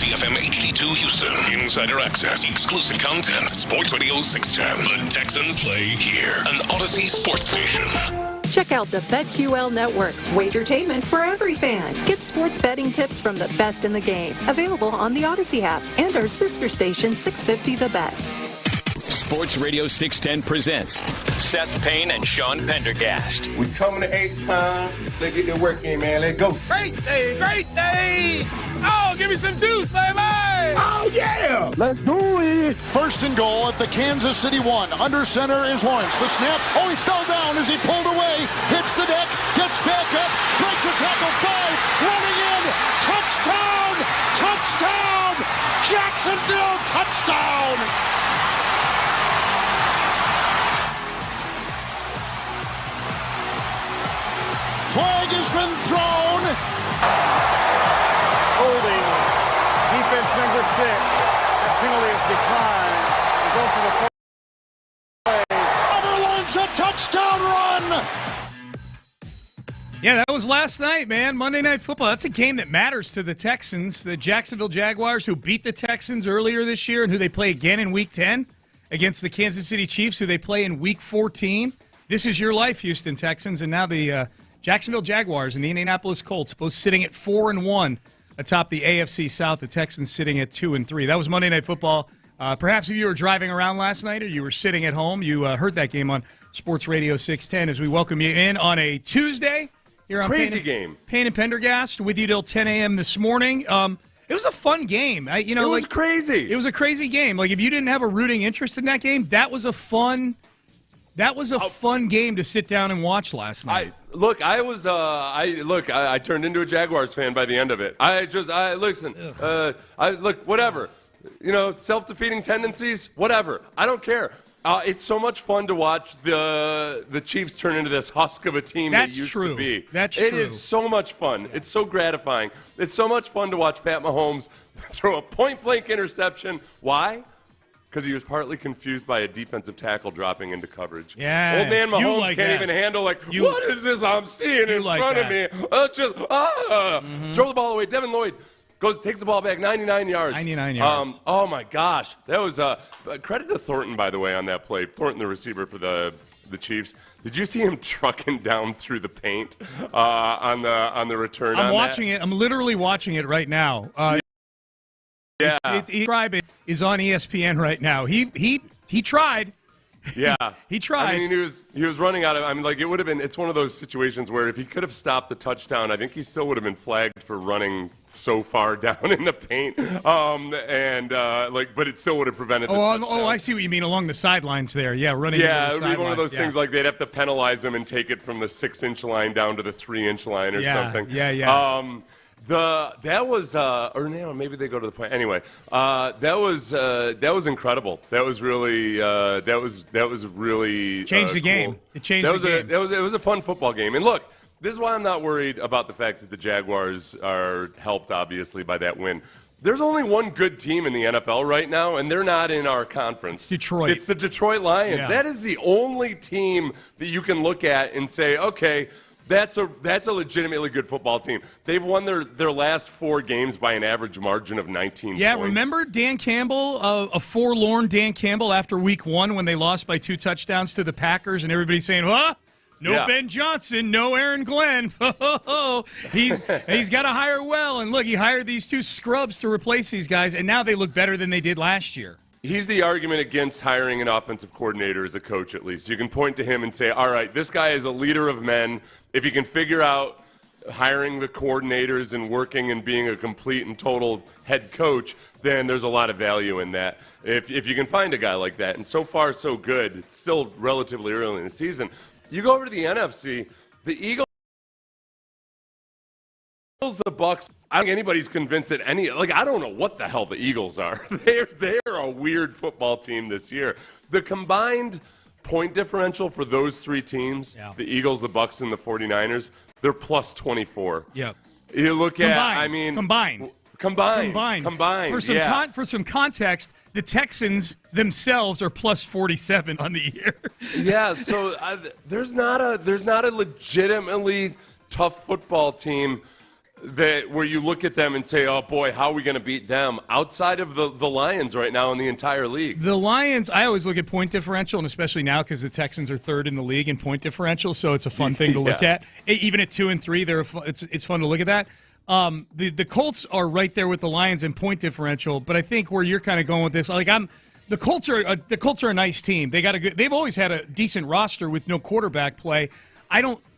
DFM HD2 Houston. Insider access. Exclusive content. Sports Radio 610. The Texans play here. An Odyssey sports station. Check out the BetQL Network. Wagertainment for every fan. Get sports betting tips from the best in the game. Available on the Odyssey app and our sister station 650 The Bet. Sports Radio 610 presents Seth Payne and Sean Pendergast. We coming to H-Time. Let's get the work in, man. Let's go. Great day, great day. Oh, give me some juice, baby. Oh, yeah. Let's do it. First and goal at the Kansas City 1. Under center is Lawrence. The snap. Oh, he fell down as he pulled away. Hits the deck. Gets back up. Breaks a tackle. 5. Running in. Touchdown. Touchdown. Jacksonville touchdown. Flag has been thrown. Holding. Defense number 6. That penalty is declined. We'll go for the play. Overlong's a touchdown run. Yeah, that was last night, man. Monday Night Football. That's a game that matters to the Texans. The Jacksonville Jaguars, who beat the Texans earlier this year and who they play again in Week 10 against the Kansas City Chiefs, who they play in Week 14. This is your life, Houston Texans. And now the Jacksonville Jaguars and the Indianapolis Colts both sitting at 4-1 atop the AFC South. The Texans sitting at 2-3. That was Monday Night Football. Perhaps if you were driving around last night or you were sitting at home, you heard that game on Sports Radio 610 as we welcome you in on a Tuesday here on Payne and Pendergast with you till 10 a.m. this morning. It was a fun game. It was crazy. It was a crazy game. Like, if you didn't have a rooting interest in that game, that was a fun game to sit down and watch last night. I turned into a Jaguars fan by the end of it. Whatever. Self-defeating tendencies, whatever. I don't care. It's so much fun to watch the Chiefs turn into this husk of a team they used to be. That's true. It is so much fun. It's so gratifying. It's so much fun to watch Pat Mahomes throw a point-blank interception. Why? Because he was partly confused by a defensive tackle dropping into coverage. Yeah. Old man Mahomes can't even handle, what is this I'm seeing in front of me? Throw the ball away. Devin Lloyd takes the ball back 99 yards. 99 yards. Oh, my gosh. That was credit to Thornton, by the way, on that play. Thornton, the receiver for the Chiefs. Did you see him trucking down through the paint on the return? I'm watching it. I'm literally watching it right now. Yeah, it is on ESPN right now. He tried. Yeah, he tried. I mean, he was running out of. I mean, like, it would have been. It's one of those situations where if he could have stopped the touchdown, I think he still would have been flagged for running so far down in the paint. But it still would have prevented. I see what you mean along the sidelines there. Yeah, running. Yeah, it would be one of those things like they'd have to penalize him and take it from the 6-inch line down to the 3-inch line or something. Yeah. Maybe they go to the point. Anyway, that was incredible. That was really changed the game. Cool. It changed the game. It was a fun football game. And look, this is why I'm not worried about the fact that the Jaguars are helped, obviously, by that win. There's only one good team in the NFL right now, and they're not in our conference. Detroit. It's the Detroit Lions. Yeah. That is the only team that you can look at and say, okay, that's a legitimately good football team. They've won their last 4 games by an average margin of 19 points. Yeah, remember Dan Campbell, a forlorn Dan Campbell after Week 1 when they lost by 2 touchdowns to the Packers, and everybody's saying, Ben Johnson, no Aaron Glenn. He's got to hire well. And look, he hired these 2 scrubs to replace these guys, and now they look better than they did last year. He's the argument against hiring an offensive coordinator as a coach, at least. You can point to him and say, all right, this guy is a leader of men. If you can figure out hiring the coordinators and working and being a complete and total head coach, then there's a lot of value in that. If you can find a guy like that, and so far so good, it's still relatively early in the season. You go over to the NFC, the Eagles, the Bucks. I don't think anybody's convinced that I don't know what the hell the Eagles are. They're a weird football team this year. The combined point differential for those 3 teams, the Eagles, the Bucks, and the 49ers, they're plus 24. Yeah. You look Combined. For some context, the Texans themselves are plus 47 on the year. Yeah, so there's not a legitimately tough football team that where you look at them and say, oh, boy, how are we going to beat them outside of the Lions right now in the entire league? The Lions, I always look at point differential, and especially now because the Texans are third in the league in point differential, so it's a fun thing to look at. Even at 2-3, it's fun to look at that. The Colts are right there with the Lions in point differential, but I think where you're kind of going with this, the Colts are a nice team. They've always had a decent roster with no quarterback play.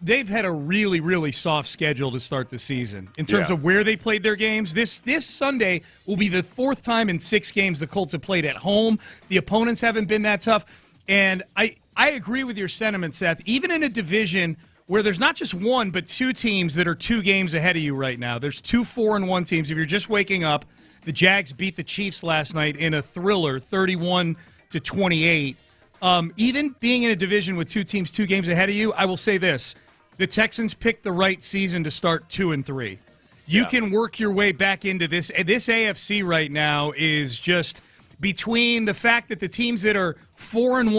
They've had a really, really soft schedule to start the season in terms of where they played their games. This Sunday will be the fourth time in 6 games the Colts have played at home. The opponents haven't been that tough. And I agree with your sentiment, Seth. Even in a division where there's not just one but 2 teams that are 2 games ahead of you right now. There's 2 4-1 teams. If you're just waking up, the Jags beat the Chiefs last night in a thriller, 31-28. Even being in a division with 2 teams 2 games ahead of you, I will say this. The Texans picked the right season to start 2-3. You can work your way back into this. This AFC right now is just between the fact that the teams that are 4-1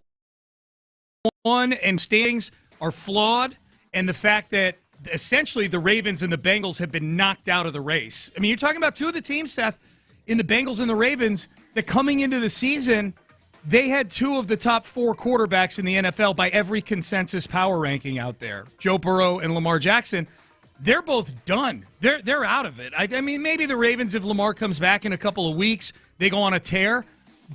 and standings are flawed and the fact that essentially the Ravens and the Bengals have been knocked out of the race. I mean, you're talking about 2 of the teams, Seth, in the Bengals and the Ravens, that coming into the season – they had 2 of the top 4 quarterbacks in the NFL by every consensus power ranking out there. Joe Burrow and Lamar Jackson, they're both done. They're out of it. I mean, maybe the Ravens, if Lamar comes back in a couple of weeks, they go on a tear.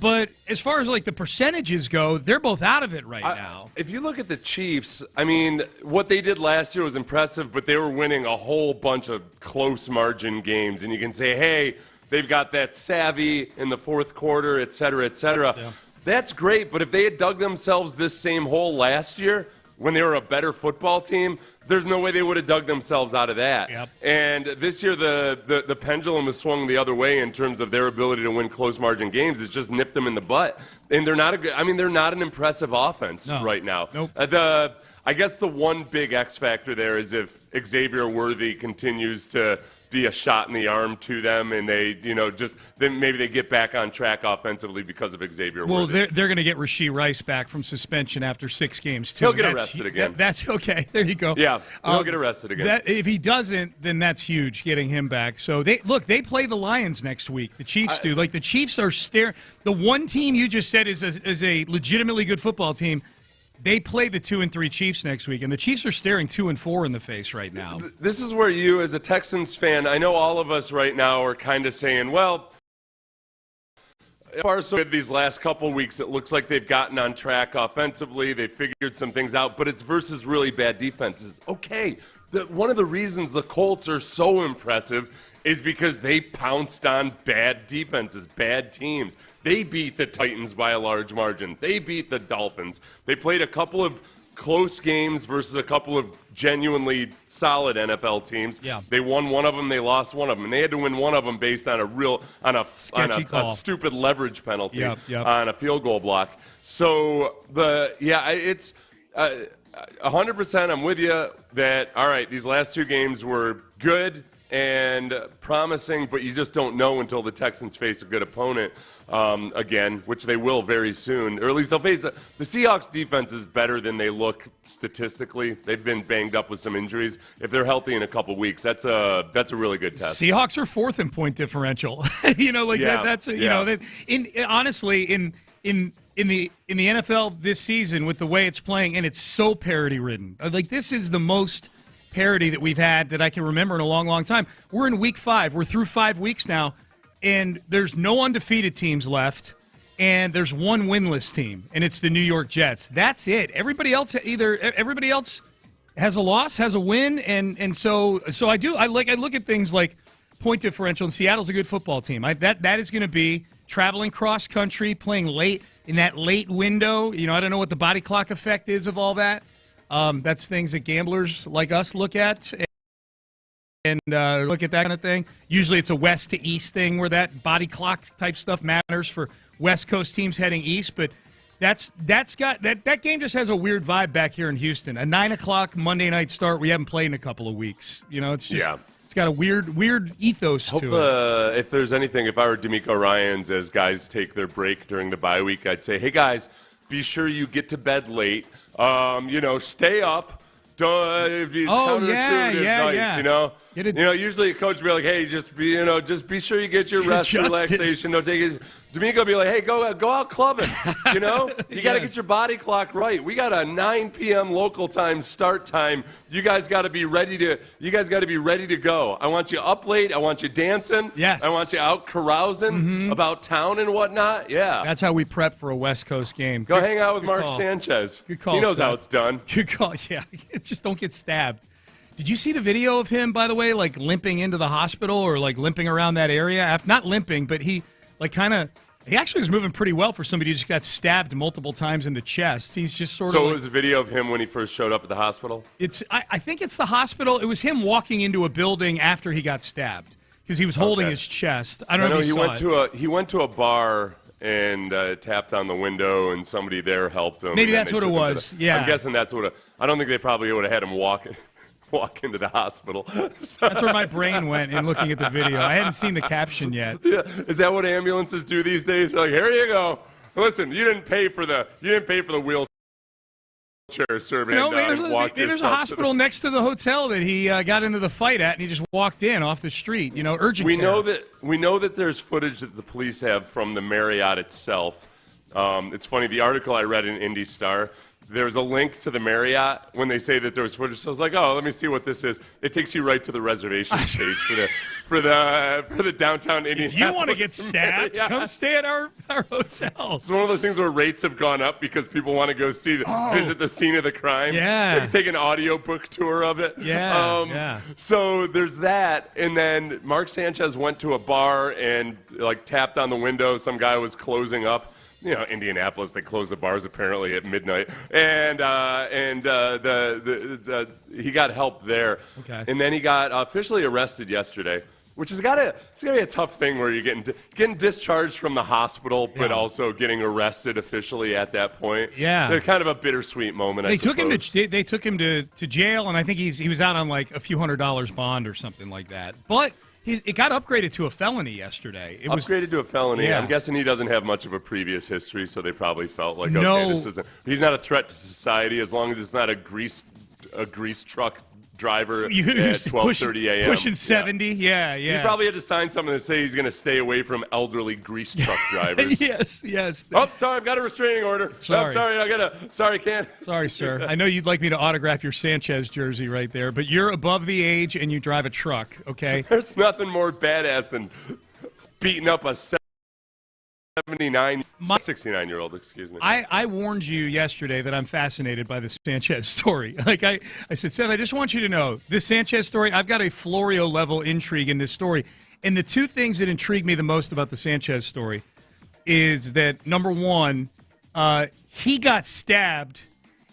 But as far as like the percentages go, they're both out of it right now. If you look at the Chiefs, I mean, what they did last year was impressive, but they were winning a whole bunch of close margin games. And you can say, hey, they've got that savvy in the fourth quarter, et cetera, et cetera. Yeah. That's great, but if they had dug themselves this same hole last year when they were a better football team, there's no way they would have dug themselves out of that. Yep. And this year the pendulum has swung the other way in terms of their ability to win close margin games. It's just nipped them in the butt. And they're not they're not an impressive offense right now. Nope. I guess the one big X factor there is if Xavier Worthy continues to be a shot in the arm to them, and they, then maybe they get back on track offensively because of Xavier Worthy. Well, they're going to get Rashee Rice back from suspension after 6 games, too. He'll get arrested again. That's okay. There you go. Yeah, he'll get arrested again. If he doesn't, then that's huge, getting him back. So, they play the Lions next week. The Chiefs do. The Chiefs are staring. The one team you just said is a legitimately good football team. They play the 2-3 Chiefs next week, and the Chiefs are staring 2-4 in the face right now. This is where you, as a Texans fan, I know all of us right now are kind of saying, well, as far as these last couple weeks, it looks like they've gotten on track offensively. They figured some things out, but it's versus really bad defenses. Okay, one of the reasons the Colts are so impressive is because they pounced on bad defenses, bad teams. They beat the Titans by a large margin. They beat the Dolphins. They played a couple of close games versus a couple of genuinely solid NFL teams. Yeah. They won one of them, they lost one of them, and they had to win one of them based on a stupid leverage penalty on a field goal block. So it's 100%. I'm with you that all right, these last 2 games were good and promising, but you just don't know until the Texans face a good opponent again, which they will very soon. Or at least they'll face the Seahawks defense is better than they look statistically. They've been banged up with some injuries. If they're healthy in a couple weeks, that's a really good test. Seahawks are 4th in point differential. Honestly, in the NFL this season with the way it's playing, and it's so parity ridden. This is the most parity that we've had that I can remember in a long, long time. We're in week 5. We're through 5 weeks now, and there's no undefeated teams left, and there's one winless team, and it's the New York Jets. That's it. Everybody else has a loss, has a win, and so I do. I look at things like point differential, and Seattle's a good football team. That is going to be traveling cross country, playing late in that late window. I don't know what the body clock effect is of all that. That's things that gamblers like us look at and look at that kind of thing. Usually it's a west to east thing where that body clock type stuff matters for West Coast teams heading east. But that game just has a weird vibe back here in Houston. A 9:00 Monday night start we haven't played in a couple of weeks. It's just it's got a weird ethos to it. If there's anything, if I were DeMeco Ryans, as guys take their break during the bye week, I'd say, hey guys, be sure you get to bed late. Stay up. Yeah. You know. Usually a coach would be like, hey, just be sure you get your rest, relaxation. Don't take it. Domingo would be like, hey, go out clubbing. You know, you got to get your body clock right. We got a 9 p.m. local time start time. You guys got to be ready to go. I want you up late. I want you dancing. Yes. I want you out carousing about town and whatnot. Yeah. That's how we prep for a West Coast game. Go hang out with Mark Sanchez. Good call. He knows how it's done. Good call. Yeah. Just don't get stabbed. Did you see the video of him, by the way, like limping into the hospital or like limping around that area? Not limping, but he actually was moving pretty well for somebody who just got stabbed multiple times in the chest. He's just sort of. So it was a video of him when he first showed up at the hospital? I think it's the hospital. It was him walking into a building after he got stabbed because he was holding his chest. I don't know if you saw it. He went to a bar and tapped on the window, and somebody there helped him. Maybe that's what it was. Yeah, I'm guessing that's what. I don't think they probably would have had him walk into the hospital. That's where my brain went in looking at the video. I hadn't seen the caption yet. Yeah. Is that what ambulances do these days? They're like, here you go. Listen, you didn't pay for the wheelchair serving. There's a hospital next to the hotel that he got into the fight at, and he just walked in off the street. Urgent care. We know that there's footage that the police have from the Marriott itself. It's funny. The article I read in Indy Star. There's a link to the Marriott when they say that there was footage. So I was like, oh, let me see what this is. It takes you right to the reservation page for the downtown Indianapolis. If you want to get stabbed, come stay at our hotel. It's one of those things where rates have gone up because people want to go visit the scene of the crime. Yeah. Take an audio book tour of it. Yeah. So there's that. And then Mark Sanchez went to a bar and tapped on the window. Some guy was closing up. Indianapolis, they close the bars apparently at midnight, and he got help there. Okay. And then he got officially arrested yesterday, which has got to be a tough thing where you're getting discharged from the hospital, but also getting arrested officially at that point. Yeah. They're kind of a bittersweet moment. They took him to jail, and I think he was out on like a few $100s bond or something like that. But it got upgraded to a felony yesterday. It was upgraded to a felony. Yeah. I'm guessing he doesn't have much of a previous history, so they probably felt like, okay, he's not a threat to society as long as it's not a grease truck driver at 12:30 a.m. Pushing 70, yeah. He probably had to sign something to say he's going to stay away from elderly grease truck drivers. Yes. Oh, sorry, I've got a restraining order. Sorry. Can't. Sorry, sir. I know you'd like me to autograph your Sanchez jersey right there, but you're above the age and you drive a truck, okay? There's nothing more badass than beating up a 69-year-old, excuse me. I warned you yesterday that I'm fascinated by the Sanchez story. I said, Seth, I just want you to know, this Sanchez story, I've got a Florio-level intrigue in this story. And the two things that intrigue me the most about the Sanchez story is that, number one, he got stabbed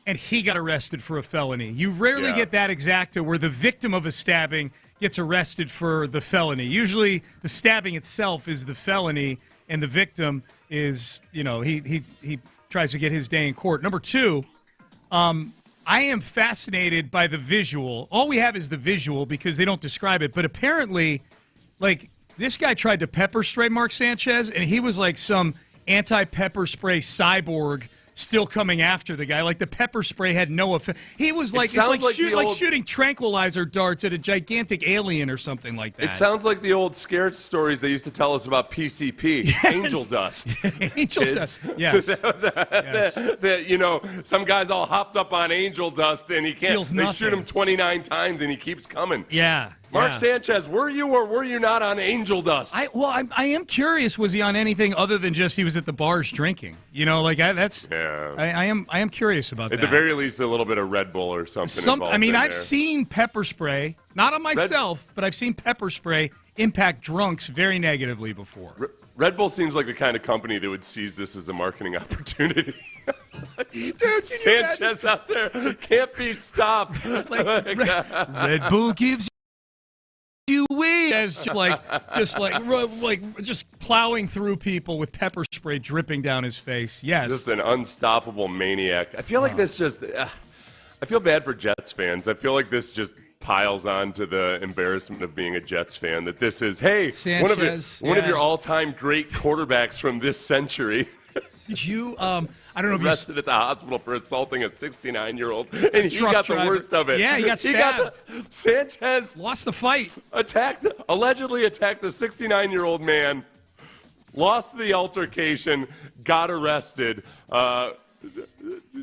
and he got arrested for a felony. You rarely get that exacta where the victim of a stabbing gets arrested for the felony. Usually the stabbing itself is the felony, and the victim is, he tries to get his day in court. Number two, I am fascinated by the visual. All we have is the visual because they don't describe it. But apparently, this guy tried to pepper spray Mark Sanchez, and he was like some anti-pepper spray cyborg still coming after the guy. Like the pepper spray had no effect. He was like shooting tranquilizer darts at a gigantic alien or something like that. It sounds like the old scare stories they used to tell us about PCP, yes. Angel Dust. Angel Dust. Yes. Some guy's all hopped up on Angel Dust and he can't. They shoot him 29 times and he keeps coming. Yeah. Mark Sanchez, were you or were you not on Angel Dust? I am curious. Was he on anything other than just he was at the bars drinking? I am curious about that. At the very least, a little bit of Red Bull or something. I've seen pepper spray, not on myself, but I've seen pepper spray impact drunks very negatively before. Red Bull seems like the kind of company that would seize this as a marketing opportunity. Dude, Sanchez out there can't be stopped. Red Bull gives you weed as just plowing through people with pepper spray dripping down his face. Yes, just an unstoppable maniac. I feel like this just. I feel bad for Jets fans. I feel like this just piles on to the embarrassment of being a Jets fan. That this is, hey, Sanchez, one of your all-time great quarterbacks from this century. Did you? I don't know if arrested at the hospital for assaulting a 69-year-old, and he got the worst of it. Yeah, he got stabbed. Sanchez lost the fight. Allegedly attacked a 69-year-old man. Lost the altercation. Got arrested.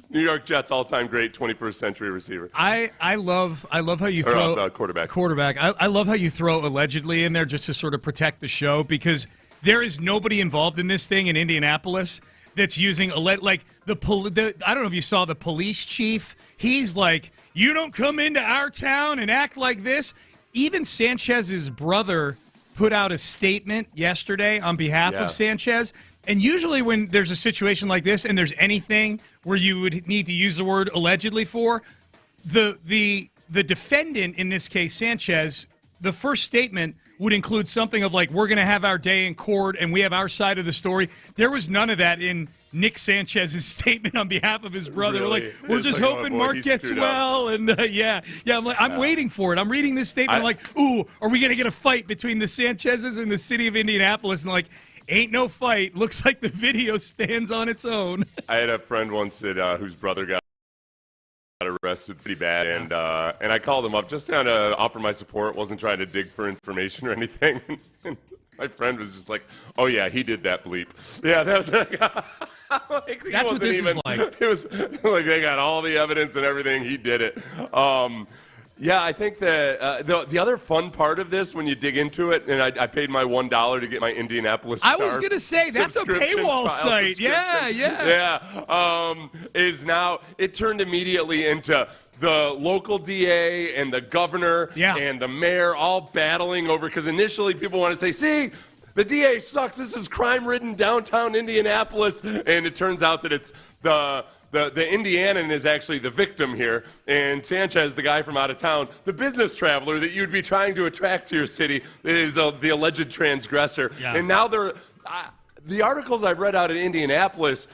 New York Jets all-time great 21st century receiver. I love how you throw quarterback. I love how you throw allegedly in there just to sort of protect the show, because there is nobody involved in this thing in Indianapolis that's using I don't know if you saw the police chief. He's like, you don't come into our town and act like this. Even Sanchez's brother put out a statement yesterday on behalf of Sanchez. And usually when there's a situation like this and there's anything where you would need to use the word allegedly for, the defendant, in this case Sanchez, the first statement would include something of like, we're going to have our day in court and we have our side of the story. There was none of that in Nick Sanchez's statement on behalf of his brother. Really? Like, we're just hoping Mark gets well. And I'm waiting for it. I'm reading this statement. I'm like, ooh, are we going to get a fight between the Sanchezes and the city of Indianapolis? And like, ain't no fight. Looks like the video stands on its own. I had a friend once whose brother got arrested pretty bad, and I called him up just to offer my support. Wasn't trying to dig for information or anything. And my friend was just like, "Oh yeah, he did that bleep." Yeah, that was like, that's what this is like. It was like they got all the evidence and everything. He did it. Yeah, I think that the other fun part of this, when you dig into it, and I paid my $1 to get my Indianapolis Star. I was going to say, that's a paywall site. Yeah. Is now, it turned immediately into the local DA and the governor and the mayor all battling over, because initially people want to say, see, the DA sucks, this is crime-ridden downtown Indianapolis, and it turns out that it's the Indianan is actually the victim here, and Sanchez, the guy from out of town, the business traveler that you'd be trying to attract to your city, is the alleged transgressor. Yeah. And now the articles I've read out in Indianapolis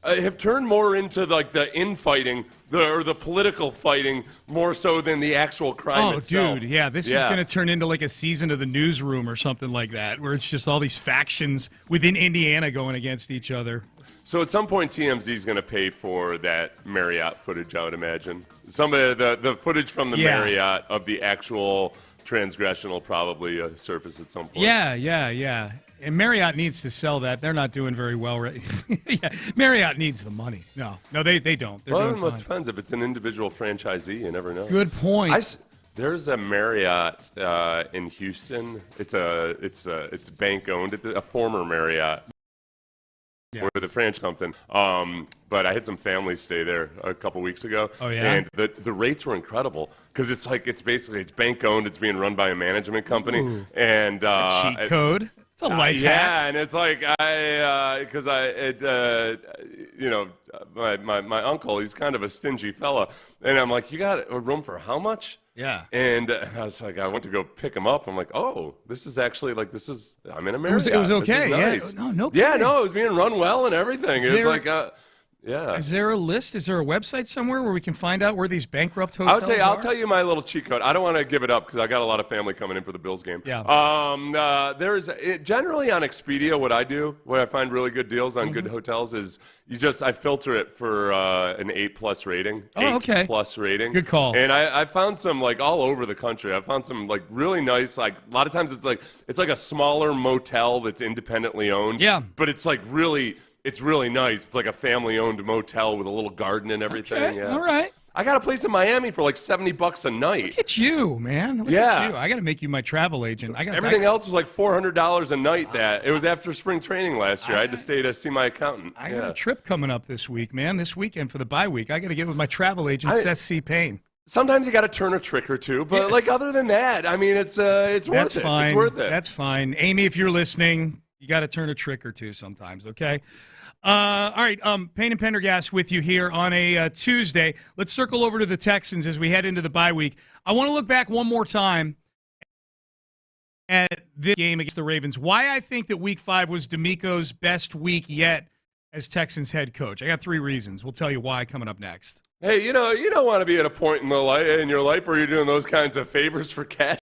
have turned more into like the infighting, or the political fighting, more so than the actual crime itself. Oh, dude, yeah. This is going to turn into like a season of The Newsroom or something like that, where it's just all these factions within Indiana going against each other. So at some point, TMZ is going to pay for that Marriott footage, I would imagine. Some of the footage from the Marriott of the actual transgression will probably surface at some point. Yeah. And Marriott needs to sell that. They're not doing very well. Right? Marriott needs the money. No, they don't. They're doing fine. It depends. If it's an individual franchisee, you never know. Good point. There's a Marriott in Houston. It's bank owned. A former Marriott. Yeah. Or the franchise something. But I had some family stay there a couple weeks ago. Oh yeah. And the rates were incredible, because it's bank owned. It's being run by a management company. Ooh. And it's a cheat code. It's a life hack. Yeah, and it's like my uncle, he's kind of a stingy fella, and I'm like, you got a room for how much? Yeah. And I was like, I went to go pick him up. I'm like, oh, this is actually like, I'm in America. It was okay. Nice. Yeah. No kidding. Yeah, no, it was being run well and everything. It was like, yeah. Is there a list? Is there a website somewhere where we can find out where these bankrupt hotels are? I'll tell you my little cheat code. I don't want to give it up because I got a lot of family coming in for the Bills game. Yeah. Generally on Expedia, what I find really good deals on good hotels is I filter it for an 8+ rating. Oh, okay. 8+ rating. Good call. And I found some like all over the country. I found some like really nice, like a lot of times it's like a smaller motel that's independently owned. Yeah. But it's like really. It's really nice. It's like a family-owned motel with a little garden and everything. Okay, yeah. All right. I got a place in Miami for like $70 a night. Look at you, man. Look at you. I got to make you my travel agent. Everything else was like $400 a night. It was after spring training last year. I had to stay to see my accountant. I got a trip coming up this week, man. This weekend for the bye week. I got to get with my travel agent, Seth C. Payne. Sometimes you got to turn a trick or two, but like other than that, I mean, it's worth it. Fine. It's worth it. That's fine. Amy, if you're listening, you got to turn a trick or two sometimes, okay? All right, Payne and Pendergast with you here on a Tuesday. Let's circle over to the Texans as we head into the bye week. I want to look back one more time at this game against the Ravens. Why I think that Week 5 was D'Amico's best week yet as Texans head coach. I got 3 reasons. We'll tell you why coming up next. Hey, you don't want to be at a point in your life where you're doing those kinds of favors for cash.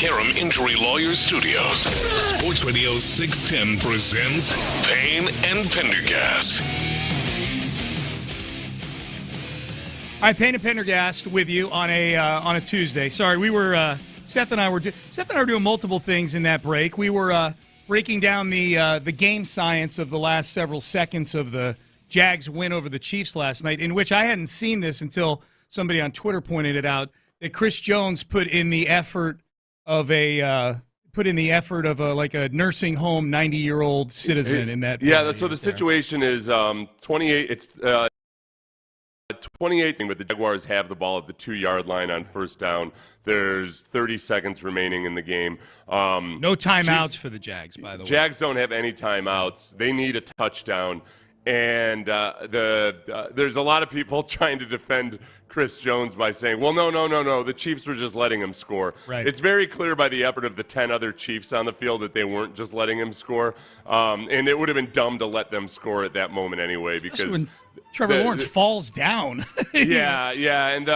Karam Injury Lawyers Studios. Sports Radio 610 presents Payne and Pendergast. All right, Payne and Pendergast with you on a Tuesday. Sorry, we were Seth and I were doing multiple things in that break. We were breaking down the game science of the last several seconds of the Jags win over the Chiefs last night, in which I hadn't seen this until somebody on Twitter pointed it out, that Chris Jones put in the effort of a nursing home 90-year-old citizen in that. Yeah, so the situation is 28. It's 28, but the Jaguars have the ball at the 2-yard line on first down. There's 30 seconds remaining in the game. No timeouts for the Jags, by the way. Jags don't have any timeouts. They need a touchdown. And there's a lot of people trying to defend Chris Jones by saying, well, no, the Chiefs were just letting him score. Right. It's very clear by the effort of the 10 other Chiefs on the field that they weren't just letting him score. And it would have been dumb to let them score at that moment anyway. Because when Trevor Lawrence falls down. Yeah. And,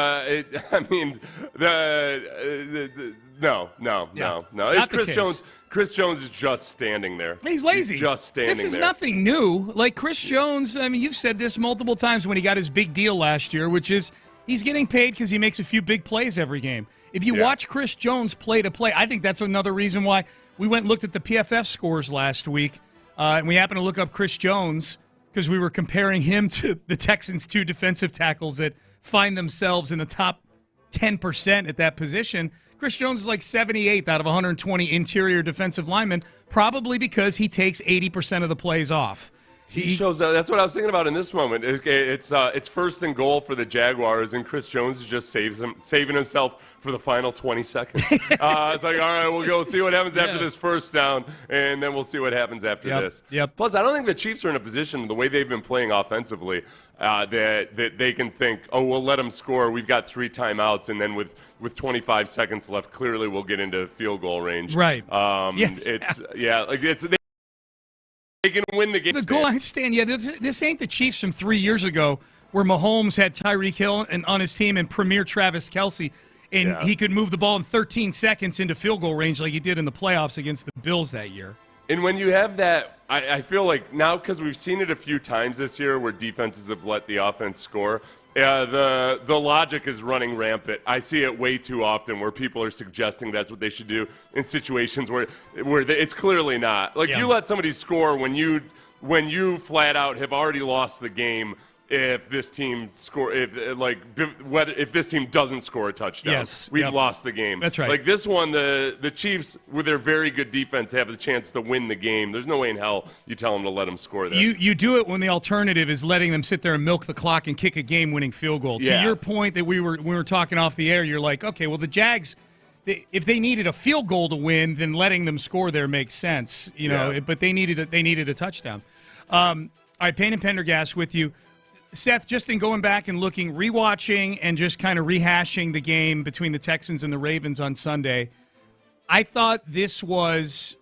no. It's Chris Jones. Chris Jones is just standing there. He's lazy. He's just standing there. This is nothing new. Like Chris Jones, you've said this multiple times when he got his big deal last year, which is he's getting paid because he makes a few big plays every game. If you watch Chris Jones play to play, I think that's another reason why we went and looked at the PFF scores last week, and we happened to look up Chris Jones because we were comparing him to the Texans' 2 defensive tackles that find themselves in the top 10% at that position. Chris Jones is like 78th out of 120 interior defensive linemen, probably because he takes 80% of the plays off. He shows up. That's what I was thinking about in this moment. It's first and goal for the Jaguars, and Chris Jones is just saving himself for the final 20 seconds. It's like, all right, we'll go see what happens after this first down, and then we'll see what happens after this. Yep. Plus, I don't think the Chiefs are in a position, the way they've been playing offensively, that they can think, oh, we'll let them score. We've got 3 timeouts, and then with 25 seconds left, clearly we'll get into field goal range. Right. They can win the game. The goal line stand, this ain't the Chiefs from 3 years ago where Mahomes had Tyreek Hill on his team and premier Travis Kelce, and he could move the ball in 13 seconds into field goal range like he did in the playoffs against the Bills that year. And when you have that, I feel like now, because we've seen it a few times this year where defenses have let the offense score, the logic is running rampant. I see it way too often where people are suggesting that's what they should do in situations where it's clearly not. Like, you let somebody score when you flat out have already lost the game. If this team if this team doesn't score a touchdown, we've lost the game. That's right. Like this one, the Chiefs, with their very good defense, have the chance to win the game. There's no way in hell you tell them to let them score there. You do it when the alternative is letting them sit there and milk the clock and kick a game-winning field goal. To your point that we were talking off the air, you're like, okay, well the Jags, if they needed a field goal to win, then letting them score there makes sense, But they needed a touchdown. All right, Payne and Pendergast with you. Seth, just in going back and looking, rewatching and just kind of rehashing the game between the Texans and the Ravens on Sunday, I thought this was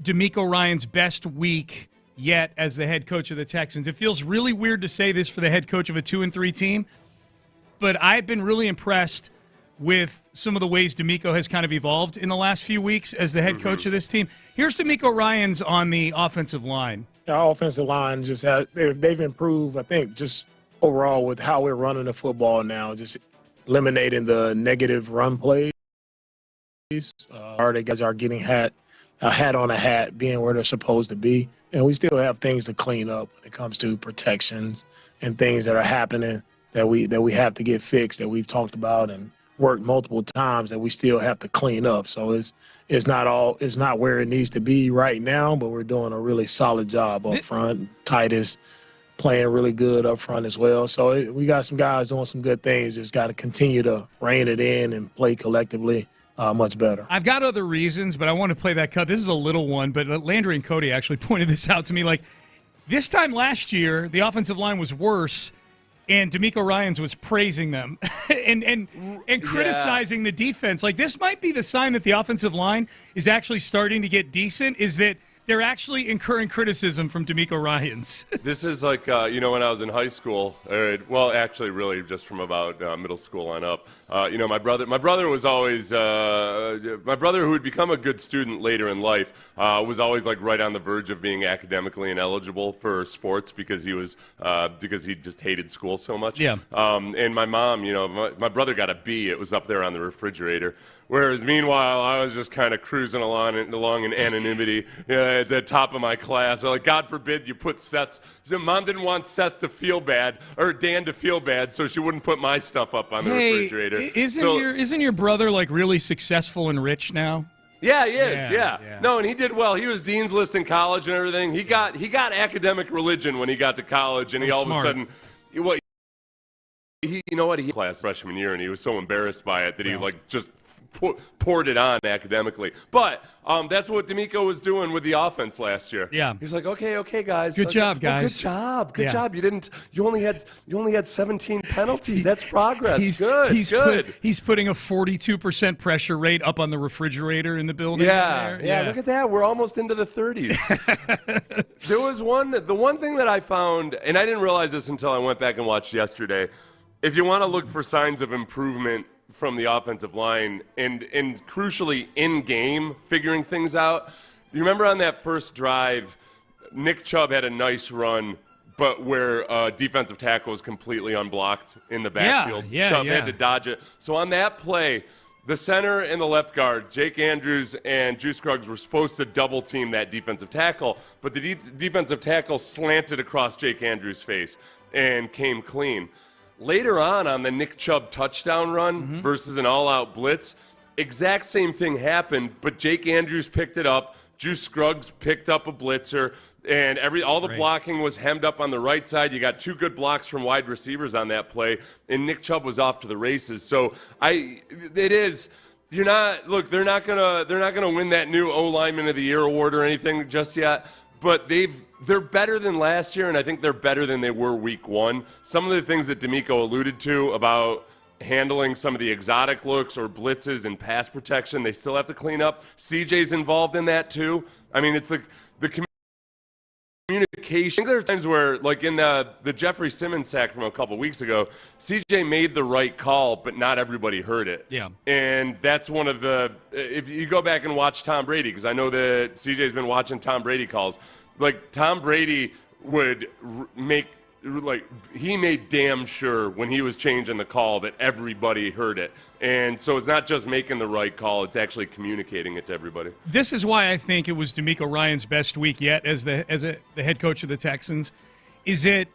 DeMeco Ryans' best week yet as the head coach of the Texans. It feels really weird to say this for the head coach of a 2-3 team, but I've been really impressed with some of the ways DeMeco has kind of evolved in the last few weeks as the head coach of this team. Here's DeMeco Ryans on the offensive line. Our offensive line they've improved, I think, just overall with how we're running the football now, just eliminating the negative run plays. Our guys are getting a hat on a hat, being where they're supposed to be. And we still have things to clean up when it comes to protections and things that are happening that we have to get fixed, that we've talked about and worked multiple times, that we still have to clean up. So it's not where it needs to be right now, but we're doing a really solid job up front. Titus playing really good up front as well. So we got some guys doing some good things. Just got to continue to rein it in and play collectively much better. I've got other reasons, but I want to play that cut. This is a little one, but Landry and Cody actually pointed this out to me. Like, this time last year, the offensive line was worse, and DeMeco Ryans was praising them and criticizing the defense. Like, this might be the sign that the offensive line is actually starting to get decent, is that They're actually incurring criticism from D'Amico Ryans. This is like, when I was in high school, actually really just from about middle school on up, my brother was always, my brother who had become a good student later in life was always like right on the verge of being academically ineligible for sports because he just hated school so much. Yeah. And my mom, my brother got a B. It was up there on the refrigerator. Whereas, meanwhile, I was just kind of cruising along in anonymity at the top of my class. So, like, God forbid you put Seth's. So Mom didn't want Seth to feel bad, or Dan to feel bad, so she wouldn't put my stuff up on the refrigerator. Isn't your brother, like, really successful and rich now? Yeah, he is, yeah. No, and he did well. He was Dean's List in college and everything. He got academic religion when he got to college, and he all smart. of a sudden... He class freshman year, and he was so embarrassed by it that he, just... poured it on academically. But that's what D'Amico was doing with the offense last year. Yeah. He's like, okay, guys. Good job, guys. Good job. You only had 17 penalties. That's progress. He's putting a 42% pressure rate up on the refrigerator in the building. Yeah. Look at that. We're almost into the 30s. There was the one thing that I found, and I didn't realize this until I went back and watched yesterday. If you want to look for signs of improvement from the offensive line and crucially in-game figuring things out. You remember on that first drive, Nick Chubb had a nice run, but where defensive tackle was completely unblocked in the backfield. Chubb had to dodge it. So on that play, the center and the left guard, Jake Andrews and Juice Scruggs, were supposed to double-team that defensive tackle, but the defensive tackle slanted across Jake Andrews' face and came clean. Later on the Nick Chubb touchdown run versus an all-out blitz, exact same thing happened, but Jake Andrews picked it up, Juice Scruggs picked up a blitzer, and all the blocking was hemmed up on the right side. You got two good blocks from wide receivers on that play, and Nick Chubb was off to the races. So they're not gonna win that new O-Lineman of the Year award or anything just yet, but they're better than last year, and I think they're better than they were week one. Some of the things that D'Amico alluded to about handling some of the exotic looks or blitzes and pass protection, they still have to clean up. CJ's involved in that too. I mean, it's like the communication. I think there are times where, like in the Jeffrey Simmons sack from a couple weeks ago, CJ made the right call, but not everybody heard it. Yeah. And that's one of if you go back and watch Tom Brady, because I know that CJ's been watching Tom Brady calls, like Tom Brady would he made damn sure when he was changing the call that everybody heard it. And so it's not just making the right call, it's actually communicating it to everybody. This is why I think it was D'Amico Ryans' best week yet as the head coach of the Texans. Is that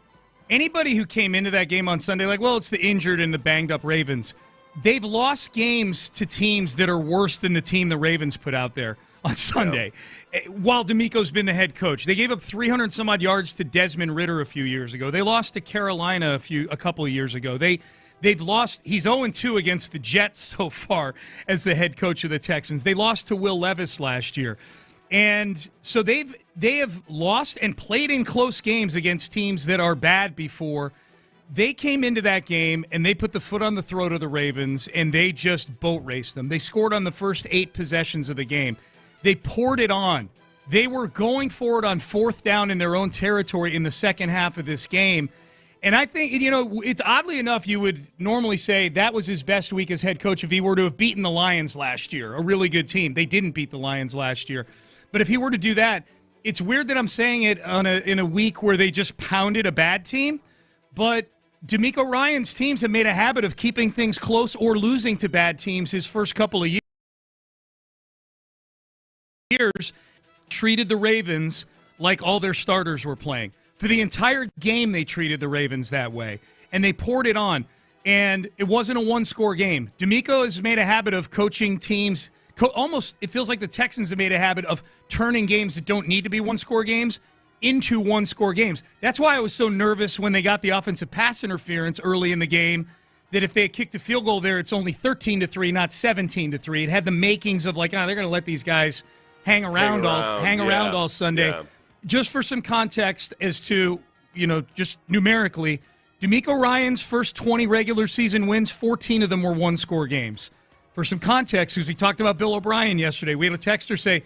anybody who came into that game on Sunday it's the injured and the banged up Ravens. They've lost games to teams that are worse than the team the Ravens put out there on Sunday, while D'Amico's been the head coach. They gave up 300-some-odd yards to Desmond Ridder a few years ago. They lost to Carolina a couple of years ago. They've lost. He's 0-2 against the Jets so far as the head coach of the Texans. They lost to Will Levis last year. And so they have lost and played in close games against teams that are bad before. They came into that game, and they put the foot on the throat of the Ravens, and they just boat raced them. They scored on the first 8 possessions of the game. They poured it on. They were going for it on 4th down in their own territory in the second half of this game. And I think, it's oddly enough, you would normally say that was his best week as head coach if he were to have beaten the Lions last year, a really good team. They didn't beat the Lions last year. But if he were to do that, it's weird that I'm saying it in a week where they just pounded a bad team. But D'Amico Ryans' teams have made a habit of keeping things close or losing to bad teams his first couple of years. Treated the Ravens like all their starters were playing. For the entire game, they treated the Ravens that way, and they poured it on, and it wasn't a one-score game. D'Amico has made a habit of coaching teams. Almost, it feels like the Texans have made a habit of turning games that don't need to be one-score games into one-score games. That's why I was so nervous when they got the offensive pass interference early in the game, that if they had kicked a field goal there, it's only 13-3, not 17-3. It had the makings of they're going to let these guys hang around all Sunday. Yeah. Just for some context as to, just numerically, D'Amico Ryans' first 20 regular season wins, 14 of them were one-score games. For some context, because we talked about Bill O'Brien yesterday, we had a texter say,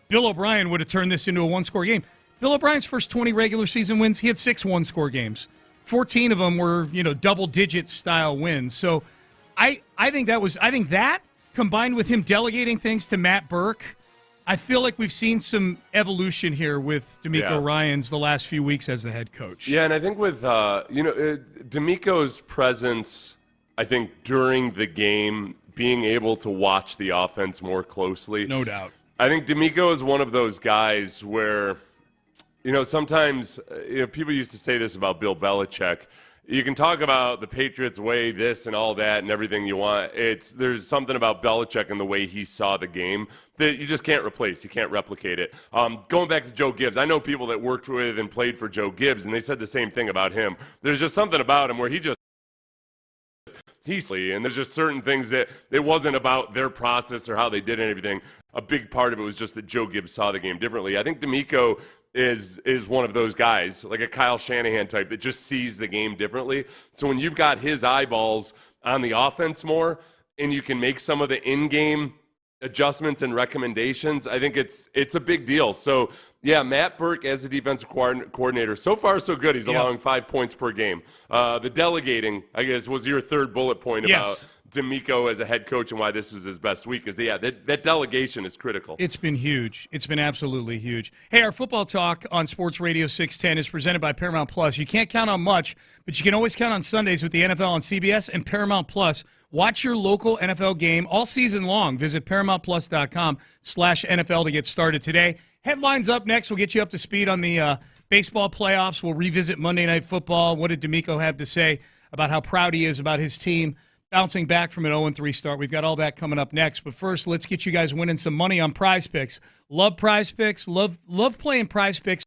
Bill O'Brien would have turned this into a one-score game. Bill O'Brien's first 20 regular season wins, he had 6 one-score games. 14 of them were, double-digit style wins. So I think that combined with him delegating things to Matt Burke, I feel like we've seen some evolution here with DeMeco Ryans the last few weeks as the head coach. Yeah, and I think with DeMeco's presence, I think during the game, being able to watch the offense more closely. No doubt. I think DeMeco is one of those guys where, sometimes people used to say this about Bill Belichick. You can talk about the Patriots way, this and all that and everything you want. There's something about Belichick and the way he saw the game that you just can't replace. You can't replicate it. Going back to Joe Gibbs, I know people that worked with and played for Joe Gibbs, and they said the same thing about him. There's just something about him where and there's just certain things that it wasn't about their process or how they did anything. A big part of it was just that Joe Gibbs saw the game differently. I think DeMeco is one of those guys, like a Kyle Shanahan type, that just sees the game differently. So when you've got his eyeballs on the offense more and you can make some of the in-game adjustments and recommendations, I think it's a big deal. So, yeah, Matt Burke as a defensive coordinator, so far so good. He's allowing 5 points per game. The delegating, I guess, was your third bullet point about DeMeco as a head coach and why this is his best week. Is that delegation is critical. It's been huge. It's been absolutely huge. Hey, our football talk on Sports Radio 610 is presented by Paramount Plus. You can't count on much, but you can always count on Sundays with the NFL on CBS and Paramount Plus. Watch your local NFL game all season long. Visit ParamountPlus.com/NFL to get started today. Headlines up next. We'll get you up to speed on the baseball playoffs. We'll revisit Monday Night Football. What did DeMeco have to say about how proud he is about his team bouncing back from an 0-3 start? We've got all that coming up next. But first, let's get you guys winning some money on Prize Picks. Love Prize Picks. Love playing Prize Picks.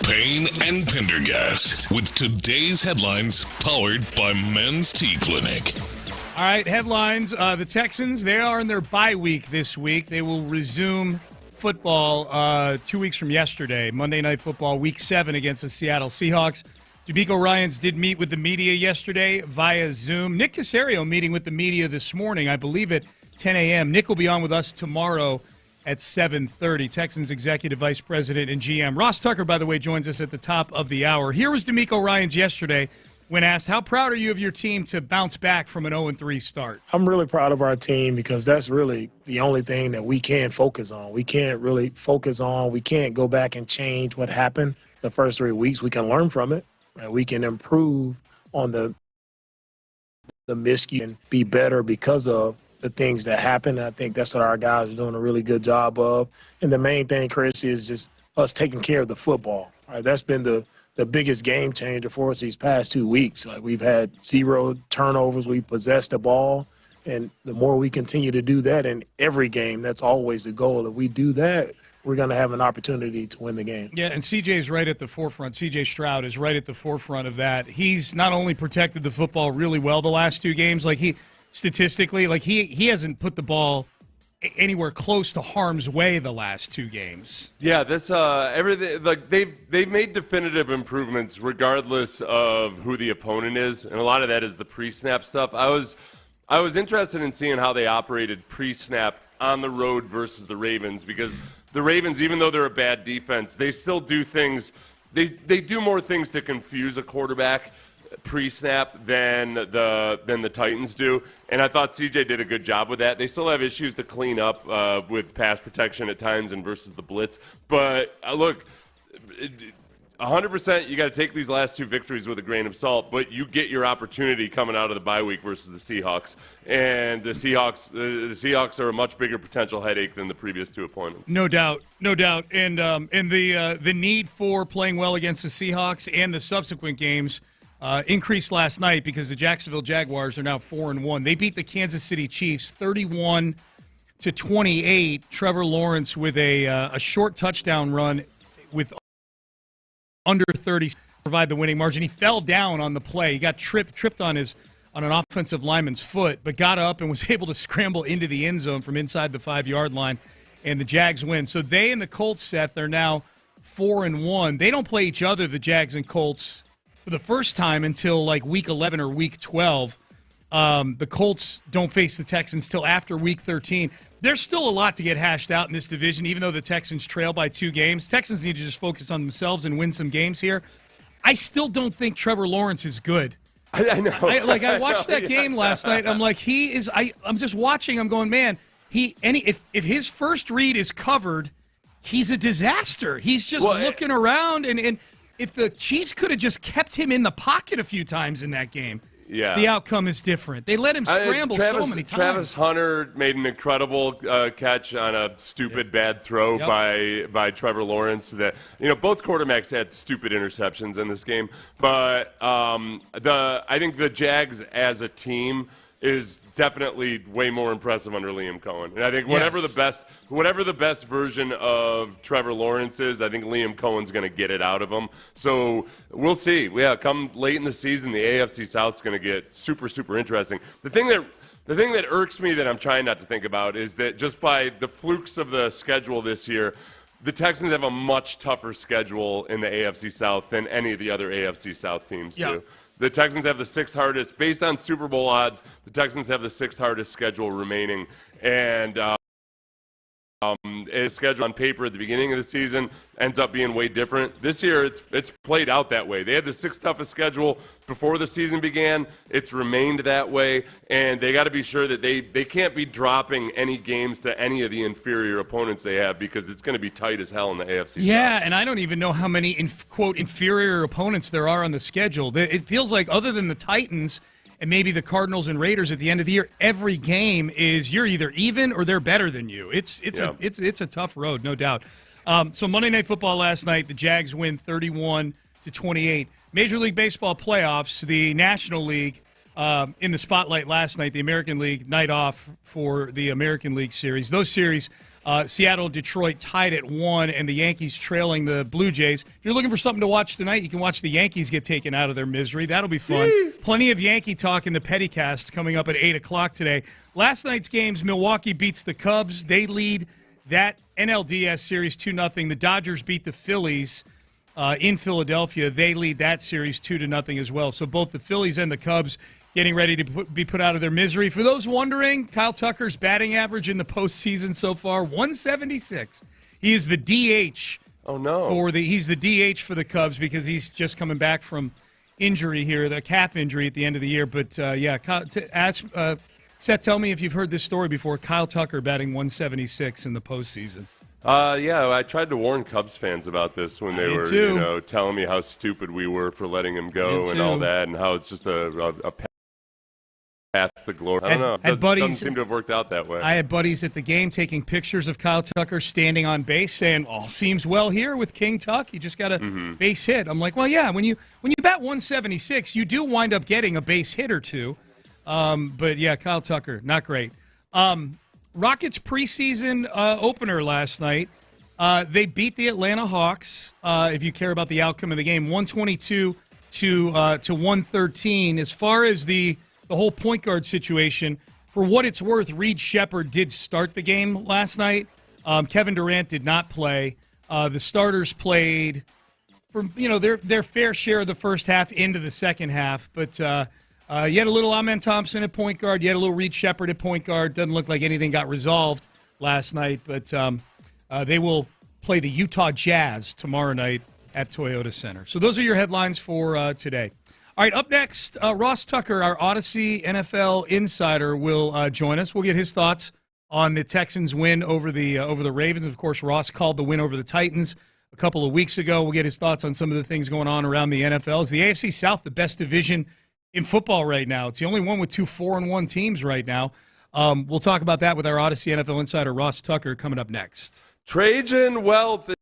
Payne and Pendergast with today's headlines powered by Men's Tea Clinic. All right, headlines. The Texans, they are in their bye week this week. They will resume football 2 weeks from yesterday, Monday Night Football, Week 7 against the Seattle Seahawks. D'Amico Ryans did meet with the media yesterday via Zoom. Nick Cacerio meeting with the media this morning, I believe at 10 a.m. Nick will be on with us tomorrow at 7:30. Texans Executive Vice President and GM Ross Tucker, by the way, joins us at the top of the hour. Here was D'Amico Ryans yesterday when asked, how proud are you of your team to bounce back from an 0-3 start? I'm really proud of our team because that's really the only thing that we can focus on. We can't really focus on, we can't go back and change what happened the first 3 weeks. We can learn from it, and we can improve on the miscue and be better because of the things that happen. And I think that's what our guys are doing a really good job of. And the main thing, Chris, is just us taking care of the football. Right? That's been the biggest game changer for us these past 2 weeks. Like, we've had 0 turnovers. We possessed the ball. And the more we continue to do that in every game, that's always the goal. If we do that, we're going to have an opportunity to win the game. Yeah, and CJ's right at the forefront. CJ Stroud is right at the forefront of that. He's not only protected the football really well the last 2 games, like statistically, like he hasn't put the ball anywhere close to harm's way the last 2 games. Yeah, this everything, like they've made definitive improvements regardless of who the opponent is, and a lot of that is the pre-snap stuff. I was interested in seeing how they operated pre-snap on the road versus the Ravens, because the Ravens, even though they're a bad defense, they still do things. They do more things to confuse a quarterback pre-snap than the Titans do, and I thought CJ did a good job with that. They still have issues to clean up with pass protection at times and versus the blitz, but look. 100%, you got to take these last 2 victories with a grain of salt, but you get your opportunity coming out of the bye week versus the Seahawks, and the Seahawks are a much bigger potential headache than the previous 2 opponents. No doubt, and the need for playing well against the Seahawks and the subsequent games increased last night because the Jacksonville Jaguars are now 4-1. They beat the Kansas City Chiefs 31-28. Trevor Lawrence with a short touchdown run with under 30 to provide the winning margin. He fell down on the play. He got tripped on an offensive lineman's foot, but got up and was able to scramble into the end zone from inside the 5-yard line, and the Jags win. So they and the Colts, Seth, they're now 4-1. They don't play each other, the Jags and Colts, for the first time until like week 11 or week 12. The Colts don't face the Texans till after week 13. There's still a lot to get hashed out in this division, even though the Texans trail by 2 games. Texans need to just focus on themselves and win some games here. I still don't think Trevor Lawrence is good. I know. I watched that game last night. I'm like, he is. I'm just watching. I'm going, man. If his first read is covered, he's a disaster. He's just looking around, and if the Chiefs could have just kept him in the pocket a few times in that game. Yeah. The outcome is different. They let him scramble so many times. Travis Hunter made an incredible catch on a stupid bad throw by Trevor Lawrence. That both quarterbacks had stupid interceptions in this game, but I think the Jags as a team is definitely way more impressive under Liam Cohen. And I think whatever the best version of Trevor Lawrence is, I think Liam Cohen's going to get it out of him. So we'll see. Yeah, come late in the season, the AFC South's going to get super, super interesting. The thing that irks me that I'm trying not to think about is that just by the flukes of the schedule this year, the Texans have a much tougher schedule in the AFC South than any of the other AFC South teams do. The Texans have the 6th hardest, based on Super Bowl odds, the Texans have the 6th hardest schedule remaining. And his schedule on paper at the beginning of the season ends up being way different. This year, it's played out that way. They had the 6th toughest schedule before the season began. It's remained that way, and they got to be sure that they can't be dropping any games to any of the inferior opponents they have, because it's going to be tight as hell in the AFC Yeah, South. And I don't even know how many, quote, inferior opponents there are on the schedule. It feels like other than the Titans and maybe the Cardinals and Raiders at the end of the year, every game is you're either even or they're better than you. It's a tough road, no doubt. So Monday Night Football last night, the Jags win 31-28. Major League Baseball playoffs, the National League in the spotlight last night, the American League night off for the American League series. Those series, Seattle, Detroit tied at 1, and the Yankees trailing the Blue Jays. If you're looking for something to watch tonight, you can watch the Yankees get taken out of their misery. That'll be fun. Plenty of Yankee talk in the Pettycast coming up at 8 o'clock today. Last night's games, Milwaukee beats the Cubs. They lead that NLDS series 2-0. The Dodgers beat the Phillies in Philadelphia. They lead that series 2-0 as well. So both the Phillies and the Cubs getting ready to be put out of their misery. For those wondering, Kyle Tucker's batting average in the postseason so far, 176. He is the DH. Oh, no. He's the DH for the Cubs because he's just coming back from injury here, the calf injury at the end of the year. But, Seth, tell me if you've heard this story before. Kyle Tucker batting 176 in the postseason. I tried to warn Cubs fans about this when they were telling me how stupid we were for letting him go and all that, and how it's just a path to glory. I don't know. Had buddies, doesn't seem to have worked out that way. I had buddies at the game taking pictures of Kyle Tucker standing on base saying, all seems well here with King Tuck. He just got a base hit. I'm like, well, yeah, when you bat 176, you do wind up getting a base hit or two. But, yeah, Kyle Tucker, not great. Rockets preseason opener last night. They beat the Atlanta Hawks, if you care about the outcome of the game, 122 to 113. As far as the whole point guard situation, for what it's worth, Reed Shepherd did start the game last night. Kevin Durant did not play. The starters played for their fair share of the first half into the second half. But you had a little Amen Thompson at point guard. You had a little Reed Shepherd at point guard. Doesn't look like anything got resolved last night. But they will play the Utah Jazz tomorrow night at Toyota Center. So those are your headlines for today. All right, up next, Ross Tucker, our Odyssey NFL insider, will join us. We'll get his thoughts on the Texans' win over the Ravens. Of course, Ross called the win over the Titans a couple of weeks ago. We'll get his thoughts on some of the things going on around the NFL. Is the AFC South the best division in football right now? It's the only one with 2 4-1 teams right now. We'll talk about that with our Odyssey NFL insider, Ross Tucker, coming up next. Trajan Wealth.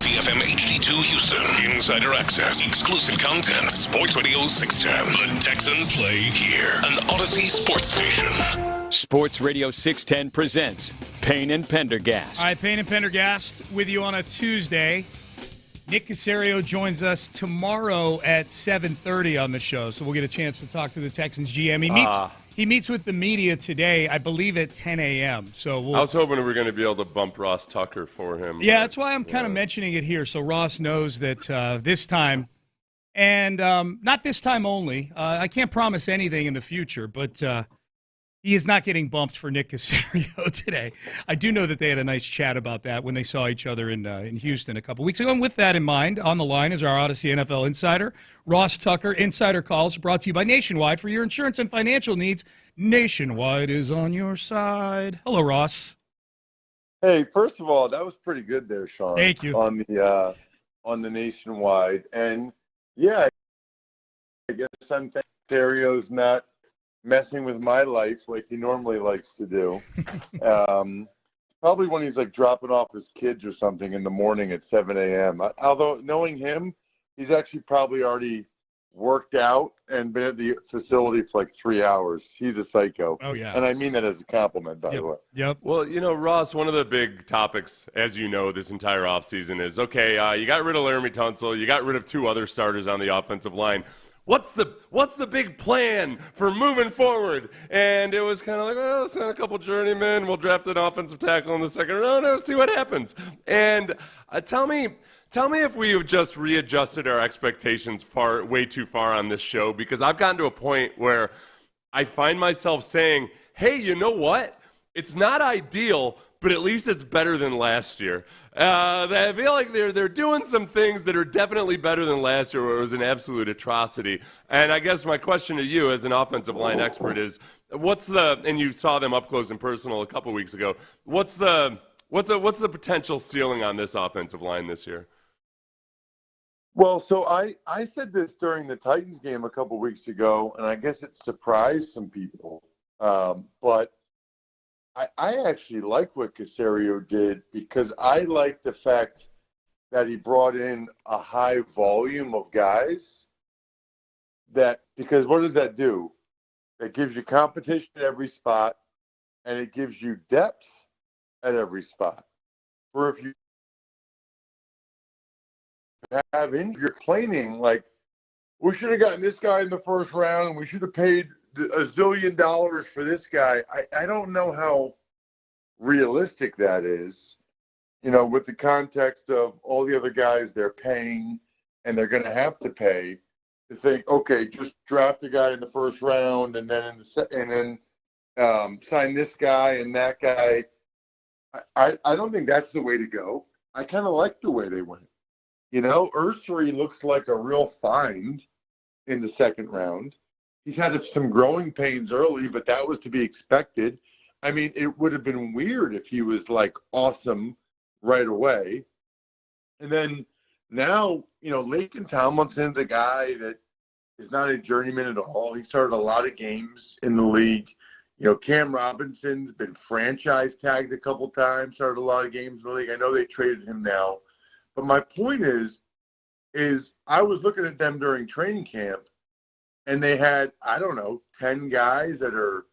Pendergast, TFM HD2 Houston. Insider access, exclusive content. Sports Radio 610. The Texans play here. An Odyssey sports station. Sports Radio 610 presents Payne and Pendergast. All right, Payne and Pendergast with you on a Tuesday. Nick Cacerio joins us tomorrow at 7:30 on the show, so we'll get a chance to talk to the Texans GM. He meets with the media today, I believe, at 10 a.m. So I was hoping we were going to be able to bump Ross Tucker for him. Yeah, that's why I'm kind of mentioning it here, so Ross knows that this time, and not this time only. I can't promise anything in the future, but he is not getting bumped for Nick Cacerio today. I do know that they had a nice chat about that when they saw each other in Houston a couple weeks ago. And with that in mind, on the line is our Odyssey NFL insider, Ross Tucker. Insider Calls brought to you by Nationwide. For your insurance and financial needs, Nationwide is on your side. Hello, Ross. Hey, first of all, that was pretty good there, Sean. Thank you. On the Nationwide. And, yeah, I guess I'm thinking Cacerio's not messing with my life like he normally likes to do. Probably when he's like dropping off his kids or something in the morning at 7 a.m. Although knowing him, he's actually probably already worked out and been at the facility for like 3 hours. He's a psycho. Oh, yeah. And I mean that as a compliment, by the way. Yep. Well, Ross, one of the big topics, as you know, this entire offseason is, okay, you got rid of Laramie Tunsil. You got rid of 2 other starters on the offensive line. What's the big plan for moving forward? And it was kind of like, well, send a couple journeymen. We'll draft an offensive tackle in the second round. No, see what happens. And tell me if we've just readjusted our expectations way too far on this show, because I've gotten to a point where I find myself saying, hey, you know what? It's not ideal, but at least it's better than last year. I feel like they're doing some things that are definitely better than last year, where it was an absolute atrocity. And I guess my question to you, as an offensive line expert, is and you saw them up close and personal a couple weeks ago. What's the potential ceiling on this offensive line this year? Well, so I said this during the Titans game a couple weeks ago, and I guess it surprised some people. But I actually like what Cacerio did, because I like the fact that he brought in a high volume of guys. Because what does that do? It gives you competition at every spot, and it gives you depth at every spot. For if you have you're complaining, like, we should have gotten this guy in the first round, and we should have paid $1 zillion for this guy. I don't know how realistic that is, with the context of all the other guys they're paying and they're going to have to pay, to think, okay, just draft a guy in the first round and then sign this guy and that guy. I don't think that's the way to go. I kind of like the way they went. Ursary looks like a real find in the second round. He's had some growing pains early, but that was to be expected. I mean, it would have been weird if he was, like, awesome right away. And then now, Lakin Tomlinson's a guy that is not a journeyman at all. He started a lot of games in the league. Cam Robinson's been franchise tagged a couple times, started a lot of games in the league. I know they traded him now. But my point is I was looking at them during training camp, and they had, 10 guys that are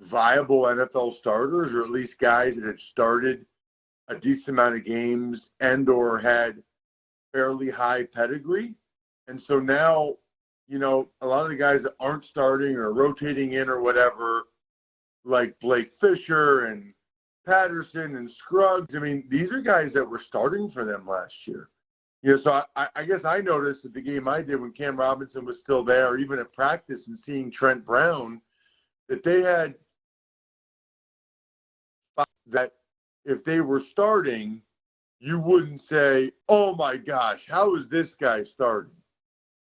viable NFL starters, or at least guys that had started a decent amount of games and or had fairly high pedigree. And so now, a lot of the guys that aren't starting or rotating in or whatever, like Blake Fisher and Patterson and Scruggs, I mean, these are guys that were starting for them last year. So I guess I noticed at the game I did when Cam Robinson was still there, or even at practice and seeing Trent Brown, that they had that if they were starting, you wouldn't say, oh my gosh, how is this guy starting?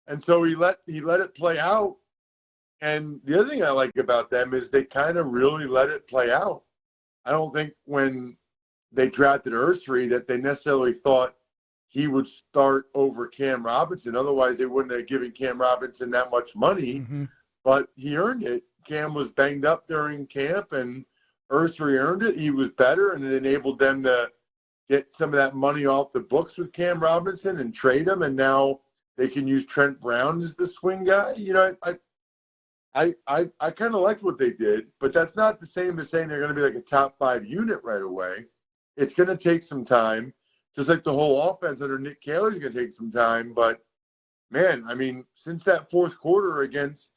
And so he let it play out. And the other thing I like about them is they kind of really let it play out. I don't think when they drafted Ursary that they necessarily thought he would start over Cam Robinson. Otherwise, they wouldn't have given Cam Robinson that much money. Mm-hmm. But he earned it. Cam was banged up during camp, and Ursary earned it. He was better, and it enabled them to get some of that money off the books with Cam Robinson and trade him, and now they can use Trent Brown as the swing guy. I kind of liked what they did, but that's not the same as saying they're going to be like a top 5 unit right away. It's going to take some time, just like the whole offense under Nick Caylor is going to take some time. But, man, I mean, since that fourth quarter against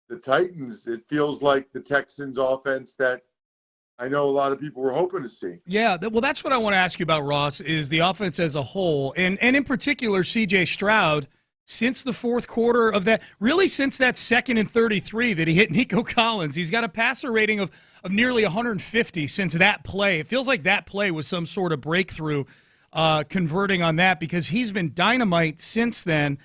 the Titans, it feels like the Texans offense that I know a lot of people were hoping to see. Yeah, well, that's what I want to ask you about, Ross, is the offense as a whole, and in particular C.J. Stroud. Since the fourth quarter of that, really since that 2nd and 33 that he hit Nico Collins, he's got a passer rating of nearly 150 since that play. It feels like that play was some sort of breakthrough converting on that, because he's been dynamite since then.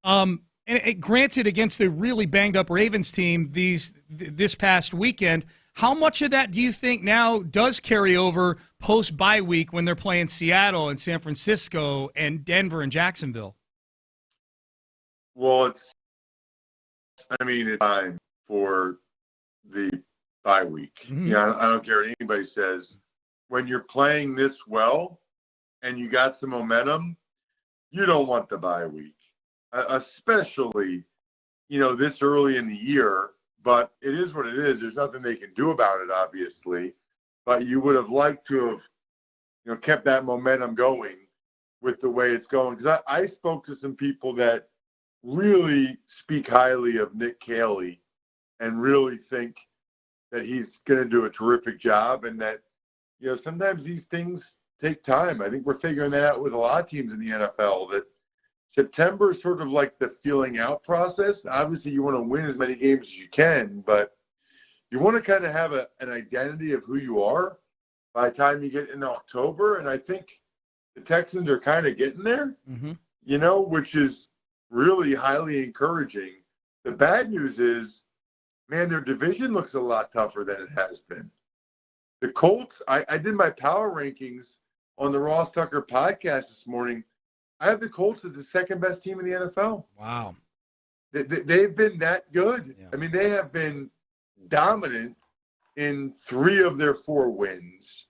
Granted, against a really banged-up Ravens team this past weekend, how much of that do you think now does carry over post-bye week when they're playing Seattle and San Francisco and Denver and Jacksonville? Well, it's time for the bye week. Mm-hmm. Yeah, I don't care what anybody says. When you're playing this well and you got some momentum, you don't want the bye week, especially, this early in the year. But it is what it is. There's nothing they can do about it, obviously. But you would have liked to have, kept that momentum going with the way it's going. Because I spoke to some people that really speak highly of Nick Cayley and really think that he's going to do a terrific job, and that, sometimes these things take time. I think we're figuring that out with a lot of teams in the NFL, that September is sort of like the feeling out process. Obviously, you want to win as many games as you can, but you want to kind of have an identity of who you are by the time you get into October. And I think the Texans are kind of getting there, which is really highly encouraging. The bad news is, man, their division looks a lot tougher than it has been. The Colts, I did my power rankings on the Ross Tucker podcast this morning. I have the Colts as the second best team in the NFL. Wow. They've been that good. Yeah. I mean, they have been dominant in 3 of their 4 wins.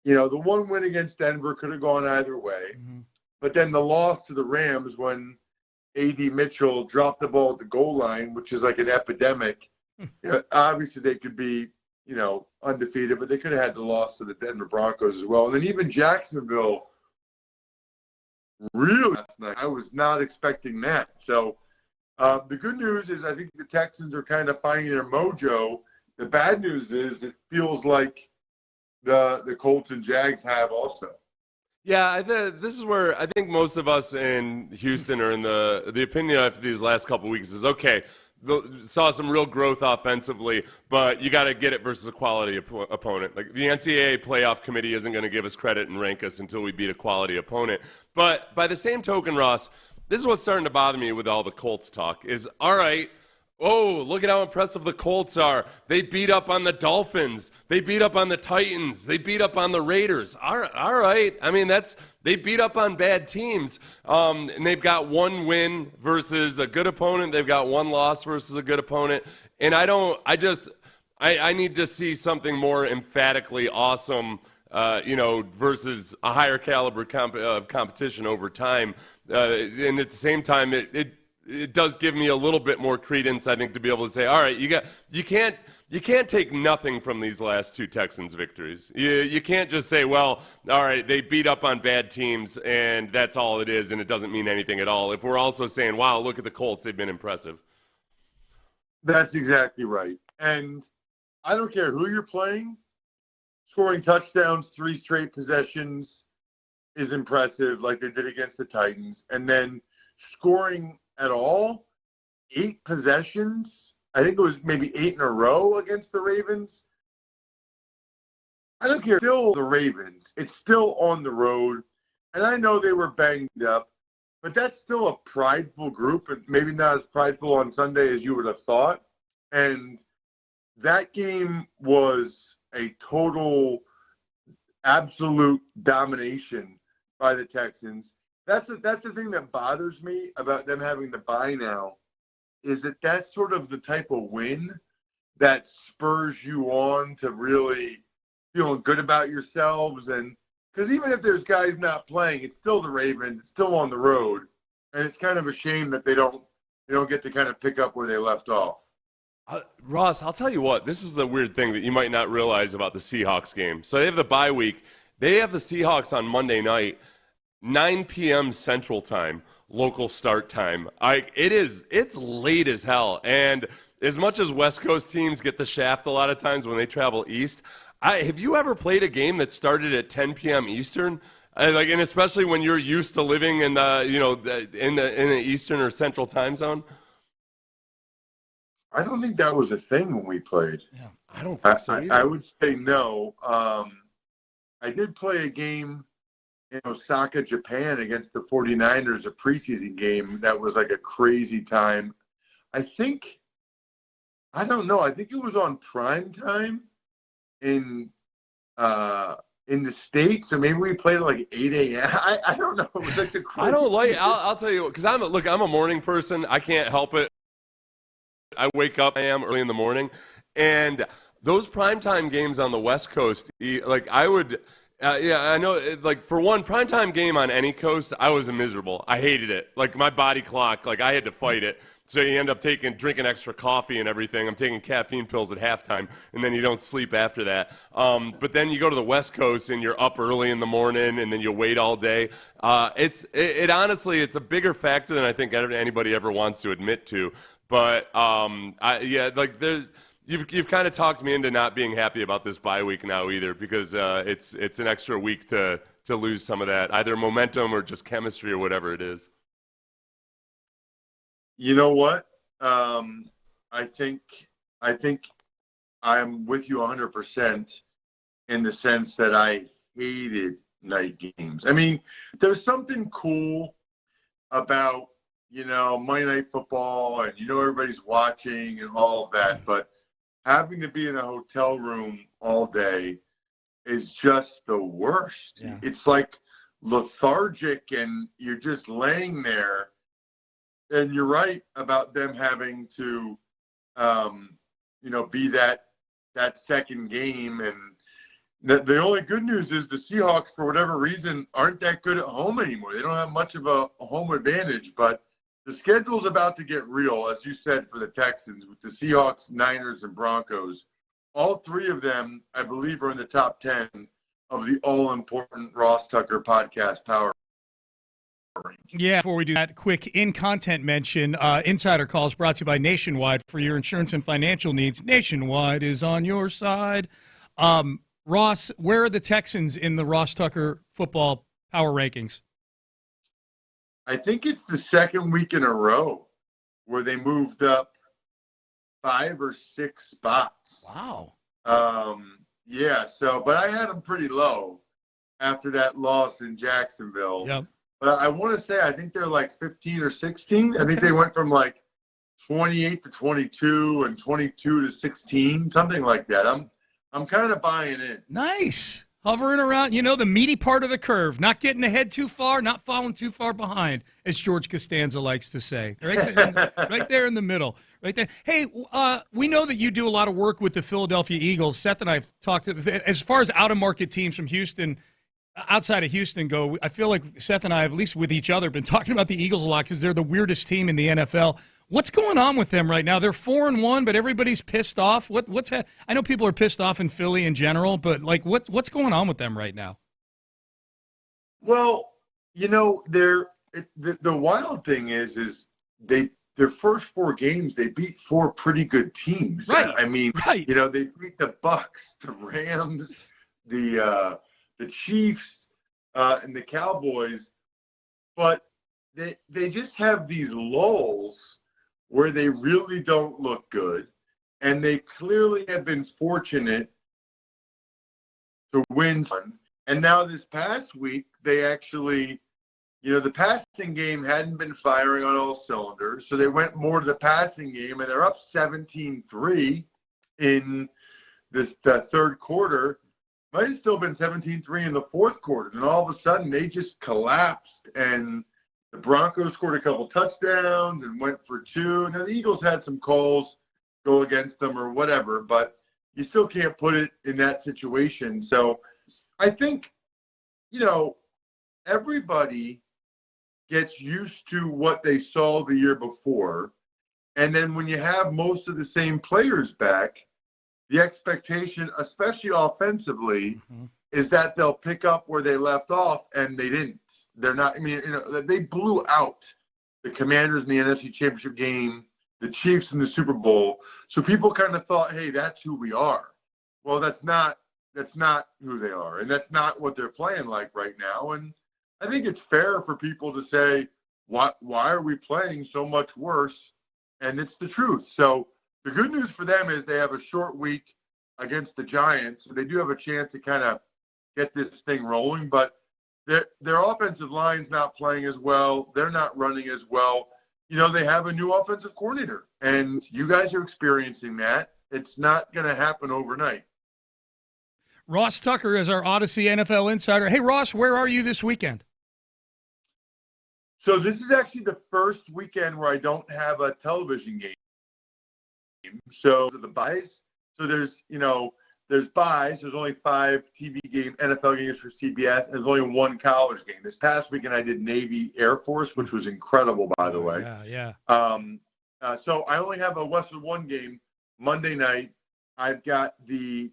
The one win against Denver could have gone either way. Mm-hmm. But then the loss to the Rams when A.D. Mitchell dropped the ball at the goal line, which is like an epidemic. Obviously, they could be, undefeated, but they could have had the loss to the Denver Broncos as well. And then even Jacksonville, really last night, I was not expecting that. So the good news is I think the Texans are kind of finding their mojo. The bad news is it feels like the Colts and Jags have also. Yeah, this is where I think most of us in Houston are in the opinion after these last couple of weeks is, okay, saw some real growth offensively, but you got to get it versus a quality opponent. Like, the NCAA playoff committee isn't going to give us credit and rank us until we beat a quality opponent. But by the same token, Ross, this is what's starting to bother me with all the Colts talk is, all right, oh, look at how impressive the Colts are. They beat up on the Dolphins. They beat up on the Titans. They beat up on the Raiders. All right. I mean, they beat up on bad teams. And they've got 1 win versus a good opponent. They've got 1 loss versus a good opponent. And I need to see something more emphatically awesome, versus a higher caliber of competition over time. And at the same time, it does give me a little bit more credence, I think, to be able to say, all right, you can't take nothing from these last 2 Texans victories. You can't just say, well, all right, they beat up on bad teams and that's all it is, and it doesn't mean anything at all. If we're also saying, wow, look at the Colts, they've been impressive. That's exactly right. And I don't care who you're playing, scoring touchdowns 3 straight possessions is impressive, like they did against the Titans. And then scoring at all, 8 possessions. I think it was maybe 8 in a row against the Ravens. I don't care. Still the Ravens. It's still on the road. And I know they were banged up, but that's still a prideful group, and maybe not as prideful on Sunday as you would have thought. And that game was a total, absolute domination by the Texans. That's the thing that bothers me about them having to bye now, is that that's sort of the type of win that spurs you on to really feeling good about yourselves. And because even if there's guys not playing, it's still the Ravens. It's still on the road, and it's kind of a shame that they don't get to kind of pick up where they left off. Ross, I'll tell you what. This is the weird thing that you might not realize about the Seahawks game. So they have the bye week. They have the Seahawks on Monday night, 9 p.m. Central Time, local start time. It's late as hell, and as much as West Coast teams get the shaft a lot of times when they travel east, have you ever played a game that started at 10 p.m. Eastern? And especially when you're used to living in the Eastern or Central time zone. I don't think that was a thing when we played. Yeah, I don't think so either. I would say no. I did play a game in Osaka, Japan against the 49ers, a preseason game that was like a crazy time. I don't know. I think it was on prime time in the States, so maybe we played at like 8 a.m. I don't know. It was like the crazy. I'll tell you, because I'm a morning person. I can't help it. I wake up, I am early in the morning, and those primetime games on the West Coast, like I would, I know, like for one primetime game on any coast, I was miserable. I hated it. Like my body clock, like I had to fight it. So you end up drinking extra coffee and everything. I'm taking caffeine pills at halftime, and then you don't sleep after that. But then you go to the West Coast, and you're up early in the morning, and then you wait all day. Honestly, it's a bigger factor than I think anybody ever wants to admit to. But you've kind of talked me into not being happy about this bye week now either, because it's an extra week to lose some of that either momentum or just chemistry or whatever it is. You know what? I think I'm with you 100% in the sense that I hated night games. I mean, there's something cool about Monday Night Football, and everybody's watching and all of that, but having to be in a hotel room all day is just the worst. Yeah. It's like lethargic, and you're just laying there. And you're right about them having to, be that second game. And the only good news is the Seahawks, for whatever reason, aren't that good at home anymore. They don't have much of a home advantage, but the schedule's about to get real, as you said, for the Texans with the Seahawks, Niners, and Broncos. All three of them, I believe, are in the top 10 of the all-important Ross Tucker podcast Power. Yeah, before we do that, quick in-content mention. Insider Calls brought to you by Nationwide for your insurance and financial needs. Nationwide is on your side. Ross, where are the Texans in the Ross Tucker football power rankings? I think it's the second week in a row where they moved up 5 or 6 spots. Wow. Yeah, but I had them pretty low after that loss in Jacksonville. Yep. But I want to say I think they're like 15 or 16. Okay. I think they went from like 28 to 22 and 22 to 16, something like that. I'm kind of buying in. Nice. Hovering around, the meaty part of the curve, not getting ahead too far, not falling too far behind, as George Costanza likes to say. Right there in the middle. Right there. Hey, we know that you do a lot of work with the Philadelphia Eagles. Seth and I have talked as far as out-of-market teams from Houston, outside of Houston go. I feel like Seth and I, at least with each other, been talking about the Eagles a lot because they're the weirdest team in the NFL. What's going on with them right now? They're 4-1, but everybody's pissed off. I know people are pissed off in Philly in general, but what's going on with them right now? Well, the wild thing is their first 4 games they beat 4 pretty good teams. Right. I mean, right. They beat the Bucks, the Rams, the Chiefs, and the Cowboys, but they just have these lulls where they really don't look good, and they clearly have been fortunate to win. And now this past week, they actually, the passing game hadn't been firing on all cylinders, so they went more to the passing game, and they're up 17-3 in the third quarter. Might have still been 17-3 in the fourth quarter. And all of a sudden, they just collapsed, and the Broncos scored a couple touchdowns and went for 2. Now, the Eagles had some calls go against them or whatever, but you still can't put it in that situation. So I think, everybody gets used to what they saw the year before. And then when you have most of the same players back, the expectation, especially offensively, is that they'll pick up where they left off, and they didn't. They're not, they blew out the Commanders in the NFC Championship game, the Chiefs in the Super Bowl. So people kind of thought, hey, that's who we are. Well, that's not who they are, and that's not what they're playing like right now. And I think it's fair for people to say, why are we playing so much worse? And it's the truth. So the good news for them is they have a short week against the Giants. So they do have a chance to kind of get this thing rolling. But their offensive line's not playing as well. They're not running as well. They have a new offensive coordinator. And you guys are experiencing that. It's not going to happen overnight. Ross Tucker is our Odyssey NFL insider. Hey, Ross, where are you this weekend? So this is actually the first weekend where I don't have a television game. So the buys. So there's buys. There's only 5 TV game, NFL games for CBS, and there's only 1 college game. This past weekend I did Navy Air Force, which was incredible, by the way. Yeah. So I only have a Westwood 1 game Monday night. I've got the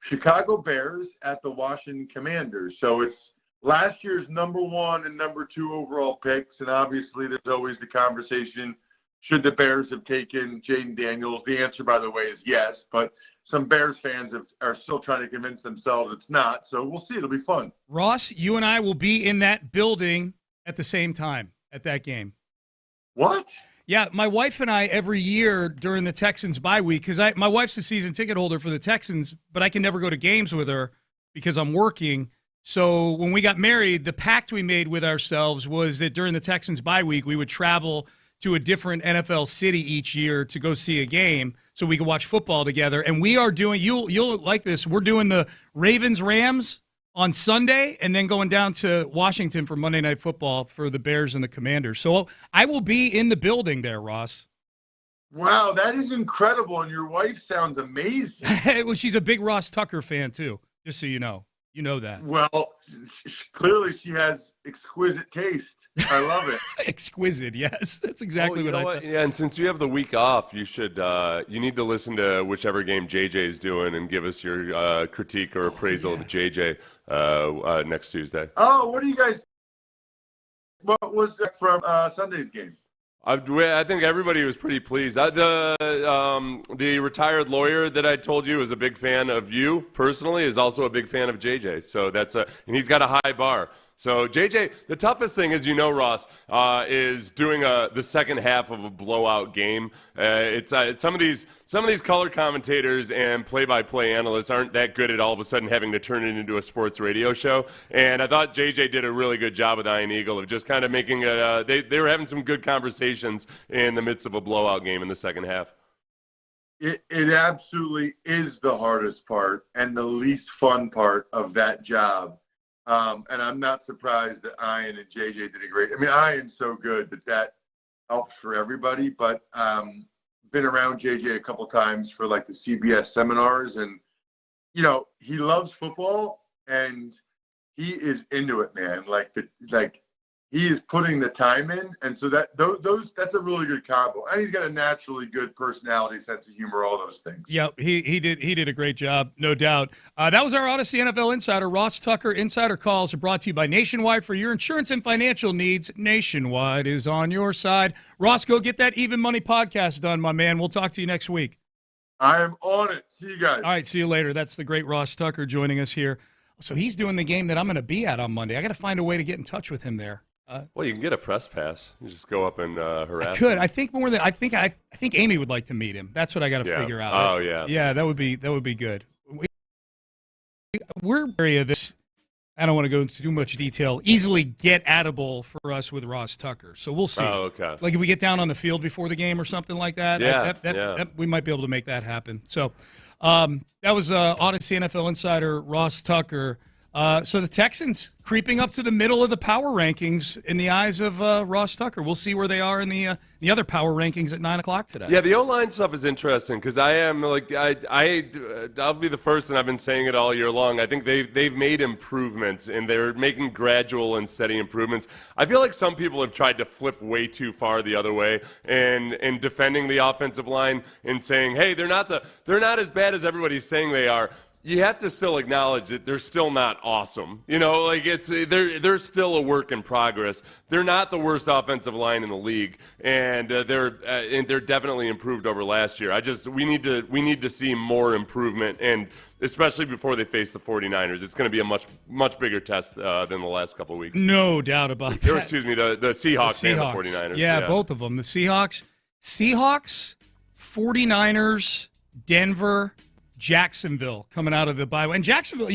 Chicago Bears at the Washington Commanders. So it's last year's number 1 and number 2 overall picks, and obviously there's always the conversation, should the Bears have taken Jaden Daniels? The answer, by the way, is yes, but some Bears fans are still trying to convince themselves it's not, so we'll see. It'll be fun. Ross, you and I will be in that building at the same time at that game. What? Yeah, my wife and I every year during the Texans bye week, because my wife's a season ticket holder for the Texans, but I can never go to games with her because I'm working. So when we got married, the pact we made with ourselves was that during the Texans bye week, we would travel to a different NFL city each year to go see a game so we could watch football together. And we are doing, you'll like this, we're doing the Ravens-Rams on Sunday and then going down to Washington for Monday Night Football for the Bears and the Commanders. So I will be in the building there, Ross. Wow, that is incredible. And your wife sounds amazing. Well, she's a big Ross Tucker fan, too, just so you know. You know that. Well, clearly she has exquisite taste. I love it. Exquisite, yes. That's exactly what I thought. Yeah, and since you have the week off, you need to listen to whichever game JJ's doing and give us your critique or appraisal of JJ next Tuesday. Oh, what was that from Sunday's game? I think everybody was pretty pleased. The retired lawyer that I told you is a big fan of you personally, is also a big fan of JJ. So and he's got a high bar. So JJ, the toughest thing, as you know, Ross, is doing the second half of a blowout game. It's some of these color commentators and play-by-play analysts aren't that good at all of a sudden having to turn it into a sports radio show. And I thought JJ did a really good job with Iron Eagle of just kind of making it. They were having some good conversations in the midst of a blowout game in the second half. It absolutely is the hardest part and the least fun part of that job. And I'm not surprised that Ian and JJ did a great. I mean, Ian's so good that helps for everybody. But been around JJ a couple times for like the CBS seminars, and he loves football and he is into it, man. He is putting the time in, and so that's a really good combo. And he's got a naturally good personality, sense of humor, all those things. Yep, he did a great job, no doubt. That was our Odyssey NFL insider, Ross Tucker. Insider calls are brought to you by Nationwide. For your insurance and financial needs, Nationwide is on your side. Ross, go get that Even Money podcast done, my man. We'll talk to you next week. I am on it. See you guys. All right, see you later. That's the great Ross Tucker joining us here. So he's doing the game that I'm going to be at on Monday. I got to find a way to get in touch with him there. Well, you can get a press pass. You just go up and harass. I could. him. I think more than I think Amy would like to meet him. That's what I got to figure out. Oh yeah. Yeah, that would be good. We're area this. I don't want to go into too much detail. Easily get atable for us with Ross Tucker. So we'll see. Oh, okay. Like if we get down on the field before the game or something like that. Yeah. We might be able to make that happen. So that was Odyssey NFL insider Ross Tucker. So the Texans creeping up to the middle of the power rankings in the eyes of Ross Tucker. We'll see where they are in the other power rankings at 9 o'clock today. Yeah, the O-line stuff is interesting because I'll be the first, and I've been saying it all year long. I think they've made improvements, and they're making gradual and steady improvements. I feel like some people have tried to flip way too far the other way and defending the offensive line and saying, hey, they're not as bad as everybody's saying they are. You have to still acknowledge that they're still not awesome. They're still a work in progress. They're not the worst offensive line in the league, and they're definitely improved over last year. We need to see more improvement, and especially before they face the 49ers. It's going to be a much bigger test than the last couple of weeks. No doubt about that. Or, excuse me, the Seahawks and the 49ers. Yeah, both of them. The Seahawks, 49ers, Denver, Jacksonville coming out of the bye. And Jacksonville,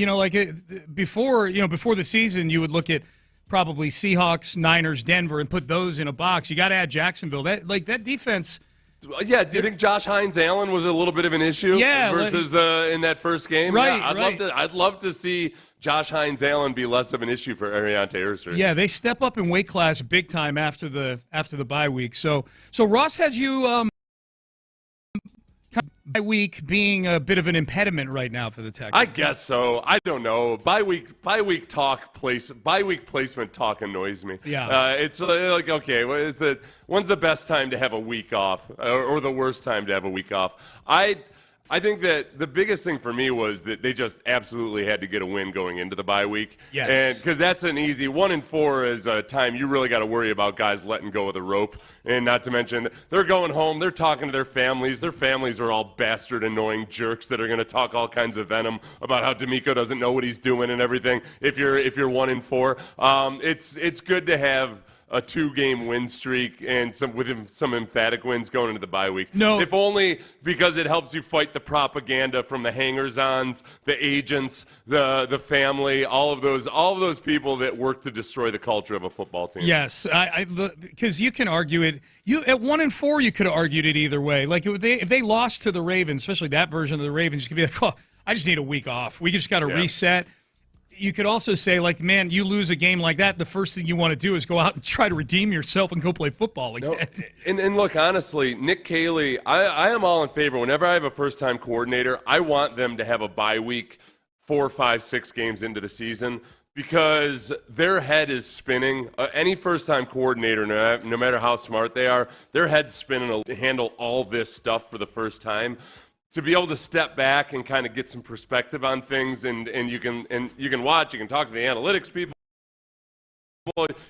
before the season, you would look at probably Seahawks, Niners, Denver, and put those in a box. You got to add Jacksonville. That defense. Yeah, do you think Josh Hines-Allen was a little bit of an issue? Versus in that first game? Right, yeah, I'd love to see Josh Hines-Allen be less of an issue for Ariante Urster. Yeah, they step up in weight class big time after the bye week. So Ross has you bye week being a bit of an impediment right now for the Texans. I guess so. I don't know. Bye week placement talk annoys me. Yeah. It's like, okay, when's the best time to have a week off, or the worst time to have a week off? I think that the biggest thing for me was that they just absolutely had to get a win going into the bye week. Yes. And because that's an easy 1-4 is a time you really got to worry about guys letting go of the rope. And not to mention, they're going home, they're talking to their families. Their families are all bastard annoying jerks that are going to talk all kinds of venom about how D'Amico doesn't know what he's doing and everything. If you're 1-4, it's good to have a 2-game win streak and some emphatic wins going into the bye week. No. If only because it helps you fight the propaganda from the hangers-ons, the agents, the family, all of those people that work to destroy the culture of a football team. Yes, because you can argue it. At 1-4, you could have argued it either way. Like if they lost to the Ravens, especially that version of the Ravens, you could be like, oh, I just need a week off. We just got to reset. You could also say, like, man, you lose a game like that, the first thing you want to do is go out and try to redeem yourself and go play football again. No, and look, honestly, Nick Caley, I am all in favor. Whenever I have a first-time coordinator, I want them to have a bye week 4, 5, 6 games into the season because their head is spinning. Any first-time coordinator, no matter how smart they are, their head's spinning to handle all this stuff for the first time. To be able to step back and kind of get some perspective on things, and you can watch, you can talk to the analytics people.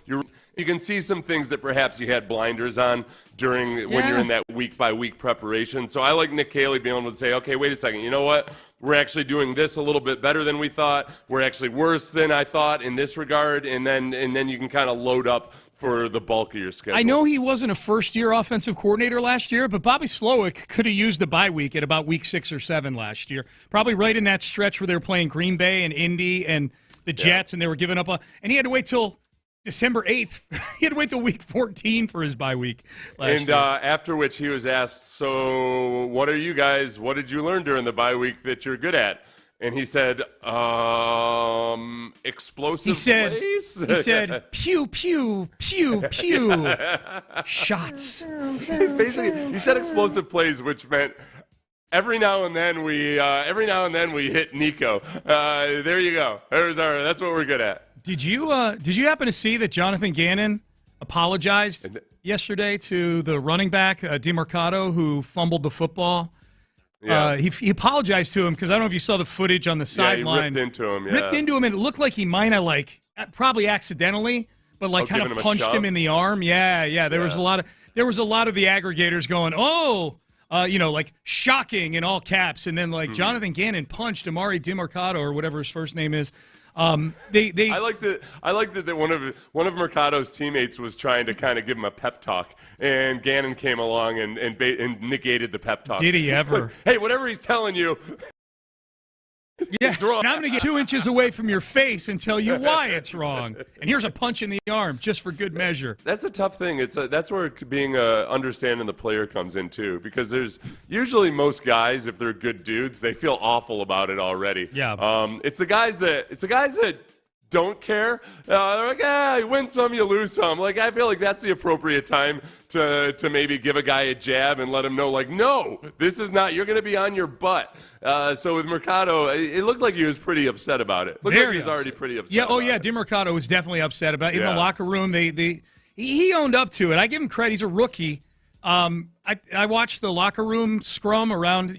You can see some things that perhaps you had blinders on when you're in that week-by-week preparation. So I like Nick Caley being able to say, okay, wait a second, you know what? We're actually doing this a little bit better than we thought. We're actually worse than I thought in this regard, and then you can kind of load up for the bulk of your schedule. I know he wasn't a first-year offensive coordinator last year, but Bobby Slowick could have used a bye week at about week 6 or 7 last year. Probably right in that stretch where they were playing Green Bay and Indy and the Jets, and they were giving up and he had to wait till December 8th. He had to wait till week 14 for his bye week last year. After which he was asked, so what did you learn during the bye week that you're good at? And he said, explosive plays? He said, pew, pew, pew, pew, shots. Basically, he said explosive plays, which meant every now and then we hit Nico. There you go. That's what we're good at. Did you happen to see that Jonathan Gannon apologized yesterday to the running back, DeMarcado, who fumbled the football? Yeah. He apologized to him because I don't know if you saw the footage on the sideline. He ripped into him, and it looked like he might have, probably accidentally, but kind of punched him in the arm. Yeah. There was a lot of the aggregators going, shocking in all caps, and then Jonathan Gannon punched Amari DeMarcado or whatever his first name is. I liked that one of Mercado's teammates was trying to kind of give him a pep talk, and Gannon came along and negated the pep talk. Did he ever? Hey, whatever he's telling you, Yeah, and I'm going to get 2 inches away from your face and tell you why it's wrong. And here's a punch in the arm, just for good measure. That's a tough thing. That's where being understanding the player comes in too, because there's usually most guys, if they're good dudes, they feel awful about it already. Yeah. It's the guys that don't care. They're like, you win some, you lose some. Like, I feel like that's the appropriate time to maybe give a guy a jab and let him know, like, no, this is not. You're going to be on your butt. So with Mercado, it looked like he was pretty upset about it. Looked like he was already pretty upset. Yeah. Yeah. DiMercato was definitely upset about it. In the locker room. He owned up to it. I give him credit. He's a rookie. I watched the locker room scrum around,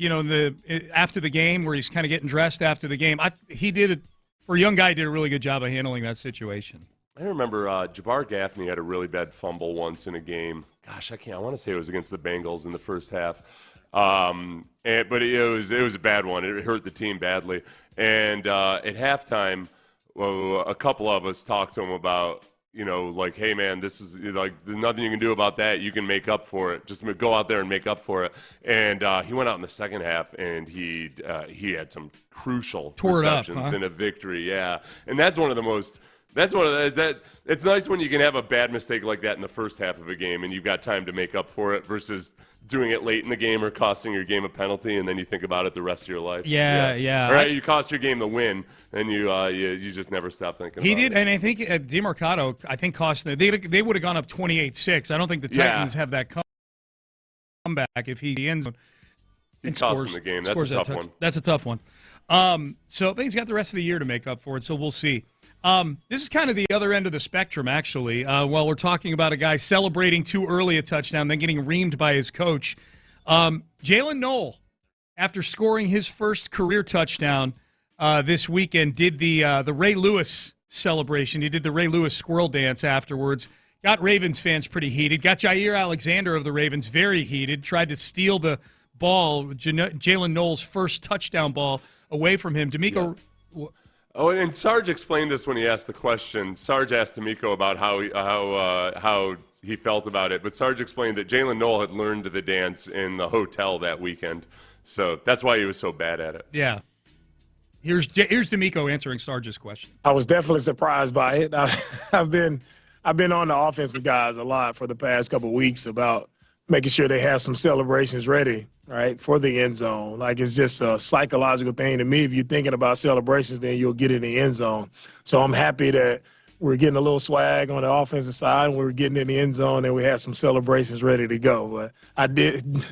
after the game where he's kind of getting dressed after the game. He did it. For a young guy, he did a really good job of handling that situation. I remember Jabbar Gaffney had a really bad fumble once in a game. Gosh, I want to say it was against the Bengals in the first half. But it was a bad one. It hurt the team badly. And at halftime, a couple of us talked to him about, like, hey, man, this is like there's nothing you can do about that. You can make up for it. Just go out there and make up for it. And he went out in the second half, and he had some crucial receptions in a victory. Yeah, and that's one of the most. That's one of the, it's nice when you can have a bad mistake like that in the first half of a game and you've got time to make up for it versus doing it late in the game or costing your game a penalty and then you think about it the rest of your life. Yeah. All right, you cost your game the win and you just never stop thinking about it. He did, and I think DiMercato, cost them. They would have gone up 28-6. I don't think the Titans have that comeback if he ends on. He cost them the game. That's a tough one. That's a tough one. But he's got the rest of the year to make up for it, so we'll see. This is kind of the other end of the spectrum, actually. While we're talking about a guy celebrating too early a touchdown, then getting reamed by his coach. Jalen Noel, after scoring his first career touchdown this weekend, did the Ray Lewis celebration. He did the Ray Lewis squirrel dance afterwards. Got Ravens fans pretty heated. Got Jair Alexander of the Ravens very heated. Tried to steal the ball, Jalen Noel's first touchdown ball, away from him. D'Amico... Yeah. Oh, and Sarge explained this when he asked the question. Sarge asked D'Amico about how he felt about it, but Sarge explained that Jalen Noel had learned the dance in the hotel that weekend, so that's why he was so bad at it. Yeah. Here's D'Amico answering Sarge's question. I was definitely surprised by it. I've been on the offensive guys a lot for the past couple of weeks about making sure they have some celebrations ready, right, for the end zone. Like, it's just a psychological thing to me. If you're thinking about celebrations, then you'll get in the end zone. So I'm happy that we're getting a little swag on the offensive side, and we're getting in the end zone, and we have some celebrations ready to go. But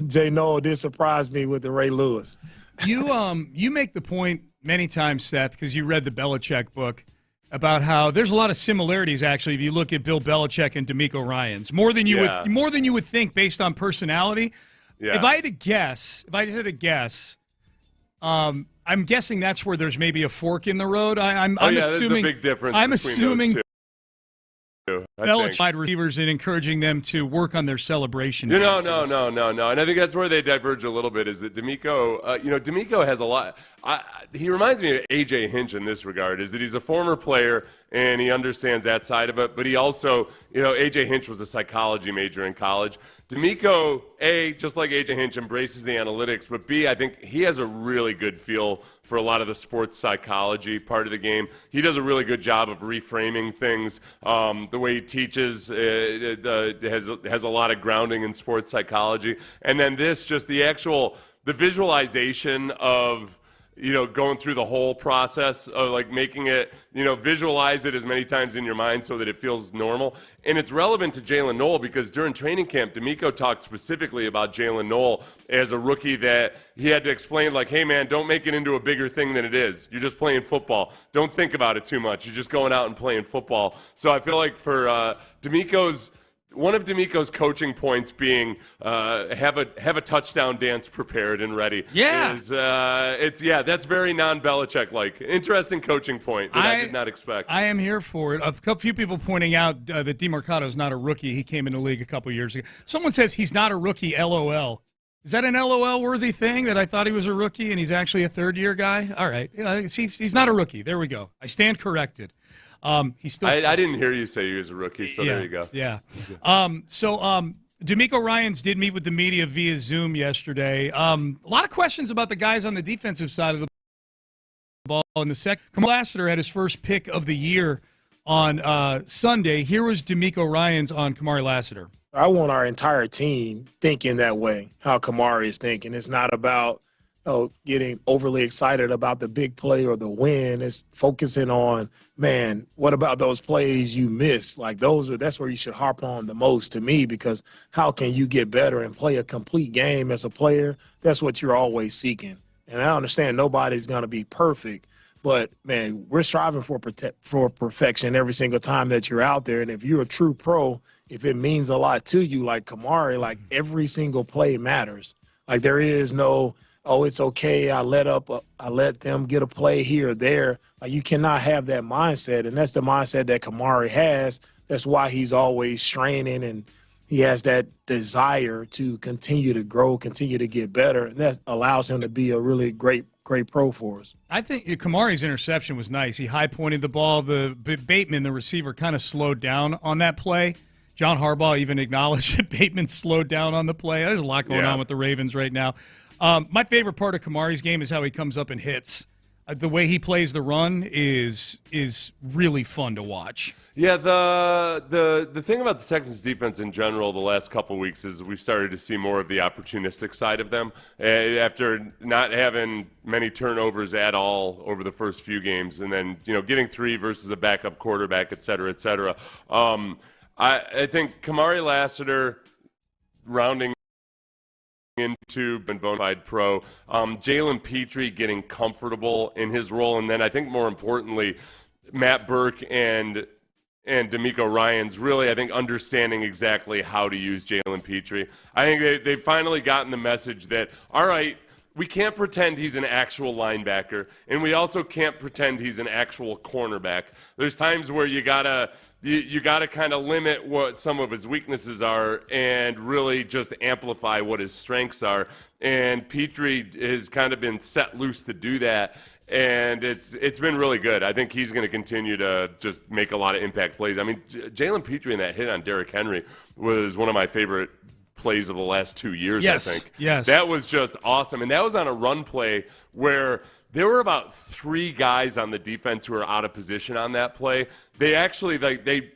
Jay Noel did surprise me with the Ray Lewis. You make the point many times, Seth, because you read the Belichick book, about how there's a lot of similarities, actually, if you look at Bill Belichick and D'Amico Ryans, more than you would think based on personality. Yeah. If I had to guess, I'm guessing that's where there's maybe a fork in the road. I'm assuming there's a big difference. I'm between assuming those two. Belichick wide receivers and encouraging them to work on their celebration. No. And I think that's where they diverge a little bit. Is that D'Amico? D'Amico has a lot. He reminds me of A.J. Hinch in this regard. Is that he's a former player and he understands that side of it. But he also, A.J. Hinch was a psychology major in college. D'Amico, A, just like A.J. Hinch, embraces the analytics. But B, I think he has a really good feel for a lot of the sports psychology part of the game. He does a really good job of reframing things. The way he teaches has a lot of grounding in sports psychology. And then the visualization of going through the whole process of like making it, visualize it as many times in your mind so that it feels normal. And it's relevant to Jalen Noel because during training camp, D'Amico talked specifically about Jalen Noel as a rookie that he had to explain, like, hey, man, don't make it into a bigger thing than it is. You're just playing football. Don't think about it too much. You're just going out and playing football. So I feel like for one of D'Amico's coaching points being have a touchdown dance prepared and ready. Yeah, that's very non-Belichick like. Interesting coaching point that I did not expect. I am here for it. A few people pointing out that DiMercato is not a rookie. He came in the league a couple years ago. Someone says he's not a rookie. LOL. Is that an LOL worthy thing that I thought he was a rookie and he's actually a third-year guy? All right, he's not a rookie. There we go. I stand corrected. He's still. I didn't hear you say he was a rookie, so there you go. Yeah. D'Amico Ryans did meet with the media via Zoom yesterday. A lot of questions about the guys on the defensive side of the ball in the second. Kamari Lassiter had his first pick of the year on Sunday. Here was D'Amico Ryans on Kamari Lassiter. I want our entire team thinking that way, how Kamari is thinking. It's not about getting overly excited about the big play or the win. It's focusing on, man, what about those plays you miss? Like that's where you should harp on the most to me, because how can you get better and play a complete game as a player? That's what you're always seeking. And I understand nobody's going to be perfect, but, man, we're striving for perfection every single time that you're out there. And if you're a true pro, if it means a lot to you, like Kamari, like every single play matters. Like there is no, it's okay, I let them get a play here or there. Like you cannot have that mindset, and that's the mindset that Kamari has. That's why he's always straining, and he has that desire to continue to grow, continue to get better, and that allows him to be a really great pro for us. I think Kamari's interception was nice. He high-pointed the ball. The Bateman, the receiver, kind of slowed down on that play. John Harbaugh even acknowledged that Bateman slowed down on the play. There's a lot going on with the Ravens right now. My favorite part of Kamari's game is how he comes up and hits. The way he plays the run is really fun to watch. Yeah, the thing about the Texans defense in general the last couple of weeks is we've started to see more of the opportunistic side of them. After not having many turnovers at all over the first few games, and then getting 3 versus a backup quarterback, et cetera, et cetera. I think Kamari Lassiter rounding into a bona fide pro, Jalen Petrie getting comfortable in his role, and then I think more importantly, Matt Burke and D'Amico Ryans really, I think, understanding exactly how to use Jalen Petrie. I think they've finally gotten the message that, all right, we can't pretend he's an actual linebacker, and we also can't pretend he's an actual cornerback. There's times where you gotta kind of limit what some of his weaknesses are and really just amplify what his strengths are. And Petrie has kind of been set loose to do that, and it's been really good. I think he's going to continue to just make a lot of impact plays. I mean, Jalen Petrie in that hit on Derrick Henry was one of my favorite plays of the last 2 years, I think. Yes. That was just awesome. And that was on a run play where there were about 3 guys on the defense who were out of position on that play. They actually, they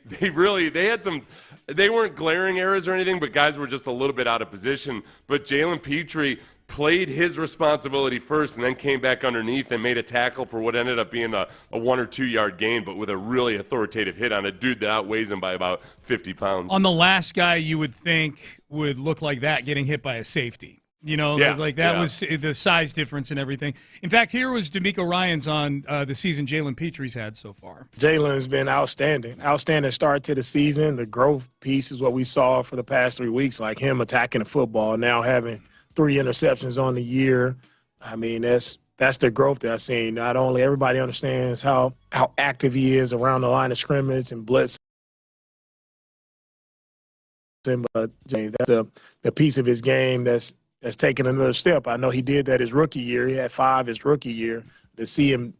weren't glaring errors or anything, but guys were just a little bit out of position. But Jalen Petrie played his responsibility first and then came back underneath and made a tackle for what ended up being a 1 or 2 yard gain, but with a really authoritative hit on a dude that outweighs him by about 50 pounds. On the last guy you would think would look like that getting hit by a safety. That was the size difference and everything. In fact, here was D'Amico Ryans on the season Jalen Petrie's had so far. Jalen's been outstanding. Outstanding start to the season. The growth piece is what we saw for the past 3 weeks, like him attacking the football, now having 3 interceptions on the year. I mean, that's the growth that I've seen. Not only everybody understands how active he is around the line of scrimmage and blitz, but that's the piece of his game that's taken another step. I know he did that his rookie year. He had 5 his rookie year. To see him,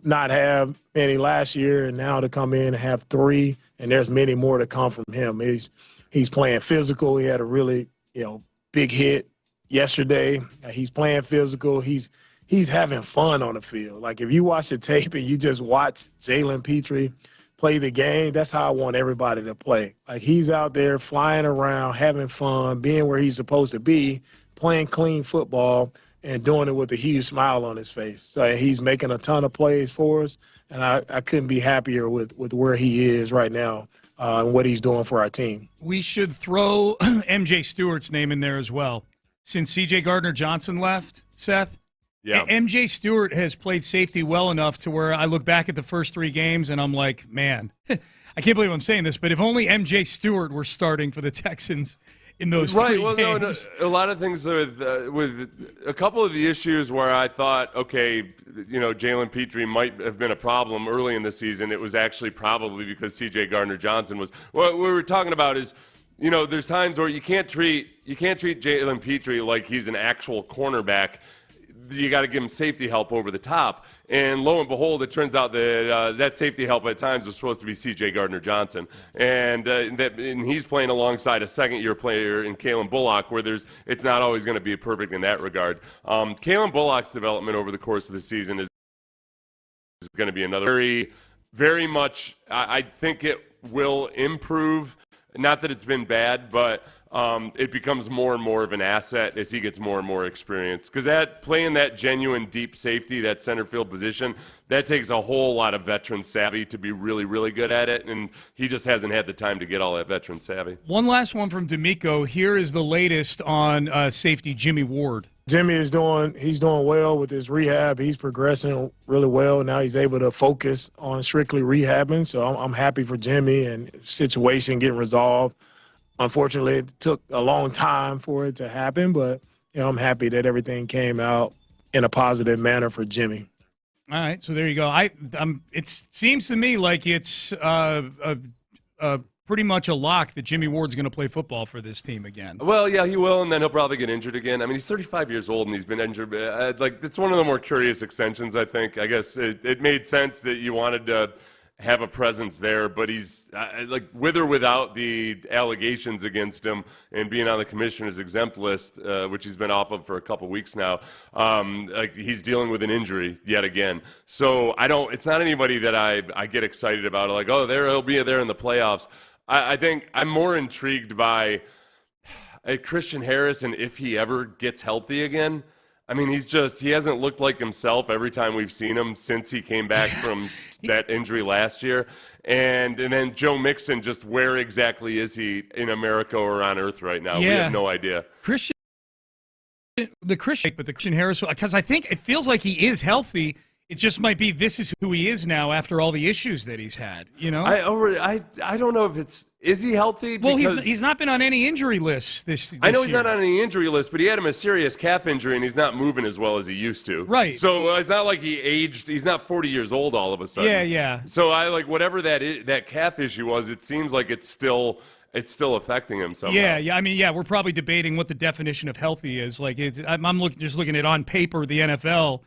not have any last year and now to come in and have 3, and there's many more to come from him. He's playing physical. He had a really, big hit yesterday. He's playing physical. He's having fun on the field. Like if you watch the tape and you just watch Jalen Petrie play the game, that's how I want everybody to play. Like he's out there flying around, having fun, being where he's supposed to be, playing clean football, and doing it with a huge smile on his face. So he's making a ton of plays for us, and I couldn't be happier with where he is right now and what he's doing for our team. We should throw MJ Stewart's name in there as well. Since C.J. Gardner-Johnson left, Seth, MJ Stewart has played safety well enough to where I look back at the first 3 games and I'm like, man, I can't believe I'm saying this, but if only MJ Stewart were starting for the Texans in those 3 games. No, a lot of things with a couple of the issues where I thought, okay, Jalen Petrie might have been a problem early in the season. It was actually probably because C.J. Gardner-Johnson was. What we were talking about is, there's times where you can't treat Jalen Petrie like he's an actual cornerback. You got to give him safety help over the top. And lo and behold, it turns out that that safety help at times was supposed to be C.J. Gardner-Johnson. And he's playing alongside a second-year player in Kalen Bullock where it's not always going to be perfect in that regard. Kalen Bullock's development over the course of the season has going to be another very, very much. I think it will improve. Not that it's been bad, but it becomes more and more of an asset as he gets more and more experience. Because playing that genuine deep safety, that center field position, that takes a whole lot of veteran savvy to be really, really good at it. And he just hasn't had the time to get all that veteran savvy. One last one from D'Amico. Here is the latest on safety Jimmy Ward. Jimmy he's doing well with his rehab. He's progressing really well. Now he's able to focus on strictly rehabbing. So I'm happy for Jimmy and situation getting resolved. Unfortunately, it took a long time for it to happen, but I'm happy that everything came out in a positive manner for Jimmy. All right, so there you go. It seems to me like it's pretty much a lock that Jimmy Ward's going to play football for this team again. Well, yeah, he will, and then he'll probably get injured again. I mean, he's 35 years old, and he's been injured. It's one of the more curious extensions, I think. I guess it made sense that you wanted to have a presence there, but he's with or without the allegations against him and being on the commissioner's exempt list, which he's been off of for a couple weeks now. He's dealing with an injury yet again. So it's not anybody that I get excited about. Like, oh, he'll be there in the playoffs. I think I'm more intrigued by Christian Harris and if he ever gets healthy again. I mean, he hasn't looked like himself every time we've seen him since he came back from that injury last year. And then Joe Mixon, just where exactly is he in America or on Earth right now? Yeah. We have no idea. Christian Harris, because I think it feels like he is healthy. It just might be this is who he is now after all the issues that he's had, I don't know if is he healthy? Well, he's not been on any injury lists this I know year. He's not on any injury list, but he had a serious calf injury, and he's not moving as well as he used to. Right. So it's not like he aged. He's not 40 years old all of a sudden. Yeah. So whatever that calf issue was, it seems like it's still affecting him somehow. Yeah. I mean, we're probably debating what the definition of healthy is. Like, I'm looking at on paper the NFL.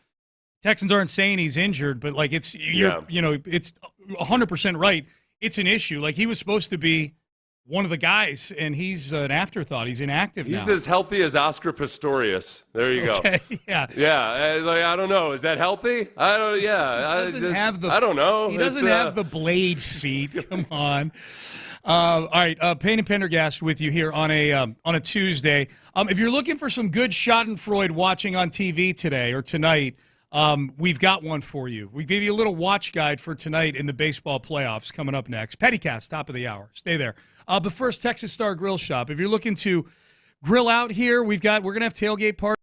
Texans aren't saying he's injured, but it's 100% right. It's an issue. Like, he was supposed to be one of the guys, and he's an afterthought. He's inactive now. He's as healthy as Oscar Pistorius. There you go. Okay, yeah. Yeah, I don't know. Is that healthy? I don't. Yeah. I don't know. He doesn't have the blade feet. Come on. All right, Payne and Pendergast with you here on a Tuesday. If you're looking for some good Schadenfreude watching on TV today or tonight, we've got one for you. We gave you a little watch guide for tonight in the baseball playoffs coming up next. Pettycast, top of the hour. Stay there. But first, Texas Star Grill Shop. If you're looking to grill out here, we're going to have tailgate party.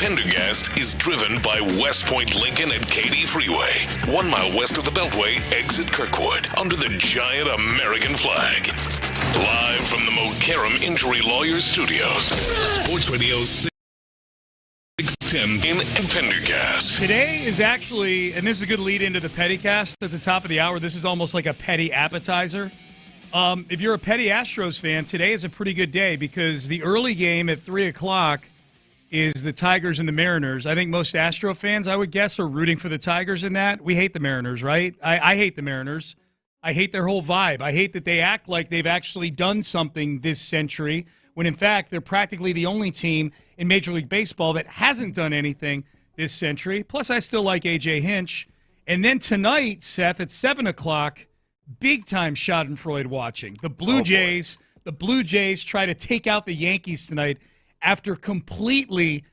Pendergast is driven by West Point Lincoln and Katy Freeway. 1 mile west of the Beltway, exit Kirkwood, under the giant American flag. Live from the Mokaram Injury Lawyers Studios. Sports Radio 610 in Pendergast. Today is actually, and this is a good lead into the Pettycast at the top of the hour. This is almost like a petty appetizer. If you're a petty Astros fan, today is a pretty good day because the early game at 3 o'clock is the Tigers and the Mariners. I think most Astro fans, I would guess, are rooting for the Tigers in that. We hate the Mariners, right? I hate the Mariners. I hate their whole vibe. I hate that they act like they've actually done something this century when, in fact, they're practically the only team in Major League Baseball that hasn't done anything this century. Plus, I still like A.J. Hinch. And then tonight, Seth, at 7 o'clock, big-time Schadenfreude watching. The Blue Jays try to take out the Yankees tonight after completely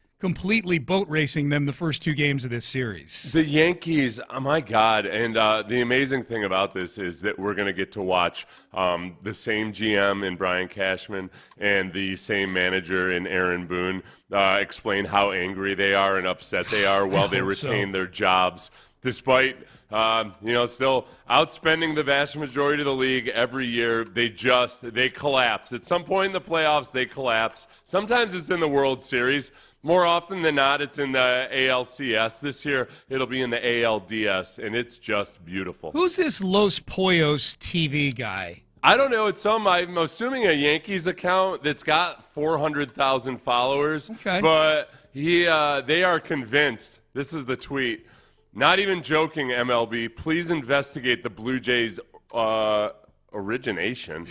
boat racing them the first 2 games of this series. The Yankees, oh my God. And the amazing thing about this is that we're going to get to watch the same GM in Brian Cashman and the same manager in Aaron Boone explain how angry they are and upset they are while they retain their jobs, despite still outspending the vast majority of the league every year. They collapse. At some point in the playoffs, they collapse. Sometimes it's in the World Series. More often than not, it's in the ALCS. This year, it'll be in the ALDS, and it's just beautiful. Who's this Los Pollos TV guy? I don't know. It's I'm assuming a Yankees account that's got 400,000 followers. Okay. But they are convinced. This is the tweet. Not even joking, MLB. Please investigate the Blue Jays' origination.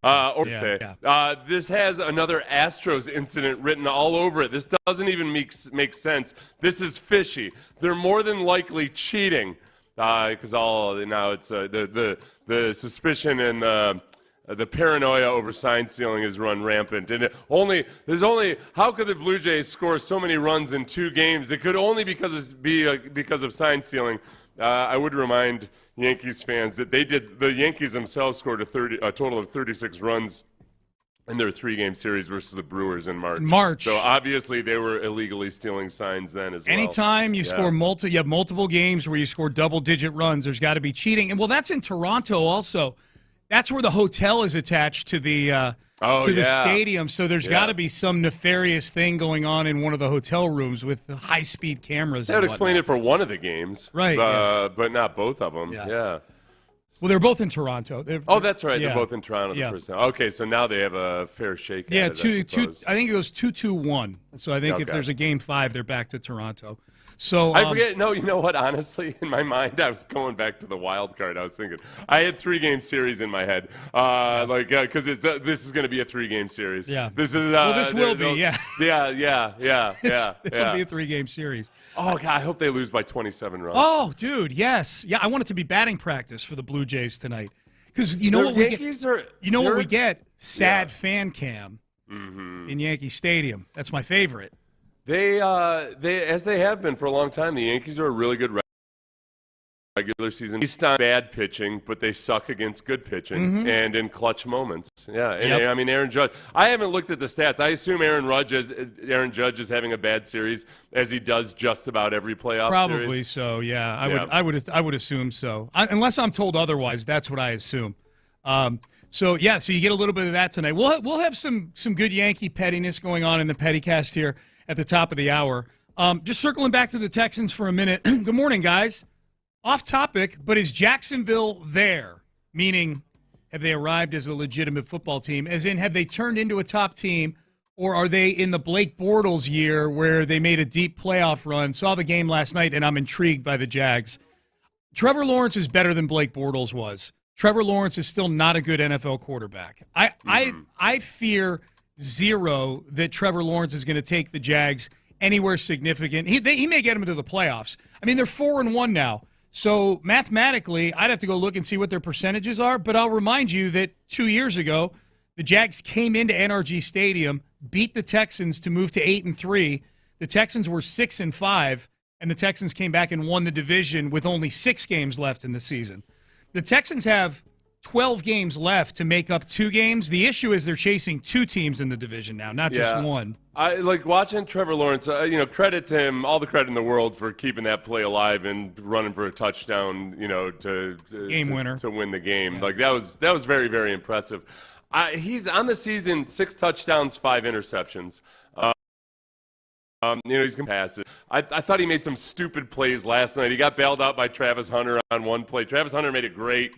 This has another Astros incident written all over it. This doesn't even make sense. This is fishy. They're more than likely cheating because now it's the suspicion and the paranoia over sign stealing has run rampant. And how could the Blue Jays score so many runs in 2 games? It could only be because of sign stealing. I would remind Yankees fans that the Yankees themselves scored a total of 36 runs in their 3-game series versus the Brewers in March. So obviously they were illegally stealing signs then as well. Anytime you score you have multiple games where you score double-digit runs, there's got to be cheating. And that's in Toronto also. That's where the hotel is attached to the stadium. So there's got to be some nefarious thing going on in one of the hotel rooms with high-speed cameras. That would explain it for one of the games, right? But not both of them. Yeah. Well, they're both in Toronto. That's right. They're both in Toronto the first time. Okay, so now they have a fair shake. Yeah, I think it goes 2-2-1. So I think if there's a Game 5, they're back to Toronto. So I forget. No, you know what? Honestly, in my mind, I was going back to the wild card. I was thinking I had 3-game series in my head, because this is going to be a 3-game series. Yeah. This is. This will be. Yeah. Yeah. This will be a 3-game series. Oh God, I hope they lose by 27 runs. Oh, dude, yes, yeah. I want it to be batting practice for the Blue Jays tonight because you know what we get. What we get? Sad fan cam in Yankee Stadium. That's my favorite. They as they have been for a long time. The Yankees are a really good regular season. Based on bad pitching, but they suck against good pitching and in clutch moments. Yeah, and I mean Aaron Judge. I haven't looked at the stats. I assume Aaron Judge is having a bad series, as he does just about every playoff series. Probably so. Yeah, I would assume so. Unless I'm told otherwise, that's what I assume. So you get a little bit of that tonight. We'll have some good Yankee pettiness going on in the Pettycast here at the top of the hour. Just circling back to the Texans for a minute. Good morning, guys. Off topic, but is Jacksonville there? Meaning, have they arrived as a legitimate football team? As in, have they turned into a top team? Or are they in the Blake Bortles year where they made a deep playoff run? Saw the game last night, and I'm intrigued by the Jags. Trevor Lawrence is better than Blake Bortles was. Trevor Lawrence is still not a good NFL quarterback. I fear zero that Trevor Lawrence is going to take the Jags anywhere significant. He may get them into the playoffs. I mean, they're 4-1 now. So mathematically, I'd have to go look and see what their percentages are. But I'll remind you that 2 years ago, the Jags came into NRG Stadium, beat the Texans to move to 8-3. The Texans were 6-5, and the Texans came back and won the division with only 6 games left in the season. The Texans have 12 games left to make up 2 games. The issue is they're chasing 2 teams in the division now, not just one. I like watching Trevor Lawrence. Credit to him, all the credit in the world for keeping that play alive and running for a touchdown. To game winner to win the game. Yeah. Like that was very, very impressive. He's on the season 6 touchdowns, 5 interceptions. He's going to pass it. I thought he made some stupid plays last night. He got bailed out by Travis Hunter on one play. Travis Hunter made a great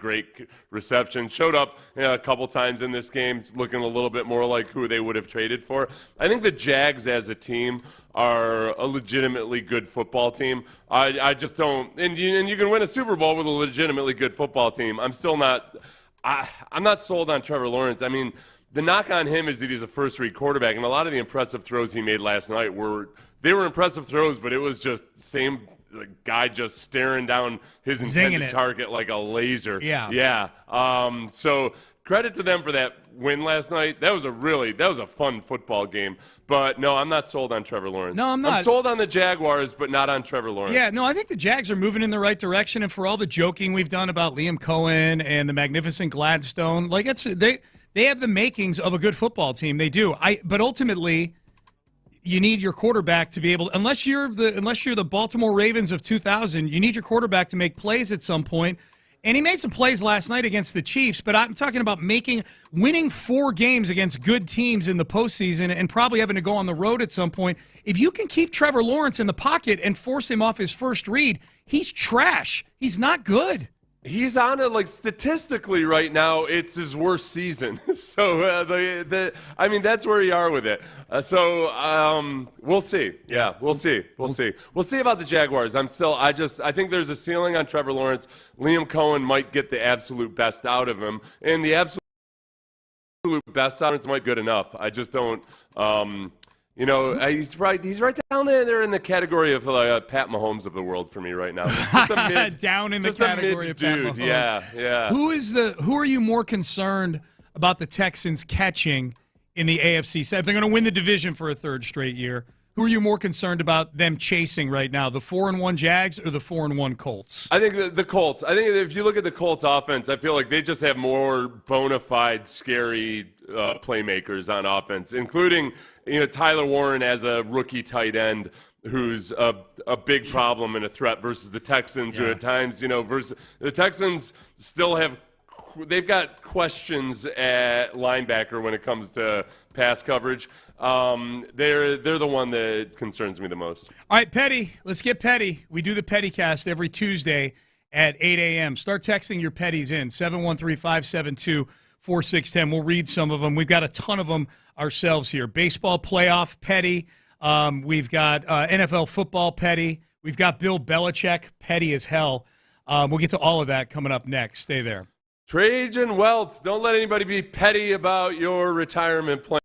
reception. Showed up a couple times in this game, looking a little bit more like who they would have traded for. I think the Jags as a team are a legitimately good football team. I just don't. And you can win a Super Bowl with a legitimately good football team. I'm still not. I'm not sold on Trevor Lawrence. I mean, the knock on him is that he's a first-rate quarterback, and a lot of the impressive throws he made last night were impressive throws, but it was just same guy just staring down his intended target like a laser. Yeah. So credit to them for that win last night. That was a fun football game. But no, I'm not sold on Trevor Lawrence. No, I'm not. I'm sold on the Jaguars, but not on Trevor Lawrence. Yeah, no, I think the Jags are moving in the right direction, and for all the joking we've done about Liam Cohen and the magnificent Gladstone, they have the makings of a good football team. They do. But ultimately, you need your quarterback to be able. Unless you're the Baltimore Ravens of 2000, you need your quarterback to make plays at some point. And he made some plays last night against the Chiefs. But I'm talking about winning 4 games against good teams in the postseason, and probably having to go on the road at some point. If you can keep Trevor Lawrence in the pocket and force him off his first read, he's trash. He's not good. He's on it, statistically right now, it's his worst season. So, that's where you are with it. We'll see. Yeah, we'll see. We'll see about the Jaguars. I think there's a ceiling on Trevor Lawrence. Liam Cohen might get the absolute best out of him, and the absolute best out of him might be good enough. I just don't. He's right down there in the category of Pat Mahomes of the world for me right now. Down in the category of Pat Mahomes. Yeah. Who are you more concerned about the Texans catching in the AFC South? If they're going to win the division for a 3rd straight year, who are you more concerned about them chasing right now, the 4-1 Jags or the 4-1 Colts? I think the Colts. I think if you look at the Colts offense, I feel like they just have more bona fide, scary playmakers on offense, including Tyler Warren as a rookie tight end who's a big problem and a threat versus the Texans, who at times, versus the Texans they've got questions at linebacker when it comes to pass coverage. They're the one that concerns me the most. All right, Petty. Let's get petty. We do the Pettycast every Tuesday at 8 a.m. Start texting your petties in, 713-572-4610. We'll read some of them. We've got a ton of them ourselves here. Baseball playoff petty. We've got NFL football petty. We've got Bill Belichick petty as hell. We'll get to all of that coming up next. Stay there. Trajan Wealth. Don't let anybody be petty about your retirement plan.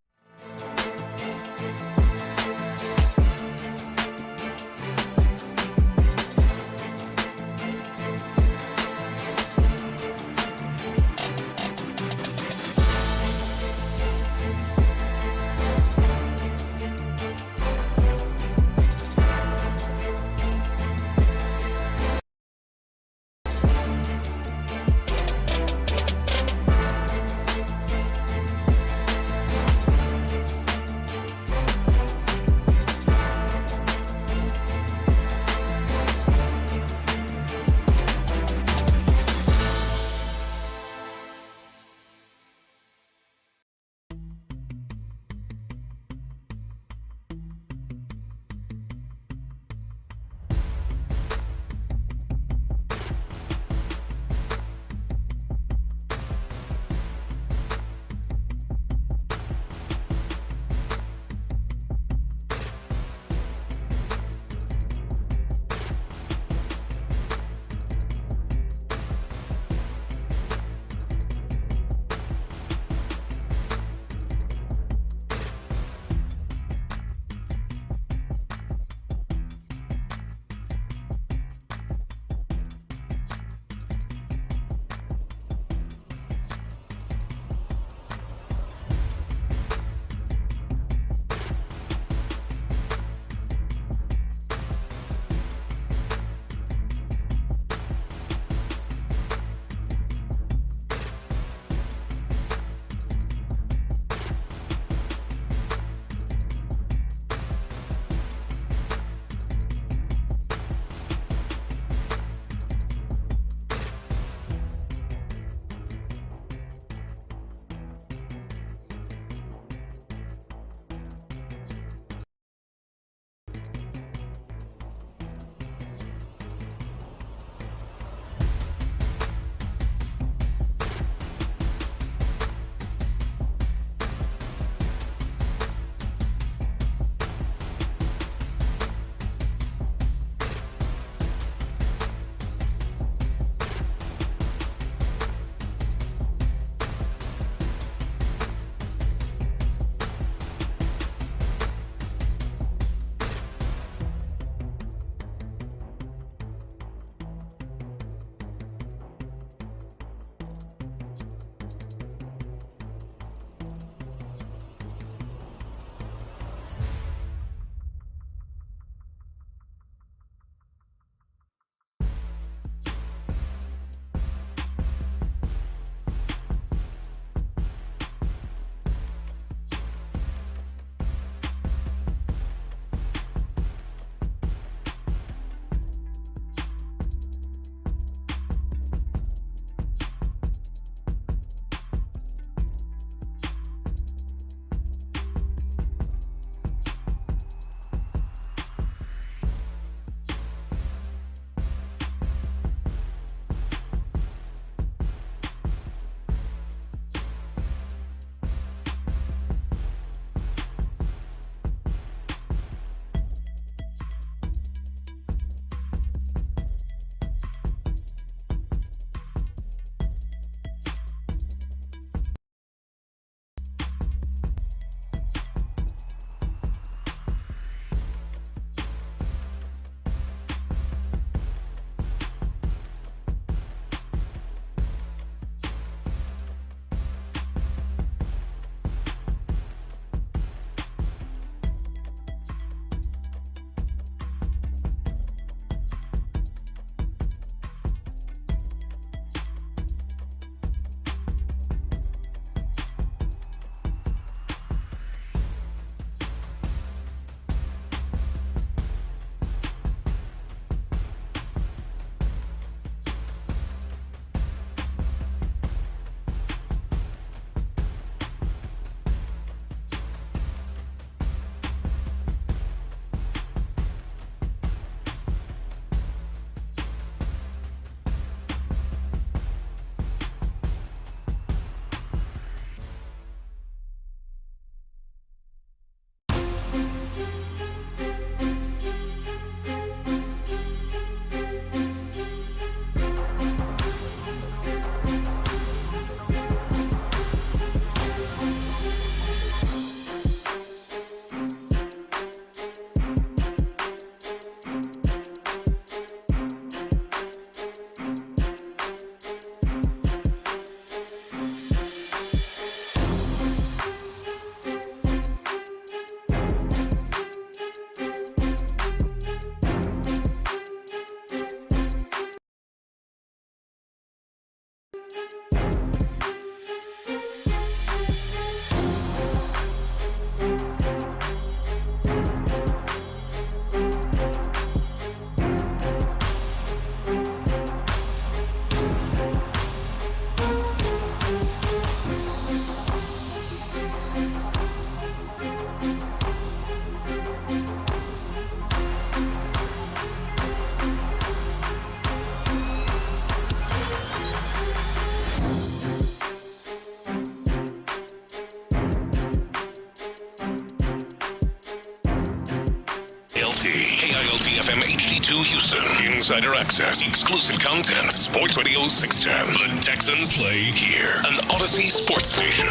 KILT-FM HD2 Houston. Insider access, exclusive content. Sports Radio 610. The Texans play here. An Odyssey sports station.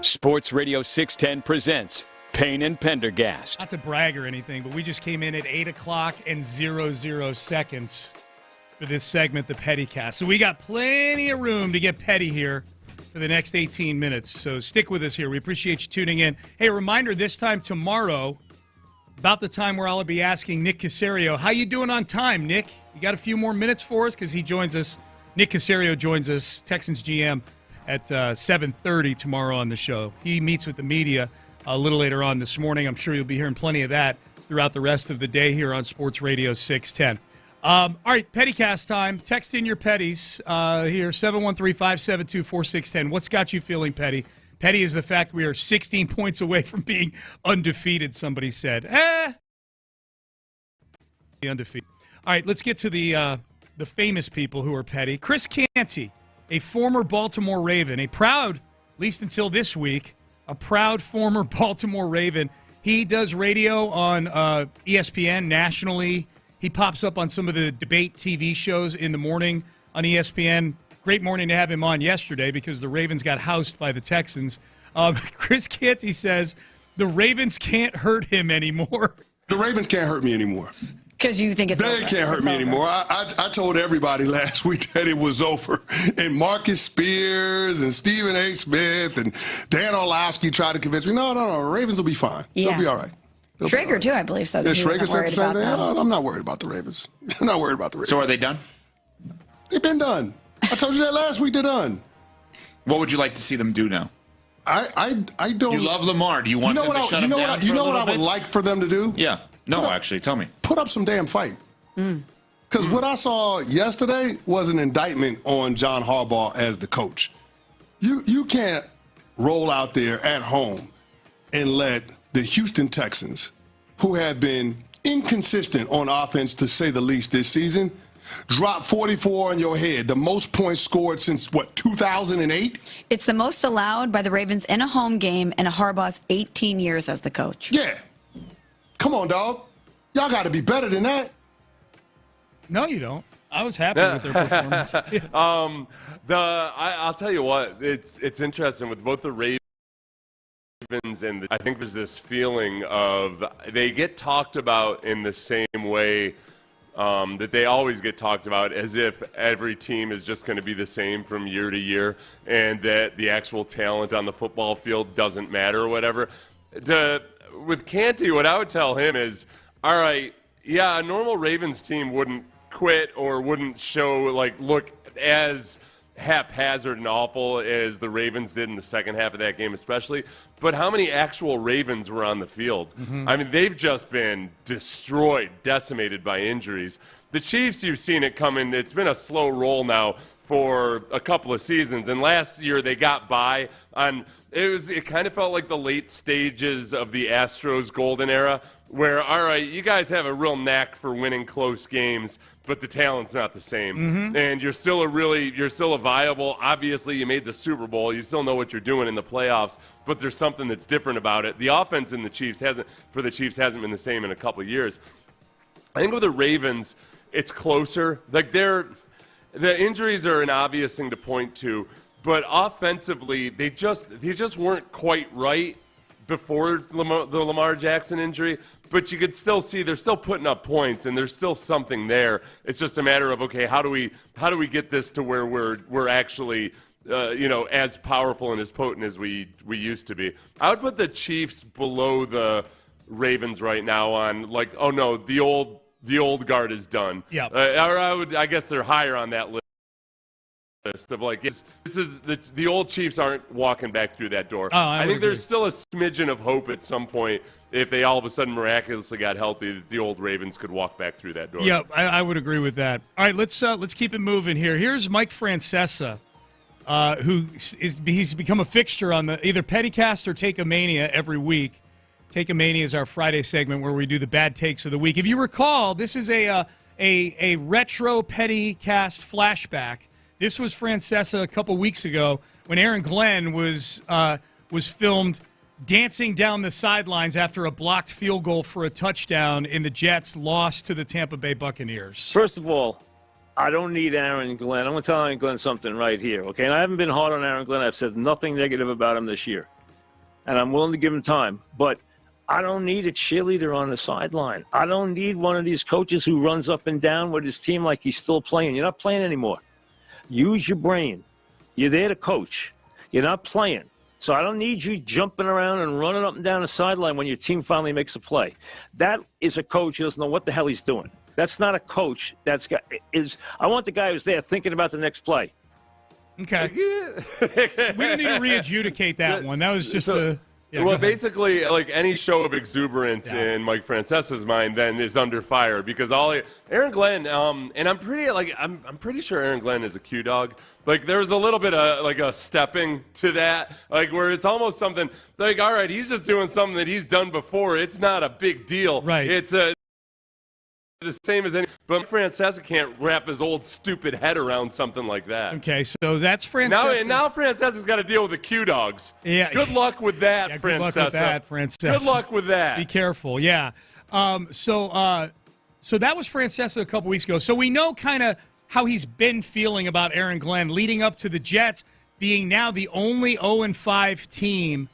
Sports Radio 610 presents Payne and Pendergast. Not to brag or anything, but we just came in at 8 o'clock and 00 seconds for this segment, the Pettycast. So we got plenty of room to get petty here for the next 18 minutes. So stick with us here. We appreciate you tuning in. Hey, a reminder, this time tomorrow, about the time where I'll be asking Nick Cacerio, how you doing on time, Nick? You got a few more minutes for us? Because he joins us. Nick Cacerio joins us, Texans GM, at 7:30 tomorrow on the show. He meets with the media a little later on this morning. I'm sure you'll be hearing plenty of that throughout the rest of the day here on Sports Radio 610. All right, Pettycast time. Text in your petties here, 713-572-4610. What's got you feeling petty? Petty is the fact we are 16 points away from being undefeated, somebody said. Undefeated. All right, let's get to the famous people who are petty. Chris Canty, a former Baltimore Raven, a proud, at least until this week, a proud former Baltimore Raven. He does radio on ESPN nationally. He pops up on some of the debate TV shows in the morning on ESPN. Great morning to have him on yesterday because the Ravens got housed by the Texans. Chris Canty says the Ravens can't hurt him anymore. The Ravens can't hurt me anymore. Because you think it's over. They can't hurt me anymore. I told everybody last week that it was over. And Marcus Spears and Stephen A. Smith and Dan Orlovsky tried to convince me, no, the Ravens will be fine. Yeah. They'll be all right. Traeger, too, I believe, said that he Traeger wasn't said worried the same about thing. them. No, I'm not worried about the Ravens. I'm not worried about the Ravens. So are they done? They've been done. I told you that last week. They're done. What would you like to see them do now? I don't. You love Lamar. Do you want them to shut him down You know what I would like for them to do? Yeah. No, actually, tell me. Put up some damn fight. Because what I saw yesterday was an indictment on John Harbaugh as the coach. You can't roll out there at home and let the Houston Texans, who have been inconsistent on offense to say the least this season, drop 44 on your head, the most points scored since, 2008? It's the most allowed by the Ravens in a home game in Harbaugh's 18 years as the coach. Yeah. Come on, dog. Y'all got to be better than that. No, you don't. I was happy with their performance. I'll tell you what, it's interesting with both the Ravens and I think there's this feeling of they get talked about in the same way that they always get talked about, as if every team is just going to be the same from year to year and that the actual talent on the football field doesn't matter or whatever. With Canty, what I would tell him is, all right, yeah, a normal Ravens team wouldn't quit or wouldn't look as haphazard and awful as the Ravens did in the second half of that game especially. But how many actual Ravens were on the field? Mm-hmm. I mean, they've just been destroyed, decimated by injuries. The Chiefs, you've seen it coming. It's been a slow roll now for a couple of seasons. And last year they got by on it kind of felt like the late stages of the Astros golden era, where, all right, you guys have a real knack for winning close games, but the talent's not the same. Mm-hmm. And you're still a viable, obviously you made the Super Bowl, you still know what you're doing in the playoffs, but there's something that's different about it. The offense in the Chiefs hasn't been the same in a couple of years. I think with the Ravens, it's closer. The injuries are an obvious thing to point to, but offensively, they just weren't quite right before the Lamar Jackson injury, but you could still see they're still putting up points and there's still something there. It's just a matter of, okay, how do we get this to where we're actually as powerful and as potent as we used to be. I would put the Chiefs below the Ravens right now on oh no, the old guard is done. Yeah. I guess they're higher on that list. of like this is the old Chiefs aren't walking back through that door. I think agree. there's still a smidgen of hope at some point if they all of a sudden miraculously got healthy, the old Ravens could walk back through that door. Yeah, I would agree with that. All right, let's keep it moving here. Here's Mike Francesa, he's become a fixture on the either Pettycast or Take-A-Mania every week. Take-A-Mania is our Friday segment where we do the bad takes of the week. If you recall, this is a retro Pettycast flashback. This was Francesa a couple weeks ago when Aaron Glenn was filmed dancing down the sidelines after a blocked field goal for a touchdown in the Jets' loss to the Tampa Bay Buccaneers. First of all, I don't need Aaron Glenn. I'm going to tell Aaron Glenn something right here, okay? And I haven't been hard on Aaron Glenn. I've said nothing negative about him this year. And I'm willing to give him time. But I don't need a cheerleader on the sideline. I don't need one of these coaches who runs up and down with his team like he's still playing. You're not playing anymore. Use your brain. You're there to coach. You're not playing. So I don't need you jumping around and running up and down the sideline when your team finally makes a play. That is a coach who doesn't know what the hell he's doing. That's not a coach. I want the guy who's there thinking about the next play. Okay. We don't need to re-adjudicate that one. That was just basically, like any show of exuberance in Mike Francesa's mind, then is under fire because Aaron Glenn, and I'm pretty sure Aaron Glenn is a Q dog. Like there's a little bit of like a stepping to that, like where it's almost something like, all right, he's just doing something that he's done before. It's not a big deal. Right. It's the same as any, but Francesa can't wrap his old stupid head around something like that. Okay, so that's Francesa. Now Francesa's got to deal with the Q dogs. Yeah. Good luck with that, Francesa. Good luck with that, Francesa. Good luck with that. Be careful. Yeah. So that was Francesa a couple weeks ago. So we know kind of how he's been feeling about Aaron Glenn leading up to the Jets being now the only 0-5 team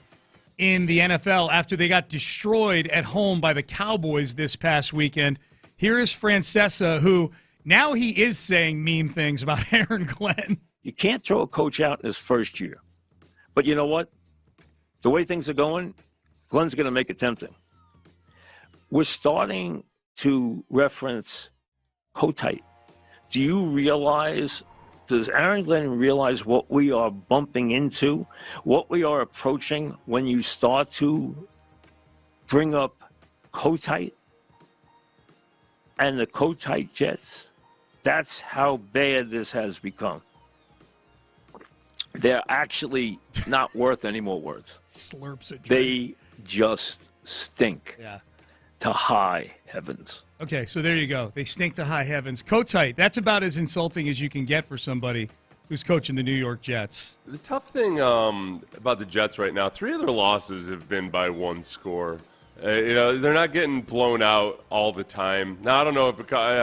in the NFL after they got destroyed at home by the Cowboys this past weekend. Here is Francesa, who now he is saying mean things about Aaron Glenn. You can't throw a coach out in his first year. But you know what? The way things are going, Glenn's going to make it tempting. We're starting to reference Kotite. Do you realize, does Aaron Glenn realize what we are bumping into, what we are approaching when you start to bring up Kotite? And the Kotite Jets, that's how bad this has become. They're actually not worth any more words. Slurps it. They just stink to high heavens. Okay, so there you go. They stink to high heavens. Kotite, that's about as insulting as you can get for somebody who's coaching the New York Jets. The tough thing about the Jets right now, 3 of their losses have been by 1 score. They're not getting blown out all the time. Now, I don't know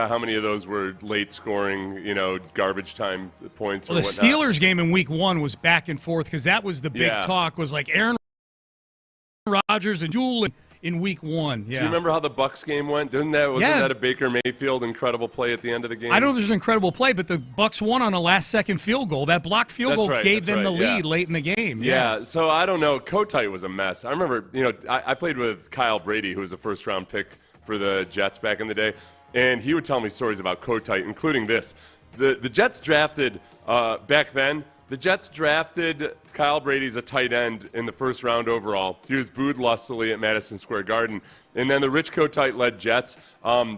how many of those were late scoring, garbage time points. Well, the Steelers game in Week 1 was back and forth because that was the big talk. Was like Aaron Rodgers and Jewel in Week 1. Yeah. Do you remember how the Bucs game went? Wasn't that a Baker Mayfield incredible play at the end of the game? I know there's an incredible play, but the Bucs won on a last-second field goal. That blocked field goal gave them the lead late in the game. Yeah, so I don't know. Kotite was a mess. I remember, I played with Kyle Brady, who was a first-round pick for the Jets back in the day, and he would tell me stories about Kotite, including this. The Jets drafted, back then, the Jets drafted Kyle Brady as a tight end in the first round overall. He was booed lustily at Madison Square Garden. And then the Rich Kotite-led Jets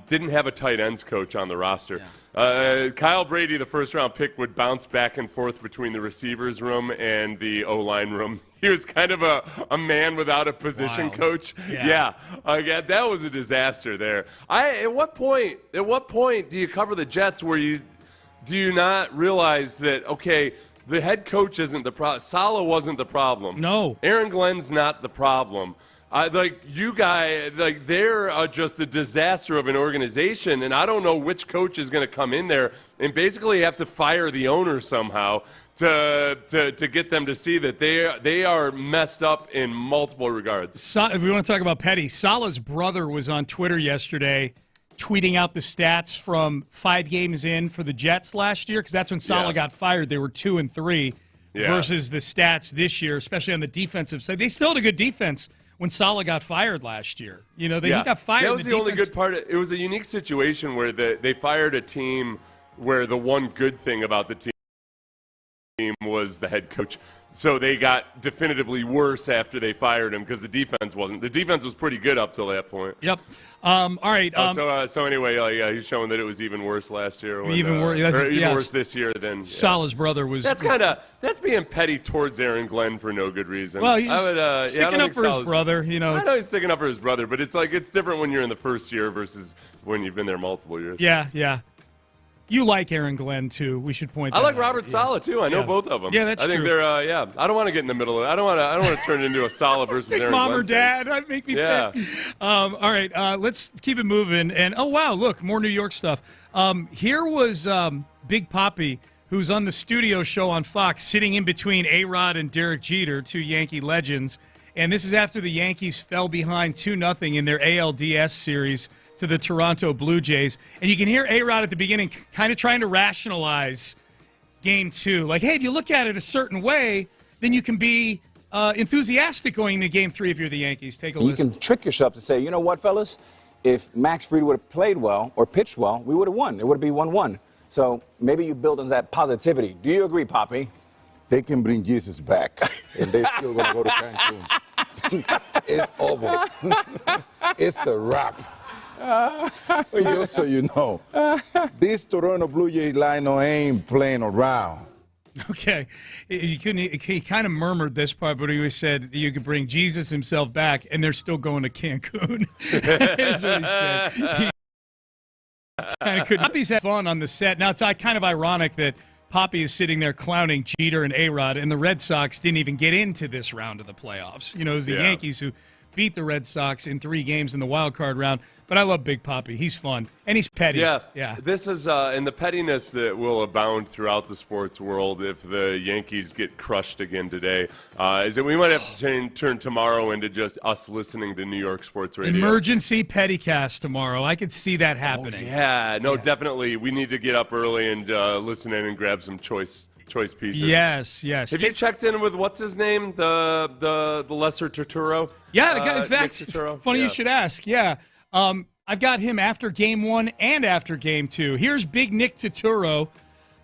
didn't have a tight ends coach on the roster. Kyle Brady, the first-round pick, would bounce back and forth between the receivers room and the O-line room. He was kind of a man without a position coach. Yeah. That was a disaster there. At what point do you cover the Jets where do you not realize that, okay, the head coach isn't the problem. Saleh wasn't the problem. No. Aaron Glenn's not the problem. They're just a disaster of an organization, and I don't know which coach is going to come in there and basically have to fire the owner somehow to get them to see that they are messed up in multiple regards. If we want to talk about Petty, Saleh's brother was on Twitter yesterday tweeting out the stats from 5 games in for the Jets last year, because that's when Saleh got fired. They were 2-3 versus the stats this year, especially on the defensive side. They still had a good defense when Saleh got fired last year. He got fired. That was the only good part. It was a unique situation where they fired a team where the one good thing about the team team was the head coach. So they got definitively worse after they fired him because the defense wasn't. The defense was pretty good up till that point. Yep. All right. So anyway, he's showing that it was even worse last year. Even worse. Even worse this year than Salah's brother was. That's being petty towards Aaron Glenn for no good reason. Well, he's sticking up for his brother. I know he's sticking up for his brother, but it's different when you're in the first year versus when you've been there multiple years. Yeah. You like Aaron Glenn, too. We should point that out. I like Robert Saleh, too. I know both of them. Yeah, that's true. I think they're, I don't want to get in the middle of it. I don't want to turn it into a Saleh versus Aaron Glenn. Mom or dad, that'd make me pick. All right, let's keep it moving. And, oh, wow, look, more New York stuff. Here was Big Papi, who's on the studio show on Fox, sitting in between A-Rod and Derek Jeter, two Yankee legends. And this is after the Yankees fell behind 2-0 in their ALDS series to the Toronto Blue Jays. And you can hear A-Rod at the beginning kind of trying to rationalize Game 2. Like, hey, if you look at it a certain way, then you can be enthusiastic going into Game 3 if you're the Yankees. Take a listen. You can trick yourself to say, you know what, fellas? If Max Fried would have played well or pitched well, we would have won. It would be 1-1. So maybe you build on that positivity. Do you agree, Papi? They can bring Jesus back, and they're still going to go to Cancun. It's over. It's a wrap. Just so you know, this Toronto Blue Jays lineup ain't playing around. Okay. He kind of murmured this part, but he said you could bring Jesus himself back, and they're still going to Cancun. That's what he said. He kind of couldn't. Papi's had fun on the set. Now, it's kind of ironic that Papi is sitting there clowning Jeter and A-Rod, and the Red Sox didn't even get into this round of the playoffs. You know, it was the Yankees who beat the Red Sox in 3 games in the wild card round. But I love Big Papi. He's fun. And he's petty. Yeah. This is, and the pettiness that will abound throughout the sports world if the Yankees get crushed again today, is that we might have to turn tomorrow into just us listening to New York Sports Radio. Emergency Pettycast tomorrow. I could see that happening. Definitely. We need to get up early and listen in and grab some choice pieces. Yes. Have you checked in with what's his name, the lesser Turturro? Yeah, in fact, funny you should ask. Yeah. I've got him after Game 1 and after Game 2. Here's Big Nick Turturro,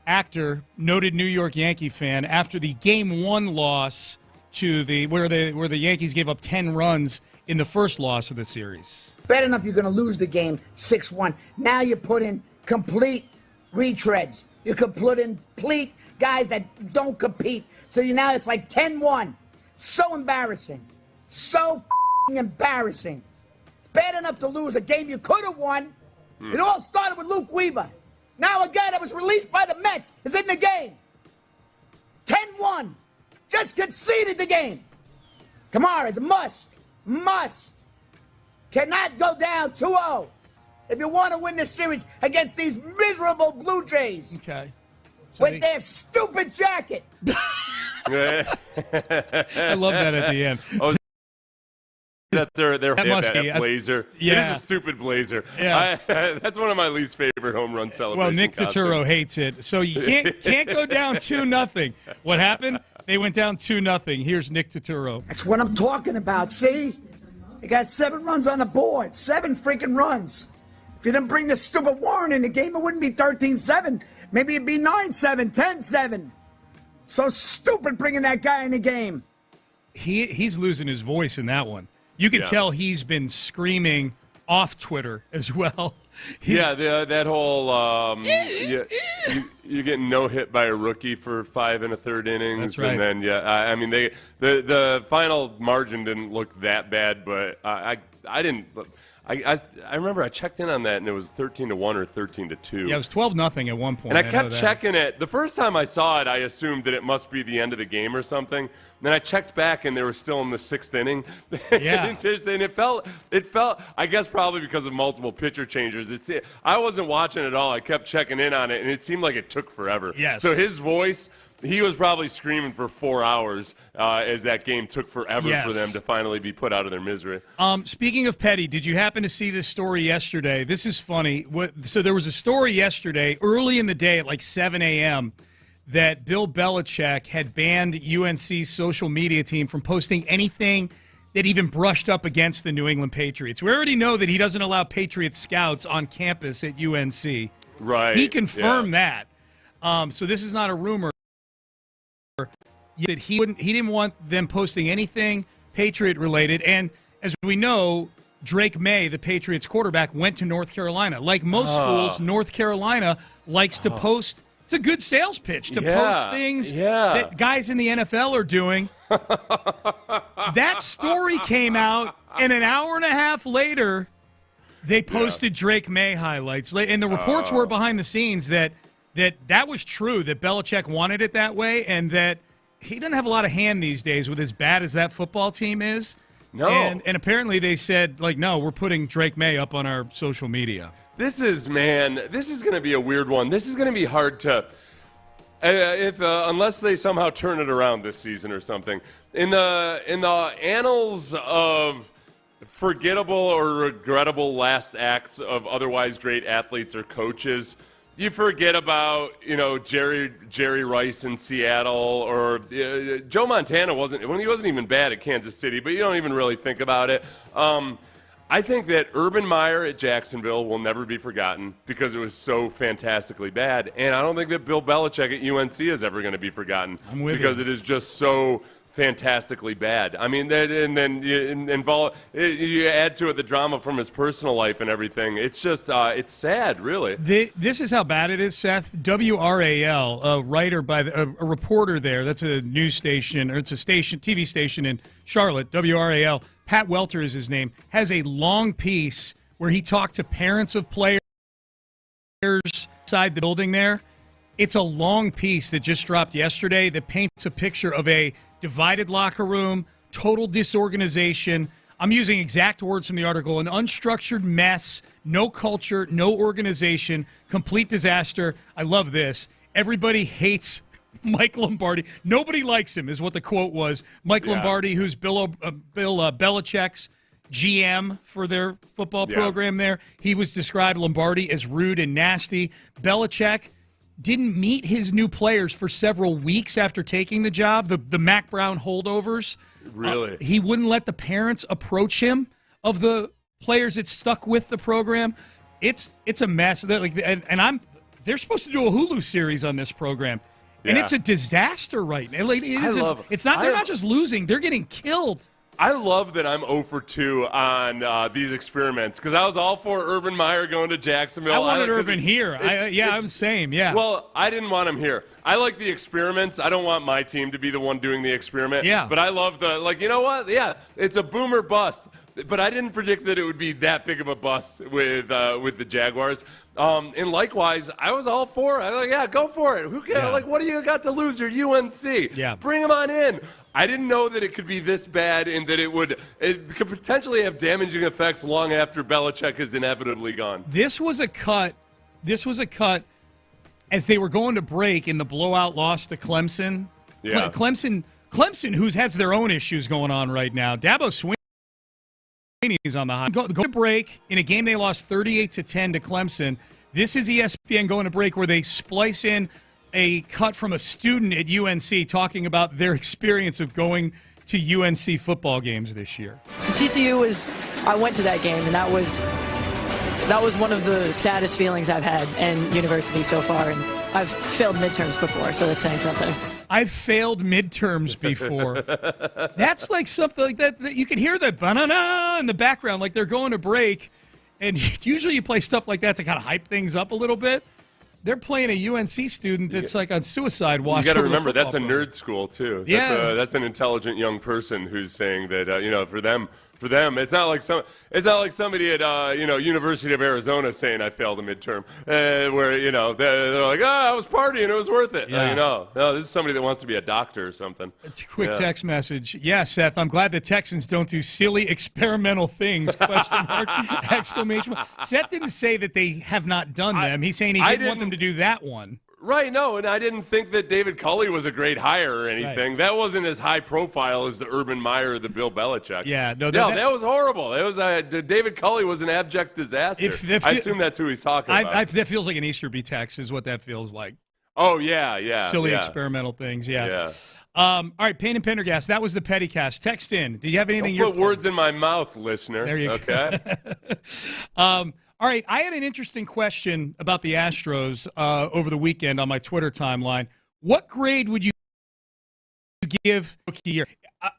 actor, noted New York Yankee fan, after the Game 1 loss to where the Yankees gave up 10 runs in the first loss of the series. Bad enough you're going to lose the game 6-1. Now you put in complete retreads. You could put in complete guys that don't compete. So now it's like 10-1. So embarrassing. So embarrassing. Bad enough to lose a game you could have won. It all started with Luke Weaver. Now a guy that was released by the Mets is in the game. 10-1. Just conceded the game. Tomorrow is a must. Cannot go down 2-0 if you want to win this series against these miserable Blue Jays. Okay. So with their stupid jacket. I love that at the end. That that blazer. Yeah. It is a stupid blazer. Yeah. That's one of my least favorite home run celebrations. Well, Nick Turturro hates it. So you can't go down 2-0. What happened? They went down 2-0. Here's Nick Turturro. That's what I'm talking about. See? They got 7 runs on the board. 7 freaking runs. If you didn't bring the stupid Warren in the game, it wouldn't be 13-7. Maybe it'd be 9-7, 10-7. So stupid bringing that guy in the game. He's losing his voice in that one. You can tell he's been screaming off Twitter as well. That whole you're getting no hit by a rookie for 5 1/3 innings. That's right. And then I mean the final margin didn't look that bad, but I didn't. I remember I checked in on that and it was 13-1 or 13-2. Yeah, it was 12-0 at one point. And I kept checking it. The first time I saw it, I assumed that it must be the end of the game or something. Then I checked back, and they were still in the 6th inning. Yeah. And it felt. I guess probably because of multiple pitcher changes. I wasn't watching at all. I kept checking in on it, and it seemed like it took forever. Yes. So his voice, he was probably screaming for 4 hours as that game took forever for them to finally be put out of their misery. Speaking of petty, did you happen to see this story yesterday? This is funny. So there was a story yesterday, early in the day at like 7 a.m., that Bill Belichick had banned UNC's social media team from posting anything that even brushed up against the New England Patriots. We already know that he doesn't allow Patriot scouts on campus at UNC. Right. He confirmed that. So this is not a rumor. that he didn't want them posting anything Patriot related. And as we know, Drake May, the Patriots quarterback, went to North Carolina. Like most schools, North Carolina likes to post. It's a good sales pitch to post things that guys in the NFL are doing. That story came out, and an hour and a half later, they posted Drake May highlights. And the reports were behind the scenes that was true, that Belichick wanted it that way, and that he doesn't have a lot of hand these days with as bad as that football team is. No. And apparently they said, no, we're putting Drake May up on our social media. This is going to be a weird one. This is going to be hard to, unless they somehow turn it around this season or something. In the annals of forgettable or regrettable last acts of otherwise great athletes or coaches, you forget about, Jerry Rice in Seattle, or Joe Montana wasn't even bad at Kansas City, but you don't even really think about it. I think that Urban Meyer at Jacksonville will never be forgotten because it was so fantastically bad, and I don't think that Bill Belichick at UNC is ever going to be forgotten because it is just so fantastically bad. I mean, and then you add to it the drama from his personal life and everything. It's just, it's sad, really. This is how bad it is, Seth. WRAL, a reporter there, that's a news station, or it's a TV station in Charlotte, WRAL, Pat Welter is his name, has a long piece where he talked to parents of players inside the building there. It's a long piece that just dropped yesterday that paints a picture of a divided locker room, total disorganization. I'm using exact words from the article: an unstructured mess, no culture, no organization, complete disaster. I love this. Everybody hates Mike Lombardi. Nobody likes him, is what the quote was. Mike Lombardi, who's Bill Belichick's GM for their football program there. He was described, Lombardi, as rude and nasty. Belichick didn't meet his new players for several weeks after taking the job, the Mac Brown holdovers. Really? He wouldn't let the parents approach him of the players that stuck with the program. It's a mess. They're supposed to do a Hulu series on this program, and it's a disaster right now. They're not just losing; they're getting killed. I love that I'm 0 for 2 on these experiments because I was all for Urban Meyer going to Jacksonville. I wanted Urban here. I'm the same. Yeah. Well, I didn't want him here. I like the experiments. I don't want my team to be the one doing the experiment. Yeah. But I love you know what? Yeah, it's a boomer bust. But I didn't predict that it would be that big of a bust with the Jaguars. And likewise, I was all for it. I was like, go for it. Who cares? Yeah. What do you got to lose? You're UNC. Yeah. Bring them on in. I didn't know that it could be this bad and that it could potentially have damaging effects long after Belichick is inevitably gone. This was a cut as they were going to break in the blowout loss to Clemson. Yeah. Clemson, who has their own issues going on right now. Dabo Swinney's on the hot. Go to break in a game they lost 38-10 to Clemson. This is ESPN going to break where they splice in a cut from a student at UNC talking about their experience of going to UNC football games this year. I went to that game, and that was one of the saddest feelings I've had in university so far, and I've failed midterms before, so that's saying something. I've failed midterms before. That's like something like that you can hear the banana in the background, like they're going to break, and usually you play stuff like that to kind of hype things up a little bit. They're playing a UNC student that's like on suicide watch. You got to remember, that's a nerd school, too. Yeah. That's an intelligent young person who's saying that, for them, it's not like somebody at, University of Arizona saying I failed a midterm, where, they're like, I was partying, it was worth it. Yeah. No, this is somebody that wants to be a doctor or something. Quick text message. Yeah, Seth, I'm glad the Texans don't do silly experimental things, question mark, exclamation mark. Seth didn't say that they have not done them. He's saying he didn't want them to do that one. Right, no, and I didn't think that David Culley was a great hire or anything. Right. That wasn't as high profile as the Urban Meyer or the Bill Belichick. Yeah, that was horrible. It was David Culley was an abject disaster. I assume that's who he's talking about. That feels like an Easterby text is what that feels like. Oh, yeah. Silly experimental things, yeah. All right, Payne and Pendergast, that was the Pettycast. Text in. Do you have anything? Don't put words in my mouth, listener. There you go. All right, I had an interesting question about the Astros over the weekend on my Twitter timeline. What grade would you give rookie year?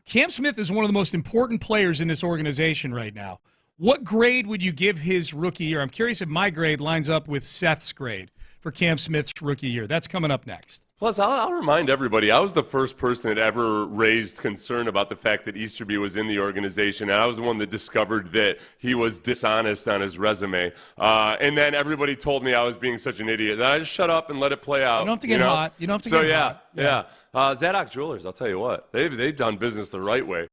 Cam Smith is one of the most important players in this organization right now. What grade would you give his rookie year? I'm curious if my grade lines up with Seth's grade for Cam Smith's rookie year. That's coming up next. Plus, I'll remind everybody, I was the first person that ever raised concern about the fact that Easterby was in the organization, and I was the one that discovered that he was dishonest on his resume. And then everybody told me I was being such an idiot. And I just shut up and let it play out. You don't have to get hot. You don't have to get hot. Yeah. Zadok Jewelers, I'll tell you what, they've done business the right way.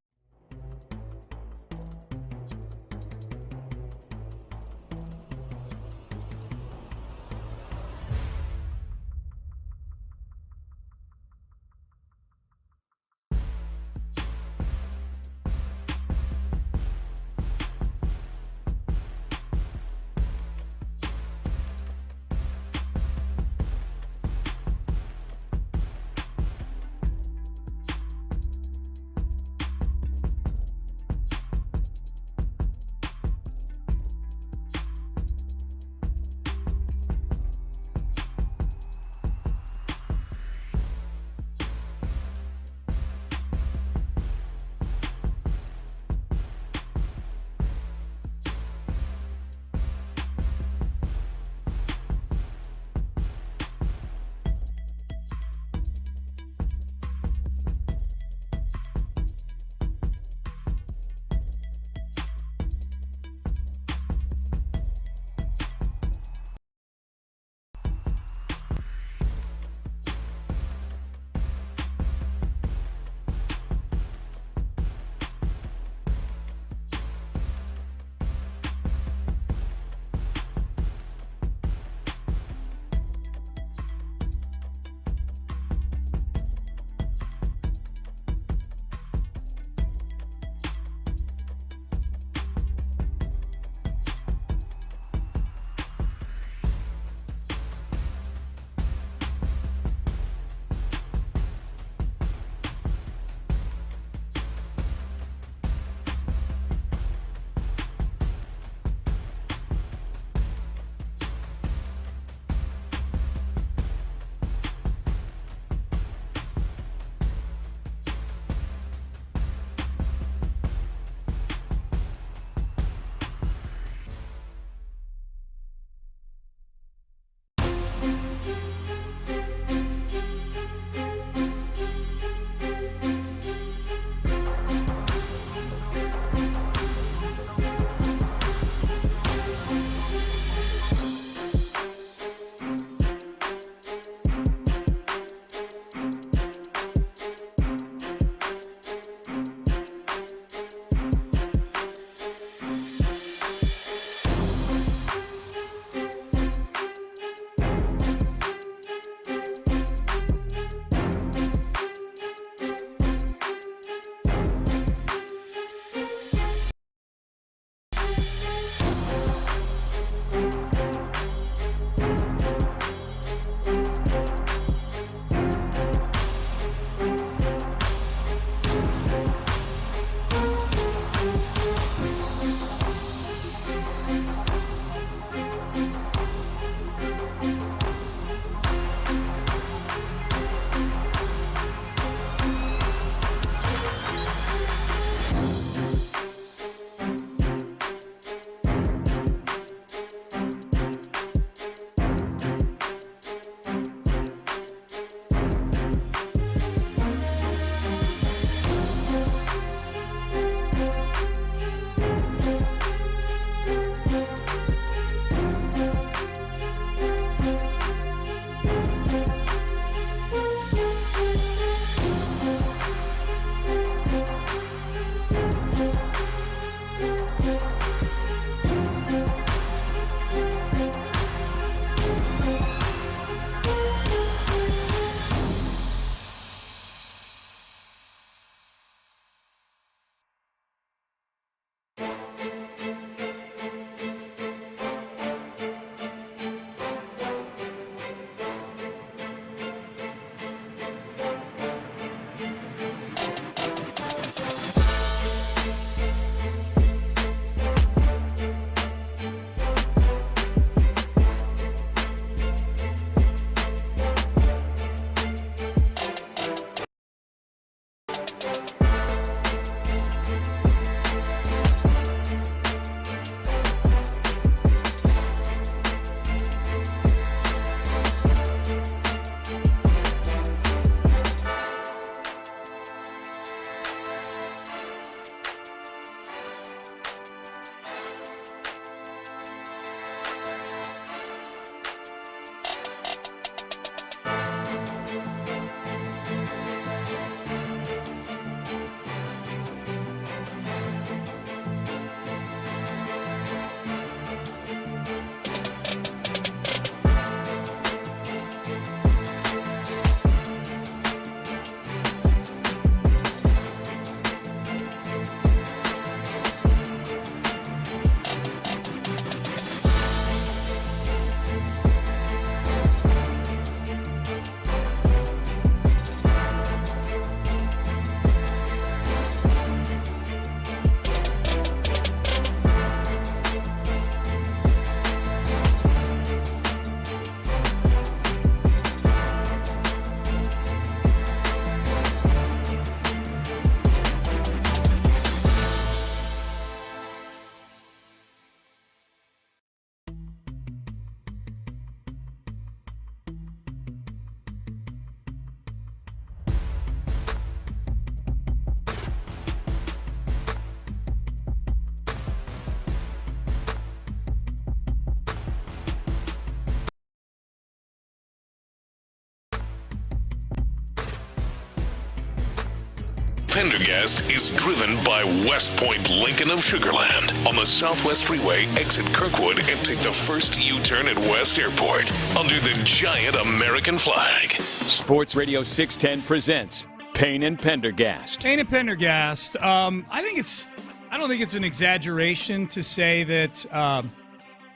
Pendergast is driven by West Point Lincoln of Sugarland on the Southwest Freeway. Exit Kirkwood and take the first U-turn at West Airport under the giant American flag. Sports Radio 610 presents Payne and Pendergast. Payne and Pendergast. I don't think it's an exaggeration to say that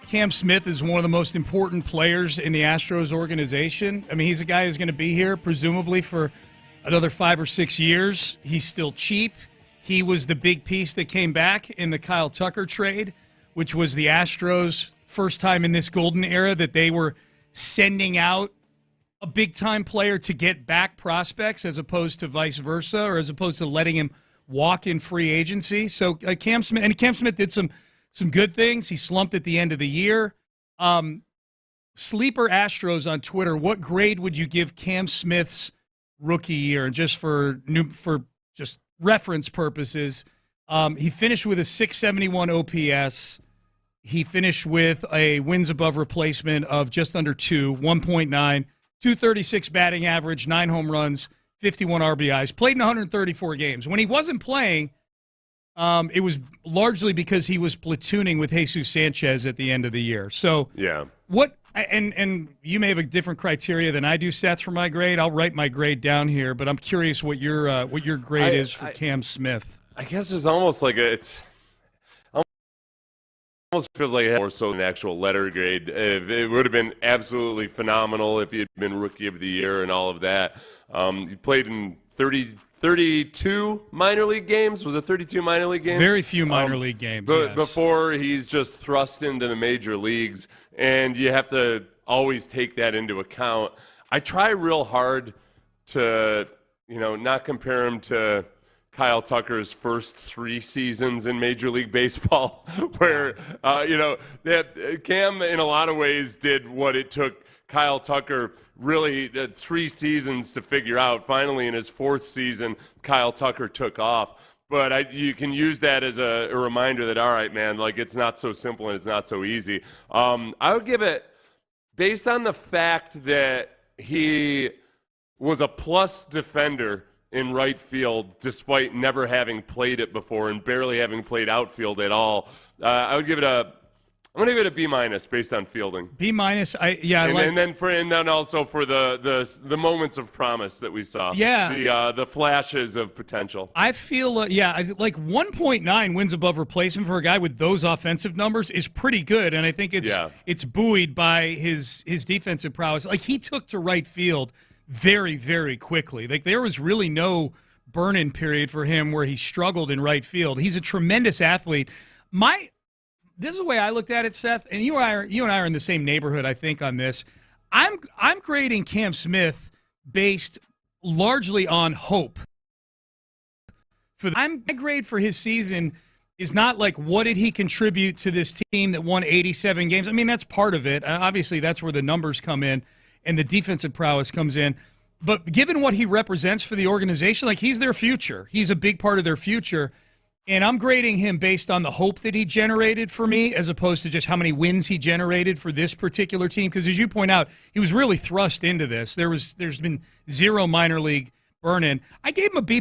Cam Smith is one of the most important players in the Astros organization. I mean, he's a guy who's going to be here presumably for another 5 or 6 years. He's still cheap. He was the big piece that came back in the Kyle Tucker trade, which was the Astros' first time in this golden era that they were sending out a big-time player to get back prospects as opposed to vice versa, or as opposed to letting him walk in free agency. So Cam Smith did some good things. He slumped at the end of the year. Sleeper Astros on Twitter, what grade would you give Cam Smith's rookie year? And just for just reference purposes, he finished with a 671 OPS. He finished with a wins above replacement of just under 1.9, 236 batting average, 9 home runs, 51 RBIs, played in 134 games. When he wasn't playing, it was largely because he was platooning with Jesus Sanchez at the end of the year. So yeah, and you may have a different criteria than I do, Seth, for my grade. I'll write my grade down here, but I'm curious what your grade is for Cam Smith. I guess it's almost like it's almost feels like more so an actual letter grade. It would have been absolutely phenomenal if he had been Rookie of the Year and all of that. He played in 32 minor league games. Was it 32 minor league games? Very few minor league games, But yes. Before he's just thrust into the major leagues, and you have to always take that into account. I try real hard to, not compare him to Kyle Tucker's first 3 seasons in Major League Baseball, where, Cam in a lot of ways did what it took Kyle Tucker really 3 seasons to figure out. Finally, in his 4th season, Kyle Tucker took off. But you can use that as a reminder that, all right, man, like it's not so simple and it's not so easy. I would give it, based on the fact that he was a plus defender in right field despite never having played it before and barely having played outfield at all, I would give it I'm going to give it a B- based on fielding. B-, and then also for the moments of promise that we saw. Yeah. The flashes of potential. I feel, like 1.9 wins above replacement for a guy with those offensive numbers is pretty good, and I think it's buoyed by his defensive prowess. Like, he took to right field very, very quickly. Like, there was really no burn-in period for him where he struggled in right field. He's a tremendous athlete. This is the way I looked at it, Seth, and you and I are in the same neighborhood, I think, on this. I'm grading Cam Smith based largely on hope. My grade for his season is not like what did he contribute to this team that won 87 games. I mean, that's part of it. Obviously, that's where the numbers come in and the defensive prowess comes in. But given what he represents for the organization, like he's their future. He's a big part of their future. And I'm grading him based on the hope that he generated for me as opposed to just how many wins he generated for this particular team. Because as you point out, he was really thrust into this. There's been 0 minor league burn-in. I gave him a B+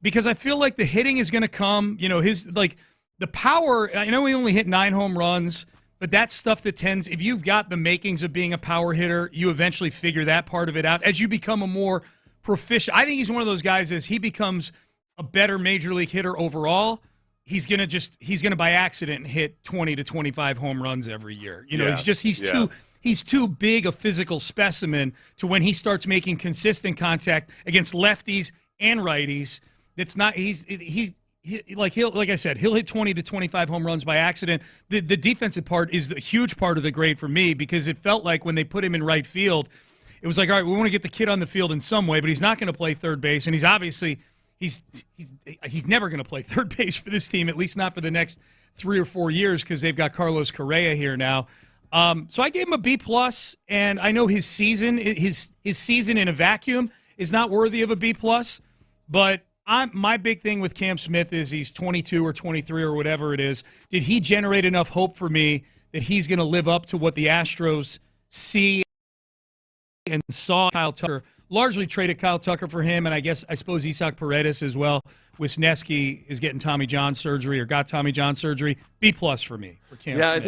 because I feel like the hitting is going to come. The power, I know he only hit 9 home runs, but that's stuff that if you've got the makings of being a power hitter, you eventually figure that part of it out. As you become a more proficient, I think he's one of those guys as he becomes a better major league hitter overall, he's gonna by accident hit 20 to 25 home runs every year. He's too big a physical specimen to when he starts making consistent contact against lefties and righties. That's not he'll hit 20 to 25 home runs by accident. The defensive part is the huge part of the grade for me because it felt like when they put him in right field, it was like, all right, we want to get the kid on the field in some way, but he's not going to play third base, and he's obviously. He's never going to play third base for this team, at least not for the next 3 or 4 years because they've got Carlos Correa here now. So I gave him a B+, and I know his season in a vacuum is not worthy of a B+, but my big thing with Cam Smith is he's 22 or 23 or whatever it is. Did he generate enough hope for me that he's going to live up to what the Astros see and saw Kyle Tucker largely traded Kyle Tucker for him, and I suppose Isaac Paredes as well. Wisniewski is getting Tommy John surgery or got Tommy John surgery. B+ for me for Cam Smith. I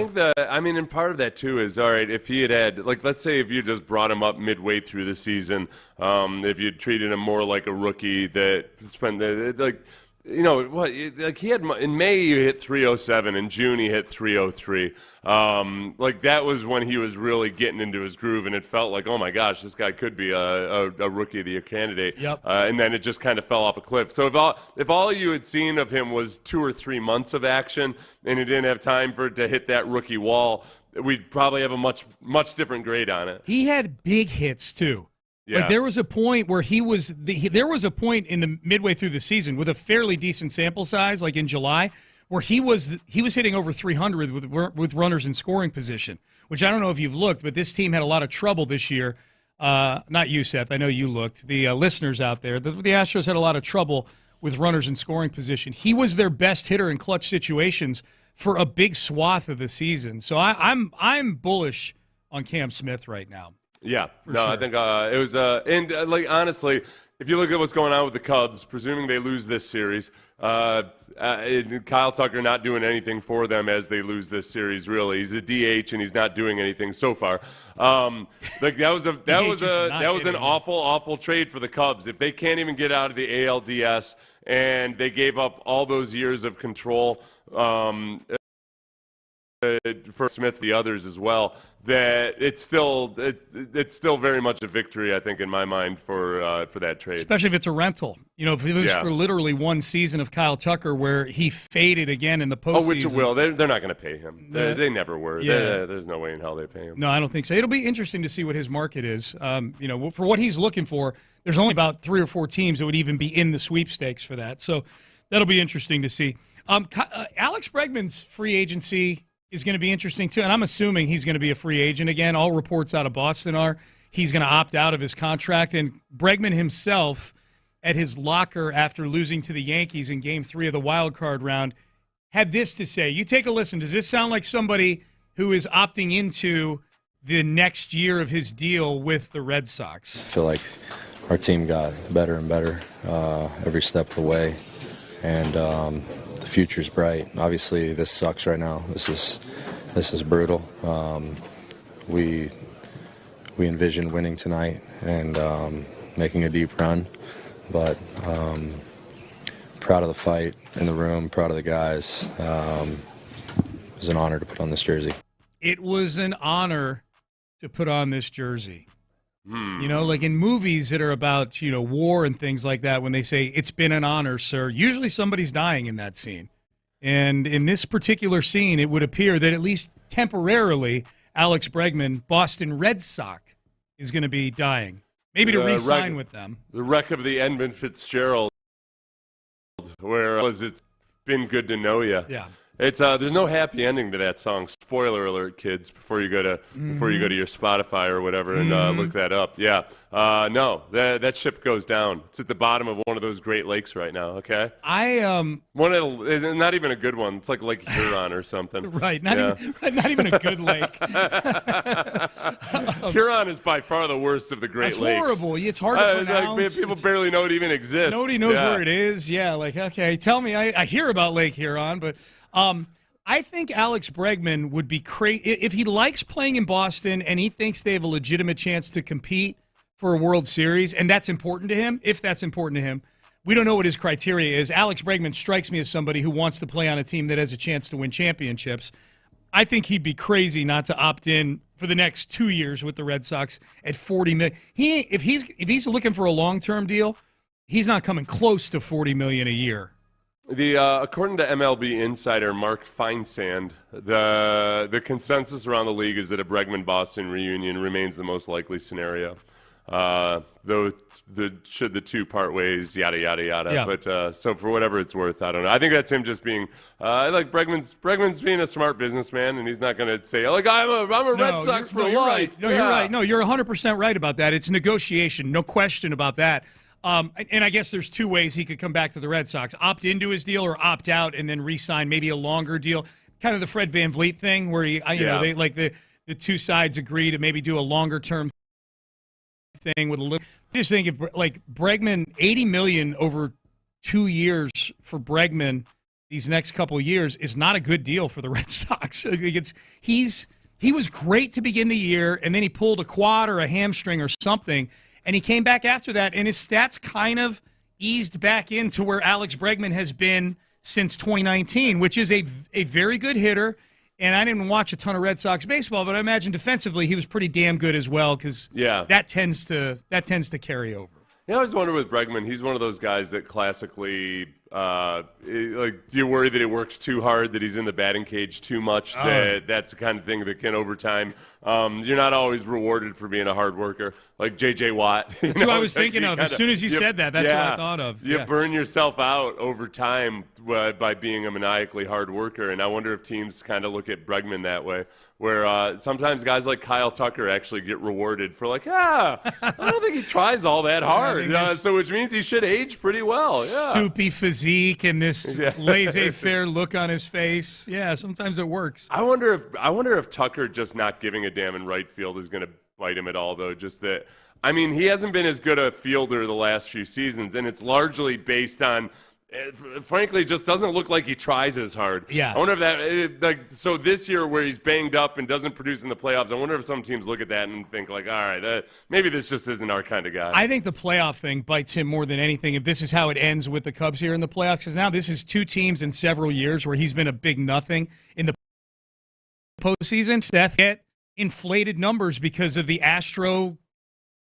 think and part of that too is, all right, if he had, like, let's say if you just brought him up midway through the season, if you treated him more like a rookie that spent, like, you know what? Like, he had in May he hit 307, in June he hit 303. Like, that was when he was really getting into his groove, and it felt like, oh my gosh, this guy could be a rookie of the year candidate. Yep. And then it just kind of fell off a cliff. So if all you had seen of him was 2 or 3 months of action, and he didn't have time to hit that rookie wall, we'd probably have a much different grade on it. He had big hits too. Yeah. Like, there was a point where there was a point in the midway through the season with a fairly decent sample size, like in July, where he was hitting over 300 with runners in scoring position, which I don't know if you've looked, but this team had a lot of trouble this year. Not you, Seth. I know you looked. The listeners out there, the Astros had a lot of trouble with runners in scoring position. He was their best hitter in clutch situations for a big swath of the season. So I'm bullish on Cam Smith right now. Yeah, sure. I think it was, like, honestly, if you look at what's going on with the Cubs, presuming they lose this series, Kyle Tucker not doing anything for them as they lose this series. Really, he's a DH and he's not doing anything so far. Like, that was an awful trade for the Cubs. If they can't even get out of the ALDS and they gave up all those years of control. For Smith, the others as well, that it's still very much a victory, I think, in my mind, for that trade. Especially if it's a rental. You know, if it was for literally one season of Kyle Tucker where he faded again in the postseason. Oh, which it will. They're not going to pay him. They never were. Yeah. There's no way in hell they pay him. No, I don't think so. It'll be interesting to see what his market is. You know, for what he's looking for, there's only about 3 or 4 teams that would even be in the sweepstakes for that. So that'll be interesting to see. Alex Bregman's free agency is going to be interesting, too. And I'm assuming he's going to be a free agent again. All reports out of Boston are he's going to opt out of his contract. And Bregman himself, at his locker after losing to the Yankees in Game 3 of the wild card round, had this to say. You take a listen. Does this sound like somebody who is opting into the next year of his deal with the Red Sox? I feel like our team got better and better every step of the way. And the future's bright. Obviously, this sucks right now. This is brutal. We envision winning tonight and making a deep run, but proud of the fight in the room, proud of the guys. It was an honor to put on this jersey. It was an honor to put on this jersey. You know, like in movies that are about, you know, war and things like that, when they say, "It's been an honor, sir," usually somebody's dying in that scene. And in this particular scene, it would appear that at least temporarily, Alex Bregman, Boston Red Sox, is going to be dying. Maybe to re-sign with them. The wreck of the Edmund Fitzgerald, where it's been good to know you. Yeah. It's there's no happy ending to that song. Spoiler alert, kids! Before you go to your Spotify or whatever and look that up. Yeah, no, that ship goes down. It's at the bottom of one of those Great Lakes right now. Okay, not even a good one. It's like Lake Huron or something. Right, not even a good lake. Huron is by far the worst of the Great Lakes. It's horrible. It's hard to pronounce. People barely know it even exists. Nobody knows where it is. Yeah, like, okay, tell me. I hear about Lake Huron, but. I think Alex Bregman would be crazy if he likes playing in Boston and he thinks they have a legitimate chance to compete for a World Series, and that's important to him. If that's important to him, we don't know what his criteria is. Alex Bregman strikes me as somebody who wants to play on a team that has a chance to win championships. I think he'd be crazy not to opt in for the next 2 years with the Red Sox at $40 million. If he's looking for a long-term deal, he's not coming close to $40 million a year. According to MLB insider Mark Feinsand, the consensus around the league is that a Bregman-Boston reunion remains the most likely scenario. Though should the two part ways, yada yada yada. Yeah. But so for whatever it's worth, I don't know. I think that's him just being like Bregman's being a smart businessman, and he's not going to say like I'm a Red Sox for life. Right. No, you're right. No, you're 100% right about that. It's negotiation, no question about that. And I guess there's 2 ways he could come back to the Red Sox: opt into his deal or opt out and then re-sign maybe a longer deal. Kind of the Fred VanVleet thing where they like the 2 sides agree to maybe do a longer term thing with a little. I just think if like Bregman, $80 million over 2 years for Bregman these next couple of years is not a good deal for the Red Sox. He was great to begin the year, and then he pulled a quad or a hamstring or something, and he came back after that, and his stats kind of eased back into where Alex Bregman has been since 2019, which is a very good hitter. And I didn't watch a ton of Red Sox baseball, but I imagine defensively he was pretty damn good as well because that tends to carry over. I always wonder with Bregman, he's one of those guys that classically, do you worry that he works too hard, that he's in the batting cage too much? That's the kind of thing that can, over time, you're not always rewarded for being a hard worker, like J.J. Watt. That's who I was thinking of. As soon as you said that, that's what I thought of. You burn yourself out over time by being a maniacally hard worker, and I wonder if teams kind of look at Bregman that way, where sometimes guys like Kyle Tucker actually get rewarded for I don't think he tries all that hard, so which means he should age pretty well. Soupy physique and this laissez-faire look on his face. Yeah, sometimes it works. I wonder if Tucker just not giving a damn in right field is going to bite him at all, though. Just that, I mean, he hasn't been as good a fielder the last few seasons, and it's largely based on, frankly, just doesn't look like he tries as hard. Yeah. I wonder if that, so this year where he's banged up and doesn't produce in the playoffs, I wonder if some teams look at that and think all right, maybe this just isn't our kind of guy. I think the playoff thing bites him more than anything if this is how it ends with the Cubs here in the playoffs, because now this is two teams in several years where he's been a big nothing in the postseason. Seth get inflated numbers because of the Astro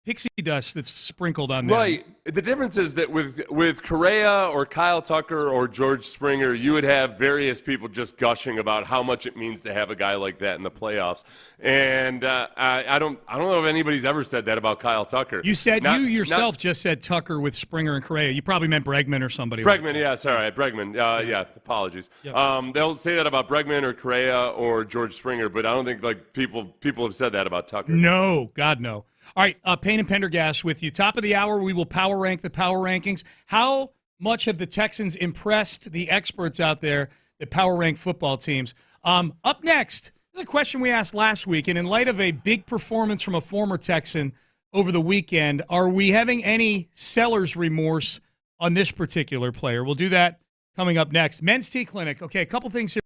pixie dust that's sprinkled on them. Right. The difference is that with Correa or Kyle Tucker or George Springer, you would have various people just gushing about how much it means to have a guy like that in the playoffs. And I don't know if anybody's ever said that about Kyle Tucker. You said you yourself just said Tucker with Springer and Correa. You probably meant Bregman or somebody. Bregman, yeah, sorry, Bregman. Apologies. Yep. They'll say that about Bregman or Correa or George Springer, but I don't think people have said that about Tucker. No, God no. All right, Payne and Pendergast with you. Top of the hour, we will power rank the power rankings. How much have the Texans impressed the experts out there that power rank football teams? Up next, this is a question we asked last week, and in light of a big performance from a former Texan over the weekend, are we having any seller's remorse on this particular player? We'll do that coming up next. Men's Tea Clinic. Okay, a couple things here.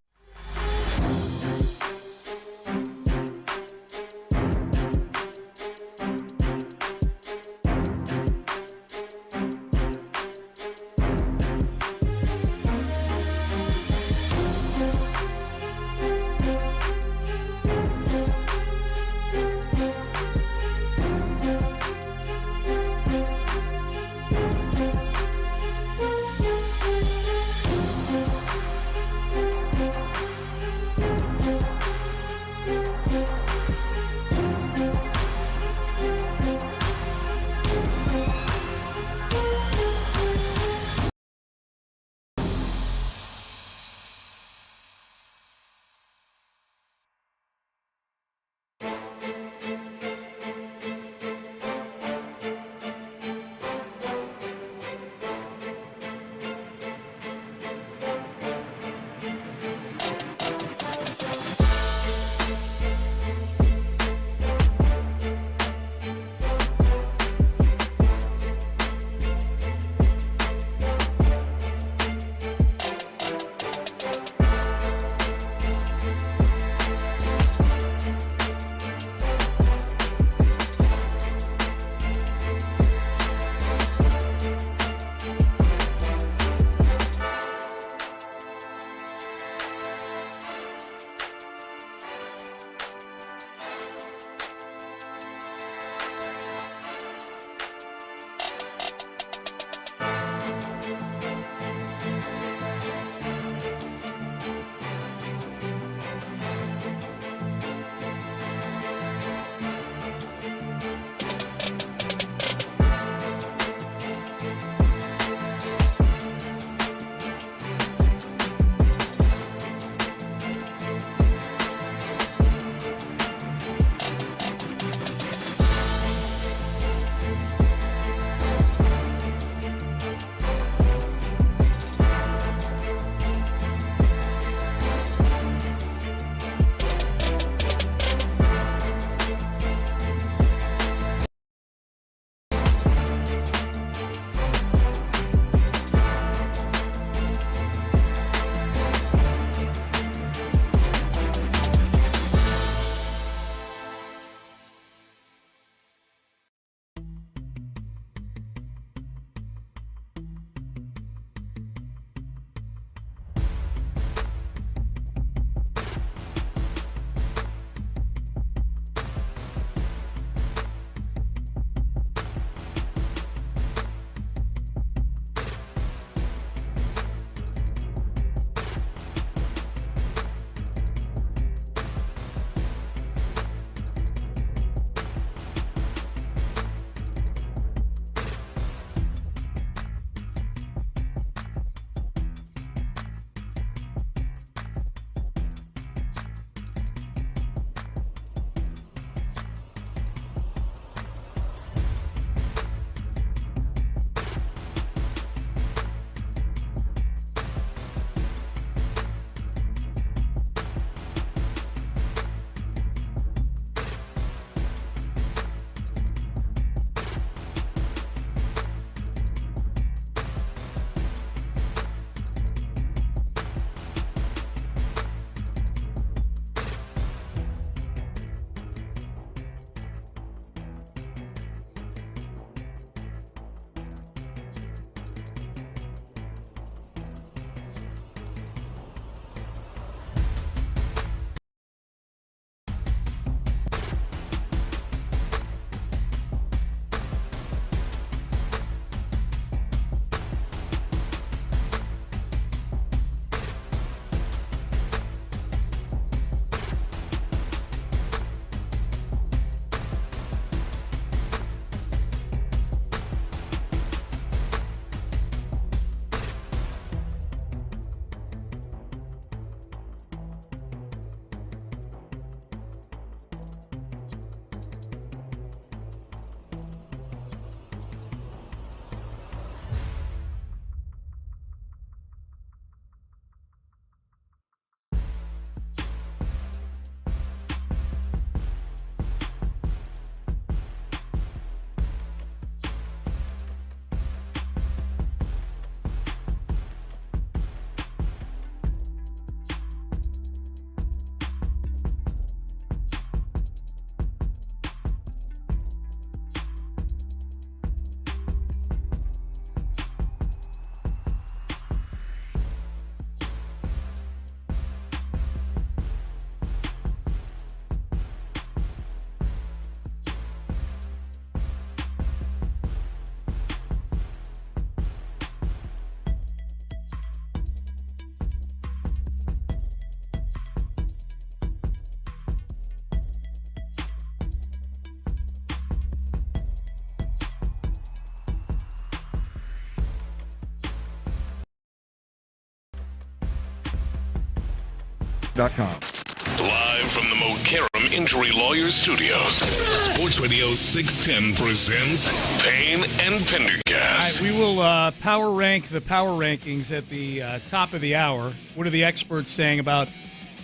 SportsRadio610presents.com. Live from the Mokaram Injury Lawyers Studios, Sports Radio 610 presents Payne and Pendergast. All right, we will power rank the power rankings at the top of the hour. What are the experts saying about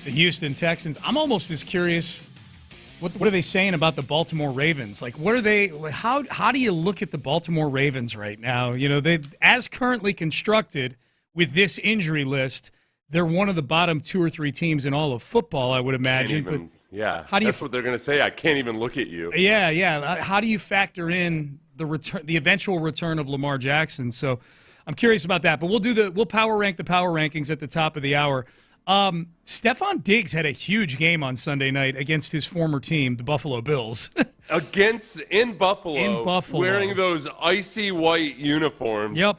the Houston Texans? I'm almost as curious. What are they saying about the Baltimore Ravens? Like, what are they? How do you look at the Baltimore Ravens right now? You know, they, as currently constructed with this injury list, they're one of the bottom 2 or 3 teams in all of football, I would imagine. Yeah, how do that's what they're going to say. I can't even look at you. Yeah. How do you factor in the eventual return of Lamar Jackson? So I'm curious about that. But we'll power rank the power rankings at the top of the hour. Stephon Diggs had a huge game on Sunday night against his former team, the Buffalo Bills. in Buffalo, wearing those icy white uniforms. Yep.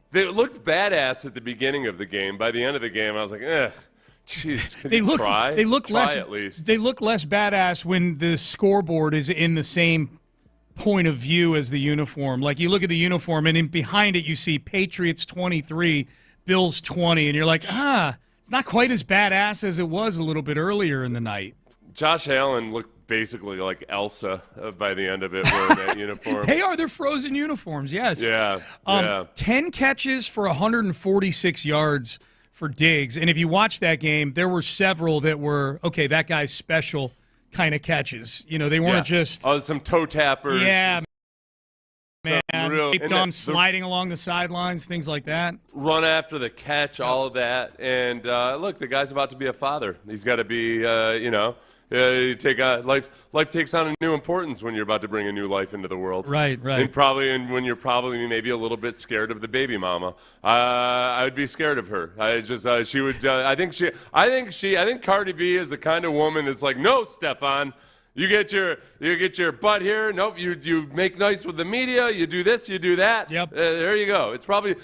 They looked badass at the beginning of the game. By the end of the game, I was like, jeez, they look less at least. They look less badass when the scoreboard is in the same point of view as the uniform. Like, you look at the uniform, and behind it you see Patriots 23, Bills 20, and you're like, it's not quite as badass as it was a little bit earlier in the night. Josh Allen looked basically like Elsa by the end of it wearing that uniform. They're frozen uniforms, yes. Yeah. 10 catches for 146 yards for Diggs. And if you watch that game, there were several that were, okay, that guy's special kind of catches. You know, they weren't just... Oh, some toe tappers. Yeah, man. Sliding along the sidelines, things like that. Run after the catch, all of that. And look, the guy's about to be a father. He's got to be, you take life takes on a new importance when you're about to bring a new life into the world. Right. And when you're probably maybe a little bit scared of the baby mama. I would be scared of her. I think Cardi B is the kind of woman that's like, no, Stephon, you get your butt here. Nope, you make nice with the media. You do this, you do that. Yep. There you go. It's probably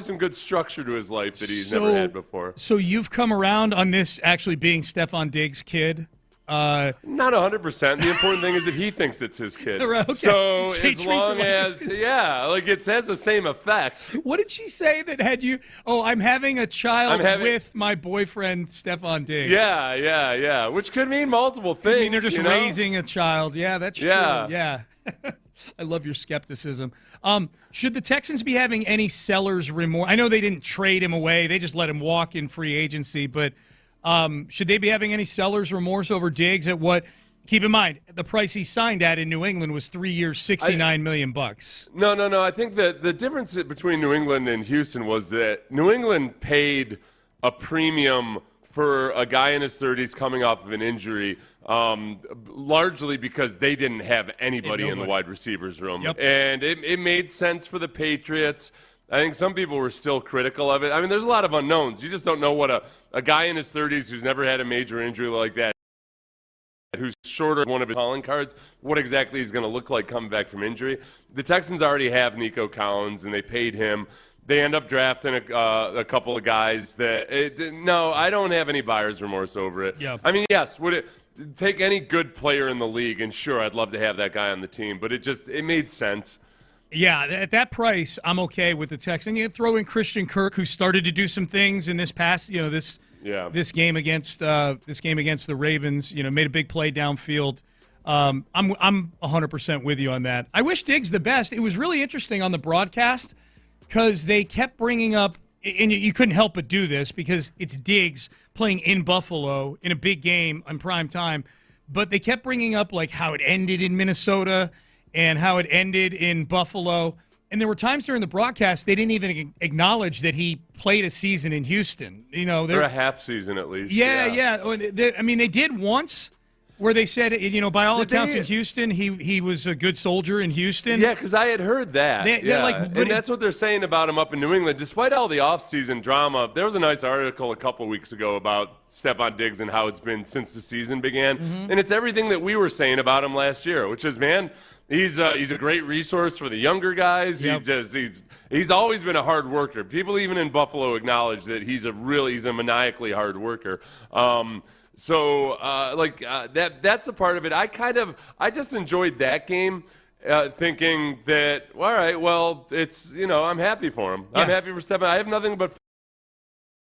some good structure to his life that he's never had before. So you've come around on this actually being Stephon Diggs' kid. Not 100%. The important thing is that he thinks it's his kid. Okay. So he as long as, it has the same effect. What did she say that had you? Oh, I'm having a child with my boyfriend Stephon Diggs. Yeah. Which could mean multiple things. I mean, they're just raising a child. Yeah, that's true. Yeah. I love your skepticism. Should the Texans be having any seller's remorse? I know they didn't trade him away. They just let him walk in free agency, but should they be having any seller's remorse over Diggs at what? Keep in mind, the price he signed at in New England was 3 years, $69 million. No. I think that the difference between New England and Houston was that New England paid a premium for a guy in his 30s coming off of an injury, largely because they didn't have anybody in the wide receivers room. Yep. And it made sense for the Patriots. I think some people were still critical of it. I mean, there's a lot of unknowns. You just don't know what a guy in his 30s who's never had a major injury like that, who's shorter than one of his calling cards, what exactly he's going to look like coming back from injury. The Texans already have Nico Collins, and they paid him. They end up drafting a couple of guys no, I don't have any buyer's remorse over it. Yep. I mean, yes, would it take any good player in the league, and sure, I'd love to have that guy on the team, but it made sense. Yeah, at that price, I'm okay with the Texans. You throw in Christian Kirk, who started to do some things in this past, this game against the Ravens. Made a big play downfield. I'm 100% with you on that. I wish Diggs the best. It was really interesting on the broadcast because they kept bringing up, and you couldn't help but do this because it's Diggs playing in Buffalo in a big game on prime time, but they kept bringing up like how it ended in Minnesota and how it ended in Buffalo. And there were times during the broadcast they didn't even acknowledge that he played a season in Houston. They're a half season at least. Yeah. I mean, they did once where they said, by all accounts in Houston, he was a good soldier in Houston. Yeah, because I had heard that. And that's what they're saying about him up in New England. Despite all the offseason drama, there was a nice article a couple weeks ago about Stephon Diggs and how it's been since the season began. Mm-hmm. And it's everything that we were saying about him last year, which is, man, he's a great resource for the younger guys. Yep. He's always been a hard worker. People even in Buffalo acknowledge that he's a maniacally hard worker. That's a part of it. I just enjoyed that game, thinking that, all right, well, it's, I'm happy for him. Yeah. I'm happy for Stephon. I have nothing but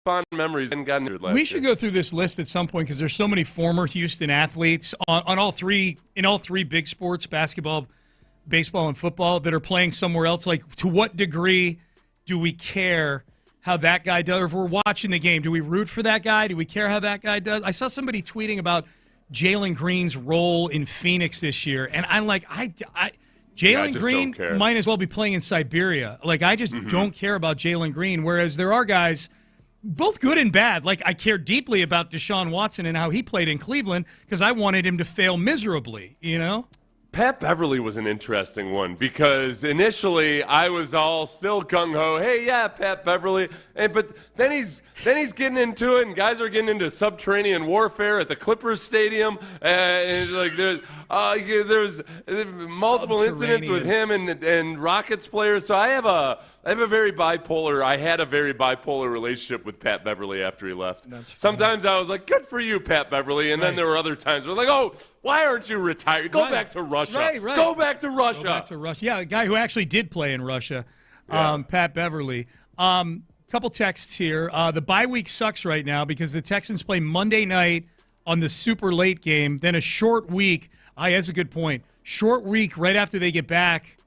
fond memories and got injured last We should go through this list at some point because there's so many former Houston athletes on all three big sports, basketball, baseball, and football, that are playing somewhere else. Like, to what degree do we care how that guy does? Or if we're watching the game, do we root for that guy? Do we care how that guy does? I saw somebody tweeting about Jalen Green's role in Phoenix this year, and I'm like, Jalen Green might as well be playing in Siberia. Like, I just don't care about Jalen Green, whereas there are guys, both good and bad. Like, I care deeply about Deshaun Watson and how he played in Cleveland because I wanted him to fail miserably, you know? Pat Beverly was an interesting one because initially I was all still gung-ho, hey, yeah, Pat Beverly, but then he's getting into it, and guys are getting into subterranean warfare at the Clippers Stadium, and like there's multiple incidents with him and Rockets players. So I had a very bipolar relationship with Pat Beverly after he left. Sometimes I was like, good for you, Pat Beverly, and then there were other times where like, oh, why aren't you retired? Go back to Russia. Right. Go back to Russia. Go back to Russia. Yeah, a guy who actually did play in Russia, Pat Beverly. Couple texts here. The bye week sucks right now because the Texans play Monday night on the super late game, then a short week. That's a good point. Short week right after they get back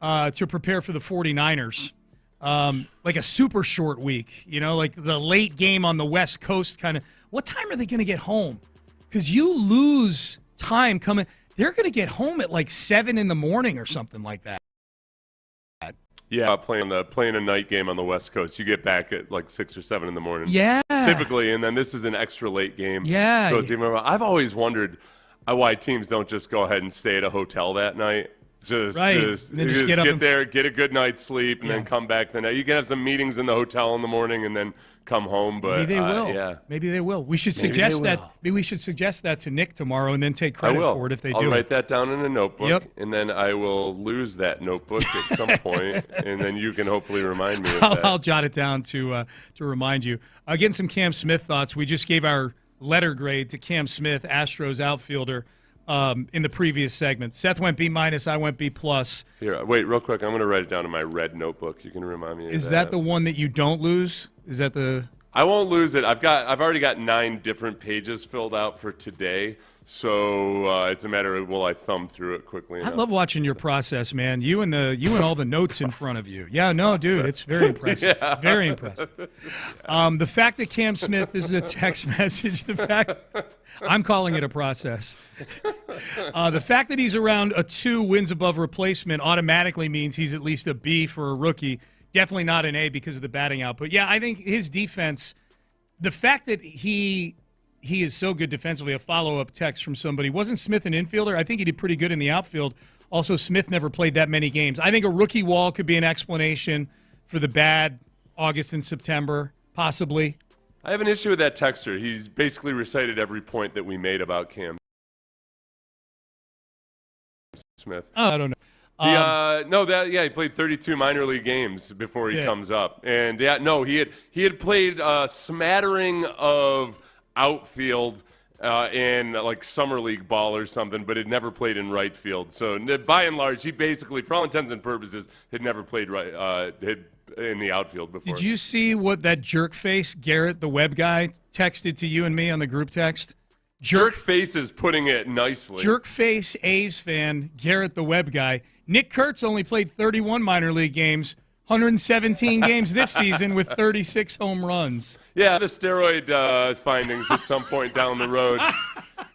to prepare for the 49ers. Like a super short week, like the late game on the West Coast kind of. What time are they going to get home? Because you lose time coming. They're going to get home at like 7 in the morning or something like that. Yeah, playing a night game on the West Coast. You get back at like 6 or 7 in the morning. Yeah. Typically, and then this is an extra late game. Yeah. So it's even. I've always wondered why teams don't just go ahead and stay at a hotel that night. Just get there, get a good night's sleep, and then come back the night. You can have some meetings in the hotel in the morning and then come home. But maybe they will. Yeah. Maybe they will. We should suggest that. Maybe we should suggest that to Nick tomorrow and then take credit for it if they do. I'll write that down in a notebook, and then I will lose that notebook at some point, and then you can hopefully remind me of that. I'll jot it down to remind you. Again, some Cam Smith thoughts. We just gave our letter grade to Cam Smith, Astros outfielder. In the previous segment, Seth went B-, I went B+. Here, wait, real quick. I'm going to write it down in my red notebook. You can remind me of that. Is that the one that you don't lose? Is that the? I won't lose it. I've already got 9 different pages filled out for today, so it's a matter of will I thumb through it quickly enough. I love watching your process, man. You and all the notes in front of you. Yeah, no, dude, it's very impressive. Yeah. Very impressive. The fact that Cam Smith is a text message, I'm calling it a process. The fact that he's around a 2 wins above replacement automatically means he's at least a B for a rookie. Definitely not an A because of the batting output. Yeah, I think his defense, the fact that he is so good defensively, a follow-up text from somebody. Wasn't Smith an infielder? I think he did pretty good in the outfield. Also, Smith never played that many games. I think a rookie wall could be an explanation for the bad August and September, possibly. I have an issue with that texter. He's basically recited every point that we made about Cam Smith. Oh, I don't know. He played 32 minor league games before he comes up. And he had played a smattering of outfield in like summer league ball or something, but had never played in right field. So by and large, he basically, for all intents and purposes, had never played in the outfield before. Did you see what that jerk face Garrett, the web guy, texted to you and me on the group text? Jerk face is putting it nicely. Jerk face A's fan Garrett, the web guy. Nick Kurtz only played 31 minor league games, 117 games this season with 36 home runs. Yeah, the steroid findings at some point down the road.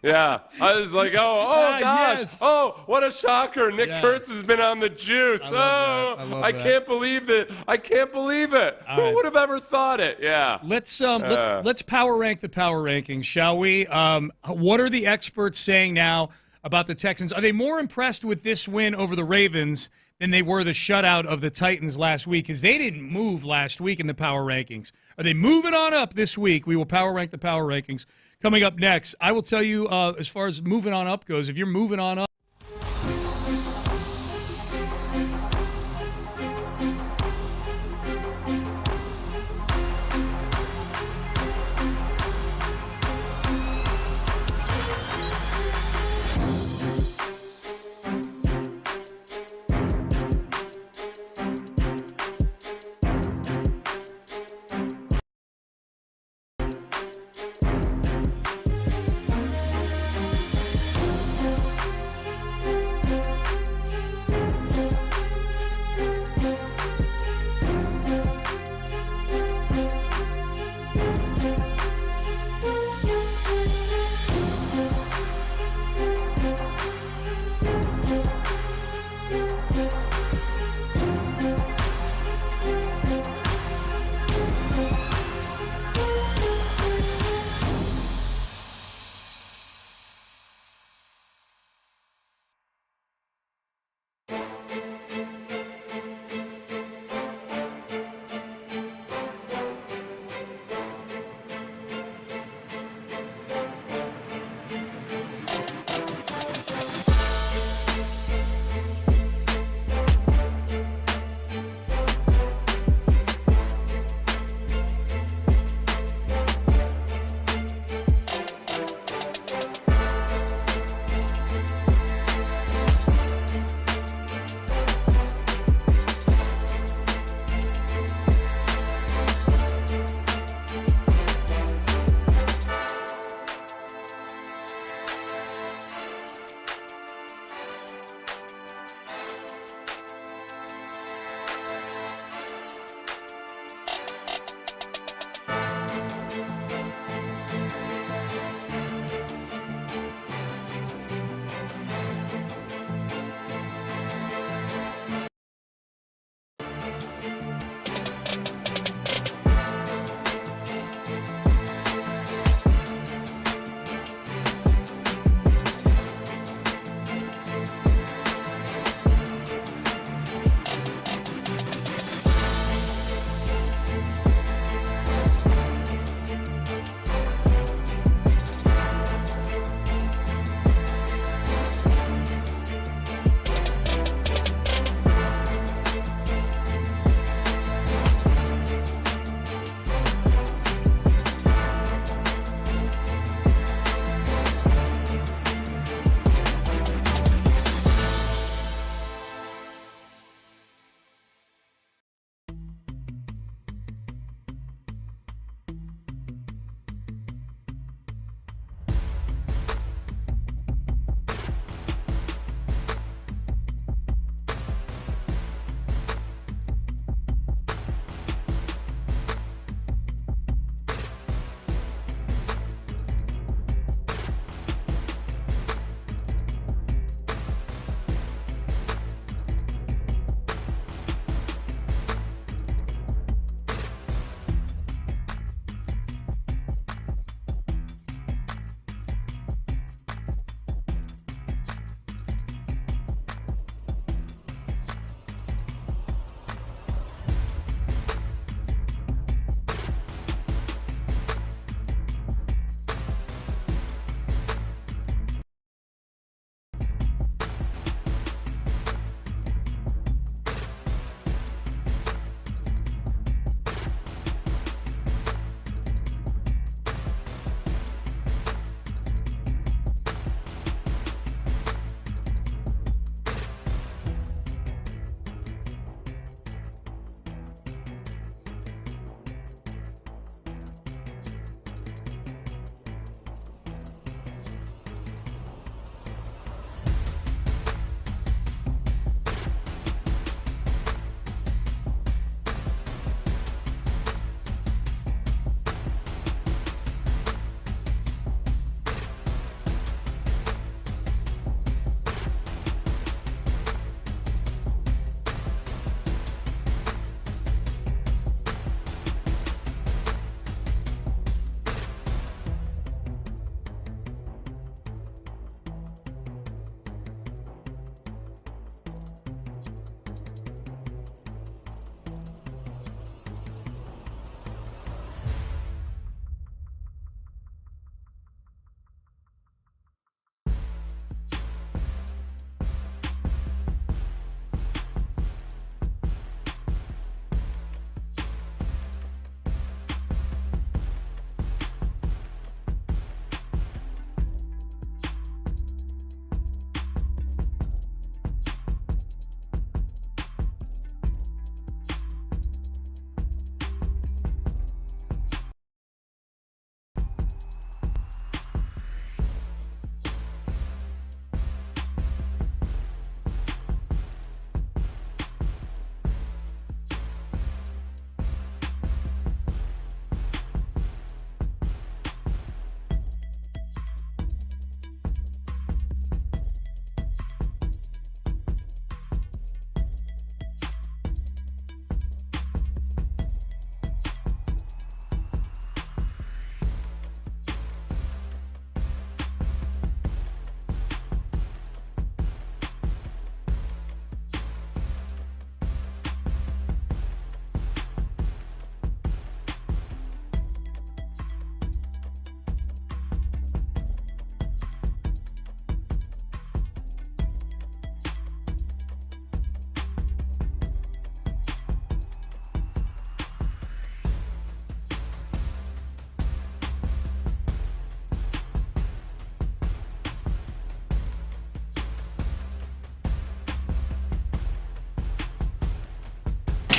Yeah, I was like, oh gosh, yes. Oh, what a shocker! Nick Kurtz has been on the juice. I can't believe it. I can't believe it. Who would have ever thought it? Yeah. Let's power rank the power rankings, shall we? What are the experts saying now about the Texans? Are they more impressed with this win over the Ravens than they were the shutout of the Titans last week? Because they didn't move last week in the power rankings. Are they moving on up this week? We will power rank the power rankings. Coming up next, I will tell you as far as moving on up goes, if you're moving on up,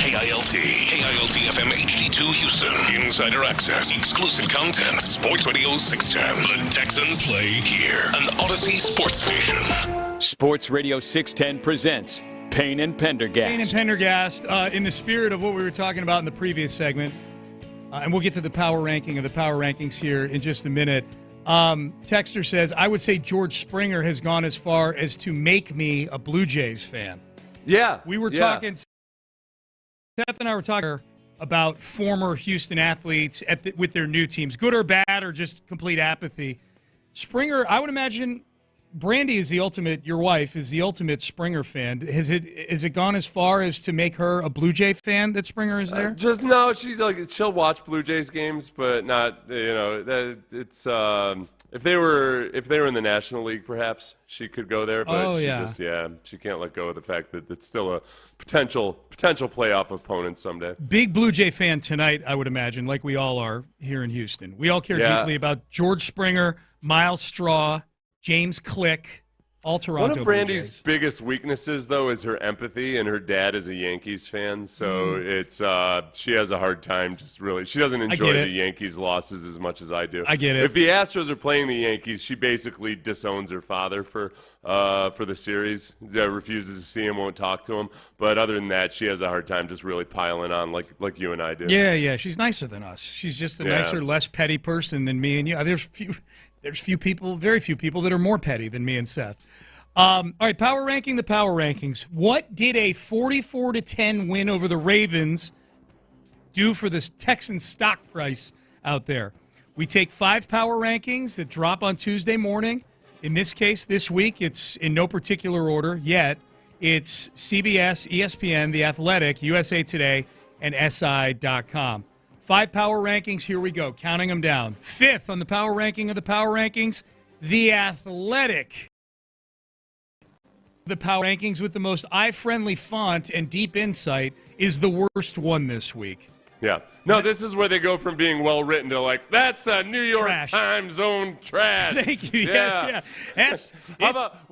KILT FM HD2 Houston. Insider access, exclusive content. Sports Radio 610. The Texans play here. An Odyssey sports station. Sports Radio 610 presents Payne and Pendergast. Payne and Pendergast, in the spirit of what we were talking about in the previous segment, and we'll get to the power ranking of the power rankings here in just a minute. Texter says, I would say George Springer has gone as far as to make me a Blue Jays fan. Yeah. We were talking, Seth and I were talking about former Houston athletes with their new teams, good or bad or just complete apathy. Springer, I would imagine Brandy is the ultimate, your wife is the ultimate Springer fan. Has it gone as far as to make her a Blue Jay fan that Springer is there? No, she'll watch Blue Jays games, but not, it's if they were in the National League, perhaps she could go there, but she can't let go of the fact that it's still a potential playoff opponent someday. Big Blue Jay fan tonight, I would imagine, like we all are here in Houston. We all care deeply about George Springer, Miles Straw, James Click, all Toronto One of Brandy's Blue Jays. biggest weaknesses, though, is her empathy, and her dad is a Yankees fan, so it's she has a hard time she doesn't enjoy the Yankees' losses as much as I do. I get it. If the Astros are playing the Yankees, she basically disowns her father for the series, refuses to see him, won't talk to him, but other than that, she has a hard time just really piling on like you and I do. Yeah, she's nicer than us. She's just a nicer, less petty person than me and you. There's very few people that are more petty than me and Seth. All right, power ranking the power rankings. What did a 44-10 win over the Ravens do for this Texans stock price out there? We take 5 power rankings that drop on Tuesday morning. In this case, this week, it's in no particular order yet. It's CBS, ESPN, The Athletic, USA Today, and SI.com. 5 power rankings, here we go, counting them down. 5th on the power ranking of the power rankings, The Athletic. The power rankings with the most eye-friendly font and deep insight is the worst one this week. Yeah. No, this is where they go from being well-written to that's a New York Times own trash. Thank you, yes. How about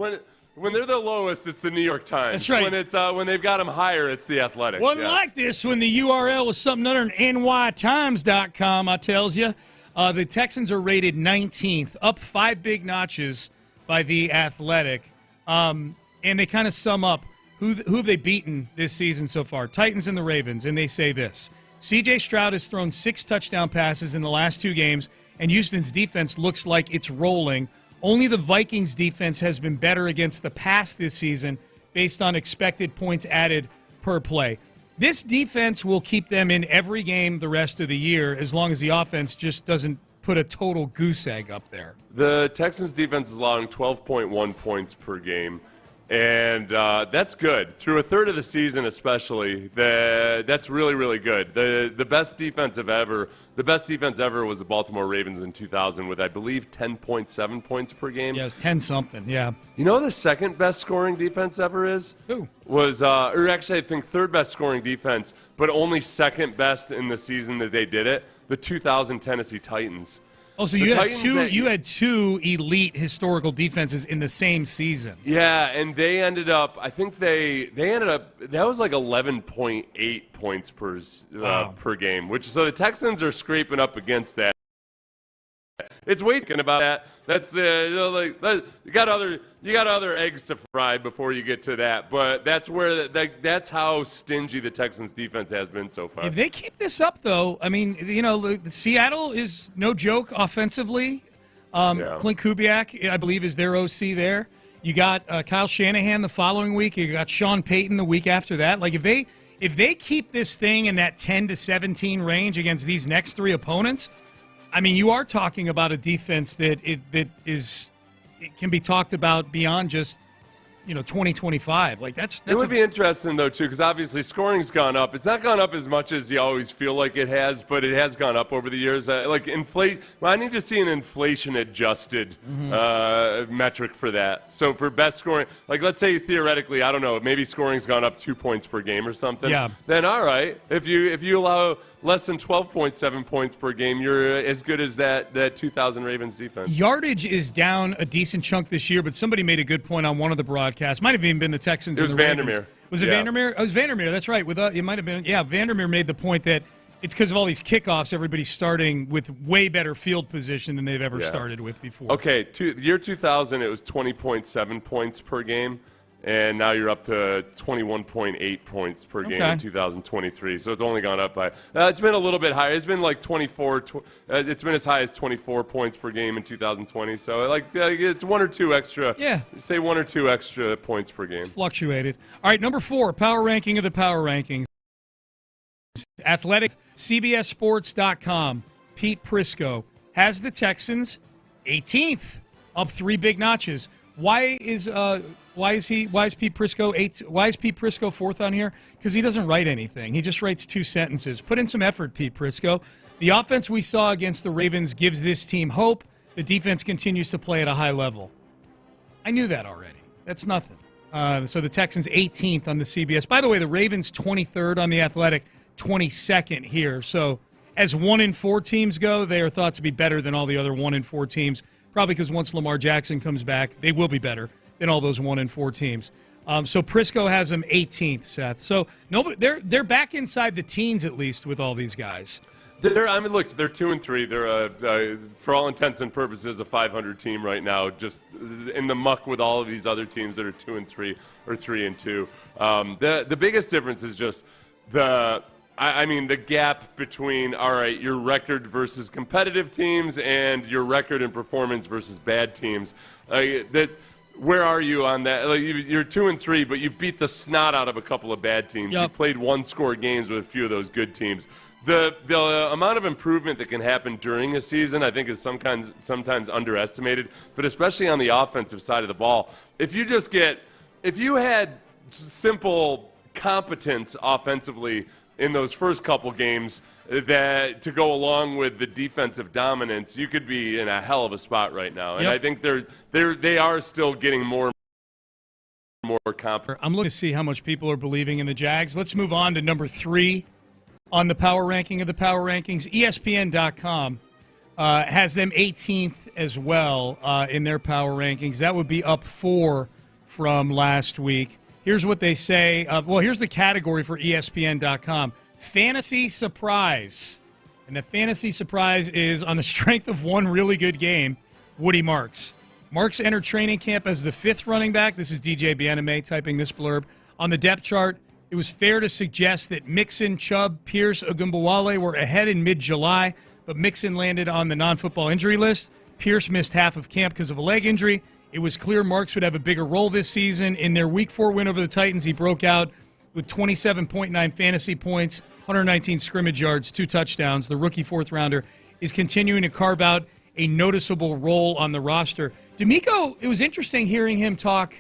when they're the lowest, it's the New York Times. That's right. When it's when they've got them higher, it's the Athletic. Wasn't like this when the URL was something other than nytimes.com, I tells you. The Texans are rated 19th, up 5 big notches by the Athletic. And they kind of sum up who have they beaten this season so far. Titans and the Ravens, and they say this. C.J. Stroud has thrown 6 touchdown passes in the last 2 games, and Houston's defense looks like it's rolling. Only the Vikings' defense has been better against the pass this season based on expected points added per play. This defense will keep them in every game the rest of the year as long as the offense just doesn't put a total goose egg up there. The Texans' defense is allowing 12.1 points per game, and that's good. Through a third of the season especially, that's really, really good. The best defense ever was the Baltimore Ravens in 2000 with, I believe, 10.7 points per game. Yeah, it was 10-something, yeah. You know the second best scoring defense ever is? Who? Or actually I think third best scoring defense, but only second best in the season that they did it, the 2000 Tennessee Titans. Oh, so you had two elite historical defenses in the same season. Yeah, and they ended up, I think that was like 11.8 points per game, so the Texans are scraping up against that. It's waiting about that. That's you got other eggs to fry before you get to that. But that's how stingy the Texans defense has been so far. If they keep this up, though, I mean, Seattle is no joke offensively. Clint Kubiak, I believe, is their OC there. You got Kyle Shanahan the following week. You got Sean Payton the week after that. Like if they keep this thing in that 10-17 range against these next 3 opponents. I mean, you are talking about a defense that can be talked about beyond just 2025. Like that's it would be interesting though too, because obviously scoring's gone up. It's not gone up as much as you always feel like it has, but it has gone up over the years. I need to see an inflation-adjusted metric for that. So for best scoring, like let's say theoretically, I don't know, maybe scoring's gone up 2 points per game or something. Yeah. Then all right, if you allow less than 12.7 points per game, you're as good as that 2000 Ravens defense. Yardage is down a decent chunk this year, but somebody made a good point on one of the broadcasts. Might have even been the Texans. It was and the Ravens. Vandermeer. Was it Vandermeer? Oh, it was Vandermeer. That's right. It might have been. Yeah, Vandermeer made the point that it's because of all these kickoffs, everybody's starting with way better field position than they've ever started with before. Okay, year 2000, it was 20.7 points per game, and now you're up to 21.8 points per game in 2023. So it's only gone up by. It's been a little bit higher. It's been like 24. It's been as high as 24 points per game in 2020. So it's one or two extra. Yeah. Say 1 or 2 extra points per game. It's fluctuated. All right, number 4, power ranking of the power rankings. Athletic, CBSSports.com. Pete Prisco has the Texans 18th, up 3 big notches. Why is Pete Prisco Why is Pete Prisco 4th on here? Because he doesn't write anything. He just writes 2 sentences. Put in some effort, Pete Prisco. The offense we saw against the Ravens gives this team hope. The defense continues to play at a high level. I knew that already. That's nothing. So the Texans 18th on the CBS. By the way, the Ravens 23rd on the Athletic, 22nd here. So as 1-4 teams go, they are thought to be better than all the other 1-4 teams. Probably because once Lamar Jackson comes back, they will be better than all those 1-4 teams. So Prisco has them 18th, Seth. So they're back inside the teens at least with all these guys. Look, they're 2-3. They're for all intents and purposes a 500 team right now, just in the muck with all of these other teams that are 2-3 or 3-2. The biggest difference is just the gap between, all right, your record versus competitive teams and your record and performance versus bad teams. Where are you on that? You're 2-3, but you've beat the snot out of a couple of bad teams. You've played 1-score games with a few of those good teams. The amount of improvement that can happen during a season, I think, is sometimes underestimated, but especially on the offensive side of the ball. If you had simple competence offensively in those first couple games that to go along with the defensive dominance, you could be in a hell of a spot right now. And I think they are still getting more competent. I'm looking to see how much people are believing in the Jags. Let's move on to number 3 on the power ranking of the power rankings. ESPN.com has them 18th as well in their power rankings. That would be up 4 from last week. Here's what they say. Here's the category for ESPN.com. Fantasy surprise. And the fantasy surprise is on the strength of one really good game, Woody Marks. Marks entered training camp as the 5th running back. This is DJ Bieneme typing this blurb. On the depth chart, it was fair to suggest that Mixon, Chubb, Pierce, Ogunbowale were ahead in mid-July, but Mixon landed on the non-football injury list. Pierce missed half of camp because of a leg injury. It was clear Marks would have a bigger role this season. In their Week 4 win over the Titans, he broke out with 27.9 fantasy points, 119 scrimmage yards, 2 touchdowns. The rookie 4th-rounder is continuing to carve out a noticeable role on the roster. D'Amico, it was interesting hearing him talk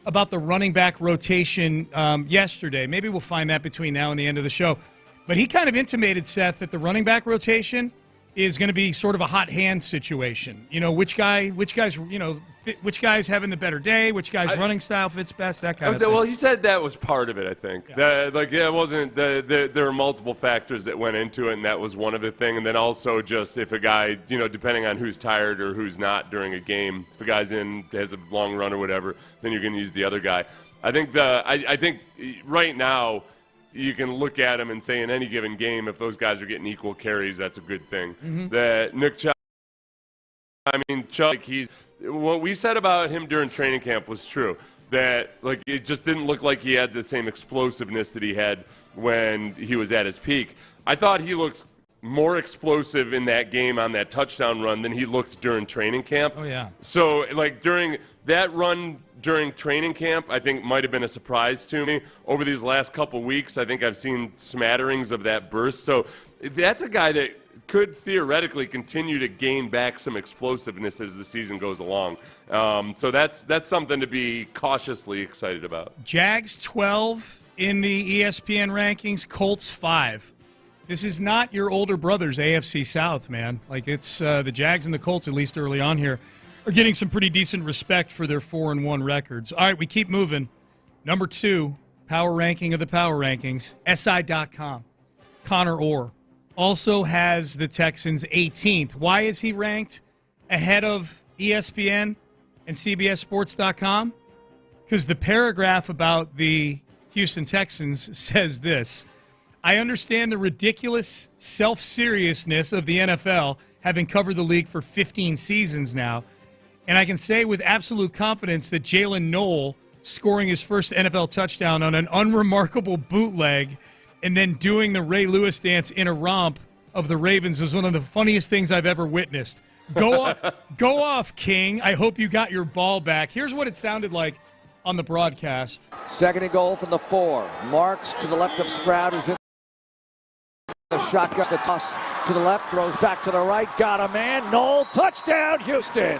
about the running back rotation yesterday. Maybe we'll find that between now and the end of the show. But he kind of intimated, Seth, that the running back rotation is going to be sort of a hot hand situation. You know, which guy's having the better day, which guy's running style fits best, that kind of thing. Well, he said that was part of it, I think. Yeah. It wasn't. There were multiple factors that went into it, and that was one of the things. And then also just if a guy, depending on who's tired or who's not during a game, if a guy's has a long run or whatever, then you're going to use the other guy. I think right now, you can look at him and say in any given game, if those guys are getting equal carries, that's a good thing. Mm-hmm. That Nick Chubb, what we said about him during training camp was true. That it just didn't look like he had the same explosiveness that he had when he was at his peak. I thought he looked more explosive in that game on that touchdown run than he looked during training camp. Oh, yeah. So, during that run during training camp, I think might have been a surprise to me. Over these last couple weeks, I think I've seen smatterings of that burst. So that's a guy that could theoretically continue to gain back some explosiveness as the season goes along. So that's something to be cautiously excited about. Jags 12 in the ESPN rankings, Colts 5. This is not your older brother's AFC South, man. It's the Jags and the Colts, at least early on here, are getting some pretty decent respect for their 4-1 records. All right, we keep moving. Number 2, power ranking of the power rankings, SI.com. Connor Orr also has the Texans 18th. Why is he ranked ahead of ESPN and CBSSports.com? Because the paragraph about the Houston Texans, says this: I understand the ridiculous self-seriousness of the NFL, having covered the league for 15 seasons now, and I can say with absolute confidence that Jalen Noel scoring his first NFL touchdown on an unremarkable bootleg and then doing the Ray Lewis dance in a romp of the Ravens was one of the funniest things I've ever witnessed. Go off, King. I hope you got your ball back. Here's what it sounded like on the broadcast. 2nd and goal from the 4. Marks to the left of Stroud, who's in the shotgun. The toss to the left, throws back to the right. Got a man. Noel, touchdown, Houston.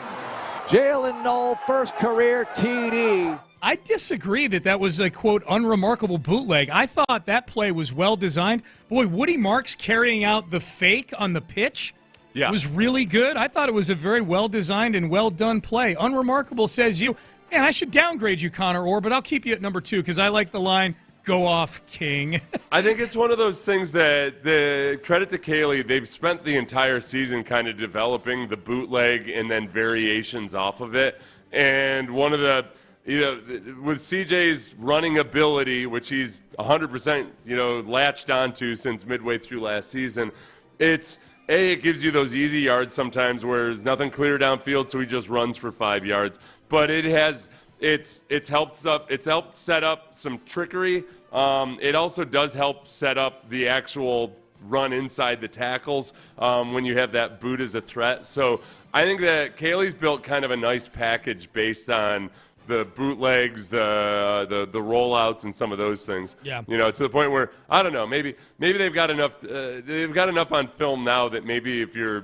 Jalen Noel, first career TD. I disagree that was a, quote, unremarkable bootleg. I thought that play was well designed. Boy, Woody Marks carrying out the fake on the pitch was really good. I thought it was a very well designed and well done play. Unremarkable, says you. Man, I should downgrade you, Connor Orr, but I'll keep you at number 2 because I like the line, go off, King. I think it's one of those things that, the credit to Cayley, they've spent the entire season kind of developing the bootleg and then variations off of it. And one of the, with CJ's running ability, which he's 100%, latched onto since midway through last season, it gives you those easy yards sometimes where there's nothing clear downfield, so he just runs for 5 yards. But it's helped set up some trickery. It also does help set up the actual run inside the tackles when you have that boot as a threat. So I think that Cayley's built kind of a nice package based on the bootlegs, the rollouts, and some of those things. Yeah. To the point where I don't know, maybe they've got enough. They've got enough on film now that maybe if you're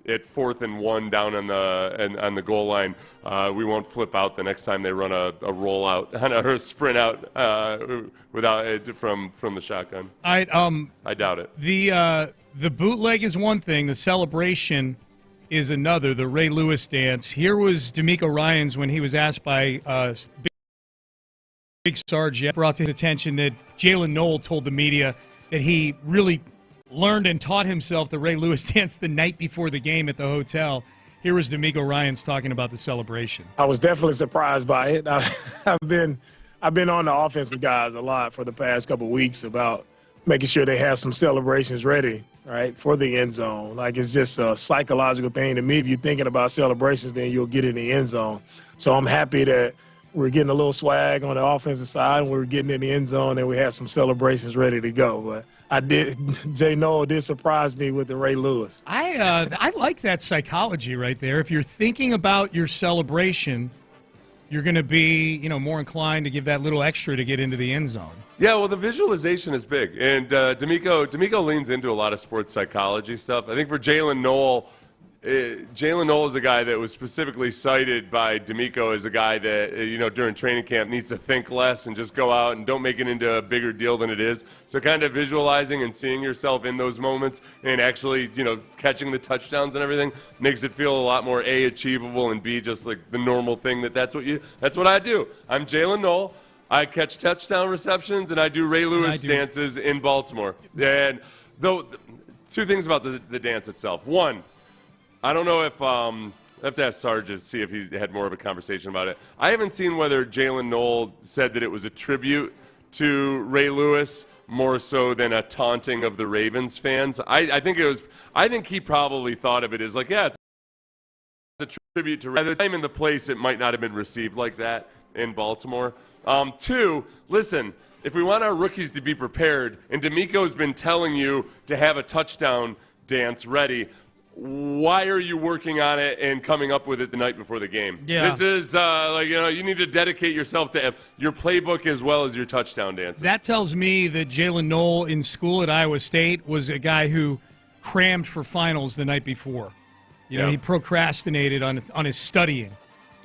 at 4th and 1 down on the goal line, we won't flip out the next time they run a rollout or a sprint out without from the shotgun. I doubt it. The bootleg is one thing. The celebration is another. The Ray Lewis dance. Here was D'Amico Ryans when he was asked by Big Sarge, brought to his attention that Jalen Noel told the media that he really learned and taught himself the Ray Lewis dance the night before the game at the hotel. Here was D'Amico Ryans talking about the celebration. I was definitely surprised by it. I've been on the offensive guys a lot for the past couple of weeks about making sure they have some celebrations ready, right, for the end zone. Like, it's just a psychological thing to me. If you're thinking about celebrations, then you'll get in the end zone. So I'm happy that we're getting a little swag on the offensive side, and we're getting in the end zone, and we have some celebrations ready to go. But Jay Noel did surprise me with the Ray Lewis. I like that psychology right there. If you're thinking about your celebration, you're going to be, more inclined to give that little extra to get into the end zone. Yeah, well, the visualization is big, and D'Amico leans into a lot of sports psychology stuff. I think for Jalen Noel is a guy that was specifically cited by D'Amico as a guy that, during training camp needs to think less and just go out and don't make it into a bigger deal than it is. So kind of visualizing and seeing yourself in those moments and actually, catching the touchdowns and everything makes it feel a lot more A, achievable, and B, just like the normal thing that's what I do. I'm Jalen Noel. I catch touchdown receptions, and I do Ray Lewis dances in Baltimore. And though, two things about the dance itself. One, I don't know if I have to ask Sarge to see if he had more of a conversation about it. I haven't seen whether Jalen Noel said that it was a tribute to Ray Lewis more so than a taunting of the Ravens fans. I think it was. I think he probably thought of it as like, it's a tribute to Ray. At the time and the place, it might not have been received like that in Baltimore. Two, listen, if we want our rookies to be prepared, and D'Amico's been telling you to have a touchdown dance ready, why are you working on it and coming up with it the night before the game? Yeah. This is you need to dedicate yourself to your playbook as well as your touchdown dances. That tells me that Jalen Noel in school at Iowa State was a guy who crammed for finals the night before. He procrastinated on his studying.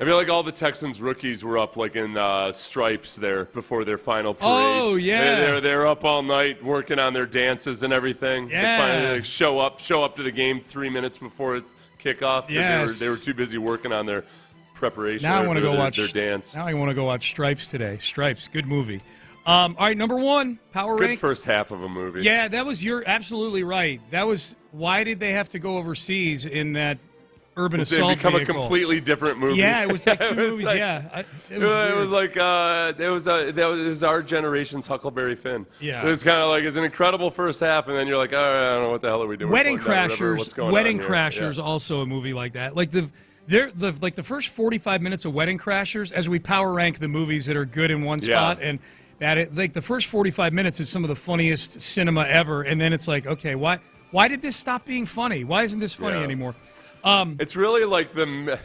I feel like all the Texans rookies were up like in stripes there before their final parade. Oh, yeah. They're up all night working on their dances and everything. Yeah. They finally show up to the game 3 minutes before it's kickoff because they were too busy working on their preparation. Now I want to go watch their dance. Now I want to go watch Stripes today. Stripes, good movie. All right, number 1, Power Rank. Good first half of a movie. Yeah, you're absolutely right. That was, why did they have to go overseas in that urban assault become vehicle. a completely different movie. Yeah, it was like two movies. It was our generation's Huckleberry Finn. Yeah. It was kind of like it's an incredible first half, and then you're like, oh, I don't know what the hell are we doing. Wedding Crashers, also a movie like that. Like the first 45 minutes of Wedding Crashers, as we power rank the movies that are good in one spot, and the first 45 minutes is some of the funniest cinema ever, and then it's like, okay, why did this stop being funny? Why isn't this funny anymore? It's really like the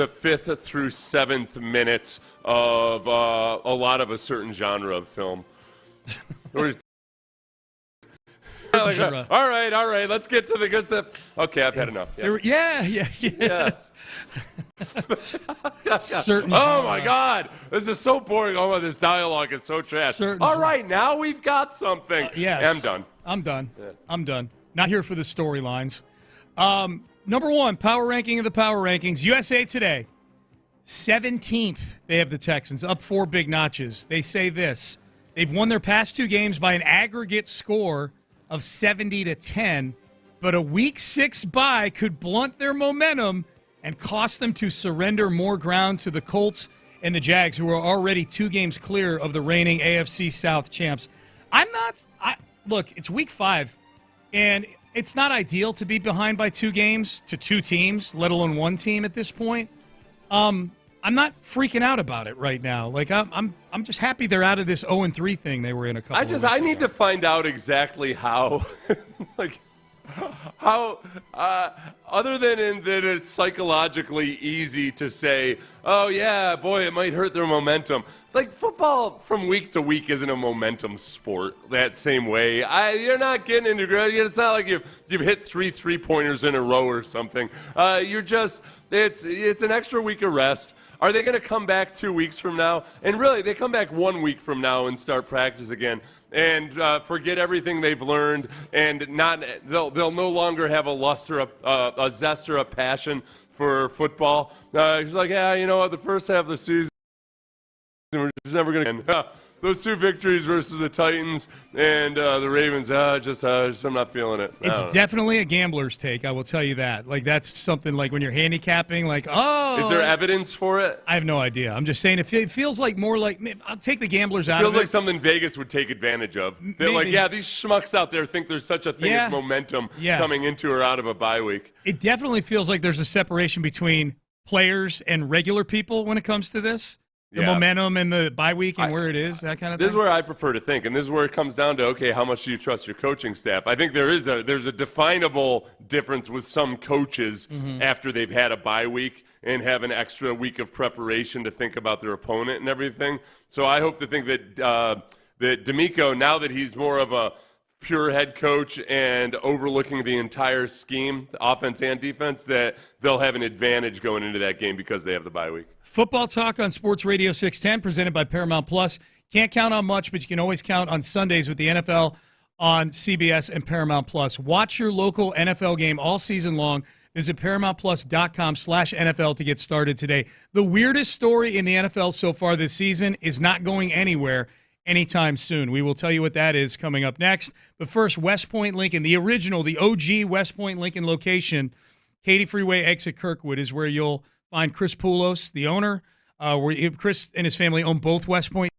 fifth through seventh minutes of a lot of a certain genre of film. All right, let's get to the good stuff. Okay, I've had enough. Yes. Certain oh genre. my God, this is so boring. Oh, this dialogue is so trash. All right, now we've got something. Yes. I'm done. Yeah. I'm done. Not here for the storylines. Number one, power ranking of the power rankings. USA Today, 17th. They have the Texans up 4 big notches. They say this: they've won their past 2 games by an aggregate score of 70-10, but a Week 6 bye could blunt their momentum and cost them to surrender more ground to the Colts and the Jags, who are already 2 games clear of the reigning AFC South champs. Look, it's Week 5, and it's not ideal to be behind by 2 games to 2 teams, let alone 1 team at this point. I'm not freaking out about it right now. Like I'm just happy they're out of this 0-3 thing they were in a couple of weeks ago. I need to find out exactly how other than that it's psychologically easy to say, oh yeah, boy, it might hurt their momentum. Like football from week to week isn't a momentum sport that same way. You're not getting into it's not like you've hit 3 3-pointers in a row or something. It's an extra week of rest. Are they going to come back 2 weeks from now? And really, they come back 1 week from now and start practice again and forget everything they've learned, and they'll no longer have a luster, a zest, or a passion for football. It's like, the first half of the season, we're just never going to end. Those 2 victories versus the Titans and the Ravens, I'm not feeling it. It's definitely a gambler's take, I will tell you that. Like, that's something like when you're handicapping, like, oh. Is there evidence for it? I have no idea. I'm just saying it feels like more like, I'll take the gamblers out of it. Feels like something Vegas would take advantage of. They're like, these schmucks out there think there's such a thing as momentum coming into or out of a bye week. It definitely feels like there's a separation between players and regular people when it comes to this. The momentum and the bye week and where it is, that kind of thing. This is where I prefer to think, and this is where it comes down to, okay, how much do you trust your coaching staff? I think there's a definable difference with some coaches after they've had a bye week and have an extra week of preparation to think about their opponent and everything. So I hope to think that that D'Amico, now that he's more of a pure head coach and overlooking the entire scheme, offense and defense, that they'll have an advantage going into that game because they have the bye week. Football Talk on Sports Radio 610, presented by Paramount Plus. Can't count on much, but you can always count on Sundays with the NFL on CBS and Paramount Plus. Watch your local NFL game all season long. Visit ParamountPlus.com/NFL to get started today. The weirdest story in the NFL so far this season is not going anywhere anytime soon. We will tell you what that is coming up next. But first, West Point Lincoln, the original, the OG West Point Lincoln location, Katy Freeway exit Kirkwood, is where you'll find Chris Poulos, the owner. Where Chris and his family own both West Point.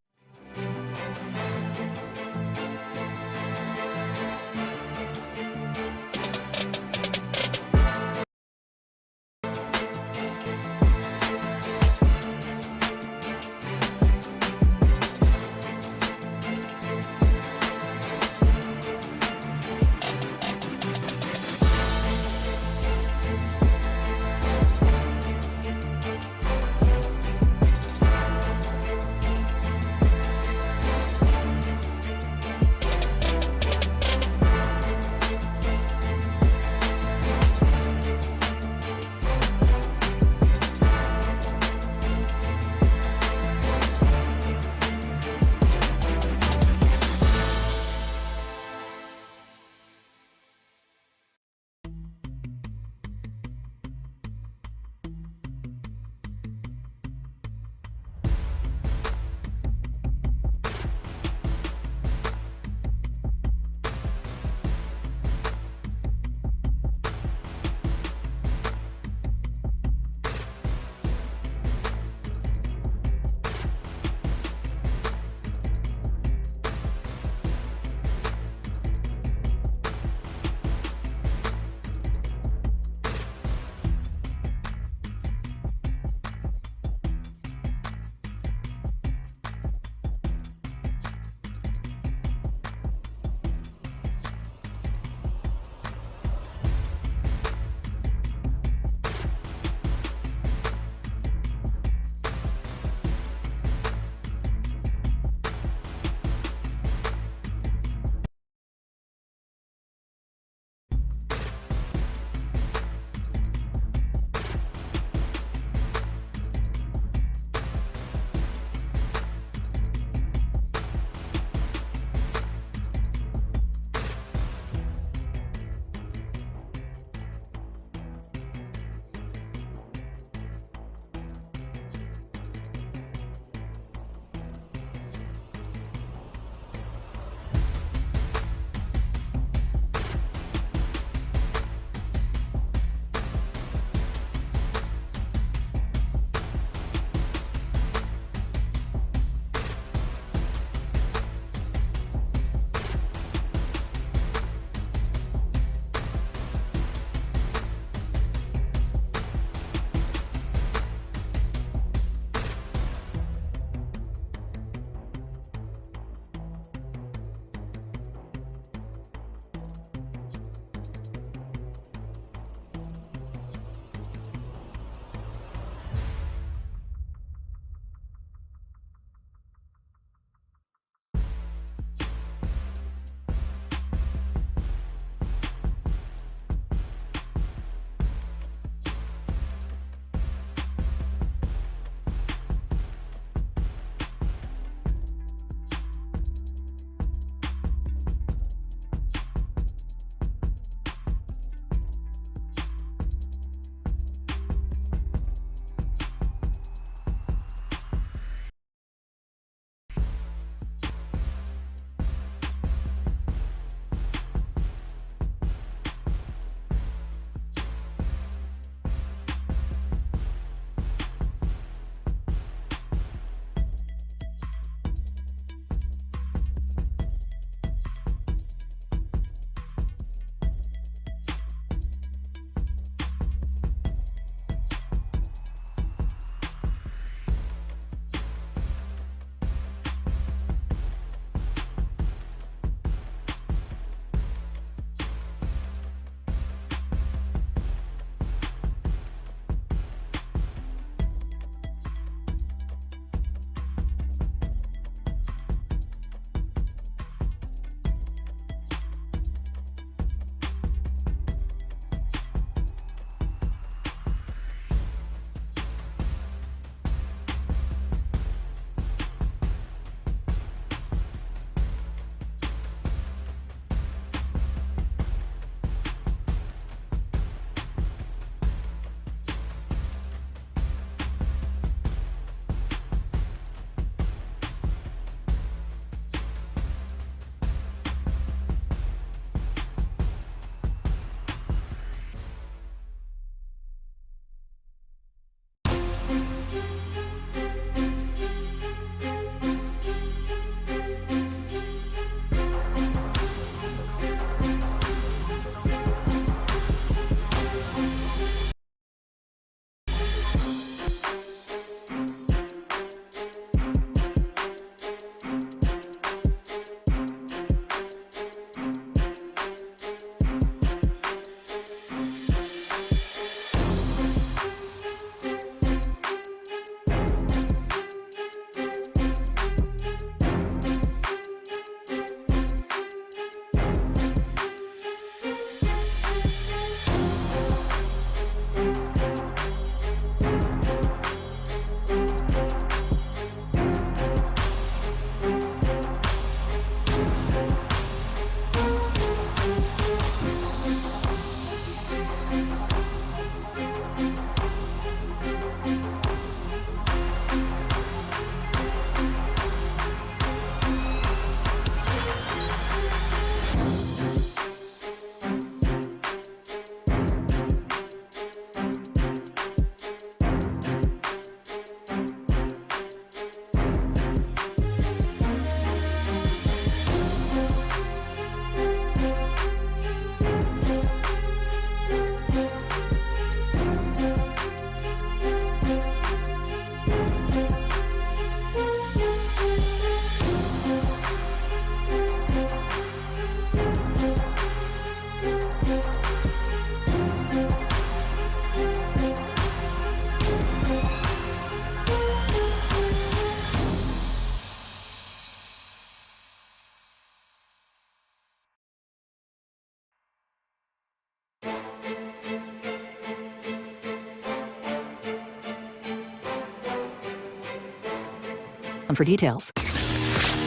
for details.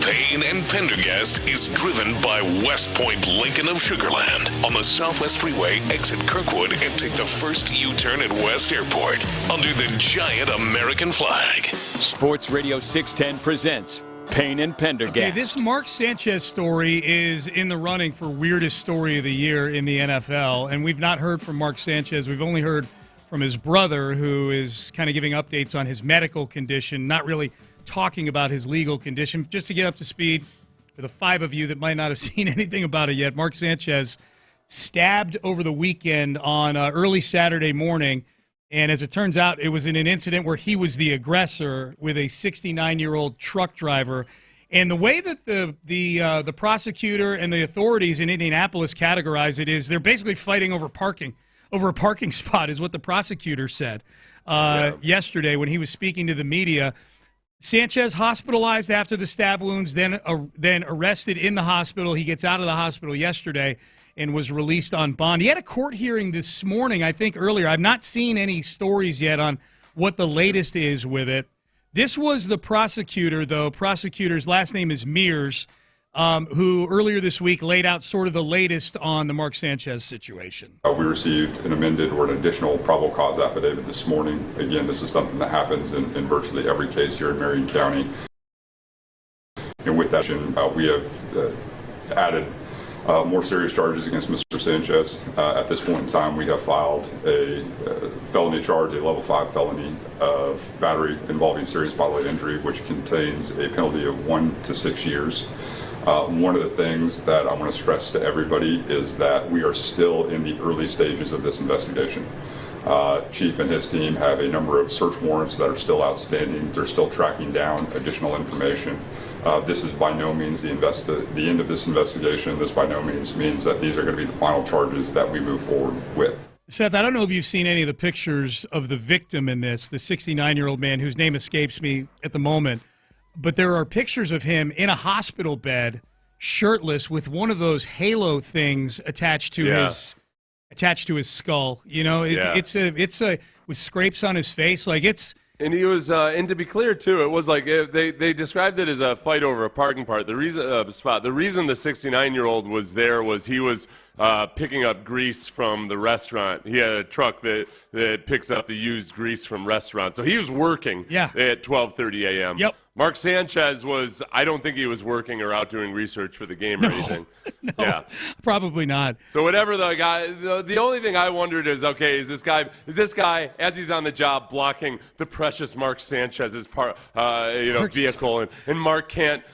Payne and Pendergast is driven by West Point Lincoln of Sugarland on the Southwest Freeway. Exit Kirkwood and take the first U-turn at West Airport under the giant American flag. Sports Radio 610 presents Payne and Pendergast. Okay, this Mark Sanchez story is in the running for weirdest story of the year in the NFL, and we've not heard from Mark Sanchez. We've only heard from his brother, who is kind of giving updates on his medical condition, not really talking about his legal condition. Just to get up to speed for the five of you that might not have seen anything about it yet, Mark Sanchez stabbed over the weekend on early Saturday morning, and as it turns out, it was in an incident where he was the aggressor with a 69-year-old truck driver. And the way that the prosecutor and the authorities in Indianapolis categorize it is they're basically fighting over a parking spot, is what the prosecutor said yesterday when he was speaking to the media. Sanchez hospitalized after the stab wounds, then arrested in the hospital. He gets out of the hospital yesterday and was released on bond. He had a court hearing this morning, I think earlier. I've not seen any stories yet on what the latest is with it. This was the prosecutor, though. Prosecutor's last name is Mears, who earlier this week laid out sort of the latest on the Mark Sanchez situation. We received an amended or an additional probable cause affidavit this morning. Again, this is something that happens in virtually every case here in Marion County. And with that, we have added more serious charges against Mr. Sanchez. At this point in time, we have filed a felony charge, a level 5 felony of battery involving serious bodily injury, which contains a penalty of 1 to 6 years. One of the things that I want to stress to everybody is that we are still in the early stages of this investigation. Chief and his team have a number of search warrants that are still outstanding. They're still tracking down additional information. This is by no means the end of this investigation. This by no means means that these are going to be the final charges that we move forward with. Seth, I don't know if you've seen any of the pictures of the victim in this, the 69-year-old man whose name escapes me at the moment. But there are pictures of him in a hospital bed, shirtless, with one of those halo things attached to his skull. You know, it's with scrapes on his face, like it's. And he was, and to be clear too, it was like they described it as a fight over a parking spot. The reason the 69-year-old was there was he was picking up grease from the restaurant. He had a truck that picks up the used grease from restaurants. So he was working at 12:30 a.m. Yep. Mark Sanchez was, I don't think he was working or out doing research for the game or anything. No, probably not. So whatever the guy, the only thing I wondered is, okay, is this guy, as he's on the job, blocking the precious Mark Sanchez's vehicle, and Mark can't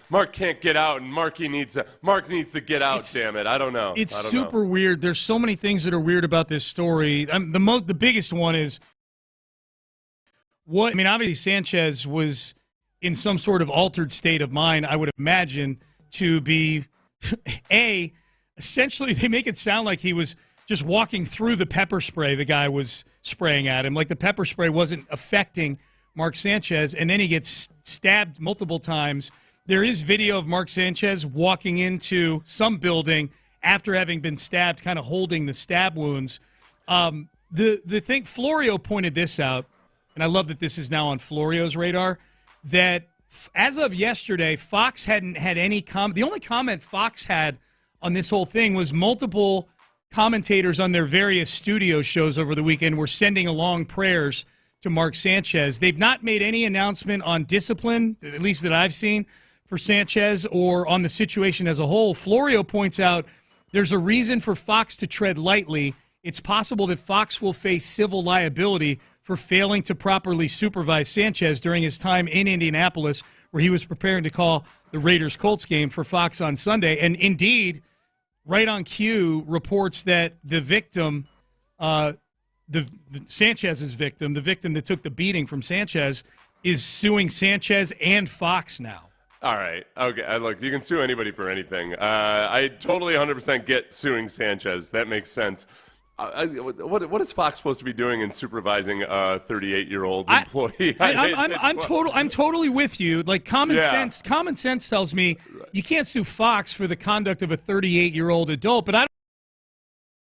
get out, and Mark needs to get out. Damn it, I don't know. It's super weird. There's so many things that are weird about this story. The biggest one is obviously Sanchez was in some sort of altered state of mind, I would imagine, to be, essentially they make it sound like he was just walking through the pepper spray the guy was spraying at him, like the pepper spray wasn't affecting Mark Sanchez, and then he gets stabbed multiple times. There is video of Mark Sanchez walking into some building after having been stabbed, kind of holding the stab wounds. The thing, Florio pointed this out, and I love that this is now on Florio's radar, that as of yesterday, Fox hadn't had any comment. The only comment Fox had on this whole thing was multiple commentators on their various studio shows over the weekend were sending along prayers to Mark Sanchez. They've not made any announcement on discipline, at least that I've seen, for Sanchez or on the situation as a whole. Florio points out there's a reason for Fox to tread lightly. It's possible that Fox will face civil liability for failing to properly supervise Sanchez during his time in Indianapolis, where he was preparing to call the Raiders-Colts game for Fox on Sunday. And indeed, right on cue, reports that the victim, Sanchez's victim, the victim that took the beating from Sanchez, is suing Sanchez and Fox now. All right. Okay. Look, you can sue anybody for anything. I totally 100% get suing Sanchez. That makes sense. What is Fox supposed to be doing in supervising a 38-year-old employee? I'm totally with you. Like common sense tells me you can't sue Fox for the conduct of a 38-year-old adult. But I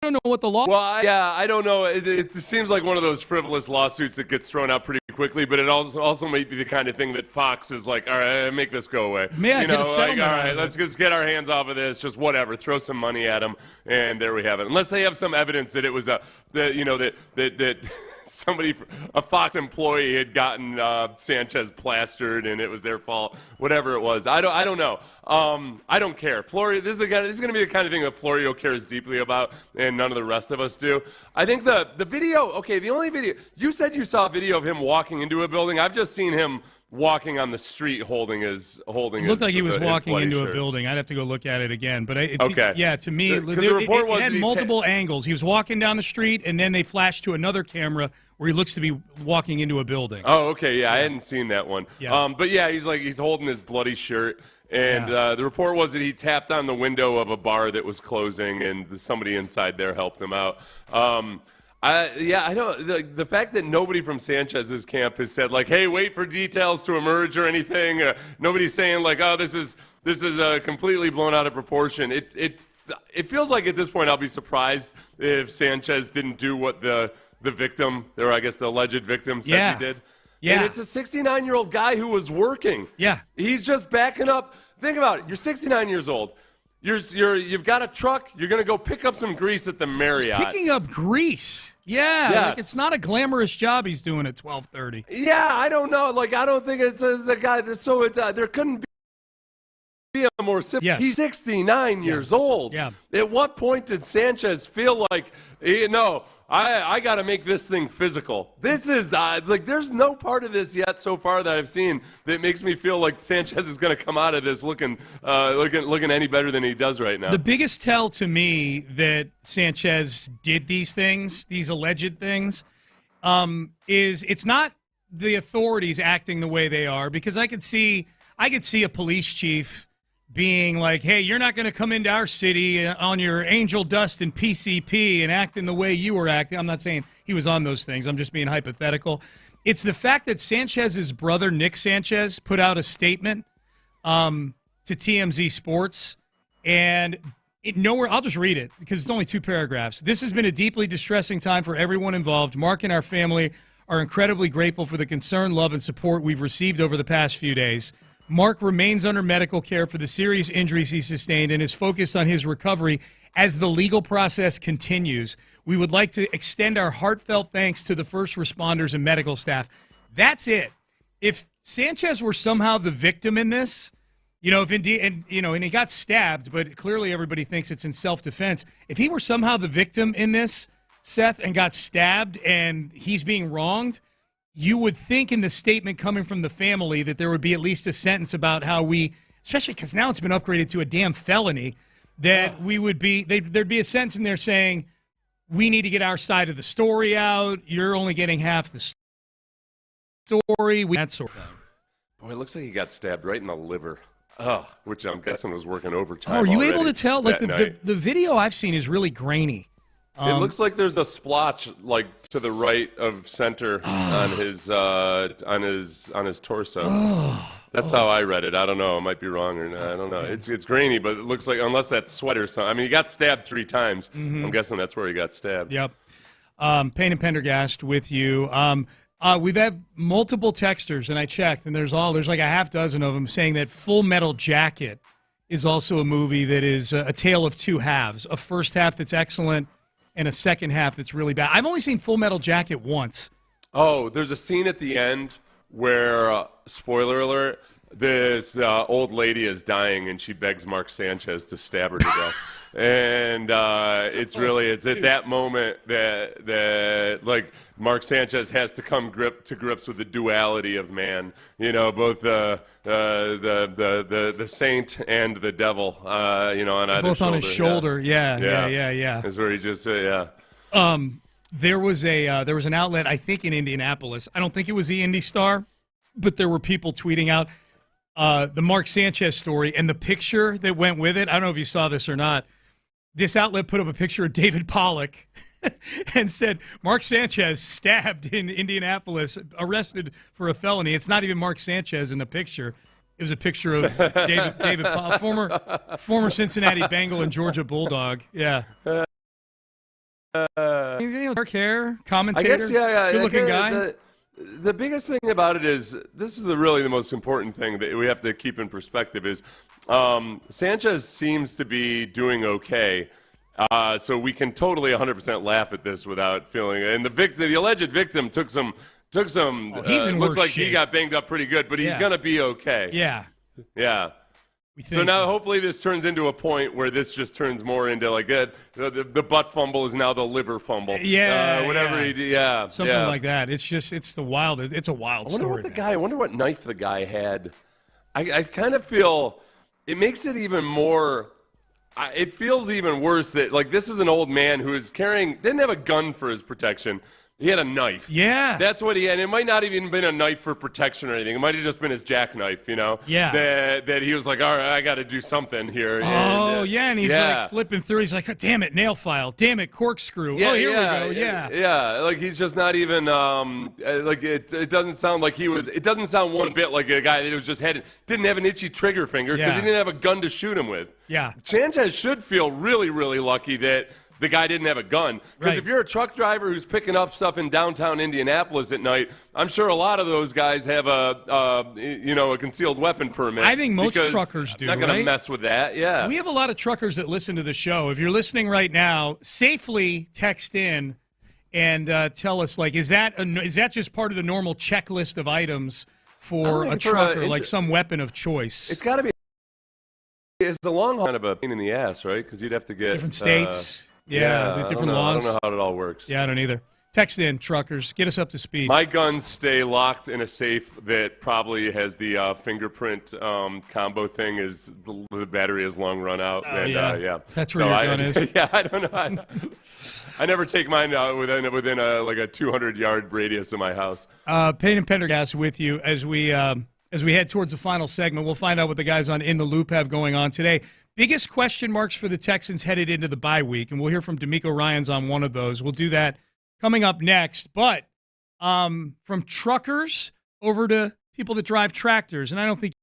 don't don't know what the law. Well, I don't know. It seems like one of those frivolous lawsuits that gets thrown out pretty quickly, but it also might be the kind of thing that Fox is like, all right, make this go away. May I get a settlement all out right, of let's just get our hands off of this. Just whatever, throw some money at them, and there we have it. Unless they have some evidence that it was that somebody, a Fox employee, had gotten Sanchez plastered and it was their fault. Whatever it was, I don't know. I don't care. Florio, this is going to be the kind of thing that Florio cares deeply about, and none of the rest of us do. I think the video. Okay, the only video you said you saw a video of him walking into a building. I've just seen him walking on the street holding his. Looked like he was walking into shirt. a building. I'd have to go look at it again. But okay. Yeah, to me, the report was it had multiple angles. He was walking down the street, and then they flashed to another camera where he looks to be walking into a building. Oh, okay, yeah, I hadn't seen that one. Yeah. But yeah, he's holding his bloody shirt, and the report was that he tapped on the window of a bar that was closing, and somebody inside there helped him out. I don't. The fact that nobody from Sanchez's camp has said like, "Hey, wait for details to emerge" or anything. Nobody's saying like, "Oh, this is completely blown out of proportion." It feels like at this point I'll be surprised if Sanchez didn't do what the victim, or I guess the alleged victim, said he did. Yeah. And it's a 69-year-old guy who was working. Yeah. He's just backing up. Think about it. You're 69 years old. You've got a truck. You're going to go pick up some grease at the Marriott. He's picking up grease. Yeah. Yes. Like it's not a glamorous job he's doing at 12:30. Yeah, I don't know. Like, I don't think it's a guy that, so there couldn't be a more simple. Yes. He's 69 years old. Yeah. At what point did Sanchez feel like, no, I got to make this thing physical? This is there's no part of this yet so far that I've seen that makes me feel like Sanchez is going to come out of this looking any better than he does right now. The biggest tell to me that Sanchez did these things, these alleged things, is it's not the authorities acting the way they are, because I could see a police chief being like, hey, you're not going to come into our city on your angel dust and PCP and acting the way you were acting. I'm not saying he was on those things. I'm just being hypothetical. It's the fact that Sanchez's brother, Nick Sanchez, put out a statement to TMZ Sports, and nowhere, I'll just read it because it's only 2 paragraphs. This has been a deeply distressing time for everyone involved. Mark and our family are incredibly grateful for the concern, love, and support we've received over the past few days. Mark remains under medical care for the serious injuries he sustained and is focused on his recovery as the legal process continues. We would like to extend our heartfelt thanks to the first responders and medical staff. That's it. If Sanchez were somehow the victim in this, if indeed, and he got stabbed, but clearly everybody thinks it's in self-defense. If he were somehow the victim in this, Seth, and got stabbed and he's being wronged, you would think in the statement coming from the family that there would be at least a sentence about how we, especially because now it's been upgraded to a damn felony, that we would be, there'd be a sentence in there saying, we need to get our side of the story out. You're only getting half the story. That sort of thing. Boy, it looks like he got stabbed right in the liver. Which I'm guessing was working overtime. Oh, are you able to already tell? Like that the video I've seen is really grainy. It looks like there's a splotch like to the right of center on his torso. That's how I read it. I don't know. I might be wrong or not. I don't know. It's grainy, but it looks like, unless that's sweat or something. I mean, he got stabbed 3 times. Mm-hmm. I'm guessing that's where he got stabbed. Yep. Payne and Pendergast with you. We've had multiple texters, and I checked, and there's like a half dozen of them saying that Full Metal Jacket is also a movie that is a tale of 2 halves. A first half that's excellent and a second half that's really bad. I've only seen Full Metal Jacket once. Oh, there's a scene at the end where, spoiler alert, this old lady is dying and she begs Mark Sanchez to stab her to death. And it's at that moment that like Mark Sanchez has to come to grips with the duality of man. Both the saint and the devil. On either both shoulder. on his shoulder. Yes. Yeah. Is where he just There was an outlet, I think, in Indianapolis. I don't think it was the Indy Star, but there were people tweeting out the Mark Sanchez story and the picture that went with it. I don't know if you saw this or not. This outlet put up a picture of David Pollock and said, Mark Sanchez stabbed in Indianapolis, arrested for a felony. It's not even Mark Sanchez in the picture. It was a picture of David Pollock, former Cincinnati Bengal and Georgia Bulldog. Yeah. Dark hair, commentator, I guess, yeah. good-looking guy. The biggest thing about it is, this is really the most important thing that we have to keep in perspective is Sanchez seems to be doing okay. So we can totally 100% laugh at this without feeling it. And the alleged victim took some he's in looks worse like shape. he got banged up pretty good, but he's going to be okay. Yeah. Yeah. So now hopefully this turns into a point where this just turns more into like the butt fumble is now the liver fumble. Yeah. Something like that. It's a wild story. I wonder what knife the guy had. I kind of feel it makes it even more. It feels even worse that like this is an old man who is didn't have a gun for his protection. He had a knife. Yeah. That's what he had. It might not even been a knife for protection or anything. It might have just been his jackknife, Yeah. That he was like, all right, I got to do something here. And he's like flipping through. He's like, oh, damn it, nail file. Damn it, corkscrew. Yeah, here we go. Yeah. Yeah. Like he's just not even, like it doesn't sound like it doesn't sound one bit like a guy that was just didn't have an itchy trigger finger because he didn't have a gun to shoot him with. Yeah. Sanchez should feel really, really lucky that the guy didn't have a gun. Because if you're a truck driver who's picking up stuff in downtown Indianapolis at night, I'm sure a lot of those guys have a concealed weapon permit. I think most truckers do. I'm not going to mess with that. Yeah. We have a lot of truckers that listen to the show. If you're listening right now, safely text in and tell us, like, is that just part of the normal checklist of items for a trucker, like some weapon of choice? It's got to be. It's a long haul kind of a pain in the ass, right? Because you'd have to get different states. The different laws. I don't know how it all works. Yeah, I don't either. Text in, truckers. Get us up to speed. My guns stay locked in a safe that probably has the fingerprint combo thing. Is the battery has long run out. That's where your gun is. Yeah, I don't know. I never take mine out within a 200-yard radius of my house. Payne and Pendergast with you as we head towards the final segment. We'll find out what the guys on In the Loop have going on today. Biggest question marks for the Texans headed into the bye week, and we'll hear from D'Amico Ryans on one of those. We'll do that coming up next. But from truckers over to people that drive tractors, and I don't think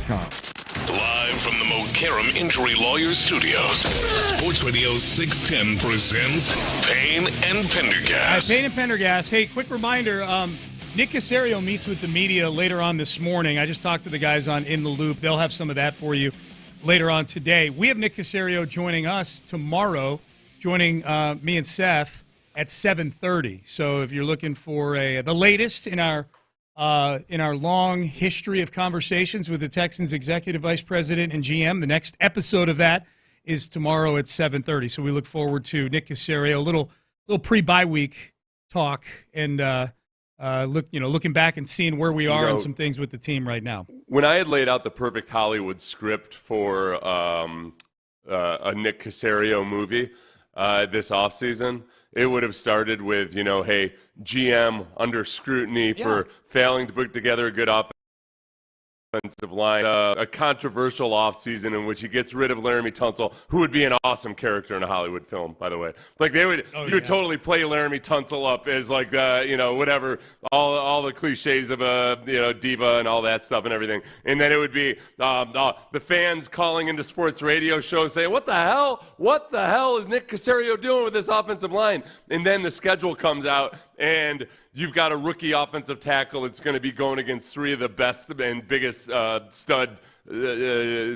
SportsRadio.com. Live from the McCarran Injury Lawyers Studios, Sports Radio 610 presents Payne and Pendergast. Payne and Pendergast. Hey, quick reminder, Nick Cacerio meets with the media later on this morning. I just talked to the guys on In the Loop. They'll have some of that for you later on today. We have Nick Cacerio joining us tomorrow, joining me and Seth at 7:30. So if you're looking for the latest in our long history of conversations with the Texans executive vice president and GM, the next episode of that is tomorrow at 7:30. So we look forward to Nick Cacerio, a little pre-bye week talk, and looking back and seeing where we are and some things with the team right now. When I had laid out the perfect Hollywood script for a Nick Cacerio movie this offseason, it would have started with, hey, GM under scrutiny for failing to put together a good offensive line, a controversial offseason in which he gets rid of Laramie Tunsil, who would be an awesome character in a Hollywood film, by the way. Like you would totally play Laramie Tunsil up as like whatever, all the cliches of a diva and all that stuff and everything. And then it would be the fans calling into sports radio shows saying, what the hell is Nick Cacerio doing with this offensive line? And then the schedule comes out and you've got a rookie offensive tackle that's going to be going against three of the best and biggest stud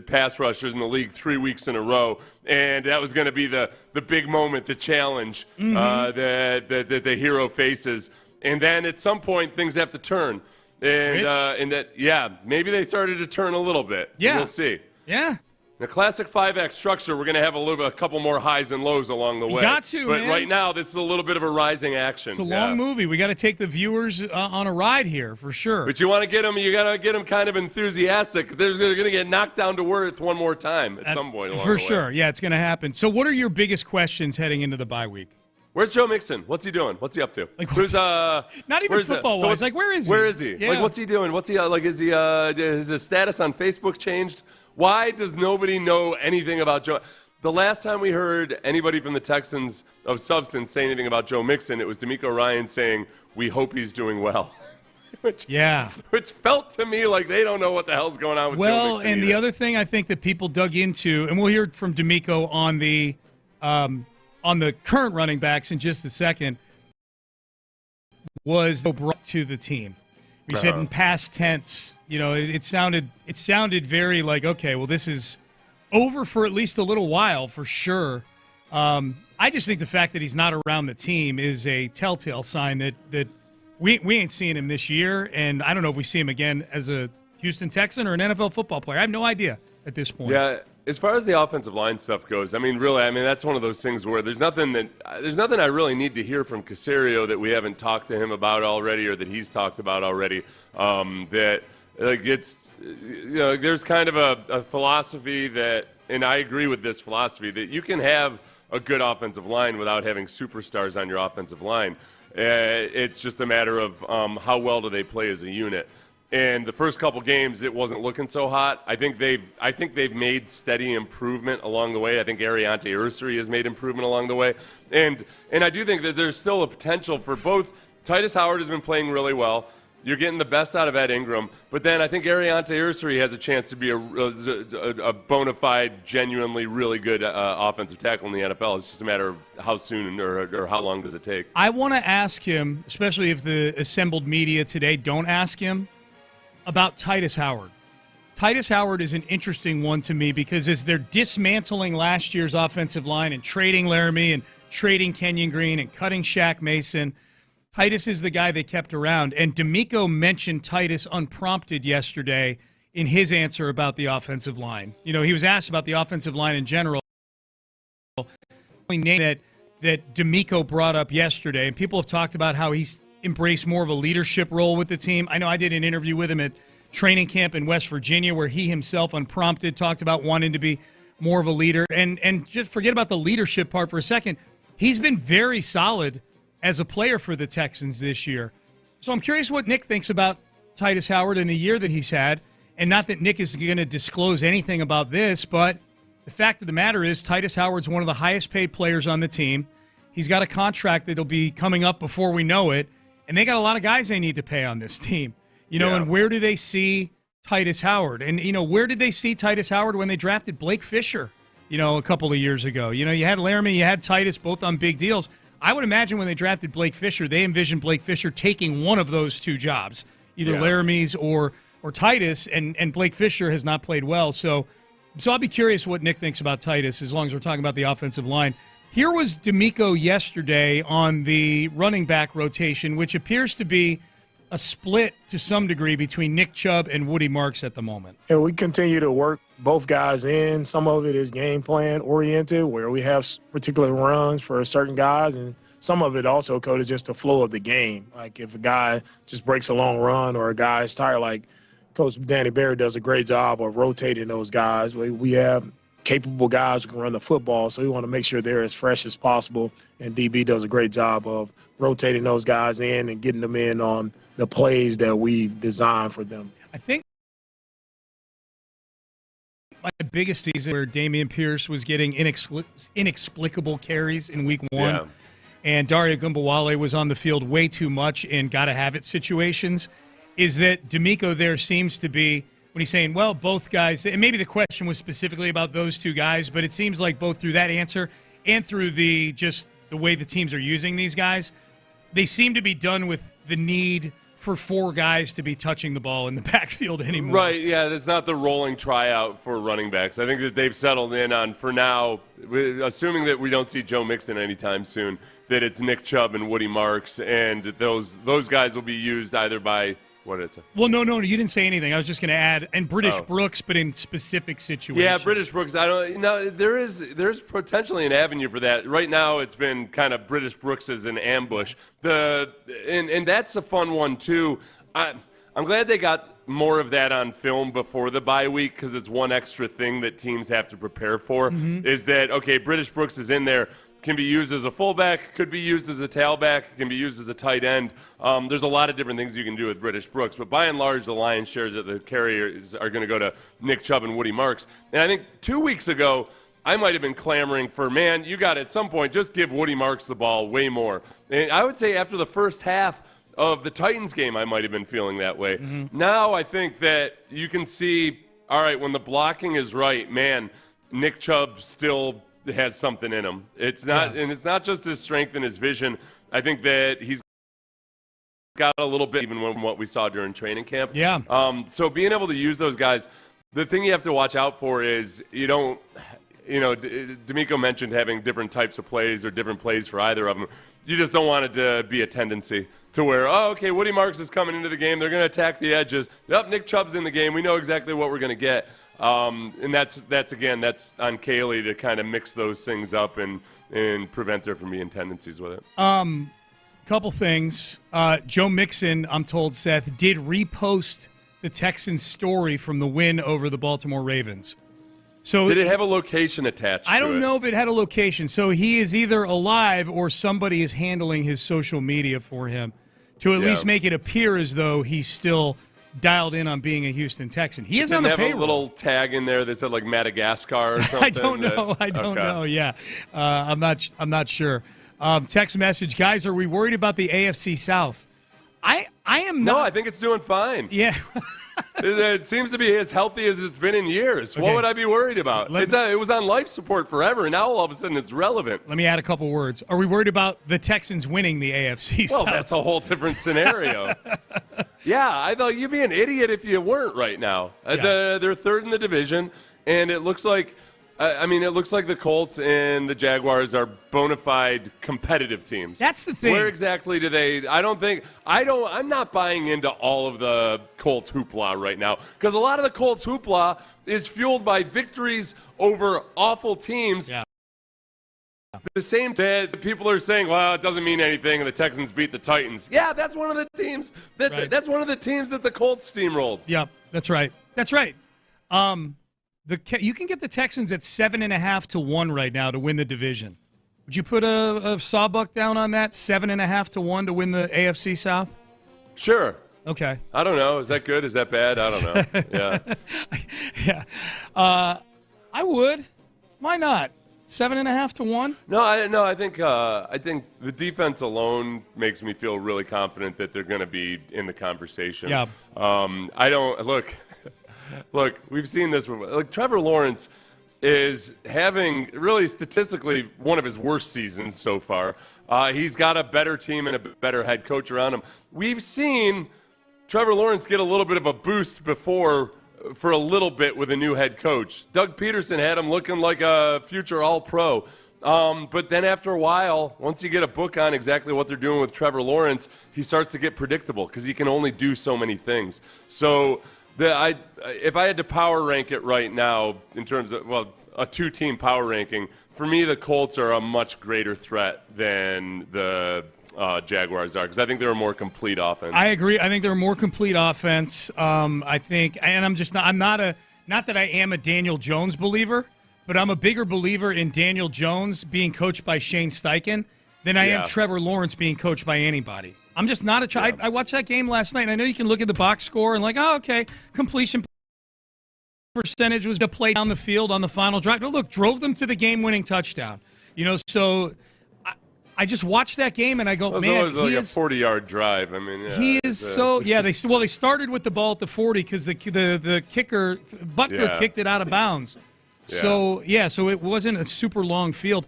pass rushers in the league 3 weeks in a row. And that was going to be the big moment, the challenge that the hero faces. And then at some point, things have to turn. And maybe they started to turn a little bit. Yeah. We'll see. Yeah. In a classic 5X structure, we're going to have a couple more highs and lows along the way. Got to, but man. Right now, this is a little bit of a rising action. It's a long movie. We got to take the viewers on a ride here for sure. But you got to get them kind of enthusiastic. They're going to get knocked down to earth one more time at some point along the way. For sure. Yeah, it's going to happen. So what are your biggest questions heading into the bye week? Where's Joe Mixon? What's he doing? What's he up to? Not even football-wise. So where is he? Where is he? Yeah. What's he doing? What's he is he? Has his status on Facebook changed? Why does nobody know anything about Joe? The last time we heard anybody from the Texans of substance say anything about Joe Mixon, it was D'Amico Ryan saying, "We hope he's doing well." Which felt to me like they don't know what the hell's going on with Joe Mixon. Well, and the other thing I think that people dug into, and we'll hear from D'Amico on the current running backs in just a second, was brought to the team. We said in past tense, it sounded very like, okay, well, this is over for at least a little while for sure. I just think the fact that he's not around the team is a telltale sign that we ain't seeing him this year, and I don't know if we see him again as a Houston Texan or an NFL football player. I have no idea at this point. Yeah. As far as the offensive line stuff goes, that's one of those things where there's nothing I really need to hear from Cacerio that we haven't talked to him about already or that he's talked about already. There's kind of a philosophy that, and I agree with this philosophy, that you can have a good offensive line without having superstars on your offensive line. It's just a matter of how well do they play as a unit. And the first couple games, it wasn't looking so hot. I think they've made steady improvement along the way. I think Ariante Ursary has made improvement along the way. And I do think that there's still a potential for both. Titus Howard has been playing really well. You're getting the best out of Ed Ingram. But then I think Ariante Ursary has a chance to be a bona fide, genuinely really good offensive tackle in the NFL. It's just a matter of how soon or how long does it take. I want to ask him, especially if the assembled media today don't ask him, about Titus Howard. Titus Howard is an interesting one to me because as they're dismantling last year's offensive line and trading Laramie and trading Kenyon Green and cutting Shaq Mason, Titus is the guy they kept around. And D'Amico mentioned Titus unprompted yesterday in his answer about the offensive line. He was asked about the offensive line in general. Name that D'Amico brought up yesterday, and people have talked about how he's embrace more of a leadership role with the team. I know I did an interview with him at training camp in West Virginia where he himself unprompted talked about wanting to be more of a leader. And just forget about the leadership part for a second. He's been very solid as a player for the Texans this year. So I'm curious what Nick thinks about Titus Howard in the year that he's had. And not that Nick is going to disclose anything about this, but the fact of the matter is Titus Howard's one of the highest paid players on the team. He's got a contract that'll be coming up before we know it. And they got a lot of guys they need to pay on this team, and where do they see Titus Howard. And, where did they see Titus Howard when they drafted Blake Fisher, a couple of years ago? You had Laramie, you had Titus, both on big deals. I would imagine when they drafted Blake Fisher, they envisioned Blake Fisher taking one of those two jobs, either Laramie's or Titus, and Blake Fisher has not played well. So I'll be curious what Nick thinks about Titus as long as we're talking about the offensive line. Here was D'Amico yesterday on the running back rotation, which appears to be a split to some degree between Nick Chubb and Woody Marks at the moment. Yeah, we continue to work both guys in. Some of it is game plan oriented, where we have particular runs for certain guys, and some of it also, Coach, is just the flow of the game. Like if a guy just breaks a long run or a guy's tired, like Coach Danny Barrett does a great job of rotating those guys. We have capable guys who can run the football, so we want to make sure they're as fresh as possible, and DB does a great job of rotating those guys in and getting them in on the plays that we designed for them. I think my biggest season where Dameon Pierce was getting inexplicable carries in week one, and Daria Gumbawale was on the field way too much in gotta-have-it situations, is that D'Amico there seems to be, when he's saying, well, both guys, and maybe the question was specifically about those two guys, but it seems like both through that answer and through the way the teams are using these guys, they seem to be done with the need for four guys to be touching the ball in the backfield anymore. Right, yeah, that's not the rolling tryout for running backs. I think that they've settled in on, for now, assuming that we don't see Joe Mixon anytime soon, that it's Nick Chubb and Woody Marks, and those guys will be used either by – what is it? Well, no, you didn't say anything. I was just going to add, and British Brooks, but in specific situations. Yeah, British Brooks. There's potentially an avenue for that. Right now, it's been kind of British Brooks as an ambush. And that's a fun one too. I'm glad they got more of that on film before the bye week, because it's one extra thing that teams have to prepare for. Mm-hmm. Is that okay? British Brooks is in there. Can be used as a fullback, could be used as a tailback, can be used as a tight end. There's a lot of different things you can do with British Brooks, but by and large, the lion's shares of the carriers are going to go to Nick Chubb and Woody Marks. And I think 2 weeks ago, I might have been clamoring for, man, you got to, at some point, just give Woody Marks the ball way more. And I would say after the first half of the Titans game, I might have been feeling that way. Mm-hmm. Now I think that you can see, all right, when the blocking is right, man, Nick Chubb still has something in him. It's not, and it's not just his strength and his vision. I think that he's got a little bit even from what we saw during training camp. Yeah. So being able to use those guys, the thing you have to watch out for is D'Amico mentioned having different types of plays or different plays for either of them. You just don't want it to be a tendency to where, Woody Marks is coming into the game. They're going to attack the edges. Nick Chubb's in the game. We know exactly what we're going to get. And that's on Kaylee to kind of mix those things up and prevent there from being tendencies with it. Couple things. Joe Mixon, I'm told, Seth, did repost the Texans story from the win over the Baltimore Ravens. So did it have a location attached to it? I don't know if it had a location. So he is either alive or somebody is handling his social media for him to at least make it appear as though he's still dialed in on being a Houston Texan. He is on the payroll. Have a little tag in there that said like Madagascar or something. I don't know. Yeah, I'm not sure. Text message, guys. Are we worried about the AFC South? I am not. No, I think it's doing fine. Yeah. It seems to be as healthy as it's been in years. Okay. What would I be worried about? It was on life support forever, and now all of a sudden it's relevant. Let me add a couple words. Are we worried about the Texans winning the AFC South? Well, that's a whole different scenario. Yeah, I thought you'd be an idiot if you weren't right now. They're third in the division, and it looks like the Colts and the Jaguars are bona fide competitive teams. That's the thing. Where exactly do they? I'm not buying into all of the Colts hoopla right now, because a lot of the Colts hoopla is fueled by victories over awful teams. Yeah. The same day, people are saying, well, it doesn't mean anything, and the Texans beat the Titans. Yeah, that's one of the teams that's one of the teams that the Colts steamrolled. Yep, that's right. You can get the Texans at 7.5 to 1 right now to win the division. Would you put a sawbuck down on that? 7.5 to 1 to win the AFC South? Sure. Okay. I don't know. Is that good? Is that bad? I don't know. Yeah. Yeah. I would. Why not? 7.5 to 1? No, I think the defense alone makes me feel really confident that they're going to be in the conversation. Yeah. I don't look. We've seen this. Like Trevor Lawrence is having really statistically one of his worst seasons so far. He's got a better team and a better head coach around him. We've seen Trevor Lawrence get a little bit of a boost before for a little bit with a new head coach. Doug Peterson had him looking like a future All-Pro. But then after a while, once you get a book on exactly what they're doing with Trevor Lawrence, he starts to get predictable because he can only do so many things. So if I had to power rank it right now in terms of, a two-team power ranking, for me the Colts are a much greater threat than the Jaguars are because I think they're a more complete offense. I agree. I think they're a more complete offense. I think, and I'm not that I am a Daniel Jones believer, but I'm a bigger believer in Daniel Jones being coached by Shane Steichen than I am Trevor Lawrence being coached by anybody. I'm just not I watched that game last night, and I know you can look at the box score and completion percentage was to play down the field on the final drive. But look, drove them to the game-winning touchdown. So I just watched that game and I go, man, it was like a 40-yard drive. I mean, he is so. Yeah, they started with the ball at the 40 because the kicker Butker kicked it out of bounds. So it wasn't a super long field.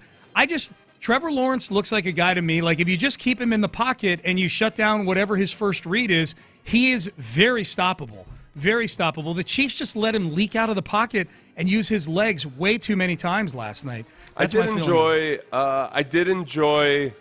Trevor Lawrence looks like a guy to me. Like if you just keep him in the pocket and you shut down whatever his first read is, he is very stoppable. Very stoppable. The Chiefs just let him leak out of the pocket and use his legs way too many times last night. I did enjoy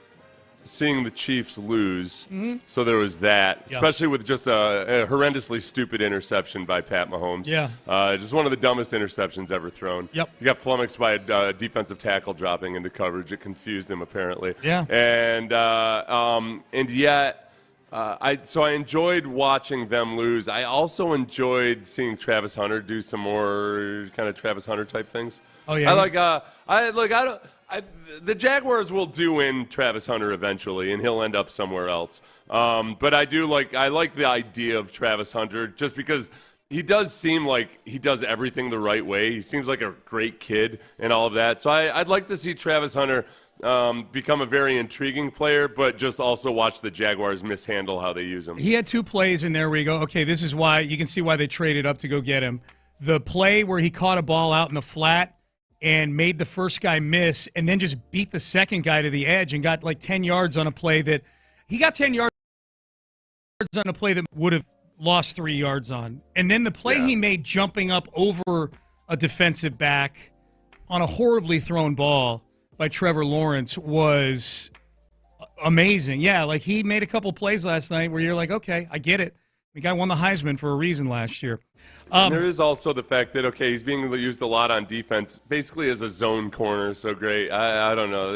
seeing the Chiefs lose. Mm-hmm. So there was that, especially with just a horrendously stupid interception by Pat Mahomes. Yeah. Just one of the dumbest interceptions ever thrown. Yep. He got flummoxed by a defensive tackle dropping into coverage. It confused him apparently. Yeah. And yet. So I enjoyed watching them lose. I also enjoyed seeing Travis Hunter do some more kind of Travis Hunter type things. Oh yeah. The Jaguars will do in Travis Hunter eventually, and he'll end up somewhere else. But I like the idea of Travis Hunter just because he does seem like he does everything the right way. He seems like a great kid and all of that. So I'd like to see Travis Hunter become a very intriguing player, but just also watch the Jaguars mishandle how they use him. He had two plays in there where you go, okay, this is why you can see why they traded up to go get him. The play where he caught a ball out in the flat and made the first guy miss and then just beat the second guy to the edge and got like 10 yards on a play that he got 10 yards on a play that would have lost 3 yards on. And then the play he made jumping up over a defensive back on a horribly thrown ball by Trevor Lawrence was amazing. Yeah, like he made a couple plays last night where you're like, okay, I get it. The guy won the Heisman for a reason last year. There is also the fact that, he's being used a lot on defense, basically as a zone corner, so great. I don't know.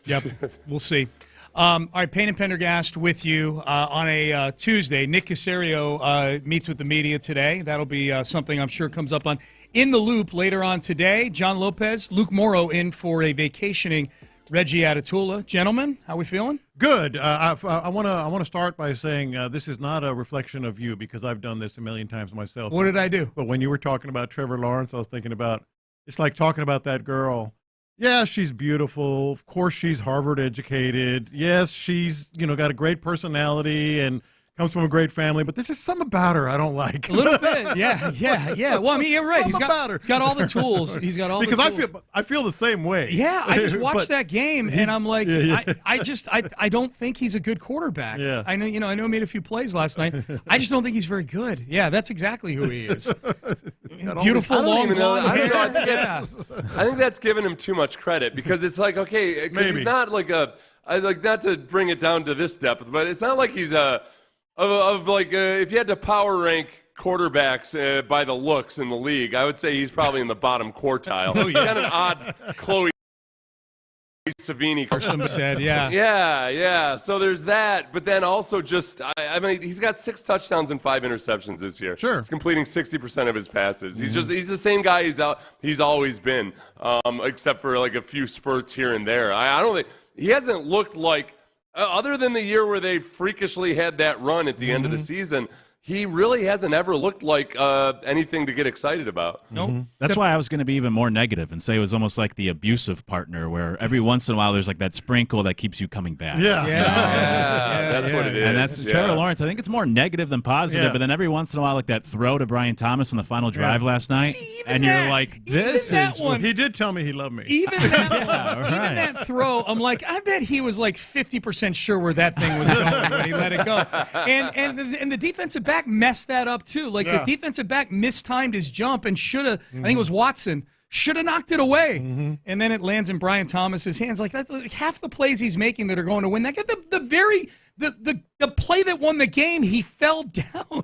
Yep, we'll see. All right, Payne and Pendergast with you on a Tuesday. Nick Cacerio meets with the media today. That'll be something I'm sure comes up on In the Loop later on today. John Lopez, Luke Morrow in for a vacationing Reggie Atatula. Gentlemen, how we feeling? Good. I want to start by saying this is not a reflection of you because I've done this a million times myself. What did I do? But when you were talking about Trevor Lawrence, I was thinking about it's like talking about that girl. Yeah, she's beautiful. Of course, she's Harvard educated. Yes, she's got a great personality and comes from a great family, but there's just something about her I don't like. A little bit, yeah. Well, I mean, you're right. He's got all the tools. He's got all the tools. Because I feel the same way. Yeah, I just watched that game, and I'm like, I don't think he's a good quarterback. Yeah. I know he made a few plays last night. I just don't think he's very good. Yeah, that's exactly who he is. Beautiful long blonde hair. I think that's giving him too much credit because it's like, okay, because he's not like not to bring it down to this depth, but it's not like he's if you had to power rank quarterbacks by the looks in the league, I would say he's probably in the bottom quartile. He's got an odd Chloe Savini. Or somebody said, yeah. Yeah. So there's that, but then also just, I mean, he's got 6 touchdowns and 5 interceptions this year. Sure. He's completing 60% of his passes. He's the same guy he's always been, except for like a few spurts here and there. I don't think, he hasn't looked like, other than the year where they freakishly had that run at the end of the season, he really hasn't ever looked like anything to get excited about. Nope. Mm-hmm. That's why I was going to be even more negative and say it was almost like the abusive partner, where every once in a while there's like that sprinkle that keeps you coming back. That's what it is. And that's Trevor Lawrence. I think it's more negative than positive, but then every once in a while, like that throw to Brian Thomas on the final drive last night, and you're like, this is one. He did tell me he loved me. Even that, even that throw, I'm like, I bet he was like 50% sure where that thing was going when he let it go. And the defensive back messed that up too. Like the defensive back mistimed his jump and should have. I think it was Watson. Should have knocked it away, and then it lands in Brian Thomas's hands. Like that, like half the plays he's making that are going to win. That the play that won the game, he fell down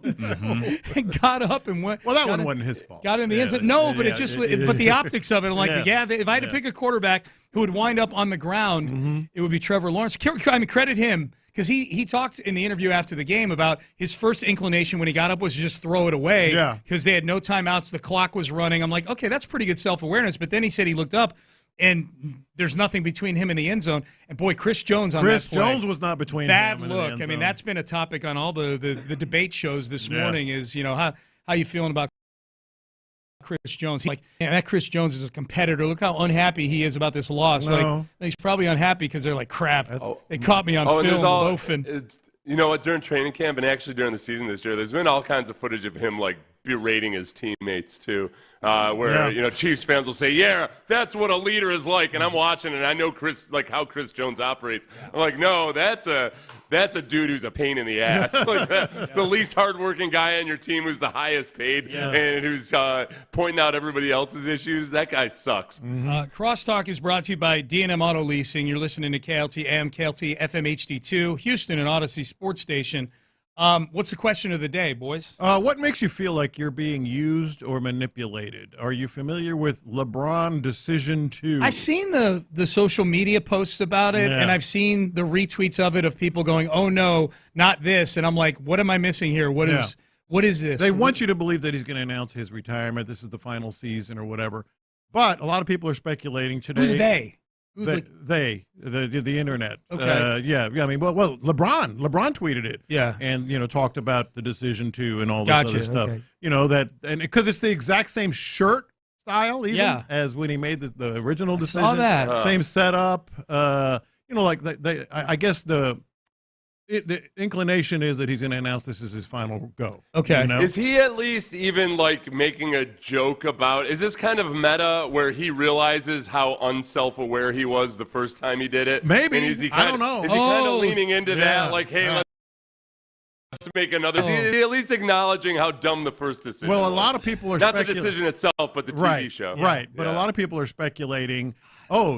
and got up and went. Well, that one wasn't his fault. Got in the end zone. No, but it just. But the optics of it, I'm like, if I had to pick a quarterback who would wind up on the ground, it would be Trevor Lawrence. I mean, credit him. Because he talked in the interview after the game about his first inclination when he got up was to just throw it away because they had no timeouts. The clock was running. I'm like, okay, that's pretty good self-awareness. But then he said he looked up, and there's nothing between him and the end zone. And, boy, Chris Jones on that play. Chris Jones was not between bad him and look. the end zone. I mean, that's been a topic on all the debate shows this morning is, how you feeling about Chris Jones. Like, that Chris Jones is a competitor. Look how unhappy he is about this loss. No. Like, he's probably unhappy because they're like, crap, they caught me on film loafing. You know what? During training camp and actually during the season this year, there's been all kinds of footage of him like berating his teammates too, where Chiefs fans will say, "Yeah, that's what a leader is like," and I'm watching and I know how Chris Jones operates. I'm like, no, that's a dude who's a pain in the ass. Like the least hardworking guy on your team who's the highest paid and who's pointing out everybody else's issues. That guy sucks. Crosstalk is brought to you by D&M Auto Leasing. You're listening to KLT AM, KLT FM HD2, Houston and Odyssey Sports Station. What's the question of the day, boys? What makes you feel like you're being used or manipulated? Are you familiar with LeBron Decision 2? I've seen the social media posts about it, and I've seen the retweets of it of people going, "Oh no, not this," and I'm like, "What am I missing here? What is this?" They want you to believe that he's going to announce his retirement. This is the final season or whatever. But a lot of people are speculating today. Who's they? The internet. Okay. I mean, well, LeBron tweeted it. Yeah. And talked about the Decision 2 and all this other stuff. Okay. And because it's the exact same shirt style even as when he made the original Decision. I saw that. Same setup. I guess the inclination is that he's going to announce this is his final go. Okay. Is he at least even like making a joke about, is this kind of meta where he realizes how unself-aware he was the first time he did it? Maybe. And is he I don't know. Is he kind of leaning into that? Like, hey, let's make another. Is he at least acknowledging how dumb the first decision was? Well, a lot of people are not the decision itself, but the TV show. Right. But a lot of people are speculating,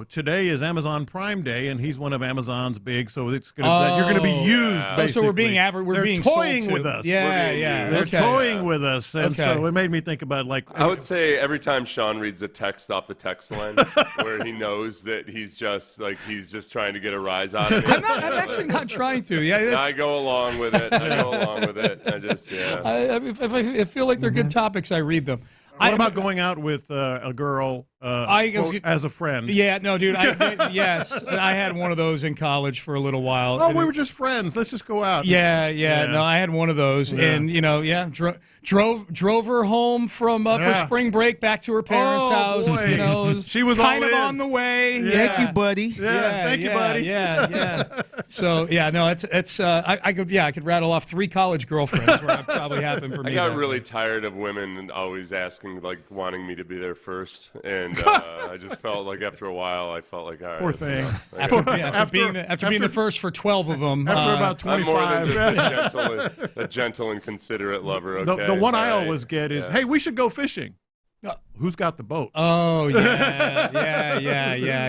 today is Amazon Prime Day, and he's one of Amazon's big, so it's gonna you're going to be used. Basically. So we're being They're being toying sold with to. us. They're toying with us, and so it made me think about I would say every time Sean reads a text off the text line where he knows that he's just trying to get a rise out of it. I'm actually not trying to. I go along with it. I just if I feel like they're good topics, I read them. What about going out with a girl as a friend? Yeah, no, dude. Yes, I had one of those in college for a little while. Oh, we were just friends. Let's just go out. Yeah. No, I had one of those, and drove her home from for spring break back to her parents' house. She was kind all of in. on the way. Thank you, buddy. Thank you, buddy. Yeah. So it's I could rattle off 3 college girlfriends where that probably happened for me. I got really tired of women always asking, wanting me to be there first, and I just felt like after a while, I felt like, all right. Poor thing. After being the first for 12 of them. After about 25. I'm more than just a gentle and considerate lover, okay? The one I always get is, hey, we should go fishing. Who's got the boat? Oh, yeah.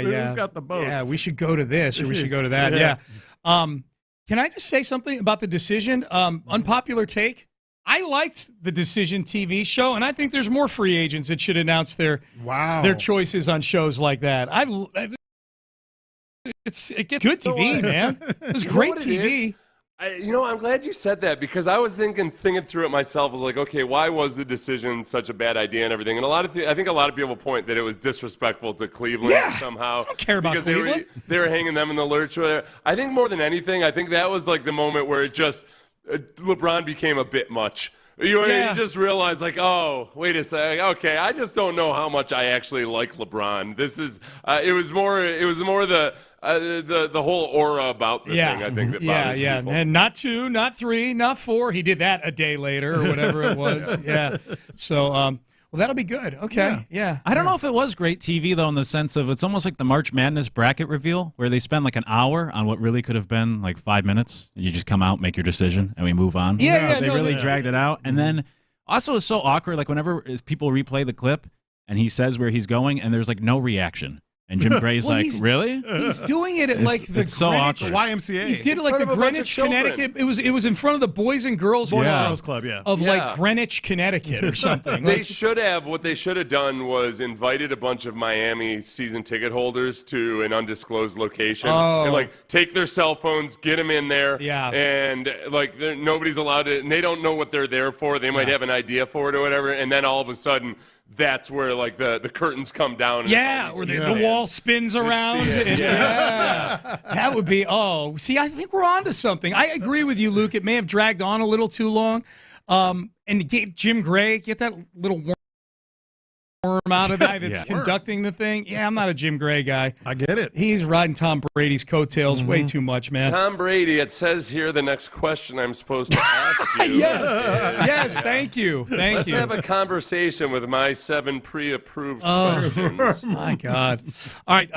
Who's got the boat? Yeah, we should go to this or we should go to that. Yeah. Can I just say something about the Decision? Unpopular take. I liked the Decision TV show, and I think there's more free agents that should announce their choices on shows like that. It gets good TV, man. It was great TV. I'm glad you said that because I was thinking through it myself. I was like, okay, why was the Decision such a bad idea and everything? And I think a lot of people point that it was disrespectful to Cleveland somehow. I don't care about Cleveland. They were hanging them in the lurch. I think more than anything, I think that was like the moment where it just LeBron became a bit much. You just realize, like, oh, wait a second. Okay, I just don't know how much I actually like LeBron. This is. It was more the whole aura about the thing. I think that bothers people. And not 2, not 3, not 4. He did that a day later or whatever it was. Yeah. So, well, that'll be good. Okay. Yeah. I don't know if it was great TV, though, in the sense of it's almost like the March Madness bracket reveal where they spend like an hour on what really could have been like 5 minutes. You just come out, make your decision, and we move on. They really dragged it out. And then also it's so awkward, like whenever people replay the clip and he says where he's going and there's like no reaction. And Jim Gray's like, really? He's doing it at like the so Greenwich YMCA. He did it like the Greenwich, Connecticut. It was in front of the Boys and Girls Club of like Greenwich, Connecticut or something. What they should have done was invited a bunch of Miami season ticket holders to an undisclosed location and like take their cell phones, get them in there, and like nobody's allowed to, and they don't know what they're there for. They might have an idea for it or whatever, and then all of a sudden, that's where like the curtains come down. Where the wall spins around. That would be. Oh, see, I think we're on to something. I agree with you, Luke. It may have dragged on a little too long. And get Jim Gray, get that little worm out of the guy that's conducting the thing. Yeah, I'm not a Jim Gray guy. I get it. He's riding Tom Brady's coattails way too much, man. Tom Brady, it says here the next question I'm supposed to ask you. Yes, thank you. Let's have a conversation with my 7 pre-approved questions. My God. All right,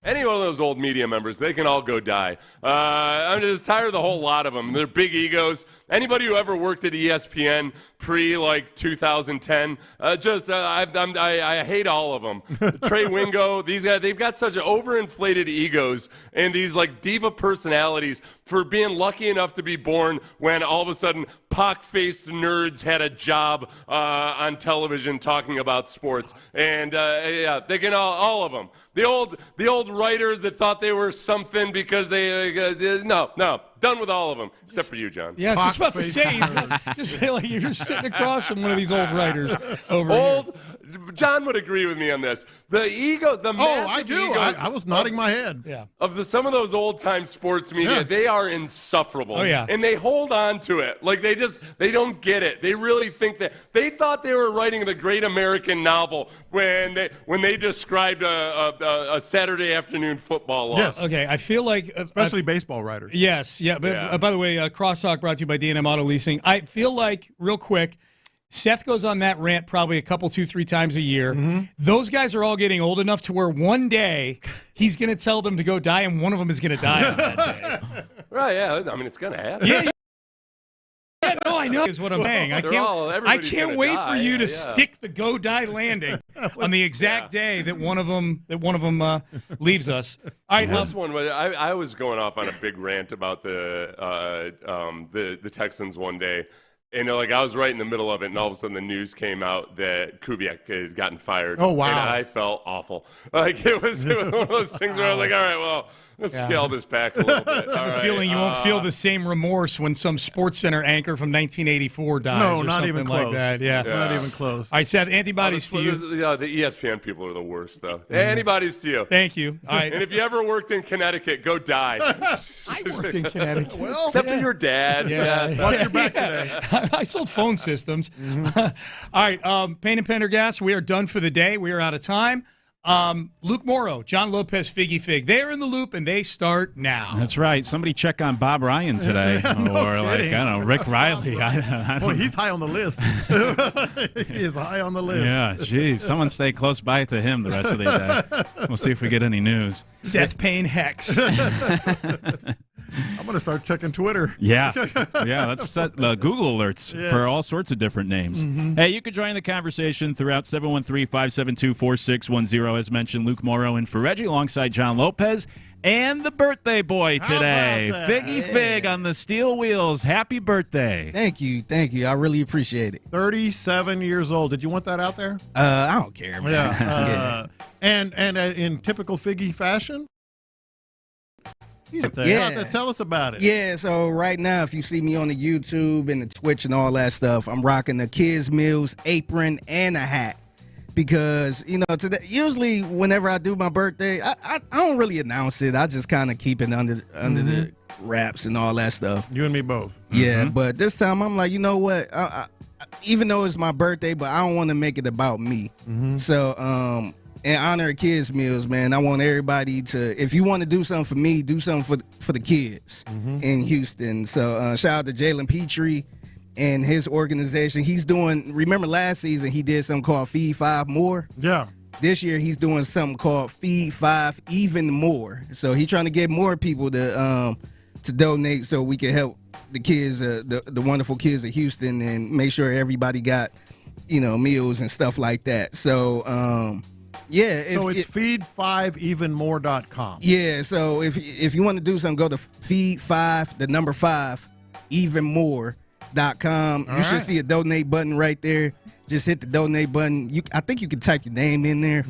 any one of those old media members, they can all go die. I'm just tired of the whole lot of them. They're big egos. Anybody who ever worked at ESPN pre 2010, I hate all of them. Trey Wingo, these guys, they've got such overinflated egos and these like diva personalities for being lucky enough to be born when all of a sudden pock-faced nerds had a job on television talking about sports. And they can all of them. The old writers that thought they were something because no. Done with all of them, except for you, John. Yeah, I was just about to say, just feel like you're just sitting across from one of these old writers over here. John would agree with me on this. The ego, the massive I do. egos I was nodding my head. Yeah. Of some of those old-time sports media, they are insufferable. Oh, yeah. And they hold on to it. Like, they don't get it. They really think that. They thought they were writing the great American novel when they described a Saturday afternoon football loss. Yes. Okay, I feel like... Especially baseball writers. Yes, yeah. But, by the way, Crosstalk brought to you by D&M Auto Leasing. I feel like, real quick, Seth goes on that rant probably a couple, 2-3 times a year. Mm-hmm. Those guys are all getting old enough to where one day he's going to tell them to go die, and one of them is going to die on that day. Right, yeah. I mean, it's going to happen. Yeah, no, I know is what I'm saying. I can't wait for you to stick the go die landing on the exact day that one of them leaves us. All right, this one, I was going off on a big rant about the Texans one day. And I was right in the middle of it, and all of a sudden the news came out that Kubiak had gotten fired. Oh, wow. And I felt awful. Like, it was one of those things where I was like, all right, well, let's scale this back a little bit. I have a feeling you won't feel the same remorse when some SportsCenter anchor from 1984 dies. No, or not something even close. Like that. Yeah. Not even close. All right, Seth, antibodies to you. The ESPN people are the worst, though. Antibodies to you. Thank you. All right. And if you ever worked in Connecticut, go die. I worked in Connecticut. Well, except for your dad. Yeah. Watch your back today. I sold phone systems. All right, Payne and Pendergast, we are done for the day. We are out of time. Luke Morrow, John Lopez, Figgy Fig. They're in the loop, and they start now. That's right. Somebody check on Bob Ryan today. Rick Riley. Boy, he's high on the list. He is high on the list. Yeah, geez. Someone stay close by to him the rest of the day. We'll see if we get any news. Seth Payne Hex. I'm going to start checking Twitter. Yeah. Let's set Google alerts for all sorts of different names. Mm-hmm. Hey, you can join the conversation throughout 713-572-4610. As mentioned, Luke Morrow in for Reggie alongside John Lopez. And the birthday boy today, Figgy Fig on the steel wheels. Happy birthday. Thank you. I really appreciate it. 37 years old. Did you want that out there? I don't care, man. Yeah. And in typical Figgy fashion? Tell us about it. Yeah, so right now, if you see me on the YouTube and the Twitch and all that stuff, I'm rocking the Kids Meals apron and a hat. because today usually whenever I do my birthday, I don't really announce it. I just kind of keep it under the wraps and all that stuff. You and me both. Yeah, but this time I'm like, you know what? I, even though it's my birthday, but I don't want to make it about me. So, in honor of kids meals, man, I want everybody to, if you want to do something for me, do something for the kids in Houston. So, shout out to Jalen Petrie and his organization. He's doing, remember last season he did something called Feed 5 More? Yeah. This year he's doing something called Feed 5 Even More. So he's trying to get more people to donate so we can help the kids, the wonderful kids of Houston, and make sure everybody got, meals and stuff like that. So, yeah. So it's feed5evenmore.com. Yeah, so if you want to do something, go to feed5, the number 5, evenmore.com. You should see a donate button right there. Just hit the donate button. I think you can type your name in there.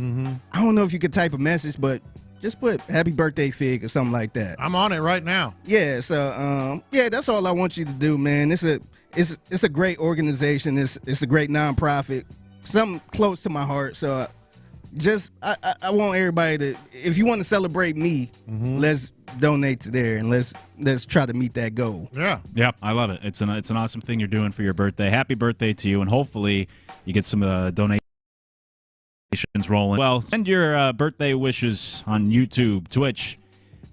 I don't know if you could type a message, but just put happy birthday, Fig, or something like that. I'm on it right now. Yeah, so that's all I want you to do, man. It's a great organization. It's a great nonprofit. Something close to my heart. So I want everybody to, if you want to celebrate me, let's donate to there and let's try to meet that goal. Yeah, I love it. It's an awesome thing you're doing for your birthday. Happy birthday to you, and hopefully you get some donations rolling. Well, send your birthday wishes on YouTube, Twitch,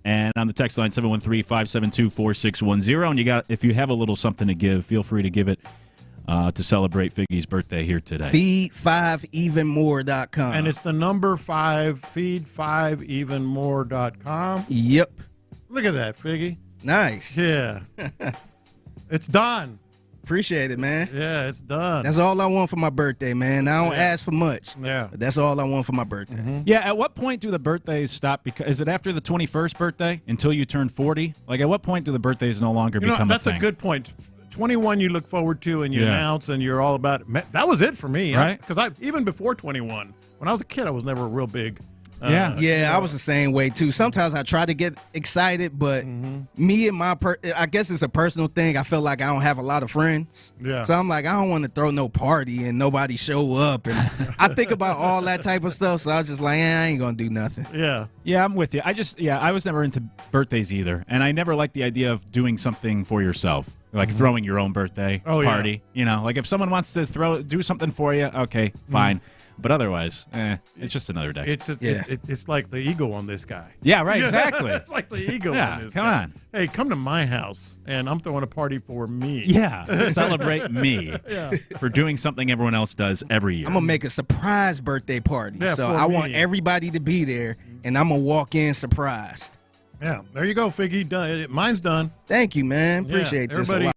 and on the text line 713-572-4610. And if you have a little something to give, feel free to give it to celebrate Figgy's birthday here today. Feed5evenmore.com. And it's the number 5, feed5evenmore.com. Yep. Look at that, Figgy. Nice. Yeah. It's done. Appreciate it, man. Yeah, it's done. That's all I want for my birthday, man. I don't ask for much. Yeah. But that's all I want for my birthday. Yeah, at what point do the birthdays stop? Because is it after the 21st birthday until you turn 40? Like, at what point do the birthdays no longer become a thing? That's a good point. 21 you look forward to and you announce and you're all about it. That was it for me. Right? Because even before 21, when I was a kid, I was never real big. I was the same way too. Sometimes I try to get excited, but me and I guess it's a personal thing. I feel like I don't have a lot of friends. Yeah. So I'm like, I don't want to throw no party and nobody show up. And I think about all that type of stuff. So I was just like, I ain't going to do nothing. Yeah. Yeah, I'm with you. I was never into birthdays either. And I never liked the idea of doing something for yourself. Like throwing your own birthday party. Yeah. Like if someone wants to do something for you, okay, fine. But otherwise, it's just another day. It's like the ego on this guy. Yeah, right, exactly. It's like the ego on this guy. Come on. Hey, come to my house, and I'm throwing a party for me. Yeah, celebrate me for doing something everyone else does every year. I'm going to make a surprise birthday party. Yeah, so I want everybody to be there, and I'm going to walk in surprised. Yeah, there you go, Figgy. Done. Mine's done. Thank you, man. Appreciate this a lot.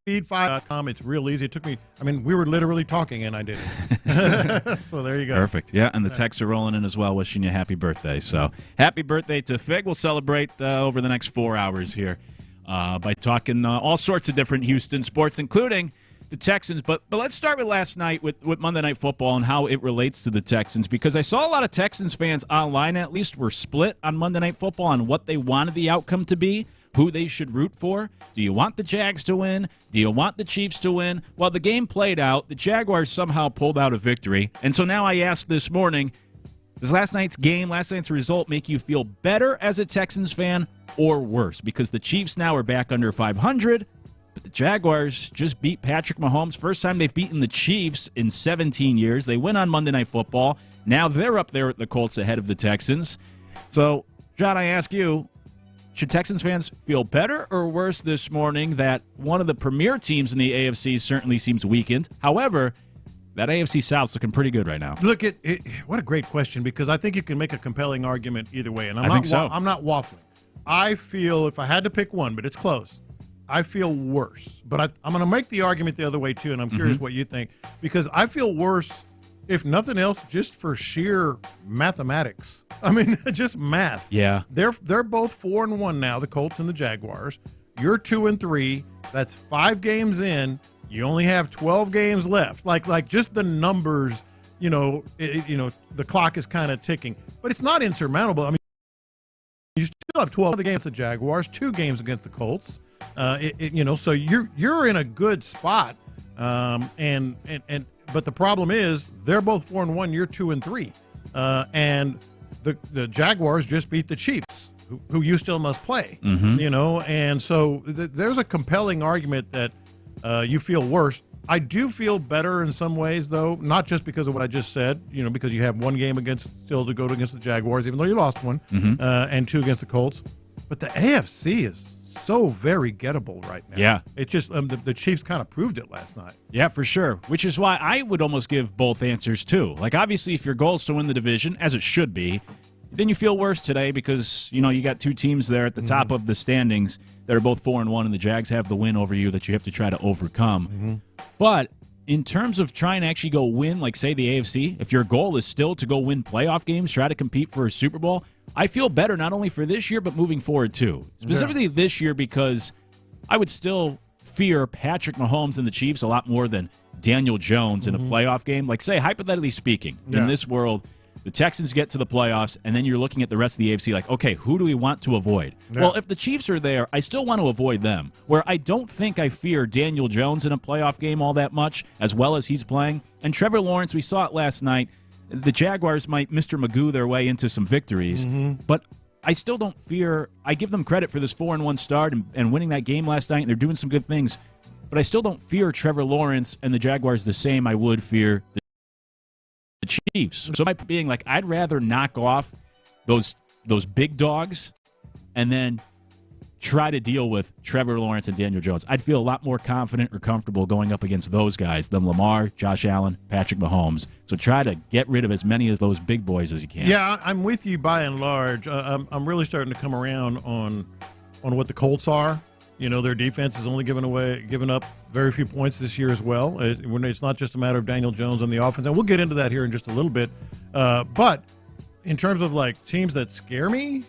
Feed5.com. It's real easy. It took me, we were literally talking and I did it. So there you go. Perfect. Yeah, and the texts are rolling in as well, wishing you happy birthday. So happy birthday to Fig. We'll celebrate over the next 4 hours here by talking all sorts of different Houston sports, including the Texans. But let's start with last night with Monday Night Football and how it relates to the Texans, because I saw a lot of Texans fans online, at least, were split on Monday Night Football on what they wanted the outcome to be, who they should root for. Do you want the Jags to win? Do you want the Chiefs to win? Well, the game played out. The Jaguars somehow pulled out a victory. And so now I asked this morning, does last night's result make you feel better as a Texans fan or worse? Because the Chiefs now are back under 500, but the Jaguars just beat Patrick Mahomes. First time they've beaten the Chiefs in 17 years. They win on Monday Night Football. Now they're up there at the Colts ahead of the Texans. So, John, I ask you, should Texans fans feel better or worse this morning that one of the premier teams in the AFC certainly seems weakened? However, that AFC South's looking pretty good right now. Look at it. What a great question, because I think you can make a compelling argument either way. And I'm not waffling. I feel, if I had to pick one, but it's close, I feel worse. But I'm going to make the argument the other way, too, and I'm curious what you think. Because I feel worse, if nothing else, just for sheer mathematics. Just math. Yeah. They're both 4-1 now, the Colts and the Jaguars. You're 2-3. That's 5 games in. You only have 12 games left. Like just the numbers, the clock is kind of ticking. But it's not insurmountable. You still have 12 games against the Jaguars, 2 games against the Colts. So you're in a good spot. And but the problem is they're both 4-1. You're 2-3, and the Jaguars just beat the Chiefs, who you still must play. And so there's a compelling argument that you feel worse. I do feel better in some ways, though, not just because of what I just said, because you have one game still to go against the Jaguars, even though you lost one, and 2 against the Colts. But the AFC is so very gettable right now. Yeah. It's just the Chiefs kind of proved it last night. Yeah, for sure, which is why I would almost give both answers, too. Like, obviously, if your goal is to win the division, as it should be, then you feel worse today because, you got 2 teams there at the top of the standings that are both 4-1, and the Jags have the win over you that you have to try to overcome. But in terms of trying to actually go win, like, say, the AFC, if your goal is still to go win playoff games, try to compete for a Super Bowl, I feel better not only for this year but moving forward, too. Specifically this year because I would still fear Patrick Mahomes and the Chiefs a lot more than Daniel Jones in a playoff game. Like, say, hypothetically speaking, in this world, the Texans get to the playoffs, and then you're looking at the rest of the AFC like, okay, who do we want to avoid? Yeah. Well, if the Chiefs are there, I still want to avoid them, where I don't think I fear Daniel Jones in a playoff game all that much, as well as he's playing. And Trevor Lawrence, we saw it last night. The Jaguars might Mr. Magoo their way into some victories, but I still don't fear. I give them credit for this 4-1 start and winning that game last night, and they're doing some good things, but I still don't fear Trevor Lawrence and the Jaguars the same I would fear the Chiefs. So my being like, I'd rather knock off those big dogs and then try to deal with Trevor Lawrence and Daniel Jones. I'd feel a lot more confident or comfortable going up against those guys than Lamar, Josh Allen, Patrick Mahomes. So try to get rid of as many of those big boys as you can. Yeah, I'm with you by and large. I'm really starting to come around on what the Colts are. Their defense has only given up very few points this year as well. It's not just a matter of Daniel Jones on the offense, and we'll get into that here in just a little bit. But in terms of like teams that scare me,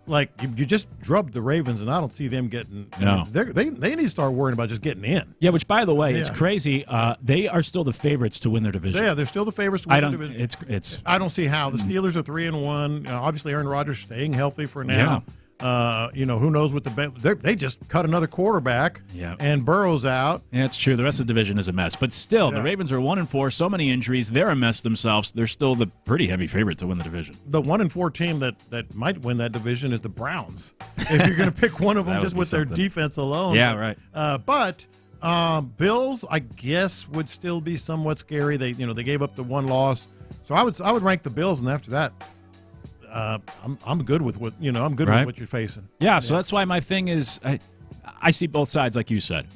like you just drubbed the Ravens, and I don't see them getting. No, they need to start worrying about just getting in. Yeah, which by the way, it's crazy. They are still the favorites to win their division. Yeah, they're still the favorites to win their division. It's. I don't see how the Steelers are 3-1. Obviously, Aaron Rodgers staying healthy for now. Yeah. Who knows what they just cut another quarterback, and Burrow's out. Yeah, it's true. The rest of the division is a mess, but still, the Ravens are 1-4. So many injuries, they're a mess themselves. They're still the pretty heavy favorite to win the division. The 1-4 team that might win that division is the Browns. If you're going to pick one of them, just with their defense alone. Yeah, right. But Bills, I guess, would still be somewhat scary. They gave up the one loss, so I would rank the Bills, and after that. I'm good with what with what you're facing. Yeah, so that's why my thing is I see both sides, like you said.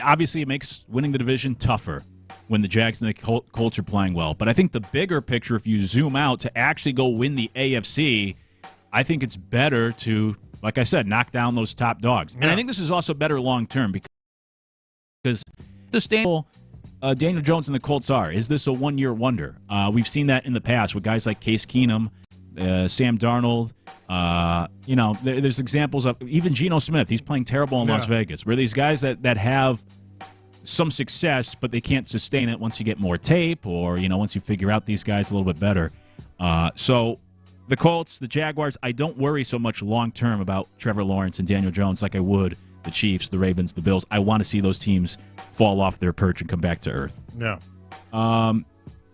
Obviously, it makes winning the division tougher when the Jags and the Colts are playing well. But I think the bigger picture, if you zoom out to actually go win the AFC, I think it's better to, like I said, knock down those top dogs. And I think this is also better long term because sustainable. Daniel Jones and the Colts are. Is this a one-year wonder? We've seen that in the past with guys like Case Keenum. Sam Darnold, there's examples of even Geno Smith. He's playing terrible in Las Vegas. Where these guys that have some success, but they can't sustain it once you get more tape or, once you figure out these guys a little bit better. So the Colts, the Jaguars, I don't worry so much long-term about Trevor Lawrence and Daniel Jones like I would the Chiefs, the Ravens, the Bills. I want to see those teams fall off their perch and come back to earth. Yeah.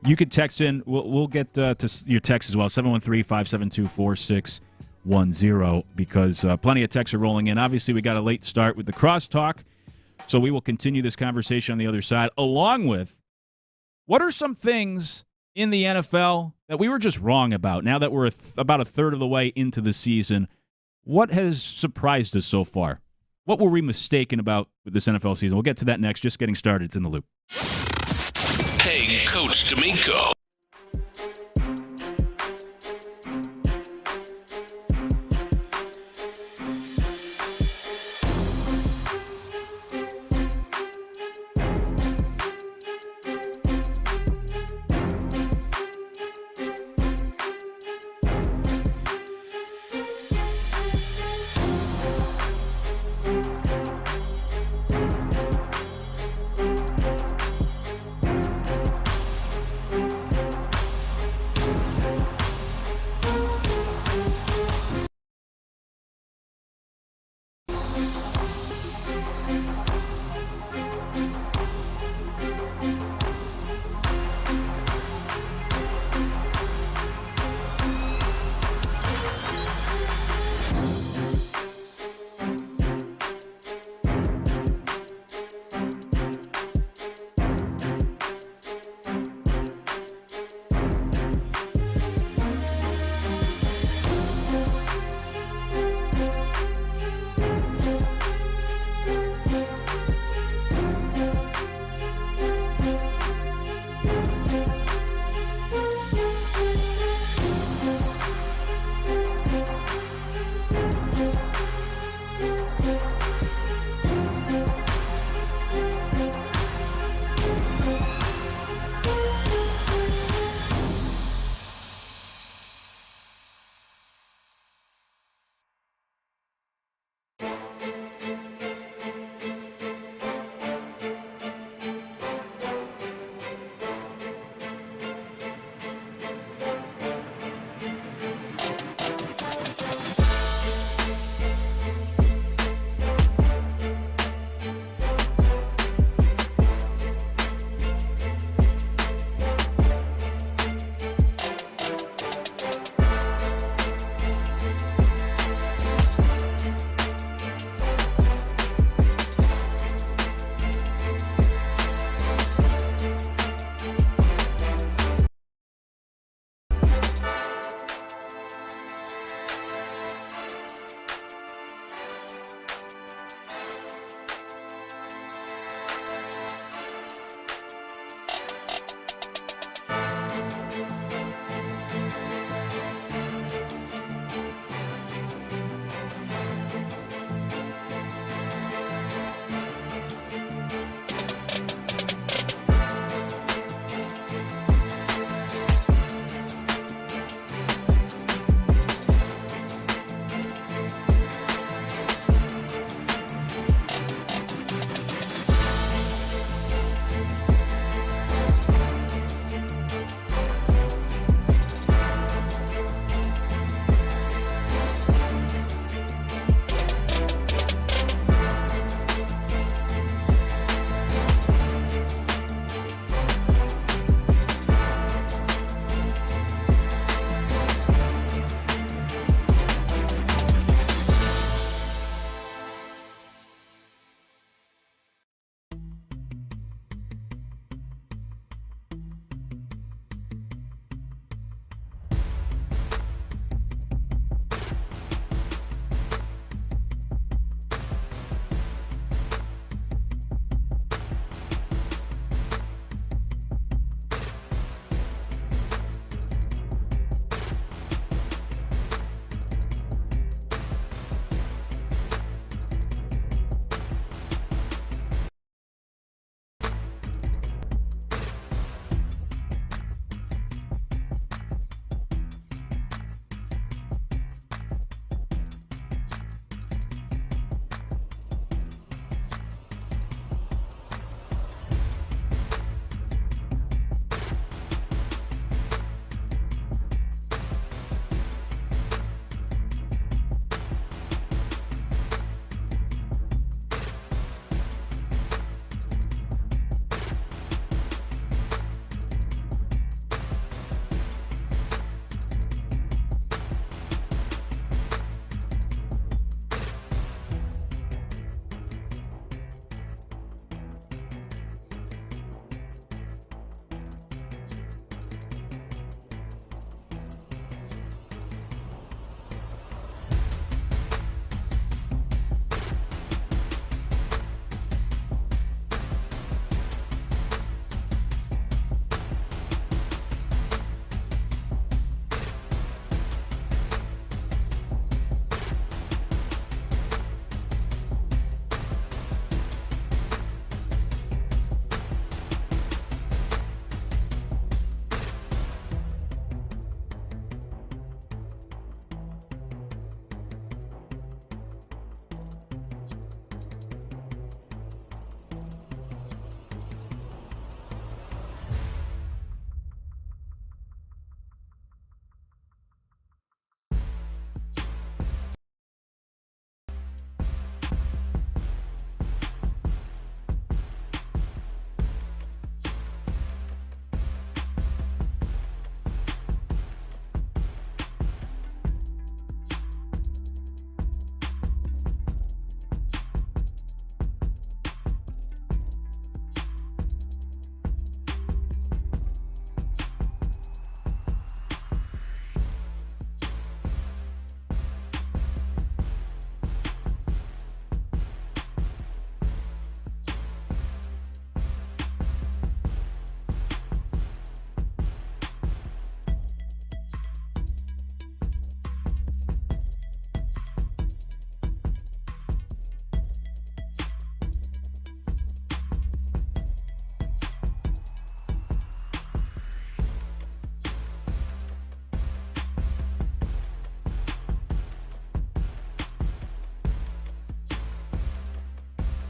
You could text in. We'll get to your text as well, 713-572-4610, because plenty of texts are rolling in. Obviously, we got a late start with the crosstalk, so we will continue this conversation on the other side, along with what are some things in the NFL that we were just wrong about now that we're about a third of the way into the season. What has surprised us so far? What were we mistaken about with this NFL season? We'll get to that next. Just getting started. It's In the Loop. Hey, Coach D'Amico.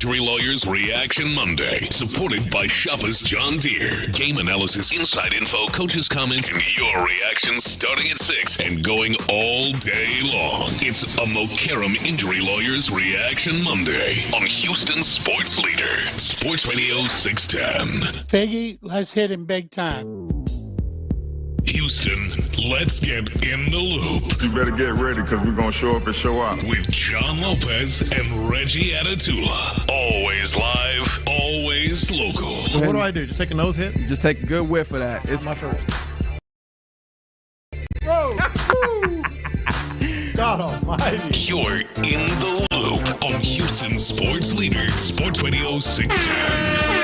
Injury Lawyers Reaction Monday, supported by Shoppers John Deere. Game analysis, inside info, coaches' comments, and your reactions starting at 6 and going all day long. It's a Mokaram Injury Lawyers Reaction Monday on Houston Sports Leader, Sports Radio 610. Figgy, let's hit him big time. Houston, let's get in the loop. You better get ready because we're going to show up and show out. With John Lopez and Reggie Atatula. Always live, always local. So what do I do? Just take a nose hit? Just take a good whiff of that. It's my first. Whoa! God almighty. You're in the loop on Houston Sports Leader, Sports Radio 610.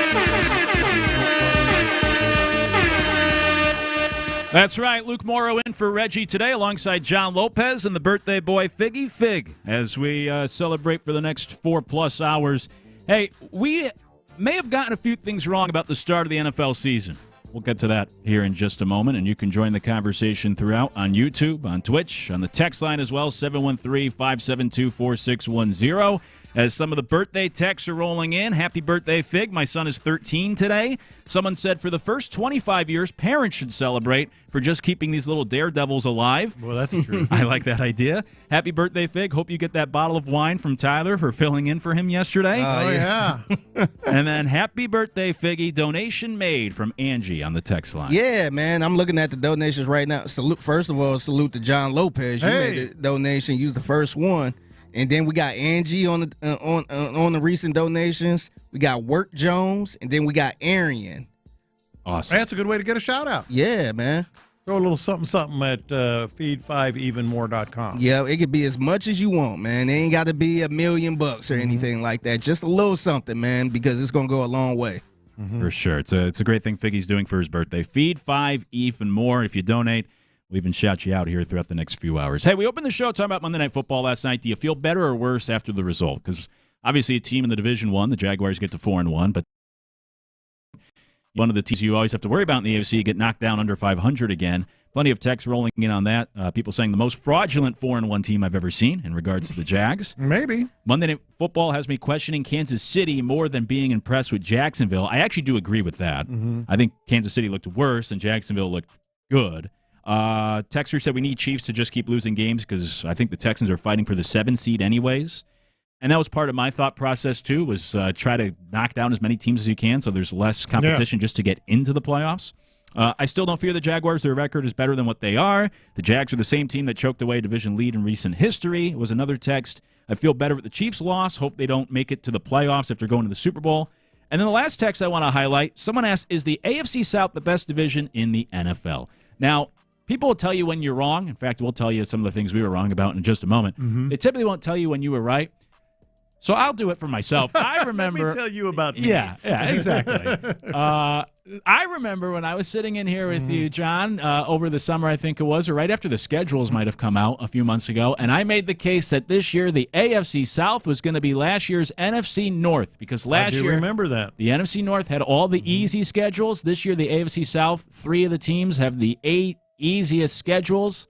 That's right. Luke Morrow in for Reggie today alongside John Lopez and the birthday boy Figgy Fig as we celebrate for the next 4+ hours. Hey, we may have gotten a few things wrong about the start of the NFL season. We'll get to that here in just a moment, and you can join the conversation throughout on YouTube, on Twitch, on the text line as well, 713-572-4610. As some of the birthday texts are rolling in, happy birthday, Fig. My son is 13 today. Someone said for the first 25 years, parents should celebrate for just keeping these little daredevils alive. Well, that's true. I like that idea. Happy birthday, Fig. Hope you get that bottle of wine from Tyler for filling in for him yesterday. Oh, yeah. And then happy birthday, Figgy. Donation made from Angie on the text line. Yeah, man. I'm looking at the donations right now. First of all, salute to John Lopez. You made the donation. You was the first one. And then we got Angie on the recent donations. We got Work Jones, and then we got Arian. Awesome. That's a good way to get a shout out. Yeah, man. Throw a little something at feed5evenmore.com. Yeah, it could be as much as you want, man. It ain't got to be $1 million or anything like that. Just a little something, man, because it's gonna go a long way. For sure. It's a great thing Figgy's doing for his birthday. Feed 5 even more. If you donate, we'll even shout you out here throughout the next few hours. Hey, we opened the show talking about Monday Night Football last night. Do you feel better or worse after the result? Because obviously a team in the Division I, the Jaguars get to 4-1, but one of the teams you always have to worry about in the AFC get knocked down under 500 again. Plenty of texts rolling in on that. People saying the most fraudulent 4-1 team I've ever seen in regards to the Jags. Maybe. Monday Night Football has me questioning Kansas City more than being impressed with Jacksonville. I actually do agree with that. I think Kansas City looked worse and Jacksonville looked good. Texter said we need Chiefs to just keep losing games because I think the Texans are fighting for the 7 seed anyways. And that was part of my thought process, too, was try to knock down as many teams as you can so there's less competition just to get into the playoffs. I still don't fear the Jaguars. Their record is better than what they are. The Jags are the same team that choked away a division lead in recent history, was another text. I feel better with the Chiefs' loss. Hope they don't make it to the playoffs after going to the Super Bowl. And then the last text I want to highlight, someone asked, is the AFC South the best division in the NFL? Now, people will tell you when you're wrong. In fact, we'll tell you some of the things we were wrong about in just a moment. They typically won't tell you when you were right. So I'll do it for myself. I remember. Let me tell you about me. Yeah, exactly. I remember when I was sitting in here with you, John, over the summer, I think it was, or right after the schedules might have come out a few months ago, and I made the case that this year the AFC South was going to be last year's NFC North because last year, remember that. The NFC North had all the easy schedules. This year, the AFC South, 3 of the teams have the 8 easiest schedules.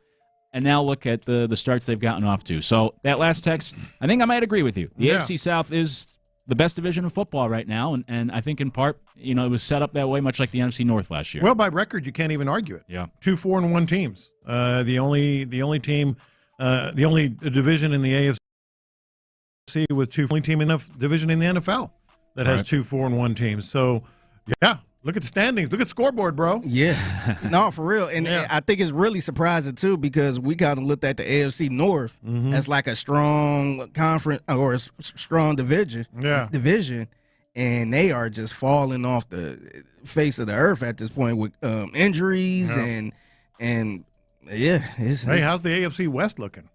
And now look at the starts they've gotten off to. So that last text, I think I might agree with you. The AFC South is the best division of football right now, and I think in part, it was set up that way, much like the NFC North last year. Well, by record, you can't even argue it. Yeah, 2 4-1 teams. The only team, the only division in the AFC with only team in the division in the NFL that has 2 4-1 teams. So, yeah. Look at the standings. Look at the scoreboard, bro. Yeah. No, for real. And I think it's really surprising, too, because we kind of looked at the AFC North as like a strong conference or a strong division. And they are just falling off the face of the earth at this point with injuries and hey, how's the AFC West looking?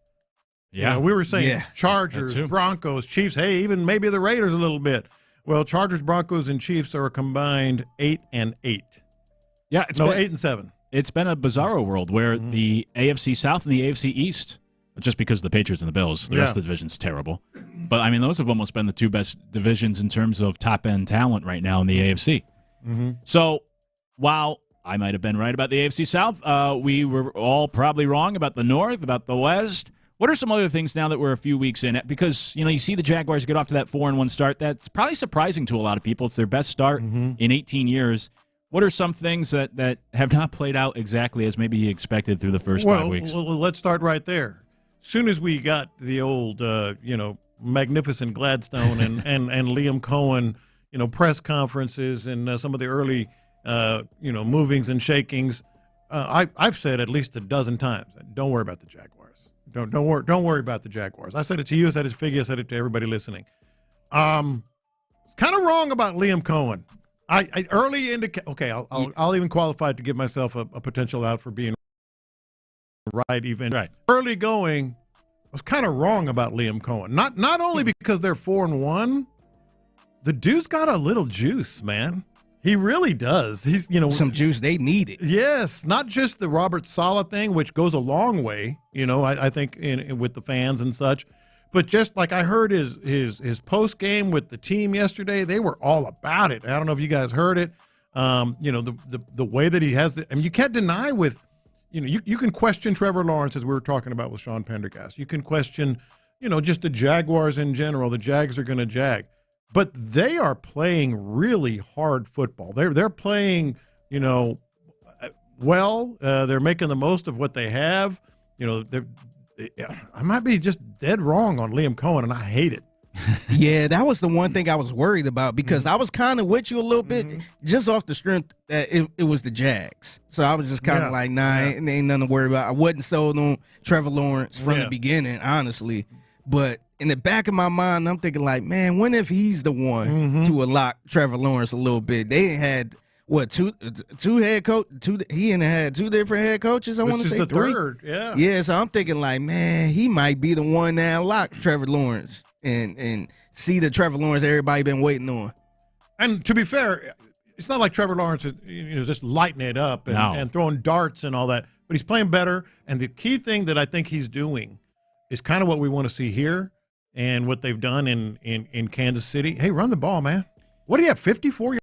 Yeah. We were saying Chargers, Broncos, Chiefs, hey, even maybe the Raiders a little bit. Well, Chargers, Broncos, and Chiefs are a combined 8-8. Yeah, 8-7. It's been a bizarro world where the AFC South and the AFC East, just because of the Patriots and the Bills, the rest of the division's terrible. But I mean, those have almost been the 2 best divisions in terms of top end talent right now in the AFC. So while I might have been right about the AFC South, we were all probably wrong about the North, about the West. What are some other things now that we're a few weeks in? Because, you see the Jaguars get off to that 4-1 start. That's probably surprising to a lot of people. It's their best start in 18 years. What are some things that have not played out exactly as maybe you expected through the first 5 weeks? Well, let's start right there. As soon as we got the old, magnificent Gladstone and Liam Cohen, press conferences and some of the early, movings and shakings, I've said at least a dozen times, don't worry about the Jaguars. Don't worry about the Jaguars. I said it to you, I said it to Figgy, I said it to everybody listening. It's kind of wrong about Liam Cohen. I early indicate. Okay, I'll even qualify to give myself a potential out for being right. Even early going, I was kind of wrong about Liam Cohen. Not only because they're 4-1, the dude's got a little juice, man. He really does. He's some juice they needed. Yes, not just the Robert Saleh thing, which goes a long way. I think with the fans and such. But just like I heard his post game with the team yesterday, they were all about it. I don't know if you guys heard it. The way that he has you can't deny with, you can question Trevor Lawrence, as we were talking about with Sean Pendergast. You can question, just the Jaguars in general. The Jags are going to jag, but they are playing really hard football. They're playing, well. They're making the most of what they have. I might be just dead wrong on Liam Cohen, and I hate it. Yeah, that was the one thing I was worried about because I was kind of with you a little bit just off the strength that it was the Jags. So I was just kind of like, ain't nothing to worry about. I wasn't sold on Trevor Lawrence from the beginning, honestly. But in the back of my mind, I'm thinking like, man, when if he's the one to unlock Trevor Lawrence a little bit? They had two head coach, he had two different head coaches. I want to say the three. Third, yeah. Yeah, so I'm thinking like, man, he might be the one that unlock Trevor Lawrence and see the Trevor Lawrence everybody been waiting on. And to be fair, it's not like Trevor Lawrence is just lighting it up and throwing darts and all that, but he's playing better. And the key thing that I think he's doing is kind of what we want to see here and what they've done in Kansas City. Hey, run the ball, man. What do you have, 54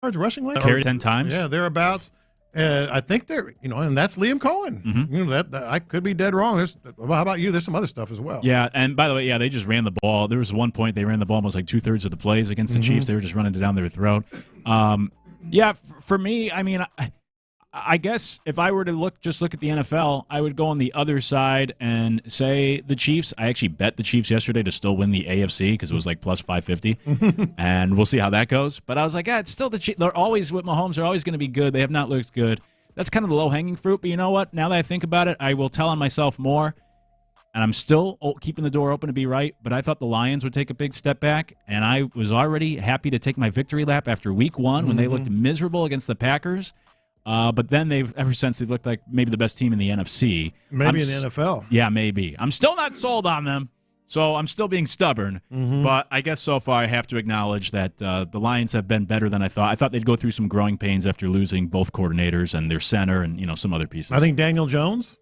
yards rushing line? Carried 10 times. Yeah, thereabouts. I think they're, and that's Liam Cohen. That I could be dead wrong. How about you? There's some other stuff as well. Yeah, and by the way, they just ran the ball. There was one point they ran the ball almost like 2/3 of the plays against the Chiefs. They were just running it down their throat. For me, I guess if I were to look at the NFL, I would go on the other side and say the Chiefs. I actually bet the Chiefs yesterday to still win the AFC because it was like plus 550, and we'll see how that goes. But I was like, it's still the Chiefs. They're always with Mahomes. They're always going to be good. They have not looked good. That's kind of the low-hanging fruit. But you know what? Now that I think about it, I will tell on myself more, and I'm still keeping the door open to be right. But I thought the Lions would take a big step back, and I was already happy to take my victory lap after Week 1 when they looked miserable against the Packers. But then ever since they've looked like maybe the best team in the NFC. Maybe in the NFL. Yeah, maybe. I'm still not sold on them, so I'm still being stubborn. But I guess so far I have to acknowledge that the Lions have been better than I thought. I thought they'd go through some growing pains after losing both coordinators and their center and some other pieces. I think Daniel Jones.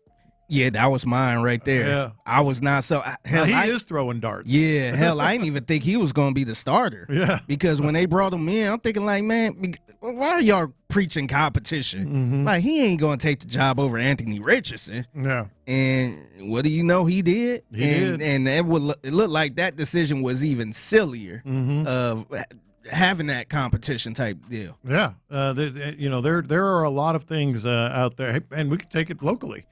Yeah, that was mine right there. Yeah. I was not so. Hell, he is throwing darts. Yeah, hell, I didn't even think he was going to be the starter. Yeah. Because when they brought him in, I'm thinking like, man, why are y'all preaching competition? Like, he ain't going to take the job over Anthony Richardson. Yeah. And what do you know? He did. And it looked like that decision was even sillier of having that competition type deal. Yeah. There are a lot of things out there, and we can take it locally.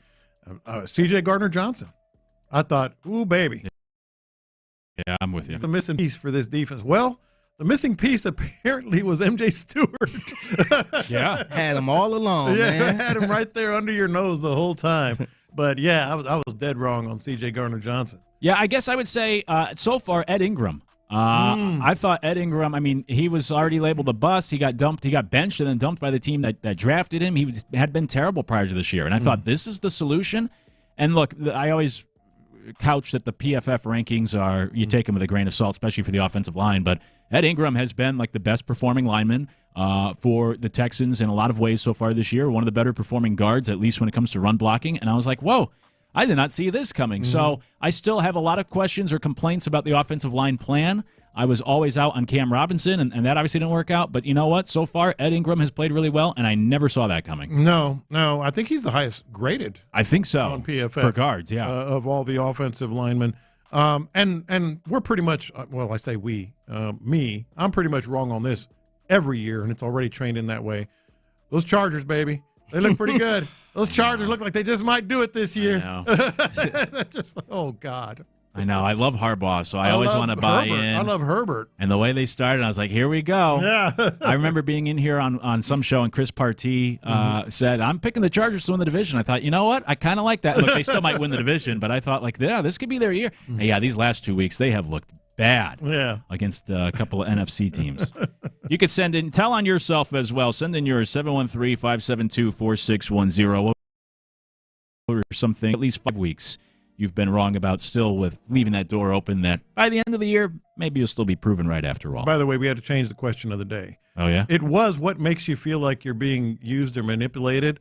C.J. Gardner-Johnson. I thought, ooh, baby. Yeah, I'm with you. The missing piece for this defense. Well, the missing piece apparently was M.J. Stewart. Yeah. Had him all along, man. Had him right there under your nose the whole time. But, yeah, I was dead wrong on C.J. Gardner-Johnson. Yeah, I guess I would say so far Ed Ingram. I thought Ed Ingram, he was already labeled a bust. He got dumped. He got benched and then dumped by the team that drafted him. He had been terrible prior to this year. And I thought this is the solution. And look, I always couch that the PFF rankings are, you take them with a grain of salt, especially for the offensive line. But Ed Ingram has been like the best performing lineman for the Texans in a lot of ways so far this year. One of the better performing guards, at least when it comes to run blocking. And I was like, whoa. I did not see this coming. So I still have a lot of questions or complaints about the offensive line plan. I was always out on Cam Robinson, and that obviously didn't work out. But you know what? So far, Ed Ingram has played really well, and I never saw that coming. No. I think he's the highest graded. I think so. On PFF. For guards, yeah. Of all the offensive linemen. And we're pretty much, well, I say we, me, I'm pretty much wrong on this every year, and it's already trained in that way. Those Chargers, baby, they look pretty good. Those Chargers look like they just might do it this year. I know. Just, oh, God. I know. I love Harbaugh, so I always want to buy in. I love Herbert. And the way they started, I was like, here we go. Yeah. I remember being in here on some show, and Chris Partee said, I'm picking the Chargers to win the division. I thought, you know what? I kind of like that. Look, they still might win the division, but I thought, like, yeah, this could be their year. And yeah, these last 2 weeks, they have looked bad against a couple of NFC teams. You could send in, tell on yourself as well. Send in yours, 713-572-4610. Or something, at least 5 weeks you've been wrong about, still with leaving that door open that by the end of the year, maybe you'll still be proven right after all. By the way, we had to change the question of the day. Oh, yeah? It was, what makes you feel like you're being used or manipulated?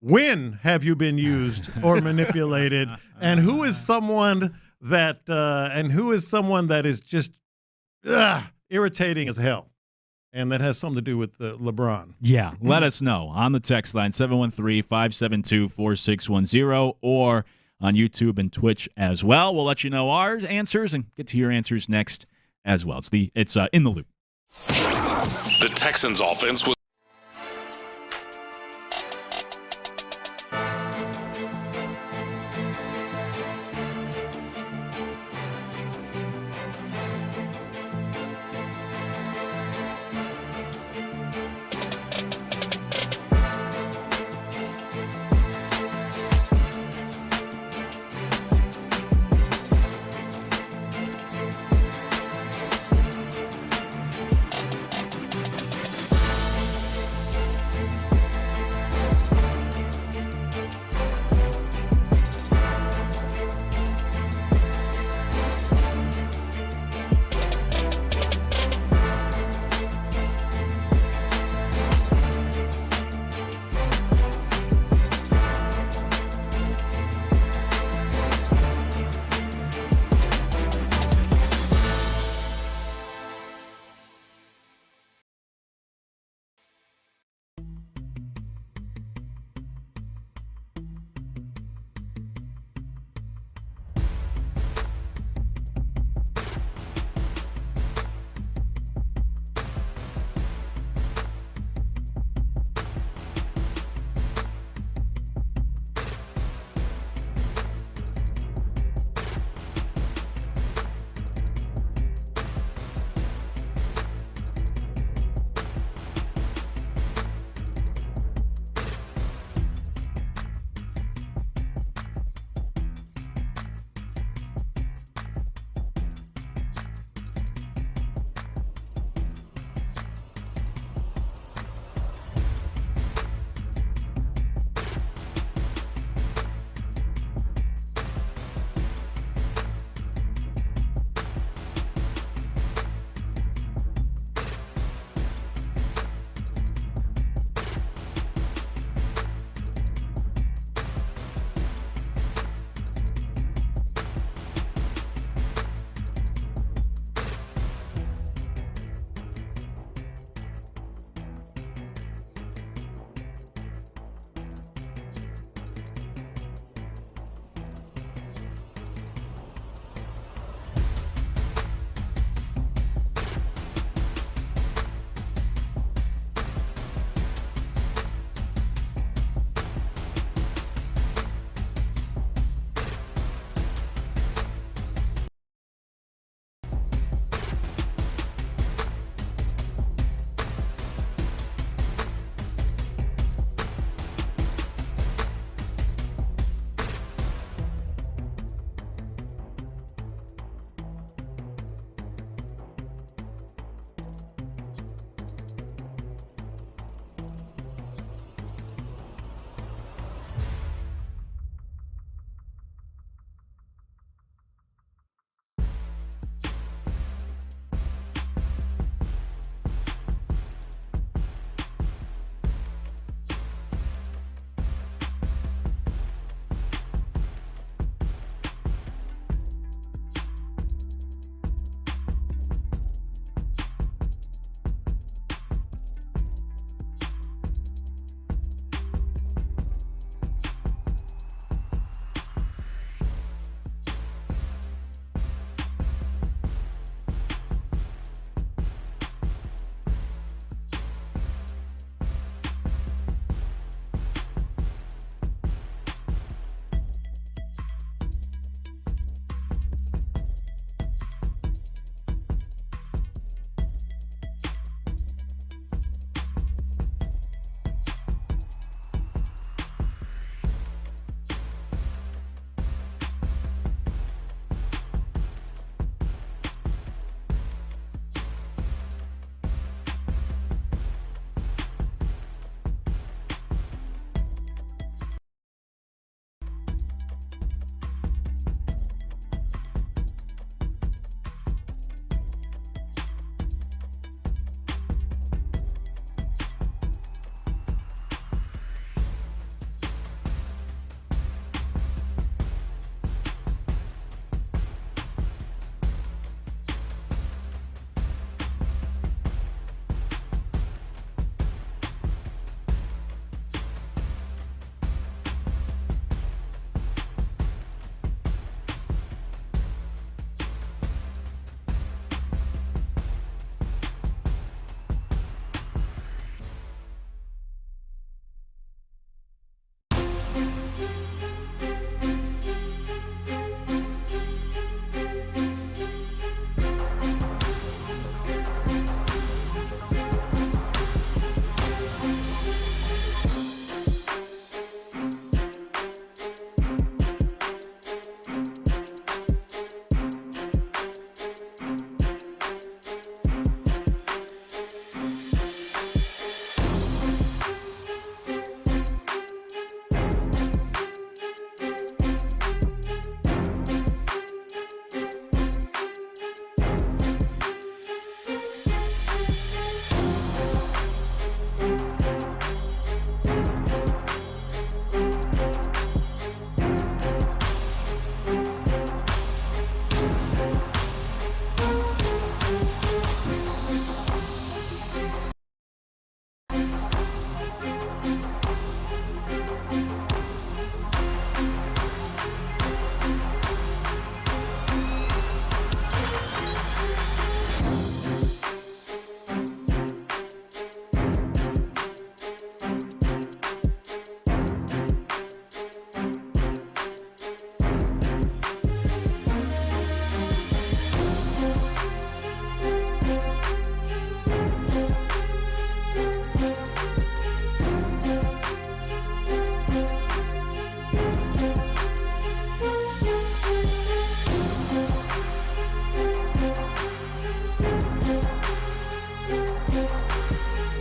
When have you been used or manipulated? And who is someone that is just irritating as hell? And that has something to do with LeBron. Yeah, let us know on the text line, 713-572-4610, or on YouTube and Twitch as well. We'll let you know our answers and get to your answers next as well. It's In the Loop. The Texans offense was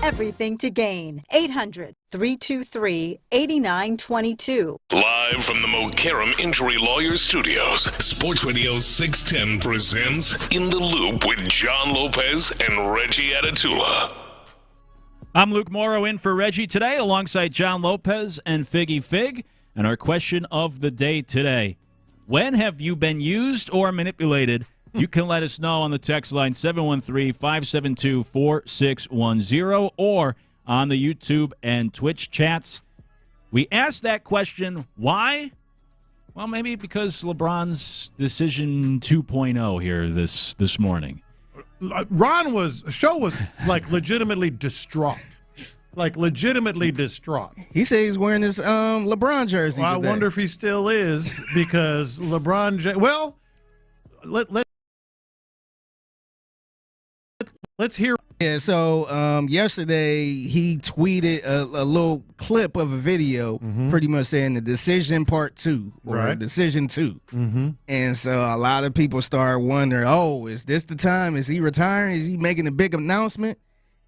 everything to gain. 800-323-8922. Live from the Mokaram Injury Lawyers Studios, Sports Radio 610 presents In the Loop with John Lopez and Reggie Atatula. I'm Luke Morrow in for Reggie today alongside John Lopez and Figgy Fig. And our question of the day today, when have you been used or manipulated? You can let us know on the text line 713-572-4610 or on the YouTube and Twitch chats. We asked that question, why? Well, maybe because LeBron's decision 2.0 here this morning. Ron was like legitimately distraught. Like legitimately distraught. He said he's wearing his LeBron jersey. Well, I today. wonder if he still is because LeBron. Well, let's hear. Yeah. So yesterday he tweeted a little clip of a video, pretty much saying the decision part 2 or Right. decision 2. Mm-hmm. And so a lot of people start wondering, oh, is this the time? Is he retiring? Is he making a big announcement?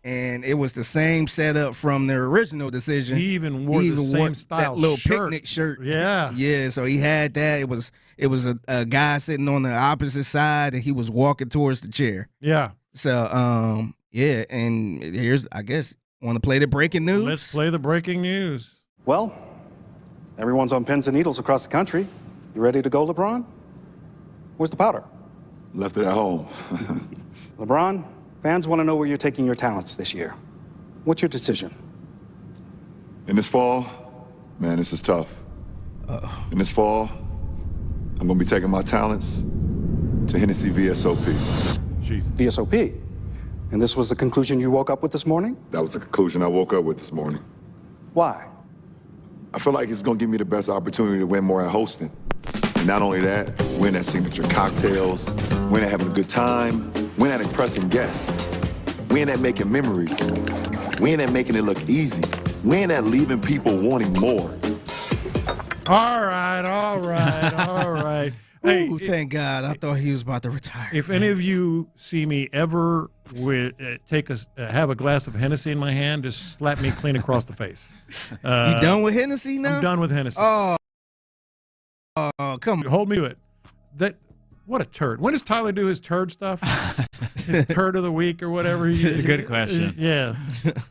And it was the same setup from their original decision. He even wore the same style that little shirt. picnic shirt. Yeah. Yeah, so he had that. It was a guy sitting on the opposite side, and he was walking towards the chair. Yeah. So, yeah, and here's, I guess, want to play the breaking news? Let's play the breaking news. Well, everyone's on pins and needles across the country. You ready to go, LeBron? Where's the powder? Left it at home. LeBron, fans want to know where you're taking your talents this year. What's your decision? In this fall, man, this is tough. In this fall, I'm going to be taking my talents to Hennessy VSOP. Jeez. VSOP? And this was the conclusion you woke up with this morning? That was the conclusion I woke up with this morning. Why? I feel like it's going to give me the best opportunity to win more at hosting. And not only that, win at signature cocktails, win at having a good time, win at impressing guests, win at making memories, win at making it look easy, win at leaving people wanting more. All right. Hey, Ooh, thank God. I thought he was about to retire. If any of you see me ever have a glass of Hennessy in my hand, just slap me clean across the face. You done with Hennessy now? I'm done with Hennessy. Oh, come on. Hold me to it. What a turd. When does Tyler do his turd stuff? His turd of the week or whatever. It's a good question. Yeah.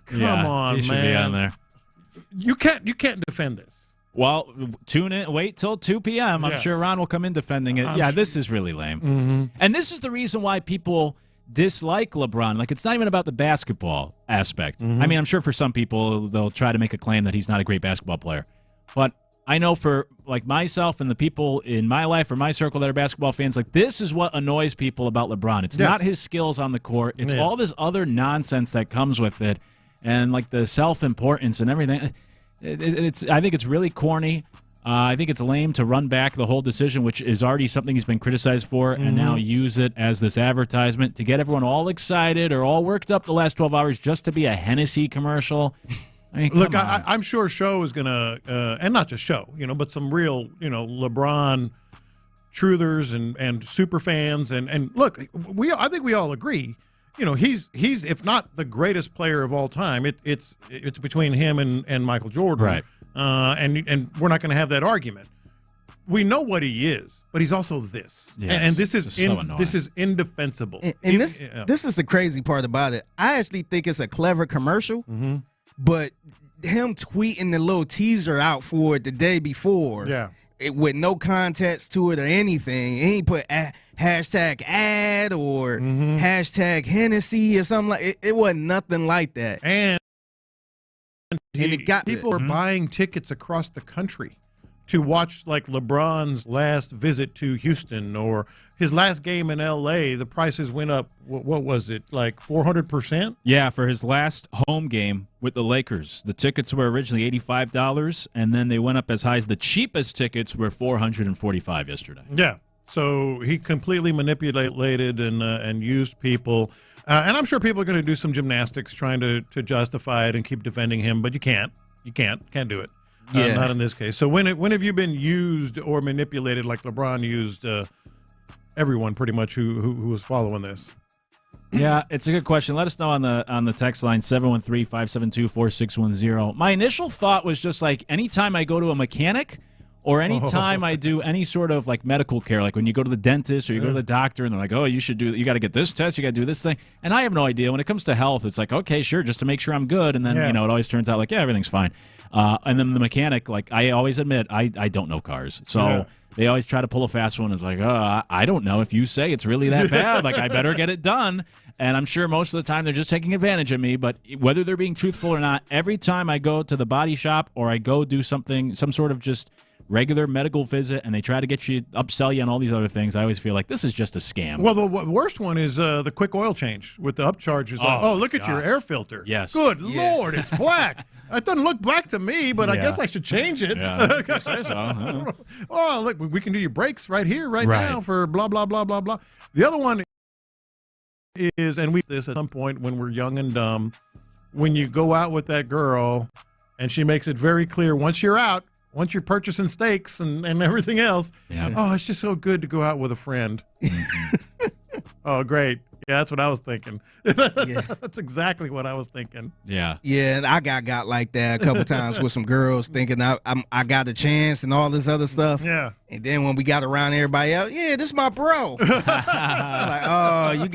Come on, he should man. be on there. You can't defend this. Well, tune in. Wait till 2 p.m. I'm Yeah. sure Ron will come in defending it. This is really lame. Mm-hmm. And this is the reason why people dislike LeBron. Like, it's not even about the basketball aspect. Mm-hmm. I mean, I'm sure for some people, they'll try to make a claim that he's not a great basketball player. But I know for, like, myself and the people in my life or my circle that are basketball fans, like, this is what annoys people about LeBron. It's Yes. not his skills on the court. It's Yeah. all this other nonsense that comes with it. And, like, the self-importance and everything. I think it's really corny. I think it's lame to run back the whole decision, which is already something he's been criticized for, and now use it as this advertisement to get everyone all excited or all worked up the last 12 hours just to be a Hennessy commercial. I mean, Look, come on. I'm sure Show is going to, and not just Show, but some real, LeBron truthers and super fans. And look, I think we all agree, he's if not the greatest player of all time, it's between him and Michael Jordan. Right. And we're not going to have that argument. We know what he is, but he's also this. Yes, and this is it's so annoying. this is indefensible. And this is the crazy part about it. I actually think it's a clever commercial, but him tweeting the little teaser out for it the day before, with no context to it or anything, he ain't put hashtag ad or hashtag Hennessy or something like it. It wasn't nothing like that. And it got people are buying tickets across the country to watch, like, LeBron's last visit to Houston or his last game in L.A. The prices went up, what was it, like 400%? Yeah, for his last home game with the Lakers, the tickets were originally $85, and then they went up as high as the cheapest tickets were $445 yesterday. Yeah, so he completely manipulated and used people. And I'm sure people are going to do some gymnastics trying to justify it and keep defending him, but you can't. You can't do it. Not in this case. So when have you been used or manipulated like LeBron used everyone pretty much who was following this? Yeah, it's a good question. Let us know on the text line 713-572-4610. My initial thought was just like anytime I go to a mechanic or anytime I do any sort of like medical care, like when you go to the dentist or you go to the doctor and they're like, "Oh, you got to get this test, you got to do this thing." And I have no idea. When it comes to health, it's like, "Okay, sure, just to make sure I'm good." And then, it always turns out like, "Yeah, everything's fine." And then the mechanic, like I always admit, I don't know cars. So they always try to pull a fast one. It's like, "Oh, I don't know if you say it's really that bad. Like I better get it done." And I'm sure most of the time they're just taking advantage of me. But whether they're being truthful or not, every time I go to the body shop or I go do some sort of just regular medical visit, and they try to get you, upsell you on all these other things, I always feel like this is just a scam. Well, the worst one is the quick oil change with the upcharges. Look at your air filter. Yes. Good Lord, it's black. It doesn't look black to me, but I guess I should change it. Yeah, I say so. Oh, look, we can do your brakes right here, right now for blah, blah, blah, blah, blah. The other one is, and we do this at some point when we're young and dumb, when you go out with that girl and she makes it very clear once you're purchasing steaks and everything else, it's just so good to go out with a friend. Oh, great. Yeah, that's what I was thinking. That's exactly what I was thinking. Yeah. Yeah, and I got like that a couple times with some girls thinking I got a chance and all this other stuff. Yeah. And then when we got around everybody else, this is my bro. I'm like, oh,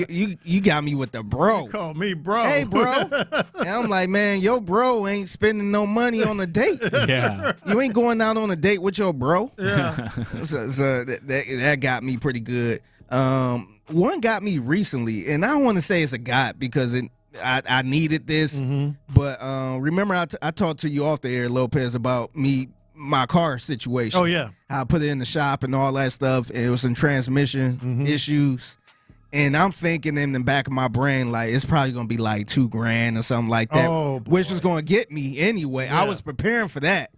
you got me with the bro. You call me bro. Hey, bro. And I'm like, man, your bro ain't spending no money on a date. Yeah. You ain't going out on a date with your bro. Yeah. So that got me pretty good. One got me recently, and I don't want to say it's a got because I needed this. But remember I talked to you off the air, Lopez, about my car situation. Oh, yeah. I put it in the shop and all that stuff. And it was some transmission issues. And I'm thinking in the back of my brain, like, it's probably going to be like $2,000 or something like that, which was going to get me anyway. Yeah. I was preparing for that.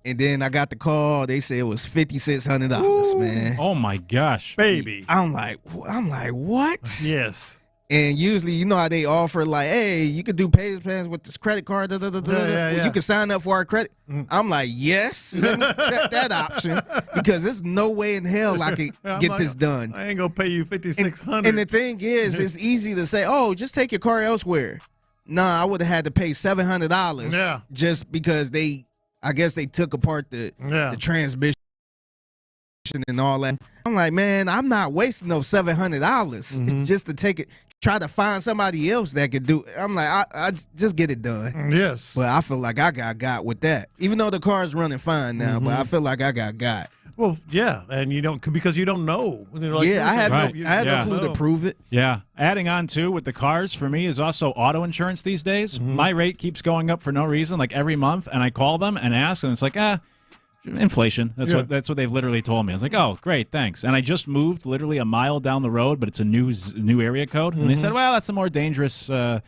And then I got the call. They said it was $5,600, man. Oh my gosh, baby! I'm like, what? Yes. And usually, you know how they offer like, hey, you could do pay plans with this credit card. You can sign up for our credit. I'm like, yes. Let me check that option because there's no way in hell I can get this done. I ain't gonna pay you $5,600. And the thing is, it's easy to say, oh, just take your car elsewhere. Nah, I would have had to pay $700. Yeah. Just because I guess they took apart the transmission and all that. I'm like, man, I'm not wasting no $700 just to take it. Try to find somebody else that could do it. I'm like, I just get it done. Yes. But I feel like I got with that. Even though the car's running fine now, but I feel like I got. Well, yeah, and you don't because you don't know. Like, I had no clue to prove it. Yeah. Adding on too with the cars for me is also auto insurance these days. My rate keeps going up for no reason, like every month, and I call them and ask, and it's like, inflation. That's what they've literally told me. I was like, oh, great, thanks. And I just moved literally a mile down the road, but it's a new area code, and they said, well, that's a more dangerous zip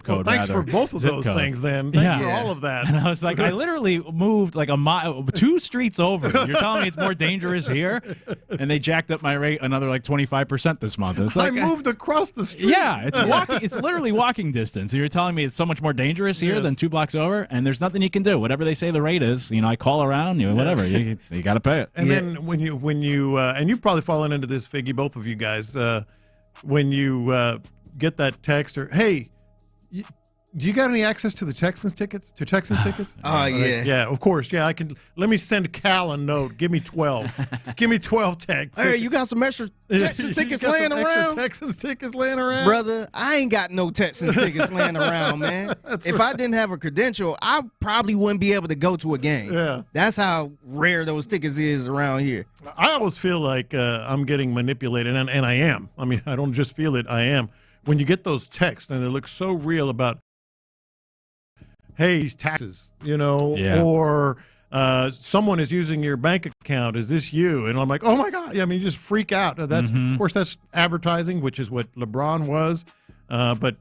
code. Well, thanks for both of those things then. Thanks for all of that. And I was like, I literally moved like a mile, 2 streets over. You're telling me it's more dangerous here? And they jacked up my rate another like 25% this month. It's like, I moved across the street. Yeah, it's walking. It's literally walking distance. And you're telling me it's so much more dangerous here than 2 blocks over, and there's nothing you can do. Whatever they say the rate is, I call around, whatever. You got to pay it. And then when you and you've probably fallen into this, Figgy, both of you guys, when you get that text or, hey, do you got any access to the Texans tickets? Oh, yeah. Yeah, of course. Yeah, I can. Let me send Cal a note. Give me 12. Give me 12 tickets. Hey, you got some extra Texans tickets laying around? Texans tickets laying around? Brother, I ain't got no Texans tickets laying around, man. If I didn't have a credential, I probably wouldn't be able to go to a game. Yeah. That's how rare those tickets is around here. I always feel like I'm getting manipulated, and I am. I mean, I don't just feel it, I am. When you get those texts and they look so real about, hey, these taxes, or someone is using your bank account. Is this you? And I'm like, oh my God. Yeah, I mean, you just freak out. That's of course, that's advertising, which is what LeBron was. But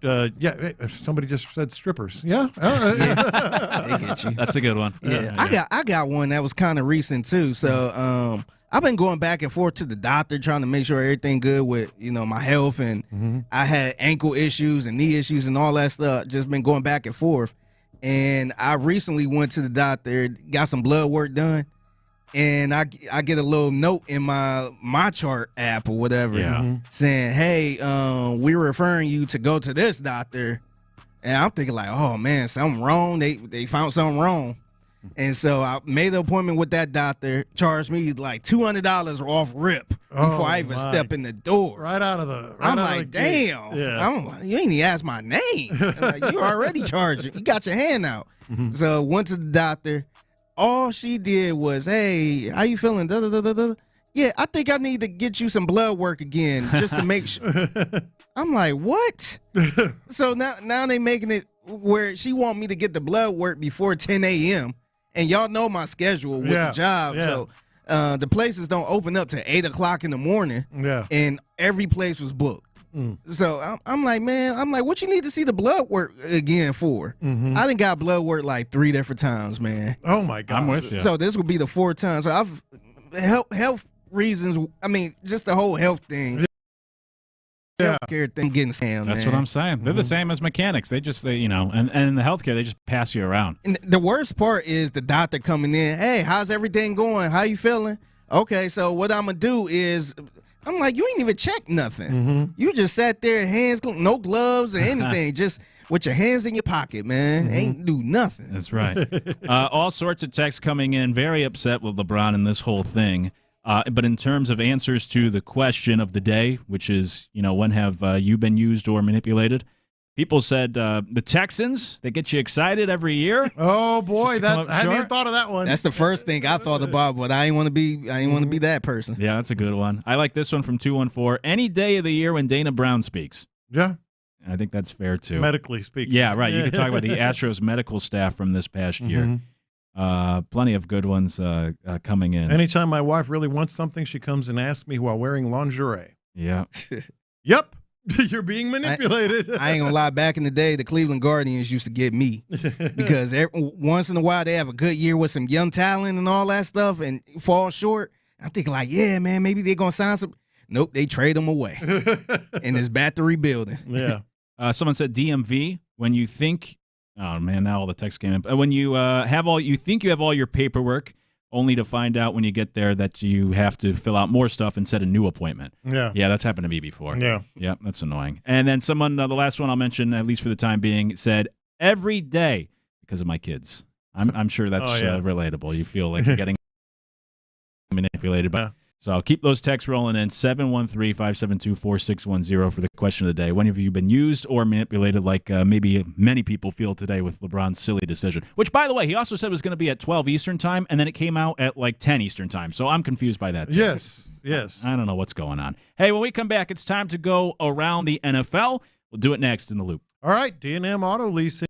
somebody just said strippers. Yeah. They get you. That's a good one. Yeah. I got one that was kind of recent too. So I've been going back and forth to the doctor trying to make sure everything good with, my health. And I had ankle issues and knee issues and all that stuff. Just been going back and forth. And I recently went to the doctor, got some blood work done. and I get a little note in my chart app or whatever saying, hey, we're referring you to go to this doctor. And I'm thinking like, oh, man, something wrong. They found something wrong. And so I made an appointment with that doctor, charged me like $200 off rip before I even step in the door. Right out of the I'm like, damn. Yeah. You ain't even asked my name. Like, you already charged. You got your hand out. So went to the doctor. All she did was, hey, how you feeling? Da, da, da, da, da. Yeah, I think I need to get you some blood work again just to make sure. I'm like, what? So now they making it where she want me to get the blood work before 10 a.m. And y'all know my schedule with the job. Yeah. So the places don't open up to 8 o'clock in the morning. Yeah. And every place was booked. So I'm like, man, what you need to see the blood work again for? I done got blood work like 3 different times, man. Oh, my God. I'm with you. So this would be the 4th time. So I've health reasons. I mean, just the whole health thing. Healthcare thing getting scammed. That's man. what I'm saying. They're the same as mechanics. They and in the healthcare, they just pass you around. And the worst part is the doctor coming in. Hey, how's everything going? How you feeling? Okay, so what I'm gonna do is, I'm like, you ain't even checked nothing. You just sat there, hands, no gloves or anything, just with your hands in your pocket, man. Ain't do nothing. That's right. All sorts of texts coming in, very upset with LeBron and this whole thing. But in terms of answers to the question of the day, which is, when have you been used or manipulated? People said the Texans, they get you excited every year. Oh boy, I hadn't even thought of that one. That's the first thing I thought about, but I ain't want to be that person. Yeah, that's a good one. I like this one from 214. Any day of the year when Dana Brown speaks. Yeah. I think that's fair too. Medically speaking. Yeah, right. You could talk about the Astros medical staff from this past year. Plenty of good ones coming in. Anytime my wife really wants something, she comes and asks me while wearing lingerie. Yeah. Yep. You're being manipulated. I ain't gonna lie. Back in the day, the Cleveland Guardians used to get me because once in a while they have a good year with some young talent and all that stuff and fall short. I'm thinking like, yeah, man, maybe they're gonna sign some. Nope, they trade them away, and it's back to rebuilding. Yeah. Someone said DMV when you think. Oh man, now all the text came in. When you think you have all your paperwork, only to find out when you get there that you have to fill out more stuff and set a new appointment. Yeah, that's happened to me before. Yeah, that's annoying. And then someone, the last one I'll mention, at least for the time being, said every day because of my kids. I'm sure that's relatable. You feel like you're getting manipulated by. So I'll keep those texts rolling in, 713-572-4610 for the question of the day. When have you been used or manipulated like maybe many people feel today with LeBron's silly decision? Which, by the way, he also said was going to be at 12 Eastern time, and then it came out at like 10 Eastern time. So I'm confused by that, too. Yes. I don't know what's going on. Hey, when we come back, it's time to go around the NFL. We'll do it next in the Loop. All right, D&M Auto Leasing.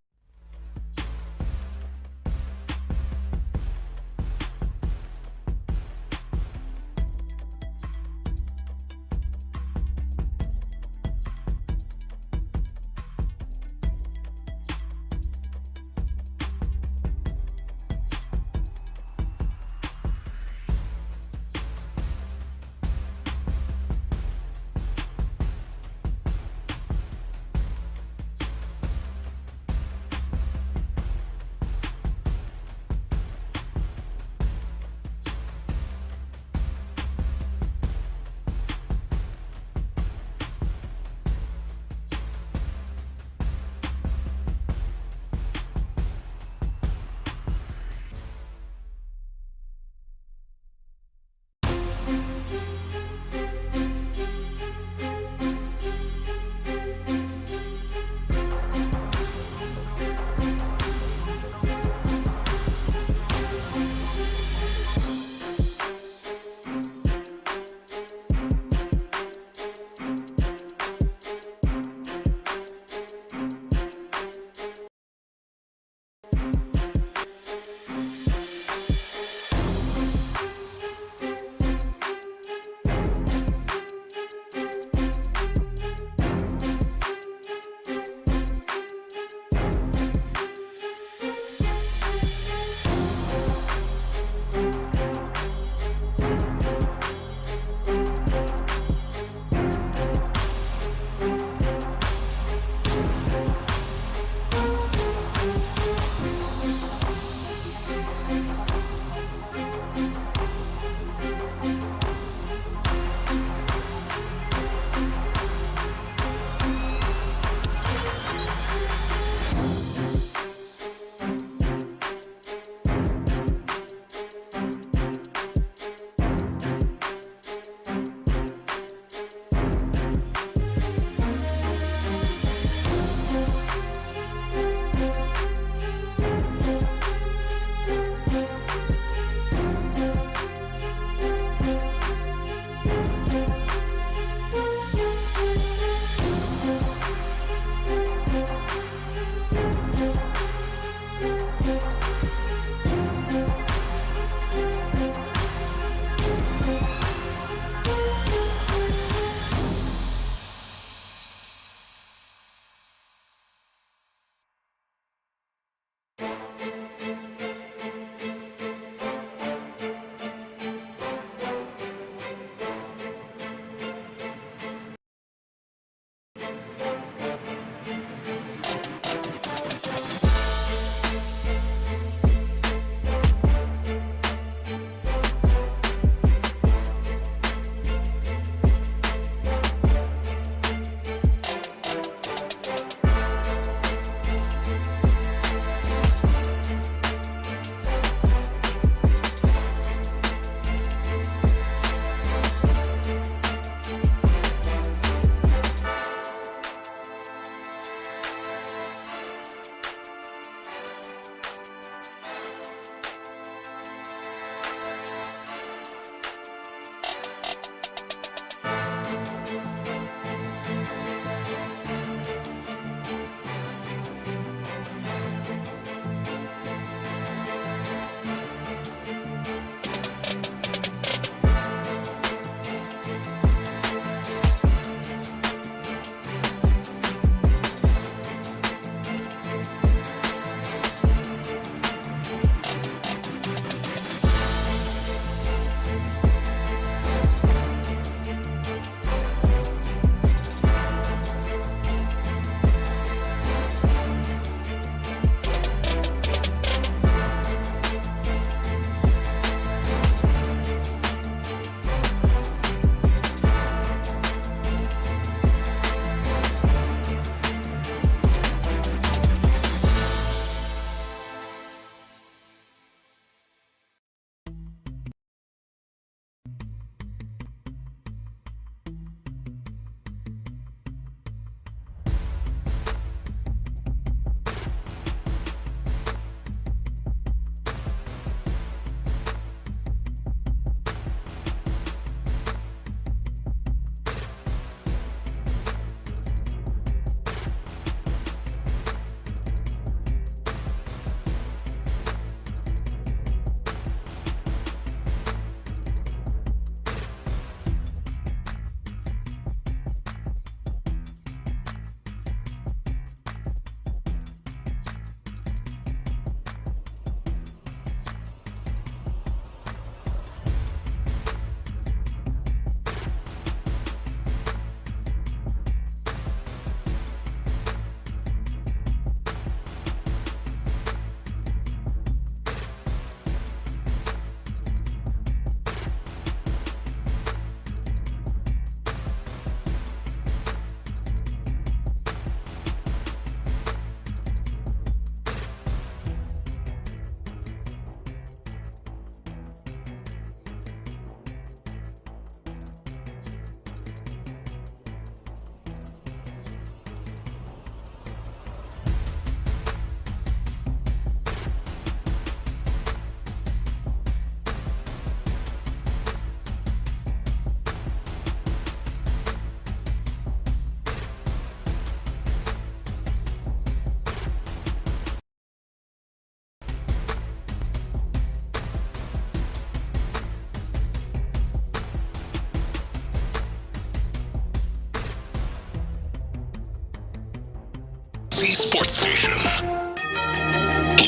AFC Sports Station.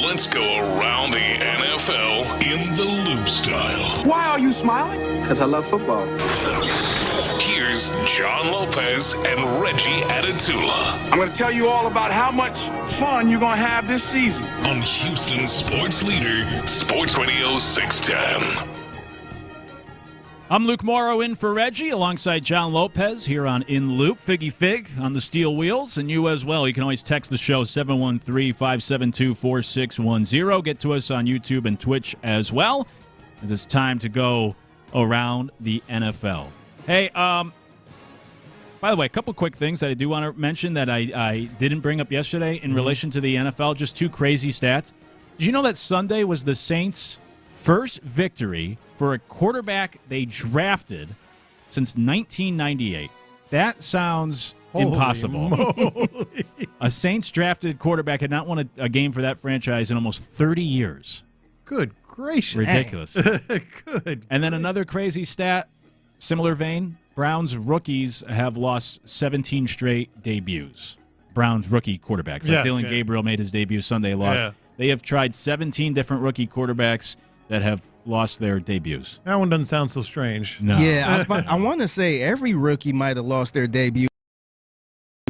Let's go around the NFL in the loop style. Why are you smiling? Because I love football. Here's John Lopez and Reggie Adatula. I'm going to tell you all about how much fun you're going to have this season. On Houston's sports leader, Sports Radio 610. I'm Luke Morrow in for Reggie alongside John Lopez here on In Loop. Figgy Fig on the steel wheels, and you as well. You can always text the show 713-572-4610. Get to us on YouTube and Twitch as well, as it's time to go around the NFL. Hey, by the way, a couple quick things that I do want to mention that I didn't bring up yesterday in relation to the NFL. Just two crazy stats. Did you know that Sunday was the Saints' first victory for a quarterback they drafted since 1998? That sounds impossible. A Saints drafted quarterback had not won a game for that franchise in almost 30 years. Good gracious. Ridiculous. Good. And then another crazy stat, similar vein, Browns rookies have lost 17 straight debuts. Browns rookie quarterbacks. Like Dylan Gabriel made his debut Sunday, lost. Yeah. They have tried 17 different rookie quarterbacks that have lost their debuts. That one doesn't sound so strange. No. Yeah, I want to say every rookie might have lost their debut,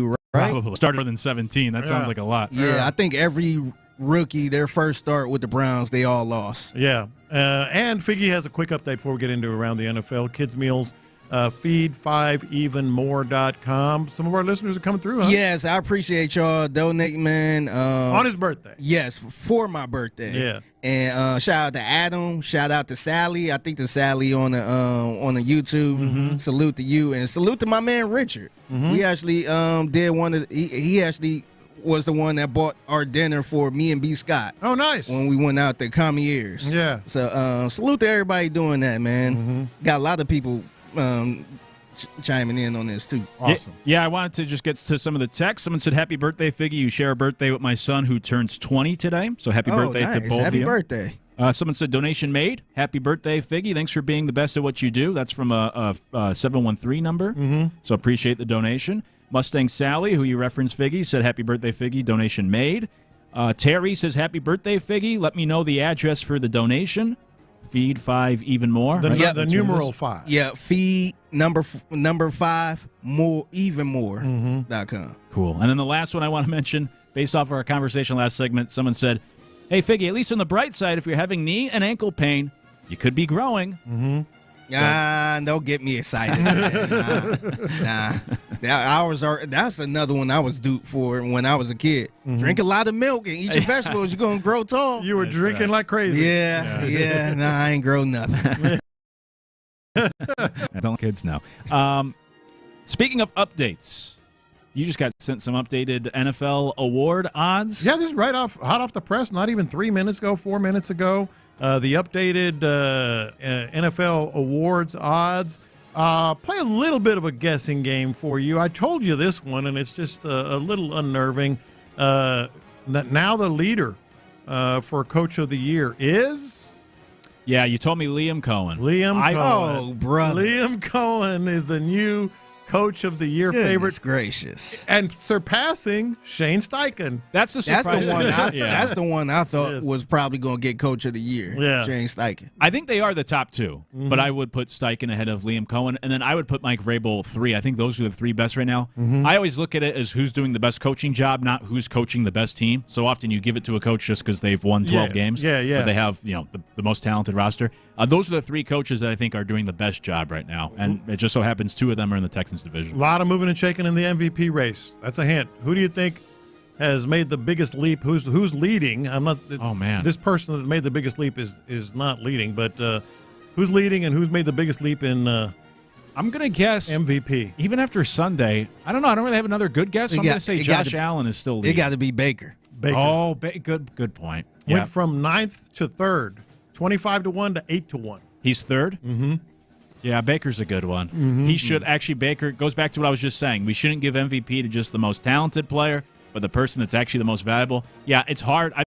right? Probably. Started more than 17. That sounds like a lot. Yeah, I think every rookie, their first start with the Browns, they all lost. Yeah. And Figgy has a quick update before we get into around the NFL. Kids meals, feed5evenmore.com. Some of our listeners are coming through, huh? Yes, I appreciate y'all donating, man. On his birthday. Yes, for my birthday. Yeah. And shout out to Adam. Shout out to Sally. I think the Sally on the YouTube. Mm-hmm. Salute to you, and salute to my man Richard. Mm-hmm. We actually did one of he actually was the one that bought our dinner for me and B. Scott. Oh, nice. When we went out to Comieres. Yeah. So salute to everybody doing that, man. Mm-hmm. Got a lot of people chiming in on this too. Awesome. Yeah, I wanted to just get to some of the texts. Someone said, happy birthday, Figgy. You share a birthday with my son who turns 20 today. So happy birthday to both of you. Happy birthday. Someone said, donation made. Happy birthday, Figgy. Thanks for being the best at what you do. That's from a 713 number. Mm-hmm. So appreciate the donation. Mustang Sally, who you referenced, Figgy, said, happy birthday, Figgy. Donation made. Terry says, happy birthday, Figgy. Let me know the address for the donation. Feed 5 even more. The numeral 5. Yeah, feed number 5 more even more.com. Cool. And then the last one I want to mention, based off of our conversation last segment, someone said, hey, Figgy, at least on the bright side, if you're having knee and ankle pain, you could be growing. Mm-hmm. Don't get me excited. Nah. That's another one I was duped for when I was a kid. Mm-hmm. Drink a lot of milk and eat your vegetables, you're going to grow tall. You were drinking like crazy. Yeah. Nah, I ain't grow nothing. I don't kids know. Speaking of updates, you just got sent some updated NFL award odds. Yeah, this is hot off the press, not even 4 minutes ago. The updated NFL awards odds. Play a little bit of a guessing game for you. I told you this one, and it's just a little unnerving. That now the leader for Coach of the Year is? Yeah, you told me Liam Cohen. Cohen. Oh, brother. Liam Cohen is the new Coach of the Year favorite. Gracious. And surpassing Shane Steichen. That's the surprise. That's the one I thought was probably going to get Coach of the Year. Yeah. Shane Steichen. I think they are the top two, but I would put Steichen ahead of Liam Cohen, and then I would put Mike Vrabel 3. I think those are the 3 best right now. I always look at it as who's doing the best coaching job, not who's coaching the best team. So often you give it to a coach just because they've won 12 games. Yeah. But they have the most talented roster. Those are the 3 coaches that I think are doing the best job right now, and it just so happens 2 of them are in the Texans division. A lot of moving and shaking in the MVP race. That's a hint. Who do you think has made the biggest leap? Who's leading? I'm not. Oh man, this person that made the biggest leap is not leading. But who's leading and who's made the biggest leap in? I'm gonna guess MVP. Even after Sunday, I don't know. I don't really have another good guess. So I'm gonna say Josh Allen is still leading. It got to be Baker. Oh, good point. Went from 9th to 3rd, 25-1 to 8-1. He's 3rd. Mm-hmm. Yeah, Baker's a good one. He should actually. Baker goes back to what I was just saying. We shouldn't give MVP to just the most talented player, but the person that's actually the most valuable. Yeah, it's hard. I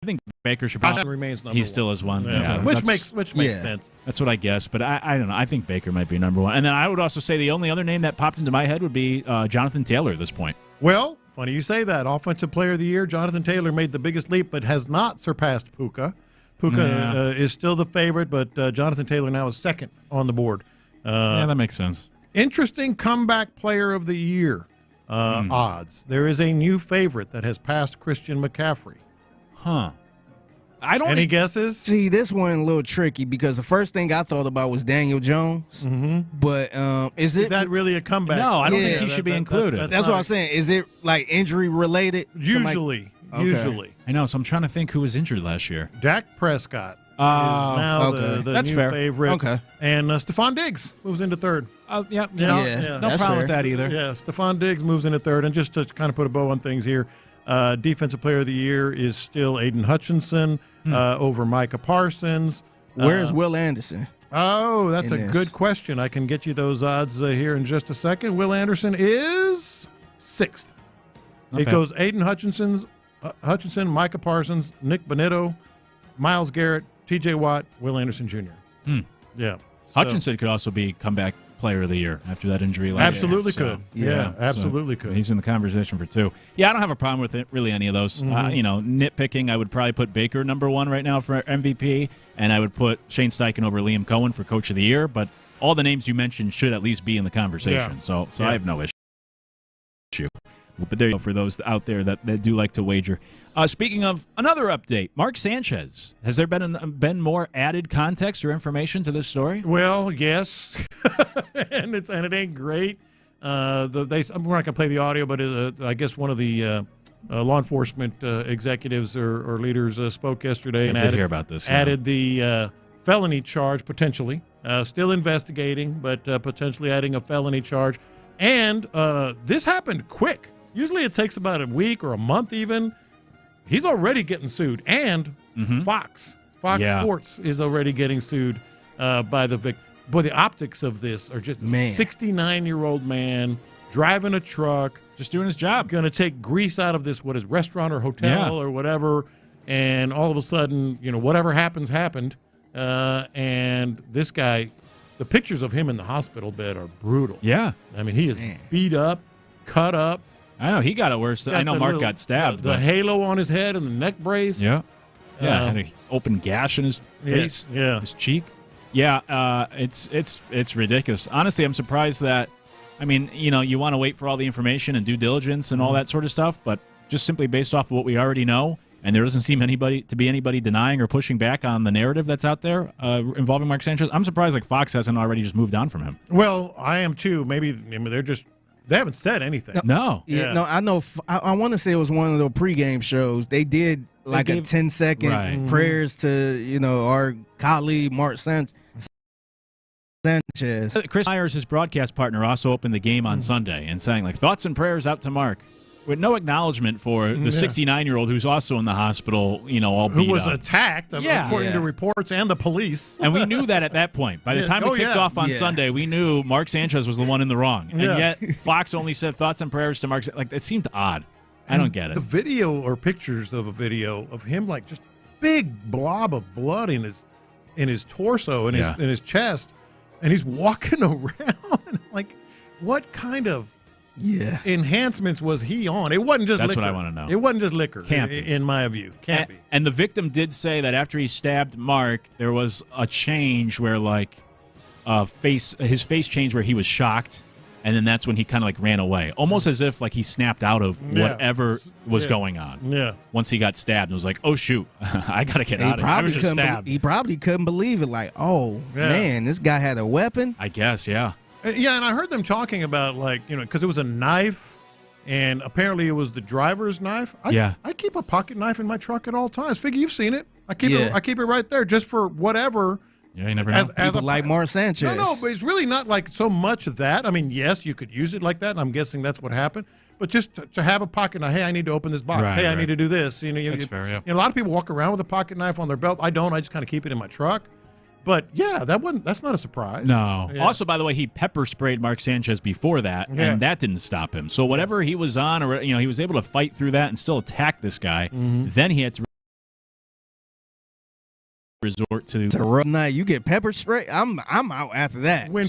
think Baker should probably remains number he one. still is one. Yeah. Which makes sense. That's what I guess, but I don't know. I think Baker might be number 1. And then I would also say the only other name that popped into my head would be Jonathan Taylor at this point. Well, funny you say that. Offensive Player of the Year, Jonathan Taylor made the biggest leap, but has not surpassed Puka. Puka is still the favorite, but Jonathan Taylor now is second on the board. Yeah, that makes sense. Interesting comeback player of the year odds. There is a new favorite that has passed Christian McCaffrey. Huh. Any guesses? See, this one a little tricky because the first thing I thought about was Daniel Jones. Mm-hmm. But is that really a comeback? No, I don't think he should be included. That's what I'm saying. Is it like injury related? Usually. I know, so I'm trying to think who was injured last year. Dak Prescott is now the That's new fair. favorite. Okay. And Stephon Diggs moves into third. Oh, yeah. No problem with that either. Yeah, Stephon Diggs moves into third. And just to kind of put a bow on things here, Defensive Player of the Year is still Aiden Hutchinson over Micah Parsons. Where's Will Anderson? Oh, that's a this? good question. I can get you those odds here in just a second. Will Anderson is sixth. Not It bad. goes Aiden Hutchinson, Micah Parsons, Nick Bonitto, Myles Garrett, T.J. Watt, Will Anderson Jr. Yeah. So- Hutchinson could also be comeback player of the year after that injury last Absolutely year. could. Yeah, absolutely could. He's in the conversation for two. Yeah, I don't have a problem with it, really, any of those. Nitpicking, I would probably put Baker number one right now for MVP, and I would put Shane Steichen over Liam Cohen for Coach of the Year, but all the names you mentioned should at least be in the conversation. Yeah. So I have no issue. But there you go for those out there that do like to wager. Speaking of another update, Mark Sanchez. Has there been more added context or information to this story? Well, yes, and it ain't great. We're not going to play the audio, but I guess one of the law enforcement executives or leaders spoke yesterday and did hear about this. Added the felony charge potentially. Still investigating, but potentially adding a felony charge. And this happened quick. Usually it takes about a week or a month even. He's already getting sued. And Fox Sports is already getting sued by the victim. Boy, the optics of this are just a 69-year-old man driving a truck. Just doing his job. Going to take grease out of this, restaurant or hotel or whatever. And all of a sudden, whatever happened. And this guy, the pictures of him in the hospital bed are brutal. Yeah. I mean, he is beat up, cut up. I know, he got it worse. I know Mark got stabbed. The halo on his head and the neck brace. Yeah. Yeah, had an open gash in his face, his cheek. Yeah, it's ridiculous. Honestly, I'm surprised that, you want to wait for all the information and due diligence and all that sort of stuff, but just simply based off of what we already know, and there doesn't seem to be anybody denying or pushing back on the narrative that's out there involving Mark Sanchez. I'm surprised Fox hasn't already just moved on from him. Well, I am too. Maybe they haven't said anything. No. Yeah, no, I know. I want to say it was one of the pregame shows. They did a 10-second prayers to our colleague Mark Sanchez. Chris Myers, his broadcast partner, also opened the game on Sunday and saying thoughts and prayers out to Mark, with no acknowledgement for the 69-year-old who's also in the hospital, all beat up. Who was attacked, according to reports, and the police. And we knew that at that point. By the time it kicked off on Sunday, we knew Mark Sanchez was the one in the wrong. And yet Fox only said thoughts and prayers to Mark. It seemed odd. I don't get it. The video or pictures of a video of him, just big blob of blood in his torso and in his chest, and he's walking around. What kind of enhancements was he on? It wasn't just That's liquor. what I want to know. It wasn't just liquor, Can't be. in my view. Can't be. And the victim did say that after he stabbed Mark, there was a change where his face changed where he was shocked, and then that's when he kind of ran away, almost as if he snapped out of whatever was going on. Yeah. Once he got stabbed, and was oh shoot, I gotta get out of here. I was just stabbed. He probably couldn't believe it. Man, this guy had a weapon. I guess, yeah. Yeah, and I heard them talking about because it was a knife, and apparently it was the driver's knife. I keep a pocket knife in my truck at all times. Figure you've seen it. I keep it right there just for whatever. Yeah, you never know. People like Mark Sanchez. No, but it's really not so much of that. I mean, yes, you could use it like that, and I'm guessing that's what happened. But just to have a pocket knife, hey, I need to open this box. Right, I need to do this. That's fair, yeah. A lot of people walk around with a pocket knife on their belt. I don't. I just kind of keep it in my truck. But yeah, that's not a surprise. No. Yeah. Also, by the way, he pepper sprayed Mark Sanchez before that, and that didn't stop him. So whatever he was on, or he was able to fight through that and still attack this guy. Then he had to resort to rough night. You get pepper spray. I'm out after that. When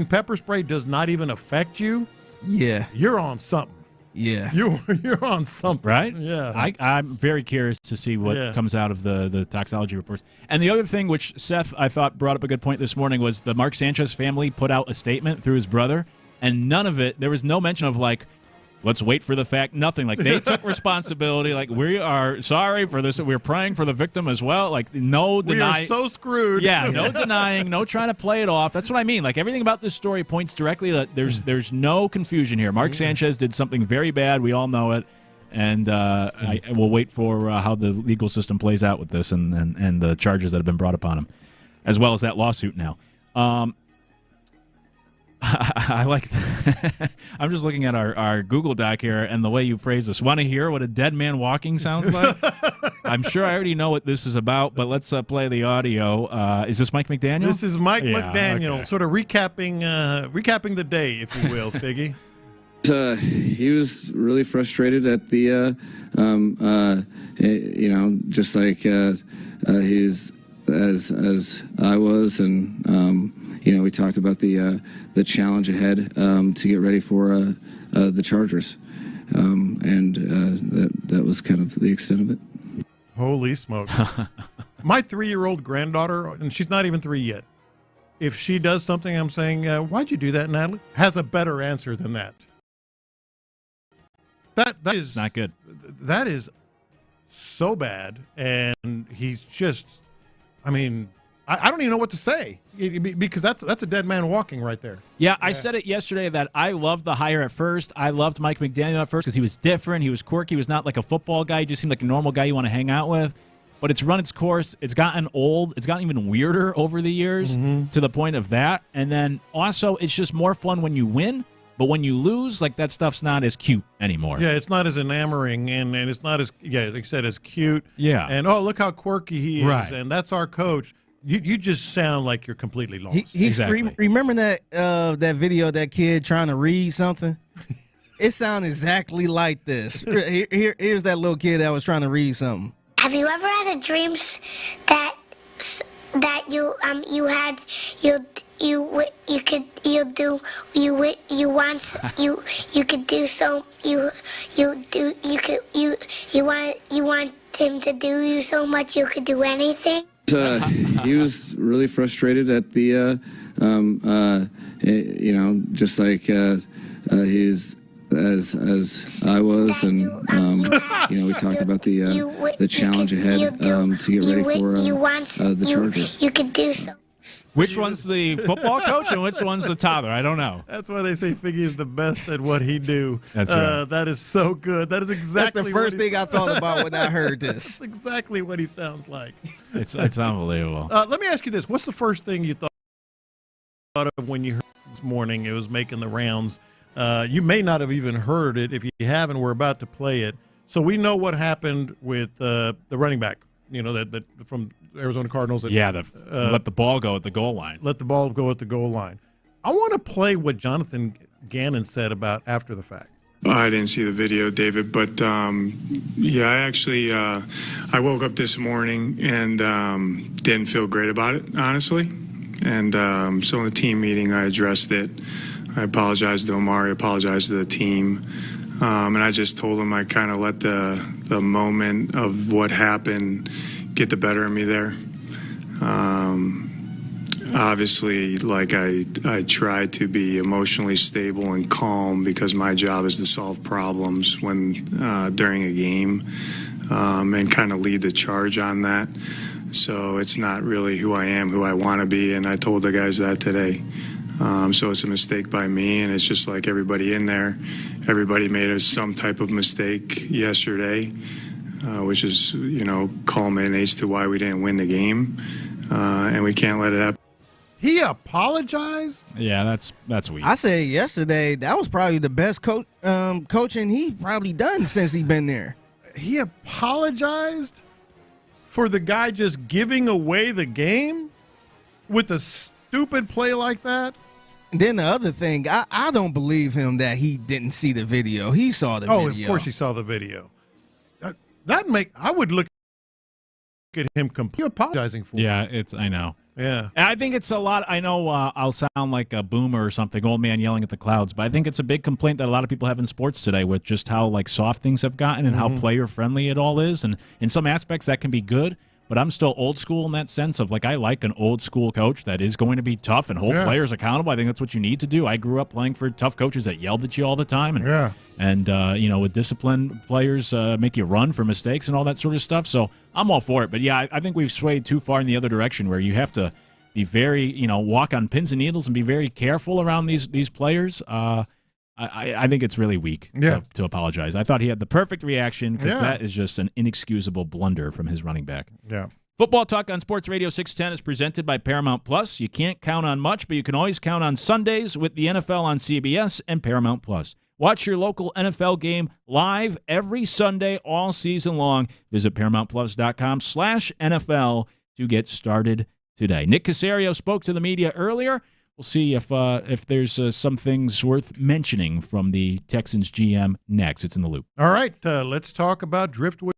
pepper spray does not even affect you, you're on something. Yeah. You're on something. Right? Yeah. I'm very curious to see what comes out of the toxology reports. And the other thing, which Seth, I thought, brought up a good point this morning, was the Mark Sanchez family put out a statement through his brother, and none of it, there was no mention of, like, let's wait for the fact, nothing. Like, they took responsibility. Like, we are sorry for this. We're praying for the victim as well. Like, no denying. We are so screwed. Yeah, no denying, no trying to play it off. That's what I mean. Like, everything about this story points directly to there's no confusion here. Mark Sanchez did something very bad. We all know it. And I will wait for how the legal system plays out with this and the charges that have been brought upon him, as well as that lawsuit now. I like I'm just looking at our Google Doc here and the way you phrase this. Want to hear what a dead man walking sounds like? I'm sure I already know what this is about, but let's play the audio. Is this Mike McDaniel? This is Mike McDaniel, sort of recapping the day, if you will, Figgy. He was really frustrated at the, just like he's as I was, and we talked about the challenge ahead to get ready for the Chargers, and that was kind of the extent of it. Holy smokes! My 3-year-old granddaughter, and she's not even 3 yet. If she does something, I'm saying, "Why'd you do that, Natalie?" Has a better answer than that. That is not good. That is so bad, and he's just. I mean, I don't even know what to say because that's a dead man walking right there. Yeah, I said it yesterday that I loved the hire at first. I loved Mike McDaniel at first because he was different. He was quirky. He was not like a football guy. He just seemed like a normal guy you want to hang out with. But it's run its course. It's gotten old. It's gotten even weirder over the years to the point of that. And then also, it's just more fun when you win. But when you lose, like, that stuff's not as cute anymore. Yeah, it's not as enamoring, and it's not as, like I said, as cute. Yeah. And, oh, look how quirky he is, right. And that's our coach. You just sound like you're completely lost. Exactly. Remember that video of that kid trying to read something? It sounds exactly like this. Here's that little kid that was trying to read something. Have you ever had a dream that you want him to do you so much you could do anything? He was really frustrated at the, just like he's as I was, and we talked about the challenge ahead to get ready for the Chargers. You could do so. Which one's the football coach and which one's the toddler? I don't know. That's why they say Figgy is the best at what he do. That's right. That is so good. That is exactly That's the first thing I thought about when I heard this. That's exactly what he sounds like. It's unbelievable. Let me ask you this. What's the first thing you thought of when you heard this morning it was making the rounds? You may not have even heard it. If you haven't, we're about to play it. So we know what happened with the running back, that from Arizona Cardinals. Let the ball go at the goal line. Let the ball go at the goal line. I want to play what Jonathan Gannon said about after the fact. I didn't see the video, David, but I woke up this morning and didn't feel great about it, honestly. And so in the team meeting, I addressed it. I apologized to Omari, apologized to the team. And I just told him I kind of let the moment of what happened get the better of me there. Obviously, I try to be emotionally stable and calm because my job is to solve problems during a game and kind of lead the charge on that. So it's not really who I am, who I want to be, and I told the guys that today. So it's a mistake by me, and it's just like everybody in there. Everybody made some type of mistake yesterday, which is, culminates to why we didn't win the game, and we can't let it happen. He apologized? Yeah, that's weak. I said yesterday that was probably the best coaching he probably done since he been there. He apologized for the guy just giving away the game with a stupid play like that? And then the other thing, I don't believe him that he didn't see the video. He saw the video. Oh, of course he saw the video. I would look at him completely apologizing for. Yeah, I know. Yeah. And I think it's a lot. I know I'll sound like a boomer or something, old man yelling at the clouds, but I think it's a big complaint that a lot of people have in sports today with just how like soft things have gotten and how player friendly it all is. And in some aspects that can be good, but I'm still old school in that sense of like I like an old school coach that is going to be tough and hold players accountable. I think that's what you need to do. I grew up playing for tough coaches that yelled at you all the time. And with disciplined players make you run for mistakes and all that sort of stuff. So I'm all for it. But, yeah, I think we've swayed too far in the other direction where you have to be very, walk on pins and needles and be very careful around these players. I think it's really weak to apologize. I thought he had the perfect reaction because that is just an inexcusable blunder from his running back. Yeah. Football Talk on Sports Radio 610 is presented by Paramount Plus. You can't count on much, but you can always count on Sundays with the NFL on CBS and Paramount Plus. Watch your local NFL game live every Sunday all season long. Visit ParamountPlus.com/NFL to get started today. Nick Cacerio spoke to the media earlier. We'll see if there's some things worth mentioning from the Texans GM next. It's in the loop. All right, let's talk about Driftwood.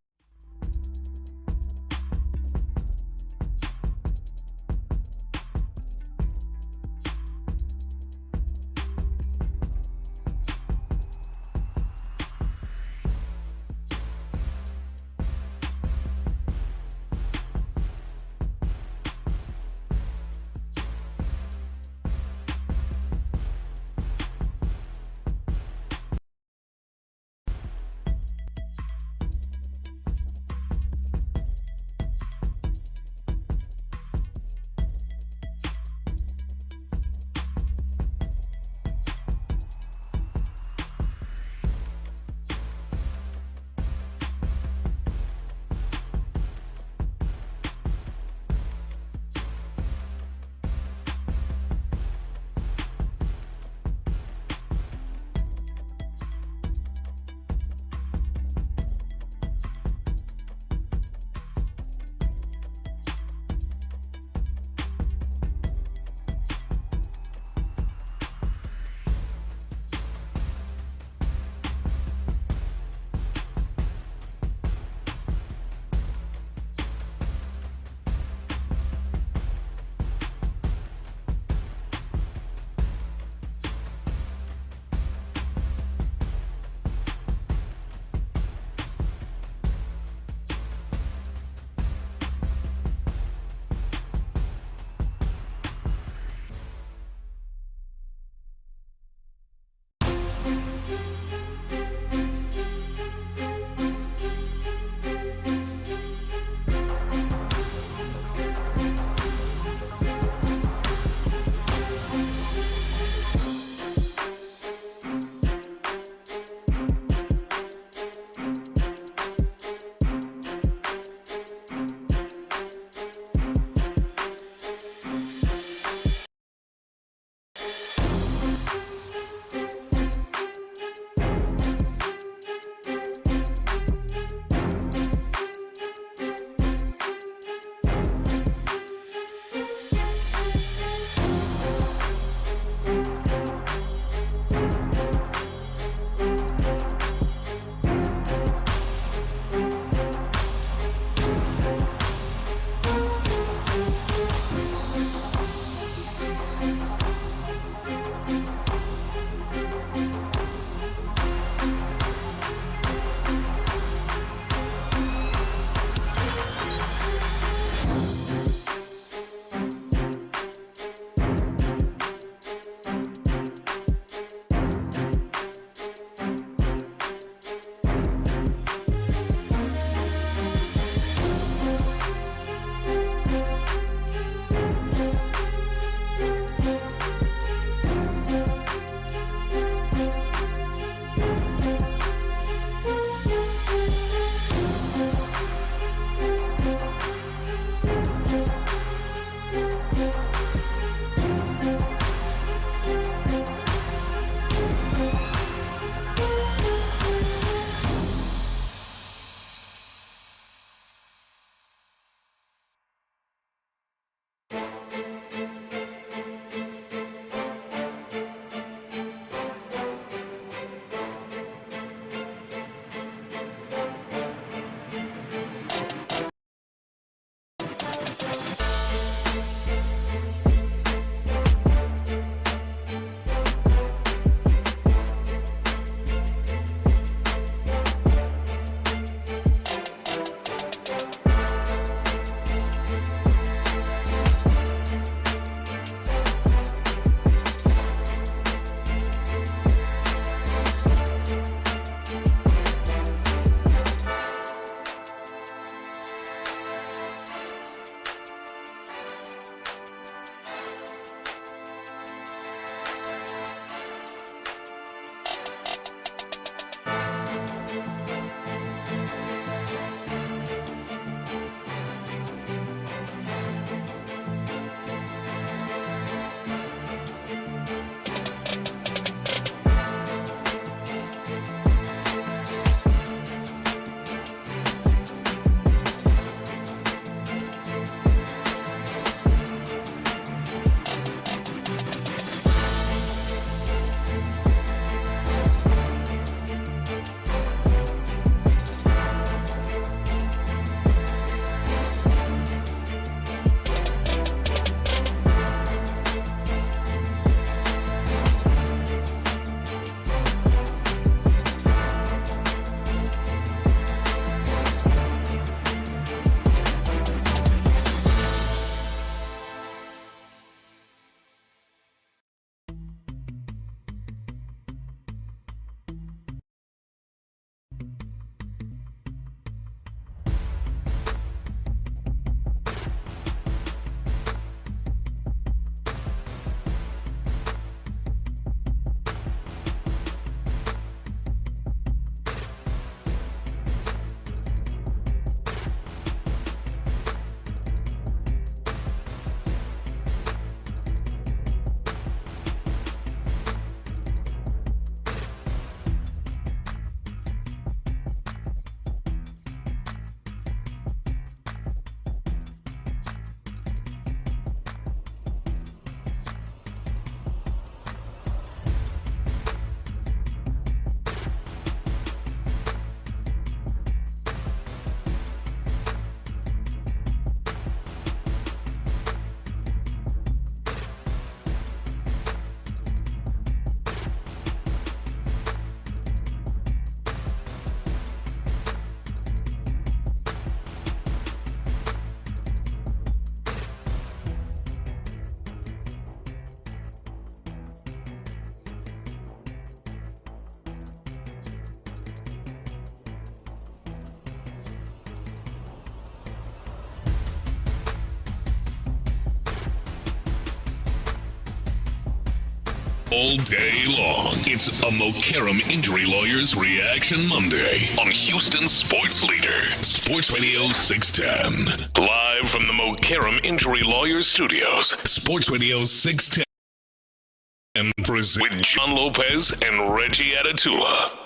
All day long, it's a Mokaram Injury Lawyers Reaction Monday on Houston's sports leader, Sports Radio 610. Live from the Mokaram Injury Lawyers Studios, Sports Radio 610 with John Lopez and Reggie Atatula.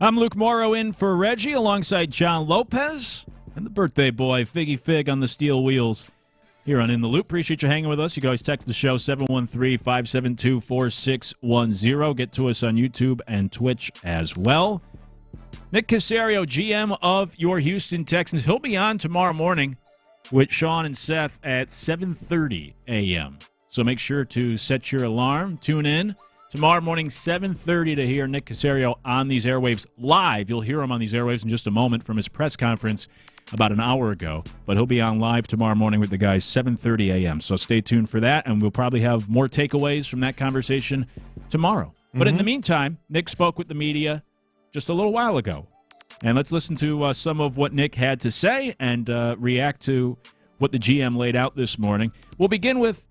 I'm Luke Morrow in for Reggie alongside John Lopez and the birthday boy, Figgy Fig on the steel wheels. Here on In the Loop. Appreciate you hanging with us. You can always text the show 713-572-4610. Get to us on YouTube and Twitch as well. Nick Cacerio, GM of your Houston Texans. He'll be on tomorrow morning with Sean and Seth at 7:30 a.m. So make sure to set your alarm. Tune in tomorrow morning, 7:30 to hear Nick Cacerio on these airwaves live. You'll hear him on these airwaves in just a moment from his press conference about an hour ago, but he'll be on live tomorrow morning with the guys 7:30 a.m. So stay tuned for that, and we'll probably have more takeaways from that conversation tomorrow. But in the meantime, Nick spoke with the media just a little while ago, and let's listen to some of what Nick had to say and react to what the GM laid out this morning. We'll begin with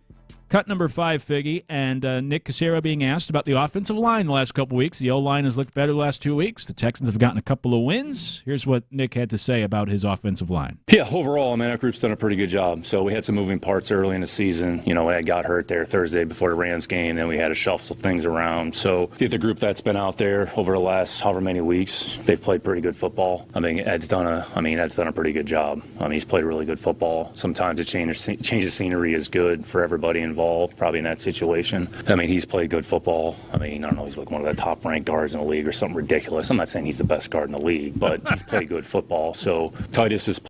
cut number 5, Figgy, and Nick Cacerio being asked about the offensive line the last couple weeks. The O-line has looked better the last 2 weeks. The Texans have gotten a couple of wins. Here's what Nick had to say about his offensive line. Yeah, overall, that group's done a pretty good job. So we had some moving parts early in the season. When I got hurt there Thursday before the Rams game, then we had to shuffle some things around. So I think the group that's been out there over the last however many weeks, they've played pretty good football. Ed's done a pretty good job. He's played really good football. Sometimes a change of scenery is good for everybody involved, probably in that situation. He's played good football. I don't know, he's like one of the top-ranked guards in the league or something ridiculous. I'm not saying he's the best guard in the league, but he's played good football. So Titus has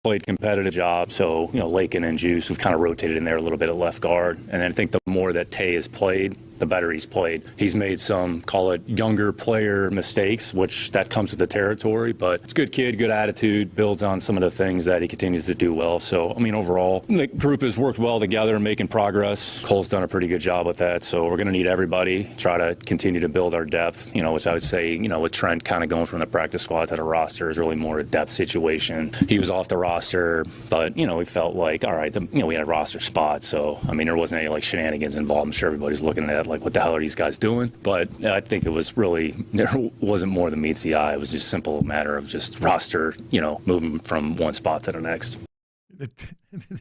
played competitive job. So, Lakin and Juice have kind of rotated in there a little bit at left guard. And then I think the more that Tay has played, the better he's played. He's made some, call it, younger player mistakes, which that comes with the territory, but it's a good kid, good attitude, builds on some of the things that he continues to do well. So, overall, the group has worked well together and making progress. Cole's done a pretty good job with that, so we're going to need everybody, try to continue to build our depth, which I would say, with Trent kind of going from the practice squad to the roster is really more a depth situation. He was off the roster, but, we felt like, all right, we had a roster spot, so, there wasn't any, shenanigans involved. I'm sure everybody's looking at it like, what the hell are these guys doing? But I think it was really, there wasn't more than meets the eye. It was just a simple matter of just roster, moving from one spot to the next.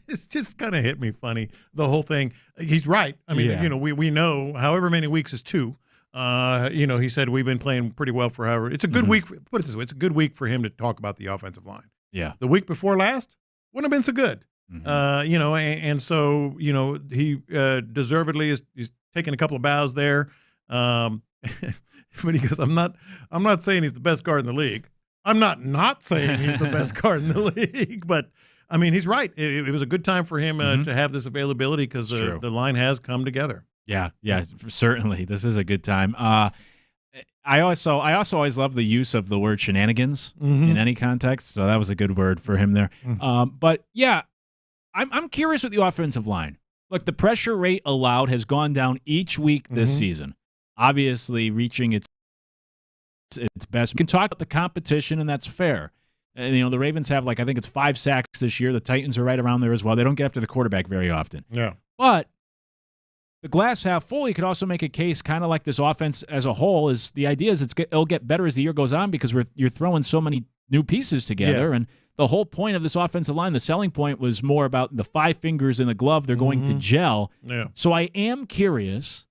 It's just kind of hit me funny, the whole thing. He's right. We know however many weeks is 2. He said we've been playing pretty well for however. It's a good week. Put it this way, it's a good week for him to talk about the offensive line. Yeah. The week before last wouldn't have been so good. So he deservedly is taking a couple of bows there. But he goes, I'm not saying he's the best guard in the league. I'm not saying he's the best guard in the league. But, he's right. It was a good time for him to have this availability because the line has come together. Yeah, certainly. This is a good time. I also always love the use of the word shenanigans in any context. So that was a good word for him there. But, yeah, I'm curious with the offensive line. Look, the pressure rate allowed has gone down each week this season, obviously reaching its best. We can talk about the competition, and that's fair. And, the Ravens have, I think it's 5 sacks this year. The Titans are right around there as well. They don't get after the quarterback very often. Yeah. But the glass half full, you could also make a case kind of like this offense as a whole. Is the idea is it'll get better as the year goes on because you're throwing so many new pieces together, and the whole point of this offensive line, the selling point was more about the 5 fingers in the glove. They're going to gel. Yeah. So I am curious,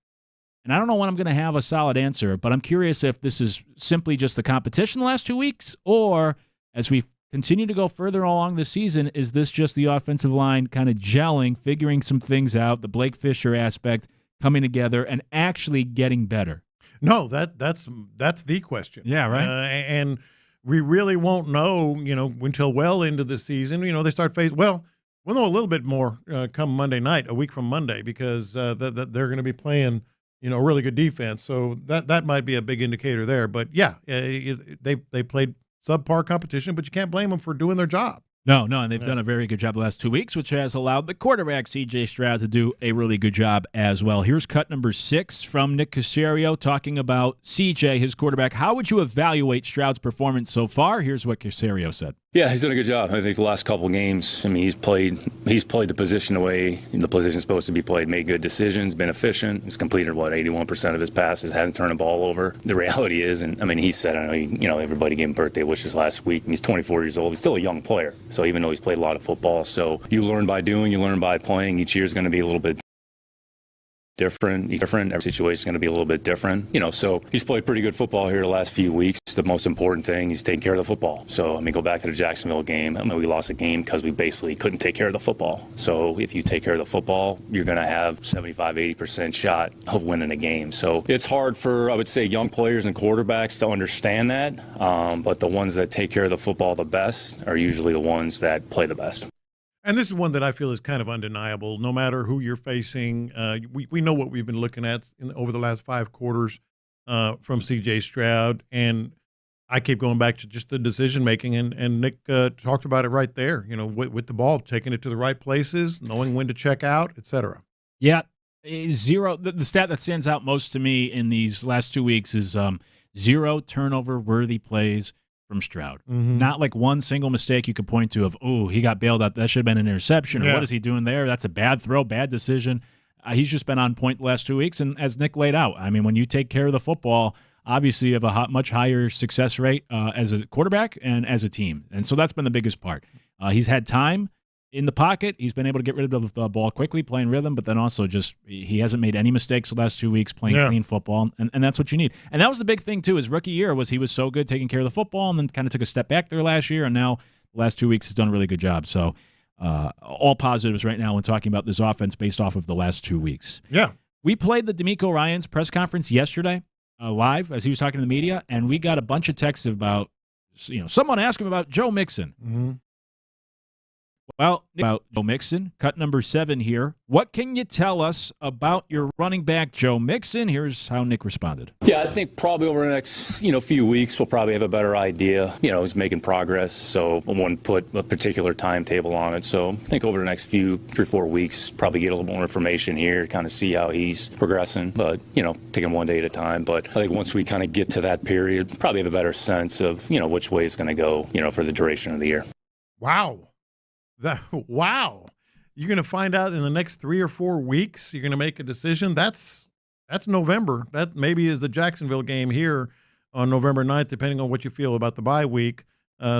and I don't know when I'm going to have a solid answer, but I'm curious if this is simply just the competition the last 2 weeks, or as we continue to go further along the season, is this just the offensive line kind of gelling, figuring some things out, the Blake Fisher aspect coming together, and actually getting better? No, that's the question. Yeah, right. And we really won't know, until well into the season. They start phase. Well, we'll know a little bit more come Monday night, a week from Monday, because they're going to be playing, a really good defense. So that might be a big indicator there. But yeah, they played subpar competition, but you can't blame them for doing their job. No, and they've done a very good job the last 2 weeks, which has allowed the quarterback, C.J. Stroud, to do a really good job as well. Here's cut number 6 from Nick Cacerio talking about C.J., his quarterback. How would you evaluate Stroud's performance so far? Here's what Cacerio said. Yeah, he's done a good job. I think the last couple games, I mean, he's played the position the way the position's supposed to be played, made good decisions, been efficient. He's completed, 81% of his passes, hasn't turned the ball over. The reality is, and I mean, he said, I know, everybody gave him birthday wishes last week, and he's 24 years old. He's still a young player. So even though he's played a lot of football, so you learn by doing, you learn by playing. Each year is going to be a little bit different. Every situation is going to be a little bit different. So he's played pretty good football here the last few weeks. The most important thing is taking care of the football. So, go back to the Jacksonville game. We lost a game because we basically couldn't take care of the football. So if you take care of the football, you're going to have 75-80% shot of winning a game. So it's hard for, I would say, young players and quarterbacks to understand that. But the ones that take care of the football the best are usually the ones that play the best. And this is one that I feel is kind of undeniable. No matter who you're facing, we know what we've been looking at over the last 5 quarters from C.J. Stroud. And I keep going back to just the decision-making. And Nick talked about it right there, with the ball, taking it to the right places, knowing when to check out, et cetera. Yeah, zero. The stat that stands out most to me in these last 2 weeks is 0 turnover-worthy plays from Stroud. Mm-hmm. Not like one single mistake you could point to of, he got bailed out. That should have been an interception. Or what is he doing there? That's a bad throw, bad decision. He's just been on point the last 2 weeks. And as Nick laid out, when you take care of the football, obviously you have a much higher success rate as a quarterback and as a team. And so that's been the biggest part. He's had time in the pocket. He's been able to get rid of the ball quickly, playing rhythm, but then also just he hasn't made any mistakes the last 2 weeks playing clean football, and that's what you need. And that was the big thing, too. His rookie year he was so good taking care of the football and then kind of took a step back there last year, and now the last 2 weeks he's done a really good job. So all positives right now when talking about this offense based off of the last 2 weeks. Yeah. We played the D'Amico Ryans press conference yesterday live as he was talking to the media, and we got a bunch of texts about, someone asked him about Joe Mixon. Mm-hmm. Well, about Joe Mixon, cut number 7 here. What can you tell us about your running back, Joe Mixon? Here's how Nick responded. Yeah, I think probably over the next, few weeks, we'll probably have a better idea. He's making progress, so I wouldn't put a particular timetable on it. So I think over the next 3-4 weeks, probably get a little more information here, kind of see how he's progressing. But, taking one day at a time. But I think once we kind of get to that period, probably have a better sense of, which way it's going to go, for the duration of the year. Wow. Wow. You're going to find out in the next 3 or 4 weeks. You're going to make a decision. That's November. That maybe is the Jacksonville game here on November 9th, depending on what you feel about the bye week,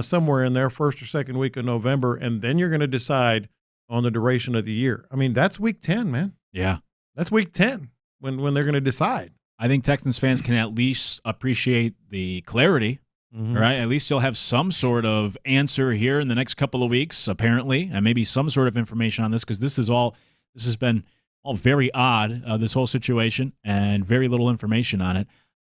somewhere in there, first or second week of November. And then you're going to decide on the duration of the year. That's week 10, man. Yeah. That's week 10 when they're going to decide. I think Texans fans can at least appreciate the clarity. Mm-hmm. Right, at least you'll have some sort of answer here in the next couple of weeks, apparently, and maybe some sort of information on this, because this has been all very odd, this whole situation, and very little information on it.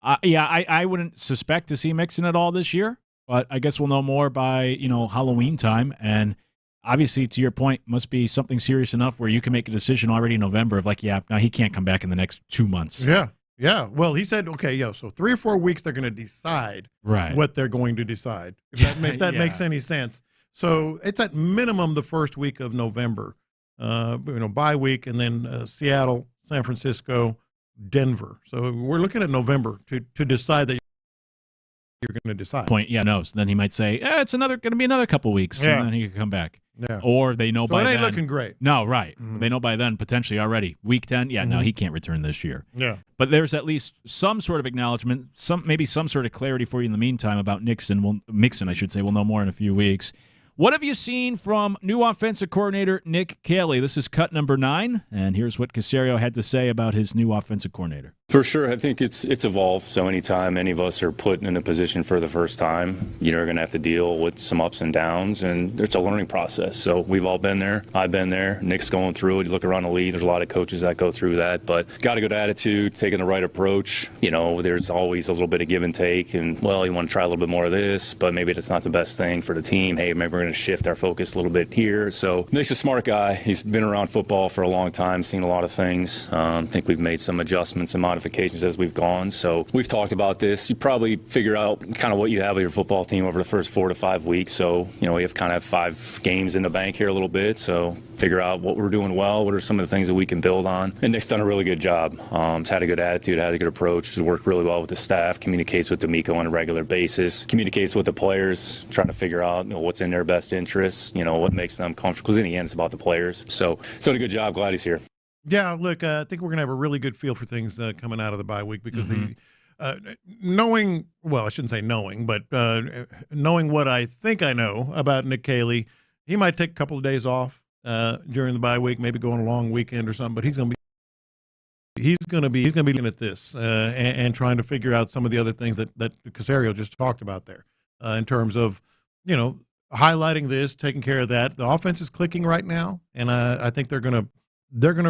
I wouldn't suspect to see Mixon at all this year, but I guess we'll know more by Halloween time. And obviously, to your point, must be something serious enough where you can make a decision already in November of now he can't come back in the next 2 months. Yeah. Yeah, well, he said, so 3 or 4 weeks they're going to decide what they're going to decide, if that makes any sense. So it's at minimum the first week of November, bye week, and then Seattle, San Francisco, Denver. So we're looking at November to decide that you're going to decide. So then he might say, it's going to be another couple weeks, and then he could come back. Yeah. Or they know by then. So it ain't looking great. No, right. Mm-hmm. They know by then, potentially already. Week 10, no, he can't return this year. Yeah. But there's at least some sort of acknowledgement, maybe some sort of clarity for you in the meantime about Mixon, I should say. We'll know more in a few weeks. What have you seen from new offensive coordinator Nick Caley? This is cut number 9, and here's what Cacerio had to say about his new offensive coordinator. For sure, I think it's evolved. So anytime any of us are put in a position for the first time, you're going to have to deal with some ups and downs, and it's a learning process. So we've all been there. I've been there. Nick's going through it. You look around the league, there's a lot of coaches that go through that, but got a good attitude, taking the right approach. There's always a little bit of give and take, and, you want to try a little bit more of this, but maybe that's not the best thing for the team. Hey, maybe we're going to shift our focus a little bit here. So Nick's a smart guy. He's been around football for a long time, seen a lot of things. I think we've made some adjustments and modifications modifications as we've gone. So we've talked about this. You probably figure out kind of what you have with your football team over the first 4 to 5 weeks. So, we have kind of 5 games in the bank here a little bit. So figure out what we're doing well, what are some of the things that we can build on. And Nick's done a really good job. He's had a good attitude, had a good approach, has worked really well with the staff, communicates with D'Amico on a regular basis, communicates with the players, trying to figure out what's in their best interests, what makes them comfortable. Because in the end, it's about the players. So he's done a good job. Glad he's here. Yeah, look, I think we're going to have a really good feel for things coming out of the bye week because knowing what I think I know about Nick Caley, he might take a couple of days off during the bye week, maybe go on a long weekend or something, but he's going to be looking at this and trying to figure out some of the other things that Cacerio just talked about there in terms of, highlighting this, taking care of that. The offense is clicking right now, and I think they're going to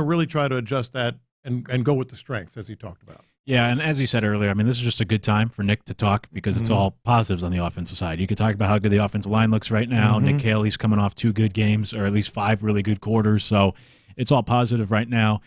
really try to adjust that and go with the strengths as he talked about. Yeah, and as you said earlier, this is just a good time for Nick to talk because it's all positives on the offensive side. You could talk about how good the offensive line looks right now. Nick Caley's coming off 2 good games, or at least 5 really good quarters, so it's all positive right now.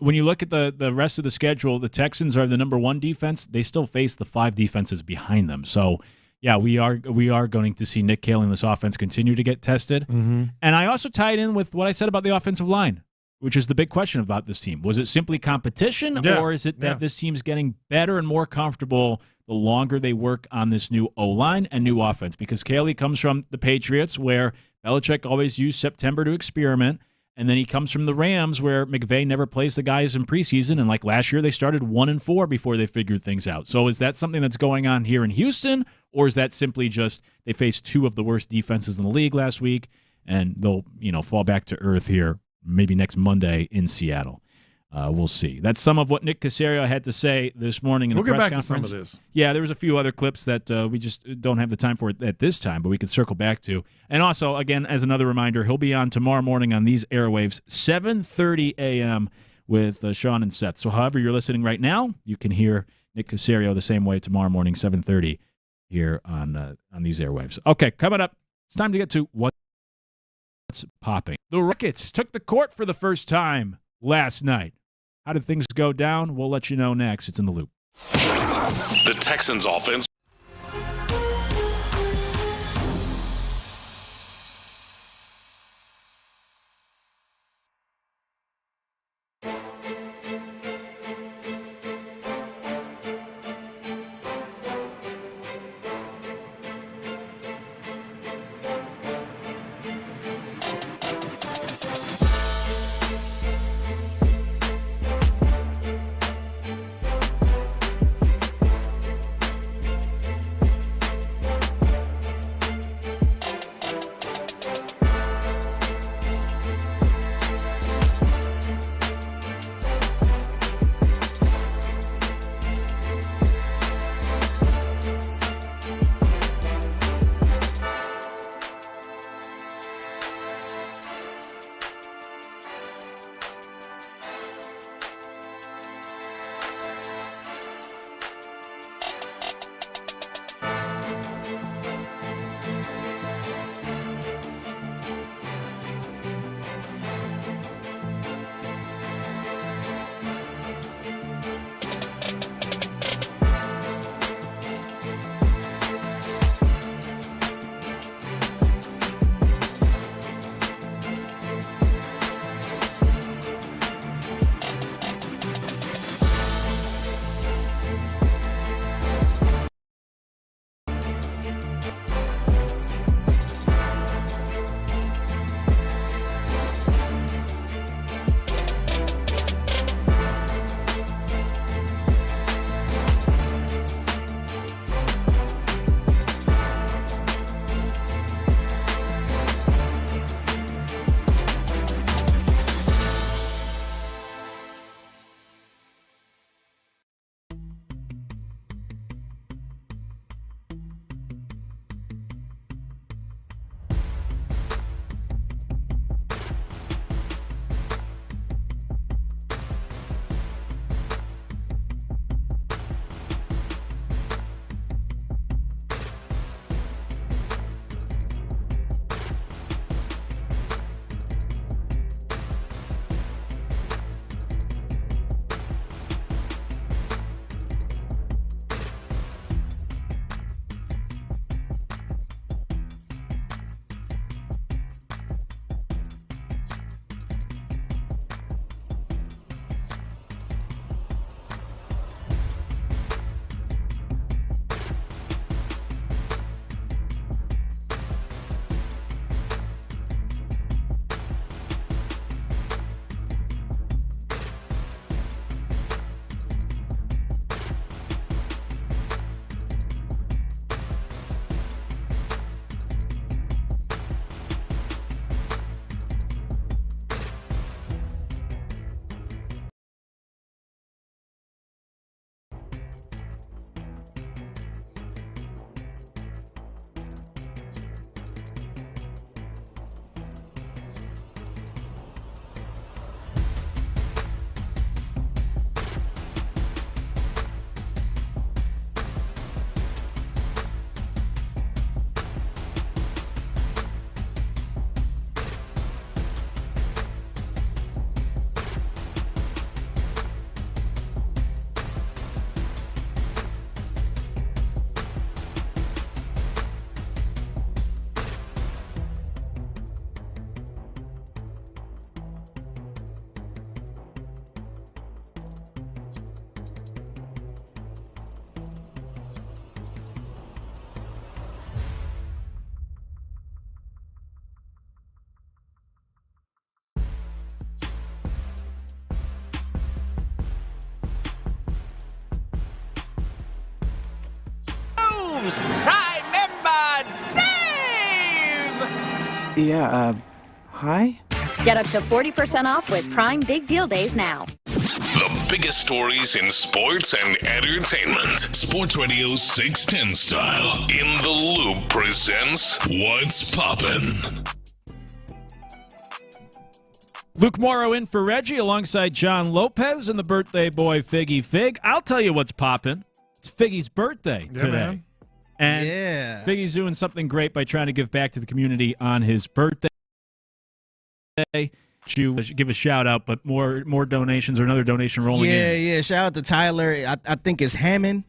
When you look at the rest of the schedule, the Texans are the number 1 defense. They still face the 5 defenses behind them. So, yeah, we are going to see Nick Caley and this offense continue to get tested. And I also tie it in with what I said about the offensive line, which is the big question about this team. Was it simply competition, or is it that this team's getting better and more comfortable the longer they work on this new O-line and new offense? Because Caley comes from the Patriots, where Belichick always used September to experiment, and then he comes from the Rams, where McVay never plays the guys in preseason, and like last year, they started 1-4 before they figured things out. So is that something that's going on here in Houston, or is that simply just they faced 2 of the worst defenses in the league last week, and they'll fall back to earth here maybe next Monday in Seattle? We'll see. That's some of what Nick Cacerio had to say this morning in the press conference. We'll get back to some of this. Yeah, there was a few other clips that we just don't have the time for at this time, but we can circle back to. And also, again, as another reminder, he'll be on tomorrow morning on these airwaves, 7:30 a.m. with Sean and Seth. So however you're listening right now, you can hear Nick Cacerio the same way tomorrow morning, 7:30 here on these airwaves. Okay, coming up, it's time to get to what's popping. The Rockets took the court for the first time last night. How did things go down? We'll let you know next. It's In the Loop. The Texans offense. moves. Prime member Dave! Yeah, hi? Get up to 40% off with Prime Big Deal Days now. The biggest stories in sports and entertainment. Sports Radio 610 style. In the Loop presents What's Poppin'. Luke Morrow in for Reggie alongside John Lopez and the birthday boy Figgy Fig. I'll tell you what's poppin'. It's Figgy's birthday today. Man. And Figgy's doing something great by trying to give back to the community on his birthday. To give a shout out, but more donations or another donation rolling in. Yeah. Shout out to Tyler. I think it's Hammond,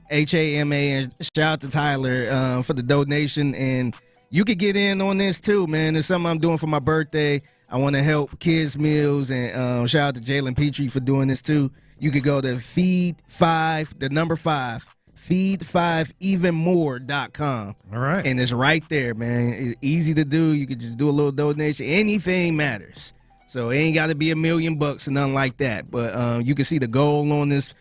H-A-M-A, and shout out to Tyler for the donation. And you could get in on this too, man. It's something I'm doing for my birthday. I want to help kids' meals, and shout out to Jalen Petrie for doing this too. You could go to feed5evenmore.com. All right. And it's right there, man. It's easy to do. You could just do a little donation. Anything matters. So it ain't got to be $1 million or nothing like that. But you can see the goal on this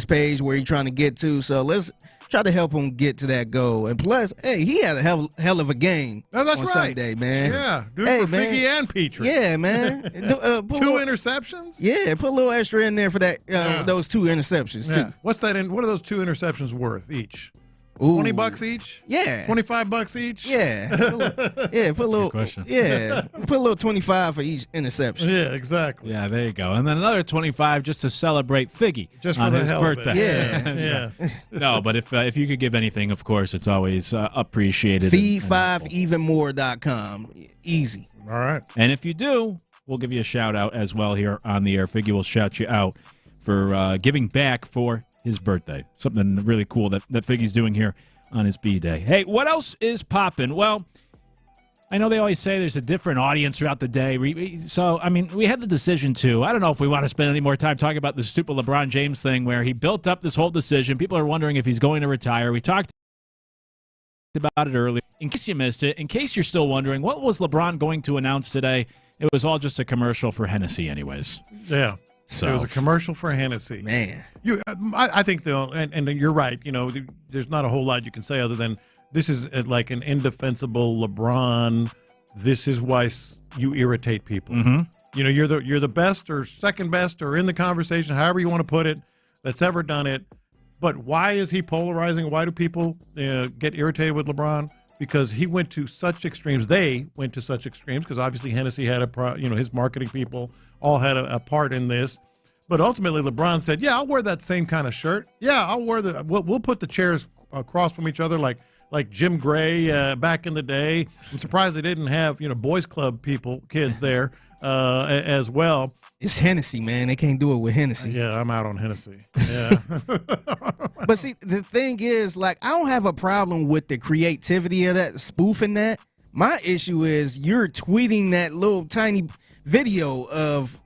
page where you're trying to get to. So let's try to help him get to that goal. And plus, hey, he had a hell of a game on Sunday, man. Yeah, do it for Figgy and Petrie. Yeah, man. Two interceptions? Yeah, put a little extra in there for that. Those 2 interceptions too. What's that? What are those 2 interceptions worth each? Ooh. $20 each? Yeah. $25 each? Yeah. Put a little. Yeah. Put a little 25 for each interception. Yeah, exactly. Yeah, there you go. And then another 25 just to celebrate Figgy just on for his hell birthday. Of it. Yeah. No, but if you could give anything, of course, it's always appreciated. Feed5evenmore.com. Easy. All right. And if you do, we'll give you a shout out as well here on the air. Figgy will shout you out for giving back for his birthday. Something really cool that Figgy's doing here on his B-Day. Hey, what else is poppin'? Well, I know they always say there's a different audience throughout the day. So, I mean, we had the decision to. I don't know if we want to spend any more time talking about the stupid LeBron James thing where he built up this whole decision. People are wondering if he's going to retire. We talked about it earlier. In case you missed it, in case you're still wondering, what was LeBron going to announce today? It was all just a commercial for Hennessy anyways. Yeah. So. It was a commercial for Hennessy. Man. I think, though, and you're right, there's not a whole lot you can say other than this is like an indefensible LeBron. This is why you irritate people. Mm-hmm. You're the best or second best or in the conversation, however you want to put it, that's ever done it. But why is he polarizing? Why do people get irritated with LeBron? Because he went to such extremes. They went to such extremes because obviously Hennessy had his marketing people all had a part in this. But ultimately, LeBron said, "Yeah, I'll wear that same kind of shirt. Yeah, I'll wear we'll put the chairs across from each other like Jim Gray back in the day. I'm surprised they didn't have boys club kids there as well. It's Hennessy, man. They can't do it with Hennessy. Yeah, I'm out on Hennessy. Yeah. But see, the thing is, I don't have a problem with the creativity of that, spoofing that. My issue is you're tweeting that little tiny video of,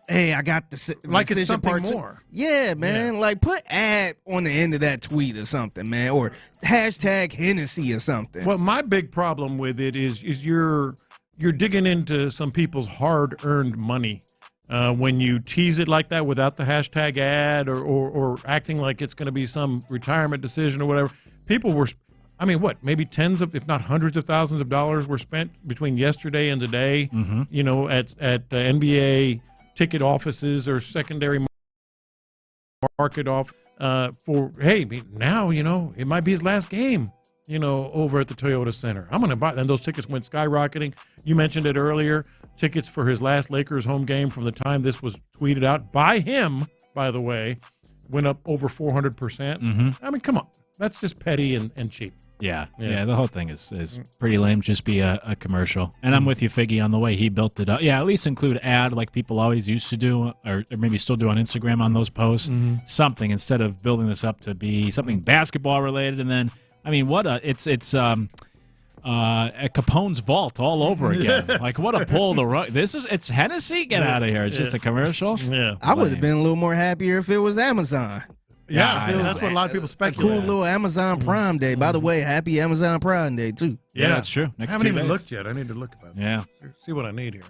hey, I got the like it's something more. Yeah, man. Yeah. Put ad on the end of that tweet or something, man, or hashtag Hennessy or something. Well, my big problem with it is you're digging into some people's hard-earned money when you tease it like that without the hashtag ad or acting like it's going to be some retirement decision or whatever. People were, maybe tens of, if not hundreds of thousands of dollars were spent between yesterday and today, at NBA ticket offices or secondary market off for, hey, now, it might be his last game, over at the Toyota Center. I'm going to buy, and those tickets went skyrocketing. You mentioned it earlier, tickets for his last Lakers home game from the time this was tweeted out by him, by the way, went up over 400%. Mm-hmm. Come on. That's just petty and cheap. Yeah, the whole thing is pretty lame. Just be a commercial. And I'm with you, Figgy, on the way he built it up. Yeah, at least include ad like people always used to do, or maybe still do on Instagram on those posts. Mm-hmm. Something instead of building this up to be something basketball related. And then, it's at Capone's vault all over again. What a pull the rug. It's Hennessy. Get out of here. It's just a commercial. Yeah, I would have been a little more happier if it was Amazon. Yeah, that's what a lot of people speculate. A cool little Amazon Prime Day. By the way, happy Amazon Prime Day, too. Yeah, that's true. I haven't even looked yet. I need to look about that. Yeah. See what I need here.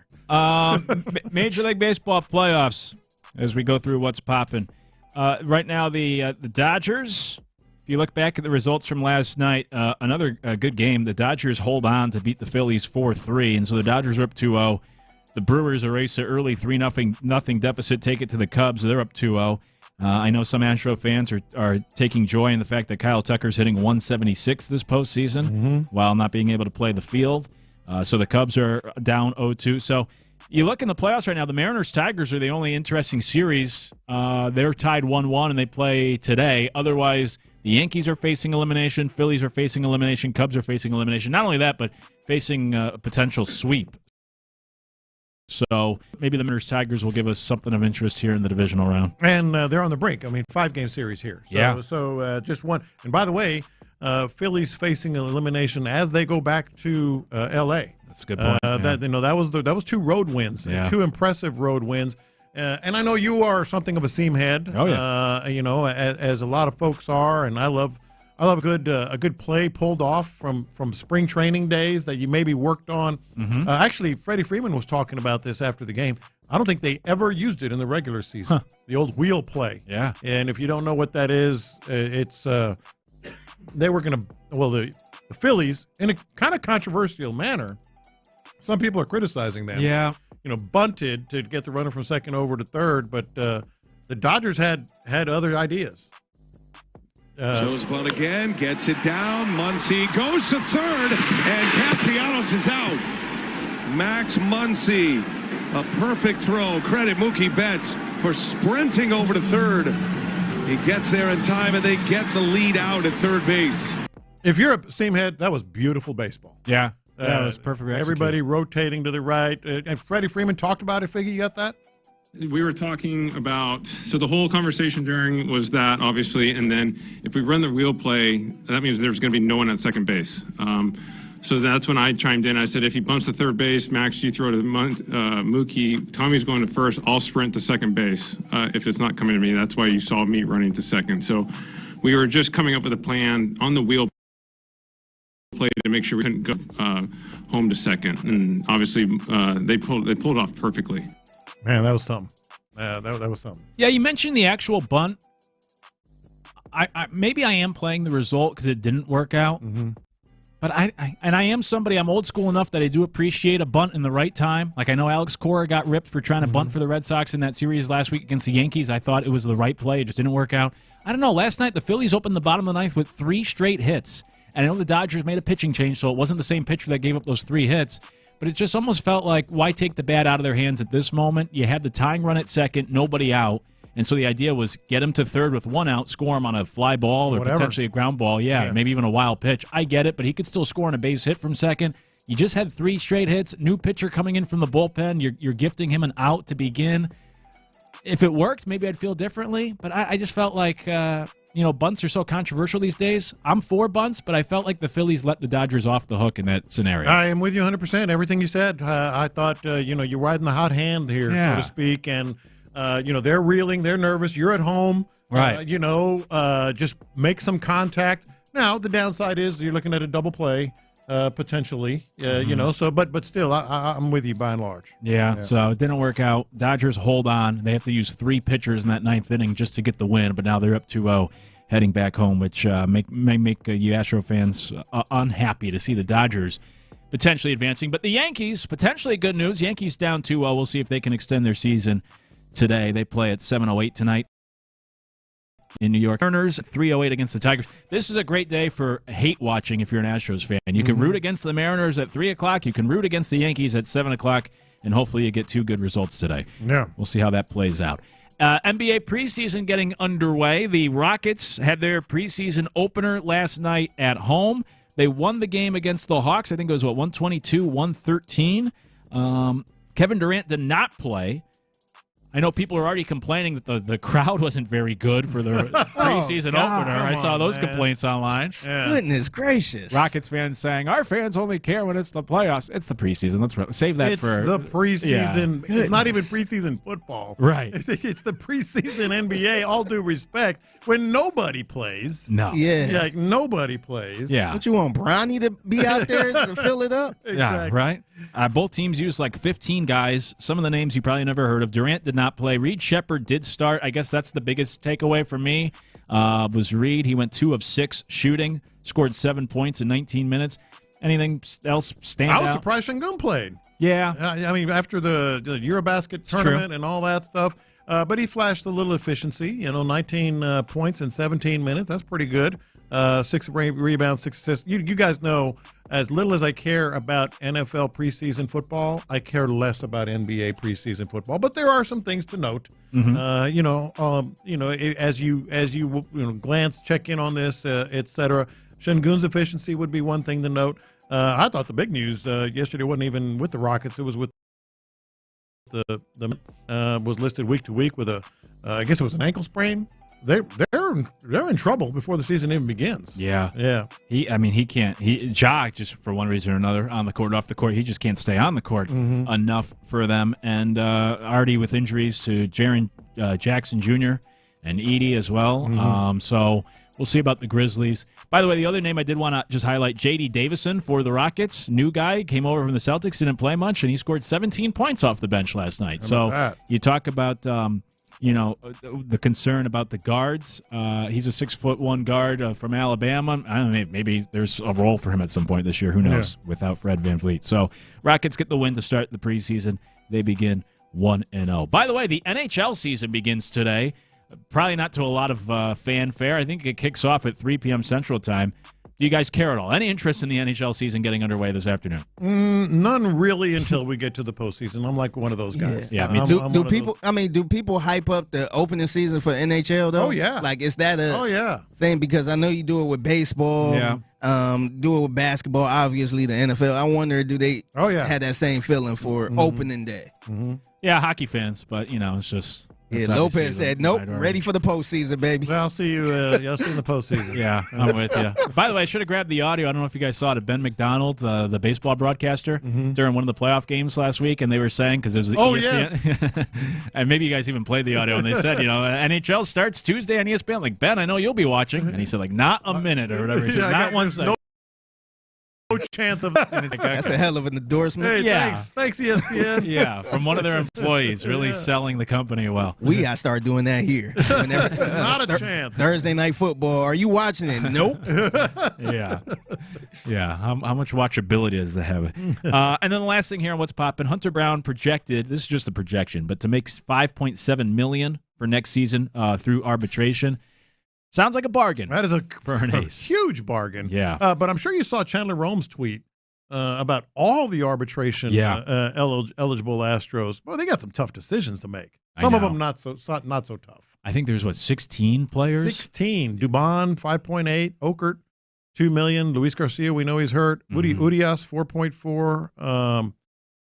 Major League Baseball playoffs as we go through what's popping. Right now, the Dodgers if you look back at the results from last night, another good game. The Dodgers hold on to beat the Phillies 4-3, and so the Dodgers are up 2-0. The Brewers erase an early 3-0 deficit, take it to the Cubs. They're up 2-0. I know some Astro fans are taking joy in the fact that Kyle Tucker's hitting 176 this postseason while not being able to play the field. So the Cubs are down 0-2. So you look in the playoffs right now, the Mariners-Tigers are the only interesting series. They're tied 1-1, and they play today. Otherwise, the Yankees are facing elimination, Phillies are facing elimination, Cubs are facing elimination. Not only that, but facing a potential sweep. So maybe the Mariners-Tigers will give us something of interest here in the divisional round. And they're on the brink. I mean, 5-game series here. So just one. And by the way, Phillies facing elimination as they go back to L.A. That's a good point. That was 2 road wins, 2 impressive road wins. And I know you are something of a seam head. Oh yeah. As a lot of folks are, and I love a good play pulled off from spring training days that you maybe worked on. Actually, Freddie Freeman was talking about this after the game. I don't think they ever used it in the regular season. The old wheel play. Yeah. And if you don't know what that is, it's they were going to the Phillies in a kind of controversial manner. Some people are criticizing them. Yeah. Bunted to get the runner from second over to third, but the Dodgers had other ideas. Shows ball again, gets it down. Muncy goes to third, and Castellanos is out. Max Muncy, a perfect throw. Credit Mookie Betts for sprinting over to third. He gets there in time, and they get the lead out at third base. If you're a seam head, that was beautiful baseball. Yeah, that was perfect. Everybody rotating to the right. And Freddie Freeman talked about it. Figgy, you got that? We were talking about, so the whole conversation during was that, obviously, and then if we run the wheel play, that means there's going to be no one at second base. So that's when I chimed in. I said, if he bumps to third base, Max, you throw to Mookie. Tommy's going to first. I'll sprint to second base if it's not coming to me. That's why you saw me running to second. So we were just coming up with a plan on the wheel play to make sure we couldn't go home to second. And obviously, they pulled it off perfectly. Man, that was something. That was something. Yeah, you mentioned the actual bunt. I maybe I am playing the result because it didn't work out. But I am somebody, I'm old school enough that I do appreciate a bunt in the right time. Like I know Alex Cora got ripped for trying to bunt for the Red Sox in that series last week against the Yankees. I thought it was the right play. It just didn't work out. I don't know. Last night, the Phillies opened the bottom of the ninth with 3 straight hits. And I know the Dodgers made a pitching change, so it wasn't the same pitcher that gave up those 3 hits. But it just almost felt like, why take the bat out of their hands at this moment? You had the tying run at second, nobody out. And so the idea was get him to third with 1 out, score him on a fly ball or potentially a ground ball. Yeah, maybe even a wild pitch. I get it, but he could still score on a base hit from second. You just had 3 straight hits, new pitcher coming in from the bullpen. You're gifting him an out to begin. If it works, maybe I'd feel differently. But I just felt like, bunts are so controversial these days. I'm for bunts, but I felt like the Phillies let the Dodgers off the hook in that scenario. I am with you 100%. Everything you said. I thought, you're riding the hot hand here, so to speak. And, they're reeling. They're nervous. You're at home. Right. Just make some contact. Now, the downside is you're looking at a double play. Potentially, but still, I'm with you by and large. Yeah, so it didn't work out. Dodgers hold on. They have to use 3 pitchers in that 9th inning just to get the win, but now they're up 2-0 heading back home, which may make you Astro fans unhappy to see the Dodgers potentially advancing. But the Yankees, potentially good news. Yankees down 2-0. We'll see if they can extend their season today. They play at 7:08 tonight in New York. Mariners 3:08 against the Tigers. This is a great day for hate watching if you're an Astros fan. You can root against the Mariners at 3 o'clock. You can root against the Yankees at 7 o'clock, and hopefully you get 2 good results today. Yeah. We'll see how that plays out. NBA preseason getting underway. The Rockets had their preseason opener last night at home. They won the game against the Hawks. I think it was, 122-113. Kevin Durant did not play. I know people are already complaining that the crowd wasn't very good for the preseason opener. I saw those complaints online. Yeah. Goodness gracious. Rockets fans saying, our fans only care when it's the playoffs. It's the preseason. Let's save that for... It's the preseason. Yeah. It's not even preseason football. Right. It's the preseason NBA, all due respect, when nobody plays. No. Yeah. Like, nobody plays. Yeah. What, you want Bronny to be out there to fill it up? Exactly. Yeah, right? Both teams used like 15 guys. Some of the names you probably never heard of. Durant did not play. Reed Shepherd did start. I guess that's the biggest takeaway for me. was Reed. He went 2 of 6 shooting, scored 7 points in 19 minutes. Anything else stand out? I was surprised Şengün played. Yeah. I mean, after the Eurobasket tournament and all that stuff. But he flashed a little efficiency, 19 points in 17 minutes. That's pretty good. 6 rebounds, 6 assists. You guys know, as little as I care about NFL preseason football, I care less about NBA preseason football. But there are some things to note. As you glance, check in on this, etc. Şengün's efficiency would be one thing to note. I thought the big news yesterday wasn't even with the Rockets; it was with the was listed week to week with I guess it was an ankle sprain. They're in trouble before the season even begins. Yeah. He can't. Ja, just for one reason or another, on the court, off the court, he just can't stay on the court enough for them. And already with injuries to Jaren Jackson Jr. and Edey as well. So we'll see about the Grizzlies. By the way, the other name I did want to just highlight, J.D. Davison for the Rockets. New guy, came over from the Celtics, didn't play much, and he scored 17 points off the bench last night. So you talk about, the concern about the guards. He's a 6'1" guard from Alabama. I don't know, maybe there's a role for him at some point this year. Who knows? Without Fred VanVleet. So Rockets get the win to start the preseason. They begin 1-0. By the way, the NHL season begins today. Probably not to a lot of fanfare. I think it kicks off at 3 p.m. Central Time. Do you guys care at all? Any interest in the NHL season getting underway this afternoon? None really until we get to the postseason. I'm like one of those guys. Yeah, me too. Do people hype up the opening season for NHL though? Oh yeah. Like, is that a thing? Because I know you do it with baseball. Yeah. Do it with basketball. Obviously, the NFL. I wonder, do they had that same feeling for opening day? Yeah, hockey fans, but it's just. Yeah, Lopez said, nope, ready for the postseason, baby. Well, I'll see you in the postseason. Yeah, I'm with you. By the way, I should have grabbed the audio. I don't know if you guys saw it. Ben McDonald, the baseball broadcaster, during one of the playoff games last week, and they were saying, because there's ESPN. Yes. And maybe you guys even played the audio, and they said, NHL starts Tuesday on ESPN. Like, Ben, I know you'll be watching. And he said, not a minute or whatever. He said, not 1 second. No chance of that. That's a hell of an endorsement. Hey, thanks ESPN. Yeah, from one of their employees, really selling the company well. We gotta start doing that here. Not a chance. Thursday night football. Are you watching it? Nope. Yeah. How much watchability does that have? And then the last thing here on what's popping, Hunter Brown projected. This is just a projection, but to make $5.7 million for next season through arbitration. Sounds like a bargain. That is for an ace. Huge bargain. Yeah. But I'm sure you saw Chandler Rome's tweet about all the arbitration eligible Astros. Well, they got some tough decisions to make. Some of them not so tough. I think there's 16 players. 16. Dubon 5.8. Okert $2 million. Luis Garcia, we know he's hurt. Urias 4.4. A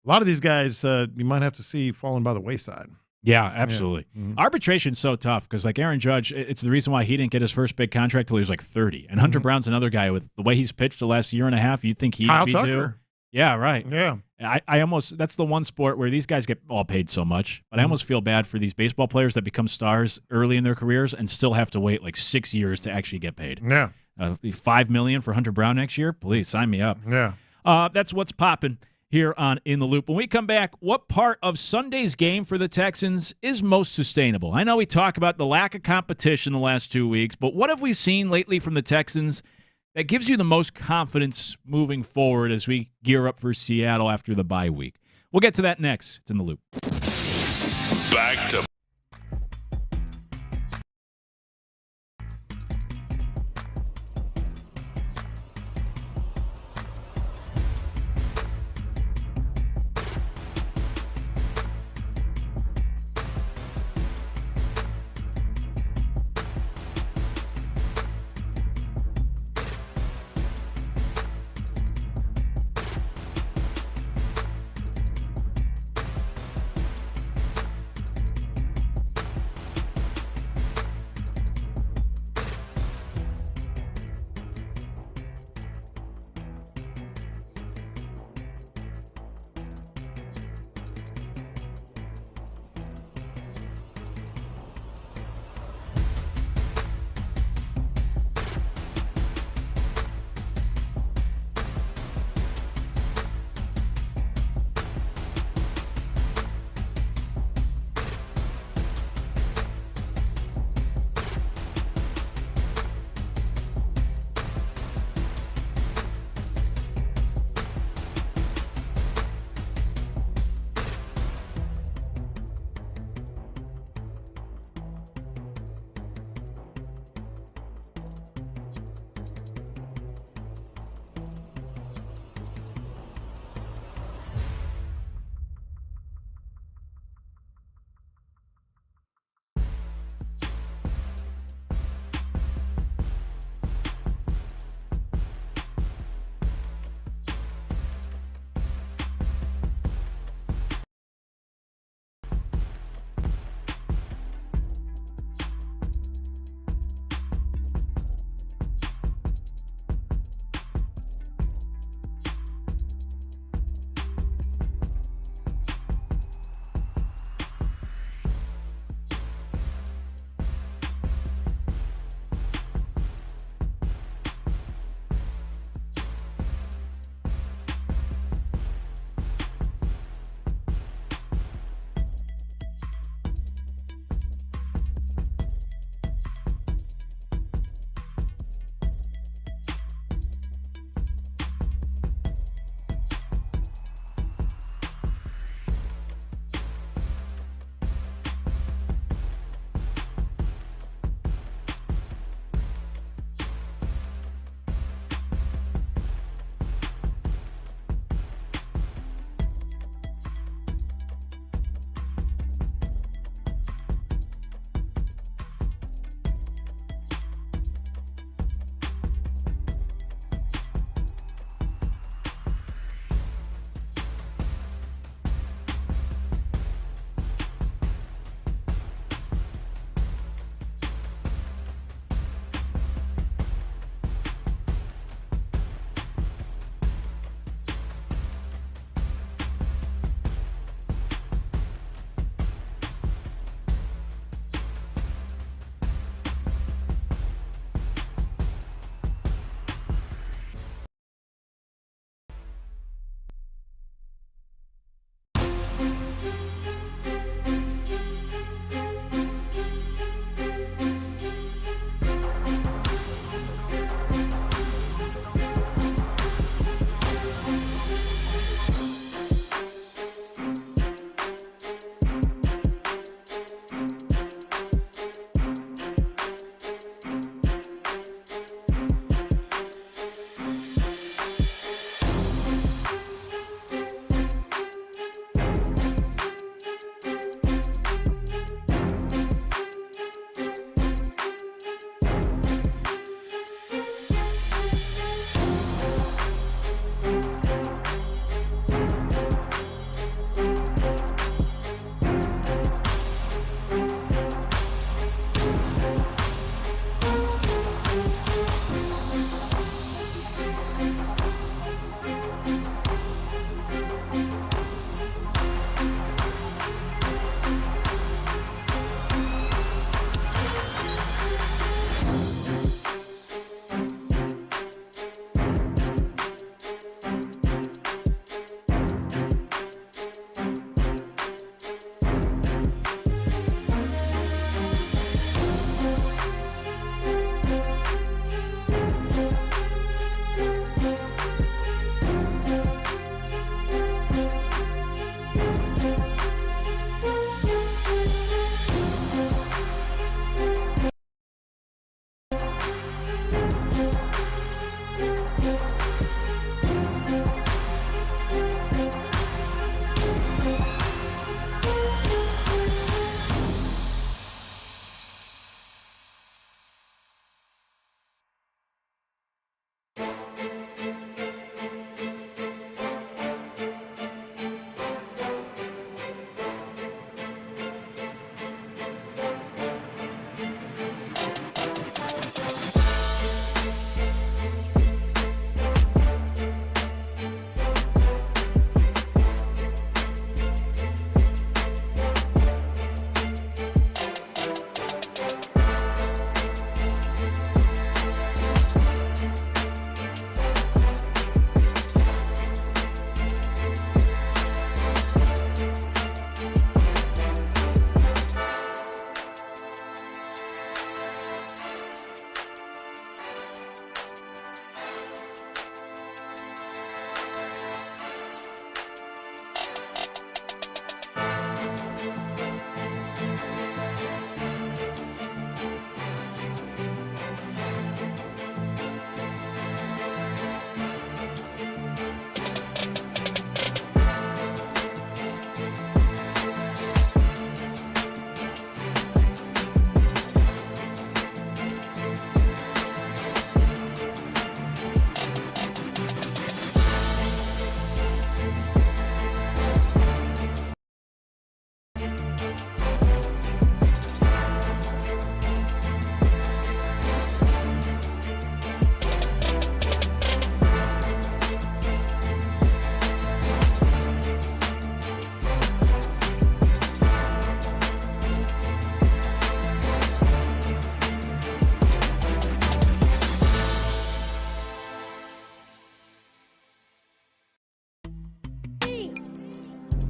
lot of these guys you might have to see falling by the wayside. Yeah, absolutely. Yeah. Arbitration's so tough because, like Aaron Judge, it's the reason why he didn't get his first big contract till he was like 30. And Hunter Brown's another guy with the way he's pitched the last year and a half. You'd think he'd Kyle be Tucker. due. Yeah, right. Yeah. I almost, that's the one sport where these guys get all paid so much. But I almost feel bad for these baseball players that become stars early in their careers and still have to wait like 6 years to actually get paid. Yeah. $5 million for Hunter Brown next year? Please, sign me up. Yeah. That's what's popping here on In the Loop. When we come back, what part of Sunday's game for the Texans is most sustainable? I know we talk about the lack of competition the last 2 weeks, but what have we seen lately from the Texans that gives you the most confidence moving forward as we gear up for Seattle after the bye week? We'll get to that next. It's In the Loop. Back to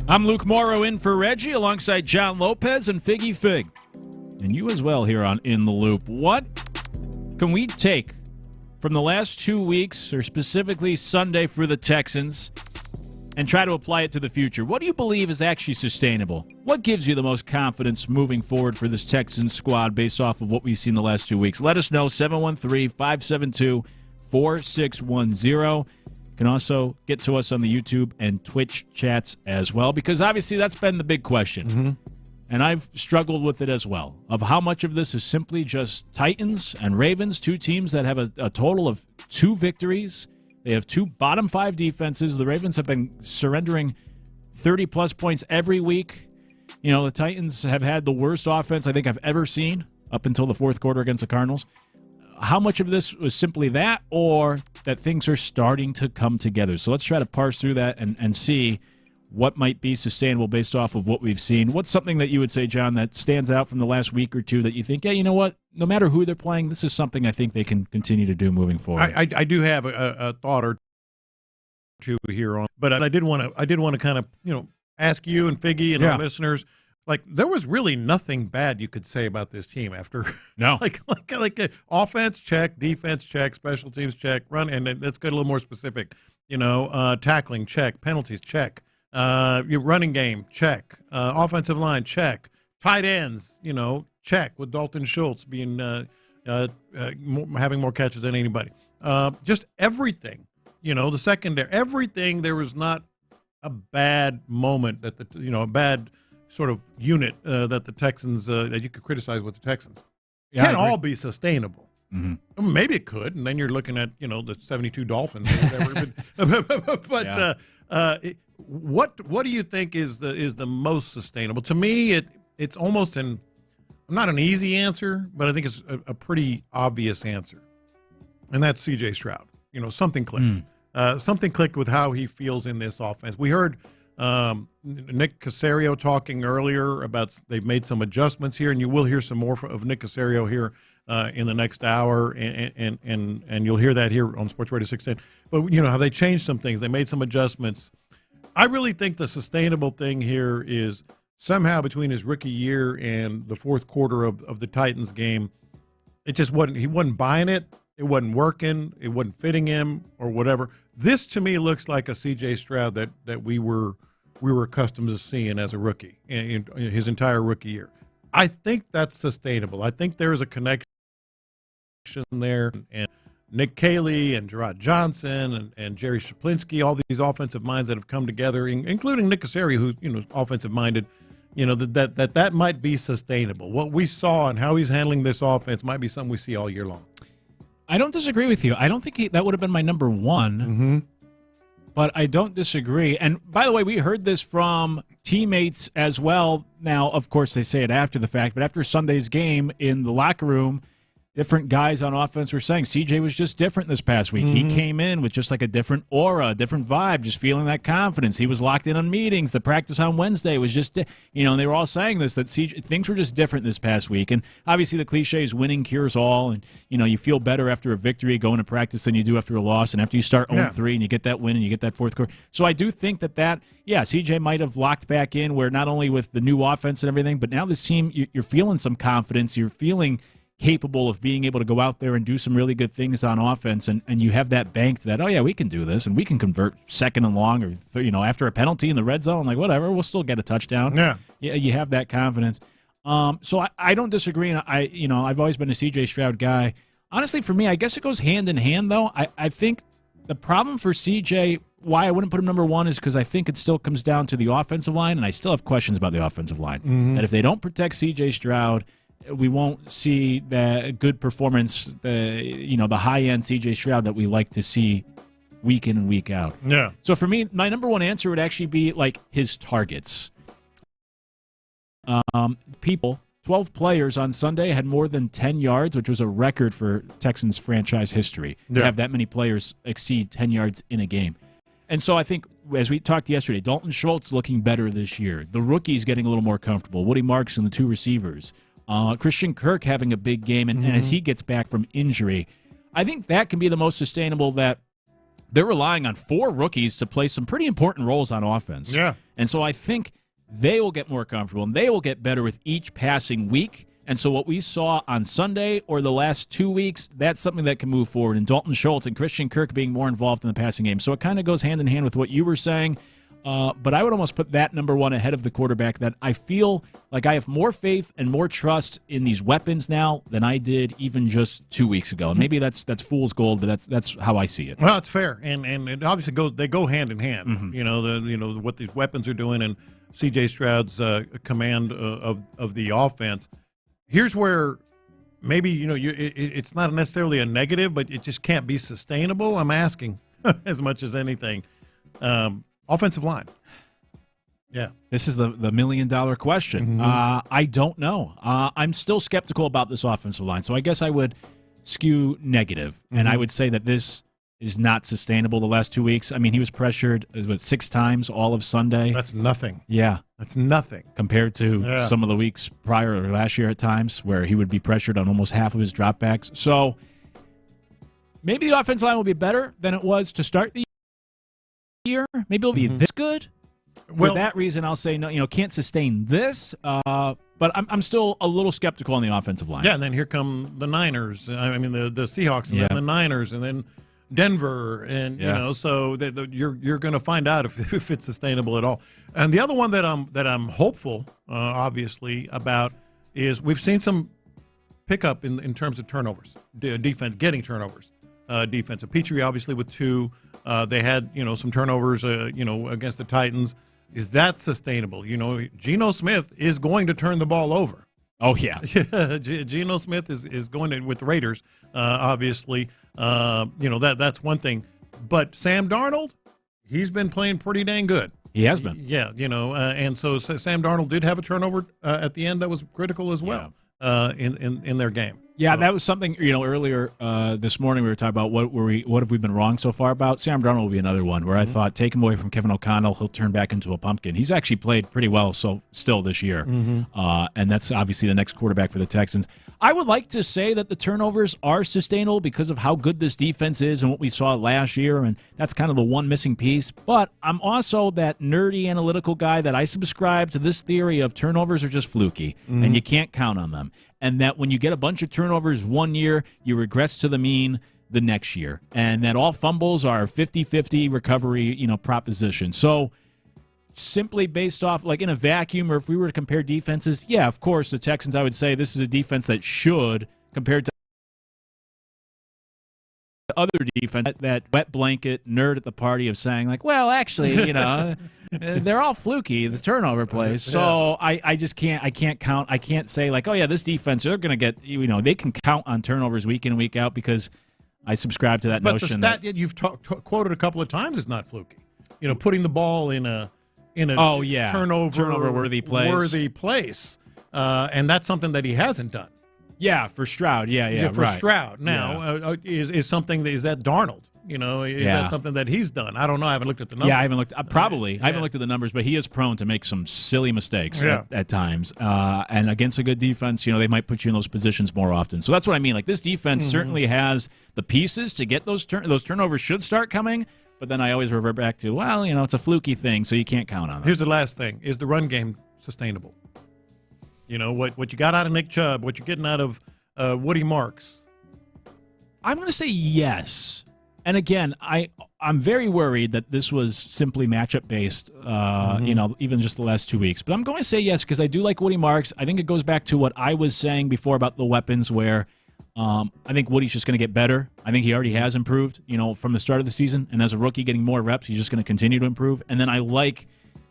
I'm Luke Morrow in for Reggie alongside John Lopez and Figgy Fig. And you as well here on In the Loop. What can we take from the last 2 weeks, or specifically Sunday for the Texans, and try to apply it to the future? What do you believe is actually sustainable? What gives you the most confidence moving forward for this Texans squad based off of what we've seen the last 2 weeks? Let us know, 713-572-4610. You can also get to us on the YouTube and Twitch chats as well, because obviously that's been the big question. Mm-hmm. And I've struggled with it as well, of how much of this is simply just Titans and Ravens, two teams that have a total of 2 victories. They have 2 bottom 5 defenses. The Ravens have been surrendering 30-plus points every week. You know, the Titans have had the worst offense I think I've ever seen up until the fourth quarter against the Cardinals. How much of this was simply that, or that things are starting to come together? So let's try to parse through that and see what might be sustainable based off of what we've seen. What's something that you would say, John, that stands out from the last week or two that you think, yeah, you know what, no matter who they're playing, this is something I think they can continue to do moving forward? I do have a thought or two here on, but I did want to kind of, ask you and Figgy and our listeners, like, there was really nothing bad you could say about this team after. No. like offense check, defense check, special teams check, run, and let's get a little more specific. Tackling check, penalties check, your running game check, offensive line check, tight ends check, with Dalton Schultz being having more catches than anybody. Just everything, the secondary, everything. There was not a bad moment that a bad sort of unit that the Texans that you could criticize with the Texans. Can't all be sustainable. Mm-hmm. Maybe it could, and then you're looking at the 72 Dolphins or whatever. But what do you think is the most sustainable? To me, it's almost not an easy answer, but I think it's a pretty obvious answer, and that's C.J. Stroud. Something clicked. Something clicked with how he feels in this offense. We heard Nick Cacerio talking earlier about they've made some adjustments here, and you will hear some more of Nick Cacerio here in the next hour, and you'll hear that here on Sports Radio 610. But how they changed some things, they made some adjustments. I really think the sustainable thing here is somehow between his rookie year and the fourth quarter of the Titans game, it just wasn't. He wasn't buying it. It wasn't working. It wasn't fitting him or whatever. This to me looks like a C.J. Stroud that we were accustomed to seeing as a rookie in his entire rookie year. I think that's sustainable. I think there is a connection there, and Nick Caley and Gerard Johnson and Jerry Shaplinski, all these offensive minds that have come together, including Nick Cacerio, who's offensive minded, that might be sustainable. What we saw and how he's handling this offense might be something we see all year long. I don't disagree with you. I don't think that would have been my number one, but I don't disagree. And by the way, we heard this from teammates as well. Now, of course, they say it after the fact, but after Sunday's game in the locker room, different guys on offense were saying CJ was just different this past week. He came in with just like a different aura, a different vibe, just feeling that confidence. He was locked in on meetings. The practice on Wednesday was just, and they were all saying this, that CJ, things were just different this past week. And obviously the cliche is winning cures all. And, you feel better after a victory going to practice than you do after a loss. And after you start 0-3 and you get that win and you get that fourth quarter. So I do think that CJ might have locked back in where not only with the new offense and everything, but now this team, you're feeling some confidence. You're feeling capable of being able to go out there and do some really good things on offense, and you have that banked that, we can do this, and we can convert second and long, or after a penalty in the red zone, like whatever, we'll still get a touchdown. Yeah, you have that confidence. So I don't disagree, and I've always been a CJ Stroud guy. Honestly, for me, I guess it goes hand in hand, though. I think the problem for CJ, why I wouldn't put him number one, is because I think it still comes down to the offensive line, and I still have questions about the offensive line. That if they don't protect CJ Stroud, we won't see the good performance, the high-end C.J. Stroud that we like to see week in and week out. Yeah. So for me, my number one answer would actually be like his targets. 12 players on Sunday had more than 10 yards, which was a record for Texans franchise history to have that many players exceed 10 yards in a game. And so I think, as we talked yesterday, Dalton Schultz looking better this year. The rookies getting a little more comfortable. Woody Marks and the two receivers. Christian Kirk having a big game, and as he gets back from injury, I think that can be the most sustainable, that they're relying on 4 rookies to play some pretty important roles on offense. Yeah. And so I think they will get more comfortable, and they will get better with each passing week. And so what we saw on Sunday or the last 2 weeks, that's something that can move forward. And Dalton Schultz and Christian Kirk being more involved in the passing game. So it kind of goes hand in hand with what you were saying. But I would almost put that number one ahead of the quarterback, that I feel like I have more faith and more trust in these weapons now than I did even just 2 weeks ago. And maybe that's fool's gold, but that's how I see it. Well, it's fair. And it obviously they go hand in hand. What these weapons are doing and C.J. Stroud's command of the offense. Here's where maybe, it's not necessarily a negative, but it just can't be sustainable. I'm asking as much as anything. Offensive line. Yeah. This is the $1 million question. I don't know. I'm still skeptical about this offensive line, so I guess I would skew negative, and I would say that this is not sustainable the last 2 weeks. I mean, he was pressured 6 times all of Sunday. That's nothing. Yeah. That's nothing. Compared to some of the weeks prior or last year at times where he would be pressured on almost half of his dropbacks. So maybe the offensive line will be better than it was to start the year. Maybe it'll be this good. For that reason, I'll say no. Can't sustain this. But I'm still a little skeptical on the offensive line. Yeah, and then here come the Niners. I mean, the Seahawks, and then the Niners, and then Denver, and so you're going to find out if it's sustainable at all. And the other one that I'm hopeful, obviously, about is we've seen some pickup in terms of turnovers, defense getting turnovers, defensive. Petrie obviously with 2. They had, some turnovers, against the Titans. Is that sustainable? Geno Smith is going to turn the ball over. Oh, yeah. Geno Smith is going to, with the Raiders, obviously. That's one thing. But Sam Darnold, he's been playing pretty dang good. He has been. Yeah, and so Sam Darnold did have a turnover at the end that was critical as well in their game. Yeah, that was something, earlier this morning we were talking about what have we been wrong so far about. Sam Darnold will be another one where I thought, take him away from Kevin O'Connell, he'll turn back into a pumpkin. He's actually played pretty well still this year, and that's obviously the next quarterback for the Texans. I would like to say that the turnovers are sustainable because of how good this defense is and what we saw last year, and that's kind of the one missing piece. But I'm also that nerdy analytical guy that I subscribe to this theory of turnovers are just fluky, and you can't count on them. And that when you get a bunch of turnovers one year, you regress to the mean the next year. And that all fumbles are 50-50 recovery, proposition. So simply based off, like in a vacuum, or if we were to compare defenses, yeah, of course, the Texans, I would say this is a defense that should, compared to other defense, that wet blanket nerd at the party of saying like, well, actually, they're all fluky, the turnover plays. So I just can't say like, oh yeah, this defense, they're going to get, they can count on turnovers week in and week out, because I subscribe to that notion. But the stat that you've quoted a couple of times is not fluky. Putting the ball in a turnover worthy place. And that's something that he hasn't done. Yeah, for Stroud. Yeah, for Stroud. Now, is something is that Darnold? Is that something that he's done? I don't know. I haven't looked at the numbers. Yeah, I haven't looked. Probably. I haven't looked at the numbers, but he is prone to make some silly mistakes at times. And against a good defense, they might put you in those positions more often. So that's what I mean. Like, this defense certainly has the pieces to get those turnovers should start coming. But then I always revert back to, it's a fluky thing, so you can't count on it. Here's the last thing: is the run game sustainable? What you got out of Nick Chubb, what you're getting out of Woody Marks. I'm going to say yes. And again, I'm very worried that this was simply matchup based, even just the last 2 weeks. But I'm going to say yes, because I do like Woody Marks. I think it goes back to what I was saying before about the weapons, where I think Woody's just going to get better. I think he already has improved, from the start of the season. And as a rookie getting more reps, he's just going to continue to improve. And then I like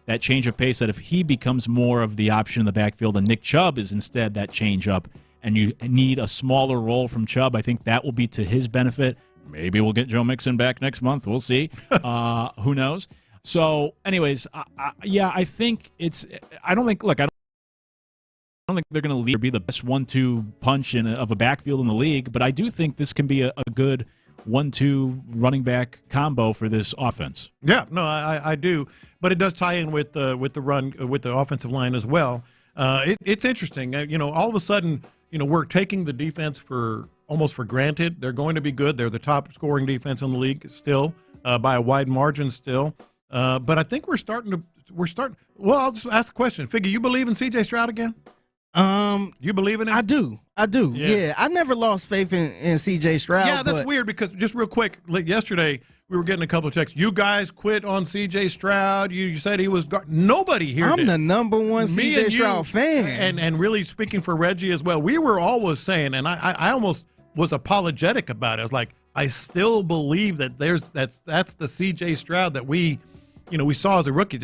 that change of pace, that if he becomes more of the option in the backfield and Nick Chubb is instead that change up, and you need a smaller role from Chubb, I think that will be to his benefit. Maybe we'll get Joe Mixon back next month. We'll see. Who knows? So, anyways, I think it's. I don't think they're going to be the best 1-2 punch of a backfield in the league, but I do think this can be a good 1-2 running back combo for this offense. Yeah, no, I do, but it does tie in with the run with the offensive line as well. It's interesting. All of a sudden, we're taking the defense almost for granted. They're going to be good. They're the top scoring defense in the league still, by a wide margin still. But I think we're starting. Well, I'll just ask a question. Figure, you believe in C.J. Stroud again? You believe in him? I do. Yeah. I never lost faith in C.J. Stroud. Yeah, that's weird, because just real quick, like yesterday, we were getting a couple of texts. You guys quit on C.J. Stroud. You said he was nobody here. I'm the number one C.J. Stroud fan. And really speaking for Reggie as well, we were always saying, and I almost was apologetic about it. I was like, I still believe that that's the C.J. Stroud that we saw as a rookie.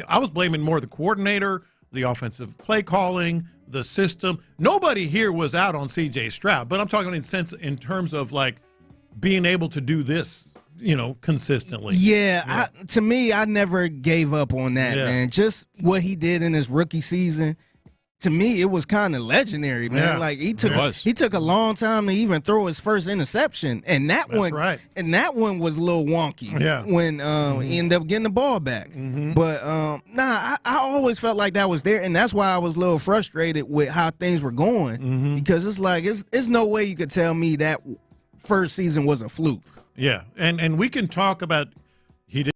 I was blaming more the coordinator, the offensive play calling, the system. Nobody here was out on C.J. Stroud, but I'm talking in terms of like being able to do this, consistently. Yeah. To me, I never gave up on that, man. Just what he did in his rookie season, to me, it was kind of legendary, man. Yeah. Like he took a long time to even throw his first interception, and that one was a little wonky. Yeah. When he ended up getting the ball back. Mm-hmm. But I always felt like that was there, and that's why I was a little frustrated with how things were going, Mm-hmm. because it's like it's no way you could tell me that first season was a fluke. Yeah, and we can talk about he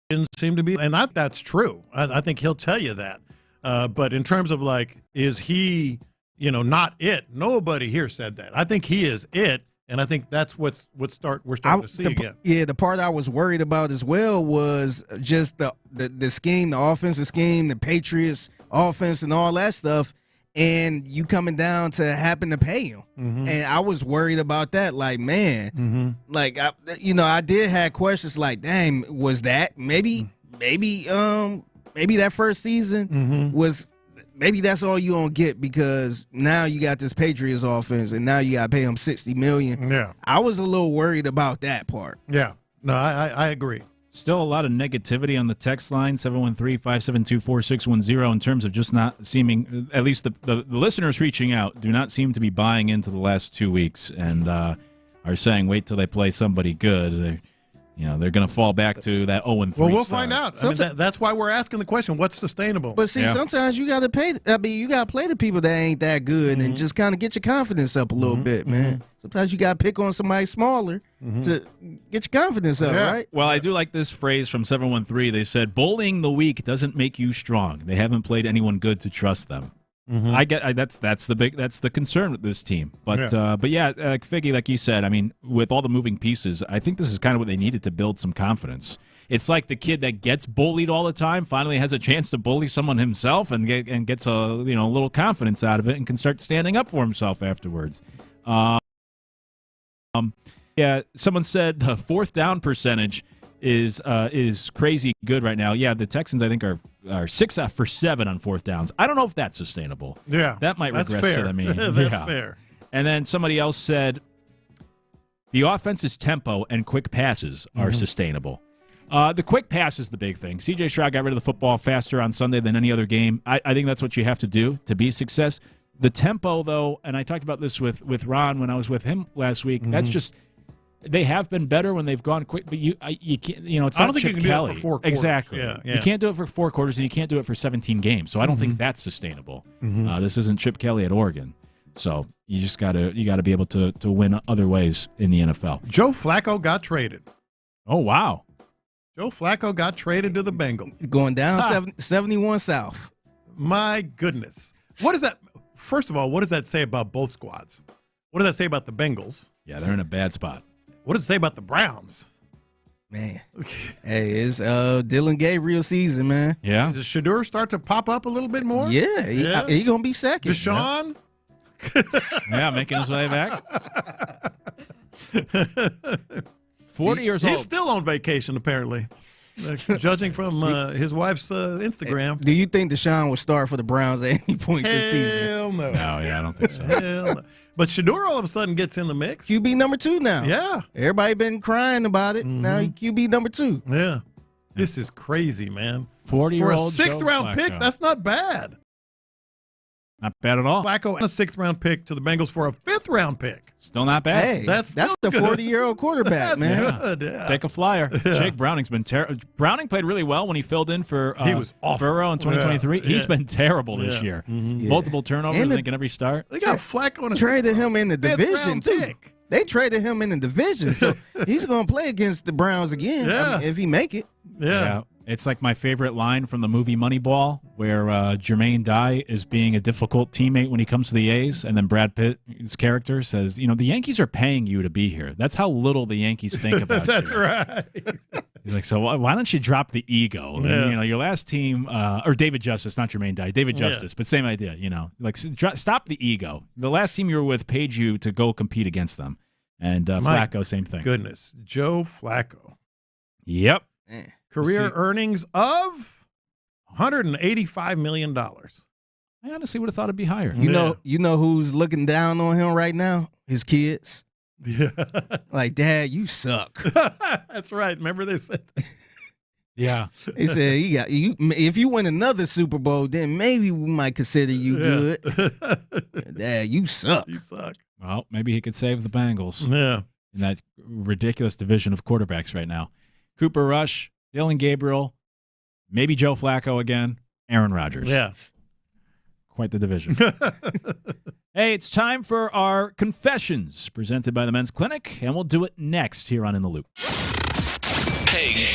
didn't seem to be, and that's true. I think he'll tell you that. But in terms of like, is he, not it? Nobody here said that. I think he is it, and I think that's we're starting to see again. Yeah, the part I was worried about as well was just the scheme, the offensive scheme, the Patriots offense, and all that stuff. And you coming down to happen to pay him, Mm-hmm. and I was worried about that. Like, man, Mm-hmm. like I did have questions. Like, dang, was that maybe that first season Mm-hmm. was maybe that's all you gonna get, because now you got this Patriots offense, and now you got to pay him $60 million. Yeah, I was a little worried about that part. Yeah, no, I agree. Still a lot of negativity on the text line, 713-572-4610, in terms of just not seeming, at least the listeners reaching out, do not seem to be buying into the last 2 weeks and are saying wait till they play somebody good. They're going to fall back to that 0-3 Well, we'll start. find out. That's why we're asking the question, what's sustainable? But see, sometimes you got to pay. You got to play the people that ain't that good, and just kind of get your confidence up a little bit, man. Sometimes you got to pick on somebody smaller to get your confidence up, right? Well, I do like this phrase from 713. They said, bullying the weak doesn't make you strong. They haven't played anyone good to trust them. Mm-hmm. That's the concern with this team. But Figgy, like you said, I mean, with all the moving pieces, I think this is kind of what they needed to build some confidence. It's like the kid that gets bullied all the time finally has a chance to bully someone himself and gets a little confidence out of it and can start standing up for himself afterwards. Yeah, someone said the fourth down percentage is crazy good right now. Yeah, the Texans, I think, are 6 for 7 on fourth downs. I don't know if that's sustainable. Yeah. That might that's regress fair. to the mean. That's fair. And then somebody else said the offense's tempo and quick passes are sustainable. The quick pass is the big thing. C.J. Stroud got rid of the football faster on Sunday than any other game. I think that's what you have to do to be success. The tempo, though, and I talked about this with Ron when I was with him last week, that's just – they have been better when they've gone quick, but you can't. It's I not don't think Chip you can Kelly. do it for 4 quarters. Exactly. Yeah. You can't do it for 4 quarters, and you can't do it for 17 games. So I don't think that's sustainable. This isn't Chip Kelly at Oregon, so you just gotta be able to win other ways in the NFL. Joe Flacco got traded. Oh wow! Joe Flacco got traded to the Bengals. Going down 71 South. My goodness. What is that? First of all, what does that say about both squads? What does that say about the Bengals? Yeah, they're in a bad spot. What does it say about the Browns? Man. Hey, it's Dylan Gabriel season, man. Yeah. Does Shedeur start to pop up a little bit more? Yeah, he going to be second. Deshaun? Yeah, making his way back. 40 years old. He's still on vacation, apparently. Judging from his wife's Instagram. Do you think Deshaun will start for the Browns at any point this season? Hell no. No, yeah, I don't think so. Hell no. But Shedeur all of a sudden gets in the mix. QB number 2 now. Yeah. Everybody been crying about it. Now he QB number 2. Yeah. This is crazy, man. 40-year-old For a 6th-round pick, that's not bad. Not bad at all. Flacco and a 6th-round pick to the Bengals for a 5th-round pick. Still not bad. Hey, that's the good. 40-year-old quarterback, man. Good, yeah. Take a flyer. Jake Browning's been terrible. Browning played really well when he filled in for he was awful. Burrow in 2023. Yeah. He's been terrible this year. Multiple turnovers, I think, in every start. They got Flacco on a traded him in the division, too. Pick. They traded him in the division, so he's going to play against the Browns again if he make it. Yeah. It's like my favorite line from the movie Moneyball, where Jermaine Dye is being a difficult teammate when he comes to the A's, and then Brad Pitt's character says, the Yankees are paying you to be here. That's how little the Yankees think about That's you. right. He's like, so why don't you drop the ego? Yeah. Your last team, or David Justice, not Jermaine Dye, David Justice, but same idea, stop the ego. The last team you were with paid you to go compete against them. And Flacco, same thing. Goodness. Joe Flacco. Yep. Career earnings of $185 million. I honestly would have thought it'd be higher. You know who's looking down on him right now? His kids. Yeah. Like, Dad, you suck. That's right. Remember they said that? Yeah. He said, if you win another Super Bowl, then maybe we might consider you good. Dad, you suck. You suck. Well, maybe he could save the Bengals. Yeah. In that ridiculous division of quarterbacks right now. Cooper Rush, Dylan Gabriel, maybe Joe Flacco again, Aaron Rodgers. Yeah. Quite the division. Hey, it's time for our confessions presented by the Men's Clinic, and we'll do it next here on In the Loop. Hey,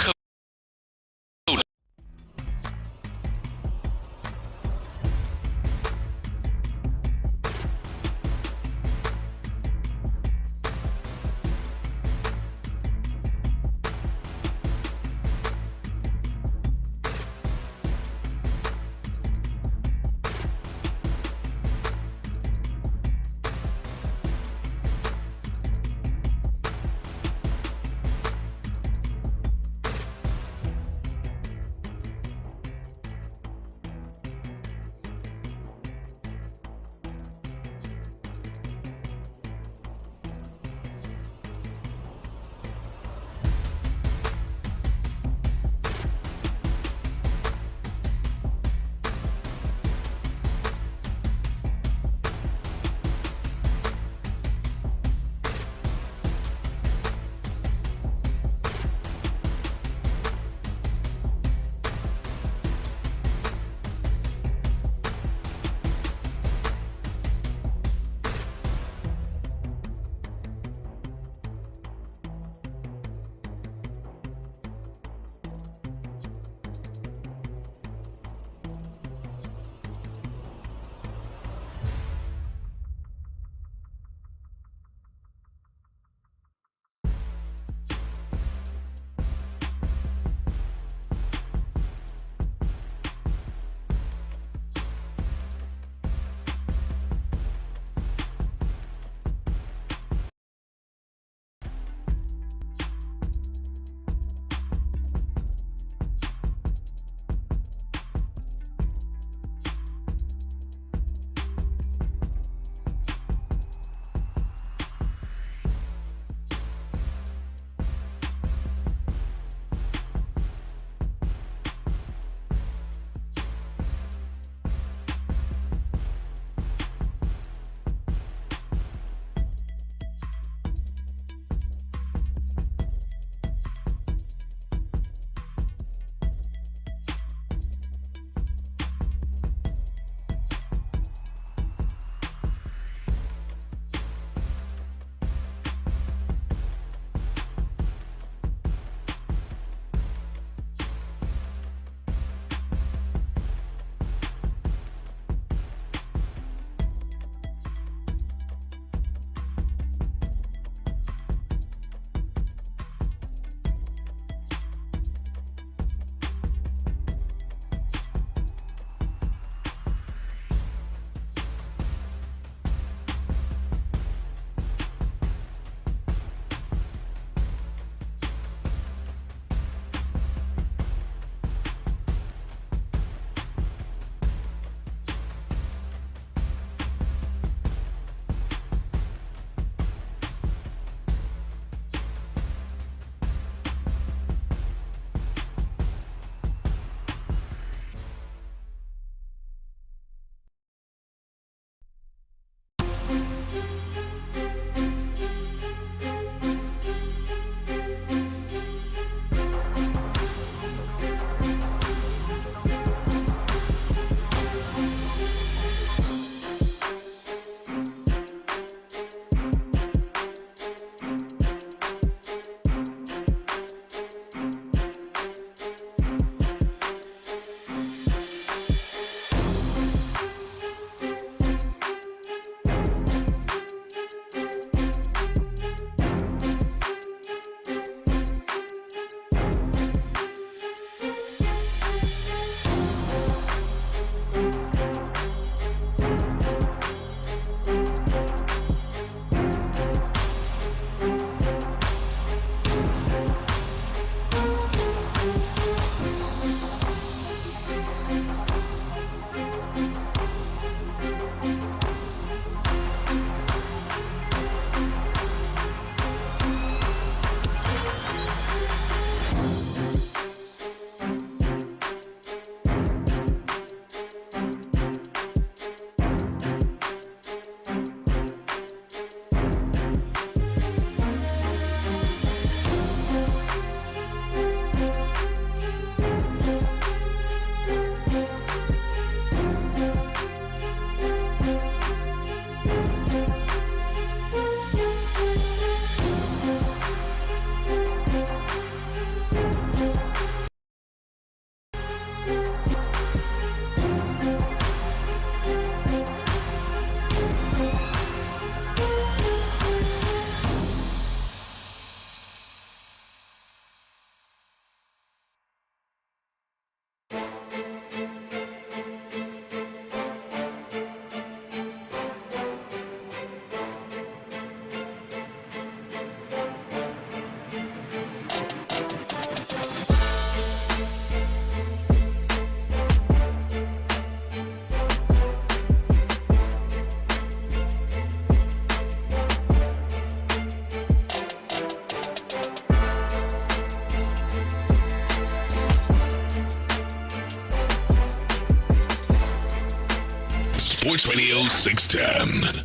Sports Radio 610.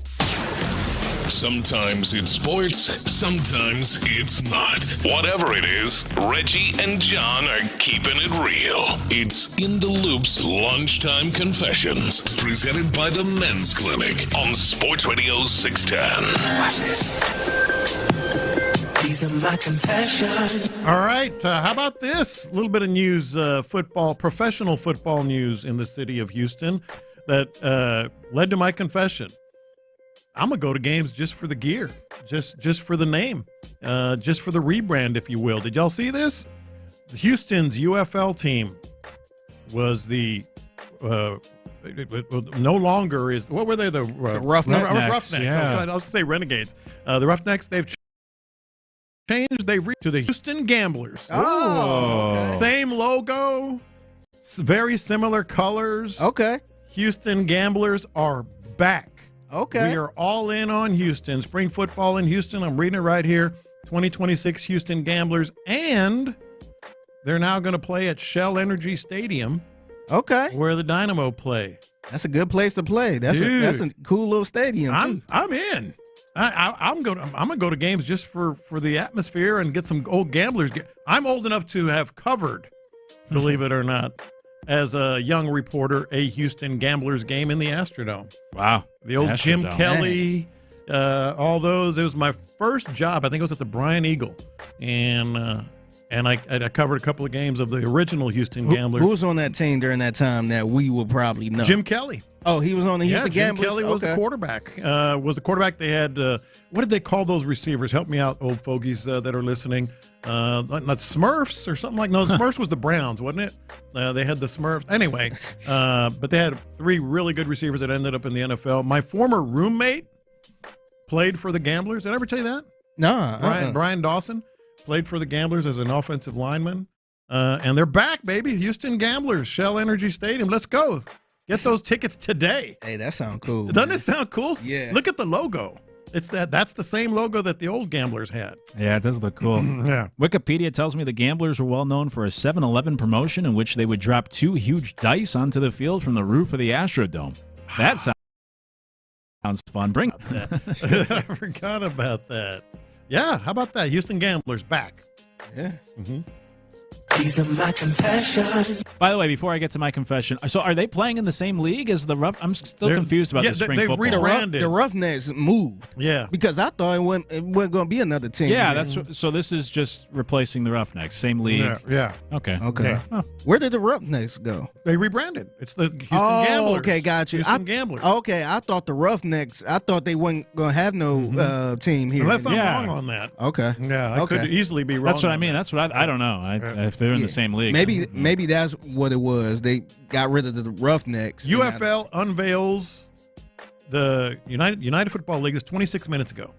Sometimes it's sports, sometimes it's not. Whatever it is, Reggie and John are keeping it real. It's In the Loop's Lunchtime Confessions, presented by the Men's Clinic on Sports Radio 610. Watch this. These are my confessions. All right, how about this? A little bit of news, professional football news in the city of Houston that led to my confession. I'm going to go to games just for the gear, just for the name, just for the rebrand, if you will. Did y'all see this? Houston's UFL team was no longer is, what were they? The Roughnecks. Roughnecks. Yeah. I was going to say Renegades. The Roughnecks, they've changed, to the Houston Gamblers. Oh. Okay. Same logo, very similar colors. Okay. Houston Gamblers are back. Okay. We are all in on Houston. Spring football in Houston. I'm reading it right here. 2026 Houston Gamblers. And they're now going to play at Shell Energy Stadium. Okay. Where the Dynamo play. That's a good place to play. That's a cool little stadium, too. I'm in. I'm going to go to games just for the atmosphere and get some old Gamblers. I'm old enough to have covered, believe it or not, as a young reporter, a Houston Gamblers game in the Astrodome. Wow. The old Astrodome. Jim Kelly, all those. It was my first job. I think it was at the Brian Eagle. And I covered a couple of games of the original Houston Gamblers. Who was on that team during that time that we will probably know? Jim Kelly. Oh, he was on the Houston Gamblers? Jim Kelly was the quarterback. They had, what did they call those receivers? Help me out, old fogies that are listening. Not Smurfs or something like no. Smurfs was the Browns, wasn't it? They had the Smurfs. Anyway, but they had three really good receivers that ended up in the NFL. My former roommate played for the Gamblers. Did I ever tell you that? No. Brian Dawson played for the Gamblers as an offensive lineman. And they're back, baby. Houston Gamblers, Shell Energy Stadium. Let's go. Get those tickets today. Hey, that sounds cool. Doesn't it sound cool? Yeah. Look at the logo. That's the same logo that the old Gamblers had. Yeah, it does look cool. Yeah. Wikipedia tells me the Gamblers were well known for a 7-Eleven promotion in which they would drop 2 huge dice onto the field from the roof of the Astrodome. That sounds fun. Bring that. I forgot about that. Yeah, how about that? Houston Gamblers back. Yeah. Mm-hmm. These are my confessions. By the way, before I get to my confession, so are they playing in the same league as the Rough? I'm still confused about the spring football. The Roughnecks moved. Yeah. Because I thought it wasn't going to be another team. Yeah, so this is just replacing the Roughnecks. Same league. Yeah. Okay. Yeah. Huh. Where did the Roughnecks go? They rebranded. It's the Houston Gamblers. Okay, got you. Houston Gamblers. Okay, I thought the Roughnecks, I thought they weren't going to have no team here. Unless I'm wrong on that. Okay. Yeah, I could easily be wrong. That's what I mean. That's what I don't know. If they're in the same league. Maybe that's what it was. They got rid of the Roughnecks. UFL unveils the United Football League. This 26 minutes ago.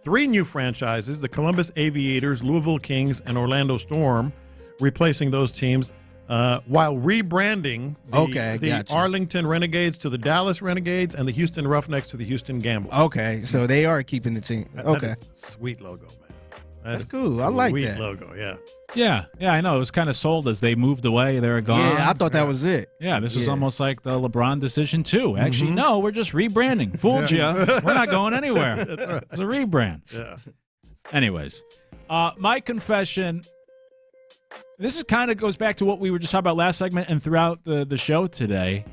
3 new franchises: the Columbus Aviators, Louisville Kings, and Orlando Storm, replacing those teams, while rebranding the Arlington Renegades to the Dallas Renegades and the Houston Roughnecks to the Houston Gamblers. Okay, so they are keeping the team. Okay, that is sweet logo, man. That's cool. I like that. Sweet logo, yeah. Yeah, I know. It was kind of sold as they moved away. They were gone. Yeah, I thought that was it. Yeah, this is almost like the LeBron decision, too. Actually, no, we're just rebranding. Fooled you. We're not going anywhere. That's right. It's a rebrand. Yeah. Anyways, my confession, this is kind of goes back to what we were just talking about last segment and throughout the show today.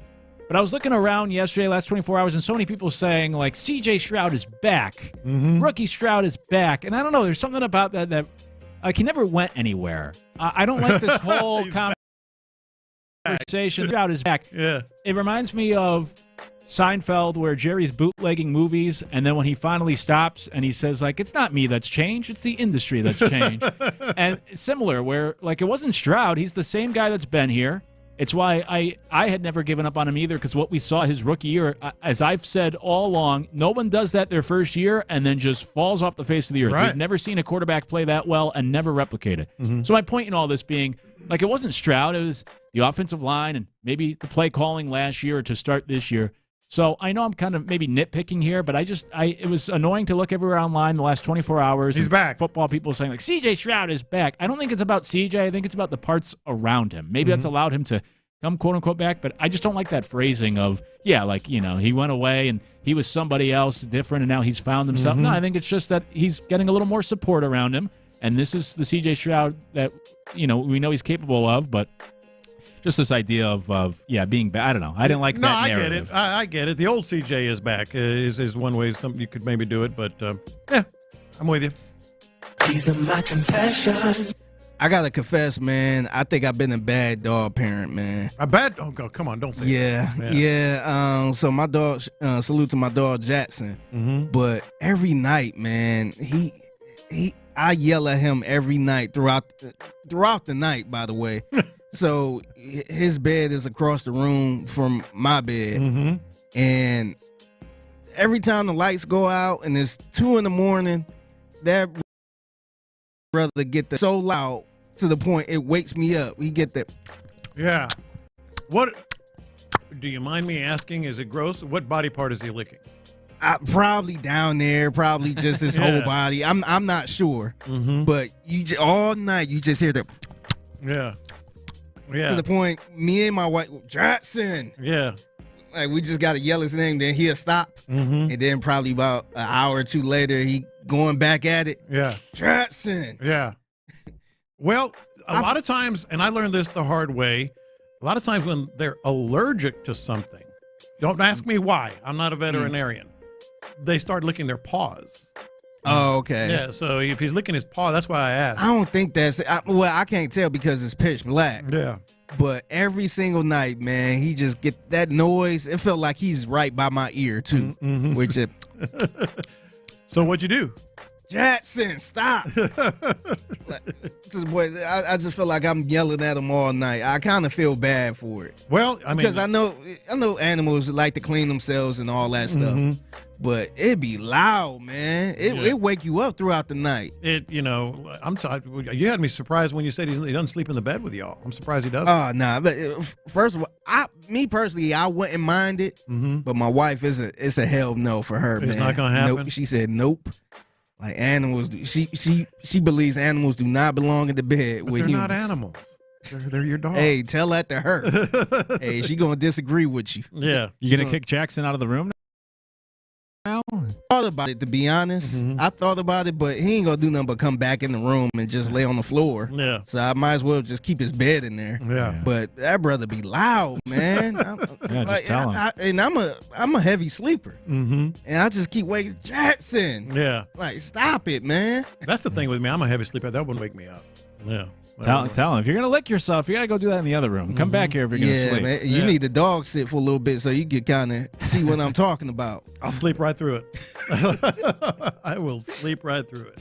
But I was looking around yesterday, last 24 hours, and so many people saying, like, C.J. Stroud is back. Rookie Stroud is back. And I don't know, there's something about that like, he never went anywhere. I don't like this whole conversation. Stroud is back. Yeah. It reminds me of Seinfeld, where Jerry's bootlegging movies, and then when he finally stops and he says, like, it's not me that's changed, it's the industry that's changed. And it's similar, where, like, it wasn't Stroud. He's the same guy that's been here. It's why I had never given up on him either, because what we saw his rookie year, as I've said all along, no one does that their first year and then just falls off the face of the earth. Right. We've never seen a quarterback play that well and never replicate it. So my point in all this being, like, it wasn't Stroud, it was the offensive line and maybe the play calling last year to start this year. So I know I'm kind of maybe nitpicking here, but it was annoying to look everywhere online the last 24 hours. He's back. Football people saying, like, C.J. Stroud is back. I don't think it's about C.J. I think it's about the parts around him. Maybe that's allowed him to come quote unquote back, but I just don't like that phrasing of, he went away and he was somebody else different and now he's found himself. No, I think it's just that he's getting a little more support around him. And this is the CJ Stroud that, we know he's capable of, but just this idea of being bad. I don't know. I didn't like that narrative. I get it. The old CJ is back is one way you could maybe do it, but I'm with you. These are my confessions. I gotta confess, man. I think I've been a bad dog parent, man. A bad dog? Oh, come on, don't say that. Yeah. So my dog, salute to my dog Jackson. But every night, man, I yell at him every night throughout the night. By the way, so his bed is across the room from my bed, and every time the lights go out and it's 2 a.m, that brother get so loud to the point it wakes me up. He get that. Yeah. What? Do you mind me asking? Is it gross? What body part is he licking? Probably down there. Probably just his whole body. I'm not sure. But all night you just hear that. Yeah. To the point, me and my wife, Jackson. Yeah. Like we just got to yell his name, then he'll stop, and then probably about an hour or two later, he going back at it. Yeah. Jackson. Yeah. Well, a lot of times, and I learned this the hard way, a lot of times when they're allergic to something, don't ask me why, I'm not a veterinarian, they start licking their paws. Oh, okay. Yeah, so if he's licking his paw, that's why I asked. I don't think that's I can't tell because it's pitch black. Yeah. But every single night, man, he just get that noise. It felt like he's right by my ear, too. Which it, So what'd you do? Jackson, stop. I just feel like I'm yelling at him all night. I kind of feel bad for it. Well, I mean, because I know animals like to clean themselves and all that stuff. But it be loud, man. It wake you up throughout the night. I'm sorry. You had me surprised when you said he doesn't sleep in the bed with y'all. I'm surprised he doesn't. Oh, nah. But first of all, me personally, I wouldn't mind it. But my wife it's a hell no for her, man. It's not gonna happen. Nope. She said nope. Like animals, she believes animals do not belong in the bed with humans. They're not animals. They're your dog. Hey, tell that to her. Hey, she gonna disagree with you. Yeah. You gonna kick Jackson out of the room now? Thought about it, to be honest. I thought about it, but he ain't gonna do nothing but come back in the room and just lay on the floor. Yeah. So I might as well just keep his bed in there. Yeah. But that brother be loud, man. Just tell him. And I'm a heavy sleeper. And I just keep waking Jackson. Yeah. Like, stop it, man. That's the thing with me. I'm a heavy sleeper. That wouldn't wake me up. Yeah. Tell him, if you're going to lick yourself, you got to go do that in the other room. Come back here if you're going to sleep. Man, you need the dog sit for a little bit so you can kind of see what I'm talking about. I'll sleep right through it. I will sleep right through it.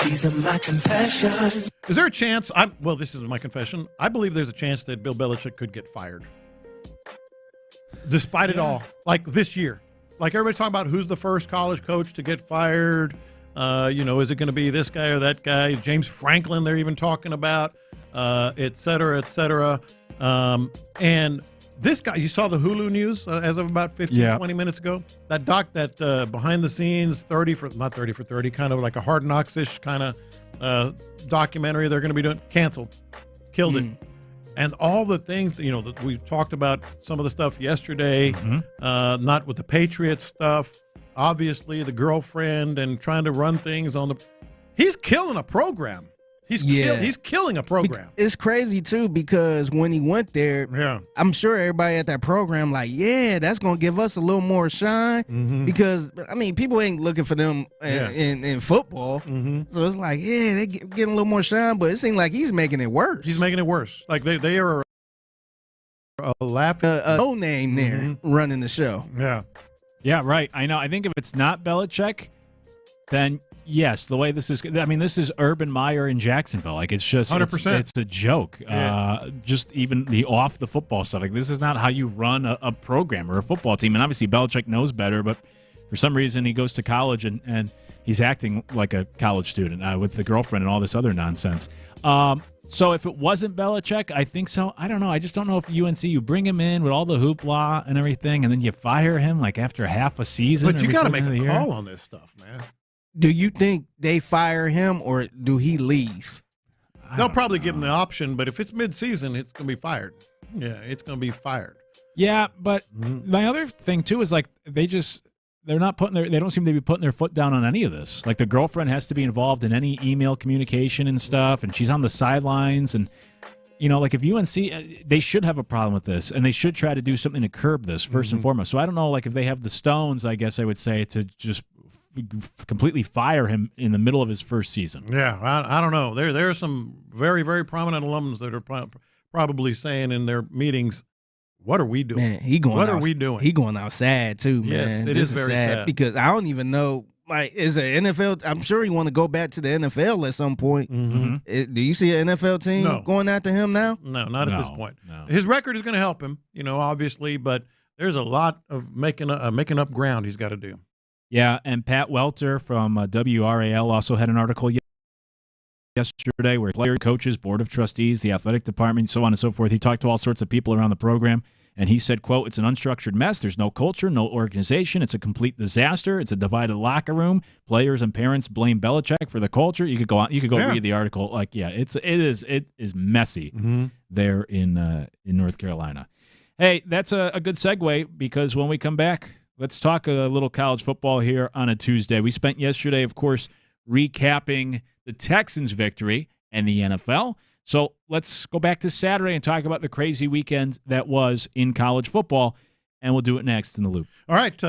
These are my confessions. Is there a chance, this is my confession, I believe there's a chance that Bill Belichick could get fired. Despite it all. Like this year. Like everybody's talking about who's the first college coach to get fired. Is it going to be this guy or that guy? James Franklin, they're even talking about, et cetera, et cetera. And this guy, you saw the Hulu news as of about 20 minutes ago? That behind the scenes, 30 for 30, kind of like a Hard Knocks-ish kind of documentary they're going to be doing, canceled, killed it. And all the things that we talked about, some of the stuff yesterday, not with the Patriots stuff. Obviously, the girlfriend and trying to run things he's killing a program. He's killing a program. It's crazy too because when he went there, I'm sure everybody at that program that's gonna give us a little more shine because people ain't looking for them in football. So it's like they getting a little more shine, but it seems like he's making it worse. He's making it worse. Like they are a laughing no name there running the show. Yeah, right. I know. I think if it's not Belichick, then yes, the way this is. This is Urban Meyer in Jacksonville. Like it's just 100%. It's a joke. Just even the off the football stuff. Like this is not how you run a program or a football team. And obviously Belichick knows better, but for some reason he goes to college and he's acting like a college student with the girlfriend and all this other nonsense. So if it wasn't Belichick, I think so. I don't know. I just don't know if UNC, you bring him in with all the hoopla and everything, and then you fire him like after half a season. But you got to make a call on this stuff, man. Do you think they fire him or do he leave? They'll probably give him the option, but if it's mid-season, it's going to be fired. Yeah, it's going to be fired. Yeah, but my other thing too is like they don't seem to be putting their foot down on any of this. Like the girlfriend has to be involved in any email communication and stuff, and she's on the sidelines. And like if UNC, they should have a problem with this, and they should try to do something to curb this first and foremost. So I don't know, like if they have the stones, I guess I would say, to just completely fire him in the middle of his first season. Yeah, I don't know. There are some very, very prominent alums that are probably saying in their meetings, "What are we doing? Man, what are we doing? He going out sad too, man. Yes, it is very sad because I don't even know. Like, is an NFL? I'm sure he want to go back to the NFL at some point. Do you see an NFL team going after him now? No, not at this point. No. His record is going to help him, obviously, but there's a lot of making up ground he's got to do. Yeah, and Pat Welter from WRAL also had an article yesterday where player coaches, board of trustees, the athletic department, so on and so forth. He talked to all sorts of people around the program, and he said, quote, "It's an unstructured mess. There's no culture, no organization. It's a complete disaster. It's a divided locker room. Players and parents blame Belichick for the culture." You could go on. You could go read the article. Like, yeah, it is messy there in North Carolina. Hey, that's a good segue because when we come back, let's talk a little college football here on a Tuesday. We spent yesterday, of course, recapping the Texans' victory and the NFL. So let's go back to Saturday and talk about the crazy weekend that was in college football, and we'll do it next in the Loop. All right.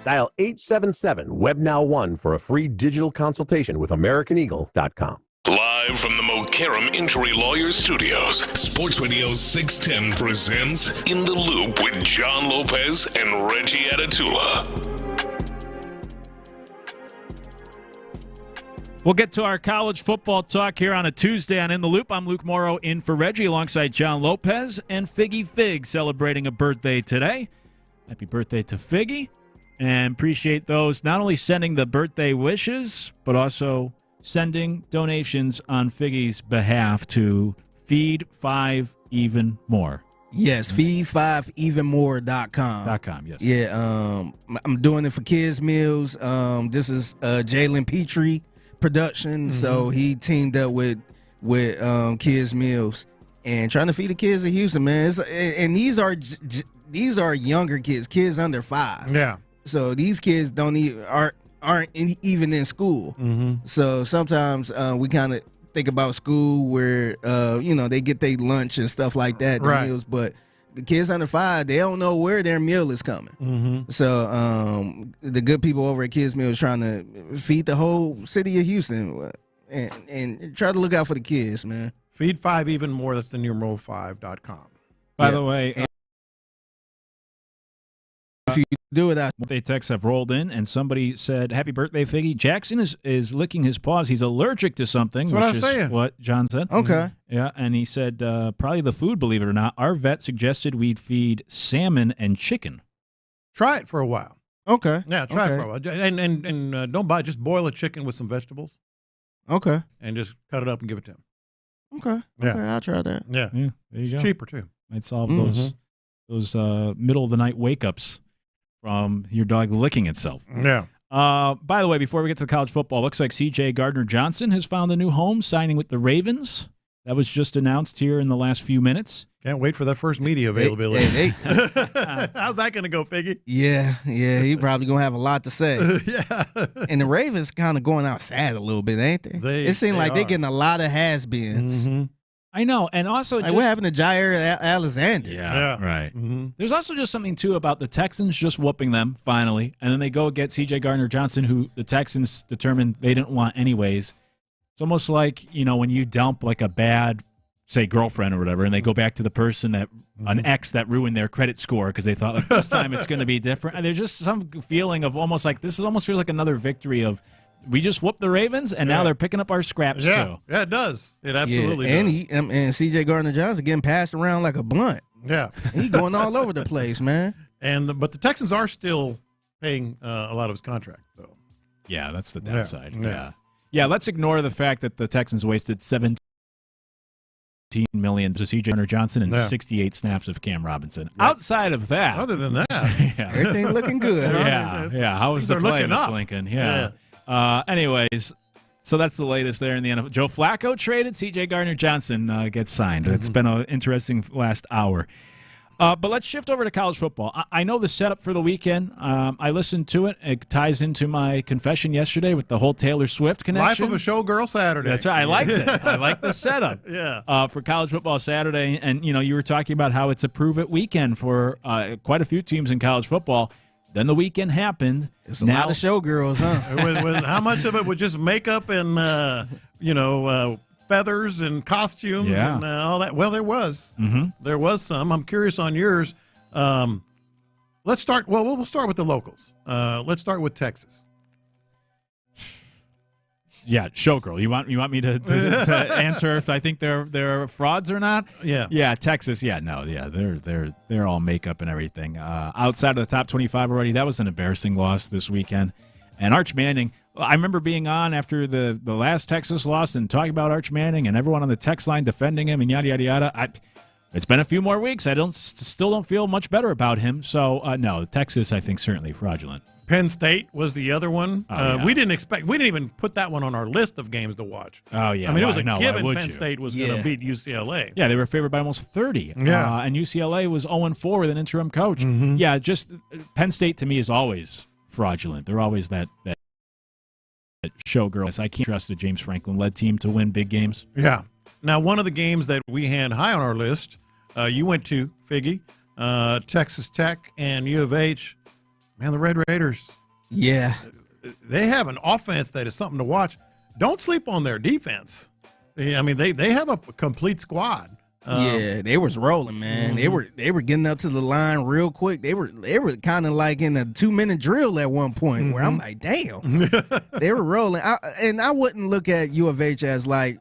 Dial 877-WEB-NOW-1 for a free digital consultation with AmericanEagle.com. Live from the Mokaram Injury Lawyers Studios, Sports Radio 610 presents In the Loop with John Lopez and Reggie Atatula. We'll get to our college football talk here on a Tuesday on In the Loop. I'm Luke Morrow in for Reggie alongside John Lopez and Figgy Fig celebrating a birthday today. Happy birthday to Figgy. And appreciate those not only sending the birthday wishes, but also sending donations on Figgy's behalf to Feed 5 Even More. Yes, feed5evenmore.com. .com, yes. Yeah, I'm doing it for kids' meals. This is Jalen Petrie production, so he teamed up with kids' meals and trying to feed the kids in Houston, man. And these are younger kids under 5. Yeah. So these kids aren't even in school. So sometimes we kind of think about school where they get their lunch and stuff like that, the meals, but the kids under 5, they don't know where their meal is coming. So the good people over at Kids Meal is trying to feed the whole city of Houston and try to look out for the kids, man. Feed 5 Even More. That's the numeral 5.com. By the way, if you do it, birthday texts have rolled in, and somebody said, "Happy birthday, Figgy." Jackson is licking his paws. He's allergic to something, That's which what I was is saying. what John said. Okay. Yeah, and he said probably the food, believe it or not. Our vet suggested we'd feed salmon and chicken. Try it for a while. Okay. Yeah, try it for a while. And don't buy, just boil a chicken with some vegetables. Okay. And just cut it up and give it to him. Okay. Yeah. Okay, I'll try that. Yeah. There you go. It's cheaper, too. Might solve those middle of the night wake ups from your dog licking itself. Yeah. By the way, before we get to college football, looks like C.J. Gardner-Johnson has found a new home, signing with the Ravens. That was just announced here in the last few minutes. Can't wait for that first media availability. How's that going to go, Figgy? Yeah, he probably going to have a lot to say. Yeah. And the Ravens kind of going out sad a little bit, ain't they? It seems like they're getting a lot of has-beens. I know, and also like what happened to Jair Alexander? Yeah, right. There's also just something, too, about the Texans just whooping them, finally, and then they go get C.J. Gardner-Johnson, who the Texans determined they didn't want anyways. It's almost like, when you dump like a bad, say, girlfriend or whatever, and they go back to the person an ex that ruined their credit score because they thought, like, this time it's going to be different. And there's just some feeling of almost like this almost feels like another victory of we just whooped the Ravens, and now they're picking up our scraps, too. Yeah, it does. It absolutely does. And C.J. Gardner-Johnson getting passed around like a blunt. Yeah. He going all over the place, man. But the Texans are still paying a lot of his contract, though. Yeah, that's the downside. Yeah, let's ignore the fact that the Texans wasted $17 million to C.J. Gardner-Johnson and 68 snaps of Cam Robinson. Yeah. Outside of that. Other than that. Everything looking good. Yeah. How was the play, Miss Lincoln? Yeah. Anyways, so that's the latest there in the NFL. Joe Flacco traded. C.J. Gardner-Johnson gets signed. It's been an interesting last hour. But let's shift over to college football. I know the setup for the weekend. I listened to it. It ties into my confession yesterday with the whole Taylor Swift connection. Life of a Showgirl Saturday. That's right. I liked it. I like the setup. Yeah. For college football Saturday. And, you were talking about how it's a prove-it weekend for quite a few teams in college football. Then the weekend happened. It's a lot of showgirls, huh? How much of it was just makeup and, feathers and costumes and all that? Well, there was. There was some. I'm curious on yours. Let's start. Well, we'll start with the locals. Let's start with Texas. Yeah, showgirl. You want me to answer if I think they're frauds or not? Yeah. Yeah, Texas. Yeah, no. Yeah, they're all makeup and everything. Outside of the top 25 already, that was an embarrassing loss this weekend. And Arch Manning. I remember being on after the last Texas loss and talking about Arch Manning and everyone on the text line defending him and yada, yada, yada. It's been a few more weeks. I still don't feel much better about him. So, no, Texas, I think, certainly fraudulent. Penn State was the other one. We didn't even put that one on our list of games to watch. Oh, yeah. I mean, it was a given Penn State was going to beat UCLA. Yeah, they were favored by almost 30. Yeah. And UCLA was 0-4 with an interim coach. Yeah, just Penn State to me is always fraudulent. They're always that showgirls. I can't trust a James Franklin-led team to win big games. Yeah. Now, one of the games that we had high on our list, you went to, Figgy, Texas Tech and U of H. Man, the Red Raiders. Yeah. They have an offense that is something to watch. Don't sleep on their defense. I mean, they have a complete squad. Yeah, they was rolling, man. They were getting up to the line real quick. They were kind of like in a 2-minute drill at one point where I'm like, damn, they were rolling. I wouldn't look at U of H as like,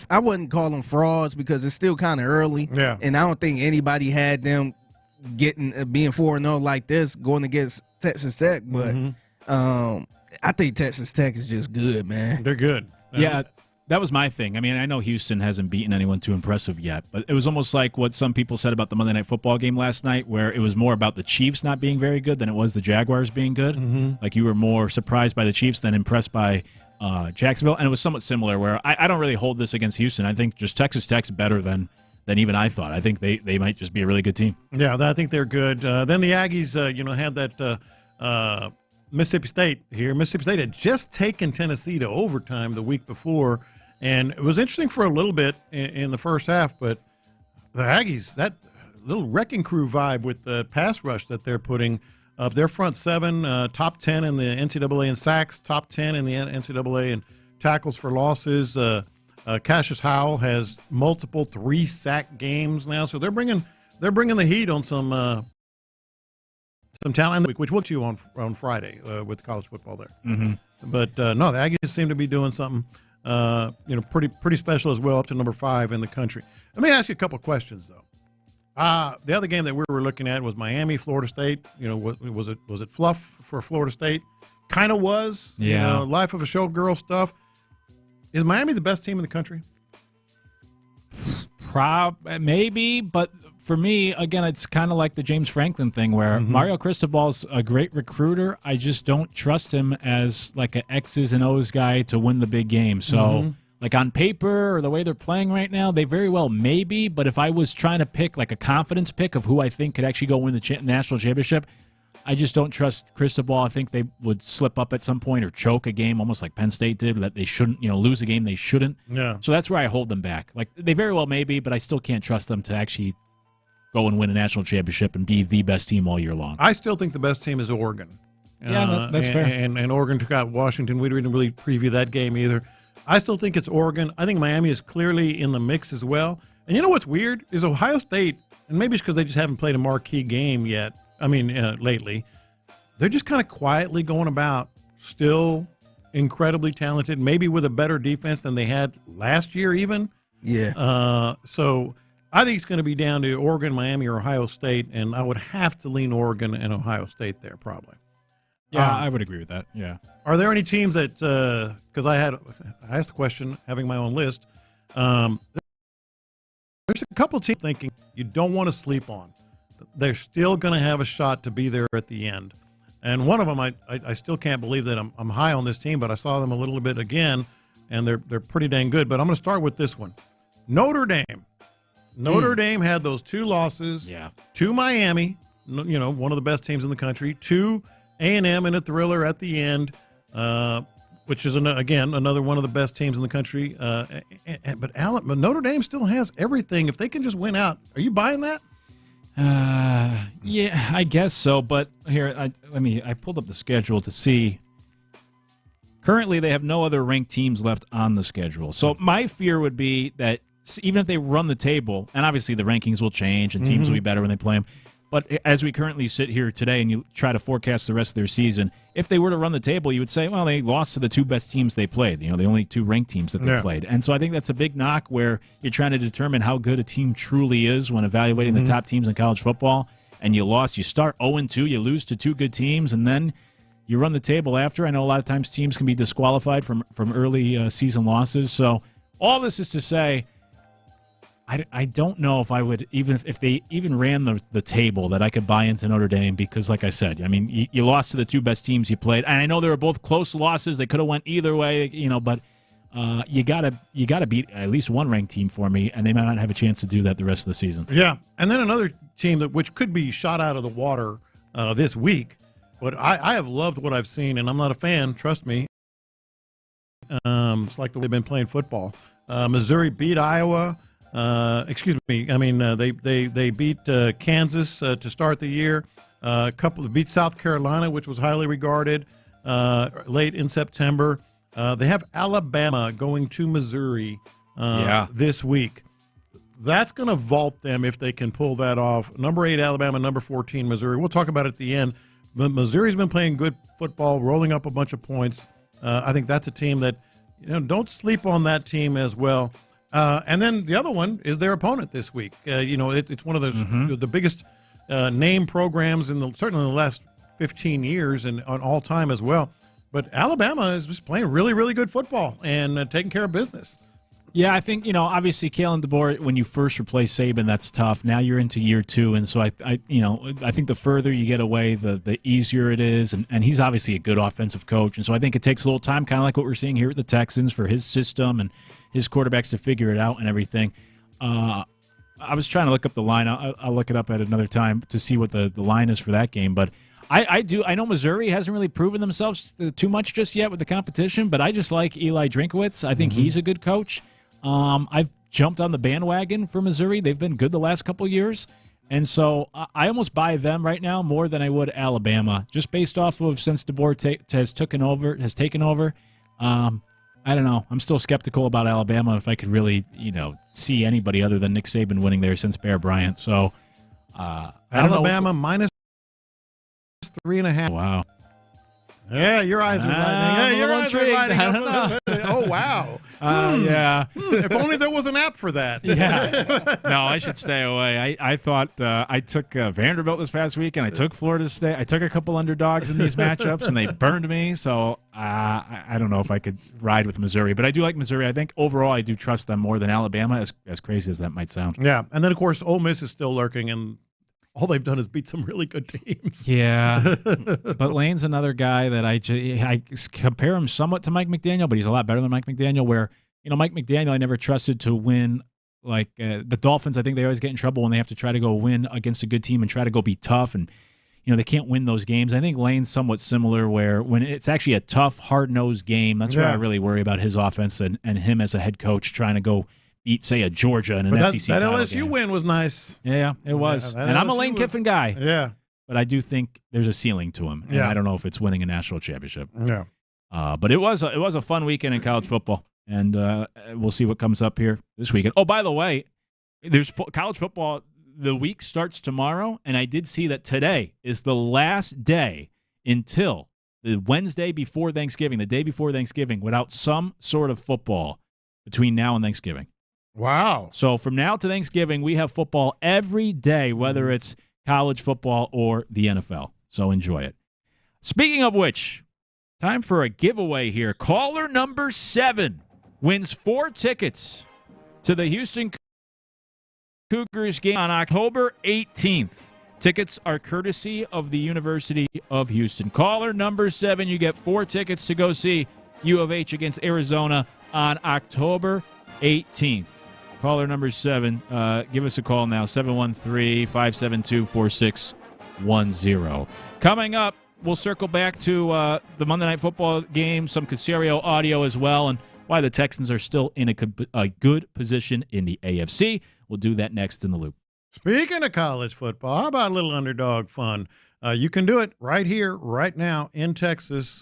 I wouldn't call them frauds because it's still kind of early. Yeah, and I don't think anybody had them being 4-0 like this going against Texas Tech. But I think Texas Tech is just good, man. They're good. Yeah. That was my thing. I mean, I know Houston hasn't beaten anyone too impressive yet, but it was almost like what some people said about the Monday Night Football game last night, where it was more about the Chiefs not being very good than it was the Jaguars being good. Like you were more surprised by the Chiefs than impressed by Jacksonville, and it was somewhat similar where I don't really hold this against Houston. I think just Texas Tech's better than even I thought. I think they might just be a really good team. Yeah, I think they're good. Then the Aggies, had that Mississippi State here. Mississippi State had just taken Tennessee to overtime the week before. And it was interesting for a little bit in the first half, but the Aggies, that little wrecking crew vibe with the pass rush that they're putting up, their front seven, top 10 in the NCAA in sacks, top 10 in the NCAA in tackles for losses. Cassius Howell has multiple 3-sack games now, so they're bringing the heat on some talent, which we'll you on Friday with college football there. But no, the Aggies seem to be doing something. Pretty special as well, up to number 5 in the country. Let me ask you a couple questions though. The other game that we were looking at was Miami, Florida State. Was it fluff for Florida State? Kind of was. Yeah. Life of a showgirl stuff. Is Miami the best team in the country? Maybe, but for me, again, it's kind of like the James Franklin thing where Mario Cristobal's a great recruiter. I just don't trust him as like an X's and O's guy to win the big game. So, like on paper or the way they're playing right now, they very well may be. But if I was trying to pick like a confidence pick of who I think could actually go win the national championship, I just don't trust Cristobal. I think they would slip up at some point or choke a game, almost like Penn State did, that they shouldn't, lose a game they shouldn't. Yeah. So that's where I hold them back. Like they very well may be, but I still can't trust them to actually go and win a national championship and be the best team all year long. I still think the best team is Oregon. Yeah, that's fair. And Oregon took out Washington. We didn't really preview that game either. I still think it's Oregon. I think Miami is clearly in the mix as well. And you know what's weird is Ohio State, and maybe it's because they just haven't played a marquee game yet. Lately. They're just kind of quietly going about, still incredibly talented, maybe with a better defense than they had last year even. Yeah. So I think it's going to be down to Oregon, Miami, or Ohio State, and I would have to lean Oregon and Ohio State there probably. Yeah, I would agree with that. Yeah. Are there any teams that because I asked the question, having my own list, there's a couple of teams thinking you don't want to sleep on. They're still going to have a shot to be there at the end. And one of them, I still can't believe that I'm high on this team, but I saw them a little bit again, and they're pretty dang good. But I'm going to start with this one. Notre Dame. Notre Dame had those 2 losses to Miami, one of the best teams in the country, to A&M in a thriller at the end, which is, again, another one of the best teams in the country. But Notre Dame still has everything. If they can just win out, are you buying that? Yeah, I guess so. But here, I pulled up the schedule to see. Currently, they have no other ranked teams left on the schedule. So my fear would be that even if they run the table, and obviously the rankings will change and teams will be better when they play them. But as we currently sit here today and you try to forecast the rest of their season, if they were to run the table, you would say, well, they lost to the 2 best teams they played, the only 2 ranked teams that they played. And so I think that's a big knock where you're trying to determine how good a team truly is when evaluating the top teams in college football. And you start 0-2, you lose to 2 good teams, and then you run the table after. I know a lot of times teams can be disqualified from early season losses. So all this is to say, I don't know if I would, even if they even ran the table, that I could buy into Notre Dame because, like I said, you lost to the 2 best teams you played. And I know they were both close losses. They could have went either way, but you gotta beat at least one ranked team for me, and they might not have a chance to do that the rest of the season. Yeah, and then another team which could be shot out of the water this week, but I have loved what I've seen, and I'm not a fan, trust me. It's like they've been playing football. Missouri beat Iowa. They beat Kansas to start the year. Beat South Carolina, which was highly regarded late in September. They have Alabama going to Missouri this week. That's going to vault them if they can pull that off. Number 8 Alabama, number 14 Missouri. We'll talk about it at the end. But Missouri's been playing good football, rolling up a bunch of points. I think that's a team that, don't sleep on that team as well. And then the other one is their opponent this week. It's one of those the biggest name programs certainly in the last 15 years and on all time as well. But Alabama is just playing really, really good football and taking care of business. Yeah, I think, obviously Kalen DeBoer, when you first replace Saban, that's tough. Now you're into year 2, and so I think the further you get away, the easier it is, and he's obviously a good offensive coach, and so I think it takes a little time, kind of like what we're seeing here at the Texans, for his system and his quarterbacks to figure it out and everything. I was trying to look up the line. I'll look it up at another time to see what the line is for that game, but I know Missouri hasn't really proven themselves too much just yet with the competition, but I just like Eli Drinkwitz. I think he's a good coach. I've jumped on the bandwagon for Missouri. They've been good the last couple of years, and so I almost buy them right now more than I would Alabama, just based off of since DeBoer has taken over. I don't know. I'm still skeptical about Alabama if I could really, see anybody other than Nick Saban winning there since Bear Bryant. So Alabama minus 3.5. Wow. Yeah, your eyes are lighting. Your eyes are lighting up. Oh, wow. Yeah. If only there was an app for that. Yeah. No, I should stay away. I thought I took Vanderbilt this past week, and I took Florida State. I took a couple underdogs in these matchups, and they burned me. So I don't know if I could ride with Missouri. But I do like Missouri. I think overall I do trust them more than Alabama, as crazy as that might sound. Yeah. And then, of course, Ole Miss is still lurking, and all they've done is beat some really good teams. Yeah. But Lane's another guy that I compare him somewhat to Mike McDaniel, but he's a lot better than Mike McDaniel, where, Mike McDaniel I never trusted to win. Like the Dolphins, I think they always get in trouble when they have to try to go win against a good team and try to go be tough, and they can't win those games. I think Lane's somewhat similar, where when it's actually a tough, hard-nosed game, that's where I really worry about his offense and him as a head coach trying to go beat, say, a Georgia in an SEC title that LSU game. Win was nice. Yeah, it was. And I'm a Lane Kiffin guy. Yeah. But I do think there's a ceiling to him. And I don't know if it's winning a national championship. Yeah. But it was a fun weekend in college football. And we'll see what comes up here this weekend. Oh, by the way, there's college football. The week starts tomorrow. And I did see that today is the last day until the Wednesday before Thanksgiving, the day before Thanksgiving, without some sort of football between now and Thanksgiving. Wow. So from now to Thanksgiving, we have football every day, whether it's college football or the NFL. So enjoy it. Speaking of which, time for a giveaway here. Caller number 7 wins 4 tickets to the Houston Cougars game on October 18th. Tickets are courtesy of the University of Houston. Caller number 7, you get 4 tickets to go see U of H against Arizona on October 18th. Caller number 7, give us a call now, 713-572-4610. Coming up, we'll circle back to the Monday Night Football game, some Cacerio audio as well, and why the Texans are still in a good position in the AFC. We'll do that next in the Loop. Speaking of college football, how about a little underdog fun? You can do it right here, right now in Texas.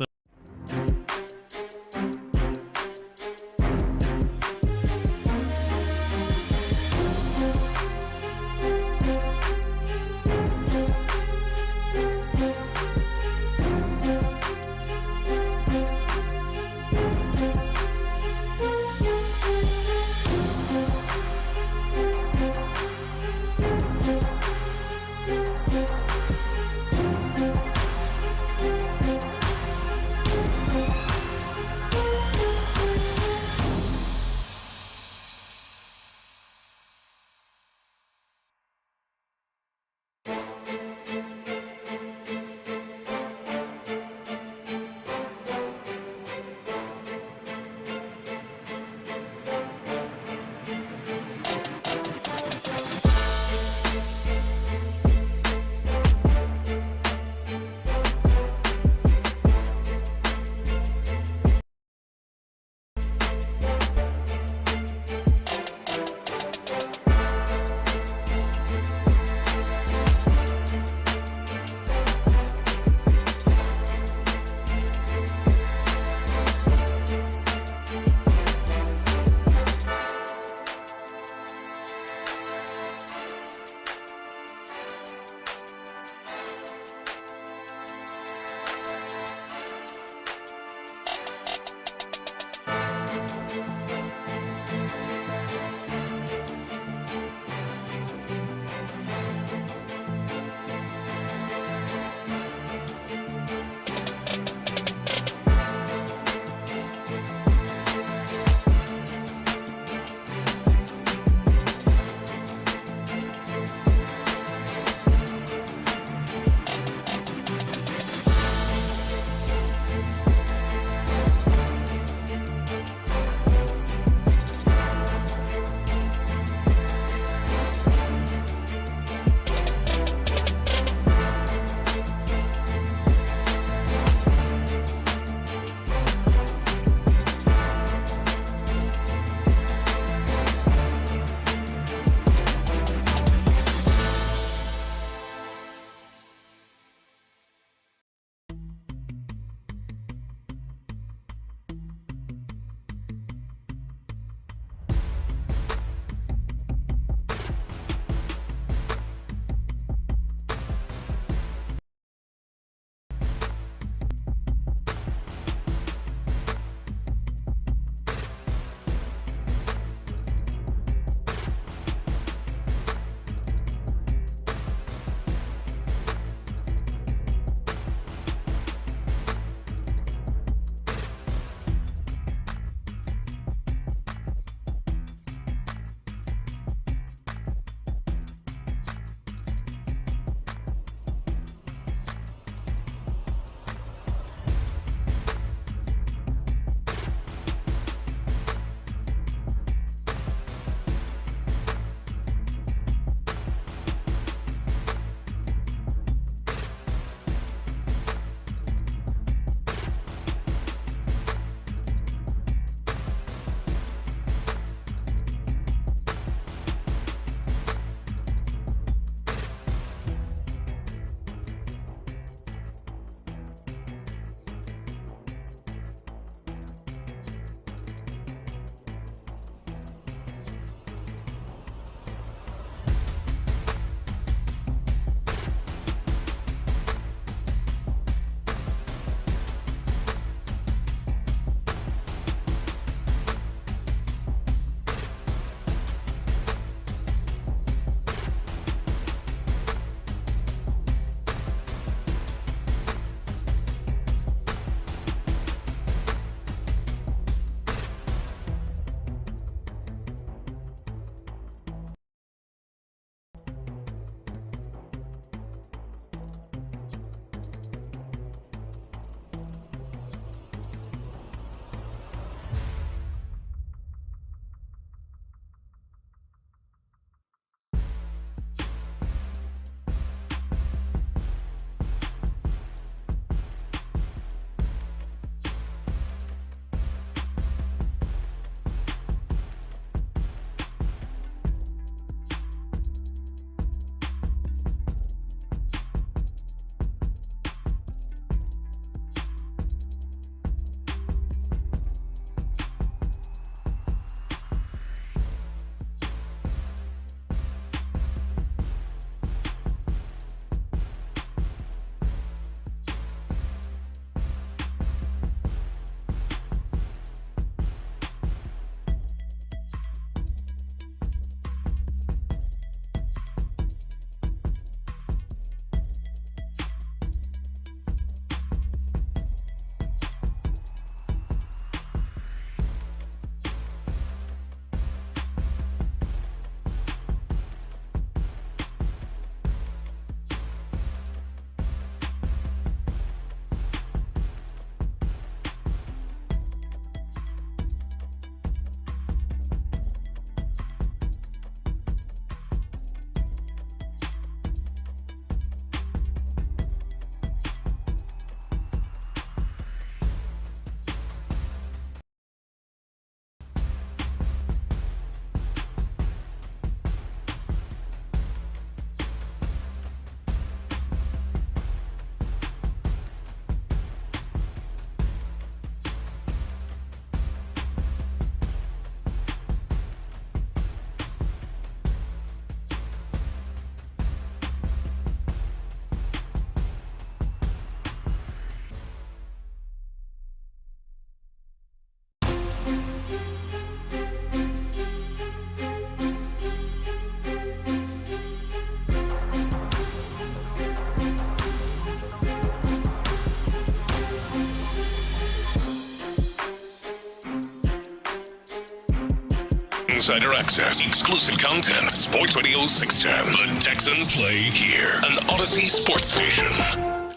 insider access, exclusive content. Sports Radio 610. The Texans play here. An Odyssey sports station.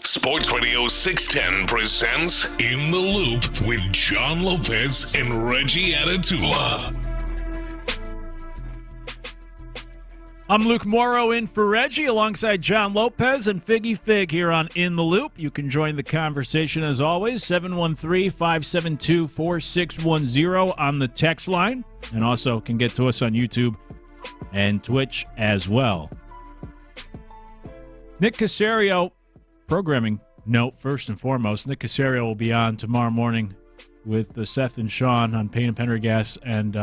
Sports Radio 610 presents In the Loop with John Lopez and Reggie Atatula. I'm Luke Morrow in for Reggie alongside John Lopez and Figgy Fig here on In the Loop. You can join the conversation as always, 713-572-4610 on the text line, and also can get to us on YouTube and Twitch as well. Nick Cacerio, programming note first and foremost, Nick Cacerio will be on tomorrow morning with Seth and Sean on Payne and Pendergast, and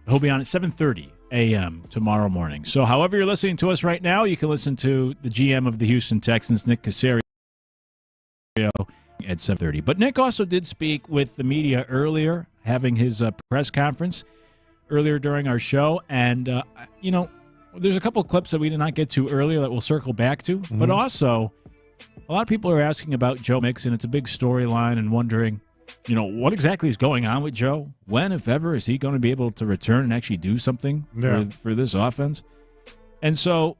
he'll be on at 7:30 a.m. tomorrow morning. So however you're listening to us right now, you can listen to the GM of the Houston Texans, Nick Cacerio, at 7:30. But Nick also did speak with the media earlier, having his press conference earlier during our show. And, there's a couple of clips that we did not get to earlier that we'll circle back to. Mm-hmm. But also, a lot of people are asking about Joe Mixon. It's a big storyline and wondering, what exactly is going on with Joe? When, if ever, is he going to be able to return and actually do something for this offense? And so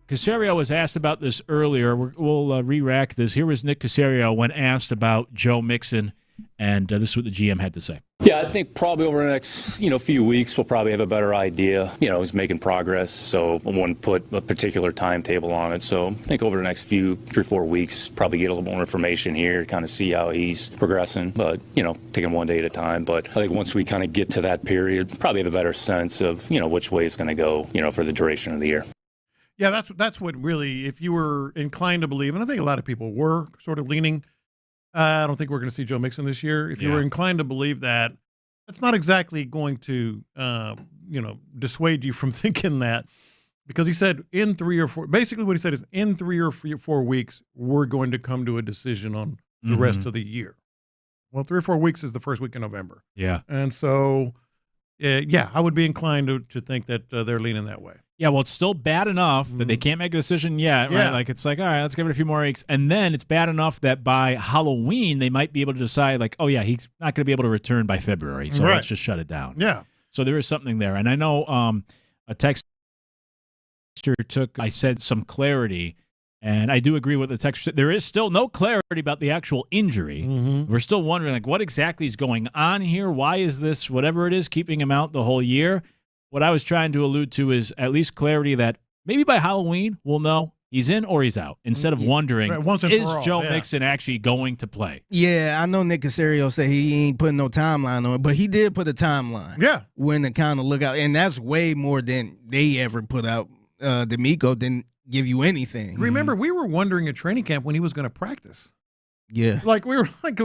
Cacerio was asked about this earlier. We'll re-rack this. Here was Nick Cacerio when asked about Joe Mixon, and this is what the GM had to say. Yeah, I think probably over the next, few weeks, we'll probably have a better idea. He's making progress, so I wouldn't put a particular timetable on it. So I think over the next 3-4 weeks, probably get a little more information here, kind of see how he's progressing, but, taking one day at a time. But I think once we kind of get to that period, probably have a better sense of, which way it's going to go, for the duration of the year. Yeah, that's what really, if you were inclined to believe, and I think a lot of people were sort of leaning, I don't think we're going to see Joe Mixon this year. If you were inclined to believe that, that's not exactly going to, dissuade you from thinking that, because he said in 3 or 4. Basically, what he said is in 3 or 4 weeks, we're going to come to a decision on the rest of the year. Well, 3 or 4 weeks is the first week in November. Yeah, and so, I would be inclined to think that they're leaning that way. Yeah, well, it's stigoing bad enough that they can't make a decision yet, right? Like, it's like, all right, let's give it a few more weeks. And then it's bad enough that by Halloween, they might be able to decide, like, oh, yeah, he's not going to be able to return by February, so let's just shut it down. Yeah. So there is something there. And I know a texter I said some clarity, and I do agree with the texter. There is still no clarity about the actual injury. We're still wondering, like, what exactly is going on here? Why is this, whatever it is, keeping him out the whole year? What I was trying to allude to is at least clarity that maybe by Halloween we'll know he's in or he's out, instead of wondering, is Joe Mixon actually going to play? Yeah, I know Nick Cacerio said he ain't putting no timeline on it, but he did put a timeline. Yeah. When to kind of look out, and that's way more than they ever put out. D'Amico didn't give you anything. Remember, we were wondering at training camp when he was going to practice. Yeah. Like, we were like,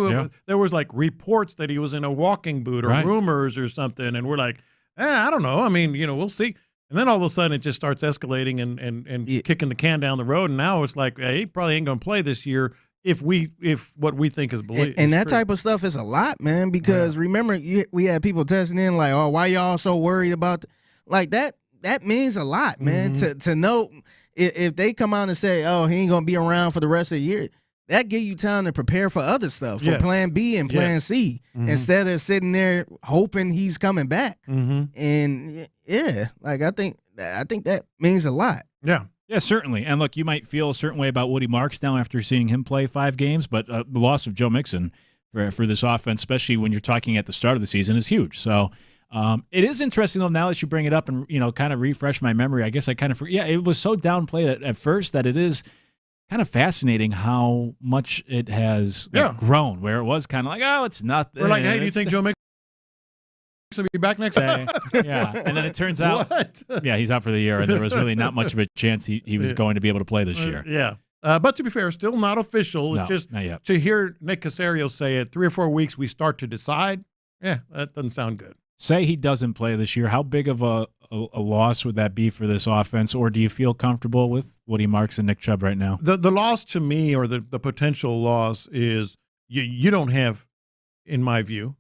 there was like reports that he was in a walking boot or rumors or something, and we're like, I don't know. I mean, we'll see. And then all of a sudden it just starts escalating and kicking the can down the road. And now it's like, hey, he probably ain't going to play this year if what we think is believed. And that type of stuff is a lot, man, because remember, we had people testing in like, oh, why y'all so worried about like that? That means a lot, man, to know if they come out and say, oh, he ain't going to be around for the rest of the year. That give you time to prepare for other stuff, for plan B and plan C, instead of sitting there hoping he's coming back. And like I think that means a lot. Yeah, certainly. And look, you might feel a certain way about Woody Marks now after seeing him play 5 games, but the loss of Joe Mixon for this offense, especially when you're talking at the start of the season, is huge. So it is interesting, though, now that you bring it up and kind of refresh my memory. I guess I kind of it was so downplayed at first that it is kind of fascinating how much it has grown, where it was kind of like, oh, it's nothing. We're like, hey, do you think Joe Mixon will be back next day? Yeah, and then it turns out, he's out for the year, and there was really not much of a chance he was going to be able to play this year. But to be fair, still not official. It's just not yet. To hear Nick Cacerio say it, 3 or 4 weeks we start to decide, that doesn't sound good. Say he doesn't play this year, how big of a loss would that be for this offense, or do you feel comfortable with Woody Marks and Nick Chubb right now? The loss to me, or the potential loss, is you don't have, in my view,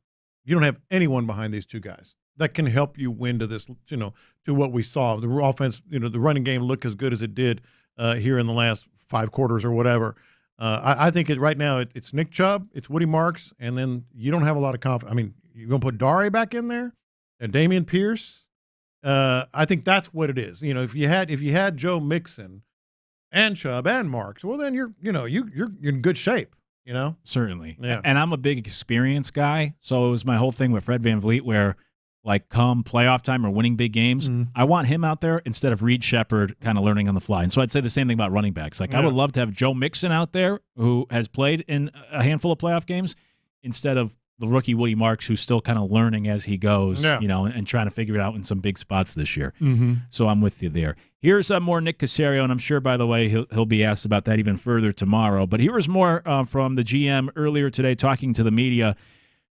you don't have anyone behind these two guys that can help you win to this, to what we saw. The offense, the running game looked as good as it did here in the last 5 quarters or whatever. I think right now it's Nick Chubb, it's Woody Marks, and then you don't have a lot of confidence. I mean, you're going to put Dare back in there? and Damian Pierce. I think that's what it is. If you had Joe Mixon and Chubb and Marks, well, then you're in good shape. Certainly. Yeah. And I'm a big experience guy, so it was my whole thing with Fred VanVleet where, like, come playoff time or winning big games, I want him out there instead of Reed Shepherd kind of learning on the fly. And so I'd say the same thing about running backs. Like, I would love to have Joe Mixon out there who has played in a handful of playoff games instead of the rookie Woody Marks who's still kind of learning as he goes, and trying to figure it out in some big spots this year. So I'm with you there. Here's more Nick Cacerio, and I'm sure, by the way, he'll be asked about that even further tomorrow. But here was more from the GM earlier today talking to the media.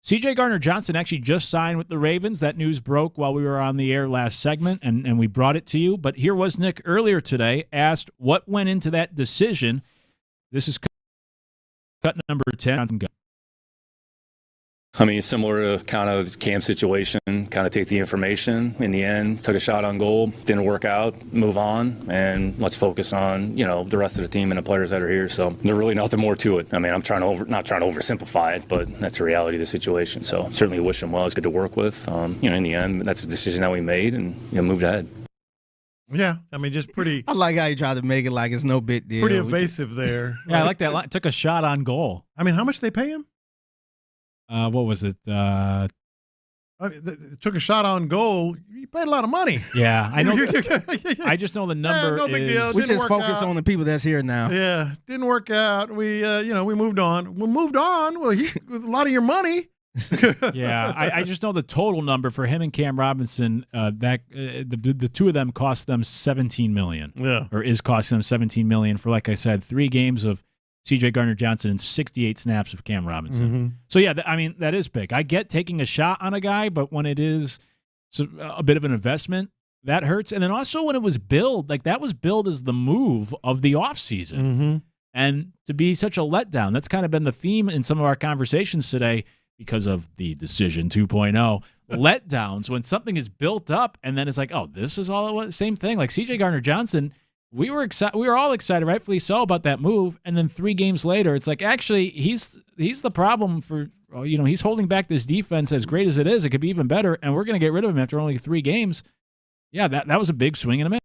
C.J. Gardner-Johnson actually just signed with the Ravens. That news broke while we were on the air last segment, and we brought it to you. But here was Nick earlier today, asked what went into that decision. This is cut number 10. I mean, similar to kind of Cam's situation, kind of take the information. In the end, took a shot on goal, didn't work out, move on, and let's focus on, the rest of the team and the players that are here. So there's really nothing more to it. I mean, I'm not trying to oversimplify it, but that's the reality of the situation. So certainly wish him well. It's good to work with. In the end, that's a decision that we made and moved ahead. Yeah, I mean, just pretty. I like how you tried to make it like it's no big deal. Pretty evasive there. Yeah, I like that line. Took a shot on goal. I mean, how much did they pay him? What was it? Took a shot on goal. You paid a lot of money. Yeah, I know. I just know the number no big is. deal. We just focus on the people that's here now. Yeah, didn't work out. We, we moved on. We moved on. Well, with a lot of your money. Yeah, I just know the total number for him and Cam Robinson. The two of them cost them $17 million. Yeah, or is costing them $17 million for, like I said, 3 games of C.J. Gardner-Johnson and 68 snaps of Cam Robinson. So, yeah, that is big. I get taking a shot on a guy, but when it is a bit of an investment, that hurts. And then also when it was billed, like that was billed as the move of the offseason. And to be such a letdown, that's kind of been the theme in some of our conversations today because of the Decision 2.0. Letdowns, when something is built up and then it's like, oh, this is all it was. Same thing. Like C.J. Gardner-Johnson, we were excited. We were all excited, rightfully so, about that move. And then 3 games later, it's like, actually, he's the problem for, he's holding back this defense as great as it is. It could be even better, and we're going to get rid of him after only 3 games. Yeah, that was a big swing and a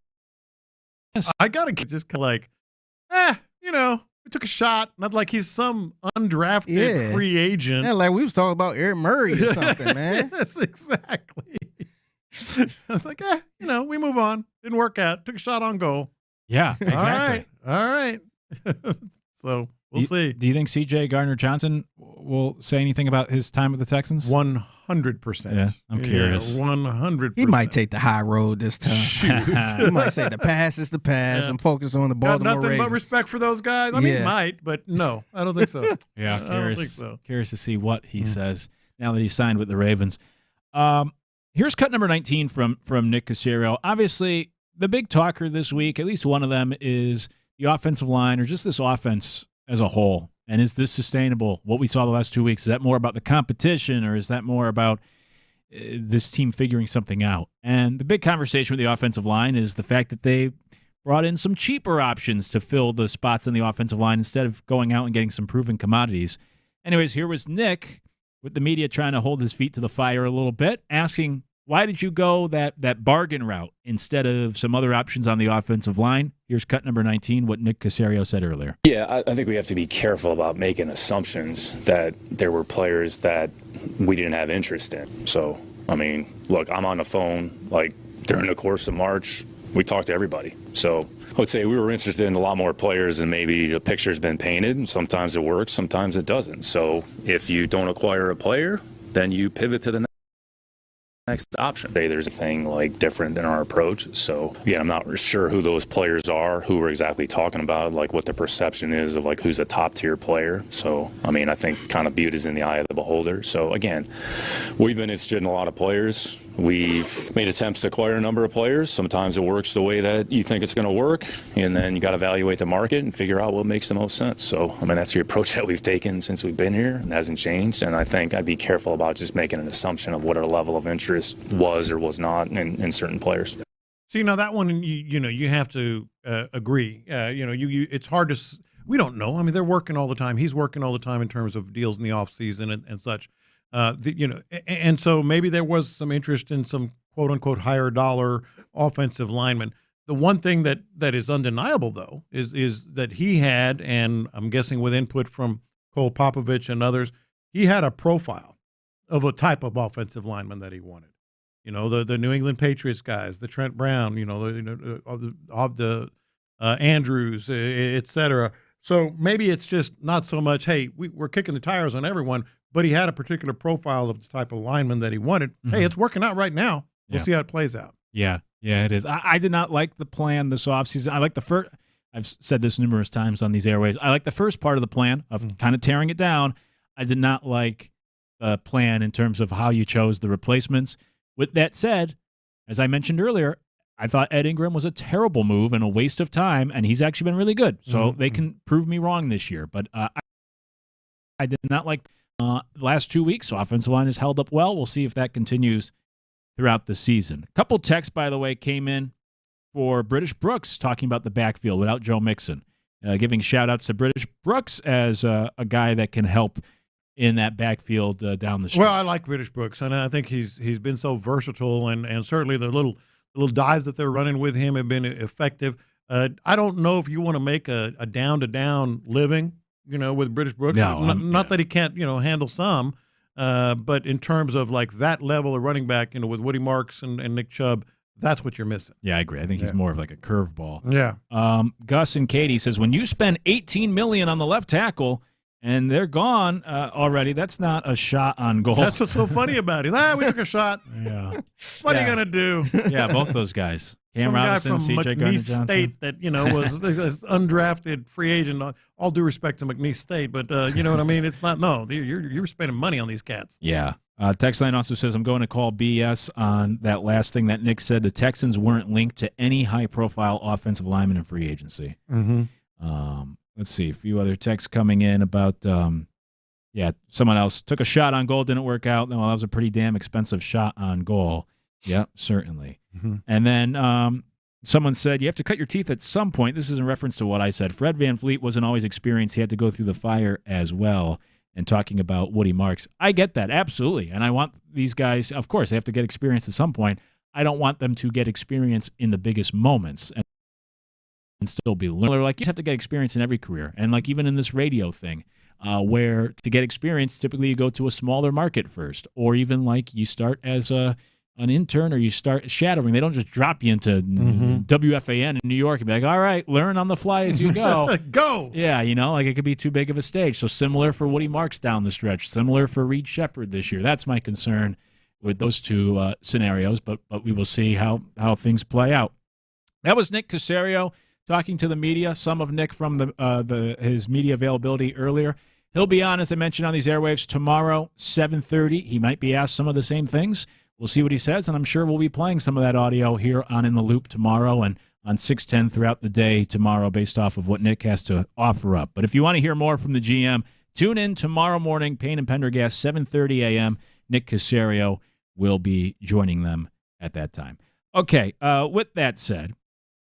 miss. I got to just kind of like, we took a shot. Not like he's some undrafted free agent. Yeah, like we was talking about Eric Murray or something, man. Yes, exactly. I was like, we move on. Didn't work out. Took a shot on goal. Yeah, exactly. All right. So we'll see. Do you think C.J. Gardner-Johnson will say anything about his time with the Texans? 100%. Yeah, I'm curious. 100%. He might take the high road this time. He might say the pass is the pass and focus on the Baltimore Got nothing Ravens. but respect for those guys. I mean, he might, but no, I don't think so. Yeah, I don't think so. Curious to see what he says now that he's signed with the Ravens. Here's cut number 19 from Nick Cacerio. Obviously, the big talker this week, at least one of them, is the offensive line or just this offense as a whole. And is this sustainable? What we saw the last 2 weeks, is that more about the competition or is that more about this team figuring something out? And the big conversation with the offensive line is the fact that they brought in some cheaper options to fill the spots on the offensive line instead of going out and getting some proven commodities. Anyways, here was Nick with the media trying to hold his feet to the fire a little bit, asking, why did you go that bargain route instead of some other options on the offensive line? Here's cut number 19, what Nick Cacerio said earlier. Yeah, I think we have to be careful about making assumptions that there were players that we didn't have interest in. So, I mean, look, I'm on the phone, like, during the course of March, we talked to everybody. So I would say we were interested in a lot more players than maybe the picture's been painted. Sometimes it works, sometimes it doesn't. So if you don't acquire a player, then you pivot to the next option. There's a thing like different in our approach. So again, I'm not sure who those players are, who we're exactly talking about, like what the perception is of like who's a top tier player. So, I mean, I think kind of beauty is in the eye of the beholder. So again, we've been interested in a lot of players. We've made attempts to acquire a number of players. Sometimes it works the way that you think it's going to work, and then you got to evaluate the market and figure out what makes the most sense. So, I mean, that's the approach that we've taken since we've been here. It hasn't changed, and I think I'd be careful about just making an assumption of what our level of interest was or was not in certain players. See, now that one, you have to agree. It's hard to. We don't know. I mean, they're working all the time. He's working all the time in terms of deals in the off season and such. And so maybe there was some interest in some quote unquote higher dollar offensive linemen. The one thing that is undeniable though is that he had, and I'm guessing with input from Cole Popovich and others, he had a profile of a type of offensive lineman that he wanted. The New England Patriots guys, the Trent Brown, the Andrews, et cetera. So maybe it's just not so much, hey, we're kicking the tires on everyone, but he had a particular profile of the type of lineman that he wanted. Mm-hmm. Hey, it's working out right now. We'll see how it plays out. Yeah, it is. I did not like the plan this offseason. I like the first. I've said this numerous times on these airwaves. I like the first part of the plan of kind of tearing it down. I did not like the plan in terms of how you chose the replacements. With that said, as I mentioned earlier, I thought Ed Ingram was a terrible move and a waste of time, and he's actually been really good. So they can prove me wrong this year. But I did not like the last 2 weeks. So offensive line has held up well. We'll see if that continues throughout the season. A couple texts, by the way, came in for British Brooks talking about the backfield without Joe Mixon, giving shout-outs to British Brooks as a guy that can help in that backfield down the street. Well, I like British Brooks, and I think he's been so versatile, and certainly the little dives that they're running with him have been effective. I don't know if you want to make a down-to-down living, with British Brooks. No, not that he can't, handle some, but in terms of like that level of running back, with Woody Marks and Nick Chubb, that's what you're missing. Yeah, I agree. I think he's more of like a curveball. Yeah. Gus and Katie says, when you spend $18 million on the left tackle and they're gone already, that's not a shot on goal. That's what's so funny about it. We took a shot. Yeah. What are you going to do? Yeah, both those guys. Cam Some Robinson, guy from CJ McNeese State that, was an undrafted free agent. All due respect to McNeese State, but you know what I mean? It's not, no, you're spending money on these cats. Yeah. Text line also says, I'm going to call BS on that last thing that Nick said. The Texans weren't linked to any high-profile offensive lineman in free agency. Mm-hmm. Let's see, a few other texts coming in about, someone else took a shot on goal, didn't work out. Well, that was a pretty damn expensive shot on goal. Yeah, certainly. Mm-hmm. And then someone said, you have to cut your teeth at some point. This is in reference to what I said. Fred VanVleet wasn't always experienced. He had to go through the fire as well. And talking about Woody Marks. I get that, absolutely. And I want these guys, of course, they have to get experience at some point. I don't want them to get experience in the biggest moments and still be learning. Like, you have to get experience in every career. And like even in this radio thing, where to get experience, typically you go to a smaller market first. Or even like you start as an intern or you start shadowing. They don't just drop you into WFAN in New York and be like, all right, learn on the fly as you go. Go! Yeah, like it could be too big of a stage. So similar for Woody Marks down the stretch, similar for Reed Shepherd this year. That's my concern with those two scenarios, but we will see how things play out. That was Nick Cacerio talking to the media, some of Nick from his media availability earlier. He'll be on, as I mentioned, on these airwaves tomorrow, 7:30. He might be asked some of the same things. We'll see what he says, and I'm sure we'll be playing some of that audio here on In the Loop tomorrow and on 610 throughout the day tomorrow based off of what Nick has to offer up. But if you want to hear more from the GM, tune in tomorrow morning, Payne and Pendergast, 7:30 a.m. Nick Cacerio will be joining them at that time. Okay, with that said,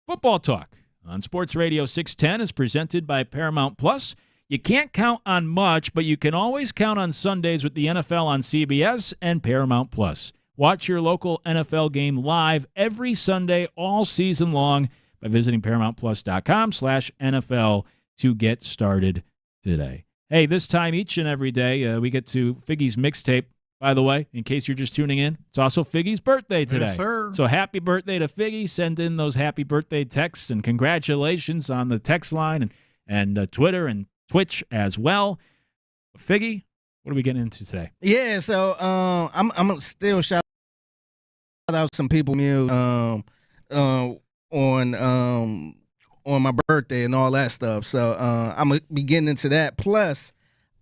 Football Talk on Sports Radio 610 is presented by Paramount Plus. You can't count on much, but you can always count on Sundays with the NFL on CBS and Paramount Plus. Watch your local NFL game live every Sunday all season long by visiting ParamountPlus.com/NFL to get started today. Hey, this time each and every day, we get to Figgy's mixtape. By the way, in case you're just tuning in, it's also Figgy's birthday today. Yes, sir. So happy birthday to Figgy. Send in those happy birthday texts and congratulations on the text line and Twitter and Twitch as well. Figgy, what are we getting into today? Yeah, so I'm still shout out some people on my birthday and all that stuff. So I'm gonna be getting into that. Plus,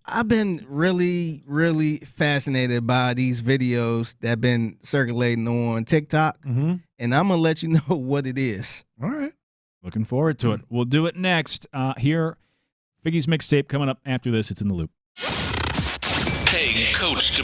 I've been really, really fascinated by these videos that have been circulating on TikTok, and I'm gonna let you know what it is. All right. Looking forward to it. We'll do it next. Here, Figgy's mixtape coming up after this. It's In the Loop. Hey, Coach.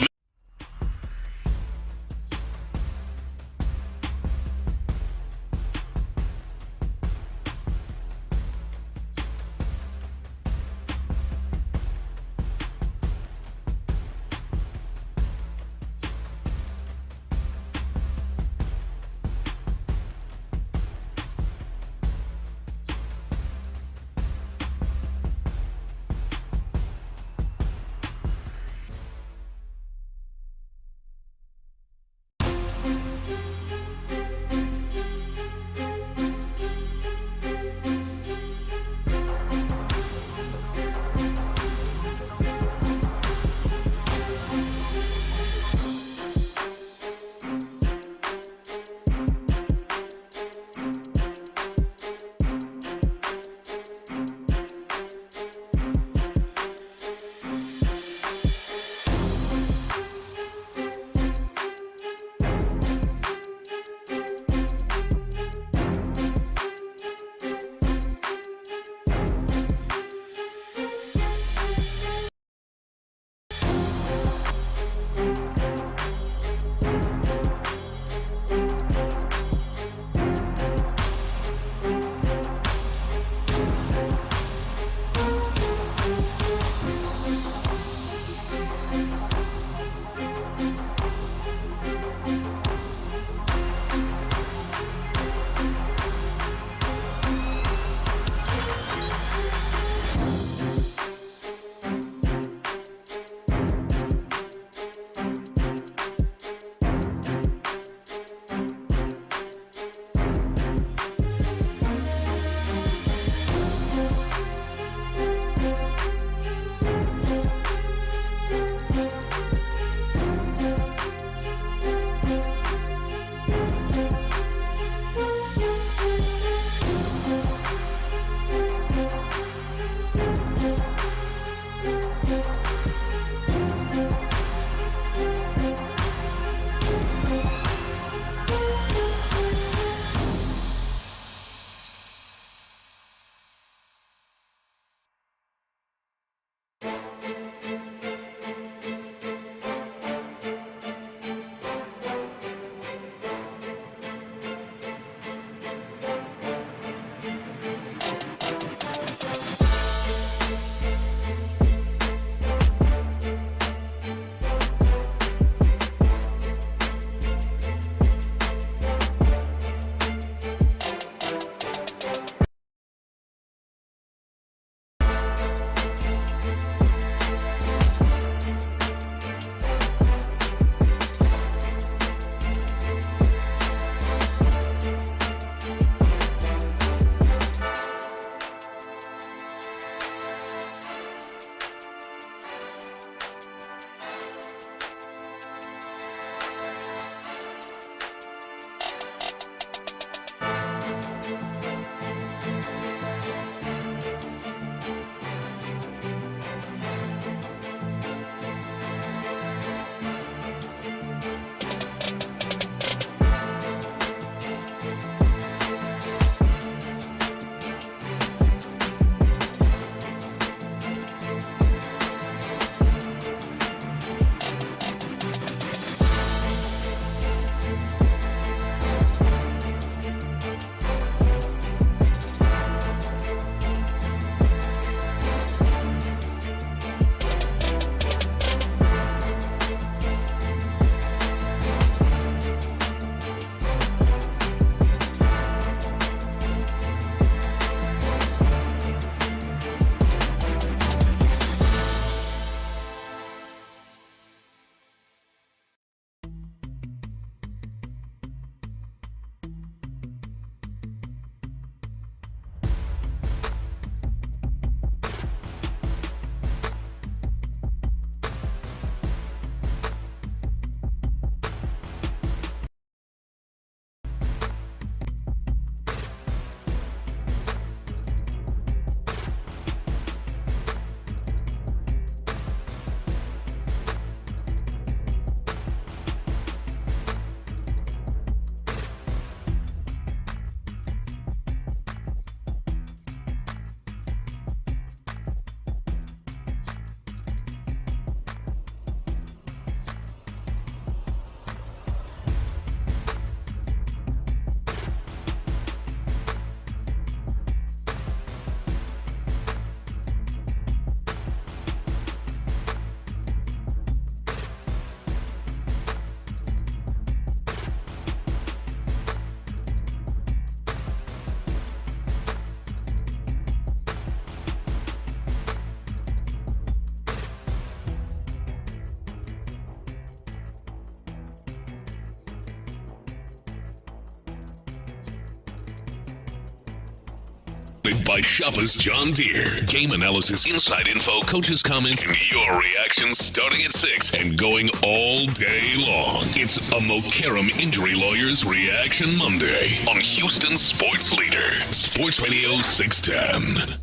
Presented by Shoppers John Deere. Game analysis, inside info, coaches' comments, and your reactions starting at 6 and going all day long. It's a Mokaram Injury Lawyers Reaction Monday on Houston Sports Leader, Sports Radio 610.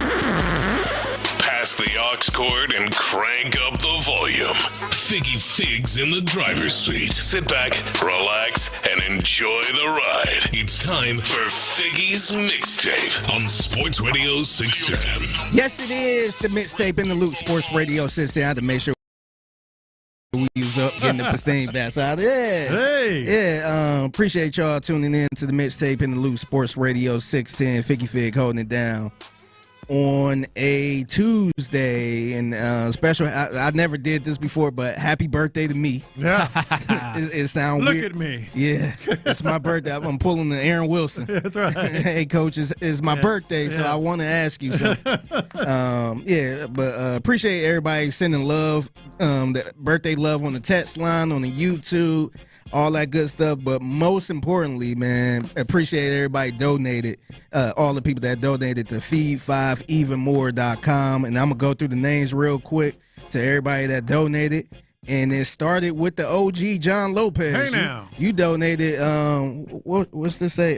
Pass the aux cord and crank up the volume. Figgy Figs in the driver's seat. Sit back, relax, and enjoy the ride. It's time for Figgy's Mixtape on Sports Radio 610. Yes, it is the Mixtape in the Loop, Sports Radio 610. I had to make sure we use up getting the Pristine Bass out. Yeah. Hey. Yeah. Appreciate y'all tuning in to the Mixtape in the Loop, Sports Radio 610. Figgy Fig holding it down on a Tuesday, and special. I never did this before, but happy birthday to me. Yeah, it sounds Look weird. at me. Yeah, it's my birthday. I'm pulling the Aaron Wilson. That's right. Hey, coach, it's my birthday, so I want to ask you something. But appreciate everybody sending love, that birthday love on the text line, on the YouTube, all that good stuff. But most importantly, man, appreciate everybody donated, all the people that donated to feed5evenmore.com. And I'm going to go through the names real quick to everybody that donated. And it started with the OG John Lopez. Hey now. You donated, what's this say?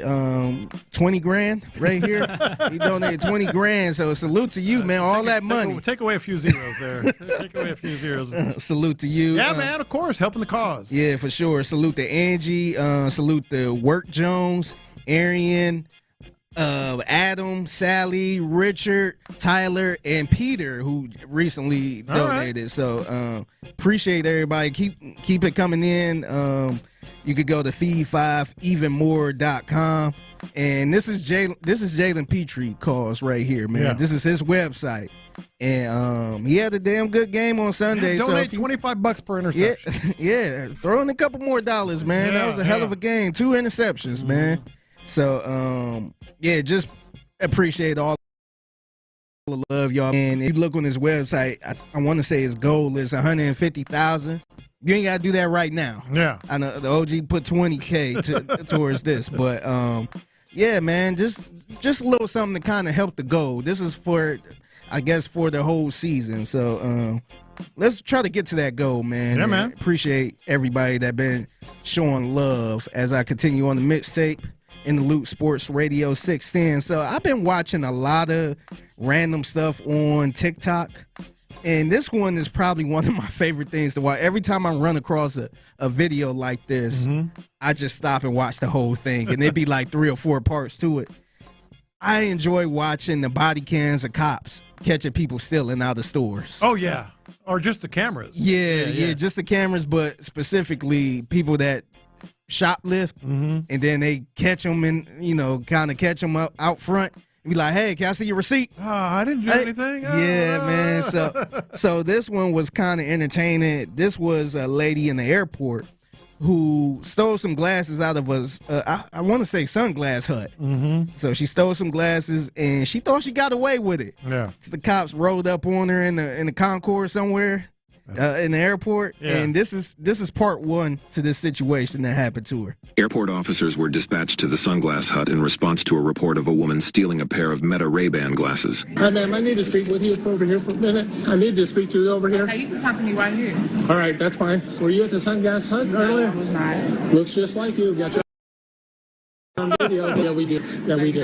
20 grand right here. You donated 20 grand. So salute to you, man. All that money. Take away a few zeros there. Take away a few zeros. Salute to you. Yeah, man, of course. Helping the cause. Yeah, for sure. Salute to Angie. Salute to Work Jones, Arian, Adam, Sally, Richard, Tyler, and Peter, who recently donated. Right. So appreciate everybody. Keep it coming in. You could go to feed5evenmore.com. And this is Jalen Petrie calls right here, man. Yeah. This is his website. And he had a damn good game on Sunday. Yeah, donate $25 per interception. Yeah, throw in a couple more dollars, man. That was a hell of a game. 2 interceptions, man. So, just appreciate all the love, y'all. And if you look on his website, I want to say his goal is $150,000. You ain't got to do that right now. Yeah. I know the OG put $20K towards this, but man, just a little something to kind of help the goal. This is for, I guess, for the whole season. So, let's try to get to that goal, man. Yeah, man. Appreciate everybody that been showing love as I continue on the mixtape in the Loop Sports Radio 610. So I've been watching a lot of random stuff on TikTok, and this one is probably one of my favorite things to watch. Every time I run across a video like this, I just stop and watch the whole thing, and it'd be like 3 or 4 parts to it. I enjoy watching the body cams of cops catching people stealing out of stores. Oh, yeah. Or just the cameras. Yeah, just the cameras, but specifically people that shoplift, and then they catch them and, kind of catch them out front and be like, hey, can I see your receipt? I didn't do anything. Yeah, man. So this one was kind of entertaining. This was a lady in the airport who stole some glasses out of I want to say Sunglass Hut. So she stole some glasses and she thought she got away with it. Yeah. So the cops rolled up on her in the concourse somewhere in the airport. Yeah. And this is part 1 to this situation that happened to her. Airport officers were dispatched to the Sunglass Hut in response to a report of a woman stealing a pair of Meta Ray-Ban glasses. Hi, ma'am, I need to speak with you over here for a minute. I need to speak to you over here. Okay, you can talk to me right here. All right, that's fine. Were you at the Sunglass Hut earlier? No, I was not. Looks just like you. Got your on video. Yeah, we do. Yeah, we do.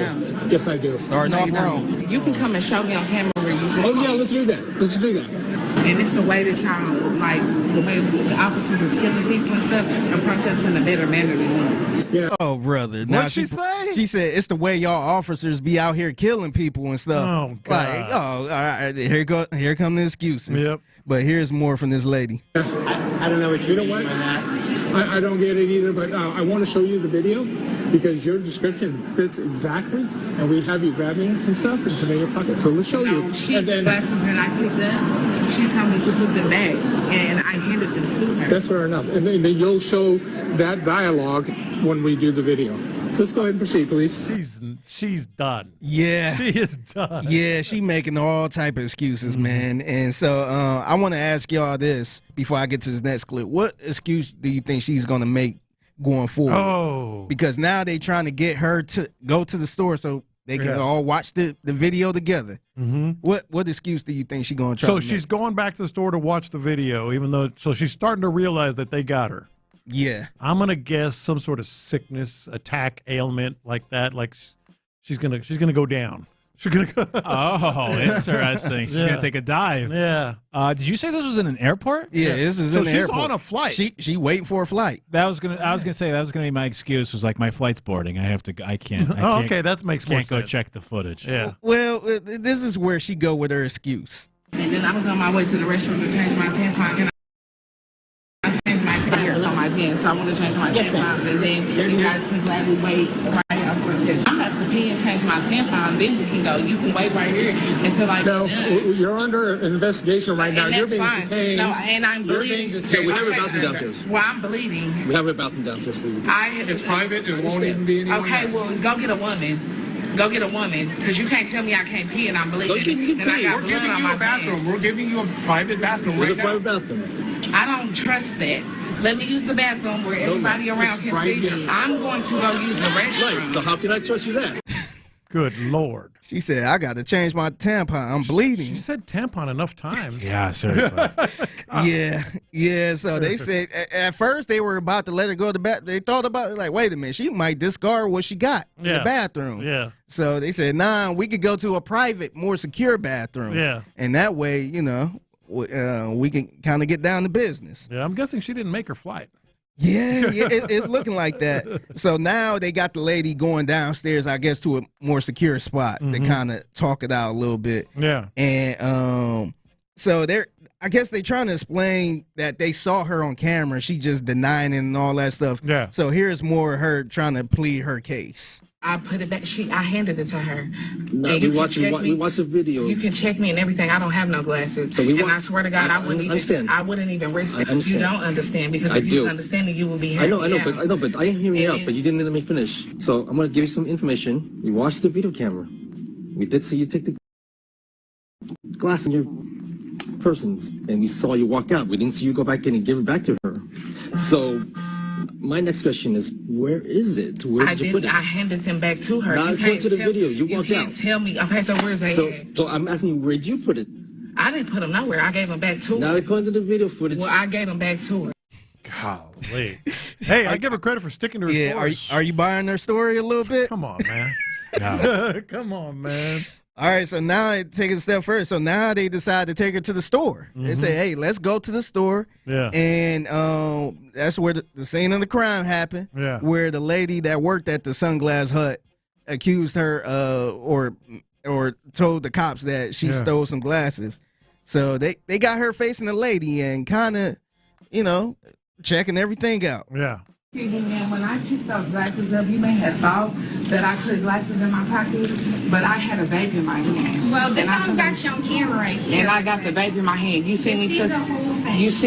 Yes, I do. Starting off wrong. You can come and show me on camera where you Oh, yeah, let's do that. Let's do that. And it's a way that y'all, like, the way the officers is killing people and stuff, approach us in a better manner than Yeah. Oh, brother. What'd she say? She said it's the way y'all officers be out here killing people and stuff. Oh, God. Like, all right, here come the excuses. Yep. But here's more from this lady. I don't know what you know what? I don't get it either, but I want to show you the video because your description fits exactly, and we have you grabbing some stuff and putting in your pocket. So let's show you. She had the glasses that I picked up. She told me to put them back, and I handed them to her. That's fair enough. And then you'll show that dialogue when we do the video. Let's go ahead and proceed, please. She's done. Yeah. She is done. Yeah, she making all type of excuses, man. And so I want to ask y'all this before I get to this next clip. What excuse do you think she's going to make going forward? Oh. Because now they trying to get her to go to the store so They can all watch the video together. Mm-hmm. What excuse do you think she's going to try to make? So she's going back to the store to watch the video, even though – so she's starting to realize that they got her. Yeah. I'm going to guess some sort of sickness, attack, ailment like that. Like she's gonna go down. She's gonna go. Oh, interesting. She's gonna take a dive. Yeah. Did you say this was in an airport? Yeah, this is so in the she's airport. on a flight. She waiting for a flight. I was gonna say that was gonna be my excuse. Was like my flight's boarding. I can't. Oh, okay, that makes more sense. Can't go check the footage. Yeah. Well, this is where she go with her excuse. And then I was on my way to the restroom to change my tampon, and I changed my hair on my pants, so I want to change my tampons, and then you guys can gladly wait right out for this. I'm about to pee and change my tampon, then we can go. You can wait right here until I No, you're under an investigation right now. And You're that's being fine. detained. No, and I'm bleeding. Yeah, we have a bathroom downstairs. Well, I'm bleeding. We have a bathroom downstairs for you. It's private. It won't even be anyone. Okay, well, go get a woman. Go get a woman, because you can't tell me I can't pee and I'm bleeding. And I got blood on my bathroom. We're giving you a private bathroom right now. There's a private bathroom. I don't trust that. Let me use the bathroom where everybody around can see. I'm going to go use the restroom. Right, so how can I trust you that? Good Lord. She said, I got to change my tampon. I'm bleeding. She said tampon enough times. Yeah, seriously. Yeah. So they said, at first they were about to let her go to the bathroom. They thought about it like, wait a minute, she might discard what she got in the bathroom. Yeah. So they said, nah, we could go to a private, more secure bathroom. Yeah. And that way, we can kind of get down to business. Yeah, I'm guessing she didn't make her flight. Yeah, it's looking like that. So now they got the lady going downstairs, I guess, to a more secure spot to kind of talk it out a little bit. Yeah. And so I guess they're trying to explain that they saw her on camera. She just denying it and all that stuff. Yeah. So here's more of her trying to plead her case. I put it back. I handed it to her. No, we watched the video. You can check me and everything. I don't have no glasses. So and I swear to God, I wouldn't even risk it. You don't understand, because if you understand it, you will be happy. I know, but I am hearing you out, but you didn't let me finish. So I'm going to give you some information. We watched the video camera. We did see you take the glass in your persons, and we saw you walk out. We didn't see you go back in and give it back to her. So my next question is, where is it? Where did you put it? I handed them back to her. Not according to the video. You walked out. You can't tell me. Okay, so where's they at? So I'm asking you, where'd you put it? I didn't put them nowhere. I gave them back to her. Not according to the video footage. Well, I gave them back to her. Golly. Hey, I give her credit for sticking to her story. Are you buying their story a little bit? Come on, man. Come on, man. All right, so now I take it a step further. So now they decide to take her to the store. They say, hey, let's go to the store. Yeah. And that's where the scene of the crime happened, where the lady that worked at the Sunglass Hut accused her or told the cops that she stole some glasses. So they got her facing the lady and kind of, checking everything out. Yeah. When I picked those glasses up, you may have thought that I put glasses in my pocket, but I had a vape in my hand. Well, this all got you on camera right here. And I got the vape in my hand. You see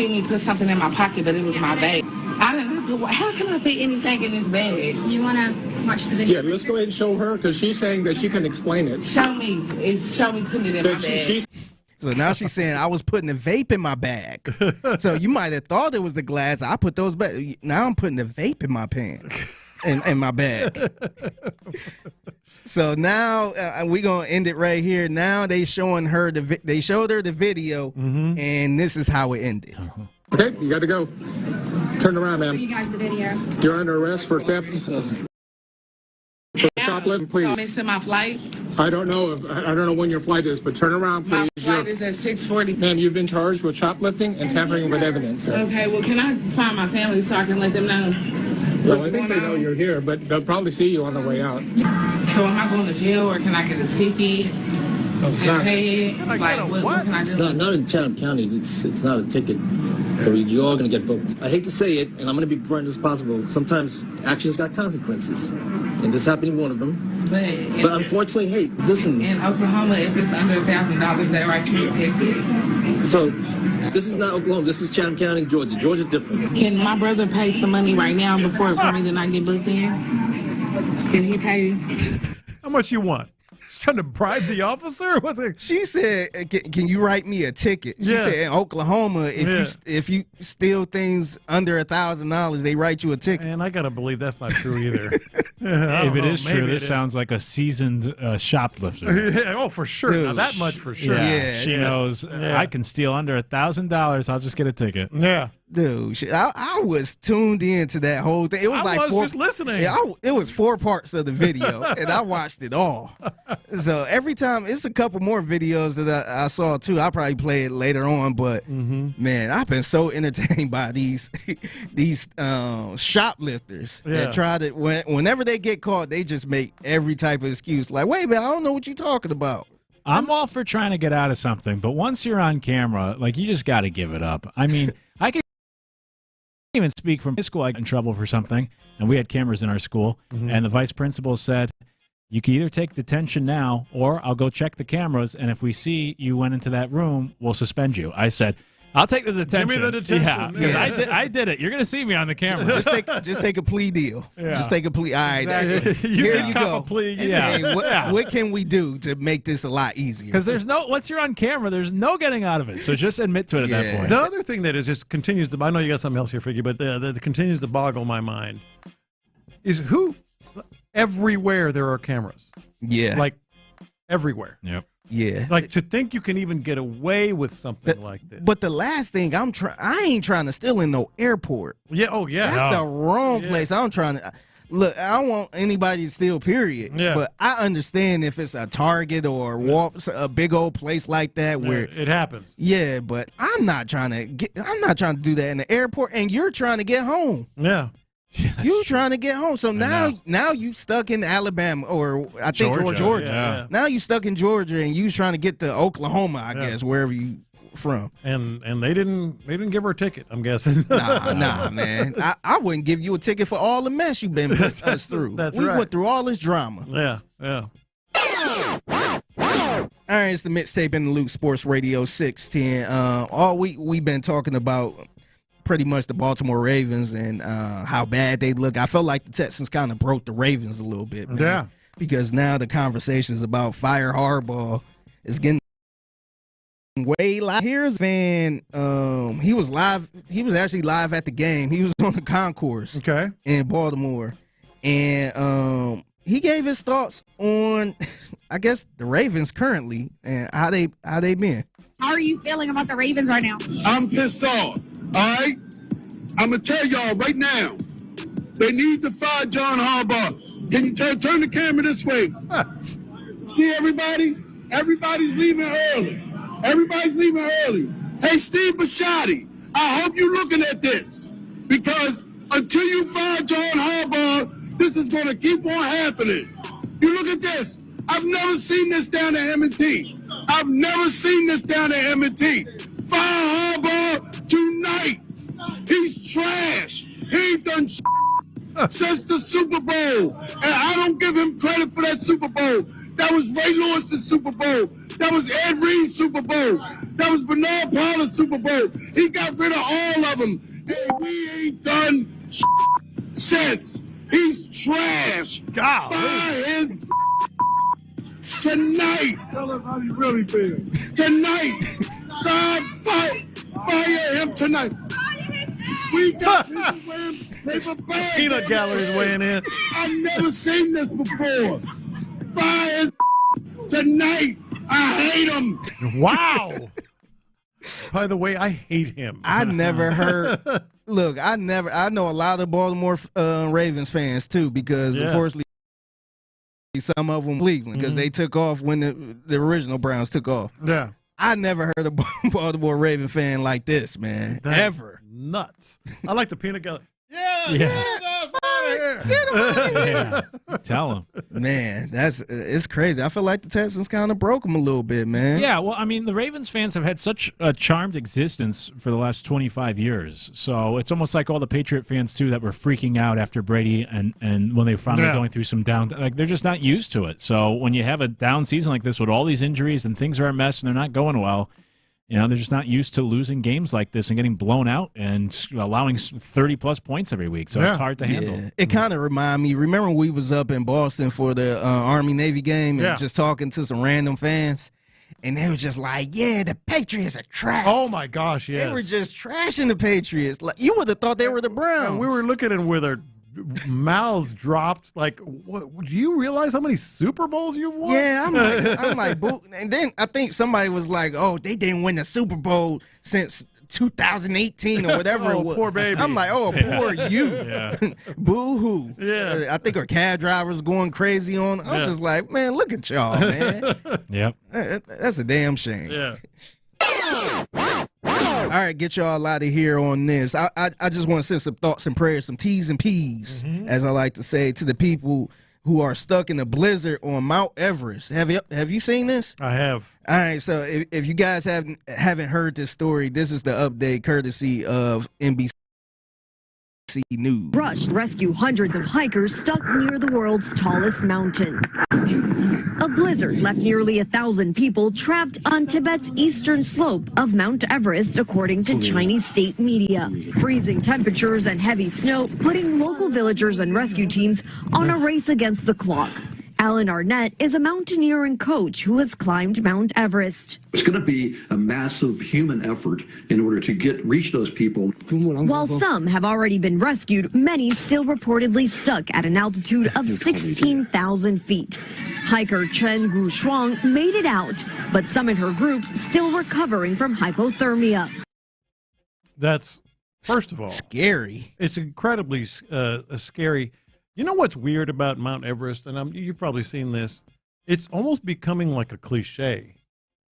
me put something in my pocket, but it was my vape. I didn't know. How can I fit anything in this bag? You want to watch the video? Yeah, let's go ahead and show her, because she's saying that she can explain it. Show me putting it in my bag. So now she's saying I was putting the vape in my bag. So you might have thought it was the glass. I put those back. Now I'm putting the vape in my pants, in my bag. So now we're gonna end it right here. Now they showing her they showed her the video, and this is how it ended. Okay, you got to go. Turn around, ma'am. You guys the video. You're under arrest for theft. For shoplifting, please. So I'm missing my flight. I don't know when your flight is, but turn around, please. My flight is at 6:40. Ma'am, you've been charged with shoplifting and tampering with evidence. Okay, well, can I find my family so I can let them know? Well, I think they know you're here, but they'll probably see you on the way out. So am I going to jail, or can I get a ticket and pay it? What can I do? It's not in Chatham County. It's not a ticket. So you're all going to get booked. I hate to say it, and I'm going to be blunt as possible. Sometimes actions got consequences. And this happened in one of them. But unfortunately, hey, listen. In Oklahoma, if it's under $1,000, they write you a ticket. So this is not Oklahoma. This is Chatham County, Georgia. Georgia's different. Can my brother pay some money right now for me to not get booked in? Can he pay? How much you want? trying to bribe the officer? She said, "Can you write me a ticket?" She said, "In Oklahoma, if you steal things under $1,000, they write you a ticket." And I gotta believe that's not true either. If it is true, this sounds like a seasoned shoplifter. Yeah, oh, for sure. Now, that much for sure. She knows I can steal under $1,000. I'll just get a ticket. Yeah. Dude, I was tuned into that whole thing. It was just listening. Yeah, it was 4 parts of the video, and I watched it all. So every time, it's a couple more videos that I saw too. I'll probably play it later on, but man, I've been so entertained by these shoplifters that try to, whenever they get caught, they just make every type of excuse. Like, wait a minute, I don't know what you're talking about. I'm all for trying to get out of something, but once you're on camera, like, you just got to give it up. I mean, I can even speak from high school. I got in trouble for something, and we had cameras in our school, and the vice principal said, you can either take detention now, or I'll go check the cameras, and if we see you went into that room, we'll suspend you. I said, I'll take the detention. Give me the detention. Yeah, because I did it. You're going to see me on the camera. Just take a plea deal. Yeah. Just take a plea. All right, Exactly. here you go. Plea. Hey, what can we do to make this a lot easier? Because once you're on camera, there's no getting out of it. So just admit to it at that point. The other thing that is just continues to, I know you got something else here, Figgy, but that continues to boggle my mind is everywhere there are cameras. Yeah. Like, everywhere. Yep. Yeah. Like, to think you can even get away with something like this. But the last thing I ain't trying to steal in no airport. Yeah, oh yeah. That's the wrong place. I'm trying to look, I don't want anybody to steal, period. Yeah. But I understand if it's a Target or a big old place like that where it happens. Yeah, but I'm not trying to do that in the airport, and you're trying to get home. Yeah. You trying to get home. So now you stuck in Alabama or I think Georgia. Yeah. Now you stuck in Georgia and you trying to get to Oklahoma, I guess, wherever you from. And they didn't give her a ticket, I'm guessing. Nah, man. I wouldn't give you a ticket for all the mess you've been putting us through. We went through all this drama. Yeah. All right, it's the mixtape in the Luke Sports Radio 610. All week we've been talking about pretty much the Baltimore Ravens and how bad they look. I felt like the Texans kind of broke the Ravens a little bit, man. Yeah. Because now the conversation is about fire Harbaugh is getting way live. Here's a fan. He was live. He was actually live at the game. He was on the concourse in Baltimore. And he gave his thoughts on, I guess, the Ravens currently and how they been. How are you feeling about the Ravens right now? I'm pissed off. All right? I'm going to tell y'all right now, they need to fire John Harbaugh. Can you turn the camera this way? See everybody? Everybody's leaving early. Everybody's leaving early. Hey, Steve Bisciotti, I hope you're looking at this because until you fire John Harbaugh, this is going to keep on happening. You look at this. I've never seen this down at M&T. I've never seen this down at M&T. Fire Harbaugh tonight. He's trash. He done since the Super Bowl. And I don't give him credit for that Super Bowl. That was Ray Lewis's Super Bowl. That was Ed Reed's Super Bowl. That was Bernard Pollard's Super Bowl. He got rid of all of them. And we ain't done since. He's trash. God. Fire his tonight. Tell us how you really feel. Tonight. Fire him tonight. We got paper bags. Peanut gallery's weighing in. I've never seen this before. Fire his tonight. I hate him. Wow. By the way, I hate him. I never heard. Look, I know a lot of Baltimore Ravens fans too, because unfortunately some of them Cleveland because they took off when the original Browns took off. Yeah. I never heard a Baltimore Raven fan like this, man. That's ever. Nuts. I like the peanut gallery. Yeah. Get him out of here. Tell him. Man, it's crazy. I feel like the Texans kind of broke them a little bit, man. Yeah, well, I mean, the Ravens fans have had such a charmed existence for the last 25 years. So it's almost like all the Patriot fans, too, that were freaking out after Brady and when they were finally going through some down. Like, they're just not used to it. So when you have a down season like this with all these injuries and things are a mess and they're not going well, They're just not used to losing games like this and getting blown out and allowing 30-plus points every week. So it's hard to handle. Yeah. It kind of reminded me, remember when we was up in Boston for the Army-Navy game and just talking to some random fans? And they were just like, yeah, the Patriots are trash. Oh, my gosh, yes. They were just trashing the Patriots. Like, you would have thought they were the Browns. And we were looking at them with our mouths dropped. Like, what, do you realize how many Super Bowls you've won? Yeah, I'm like, boo. And then I think somebody was like, oh, they didn't win the Super Bowl since 2018 or whatever it was. Poor baby. I'm like, oh, poor you. Boo-hoo. Yeah. I think our cab driver was going crazy on. I'm just like, man, look at y'all, man. Yep. That's a damn shame. Yeah. All right, get y'all out of here on this. I just want to send some thoughts and prayers, some T's and P's, as I like to say, to the people who are stuck in a blizzard on Mount Everest. Have you seen this? I have. All right, so if you guys haven't heard this story, this is the update courtesy of NBC News. Rush rescue hundreds of hikers stuck near the world's tallest mountain. A blizzard left nearly 1,000 people trapped on Tibet's eastern slope of Mount Everest, according to Chinese state media. Freezing temperatures and heavy snow putting local villagers and rescue teams on a race against the clock. Alan Arnett is a mountaineering coach who has climbed Mount Everest. It's going to be a massive human effort in order to reach those people. While some have already been rescued, many still reportedly stuck at an altitude of 16,000 feet. Hiker Chen Gushuang made it out, but some in her group still recovering from hypothermia. That's, first of all, scary. It's incredibly scary. You know what's weird about Mount Everest, and you've probably seen this, it's almost becoming like a cliche.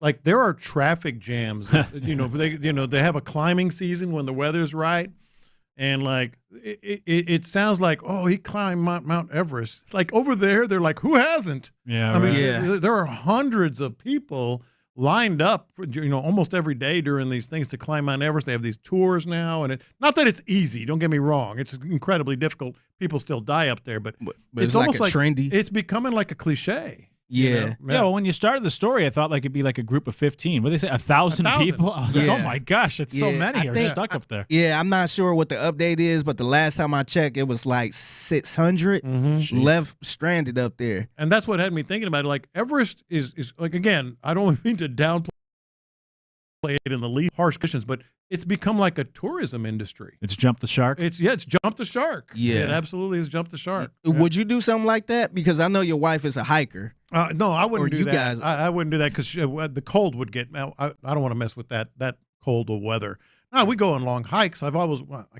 Like there are traffic jams, they have a climbing season when the weather's right, and like it sounds like, oh, he climbed Mount Everest. Like over there, they're like, who hasn't? Yeah, I mean, there are hundreds of people lined up for, almost every day during these things to climb Mount Everest. They have these tours now, and not that it's easy, don't get me wrong, it's incredibly difficult. People still die up there, but it's almost like trendy. It's becoming like a cliche. Yeah. Well, when you started the story, I thought like it'd be like a group of 15. What did they say? 1,000 people? I was like, oh my gosh, it's so many are stuck up there. Yeah, I'm not sure what the update is, but the last time I checked, it was like 600 left stranded up there. And that's what had me thinking about it. Like Everest is like, again, I don't mean to downplay it in the least harsh conditions, but it's become like a tourism industry. It's jumped the shark? It's jumped the shark. Yeah. It absolutely has jumped the shark. Would you do something like that? Because I know your wife is a hiker. No, I wouldn't do that. Guys, I wouldn't do that because the cold would get. I don't want to mess with that cold of weather. No, we go on long hikes. I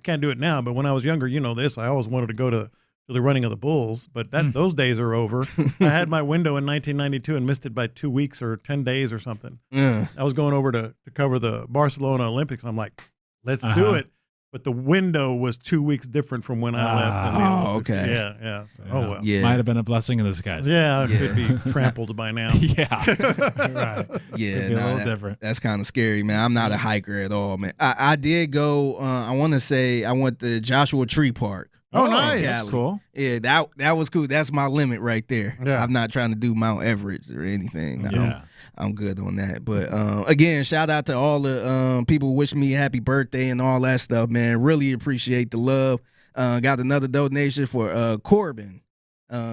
can't do it now, but when I was younger, I always wanted to go to the running of the bulls, but those days are over. I had my window in 1992 and missed it by 2 weeks or 10 days or something. I was going over to cover the Barcelona Olympics. I'm like, let's do it. But the window was 2 weeks different from when I left. Oh, okay. Yeah. So, oh, well. Yeah. Might have been a blessing in disguise. Yeah, it could be trampled by now. Yeah. Right. Yeah, a little different. That's kind of scary, man. I'm not a hiker at all, man. I did go, I want to say I went to Joshua Tree Park. Oh, nice. That's cool. Yeah, that was cool. That's my limit right there. Yeah. I'm not trying to do Mount Everest or anything. I'm good on that. But again, shout out to all the people who wish me a happy birthday and all that stuff, man. Really appreciate the love. Got another donation for Corbin.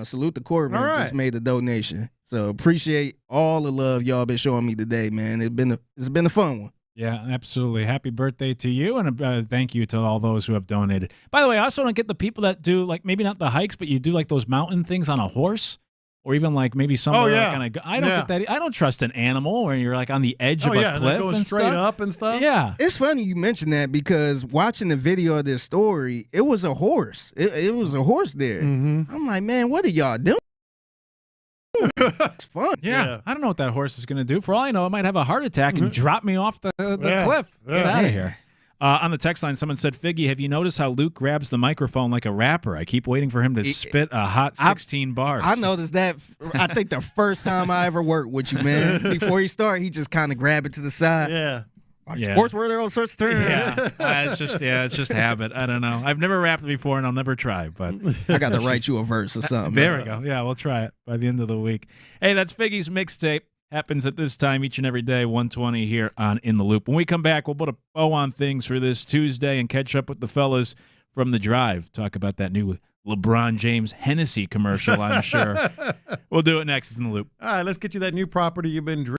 Salute to Corbin. All right. Just made a donation. So appreciate all the love y'all been showing me today, man. It's been a fun one. Yeah, absolutely. Happy birthday to you, and thank you to all those who have donated. By the way, I also don't get the people that do, like, maybe not the hikes, but you do, like, those mountain things on a horse, or even, like, maybe somewhere. I don't get that. I don't trust an animal where you're, like, on the edge of a cliff going and straight stuff. up and stuff. Yeah. It's funny you mentioned that because watching the video of this story, it was a horse. It was a horse there. I'm like, man, what are y'all doing? It's fun. Yeah. I don't know what that horse is going to do. For all I know, it might have a heart attack and drop me off the cliff. Get out of here. On the text line, someone said, Figgy, have you noticed how Luke grabs the microphone like a rapper? I keep waiting for him to spit a hot 16 bars. I noticed that, I think the first time I ever worked with you, man. Before he started, he just kind of grabbed it to the side. Yeah. Sports where they're all sorts of terms. Yeah. It's just habit. I don't know. I've never rapped before, and I'll never try. But I got to write you a verse or something. There we go. Yeah, we'll try it by the end of the week. Hey, that's Figgy's mixtape. Happens at this time each and every day, 1:20 here on In the Loop. When we come back, we'll put a bow on things for this Tuesday and catch up with the fellas from The Drive. Talk about that new LeBron James Hennessy commercial, I'm sure. We'll do it next. It's In the Loop. All right, let's get you that new property you've been dreaming.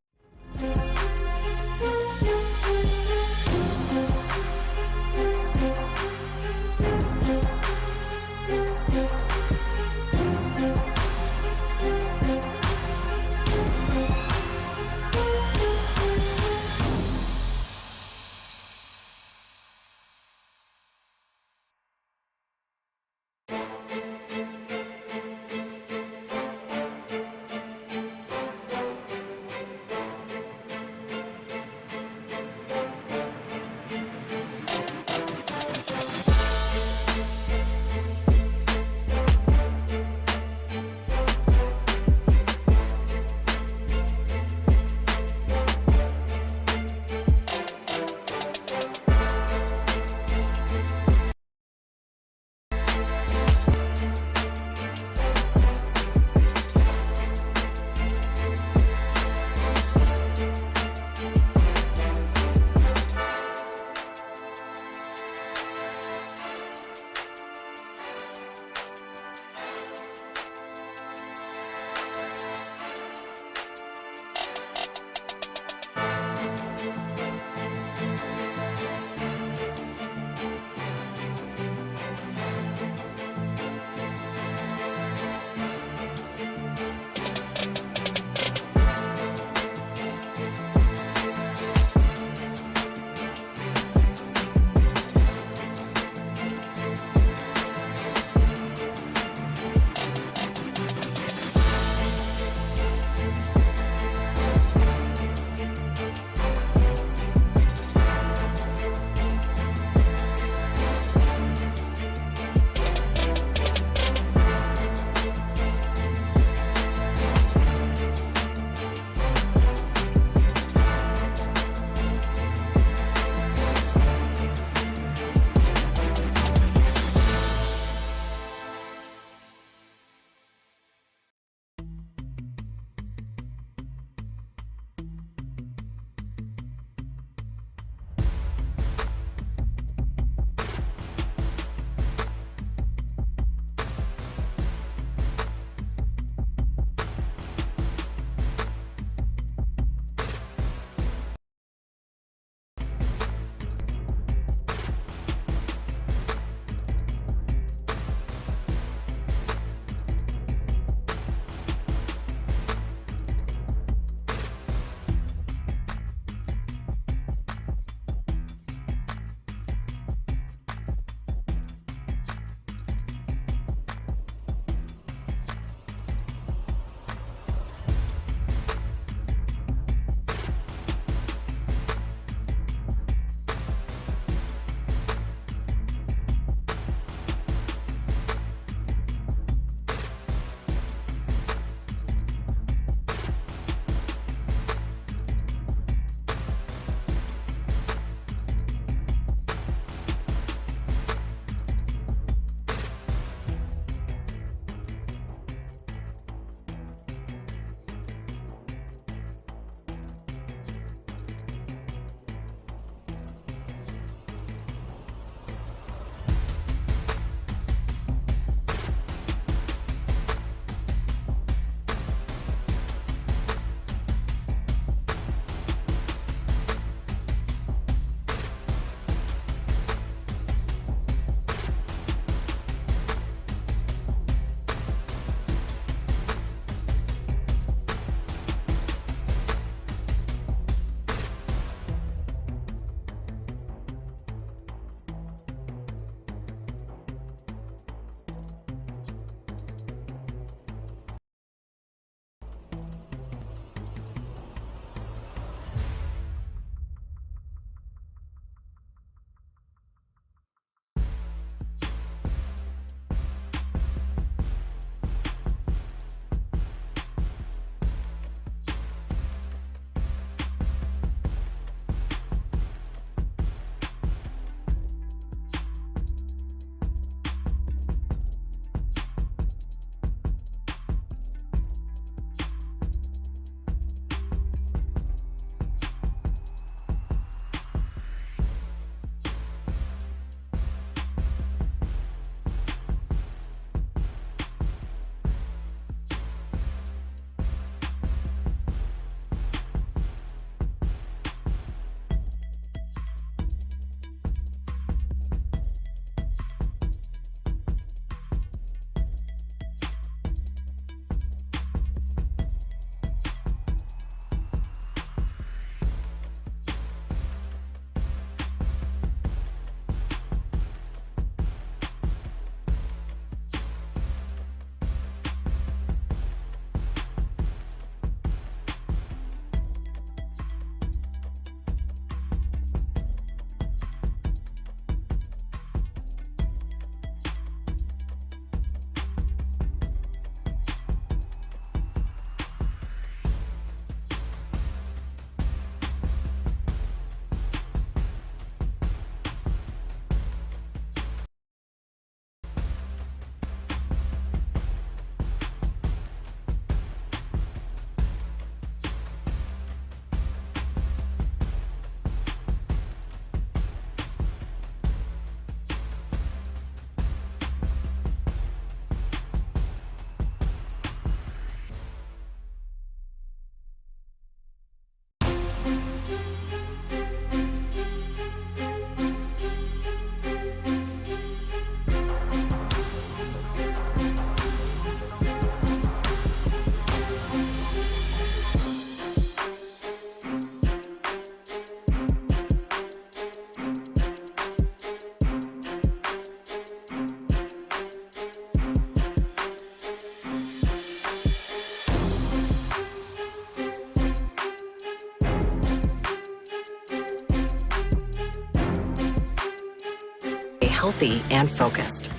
healthy and focused.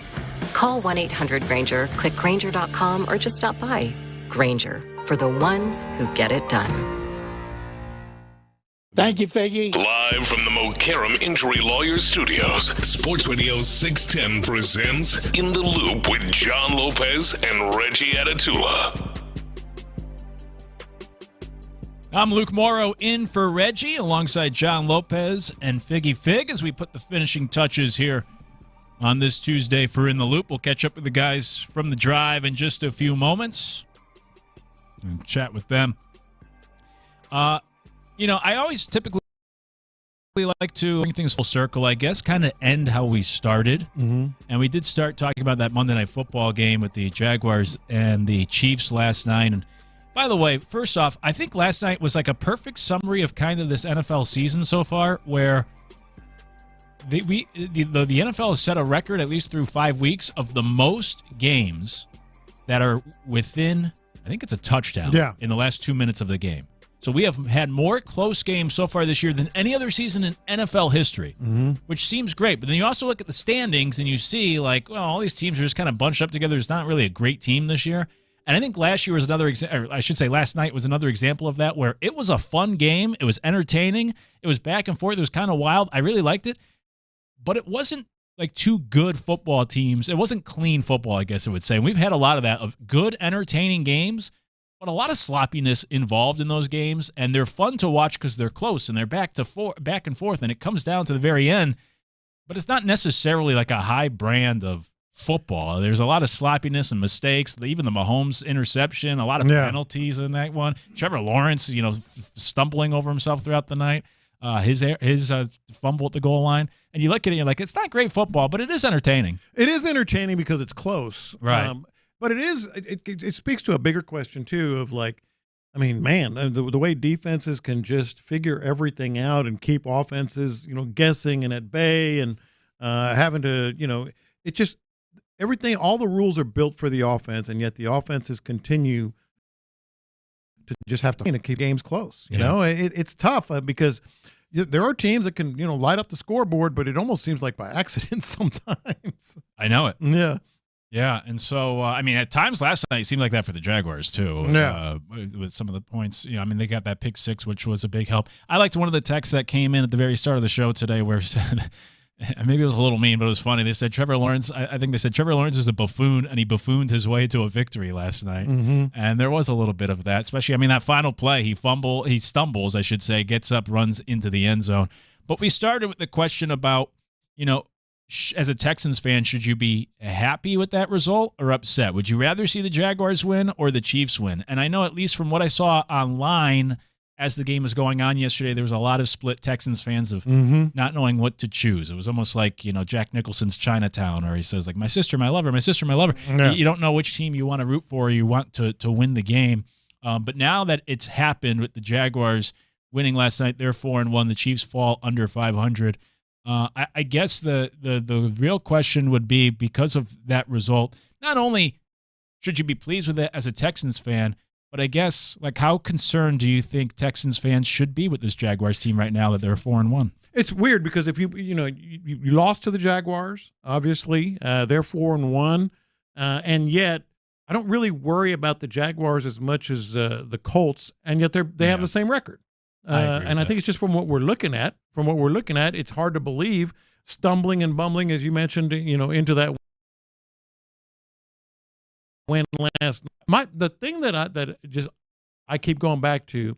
Call 1-800-GRANGER, click Grainger.com, or just stop by. Grainger, for the ones who get it done. Thank you, Figgy. Live from the Mokaram Injury Lawyers Studios, Sports Radio 610 presents In the Loop with John Lopez and Reggie Atatula. I'm Luke Morrow in for Reggie alongside John Lopez and Figgy Fig as we put the finishing touches here on this Tuesday for In the Loop. We'll catch up with the guys from the drive in just a few moments and chat with them. I always typically like to bring things full circle, I guess, kind of end how we started. Mm-hmm. And we did start talking about that Monday Night Football game with the Jaguars and the Chiefs last night. And by the way, first off, I think last night was like a perfect summary of kind of this NFL season so far, where the NFL has set a record, at least through 5 weeks, of the most games that are within, I think it's a touchdown, in the last 2 minutes of the game. So we have had more close games so far this year than any other season in NFL history, which seems great. But then you also look at the standings and you see, like, well, all these teams are just kind of bunched up together. It's not really a great team this year. And I think last year was another example, I should say last night was another example of that, where it was a fun game. It was entertaining. It was back and forth. It was kind of wild. I really liked it. But it wasn't like two good football teams. It wasn't clean football, I guess I would say. And we've had a lot of that, of good, entertaining games, but a lot of sloppiness involved in those games, and they're fun to watch because they're close and they're back and forth, and it comes down to the very end. But it's not necessarily like a high brand of football. There's a lot of sloppiness and mistakes. Even the Mahomes interception, a lot of penalties in that one. Trevor Lawrence, stumbling over himself throughout the night. His fumble at the goal line, and you look at it, and you're like, it's not great football, but it is entertaining. It is entertaining because it's close, right? But it speaks to a bigger question, too, of like, I mean, man, the way defenses can just figure everything out and keep offenses, guessing and at bay and having to, it just everything, all the rules are built for the offense, and yet the offenses continue to just have to keep games close. It's tough because there are teams that can, light up the scoreboard, but it almost seems like by accident sometimes. I know it. Yeah. Yeah, and so, at times last night it seemed like that for the Jaguars, too, with some of the points. They got that pick six, which was a big help. I liked one of the texts that came in at the very start of the show today where it said, maybe it was a little mean, but it was funny. They said Trevor Lawrence, I think they said Trevor Lawrence is a buffoon, and he buffooned his way to a victory last night. Mm-hmm. And there was a little bit of that, especially, that final play, he stumbles, I should say, gets up, runs into the end zone. But we started with the question about, as a Texans fan, should you be happy with that result or upset? Would you rather see the Jaguars win or the Chiefs win? And I know, at least from what I saw online as the game was going on yesterday, there was a lot of split Texans fans of not knowing what to choose. It was almost like, Jack Nicholson's Chinatown, or he says, like, my sister, my lover, my sister, my lover. Yeah. You don't know which team you want to root for or you want to win the game. But now that it's happened with the Jaguars winning last night, they're 4-1. The Chiefs fall under 500. I guess the real question would be, because of that result, not only should you be pleased with it as a Texans fan, but I guess, like, how concerned do you think Texans fans should be with this Jaguars team right now that they're 4-1? It's weird because if you lost to the Jaguars, obviously they're 4-1, and yet I don't really worry about the Jaguars as much as the Colts, and yet they have the same record. I think it's just from what we're looking at. From what we're looking at, it's hard to believe, stumbling and bumbling, as you mentioned, into that win last night. The thing that I keep going back to,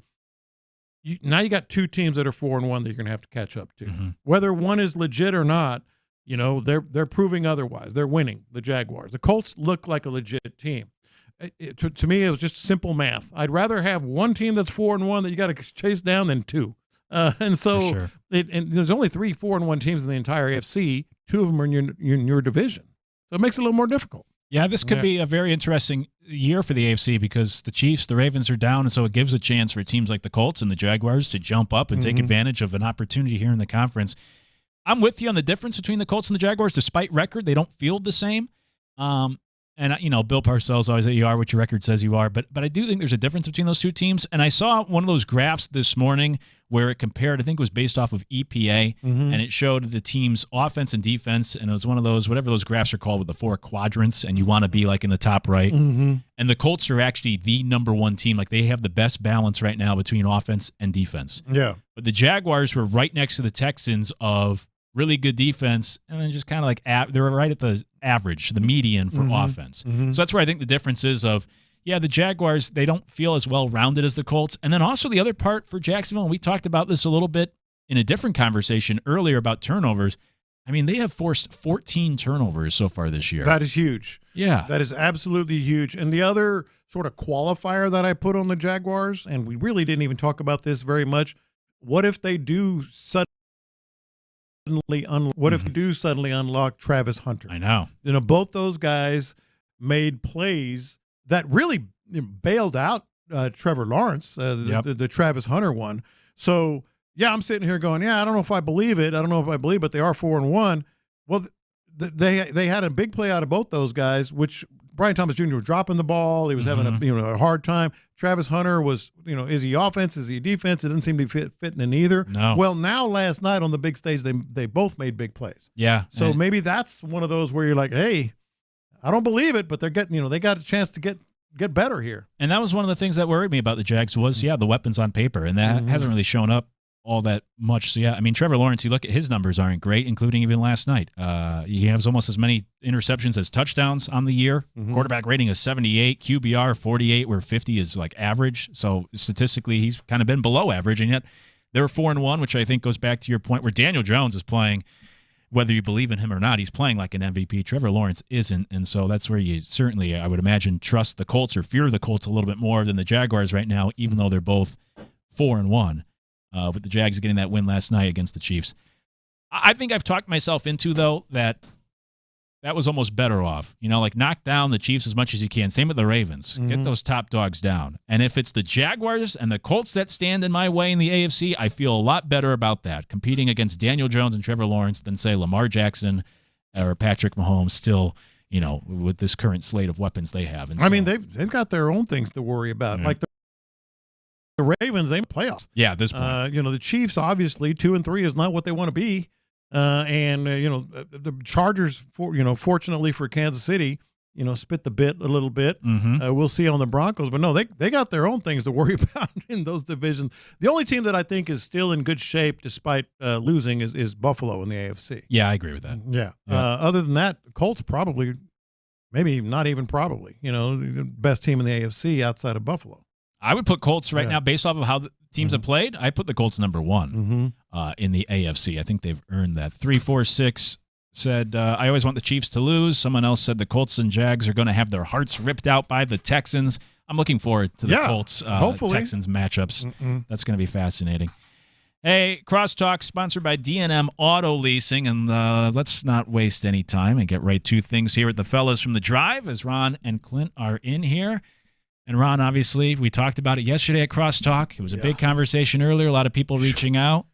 now you got two teams that are 4-1 that you're going to have to catch up to. Mm-hmm. Whether one is legit or not, they're proving otherwise. They're winning, the Jaguars. The Colts look like a legit team. To me, it was just simple math. I'd rather have one team that's 4-1 that you got to chase down than two. And so, sure. And there's only 3 4-1 teams in the entire AFC. 2 of them are in your division, so it makes it a little more difficult. Yeah, this could be a very interesting year for the AFC because the Chiefs, the Ravens are down, and so it gives a chance for teams like the Colts and the Jaguars to jump up and take advantage of an opportunity here in the conference. I'm with you on the difference between the Colts and the Jaguars. Despite record, they don't field the same. And, Bill Parcells always said you are what your record says you are. But I do think there's a difference between those two teams. And I saw one of those graphs this morning where it compared, I think it was based off of EPA, and it showed the team's offense and defense. And it was one of those, whatever those graphs are called with the 4 quadrants, and you want to be like in the top right. And the Colts are actually the number 1 team. Like they have the best balance right now between offense and defense. Yeah. But the Jaguars were right next to the Texans of really good defense, and then just kind of like they were right at the average, the median for offense. So that's where I think the difference is of, the Jaguars, they don't feel as well-rounded as the Colts. And then also the other part for Jacksonville, and we talked about this a little bit in a different conversation earlier about turnovers. I mean, they have forced 14 turnovers so far this year. That is huge. Yeah. That is absolutely huge. And the other sort of qualifier that I put on the Jaguars, and we really didn't even talk about this very much, what if they do suddenly unlock Travis Hunter? I know. Both those guys made plays that really bailed out Trevor Lawrence, the Travis Hunter one. So, I'm sitting here going, I don't know if I believe it. I don't know if I believe, but they are 4-1. Well, they had a big play out of both those guys, which Brian Thomas Jr. was dropping the ball. He was having a hard time. Travis Hunter was, is he offense? Is he defense? It didn't seem to be fitting in either. No. Well, now last night on the big stage, they both made big plays. Yeah. So maybe that's one of those where you're like, hey, I don't believe it, but they're getting, they got a chance to get better here. And that was one of the things that worried me about the Jags was, the weapons on paper, and that hasn't really shown up all that much. So, I mean, Trevor Lawrence, you look at his numbers aren't great, including even last night. He has almost as many interceptions as touchdowns on the year. Quarterback rating is 78, QBR 48, where 50 is like average. So statistically, he's kind of been below average, and yet they're 4-1, which I think goes back to your point where Daniel Jones is playing, whether you believe in him or not, he's playing like an MVP. Trevor Lawrence isn't, and so that's where you certainly, I would imagine, trust the Colts or fear the Colts a little bit more than the Jaguars right now, even though they're both 4-1. With the Jags getting that win last night against the Chiefs. I think I've talked myself into, though, that was almost better off. Knock down the Chiefs as much as you can. Same with the Ravens. Get those top dogs down. And if it's the Jaguars and the Colts that stand in my way in the AFC, I feel a lot better about that, competing against Daniel Jones and Trevor Lawrence than, say, Lamar Jackson or Patrick Mahomes still, with this current slate of weapons they have. And I mean, they've got their own things to worry about. Like the Ravens, they playoffs. Yeah, at this point. The Chiefs, obviously, 2-3 is not what they want to be. The Chargers, fortunately for Kansas City, spit the bit a little bit. We'll see on the Broncos. But no, they got their own things to worry about in those divisions. The only team that I think is still in good shape despite losing is Buffalo in the AFC. Yeah, I agree with that. Yeah. Other than that, Colts probably, maybe not even probably, the best team in the AFC outside of Buffalo. I would put Colts right now, based off of how the teams have played, I put the Colts number 1 in the AFC. I think they've earned that. 346 said, I always want the Chiefs to lose. Someone else said the Colts and Jags are going to have their hearts ripped out by the Texans. I'm looking forward to the Colts Texans matchups. That's going to be fascinating. Hey, Crosstalk sponsored by D&M Auto Leasing, and let's not waste any time and get right to things here at the fellas from the Drive as Ron and Clint are in here. And Ron, obviously, we talked about it yesterday at Crosstalk. It was a big conversation earlier. A lot of people reaching out.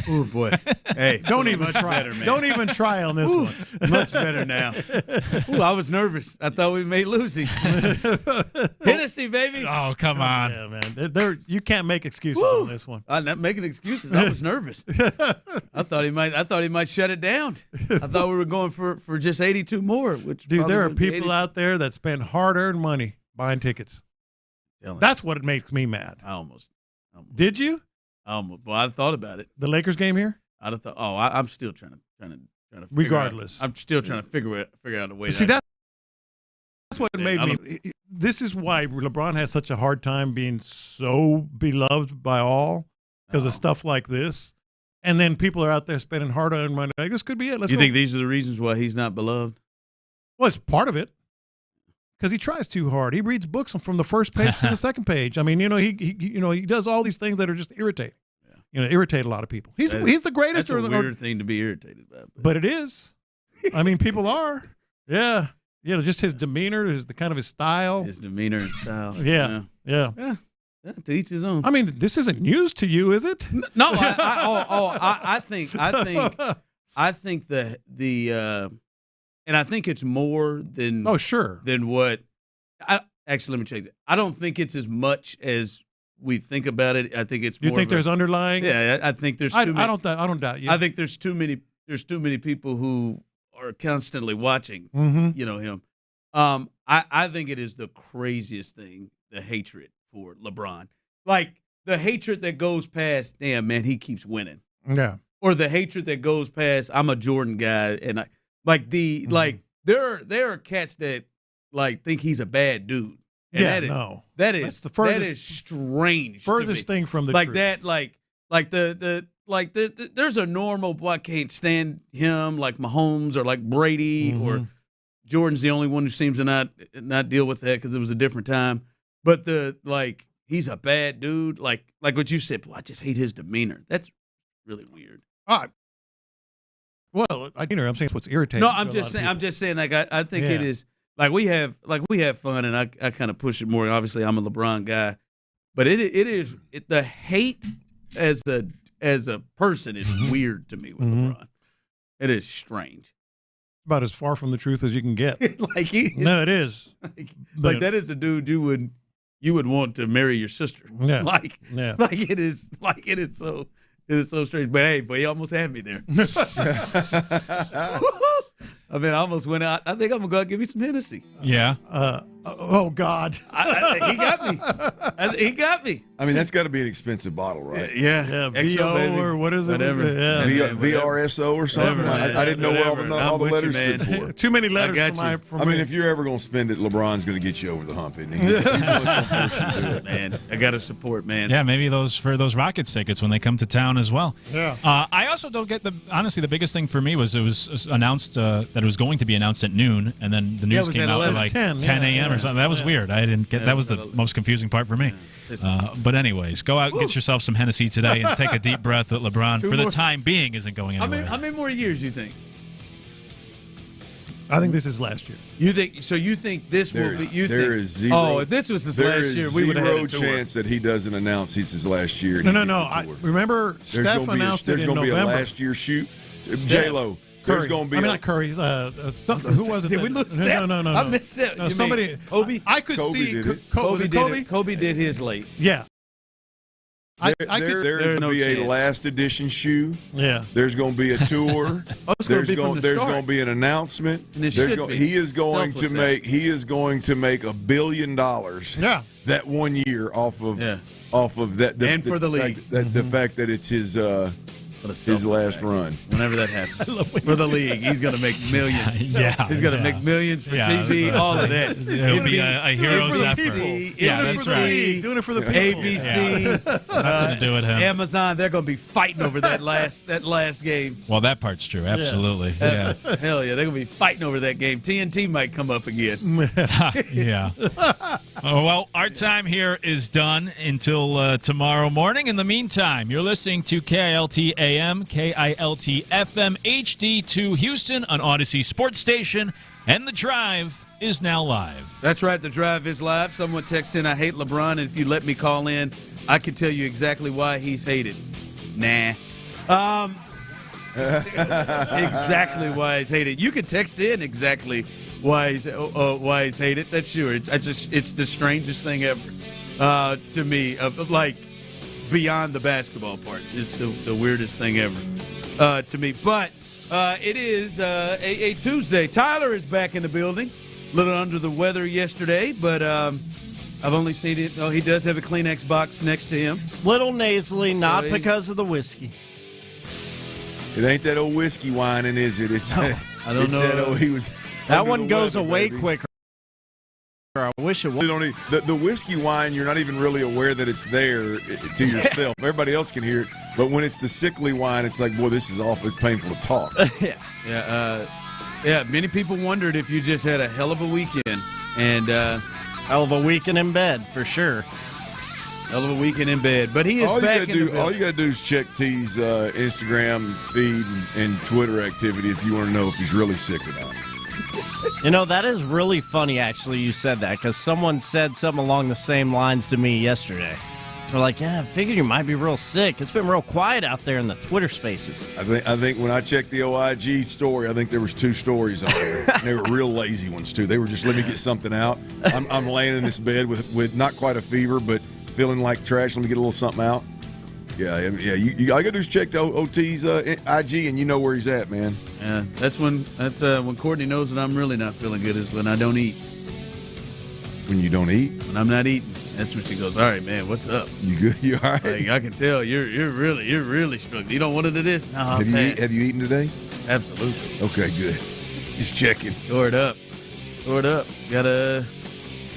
Oh boy! Hey, don't even try. Better, man. Don't even try on this one. Much better now. Ooh, I was nervous. I thought we made losing. Hennessy, baby. Oh, come on, yeah, man. You can't make excuses on this one. I'm not making excuses. I was nervous. I thought he might shut it down. I thought we were going for just 82 more. Which dude, there are people out there that spend hard-earned money buying tickets. That's what makes me mad. I almost. Did you? Well, I thought about it. The Lakers game here? I'd have thought. Oh, I'm still trying to. Regardless, I'm still trying to figure out a way. See, that's what made me. This is why LeBron has such a hard time being so beloved by all because of stuff like this. And then people are out there spending hard-earned money. Like, this could be it. You think these are the reasons why he's not beloved? Well, it's part of it. Because he tries too hard. He reads books from the first page to the second page. I mean, he does all these things that are just irritating. Yeah. Irritate a lot of people. He's the greatest. That's a weird thing to be irritated by. But it is. I mean, people are. Yeah. Just his demeanor, his style. His demeanor and style. Yeah. To each his own. I mean, this isn't news to you, is it? No. I think the And I think it's more than than what. Actually, let me change it. I don't think it's as much as we think about it. I think it's. You more think there's underlying? Yeah, I think there's. Too many, I don't doubt you. I think there's too many. There's too many people who are constantly watching. Him. I think it is the craziest thing. The hatred for LeBron, like the hatred that goes past. Damn, man, he keeps winning. Yeah. Or the hatred that goes past. I'm a Jordan guy, and I like the like. There are cats that like think he's a bad dude. And that's the furthest. That is strange. Furthest thing from the like truth. that. Like the there's a normal. I can't stand him like Mahomes or like Brady or Jordan's the only one who seems to not deal with that because it was a different time. But he's a bad dude. Like what you said. Boy, I just hate his demeanor. That's really weird. Well, I'm saying it's what's irritating. No, I'm just saying. Like I think it is. Like we have fun, and I kind of push it more. Obviously, I'm a LeBron guy, but it is the hate as a person is weird to me with LeBron. It is strange. About as far from the truth as you can get. No, it is. Like that is the dude you would want to marry your sister. Yeah. It is so strange. But hey, he almost had me there. I mean, I almost went out. I think I'm gonna go out and give you some Hennessy. Yeah. Oh God. He got me. He got me. I mean, that's got to be an expensive bottle, right? Yeah. VO or what is it? Whatever. VRSO or something. I didn't know what all the letters stood for. Too many letters for me. I mean, if you're ever going to spend it, LeBron's going to get you over the hump, isn't he? He's going to push you to it. Man, I got to support, man. Yeah, maybe for those Rockets tickets when they come to town as well. Yeah. I also don't get honestly, the biggest thing for me was it was announced that it was going to be announced at noon, and then the news came out at like 10 a.m. or something. That was weird. I didn't get that was the most confusing part for me. But anyways, go out and get yourself some Hennessy today and take a deep breath that LeBron, for the time being, isn't going anywhere. How many more years do you think? I think this is last year. You think this will be? There is zero. Oh, if this was his last year, we would have had a tour. Zero chance that he doesn't announce it's his last year. No. Remember, Steph announced it in November. There's going to be a last year shoot. J-Lo. There's going to be. Not Curry. Who was it? Did we lose Steph? No. I missed Steph. No, somebody. Kobe. I could see Kobe. Kobe did his late. Yeah. There's going to be a last edition shoe. Yeah. There's going to be a tour. There's going to be an announcement. He is going to make $1 billion. Yeah. That 1 year off of that. And for the league, the fact that it's his last run. Whenever that happens. For the league, he's going to make millions. He's going to make millions for TV, all of that. It'll be a hero's effort. Yeah, that's right. Doing it for the people. ABC, nothing to do with him. Amazon, they're going to be fighting over that last game. Well, that part's true. Absolutely. Yeah. Hell yeah, they're going to be fighting over that game. TNT might come up again. Yeah. Well, our time here is done until tomorrow morning. In the meantime, you're listening to KILT AM, KILT FM, HD2 Houston on Odyssey Sports Station, and The Drive is now live. That's right, The Drive is live. Someone texted in, I hate LeBron, and if you let me call in, I can tell you exactly why he's hated. Nah. Exactly why he's hated. You can text in exactly why he's hated. That's sure. It's the strangest thing ever to me. Beyond the basketball part, it's the weirdest thing ever to me. But it is a Tuesday. Tyler is back in the building. A little under the weather yesterday, but I've only seen it. Oh, he does have a Kleenex box next to him. Little nasally, not because of the whiskey. It ain't that old whiskey whining, is it? It's I don't know. That one goes away quicker. I wish it was. The whiskey wine, you're not even really aware that it's there to yourself. Everybody else can hear it. But when it's the sickly wine, it's like, boy, this is awful. It's painful to talk. Yeah. Many people wondered if you just had a hell of a weekend. And hell of a weekend in bed, for sure. Hell of a weekend in bed. But he is back in the building. All you got to do is check T's Instagram feed and Twitter activity if you want to know if he's really sick or not. You know, that is really funny, actually, you said that, because someone said something along the same lines to me yesterday. We're like, yeah, I figured you might be real sick. It's been real quiet out there in the Twitter spaces. I think when I checked the OIG story, I think there was 2 stories on there. And they were real lazy ones too. They were just let me get something out. I'm laying in this bed with not quite a fever, but feeling like trash. Let me get a little something out. Yeah. All you gotta do is check the OT's IG, and you know where he's at, man. Yeah, that's when Courtney knows that I'm really not feeling good, is when I don't eat. When you don't eat? When I'm not eating. That's when she goes, all right, man, what's up? You good? You all right? Like, I can tell you're really struggling. You don't want it to this? No, have you eaten today? Absolutely. Okay, good. Just checking. Store it up. Got a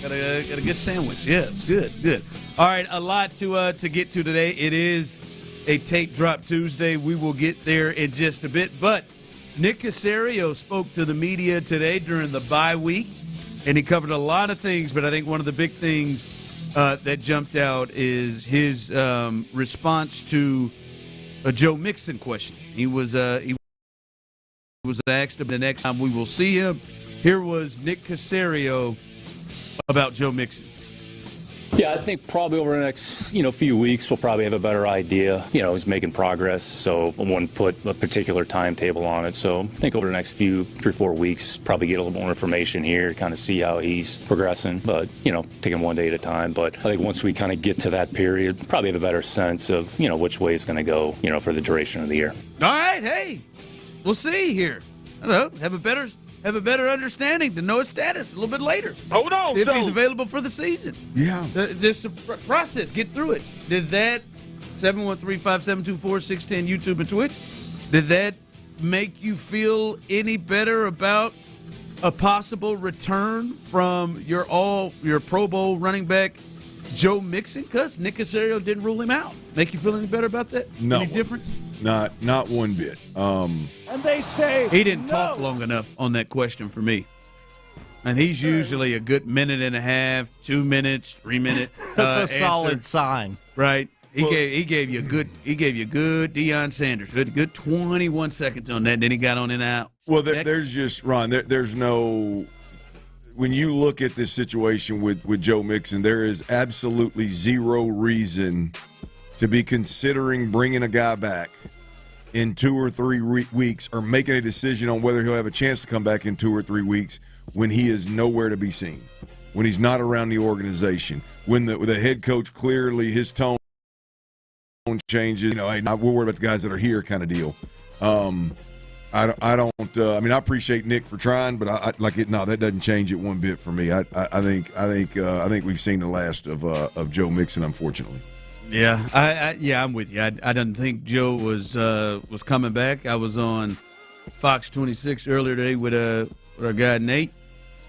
good sandwich. Yeah, it's good. All right, a lot to get to today. It is a Tape Drop Tuesday. We will get there in just a bit. But Nick Cacerio spoke to the media today during the bye week, and he covered a lot of things. But I think one of the big things that jumped out is his response to a Joe Mixon question. He was asked the next time we will see him. Here was Nick Cacerio about Joe Mixon. Yeah, I think probably over the next few weeks we'll probably have a better idea. He's making progress, so I wouldn't put a particular timetable on it. So I think over the next 3-4 weeks, probably get a little more information here, kind of see how he's progressing. But taking one day at a time. But I think once we kind of get to that period, probably have a better sense of which way it's going to go, for the duration of the year. All right, hey, we'll see here. I don't know, have a better understanding to know his status a little bit later. Hold on. See if he's available for the season. Yeah. Just a process. Get through it. Did that 713-572-4610 YouTube and Twitch, did that make you feel any better about a possible return from your Pro Bowl running back, Joe Mixon? Because Nick Cacerio didn't rule him out. Make you feel any better about that? No. Any difference? Not one bit. And they say he didn't talk long enough on that question for me. And he's usually a good minute and a half, 2 minutes, 3 minute. That's a solid answer. sign, right? He gave you good Deion Sanders, good 21 seconds on that. And then he got on and out. Well, there's just Ron. There's no. When you look at this situation with Joe Mixon, there is absolutely zero reason to be considering bringing a guy back in 2 or 3 weeks, or making a decision on whether he'll have a chance to come back in 2 or 3 weeks when he is nowhere to be seen, when he's not around the organization, when the head coach clearly his tone changes. Hey, we're worried about the guys that are here, kind of deal. I appreciate Nick for trying, but that doesn't change it one bit for me. I think we've seen the last of Joe Mixon, unfortunately. Yeah, I'm with you. I didn't think Joe was coming back. I was on Fox 26 earlier today with our guy Nate,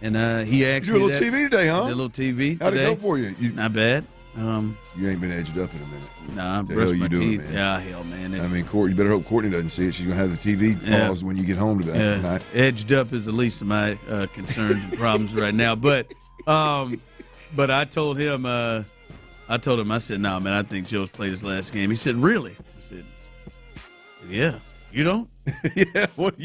and he asked me you did a little TV today, huh? Did a little TV. How'd today. it go for you? Not bad. You ain't been edged up in a minute. Nah, I the brushed hell my you doing, teeth. man? Yeah, hell, man. You better hope Courtney doesn't see it. She's gonna have the TV paused when you get home tonight. Edged up is the least of my concerns and problems right now. But I told him. I said, "No, man. I think Joe's played his last game." He said, "Really?" I said, "Yeah. You don't?" Yeah. What do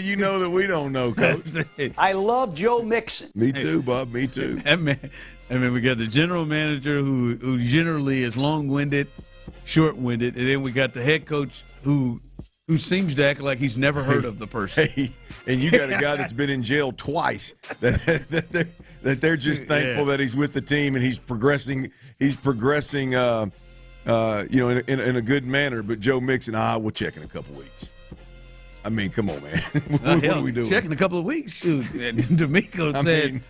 you know that we don't know, Coach? I love Joe Mixon. Me too, Bob. Me too. And then we got the general manager who generally is long-winded, short-winded, and then we got the head coach who seems to act like he's never heard of the person. Hey, and you got a guy that's been in jail twice. That they're just thankful that he's with the team and he's progressing. He's progressing, in a good manner. But Joe Mixon, we'll check in a couple weeks. I mean, come on, man. What are we doing? Check in a couple of weeks. Shoot, D'Amico said.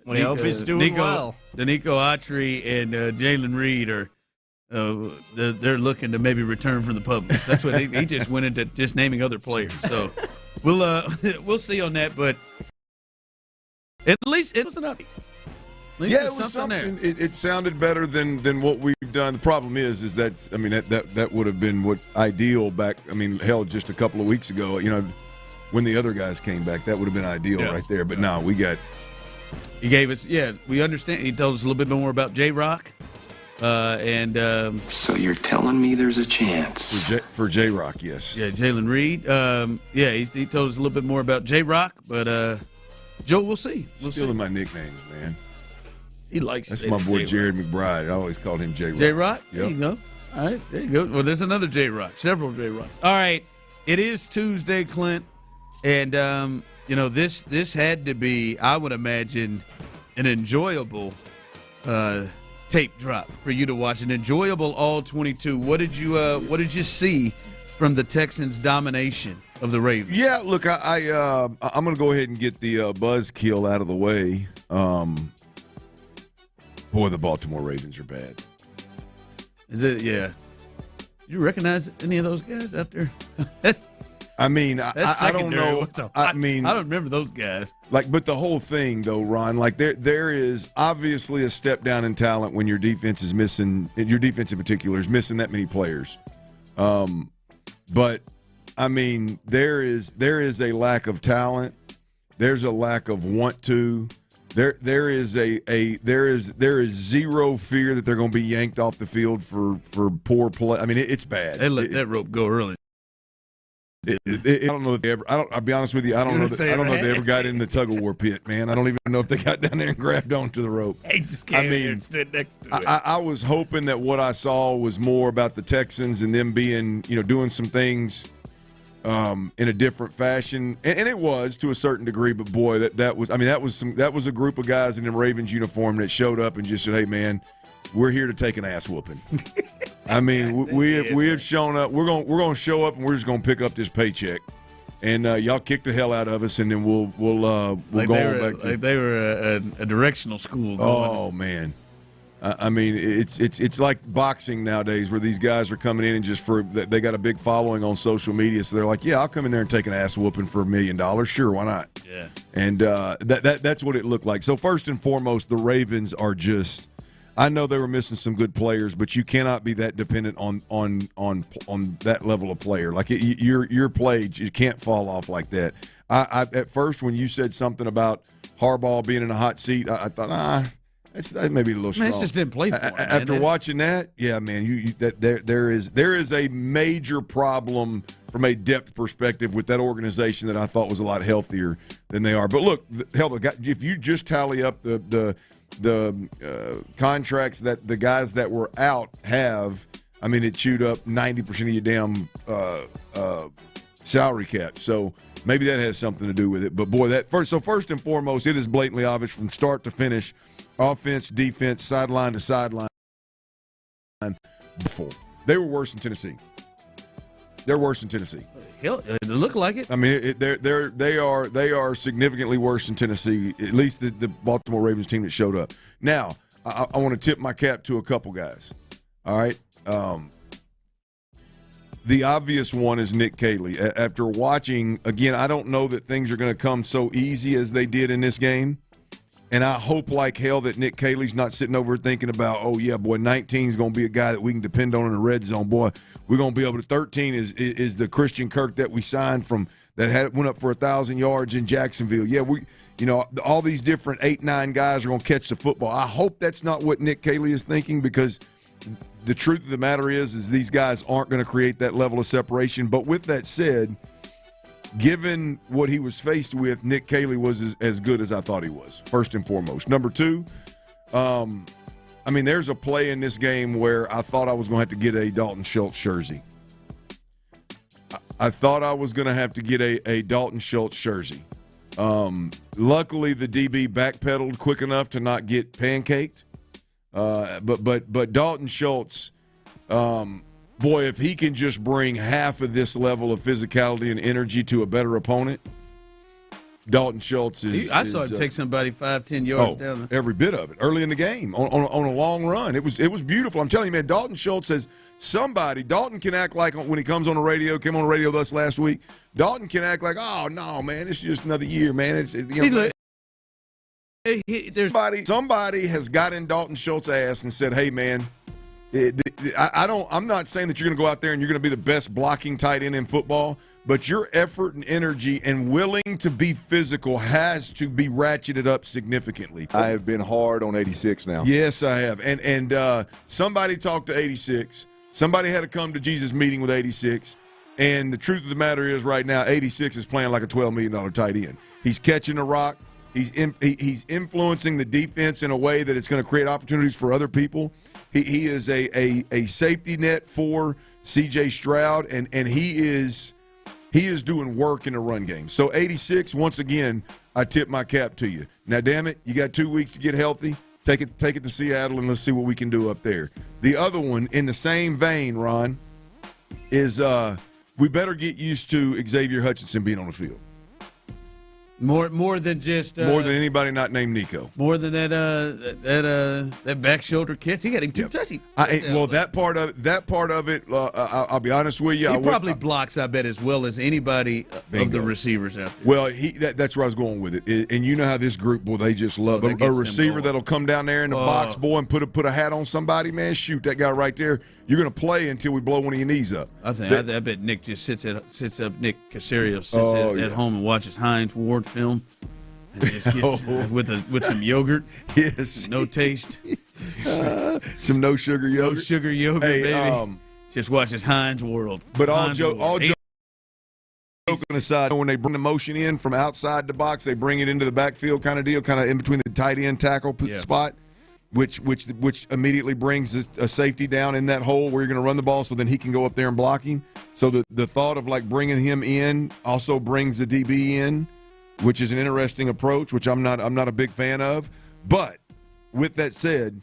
We hope he's doing well. Danico Autry and Jalen Reed are they're looking to maybe return from the public. That's what he just went into, just naming other players. So we'll see on that, but at least it was an update. Yeah, it was something. It sounded better than what we've done. The problem is that would have been what ideal back. Just a couple of weeks ago. When the other guys came back, that would have been ideal right there. But no, we got. He gave us. Yeah, we understand. He told us a little bit more about J-Rock. So you're telling me there's a chance for J-Rock? Yes. Yeah, Jalen Reed. He told us a little bit more about J-Rock, but Joe, we'll see. Stealing my nicknames, man. He likes That's my boy Jared McBride. I always called him J-Rock. J-Rock? Yep. There you go. All right, there you go. Well, there's another J-Rock, several J-Rocks. All right, it is Tuesday, Clint, and this had to be, I would imagine, an enjoyable tape drop for you to watch. An enjoyable all 22. What did you see from the Texans' domination of the Ravens? Yeah, look, I'm going to go ahead and get the buzzkill out of the way. Boy, the Baltimore Ravens are bad. Is it? Yeah. You recognize any of those guys out there? I mean, I don't know. I mean, I don't remember those guys. But the whole thing, though, Ron, there is obviously a step down in talent when your defense is missing. Your defense in particular is missing that many players. But I mean, there is a lack of talent. There's a lack of want to. There is zero fear that they're going to be yanked off the field for poor play. I mean, it's bad. They let that rope go early. I don't know if they ever. I'll be honest with you. I don't know if they ever got in the tug of war pit, man. I don't even know if they got down there and grabbed onto the rope. They just came in and stood next to it. I was hoping that what I saw was more about the Texans and them being, doing some things in a different fashion, and it was to a certain degree. But boy, that was a group of guys in them Ravens uniform that showed up and just said, "Hey, man, we're here to take an ass whooping." I mean, we have shown up. We're going to show up and we're just going to pick up this paycheck, and y'all kick the hell out of us, and then we'll go back. Like they were a directional school. Oh man. I mean, it's like boxing nowadays, where these guys are coming in and they got a big following on social media, so they're like, yeah, I'll come in there and take an ass whooping for $1 million. Sure, why not? Yeah. And that's what it looked like. So first and foremost, the Ravens are just. I know they were missing some good players, but you cannot be that dependent on that level of player. Like your play, you can't fall off like that. I at first when you said something about Harbaugh being in a hot seat, I thought that may be a little strong. Man, just didn't play for him. After watching that, yeah, man, there is a major problem from a depth perspective with that organization that I thought was a lot healthier than they are. But look, if you just tally up the contracts that the guys that were out have, I mean, it chewed up 90% of your damn salary cap. So maybe that has something to do with it. But boy, first and foremost, it is blatantly obvious from start to finish. Offense, defense, sideline to sideline. They were worse than Tennessee. They're worse than Tennessee. Hell, it looked like it. I mean, they are significantly worse than Tennessee. At least the Baltimore Ravens team that showed up. Now, I want to tip my cap to a couple guys. All right, the obvious one is Nick Caley. After watching again, I don't know that things are going to come so easy as they did in this game. And I hope like hell that Nick Caley's not sitting over thinking about, oh, yeah, boy, 19 is going to be a guy that we can depend on in the red zone. Boy, we're going to be able to 13 is the Christian Kirk that we signed from that went up for 1,000 yards in Jacksonville. Yeah, all these different 8-9 guys are going to catch the football. I hope that's not what Nick Caley is thinking, because the truth of the matter is these guys aren't going to create that level of separation. But with that said, given what he was faced with, Nick Caley was as good as I thought he was, first and foremost. Number two, there's a play in this game where I thought I was going to have to get a Dalton Schultz jersey. I thought I was going to have to get a Dalton Schultz jersey. Luckily, the DB backpedaled quick enough to not get pancaked. But Dalton Schultz, boy, if he can just bring half of this level of physicality and energy to a better opponent, Dalton Schultz is. I saw him take somebody 5-10 yards down. Every bit of it early in the game on a long run. It was beautiful. I'm telling you, man. Dalton Schultz says Dalton can act like when he comes on the radio. Came on the radio with us last week. Dalton can act like, oh no, man, it's just another year, man. Somebody has got in Dalton Schultz's ass and said, hey, man. I'm not saying that you're going to go out there and you're going to be the best blocking tight end in football, but your effort and energy and willing to be physical has to be ratcheted up significantly. I have been hard on 86 now. Yes, I have. And somebody talked to 86. Somebody had a come to Jesus meeting with 86. And the truth of the matter is right now, 86 is playing like a $12 million tight end. He's catching the rock. He's influencing the defense in a way that it's going to create opportunities for other people. He is a safety net for C.J. Stroud, and he is doing work in the run game. So 86, once again, I tip my cap to you. Now, damn it, you got 2 weeks to get healthy. Take it to Seattle, and let's see what we can do up there. The other one, in the same vein, Ron, is we better get used to Xavier Hutchinson being on the field. More than just more than anybody not named Nico. More than that back shoulder catch. He got him too touchy. That part of it. I'll be honest with you. He probably blocks, I bet, as well as anybody of the receivers out there. Well, that's where I was going with it. And you know how this group, boy, they just love a receiver that'll come down there in the box, boy, and put a hat on somebody. Man, shoot that guy right there. You're going to play until we blow one of your knees up. I bet Nick just sits up. Nick Cacerio sits at home and watches Hines Ward film and just gets with some yogurt. Yes, no taste. Some no sugar yogurt. No sugar yogurt, baby. Just watches Hines World. But all joking aside, when they bring the motion in from outside the box, they bring it into the backfield kind of deal, kind of in between the tight end tackle spot. Which immediately brings a safety down in that hole where you're going to run the ball, so then he can go up there and block him. So the thought of like bringing him in also brings the DB in, which is an interesting approach, which I'm not a big fan of. But with that said,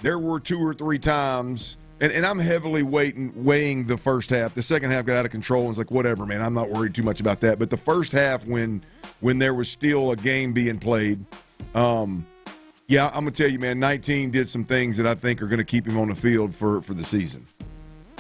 there were 2 or 3 times, and I'm heavily weighing the first half. The second half got out of control and was like, whatever, man, I'm not worried too much about that. But the first half, when there was still a game being played, yeah, I'm going to tell you, man, 19 did some things that I think are going to keep him on the field for the season.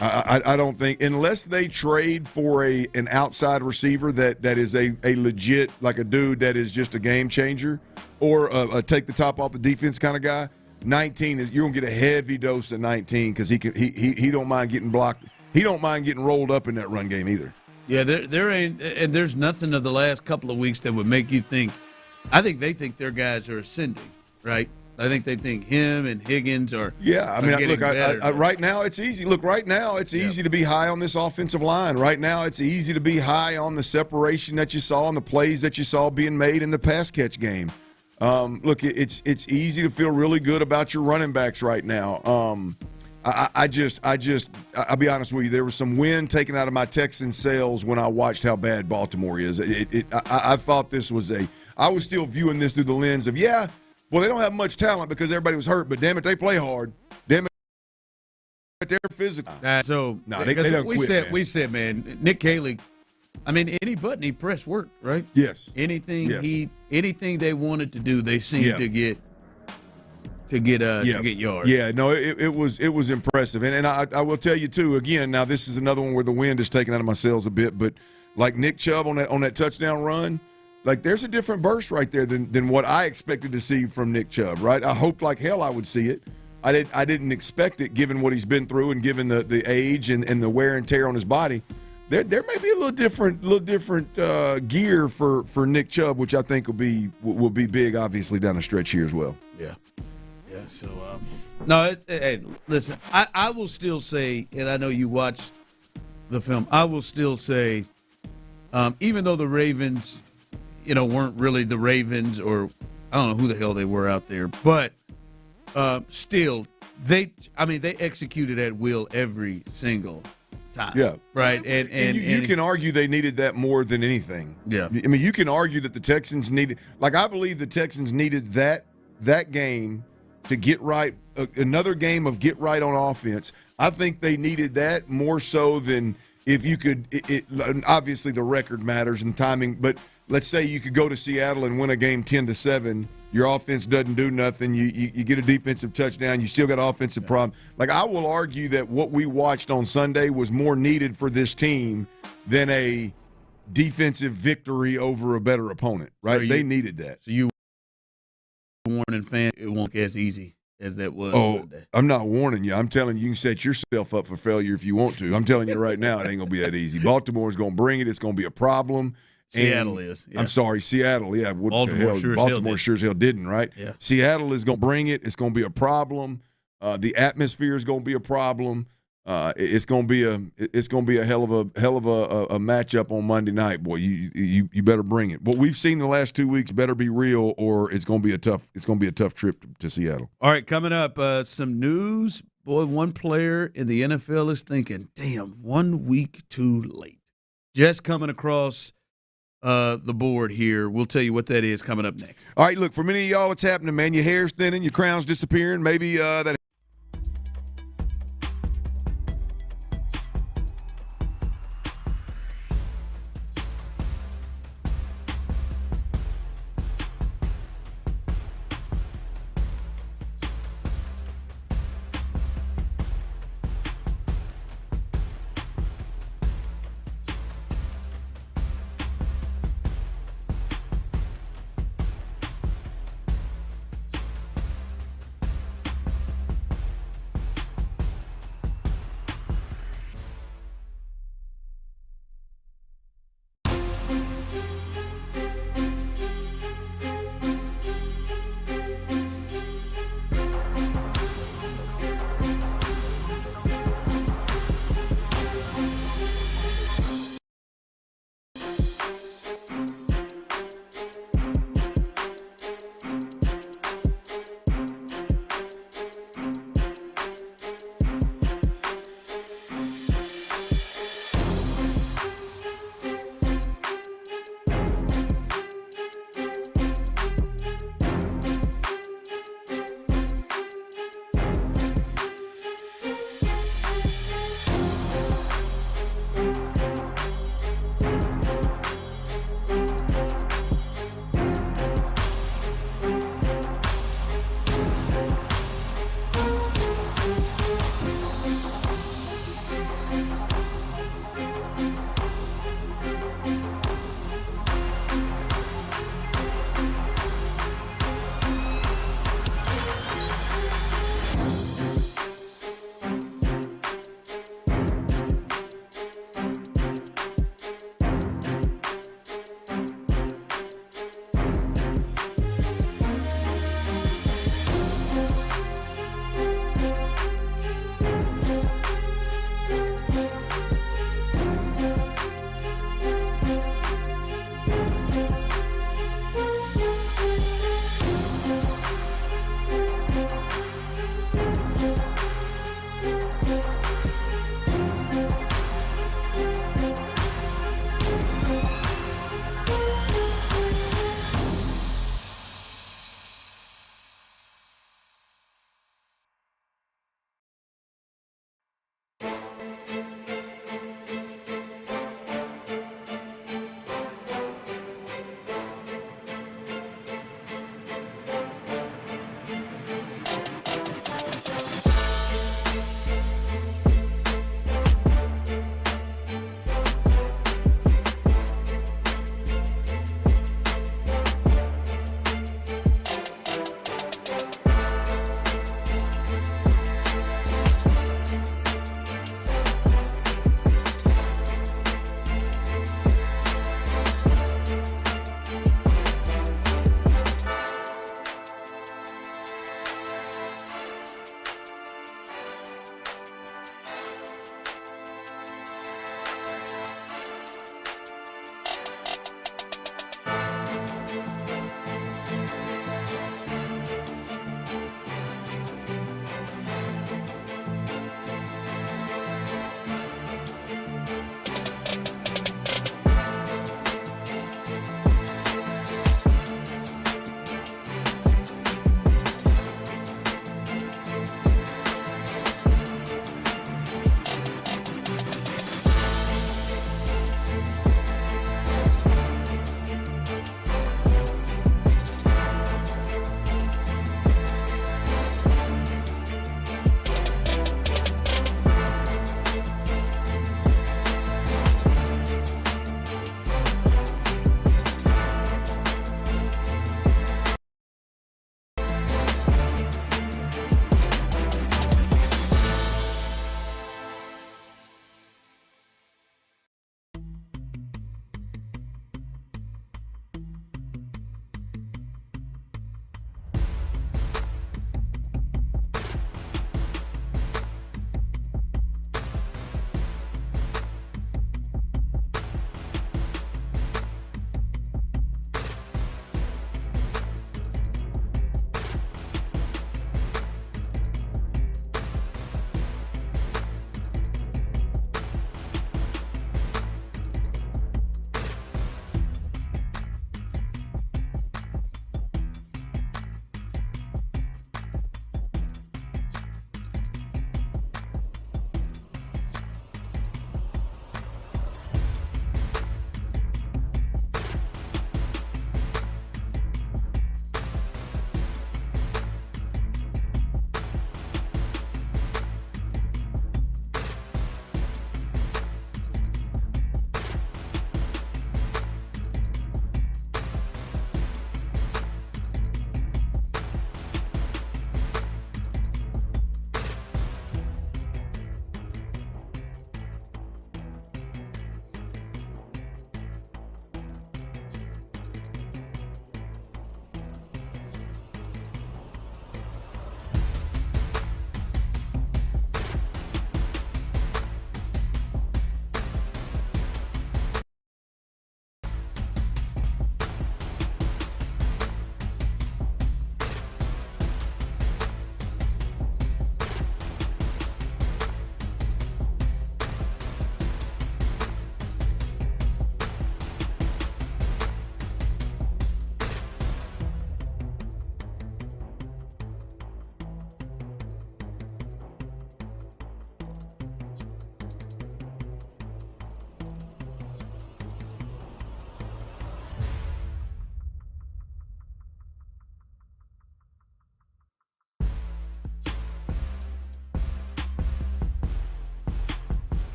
I don't think, unless they trade for an outside receiver that is a legit, like a dude that is just a game changer, or a take the top off the defense kind of guy, 19 is, you're going to get a heavy dose of 19 because he don't mind getting blocked. He don't mind getting rolled up in that run game either. Yeah, there ain't, and there's nothing of the last couple of weeks that would make you think. I think they think their guys are ascending. Right, I think they think him and Higgins are. Yeah, I mean, look, right now it's easy. Look, right now it's easy to be high on this offensive line. Right now it's easy to be high on the separation that you saw and the plays that you saw being made in the pass catch game. Look, it's easy to feel really good about your running backs right now. I'll be honest with you. There was some wind taken out of my Texans sails when I watched how bad Baltimore is. I thought this was I was still viewing this through the lens of well, they don't have much talent because everybody was hurt, but damn it, they play hard. Damn it, they're physical. They don't quit. We said, man, Nick Caley. I mean, any button he pressed worked, right? Yes. Anything they wanted to do, they seemed to get yards. Yeah, no, it was impressive, and I will tell you too. Again, now this is another one where the wind is taken out of my sails a bit, but like Nick Chubb on that touchdown run. Like, there's a different burst right there than what I expected to see from Nick Chubb, right? I hoped like hell I would see it. I didn't expect it given what he's been through and given the age and the wear and tear on his body. There may be a little different gear for Nick Chubb, which I think will be big, obviously, down the stretch here as well. Yeah. So, no, hey, listen, I will still say, and I know you watched the film, I will still say, even though the Ravens – weren't really the Ravens, or I don't know who the hell they were out there, but still, they executed at will every single time. Yeah. Right. And you can argue they needed that more than anything. Yeah. I mean, you can argue that the Texans needed, like, I believe the Texans needed that game to get right, another game of get right on offense. I think they needed that more so than if you could, obviously the record matters and timing, but let's say you could go to Seattle and win a game 10-7. Your offense doesn't do nothing. You get a defensive touchdown. You still got offensive problem. Like, I will argue that what we watched on Sunday was more needed for this team than a defensive victory over a better opponent, right? They needed that. So you warning fans, it won't get as easy as that was. Sunday. I'm not warning you. I'm telling you, you can set yourself up for failure if you want to. I'm telling you right now, it ain't going to be that easy. Baltimore's going to bring it. It's going to be a problem. Seattle is. Yeah. I'm sorry, Seattle. Yeah, Baltimore sure as hell didn't, right? Yeah. Seattle is going to bring it. It's going to be a problem. The atmosphere is going to be a problem. It's gonna be a hell of a matchup on Monday night, boy. You better bring it. What we've seen the last 2 weeks better be real, or it's gonna be a tough trip to Seattle. All right, coming up, some news. Boy, one player in the NFL is thinking, "Damn, 1 week too late." Just coming across the board here. We'll tell you what that is coming up next. All right, look, for many of y'all, it's happening, man. Your hair's thinning, your crown's disappearing. Maybe that.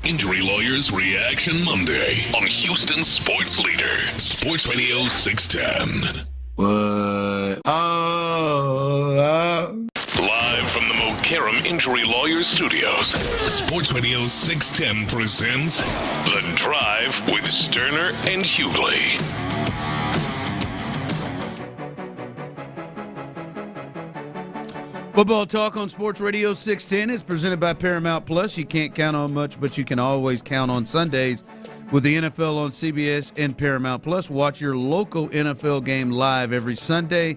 Injury Lawyers Reaction Monday on Houston Sports Leader, Sports Radio 610. What? Live from the Mokaram Injury Lawyers Studios, Sports Radio 610 presents The Drive with Stoerner and Hughley. Football Talk on Sports Radio 610 is presented by Paramount Plus. You can't count on much, but you can always count on Sundays with the NFL on CBS and Paramount Plus. Watch your local NFL game live every Sunday.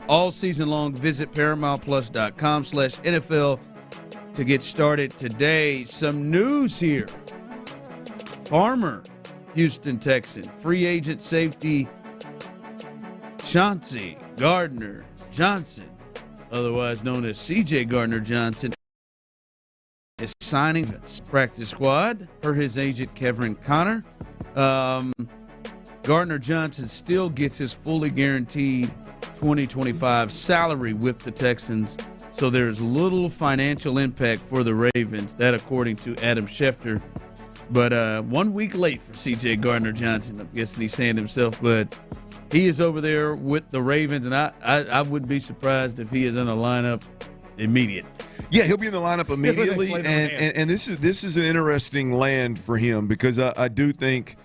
All season long, visit ParamountPlus.com/NFL to get started today. Some news here. Farmer, Houston Texan, free agent safety Chauncey Gardner-Johnson, otherwise known as C.J. Gardner-Johnson, is signing practice squad per his agent Kevin Connor. Gardner-Johnson still gets his fully guaranteed 2025 salary with the Texans, so there's little financial impact for the Ravens, that according to Adam Schefter. But 1 week late for C.J. Gardner-Johnson, I'm guessing he's saying himself, but he is over there with the Ravens, and I would be surprised if he is in the lineup immediate. Yeah, he'll be in the lineup immediately, and this is an interesting land for him because I do think,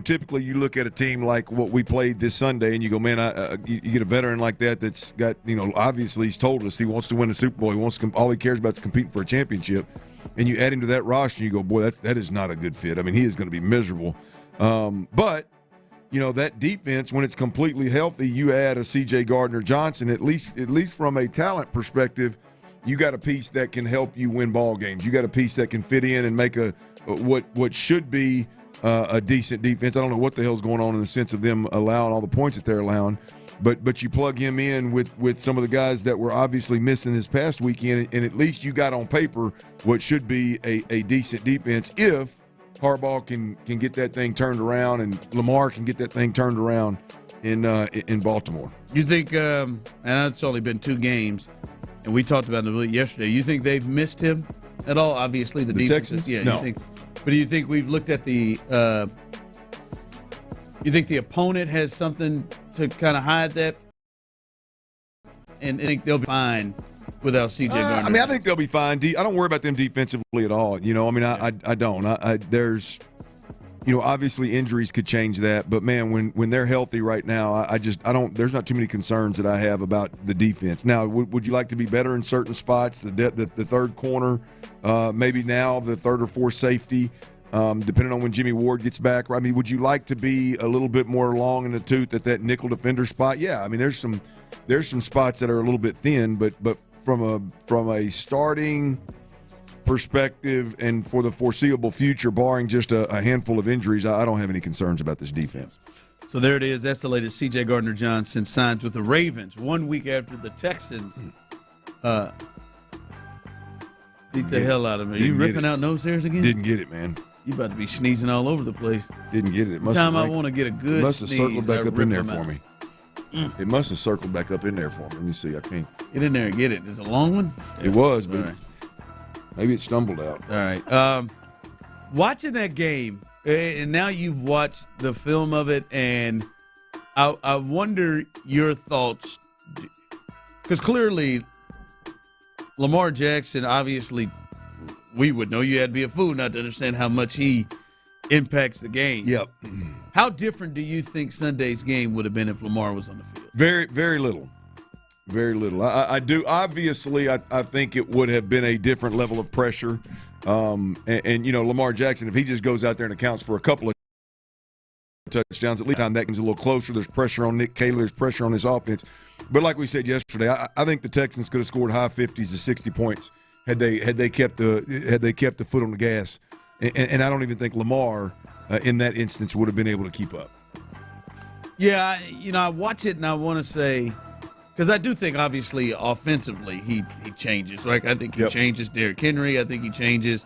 typically you look at a team like what we played this Sunday and you go, man, you get a veteran like that that's got, obviously he's told us he wants to win a Super Bowl. He wants to, all he cares about is competing for a championship, and you add him to that roster, you go, boy, that is not a good fit. I mean, he is going to be miserable. But that defense, when it's completely healthy, you add a C.J. Gardner-Johnson, at least from a talent perspective, you got a piece that can help you win ball games. You got a piece that can fit in and make what should be a decent defense. I don't know what the hell's going on in the sense of them allowing all the points that they're allowing, but you plug him in with some of the guys that were obviously missing this past weekend, and at least you got on paper what should be a decent defense if Harbaugh can get that thing turned around and Lamar can get that thing turned around in Baltimore. You think, and it's only been 2 games, and we talked about it yesterday, you think they've missed him at all? Obviously, the defense. Texans? Yeah, no. But do you think we've looked at you think the opponent has something to kind of hide that? And think they'll be fine without C.J. Gardner? I think they'll be fine. I don't worry about them defensively at all. I don't. There's, obviously injuries could change that, but man, when they're healthy right now, I don't. There's not too many concerns that I have about the defense. Now, would you like to be better in certain spots? The third corner, maybe now the third or fourth safety, depending on when Jimmy Ward gets back. I mean, would you like to be a little bit more long in the tooth at that nickel defender spot? Yeah, I mean, there's some spots that are a little bit thin, but from a starting perspective and for the foreseeable future, barring just a handful of injuries, I don't have any concerns about this defense. So there it is. That's the latest. C.J. Gardner-Johnson signs with the Ravens 1 week after the Texans beat the hell out of me. You ripping out nose hairs again? Didn't get it, man. You about to be sneezing all over the place. Didn't get it. Time I want to get a good must have sneeze, circled back up in there for out. me. It must have circled back up in there for me. Let me see. I can't get in there and get it. Is it a long one? It was, but maybe it stumbled out. All right. Watching that game, and now you've watched the film of it, and I wonder your thoughts, because clearly Lamar Jackson, obviously, we would know you had to be a fool not to understand how much he impacts the game. Yep. How different do you think Sunday's game would have been if Lamar was on the field? Very, very little. Very little. I do. Obviously, I think it would have been a different level of pressure. And Lamar Jackson, if he just goes out there and accounts for a couple of touchdowns, at least time that game's a little closer. There's pressure on Nick Cayley. There's pressure on this offense. But like we said yesterday, I think the Texans could have scored high 50s to 60 points had they kept the foot on the gas. And I don't even think Lamar in that instance would have been able to keep up. Yeah, I watch it and I want to say, because I do think obviously offensively he changes. Like I think he changes Derrick Henry. I think he changes,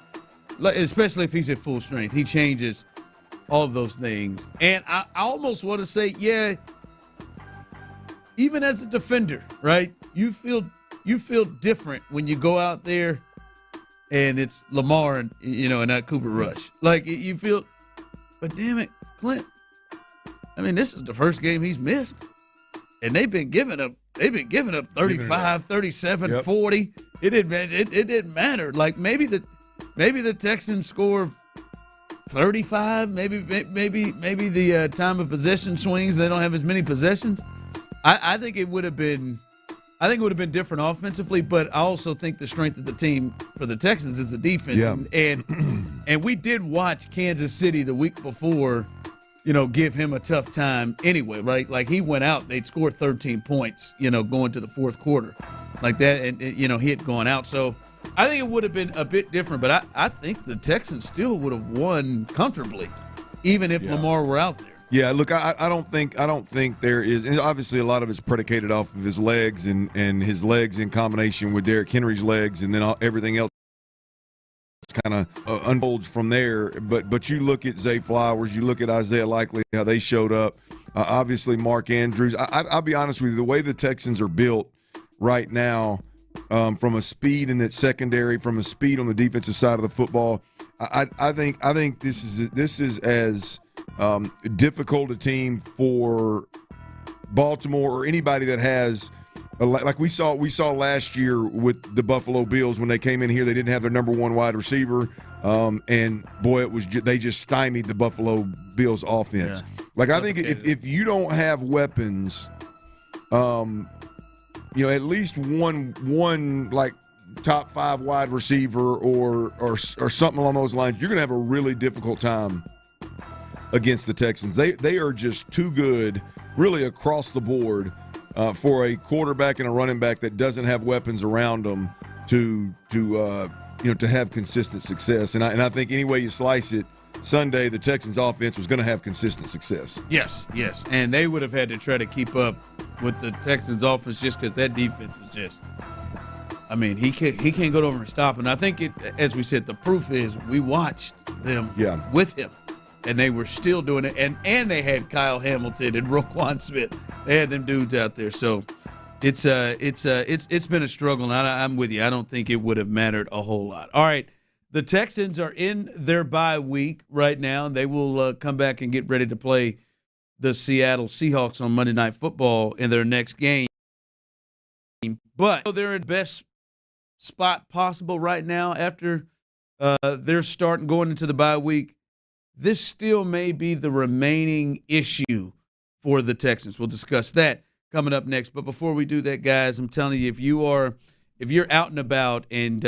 especially if he's at full strength. He changes all of those things. And I almost want to say, yeah, even as a defender, right? You feel different when you go out there and it's Lamar and not Cooper Rush. Like you feel, but damn it, Clint. I mean, this is the first game he's missed, and they've been giving up 35, 37, 40. It didn't matter. Like maybe the Texans score 35. Maybe the time of possession swings. They don't have as many possessions. I think it would have been. I think it would have been different offensively, but I also think the strength of the team for the Texans is the defense. Yeah. And we did watch Kansas City the week before, give him a tough time anyway, right? Like he went out, they'd scored 13 points, going to the fourth quarter like that. And he had gone out. So I think it would have been a bit different, but I think the Texans still would have won comfortably, even if Lamar were out there. Yeah, look, I don't think there is, and obviously a lot of it's predicated off of his legs and his legs in combination with Derrick Henry's legs, and then everything else kind of unfolds from there. But you look at Zay Flowers, you look at Isaiah Likely, how they showed up. Obviously, Mark Andrews. I'll be honest with you, the way the Texans are built right now, from a speed in that secondary, from a speed on the defensive side of the football, I think this is as difficult a team for Baltimore or anybody that has like we saw last year with the Buffalo Bills when they came in here. They didn't have their number one wide receiver, and boy, they just stymied the Buffalo Bills offense. Yeah. Like I think if you don't have weapons, at least one like top 5 wide receiver or something along those lines, you're going to have a really difficult time against the Texans. They are just too good, really across the board, for a quarterback and a running back that doesn't have weapons around them to have consistent success. And I think any way you slice it, Sunday the Texans offense was going to have consistent success. Yes, and they would have had to try to keep up with the Texans offense just because that defense is just. I mean, he can't go over and stop. And I think as we said, the proof is we watched them with him. And they were still doing it, and they had Kyle Hamilton and Roquan Smith. They had them dudes out there, so it's been a struggle. And I'm with you. I don't think it would have mattered a whole lot. All right, the Texans are in their bye week right now. They will come back and get ready to play the Seattle Seahawks on Monday Night Football in their next game. But they're in the best spot possible right now after they're starting going into the bye week. This still may be the remaining issue for the Texans. We'll discuss that coming up next. But before we do that, guys, I'm telling you, if you're out and about and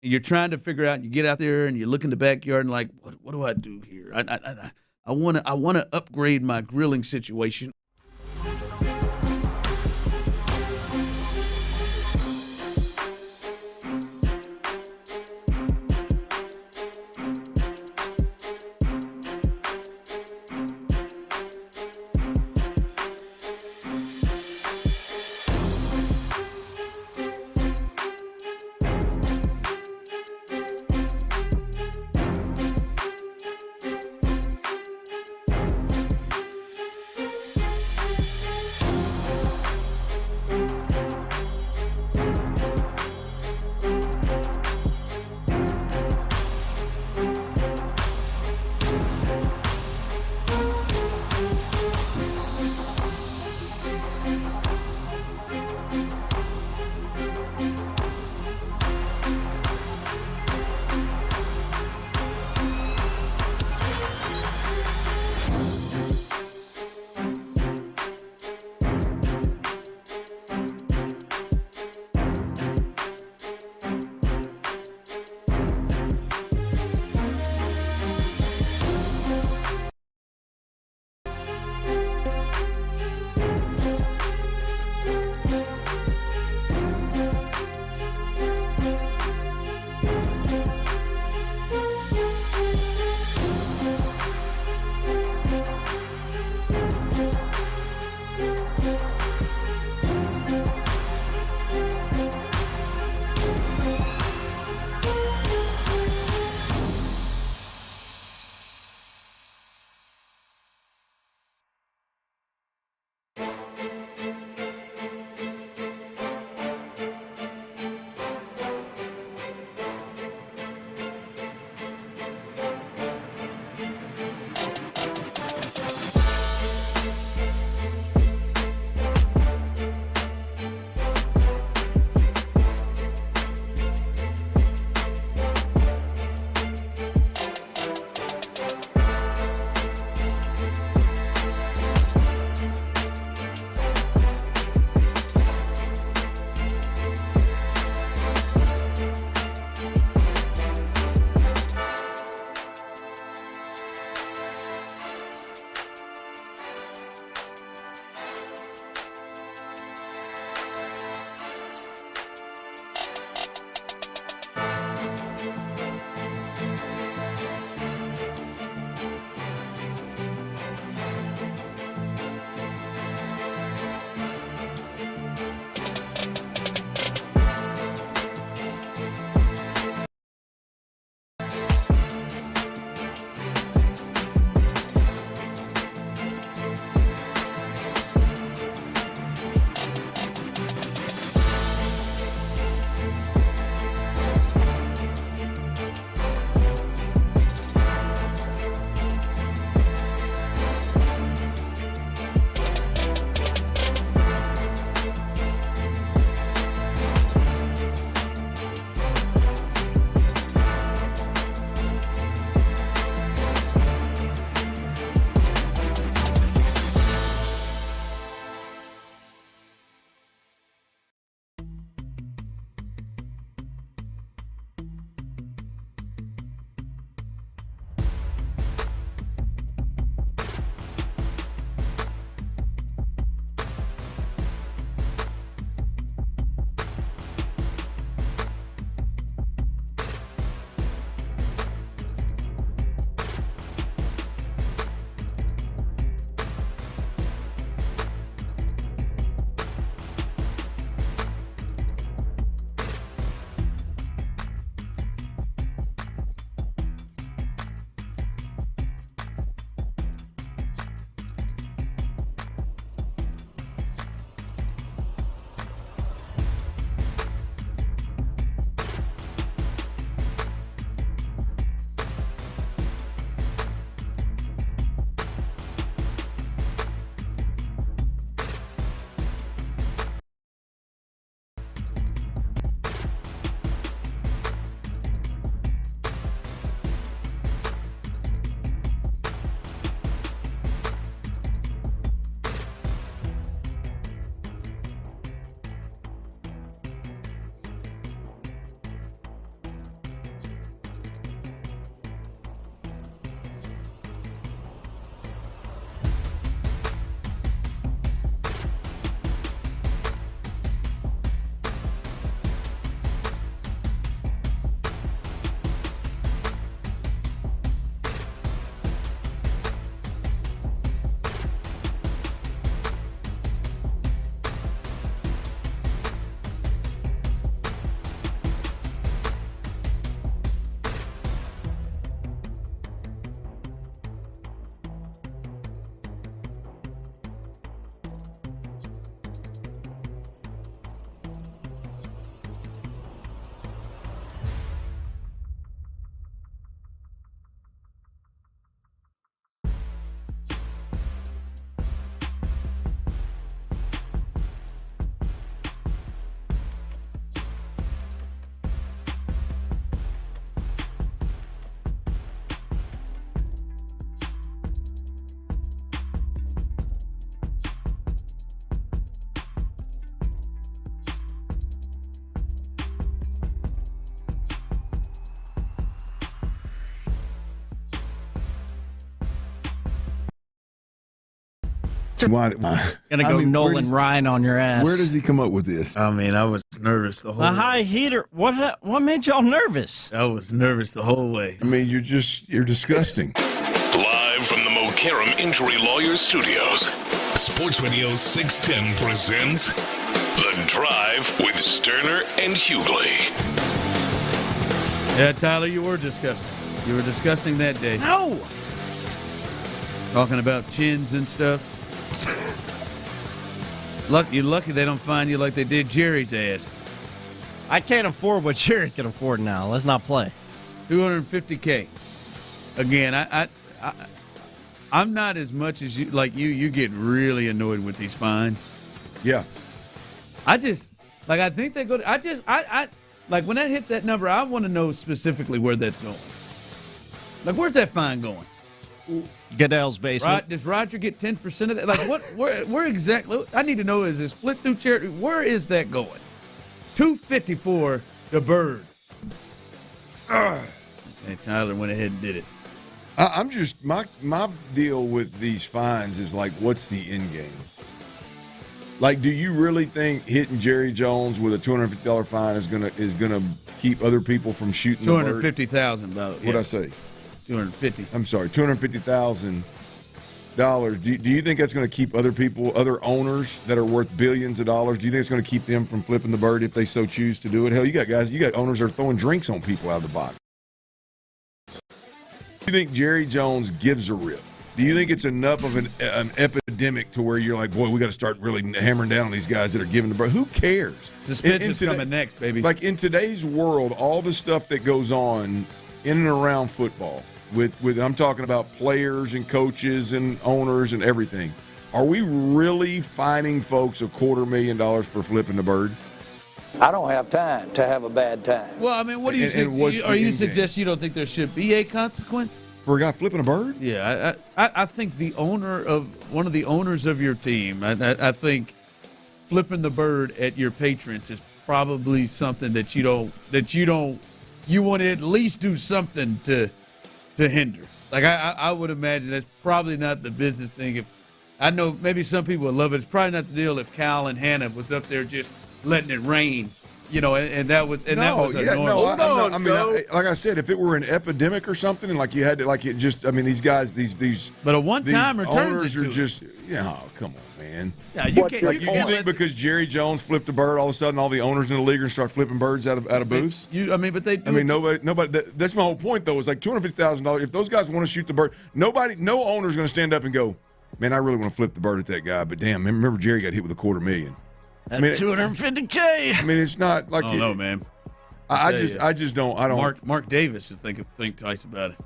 you're trying to figure out, you get out there and you look in the backyard and like, what do I do here? I want to upgrade my grilling situation. Why? Gonna go Nolan Ryan on your ass. Where does he come up with this? I mean, I was nervous the whole The way. high heater. What made y'all nervous? I was nervous the whole way. I mean, you're disgusting. Live from the Mokaram Injury Lawyers Studios, Sports Radio 610 presents The Drive with Stoerner and Hughley. Yeah, Tyler, you were disgusting. You were disgusting that day. No. Talking about chins and stuff. You're lucky they don't find you like they did Jerry's ass. I can't afford what Jerry can afford now. Let's not play. $250K. Again, I'm not as much as you. Like you get really annoyed with these fines. Yeah. I think they go. Like when I hit that number, I want to know specifically where that's going. Like, where's that fine going? Goodell's basement. Does Roger get 10% of that? Like, what? Where exactly? I need to know. Is it split through charity? Where is that going? $250 for the bird. Ugh. And Tyler went ahead and did it. I'm just my deal with these fines is like, what's the end game? Like, do you really think hitting Jerry Jones with a $250 fine is gonna keep other people from shooting the bird? $250,000. What'd I say? 250. I'm sorry, $250,000. Do you think that's going to keep other owners that are worth billions of dollars? Do you think it's going to keep them from flipping the bird if they so choose to do it? Hell, you got owners that are throwing drinks on people out of the box. Do you think Jerry Jones gives a rip? Do you think it's enough of an epidemic to where you're like, boy, we got to start really hammering down on these guys that are giving the bird? Who cares? Suspension's coming next, baby. Like in today's world, all the stuff that goes on in and around football, with I'm talking about players and coaches and owners and everything. Are we really fining folks $250,000 for flipping the bird? I don't have time to have a bad time. Well, I mean, what do you think? Are you suggesting you don't think there should be a consequence for a guy flipping a bird? Yeah, I think one of the owners of your team, I think flipping the bird at your patrons is probably something that you want to at least do something to hinder. Like I would imagine that's probably not the business thing. If I know maybe some people would love it, it's probably not the deal if Cal and Hannah was up there just letting it rain, and that was a normal. I mean, like I said, if it were an epidemic or something, and like you had to, like it just, I mean, these guys, these, but a one-time owners are just, come on, man. Yeah, you think because Jerry Jones flipped a bird, all of a sudden all the owners in the league are going to start flipping birds out of booths? Nobody. That's my whole point, though. Is like $250,000. If those guys want to shoot the bird, no owner is going to stand up and go, man, I really want to flip the bird at that guy, but damn, remember Jerry got hit with $250,000. That's $250K. I mean, it's not like. I don't know, man. I just don't. Mark Davis is think twice about it.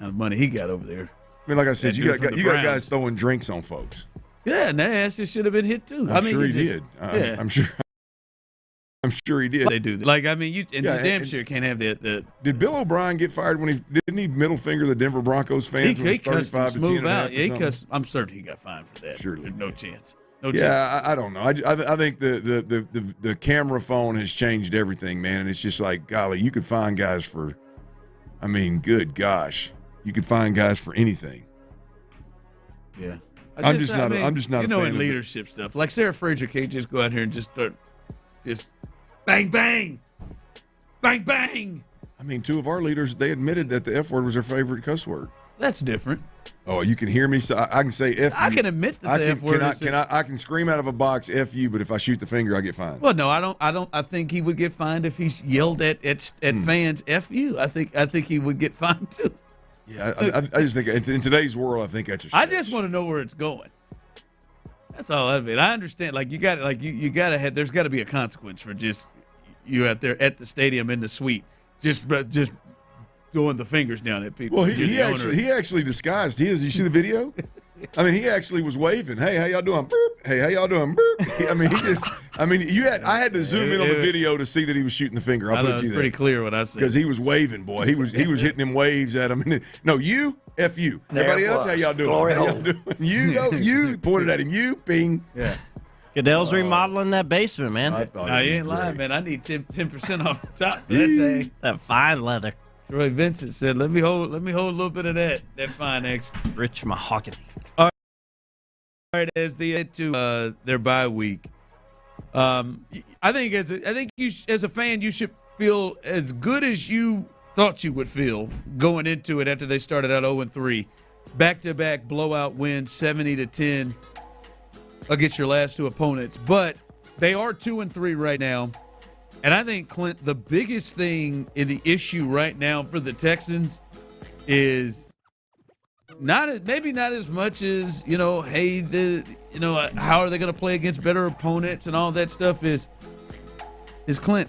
How much money he got over there. I mean, like I said, you got guys throwing drinks on folks. Yeah, and that ass just should have been hit too. I'm sure he did. I'm sure he did. They do. Like, I mean, you damn sure can't have that. Did Bill O'Brien get fired when didn't he middle finger the Denver Broncos fans? He cussed them smooth out. Yeah, he cussed. I'm certain he got fined for that. Surely, there's no chance. I don't know. I think the camera phone has changed everything, man. And it's just like, golly, you could find guys for, I mean, good gosh, you could find guys for anything. Yeah, I'm just not a fan in leadership stuff. Like Sarah Fraser can't just go out here and just start, just bang bang, bang bang. I mean, two of our leaders, they admitted that the F word was their favorite cuss word. That's different. Oh, you can hear me? So I can say F you. I can admit that the F word I can scream out of a box F you, but if I shoot the finger, I get fined. Well, no, I don't. I think he would get fined if he yelled at fans F you. I think he would get fined too. Yeah, I just think in today's world, I think that's a stretch. I just want to know where it's going. That's all I mean. I understand. Like you got to have. There's got to be a consequence for just you out there at the stadium in the suite, just throwing the fingers down at people. Well, he actually disguised his. You see the video? I mean, he actually was waving. Hey, how y'all doing? Boop. Hey, how y'all doing? Boop. I had to zoom in on the video to see that he was shooting the finger. I'll put it to you pretty clear what I said. Because he was waving, boy. He was hitting them waves at him. No, you, F you. Everybody else, how y'all doing? How y'all doing? You pointed at him. You, bing. Yeah. Goodell's remodeling that basement, man. You ain't lying, man. I need 10% off the top of that thing. That fine leather. Troy Vincent said, "Let me hold a little bit of that fine extra rich mahogany." All as they head to their bye week. I think as a fan, you should feel as good as you thought you would feel going into it after they started out 0-3. Back-to-back blowout wins, 70-10 against your last two opponents. But they are 2-3 right now. And I think, Clint, the biggest thing in the issue right now for the Texans is maybe not as much as, how are they going to play against better opponents and all that stuff is Clint,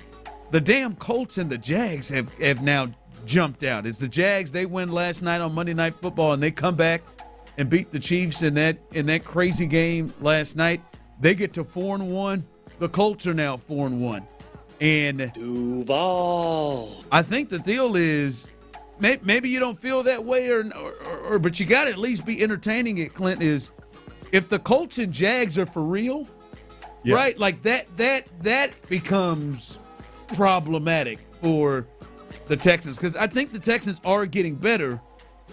the damn Colts and the Jags have now jumped out. It's the Jags, they win last night on Monday Night Football, and they come back and beat the Chiefs in that crazy game last night. They get to 4-1. The Colts are now 4-1. And Duval. I think the deal is maybe you don't feel that way, or but you got to at least be entertaining it, Clint, is if the Colts and Jags are for real, right? Like that becomes problematic for the Texans, because I think the Texans are getting better,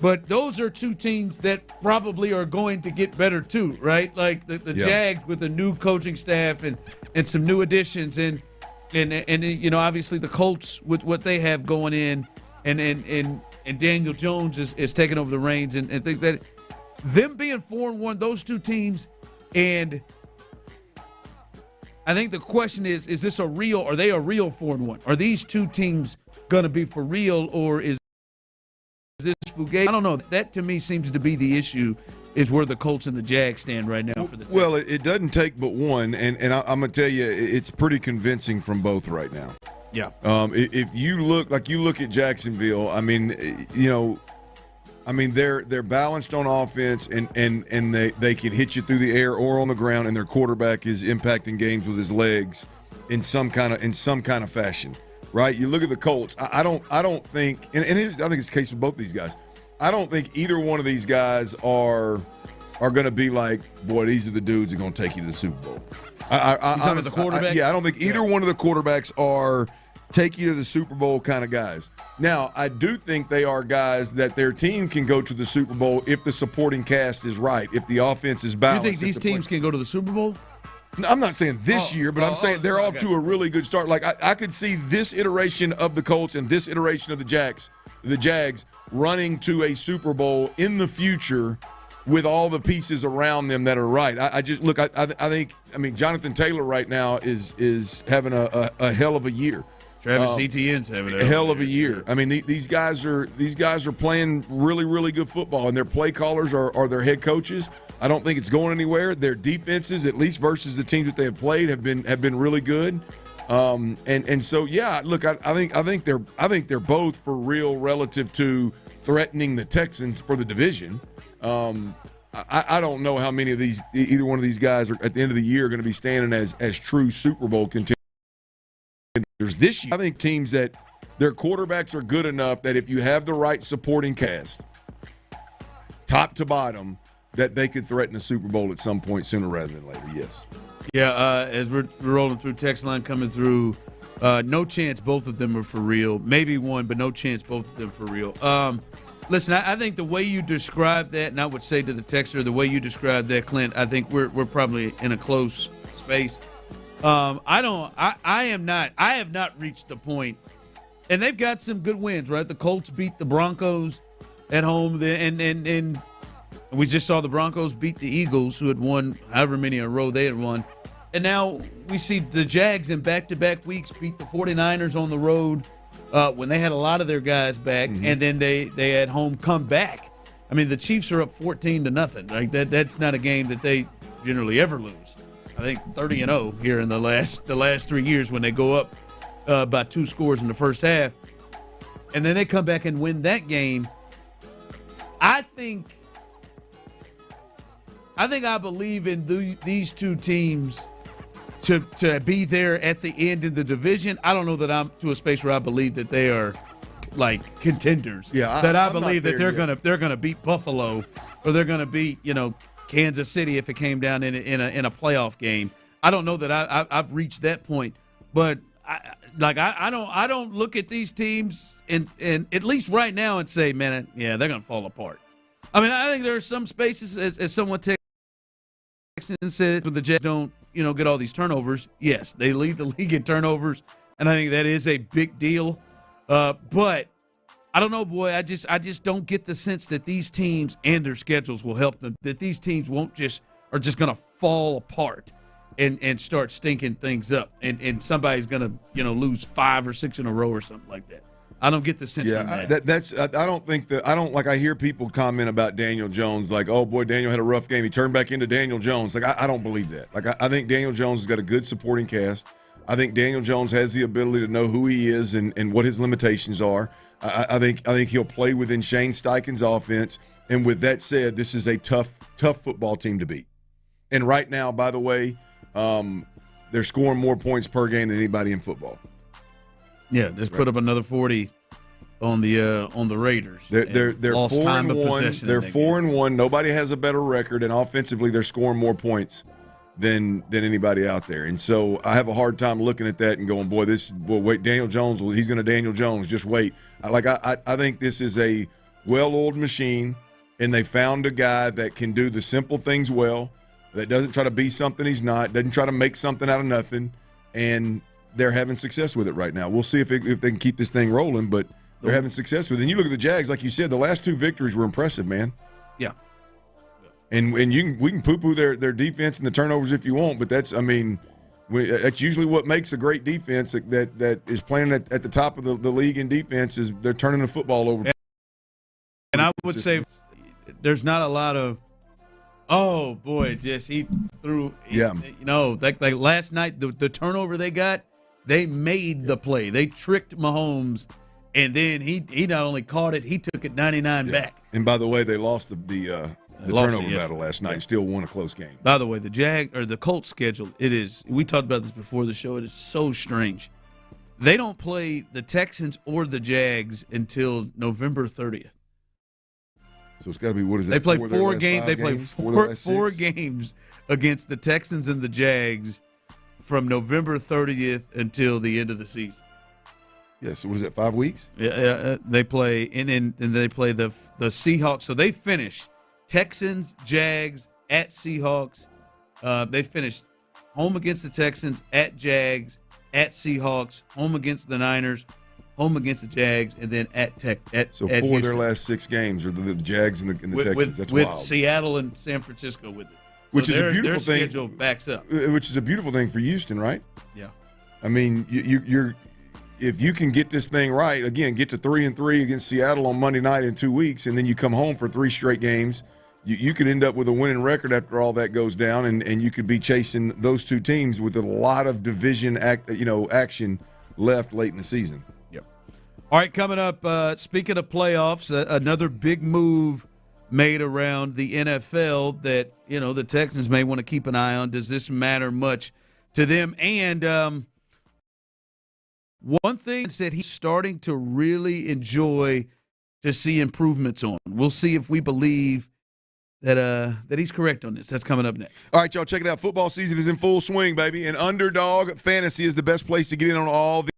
but those are two teams that probably are going to get better too, right? Like the Jags with a new coaching staff and some new additions, and obviously the Colts with what they have going in, and Daniel Jones is taking over the reins and things that them being 4-1, those two teams, and I think the question is this are they a real 4-1? Are these two teams gonna be for real, or is this fugazi? I don't know. That to me seems to be the issue, is where the Colts and the Jags stand right now for the Texans. Well, it doesn't take but one, and I'm going to tell you, it's pretty convincing from both right now. Yeah. If you look at Jacksonville, they're balanced on offense, and they can hit you through the air or on the ground, and their quarterback is impacting games with his legs in some kind of fashion, right? You look at the Colts. I don't think, and I think it's the case with both these guys. I don't think either one of these guys are going to be like, boy, these are the dudes that are going to take you to the Super Bowl. The quarterback? I don't think either one of the quarterbacks are take you to the Super Bowl kind of guys. Now, I do think they are guys that their team can go to the Super Bowl if the supporting cast is right, if the offense is balanced. You think these teams can go to the Super Bowl? No, I'm not saying this year, but I'm saying they're off to a really good start. Like I could see this iteration of the Colts and this iteration of the Jags running to a Super Bowl in the future with all the pieces around them that are right. I think Jonathan Taylor right now is having a hell of a year. Travis Etienne's having a hell of a year. I mean, these guys are playing really, really good football, and their play callers are their head coaches. I don't think it's going anywhere. Their defenses, at least versus the teams that they have played, have been really good. So yeah, look, I think they're both for real relative to threatening the Texans for the division. I don't know how many of either one of these guys are at the end of the year going to be standing as true Super Bowl contenders this year. I think teams that their quarterbacks are good enough that if you have the right supporting cast, top to bottom, that they could threaten a Super Bowl at some point sooner rather than later. Yes. Yeah, as we're rolling through, text line coming through, no chance both of them are for real. Maybe one, but no chance both of them for real. Listen, I think the way you describe that, and I would say to the texter, the way you describe that, Clint, I think we're probably in a close space. I have not reached the point, and they've got some good wins, right? The Colts beat the Broncos at home, and we just saw the Broncos beat the Eagles, who had won however many in a row they had won. And now we see the Jags in back-to-back weeks beat the 49ers on the road when they had a lot of their guys back, and then they at home come back. I mean, the Chiefs are up 14-0. Like that's not a game that they generally ever lose. I think 30-0 here in the last 3 years when they go up by 2 scores in the first half, and then they come back and win that game. I believe in these two teams to be there at the end in the division. I don't know that I'm to a space where I believe that they are like contenders. Yeah, I believe that they're gonna beat Buffalo, or they're gonna beat Kansas City if it came down in a playoff game. I don't know that I've reached that point, but I don't look at these teams and at least right now and say, man, yeah, they're gonna fall apart. I mean, I think there are some spaces as someone Texans said the Jets don't, get all these turnovers. Yes, they lead the league in turnovers, and I think that is a big deal. But I don't know, boy. I just don't get the sense that these teams and their schedules will help them. That these teams are just going to fall apart and start stinking things up, and somebody's going to lose 5 or 6 in a row or something like that. I don't get the sense. Yeah, I hear people comment about Daniel Jones like, oh boy, Daniel had a rough game. He turned back into Daniel Jones. Like I don't believe that. Like I think Daniel Jones has got a good supporting cast. I think Daniel Jones has the ability to know who he is and what his limitations are. I think he'll play within Shane Steichen's offense. And with that said, this is a tough football team to beat. And right now, by the way, they're scoring more points per game than anybody in football. Yeah, just put up another 40 on the Raiders. They're 4-1. They're 4-1. Nobody has a better record, and offensively, they're scoring more points than anybody out there. And so I have a hard time looking at that and going, wait, Daniel Jones, he's going to Daniel Jones. Just wait. I think this is a well-oiled machine, and they found a guy that can do the simple things well, that doesn't try to be something he's not, doesn't try to make something out of nothing, and they're having success with it right now. We'll see if they can keep this thing rolling, but they're having success with it. And you look at the Jags, like you said, the last 2 victories were impressive, man. Yeah. And we can poo-poo their defense and the turnovers if you want, but that's usually what makes a great defense that is playing at the top of the league in defense is they're turning the football over. And I would say there's not a lot of, oh boy, just he threw. Yeah. Like last night, the turnover they got, they made the play. They tricked Mahomes, and then he not only caught it, he took it 99 back. And by the way, they lost the turnover battle last night and still won a close game. By the way, the Colts schedule, we talked about this before the show, it is so strange. They don't play the Texans or the Jags until November 30th. So it's got to be, what is that? They play 4 games. They play four games against the Texans and the Jags from November 30th until the end of the season. Yeah, so what is that, 5 weeks? Yeah, they play and they play the Seahawks. So they finished Texans, Jags, at Seahawks. They finished home against the Texans, at Jags, at Seahawks, home against the Niners, home against the Jags, and then at So 4 of their last 6 games are the Jags and the Texans. That's wild. With Seattle and San Francisco with it. Which is a beautiful their thing. Schedule backs up. Which is a beautiful thing for Houston, right? Yeah. I mean, you're if you can get this thing right, again, get to 3-3 against Seattle on Monday night in 2 weeks, and then you come home for 3 straight games, you could end up with a winning record after all that goes down, and you could be chasing those 2 teams with a lot of division action left late in the season. Yep. All right, coming up, speaking of playoffs, another big move made around the NFL that, the Texans may want to keep an eye on. Does this matter much to them? And one thing that he's starting to really enjoy to see improvements on. We'll see if we believe that he's correct on this. That's coming up next. All right, y'all, check it out. Football season is in full swing, baby. And Underdog Fantasy is the best place to get in on all the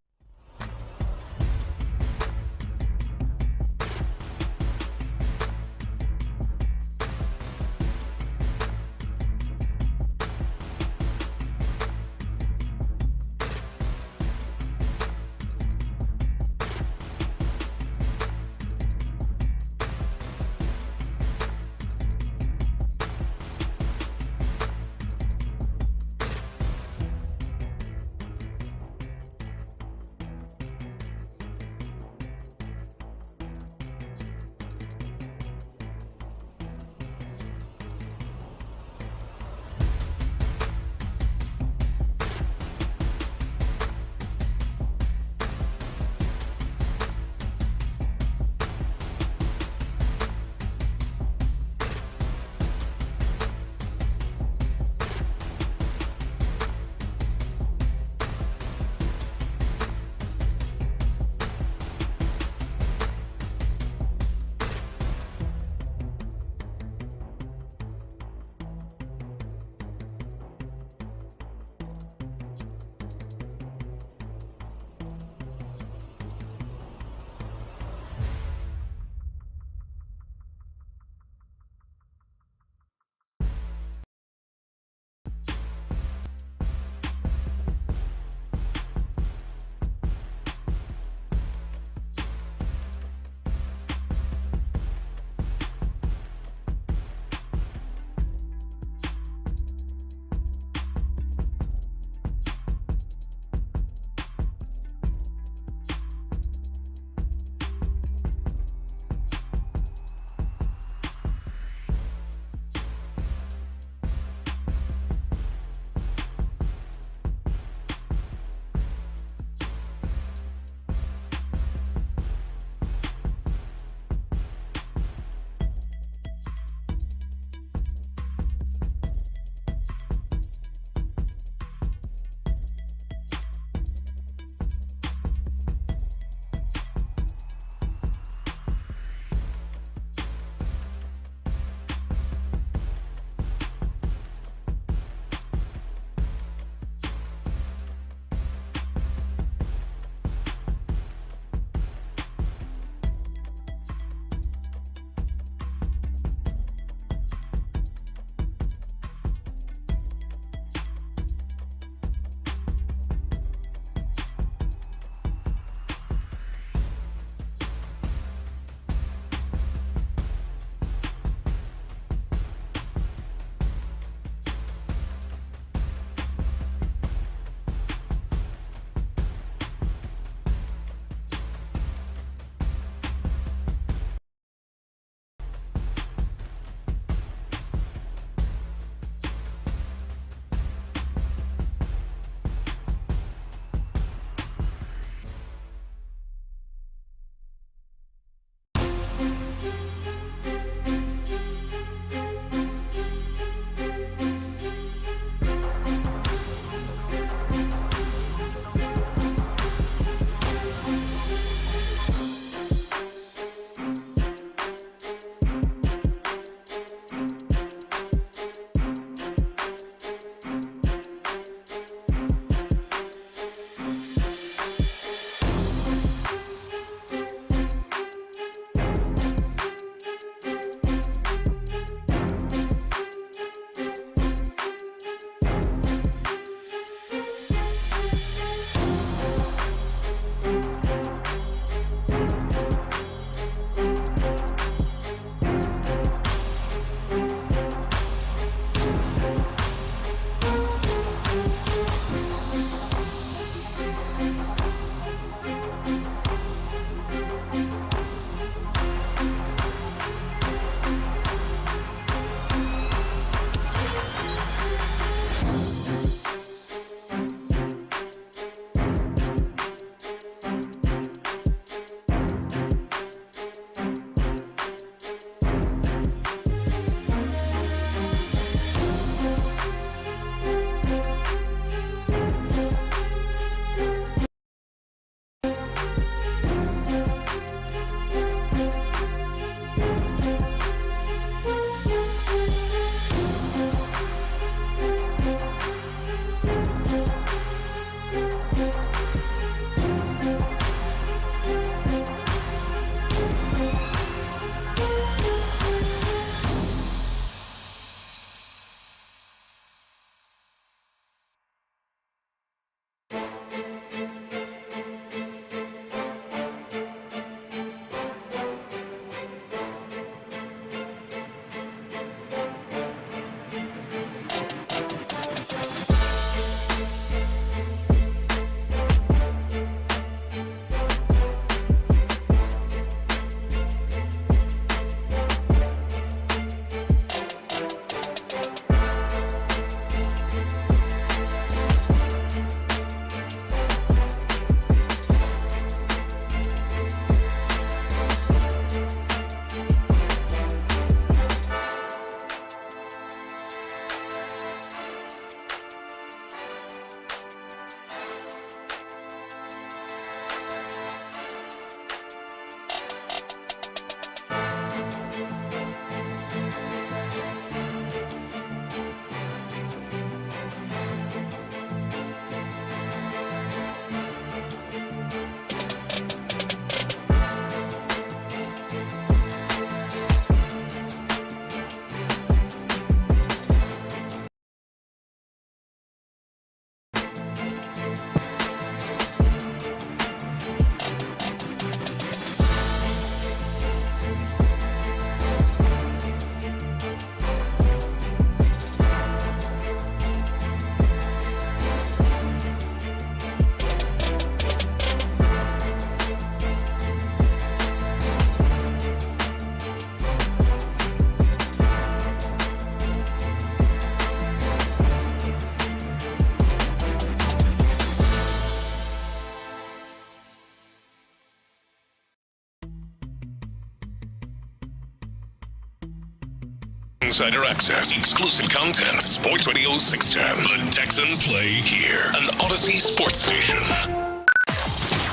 Insider access, exclusive content. Sports Radio 610. The Texans play here. An Odyssey sports station.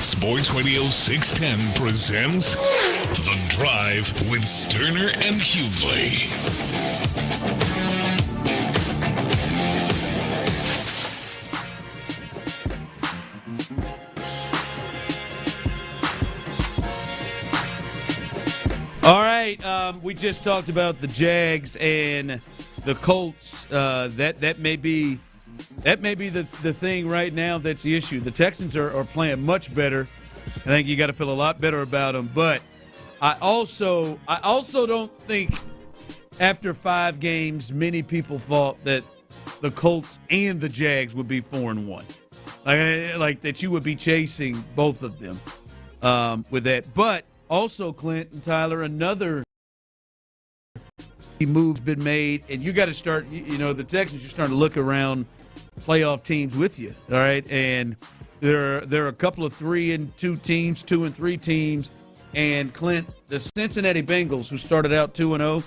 Sports Radio 610 presents The Drive with Stoerner and Hughley. All right, we just talked about the Jags and the Colts. That may be the thing right now that's the issue. The Texans are playing much better. I think you got to feel a lot better about them. But I also don't think after 5 games many people thought that the Colts and the Jags would be 4-1. Like that you would be chasing both of them with that. But also, Clint and Tyler, another move's been made, and you got to start. The Texans are starting to look around playoff teams with you. All right, and there are a couple of 3-2 teams, 2-3 teams, and Clint, the Cincinnati Bengals, who started out 2-0,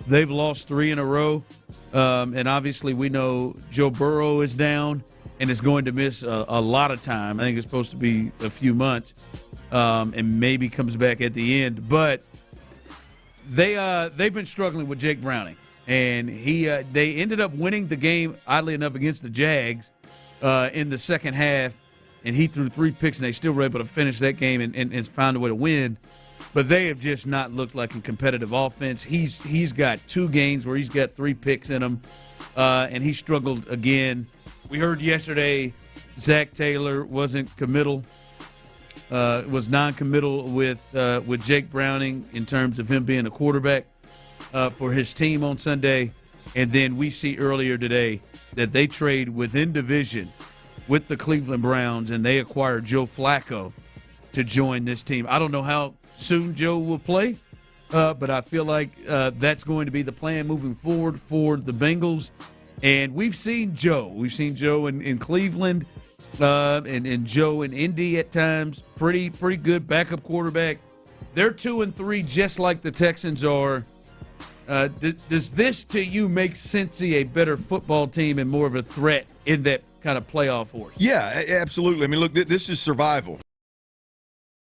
they've lost 3 in a row, and obviously we know Joe Burrow is down and is going to miss a lot of time. I think it's supposed to be a few months. And maybe comes back at the end. But they've been struggling with Jake Browning, and they ended up winning the game, oddly enough, against the Jags in the second half, and he threw 3 picks, and they still were able to finish that game and find a way to win. But they have just not looked like a competitive offense. He's got 2 games where he's got 3 picks in him, and he struggled again. We heard yesterday Zach Taylor wasn't committal. Was non-committal with Jake Browning in terms of him being a quarterback for his team on Sunday. And then we see earlier today that they trade within division with the Cleveland Browns, and they acquired Joe Flacco to join this team. I don't know how soon Joe will play, but I feel like that's going to be the plan moving forward for the Bengals. And we've seen Joe. We've seen Joe in Cleveland. And Joe in Indy at times, pretty good backup quarterback. They're 2-3, just like the Texans are. Does this to you make Cincy a better football team and more of a threat in that kind of playoff horse? Yeah, absolutely. I mean, look, this is survival,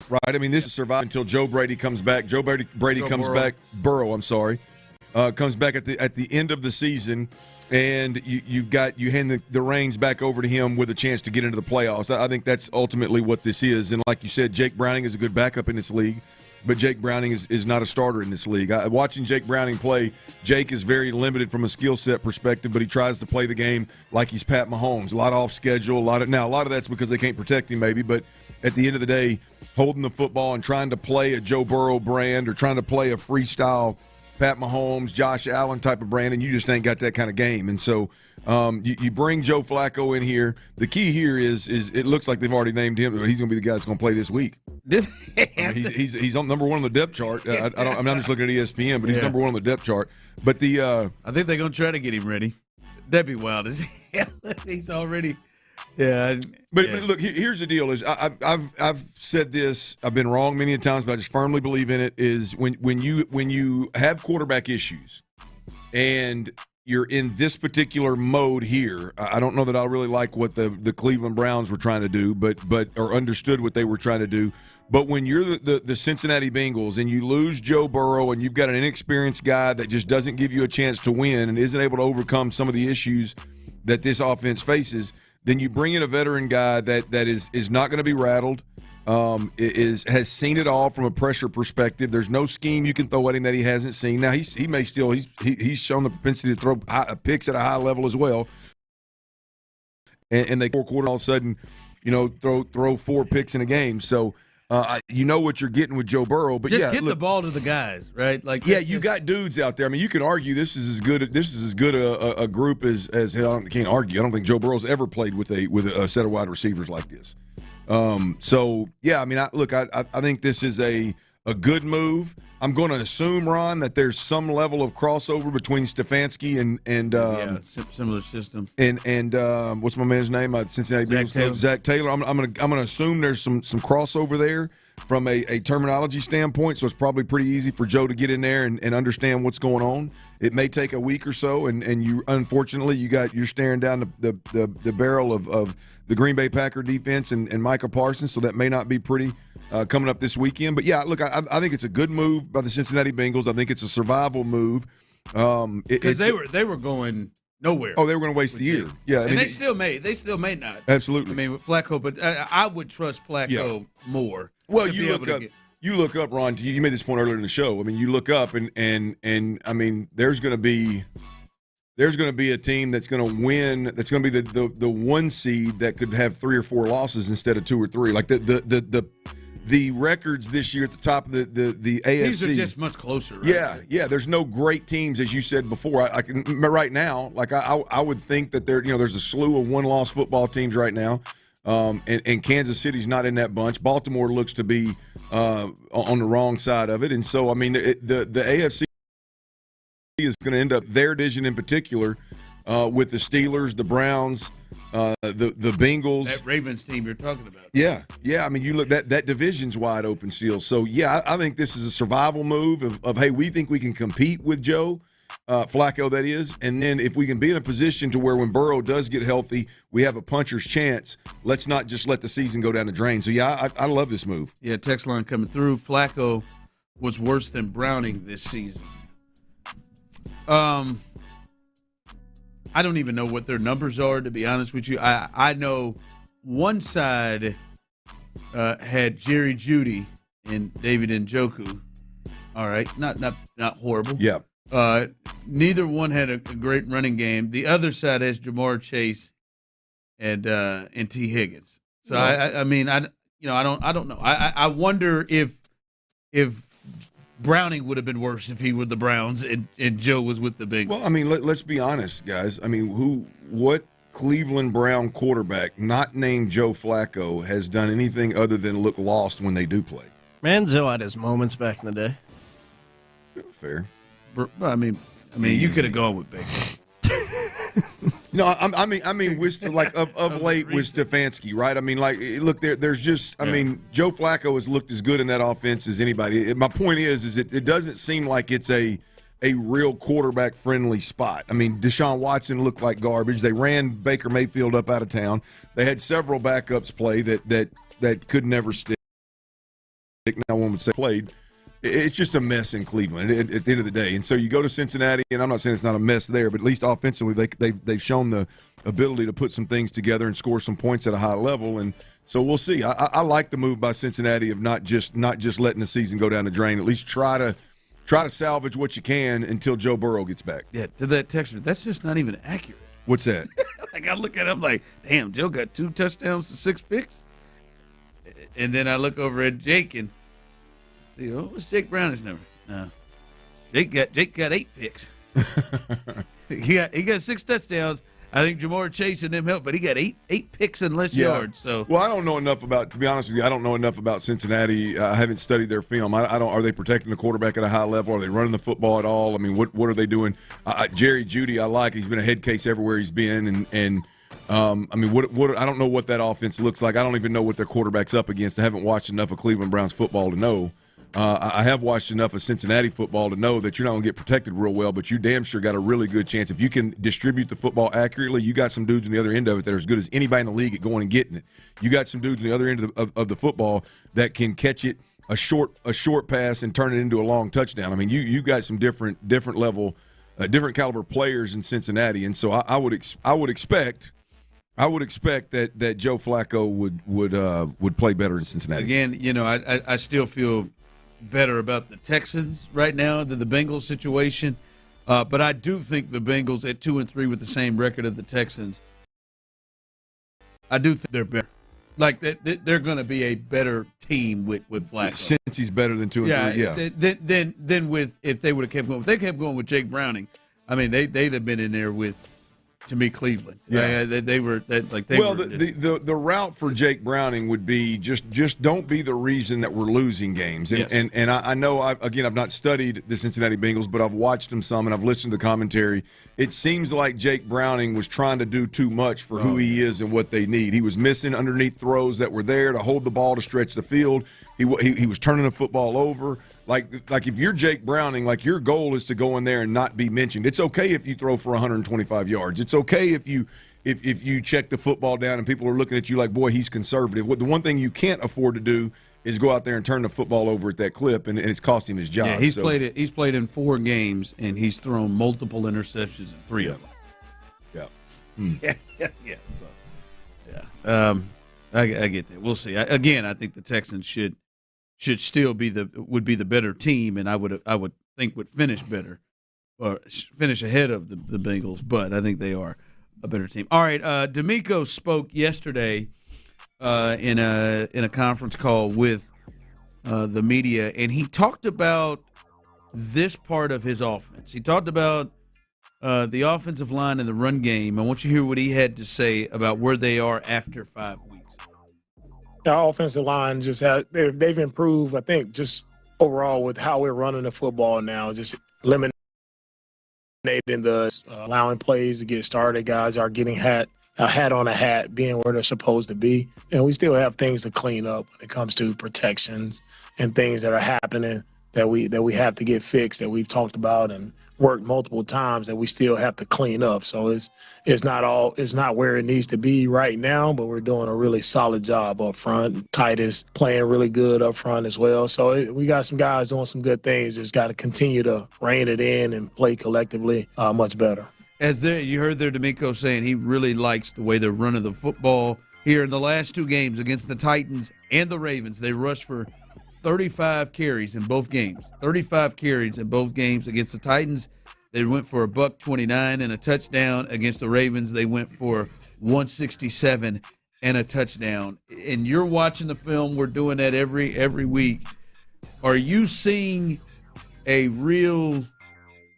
right? I mean, this is survival until Joe Brady comes back. Joe Brady comes back. Burrow, I'm sorry, comes back at the end of the season. And you hand the reins back over to him with a chance to get into the playoffs. I think that's ultimately what this is. And like you said, Jake Browning is a good backup in this league, but Jake Browning is not a starter in this league. Watching Jake Browning play, Jake is very limited from a skill set perspective, but he tries to play the game like he's Pat Mahomes. A lot off schedule, a lot of that's because they can't protect him maybe, but at the end of the day, holding the football and trying to play a Joe Burrow brand or trying to play a freestyle Pat Mahomes, Josh Allen type of brand, and you just ain't got that kind of game. And so you bring Joe Flacco in here. The key here is it looks like they've already named him. He's going to be the guy that's going to play this week. I mean, he's on number 1 on the depth chart. I'm not just looking at ESPN, but he's number 1 on the depth chart. But I think they're going to try to get him ready. That'd be wild. He's already. Yeah, but look, here's the deal: is I've said this. I've been wrong many times, but I just firmly believe in it. Is when you have quarterback issues, and you're in this particular mode here. I don't know that I really like what the Cleveland Browns were trying to do, but or understood what they were trying to do. But when you're the Cincinnati Bengals and you lose Joe Burrow and you've got an inexperienced guy that just doesn't give you a chance to win and isn't able to overcome some of the issues that this offense faces, then you bring in a veteran guy that is not going to be rattled, has seen it all from a pressure perspective. There's no scheme you can throw at him that he hasn't seen. Now he's shown the propensity to throw picks at a high level as well. And they 4 quarters all of a sudden, throw 4 picks in a game. So you know what you're getting with Joe Burrow, but just get the ball to the guys, right? Like you got dudes out there. I mean, you could argue this is as good a group as hell. I can't argue. I don't think Joe Burrow's ever played with a set of wide receivers like this. So yeah, I mean, I think this is a good move. I'm going to assume, Ron, that there's some level of crossover between Stefanski and similar system. And what's my man's name? Cincinnati Bengals. Zach Taylor. I'm going to assume there's some crossover there. from a terminology standpoint, so it's probably pretty easy for Joe to get in there and understand what's going on. It may take a week or so, and you unfortunately you're staring down the barrel of the Green Bay Packer defense and Micah Parsons, so that may not be pretty coming up this weekend. But yeah, look, I think it's a good move by the Cincinnati Bengals. I think it's a survival move. Because they were going nowhere. Oh, they were going to waste the year. Yeah, and they still may not. Absolutely. I mean, with Flacco, but I would trust Flacco more. Well, you look up, Ron. You made this point earlier in the show. I mean, you look up and I mean, there's going to be a team that's going to win. That's going to be the one seed that could have 3 or 4 losses instead of 2 or 3. Like the records this year at the top of the AFC. Teams are just much closer. Right? Yeah. There's no great teams, as you said before. I can right now. Like I would think that there's a slew of 1-loss football teams right now, and Kansas City's not in that bunch. Baltimore looks to be on the wrong side of it, and so I mean the AFC is going to end up their division in particular with the Steelers, the Browns. The Bengals, that Ravens team you're talking about. Yeah. I mean, you look that division's wide open still. So yeah, I think this is a survival move of hey, we think we can compete with Joe Flacco, that is, and then if we can be in a position to where when Burrow does get healthy, we have a puncher's chance. Let's not just let the season go down the drain. So yeah, I love this move. Yeah, text line coming through. Flacco was worse than Browning this season. I don't even know what their numbers are, to be honest with you. I know one side had Jerry Jeudy and David Njoku. All right, not horrible. Yeah. Neither one had a great running game. The other side has Jamar Chase and T. Higgins. So I don't know. I wonder if Browning would have been worse if he were the Browns and Joe was with the Bengals. Well, I mean, let's be honest, guys. I mean, what Cleveland Brown quarterback not named Joe Flacco has done anything other than look lost when they do play? Manziel had his moments back in the day. Fair. I mean, you could have gone with Baker. No, I mean, with late with Stefanski, right? I mean, like, look, there's just, I mean, Joe Flacco has looked as good in that offense as anybody. My point is it doesn't seem like it's a real quarterback friendly spot. I mean, Deshaun Watson looked like garbage. They ran Baker Mayfield up out of town. They had several backups play that could never stick. Now one would say played. It's just a mess in Cleveland at the end of the day. And so you go to Cincinnati, and I'm not saying it's not a mess there, but at least offensively they've shown the ability to put some things together and score some points at a high level. And so we'll see. I like the move by Cincinnati of not just letting the season go down the drain. At least try to salvage what you can until Joe Burrow gets back. Yeah, to that texture, that's just not even accurate. What's that? Like, I look at him like, damn, Joe got 2 touchdowns and 6 picks. And then I look over at Jake and see, what's Jake Browning's number? No, Jake got 8 picks. he got 6 touchdowns. I think Jamar Chase and them helped, but he got eight picks and less yards. So, well, I don't know enough about. To be honest with you, I don't know enough about Cincinnati. I haven't studied their film. I don't. Are they protecting the quarterback at a high level? Are they running the football at all? I mean, what are they doing? Jerry Jeudy, I like. He's been a head case everywhere he's been, and I mean, what I don't know what that offense looks like. I don't even know what their quarterback's up against. I haven't watched enough of Cleveland Browns football to know. I have watched enough of Cincinnati football to know that you're not going to get protected real well, but you damn sure got a really good chance. If you can distribute the football accurately, you got some dudes on the other end of it that are as good as anybody in the league at going and getting it. You got some dudes on the other end of the football that can catch it a short pass and turn it into a long touchdown. I mean, you got some different level, different caliber players in Cincinnati, and so I would expect that Joe Flacco would play better in Cincinnati. Again, I still feel better about the Texans right now than the Bengals situation, but I do think the Bengals at 2-3 with the same record of the Texans, I do think they're better. Like they're going to be a better team with Flacco. Since he's better than 2-3, yeah. Then with if they would have kept going, if they kept going with Jake Browning, I mean they'd have been in there with to me Cleveland. Yeah. They were like they well, were. The route for Jake Browning would be just don't be the reason that we're losing games. And Yes. and I know I've not studied the Cincinnati Bengals, but I've watched them some and I've listened to the commentary. It seems like Jake Browning was trying to do too much for who he is and what they need. He was missing underneath throws that were there to hold the ball to stretch the field. He was turning the football over. Like if you're Jake Browning, like your goal is to go in there and not be mentioned. It's okay if you throw for 125 yards. It's okay if you check the football down and people are looking at you like, boy, he's conservative. The one thing you can't afford to do is go out there and turn the football over at that clip, and it's cost him his job. Yeah, he's played in 4 games, and he's thrown multiple interceptions in 3 of them. Yeah. Yeah. So, yeah. I get that. We'll see. I think the Texans should still would be the better team, and I would think would finish better or finish ahead of the Bengals. But I think they are a better team. All right. D'Amico spoke yesterday in a conference call with the media, and he talked about this part of his offense. He talked about the offensive line and the run game. I want you to hear what he had to say about where they are after 5 weeks. Our offensive line they've improved, I think, just overall with how we're running the football now, just eliminating allowing plays to get started. Guys are getting a hat on a hat, being where they're supposed to be. And we still have things to clean up when it comes to protections and things that are happening that we have to get fixed, that we've talked about and worked multiple times, that we still have to clean up. So it's not where it needs to be right now, but we're doing a really solid job up front. Titus playing really good up front as well. So we got some guys doing some good things. Just got to continue to rein it in and play collectively much better. You heard there D'Amico saying he really likes the way they're running the football here in the last 2 games against the Titans and the Ravens. They rushed for 35 carries in both games. 35 carries in both games against the Titans. They went for $129 and a touchdown. Against the Ravens, they went for 167 and a touchdown. And you're watching the film. We're doing that every week. Are you seeing a real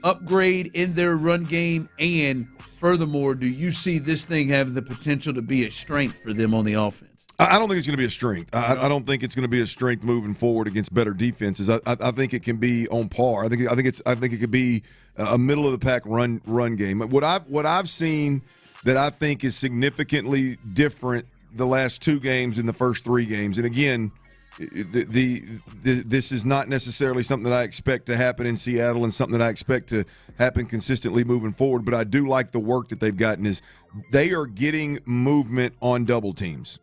upgrade in their run game? And furthermore, do you see this thing having the potential to be a strength for them on the offense? I don't think it's going to be a strength. I don't think it's going to be a strength moving forward against better defenses. I think it can be on par. I think it could be a middle of the pack run game. What I've seen that I think is significantly different the last 2 games in the first 3 games. And again, this is not necessarily something that I expect to happen in Seattle and something that I expect to happen consistently moving forward. But I do like the work that they've gotten. Is they are getting movement on double teams.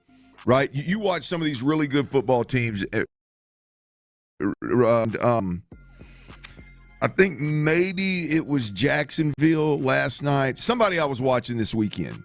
Right, you watch some of these really good football teams. I think maybe it was Jacksonville last night. Somebody I was watching this weekend,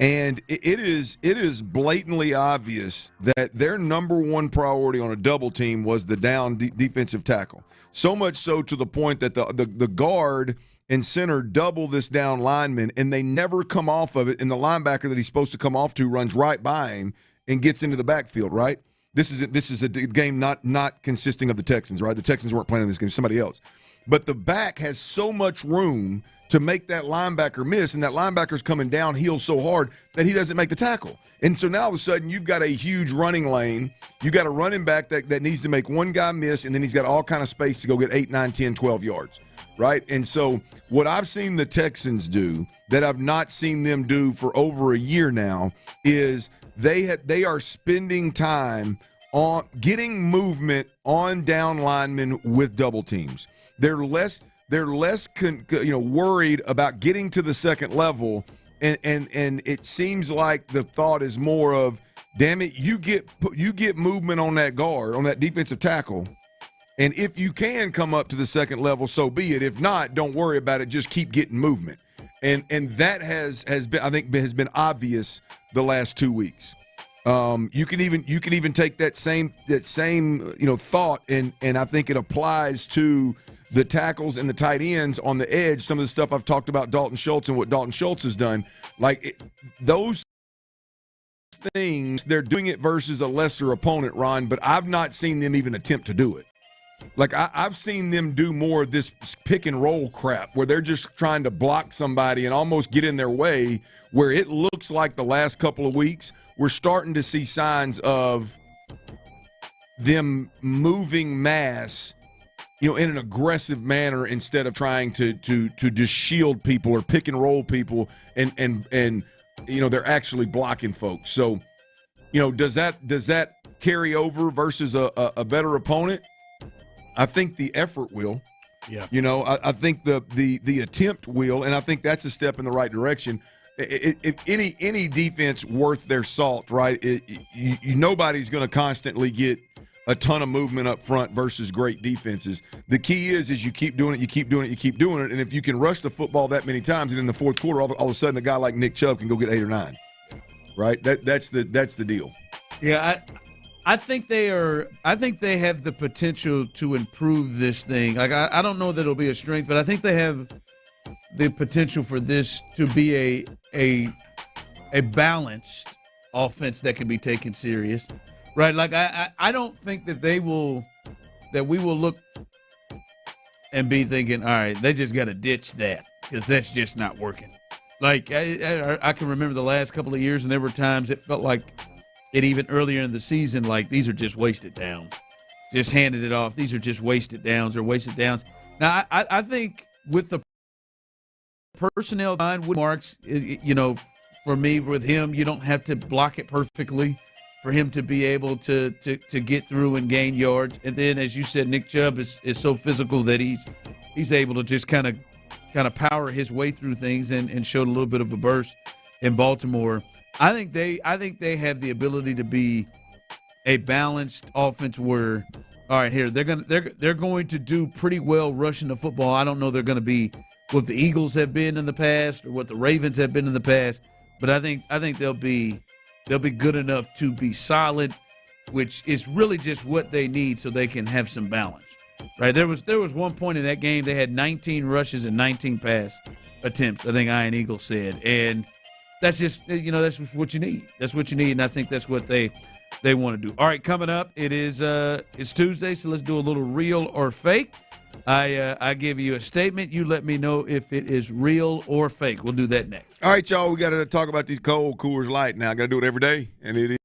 and it is blatantly obvious that their number one priority on a double team was the down defensive tackle. So much so to the point that the guard and center double this down lineman, and they never come off of it. And the linebacker that he's supposed to come off to runs right by him and gets into the backfield, right? This is a game not consisting of the Texans, right? The Texans weren't playing in this game, somebody else. But the back has so much room to make that linebacker miss, and that linebacker's coming downhill so hard that he doesn't make the tackle. And so now all of a sudden you've got a huge running lane. You got a running back that needs to make one guy miss, and then he's got all kind of space to go get 8, 9, 10, 12 yards, right? And so what I've seen the Texans do that I've not seen them do for over a year now is they are spending time on getting movement on down linemen with double teams. They're less worried about getting to the second level, and it seems like the thought is more of, damn it, you get movement on that guard, on that defensive tackle, and if you can come up to the second level, so be it. If not, don't worry about it. Just keep getting movement, and that has been, I think, has been obvious the last 2 weeks. You can even take that same thought, and I think it applies to the tackles and the tight ends on the edge. Some of the stuff I've talked about Dalton Schultz and what Dalton Schultz has done, those things, they're doing it versus a lesser opponent, Ron. But I've not seen them even attempt to do it. Like, I've seen them do more of this pick and roll crap where they're just trying to block somebody and almost get in their way, where it looks like the last couple of weeks we're starting to see signs of them moving mass, in an aggressive manner instead of trying to just shield people or pick and roll people and they're actually blocking folks. So, does that carry over versus a better opponent? I think the effort will. Yeah. I think the attempt will, and I think that's a step in the right direction. If any defense worth their salt, right? Nobody's going to constantly get a ton of movement up front versus great defenses. The key is you keep doing it, you keep doing it, you keep doing it, and if you can rush the football that many times, and in the fourth quarter, all of a sudden, a guy like Nick Chubb can go get 8 or 9. Right? That's the deal. Yeah, I think they have the potential to improve this thing. Like I don't know that it'll be a strength, but I think they have the potential for this to be a balanced offense that can be taken serious. Right? Like I don't think that we will look and be thinking, all right, they just got to ditch that because that's just not working. Like I can remember the last couple of years, and there were times it felt like it even earlier in the season, like these are just wasted downs. Just handed it off. These are just wasted downs or wasted downs. Now, I think with the personnel line with Marks, for me, with him, you don't have to block it perfectly for him to be able to get through and gain yards. And then, as you said, Nick Chubb is so physical that he's able to just kind of power his way through things and showed a little bit of a burst in Baltimore. I think they have the ability to be a balanced offense where, all right, here they're going to do pretty well rushing the football. I don't know they're going to be what the Eagles have been in the past or what the Ravens have been in the past, but I think they'll be good enough to be solid, which is really just what they need so they can have some balance. Right? There was one point in that game they had 19 rushes and 19 pass attempts, I think Ian Eagle said, and that's just that's what you need. That's what you need, and I think that's what they want to do. All right, coming up, it's Tuesday, so let's do a little real or fake. I give you a statement. You let me know if it is real or fake. We'll do that next. All right, y'all, we got to talk about these cold Coors Light now. I got to do it every day, and it is.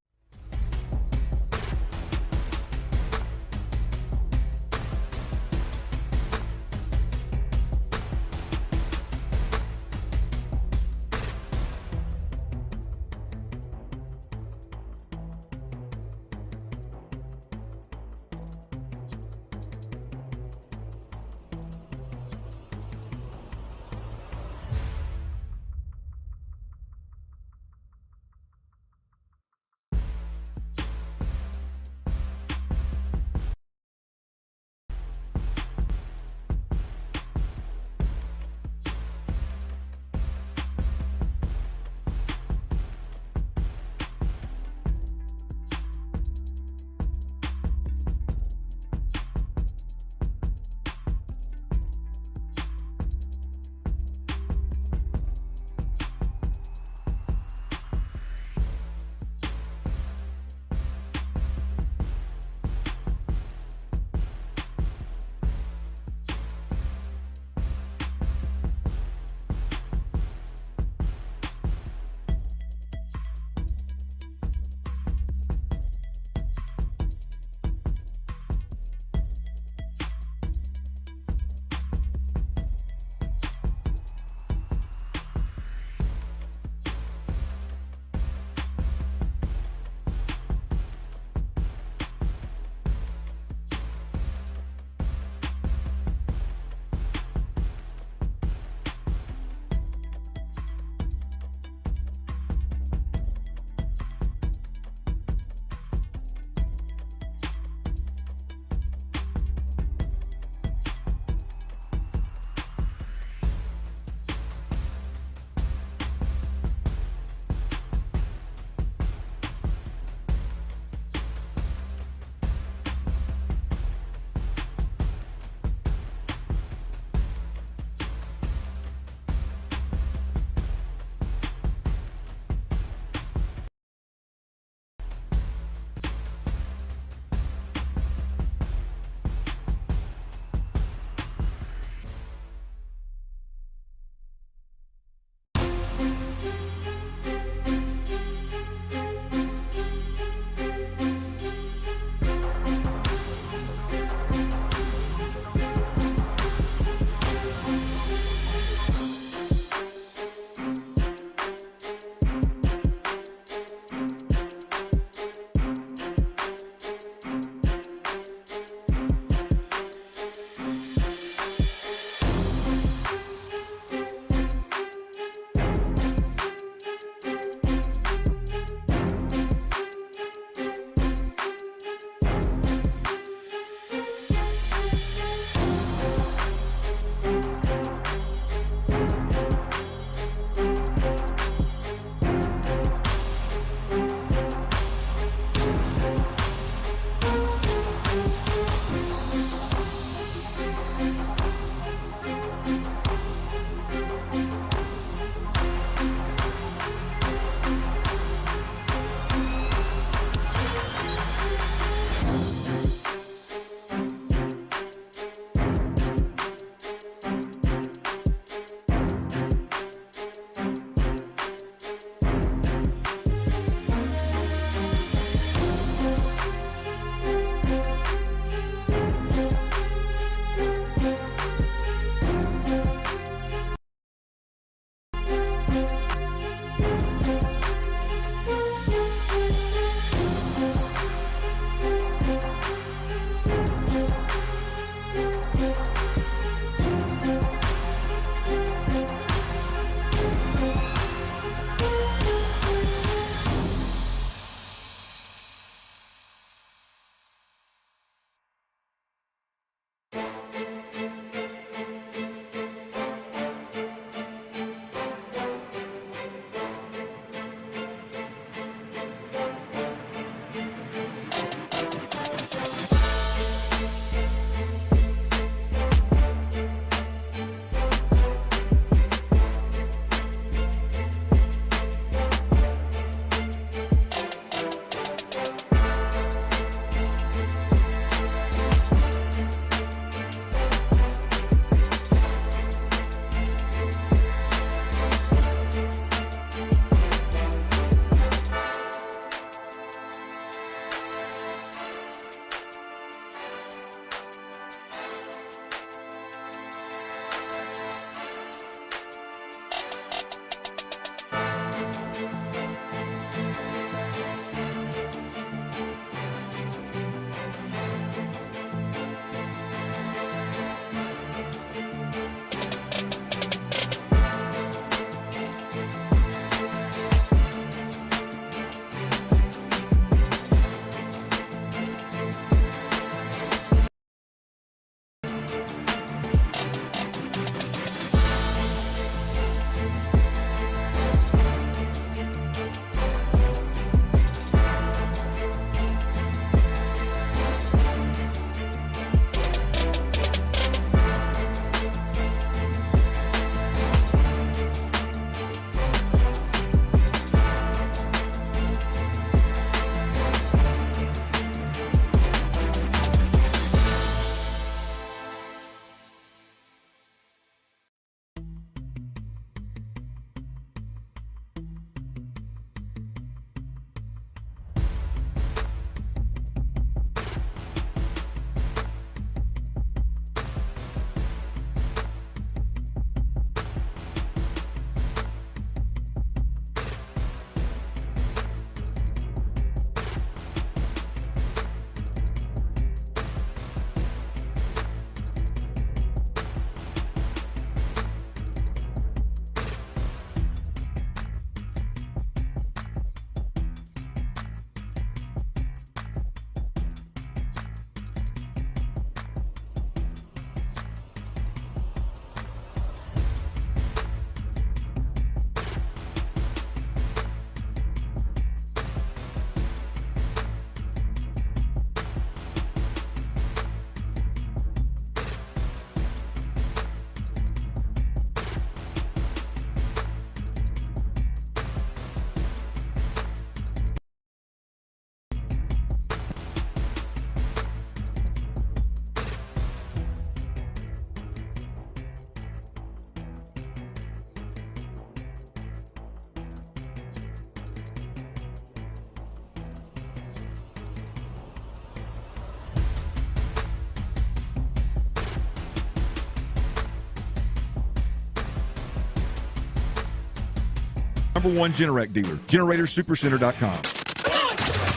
#1 Generac dealer, GeneratorSuperCenter.com.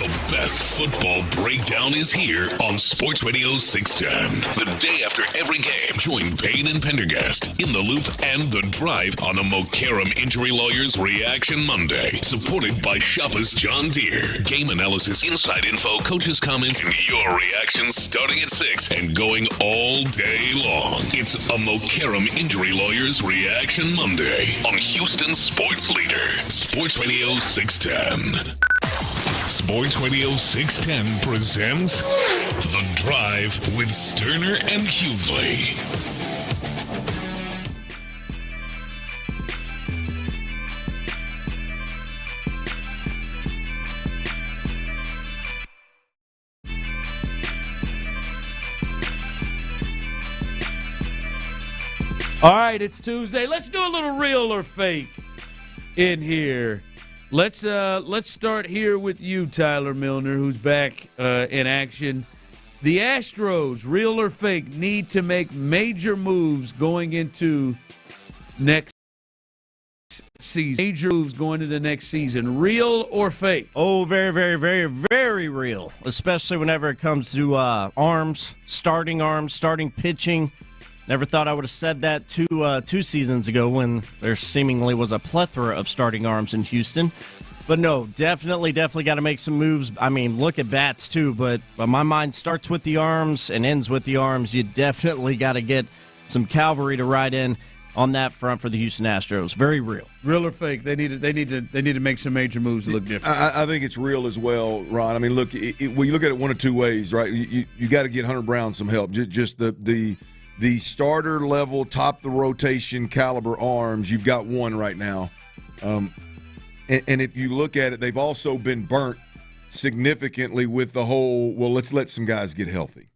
The best football breakdown is here on Sports Radio 610. The day after every game, join Payne and Pendergast in the loop and the drive on the Mokaram Injury Lawyers Reaction Monday. Supported by Shoppers John Deere. Game analysis, inside info, coaches' comments, and your reactions starting at 6 and going all day long. It's a Mokaram Injury Lawyers Reaction Monday on Houston's Sports Leader, Sports Radio 610. Sports Radio 610 presents The Drive with Stoerner and Hughley. All right, it's Tuesday. Let's do a little real or fake in here. Let's start here with you, Tyler Milner, who's back in action. The Astros, real or fake, need to make major moves going into next season. Major moves going into the next season. Real or fake? Oh, very, very, very, very real, especially whenever it comes to arms, starting pitching. Never thought I would have said that two seasons ago when there seemingly was a plethora of starting arms in Houston. But no, definitely got to make some moves. I mean, look at bats too, but my mind starts with the arms and ends with the arms. You definitely got to get some cavalry to ride in on that front for the Houston Astros. Very real. Real or fake? They need to make some major moves to look different. I think it's real as well, Ron. I mean, look, when you look at it one of two ways, right? You got to get Hunter Brown some help. Just the starter level, top of the rotation caliber arms. You've got one right now. And if you look at it, they've also been burnt significantly with the whole, well, let's let some guys get healthy.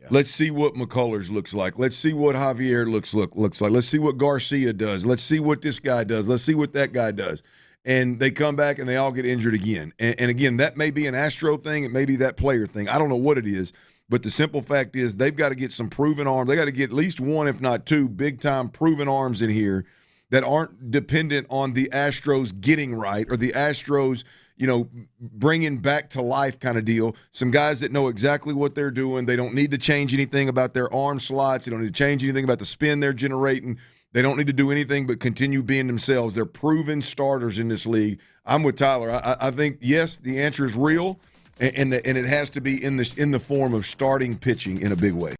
Yeah. Let's see what McCullers looks like. Let's see what Javier looks like. Let's see what Garcia does. Let's see what this guy does. Let's see what that guy does. And they come back and they all get injured again. And again, that may be an Astro thing. It may be that player thing. I don't know what it is. But the simple fact is they've got to get some proven arms. They got to get at least one, if not two, big-time proven arms in here that aren't dependent on the Astros getting right or the Astros, bringing back to life kind of deal. Some guys that know exactly what they're doing. They don't need to change anything about their arm slots. They don't need to change anything about the spin they're generating. They don't need to do anything but continue being themselves. They're proven starters in this league. I'm with Tyler. I think, yes, the answer is real. And it has to be in the form of starting pitching in a big way.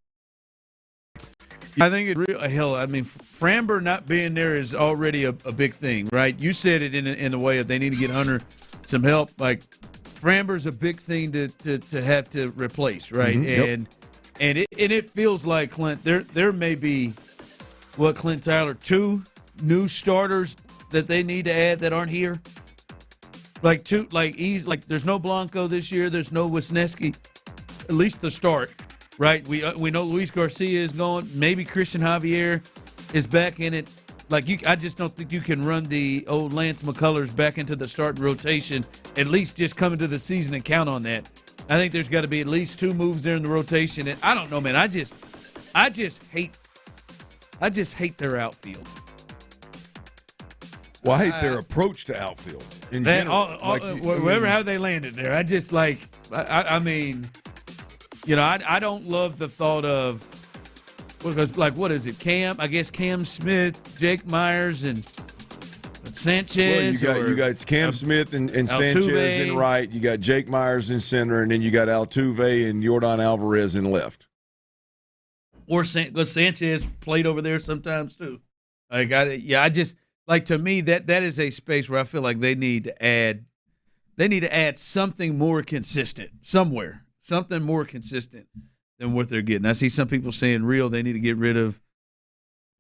I think it's real. Hell, I mean, Framber not being there is already a big thing, right? You said it in a way of they need to get Hunter some help. Like Framber's a big thing to have to replace, right? Mm-hmm. And it feels like, Clint, there may be Clint Tyler, 2 new starters that they need to add that aren't here. There's no Blanco this year. There's no Wisniewski. At least the start, right? We know Luis Garcia is gone. Maybe Christian Javier is back in it. I just don't think you can run the old Lance McCullers back into the starting rotation. At least just come into the season and count on that. I think there's got to be at least 2 moves there in the rotation. And I don't know, man. I just hate their outfield. Well, I hate their approach to outfield in general. Wherever how they landed there, I just I don't love the thought of because what is it? Cam Smith, Jake Myers, and Sanchez. Well, you got Cam Smith and Sanchez in right. You got Jake Myers in center, and then you got Altuve and Yordan Alvarez in left. Or Sanchez played over there sometimes too. To me, that is a space where I feel like they need to add something more consistent somewhere, something more consistent than what they're getting. I see some people saying they need to get rid of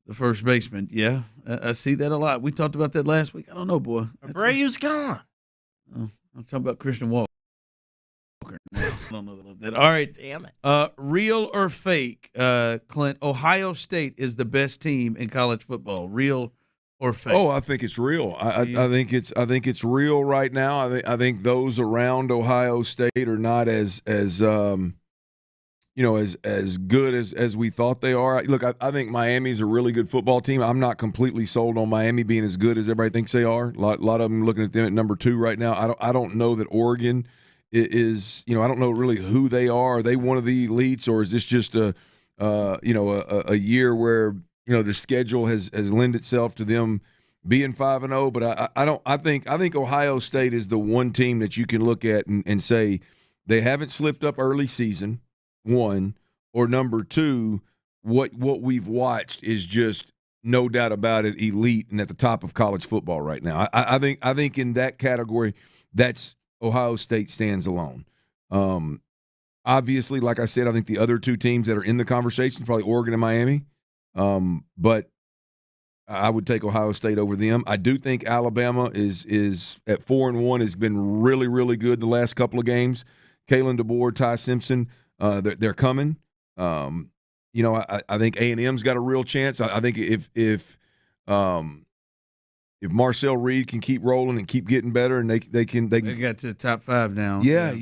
the first baseman. Yeah, I see that a lot. We talked about that last week. I don't know, boy. Abreu's gone. I'm talking about Christian Walker. I don't know that. All right. Damn it. Real or fake, Clint? Ohio State is the best team in college football. Real or fake? Oh, I think it's real. I think it's real right now. I think those around Ohio State are not as good as we thought they are. Look, I think Miami's a really good football team. I'm not completely sold on Miami being as good as everybody thinks they are. A lot of them looking at them at number 2 right now. I don't know that Oregon is. I don't know really who they are. Are they one of the elites, or is this just a year where the schedule has lent itself to them being 5-0? But I think Ohio State is the one team that you can look at and say they haven't slipped up early season. 1, or number 2, what we've watched is just no doubt about it elite and at the top of college football right now. I think in that category, that's Ohio State stands alone. Obviously, like I said, I think the other 2 teams that are in the conversation, probably Oregon and Miami, but I would take Ohio State over them. I do think Alabama is at 4-1 has been really, really good the last couple of games. Kalen DeBoer, Ty Simpson. They're coming. You know, I think A&M's got a real chance. I think if Marcel Reed can keep rolling and keep getting better, and they got to the top 5 now. Yeah.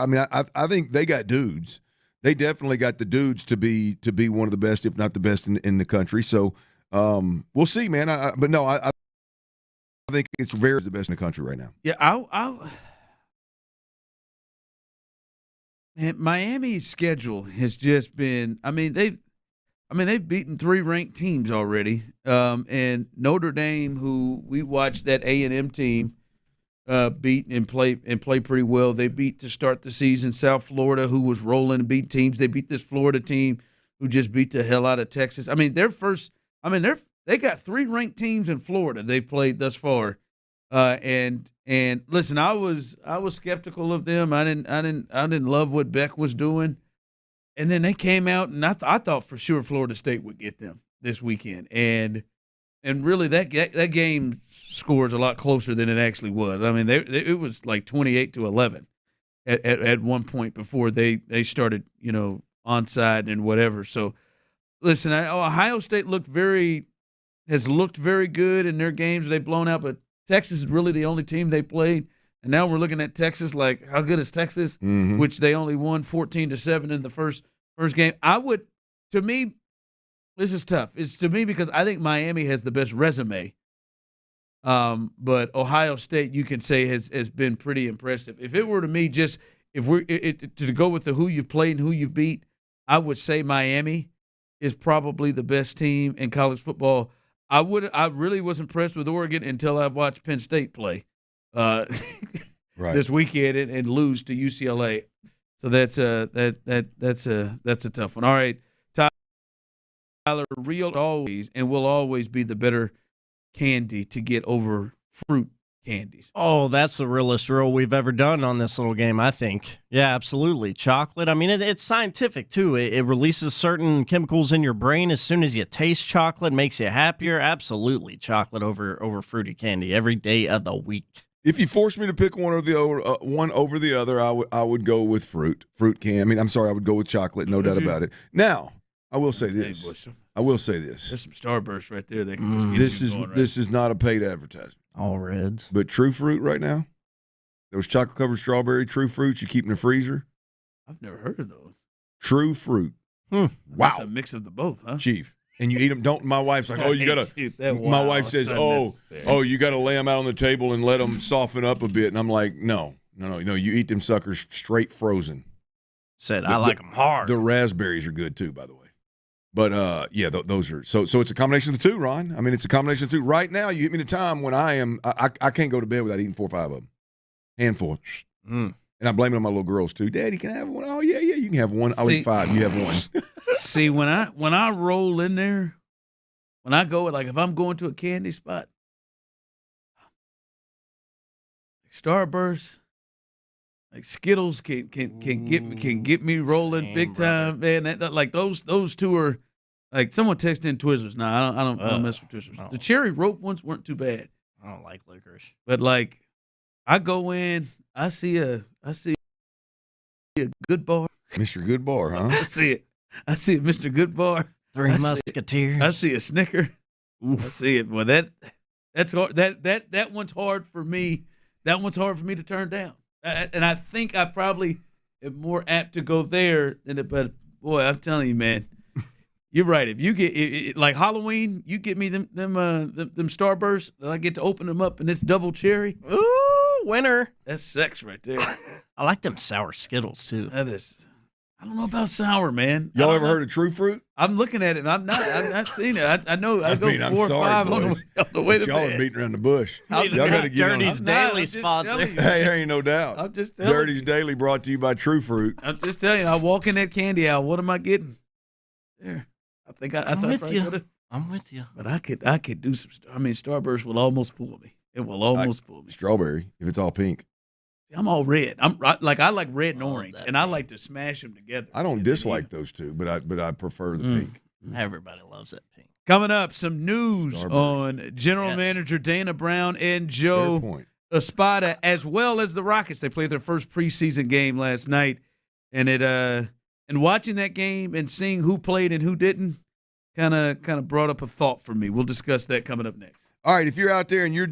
I mean, I think they got dudes. They definitely got the dudes to be one of the best, if not the best, in the country. So we'll see, man. I think it's very the best in the country right now. Yeah, man, Miami's schedule has just been. I mean, they've beaten 3 ranked teams already, and Notre Dame, who we watched that A&M team beat and play pretty well. They beat to start the season South Florida, who was rolling and beat teams. They beat this Florida team who just beat the hell out of Texas. I mean, they got 3 ranked teams in Florida they've played thus far. And listen, I was skeptical of them. I didn't love what Beck was doing. And then they came out, and I thought for sure Florida State would get them this weekend. And really that game scores a lot closer than it actually was. I mean, it was like 28-11 at one point before they started, onside and whatever. So, listen, Ohio State has looked very good in their games they've blown out, but Texas is really the only team they played. And now we're looking at Texas like, how good is Texas? Mm-hmm. Which they only won 14-7 in the first game. To me, this is tough. It's to me because I think Miami has the best resume. But Ohio State, you can say, has been pretty impressive. If it were to me, to go with the who you've played and who you've beat, I would say Miami is probably the best team in college football. I really was impressed with Oregon until I watched Penn State play this weekend and lose to UCLA. So that's a tough one. All right, Tyler, will always be the better candy to get over fruit candies. Oh, that's the realest rule we've ever done on this little game, I think. Yeah, absolutely. Chocolate, I mean, it's scientific, too. It releases certain chemicals in your brain as soon as you taste chocolate, makes you happier. Absolutely, chocolate over fruity candy every day of the week. If you force me to pick one over the other, I would go with fruit candy. I mean, I'm sorry, I would go with chocolate, no doubt about it. Now, I will say this. There's some Starburst right there. That can just get this is not a paid advertisement. All Reds. But True Fruit right now, those chocolate-covered strawberry True Fruits you keep in the freezer. I've never heard of those. True Fruit. Wow. That's a mix of the both, huh? Chief. And you eat them. Don't. My wife's like, you gotta. My wife says, you gotta lay them out on the table and let them soften up a bit. And I'm like, no. You eat them suckers straight frozen. I like them hard. The raspberries are good too, by the way. But those are so it's a combination of the two, Ron. I mean, it's a combination of the two. Right now, you hit me at a time when I can't go to bed without eating 4 or 5 of them, handful. And I blame it on my little girls too. Daddy, can I have one? Oh yeah, you can have one. I'll eat 5. You have one. See, when I roll in there, when I go, like if I'm going to a candy spot, like Starburst, like Skittles can get me rolling big time, man. Like those two are like someone texted in Twizzlers. Nah, I don't mess with Twizzlers. No. The cherry rope ones weren't too bad. I don't like licorice, but like I go in, I see a Good Bar, Mr. Good Bar, huh? I see a Mr. Good Bar. Three Musketeers. I see a Snicker. Oof. I see it. Well, that's hard. That one's hard for me. That one's hard for me to turn down. And I think I probably am more apt to go there than it. But boy, I'm telling you, man, you're right. If you get like Halloween, you get me them Starbursts, and I get to open them up, and it's double cherry. Ooh, winner! That's sex right there. I like them sour Skittles too. That is. I don't know about sour, man. Y'all ever heard of True Fruit? I'm looking at it, and I've not seen it. I know. I go 4 or 5 on the way to y'all bed. are beating around the bush. Y'all got to get Dirty's Daily sponsor. Hey, there ain't no doubt. I'm just telling Dirty's Daily brought to you by True Fruit. I'm just telling you. I walk in that candy aisle. What am I getting? There. I'm with you. I'm with you. But I could do some. I mean, Starburst will almost pull me. It will almost pull me. Strawberry, if it's all pink. I'm all red. I like red and orange, and I like to smash them together. I don't dislike those two, but I prefer the pink. Everybody loves that pink. Coming up, some news on General Manager Dana Brown and Joe Espada, as well as the Rockets. They played their first preseason game last night, and And watching that game and seeing who played and who didn't kind of brought up a thought for me. We'll discuss that coming up next. All right, if you're out there and you're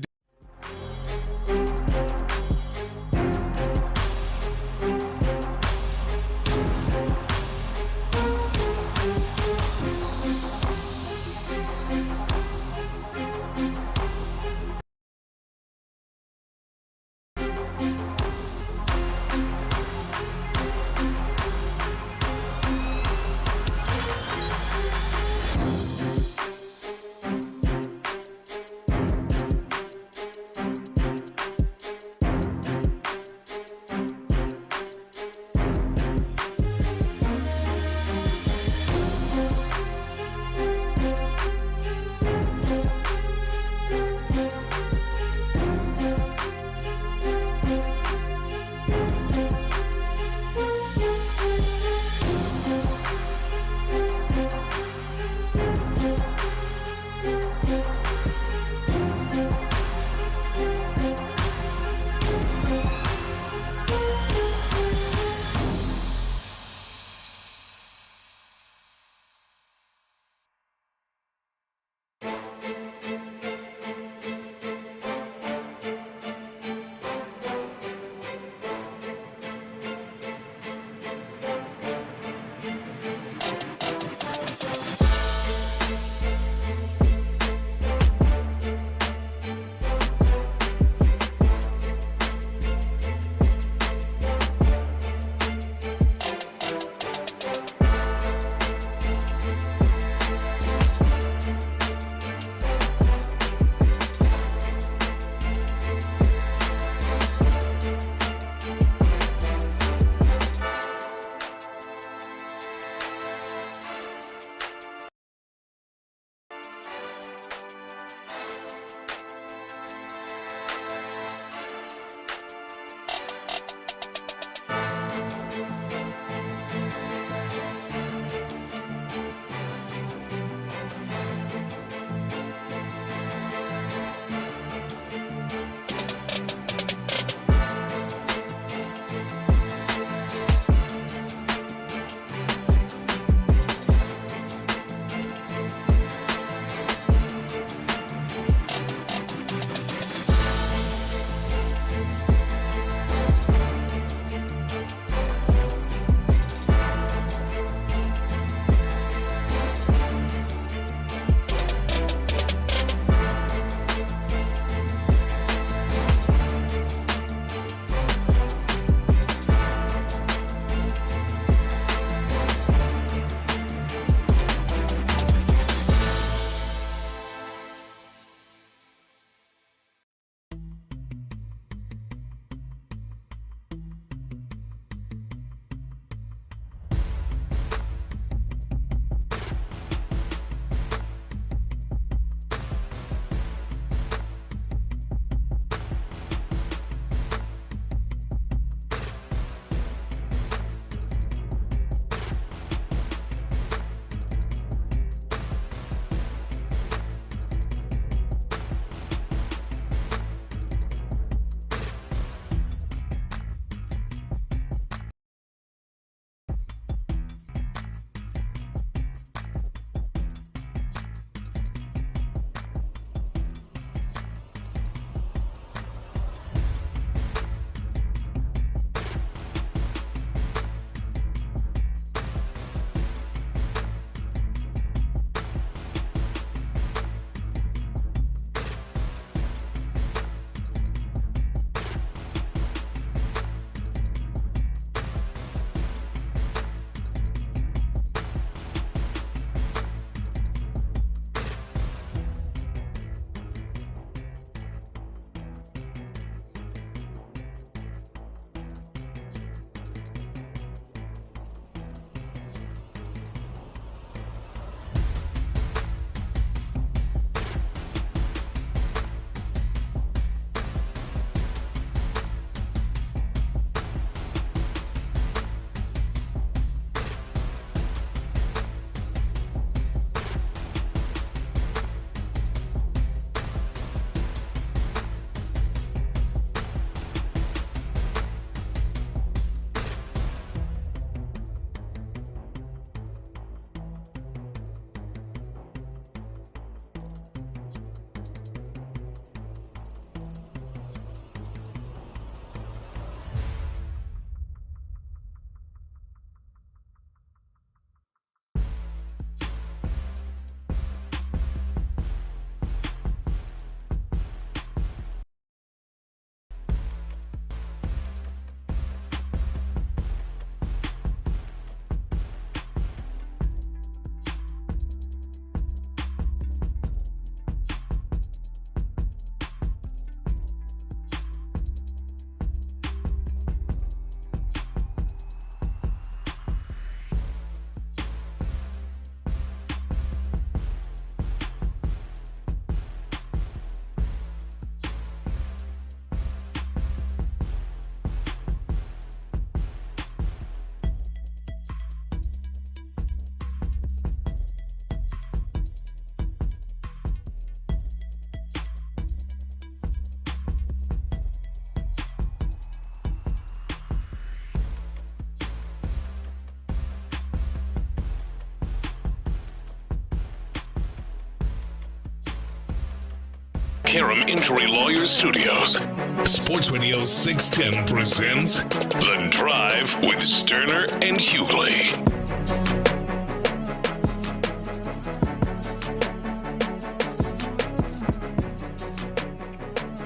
Mokaram Injury Lawyers Studios. Sports Radio 610 presents The Drive with Stoerner and Hughley.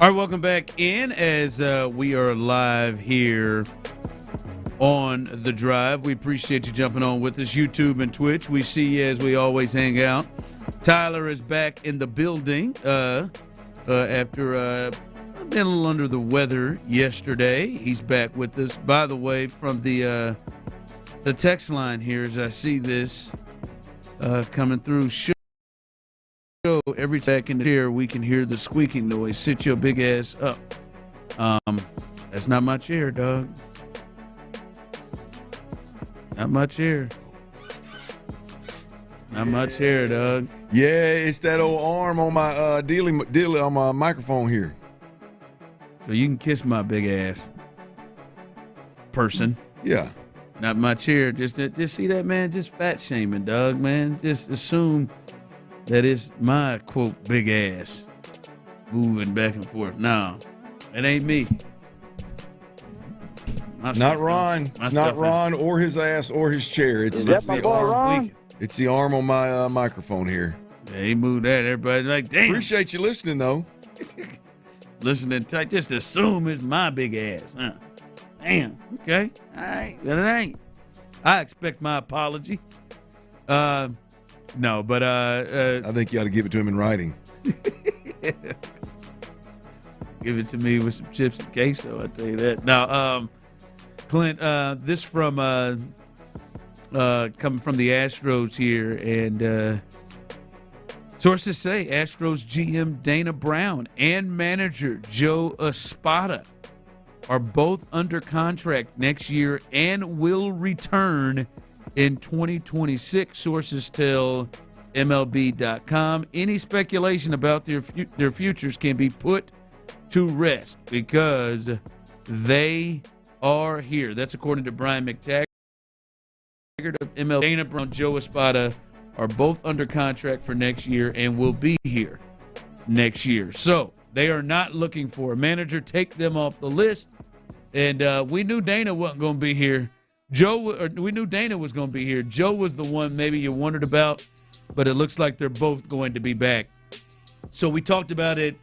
All right, welcome back in as we are live here on The Drive. We appreciate you jumping on with us, YouTube and Twitch. We see you as we always hang out. Tyler is back in the building after being a little under the weather yesterday. He's back with us. By the way, from the text line here, as I see this coming through, every time in the chair we can hear the squeaking noise. Sit your big ass up. That's not my chair, dog. Not my chair. Not my chair, dog. Yeah, it's that old arm on my dealy on my microphone here. So you can kiss my big ass person. Yeah. Not my chair. Just see that, man. Just fat shaming, dog, man. Just assume that it's my, quote, big ass moving back and forth. No, it ain't me. It's not Ron. It's not Ron or his ass or his chair. It's my boy Ron? It's the arm on my microphone here. Yeah, he moved that. Everybody's like, damn. Appreciate you listening, though. Listening tight. Just assume it's my big ass. Huh? Damn. Okay. All right. But it ain't. I expect my apology. No, but I think you ought to give it to him in writing. Give it to me with some chips and queso, I'll tell you that. Now, Clint, this from coming from the Astros here, and sources say Astros GM Dana Brown and manager Joe Espada are both under contract next year and will return in 2026, sources tell MLB.com. Any speculation about their futures can be put to rest because they are here. That's according to Brian McTaggart of MLB. Dana Brown, Joe Espada are both under contract for next year and will be here next year. So they are not looking for a manager. Take them off the list. And we knew Dana wasn't going to be here. We knew Dana was going to be here. Joe was the one maybe you wondered about, but it looks like they're both going to be back. So we talked about it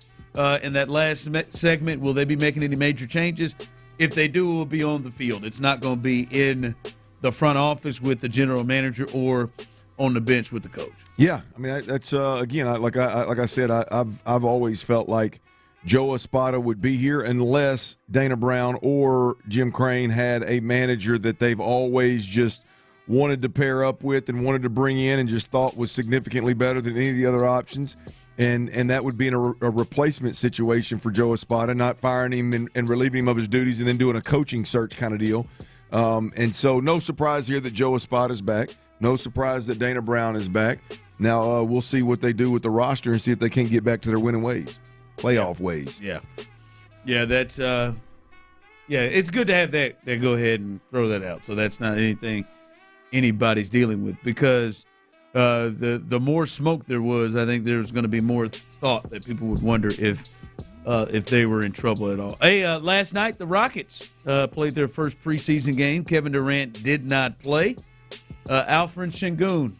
in that last segment. Will they be making any major changes? If they do, it will be on the field. It's not going to be in the front office with the general manager or on the bench with the coach. Yeah, I mean that's again, like I said, I've always felt like Joe Espada would be here unless Dana Brown or Jim Crane had a manager that they've always just wanted to pair up with and wanted to bring in and just thought was significantly better than any of the other options. And that would be in a replacement situation for Joe Espada, not firing him and relieving him of his duties and then doing a coaching search kind of deal. And so no surprise here that Joe Espada is back. No surprise that Dana Brown is back. Now we'll see what they do with the roster and see if they can get back to their winning ways. Playoff ways. Yeah, that's it's good to have that go ahead and throw that out. So that's not anything anybody's dealing with because the more smoke there was, I think there's going to be more thought that people would wonder if they were in trouble at all. Hey, last night the Rockets played their first preseason game. Kevin Durant did not play. Alfred Şengün,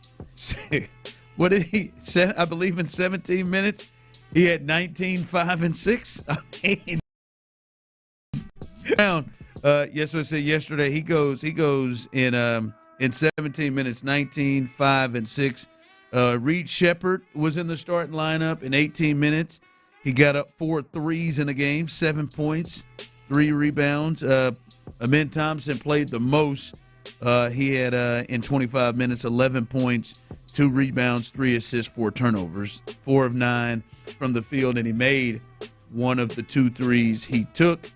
what did he say? I believe in 17 minutes. He had 19, 5, and 6. I mean, yes, I said yesterday. He goes in 17 minutes, 19, 5, and 6. Reed Shepherd was in the starting lineup in 18 minutes. He got up 4 threes in the game, 7 points, 3 rebounds. Amin Thompson played the most. He had in 25 minutes, 11 points, 2 rebounds, 3 assists, 4 turnovers, 4 of 9 from the field, and he made one of the 2 threes he took.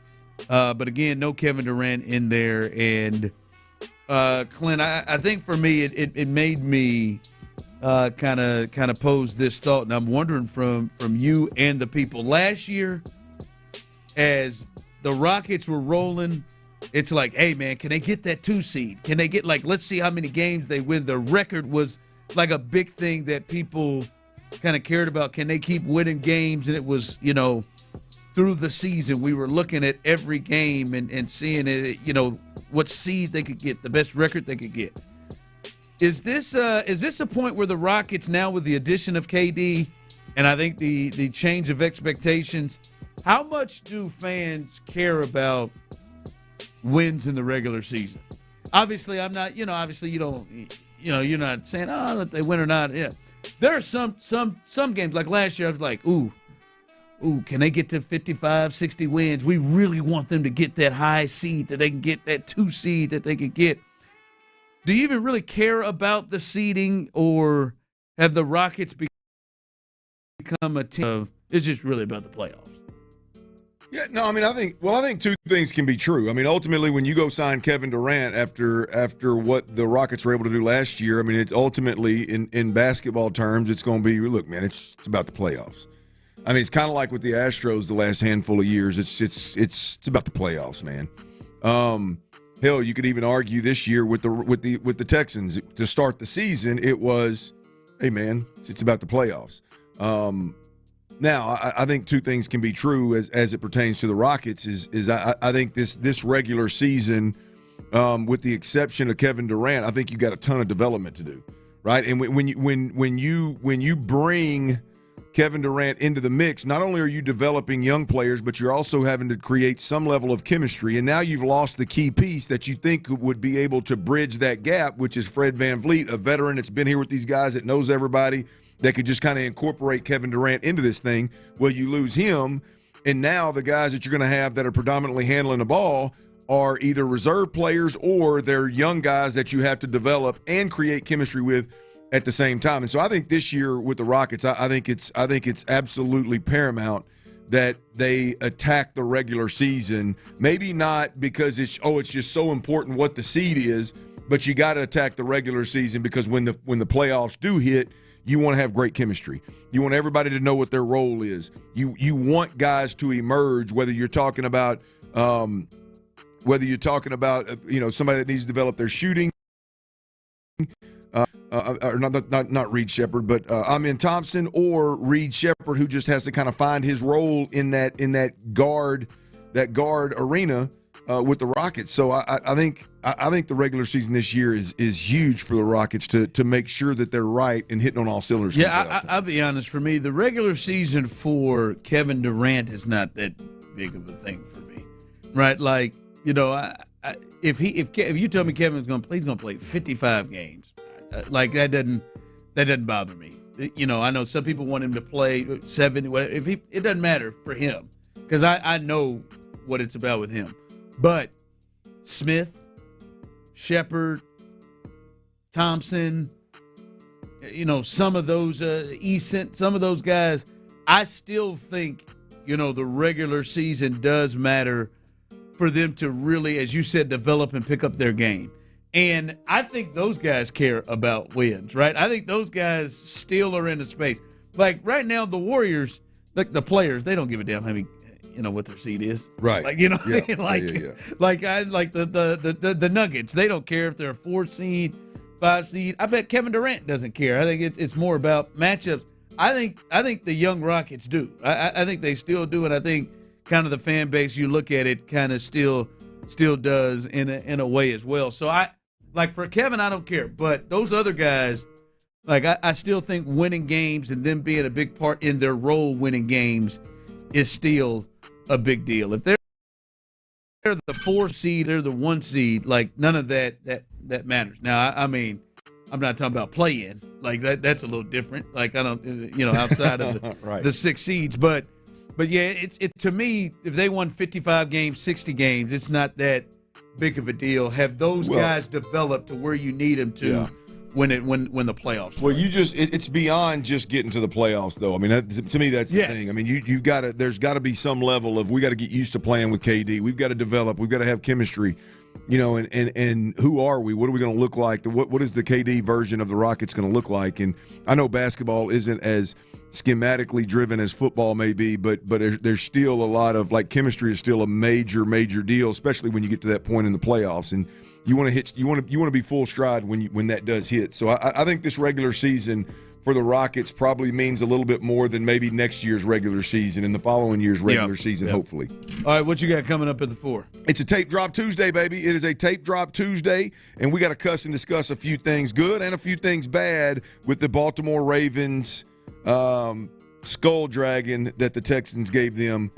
But again, no Kevin Durant in there. And Clint, I think for me, it made me kind of pose this thought, and I'm wondering from you and the people. Last year, as the Rockets were rolling, it's like, hey man, can they get that 2 seed? Can they get let's see how many games they win? The record was like a big thing that people kind of cared about can they keep winning games, and it was, through the season we were looking at every game and seeing it, what seed they could get, the best record they could get. Is this a point where the Rockets now, with the addition of KD and I think the change of expectations, how much do fans care about wins in the regular season? Obviously, I'm not, obviously you don't, you're not saying, oh, that they win or not. Yeah. There are some games, like last year, I was like, ooh, can they get to 55, 60 wins? We really want them to get that high seed, that they can get that 2 seed that they can get. Do you even really care about the seeding, or have the Rockets become a team of, it's just really about the playoffs? Yeah, no, I mean, I think two things can be true. I mean, ultimately, when you go sign Kevin Durant after what the Rockets were able to do last year, I mean, it's ultimately in basketball terms, it's going to be, look, man, it's about the playoffs. I mean, it's kind of like with the Astros the last handful of years. It's about the playoffs, man. Hell, you could even argue this year with the Texans to start the season. It was, hey, man, it's about the playoffs. Now, I think two things can be true as it pertains to the Rockets. I think this regular season, with the exception of Kevin Durant, I think you got a ton of development to do, right? And when you bring Kevin Durant into the mix, not only are you developing young players, but you're also having to create some level of chemistry. And now you've lost the key piece that you think would be able to bridge that gap, which is Fred VanVleet, a veteran that's been here with these guys, that knows everybody, that could just kind of incorporate Kevin Durant into this thing. Well, you lose him, and now the guys that you're going to have that are predominantly handling the ball are either reserve players or they're young guys that you have to develop and create chemistry with at the same time. And so I think this year with the Rockets, I think it's absolutely paramount that they attack the regular season. Maybe not because it's just so important what the seed is, but you got to attack the regular season because when the playoffs do hit, you want to have great chemistry. You want everybody to know what their role is. You want guys to emerge, whether you're talking about somebody that needs to develop their shooting, or not Reed Shepherd, but Amin Thompson or Reed Shepherd, who just has to kind of find his role in that guard arena with the Rockets. So I think the regular season this year is huge for the Rockets to make sure that they're right and hitting on all cylinders. Yeah, I'll be honest. For me, the regular season for Kevin Durant is not that big of a thing for me, right? Like, if you tell me Kevin's going to play, he's going to play 55 games. Like that doesn't bother me. I know some people want him to play 70. It doesn't matter for him because I know what it's about with him. But Smith, Shepherd, Thompson, some of those Eason, some of those guys, I still think the regular season does matter for them to really, as you said, develop and pick up their game. And I think those guys care about wins, right? I think those guys still are in the space. Like right now, the Warriors, like the players, they don't give a damn how many, what their seed is. Right. Like, the Nuggets, they don't care if they're a 4 seed, 5 seed. I bet Kevin Durant doesn't care. I think it's more about matchups. I think the young Rockets do. I think they still do, and I think kind of the fan base, you look at it, kind of still does in a way as well. So for Kevin, I don't care. But those other guys, I still think winning games and them being a big part in their role winning games is still a big deal. If they're the 4 seed, they're the 1 seed, none of that matters. Now, I mean, I'm not talking about play-in. That's a little different. I don't, outside of the, right. the 6 seeds. But yeah, it to me, if they won 55 games, 60 games, it's not that big of a deal. Have those guys developed to where you need them to when the playoffs start? It's beyond just getting to the playoffs, though. I mean, to me, that's the thing. I mean, you've got to. There's got to be some level of we got to get used to playing with KD. We've got to develop. We've got to have chemistry. And who are we? What are we going to look like? What is the KD version of the Rockets going to look like? And I know basketball isn't as schematically driven as football may be, but there's still a lot of chemistry is still a major deal, especially when you get to that point in the playoffs. And you want to be full stride when that does hit. So I think this regular season for the Rockets probably means a little bit more than maybe next year's regular season and the following year's regular season, hopefully. All right, what you got coming up at the 4? It's a Tape Drop Tuesday, baby. It is a Tape Drop Tuesday, and we got to cuss and discuss a few things good and a few things bad with the Baltimore Ravens skull dragon that the Texans gave them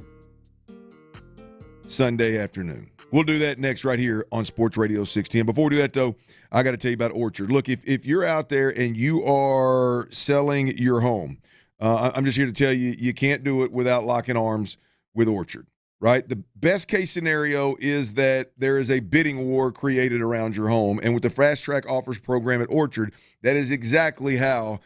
Sunday afternoon. We'll do that next right here on Sports Radio 610. Before we do that, though, I got to tell you about Orchard. Look, if you're out there and you are selling your home, I'm just here to tell you, you can't do it without locking arms with Orchard, right? The best case scenario is that there is a bidding war created around your home. And with the Fast Track Offers program at Orchard, that is exactly how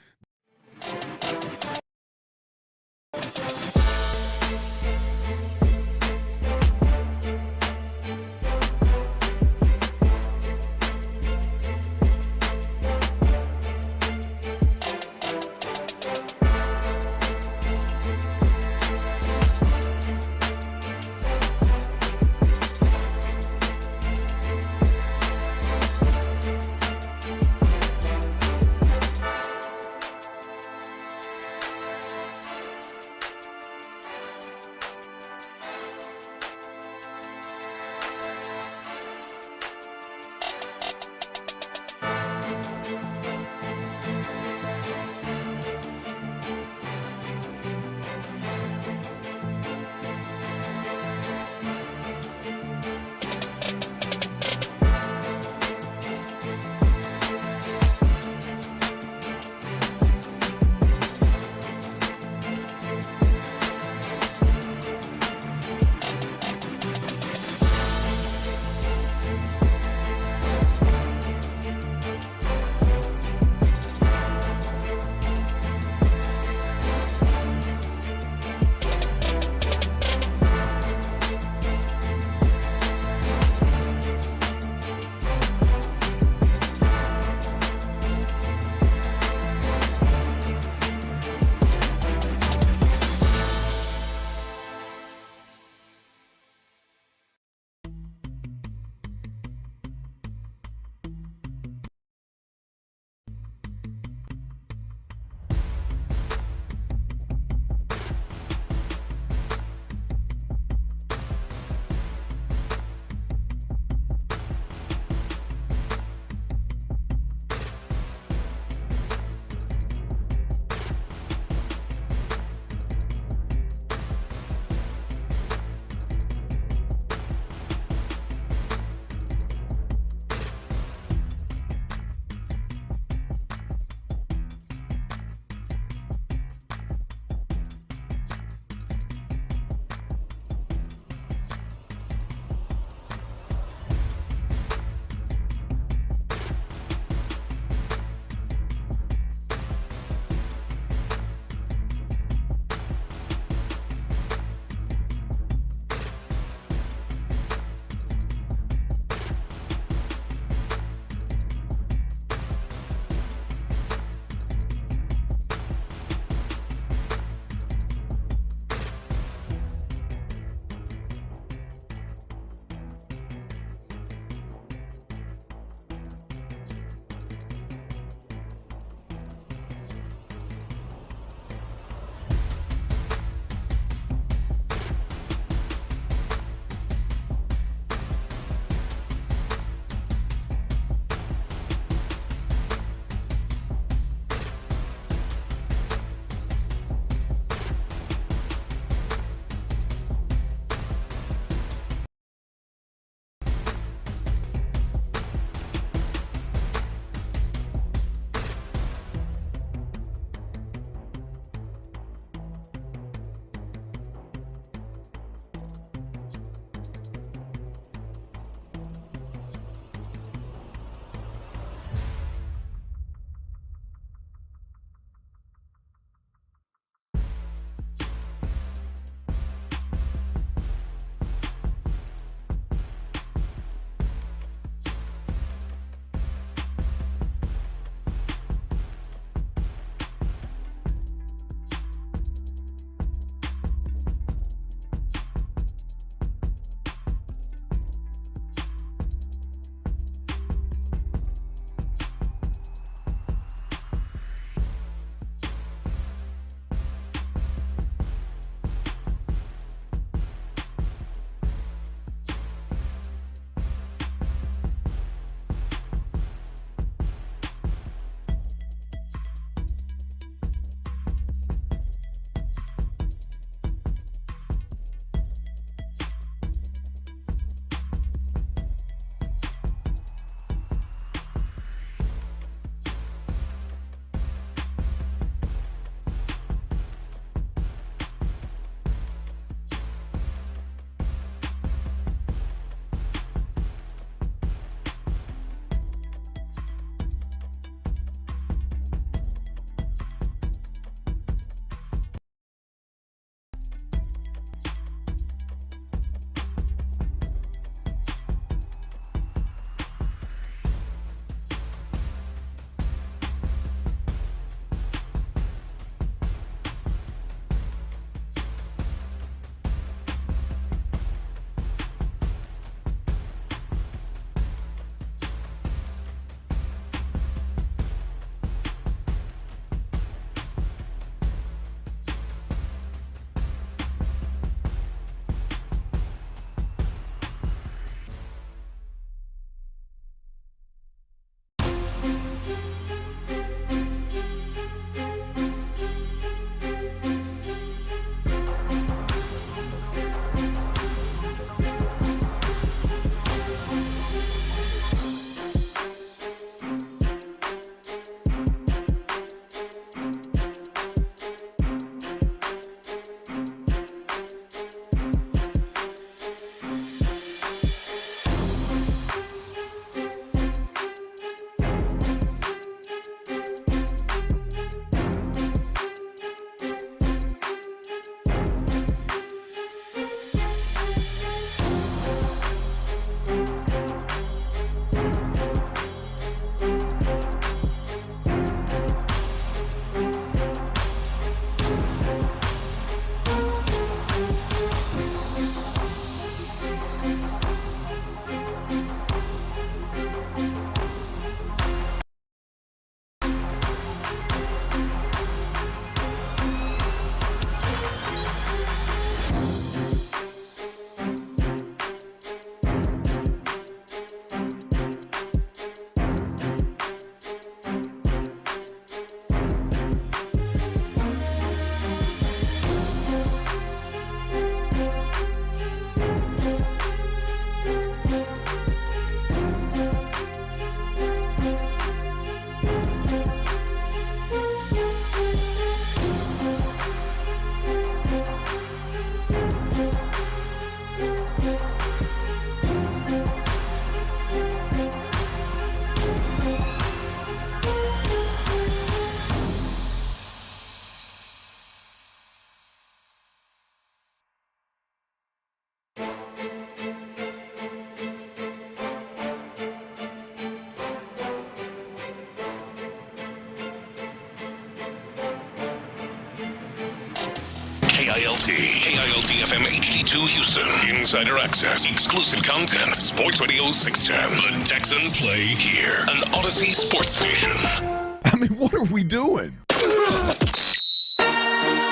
AILT FM HD2 Houston. Insider access, exclusive content. Sports Radio 610. The Texans play here. An Odyssey sports station. I mean, what are we doing?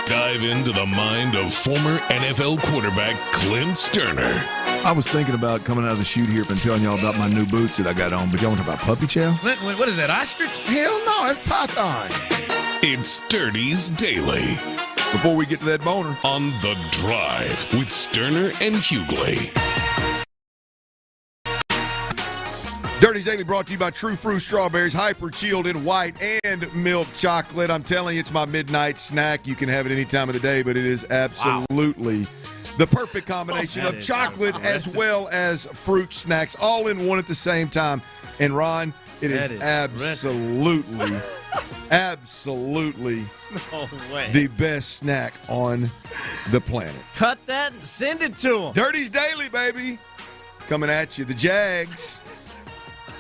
Dive into the mind of former NFL quarterback Clint Stoerner. I was thinking about coming out of the chute here and telling y'all about my new boots that I got on, but y'all want to talk about puppy chow? Clint, what is that, ostrich? Hell no, that's python. It's Sturdy's Daily. Before we get to that boner. On The Drive with Stoerner and Hughley. Dirty's Daily brought to you by True Fruit Strawberries, hyper chilled in white and milk chocolate. I'm telling you, it's my midnight snack. You can have it any time of the day, but it is absolutely the perfect combination of chocolate as well as fruit snacks, all in one at the same time. And Ron, it is absolutely the best snack on the planet. Cut that and send it to them. Dirty's Daily, baby. Coming at you. The Jags.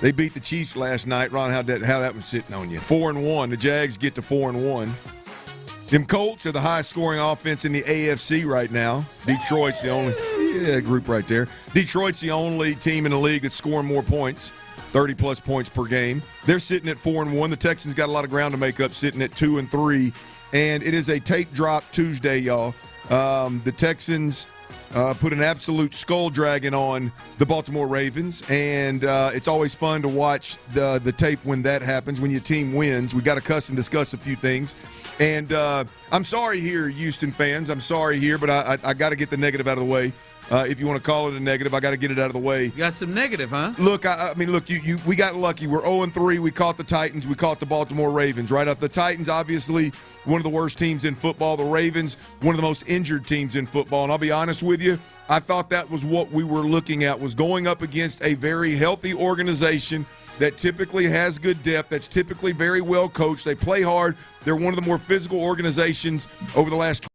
They beat the Chiefs last night. Ron, how that was sitting on you? 4-1. The Jags get to 4-1. Them Colts are the highest scoring offense in the AFC right now. Detroit's the only group right there. Detroit's the only team in the league that's scoring more points, 30-plus points per game. They're sitting at 4-1. The Texans got a lot of ground to make up, sitting at 2-3. And it is a tape drop Tuesday, y'all. The Texans put an absolute skull dragging on the Baltimore Ravens, and it's always fun to watch the tape when that happens, when your team wins. We got to cuss and discuss a few things. And I'm sorry here, Houston fans. I'm sorry here, but I got to get the negative out of the way. If you want to call it a negative, I got to get it out of the way. You got some negative, huh? Look, I mean, we got lucky. We're 0-3. We caught the Titans. We caught the Baltimore Ravens, right? The Titans, obviously, one of the worst teams in football. The Ravens, one of the most injured teams in football. And I'll be honest with you, I thought that was what we were looking at, was going up against a very healthy organization that typically has good depth, that's typically very well coached. They play hard. They're one of the more physical organizations over the last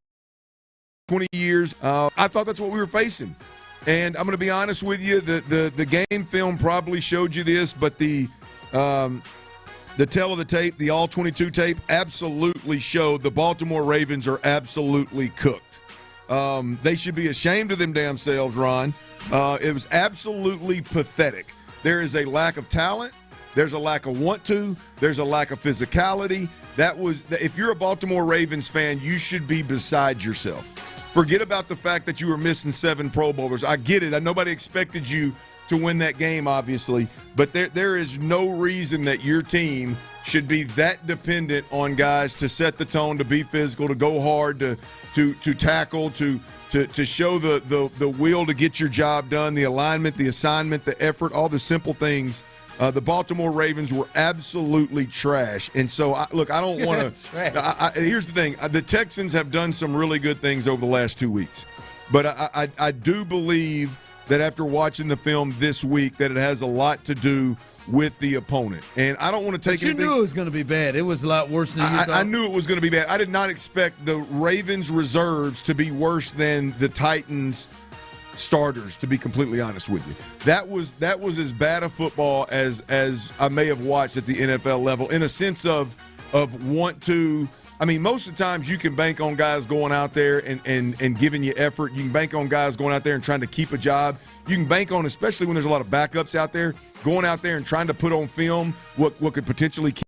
20 years. I thought that's what we were facing. And I'm going to be honest with you, the game film probably showed you this, but the tell of the tape, the all-22 tape, absolutely showed the Baltimore Ravens are absolutely cooked. They should be ashamed of them damn selves, Ron. It was absolutely pathetic. There is a lack of talent. There's a lack of want to. There's a lack of physicality. If you're a Baltimore Ravens fan, you should be beside yourself. Forget about the fact that you were missing 7 Pro Bowlers. I get it. Nobody expected you to win that game, obviously. But there is no reason that your team should be that dependent on guys to set the tone, to be physical, to go hard, to tackle, to show the will to get your job done, the alignment, the assignment, the effort, all the simple things. The Baltimore Ravens were absolutely trash. And so, I don't want to – here's the thing. The Texans have done some really good things over the last 2 weeks. But I do believe that after watching the film this week that it has a lot to do with the opponent. And I don't want to take anything – you knew it was going to be bad. It was a lot worse than you thought. I knew it was going to be bad. I did not expect the Ravens reserves to be worse than the Titans – starters, to be completely honest with you. That was as bad a football as I may have watched at the NFL level, in a sense of want to. I mean, most of the times you can bank on guys going out there and giving you effort. You can bank on guys going out there and trying to keep a job. You can bank on, especially when there's a lot of backups out there, going out there and trying to put on film what could potentially keep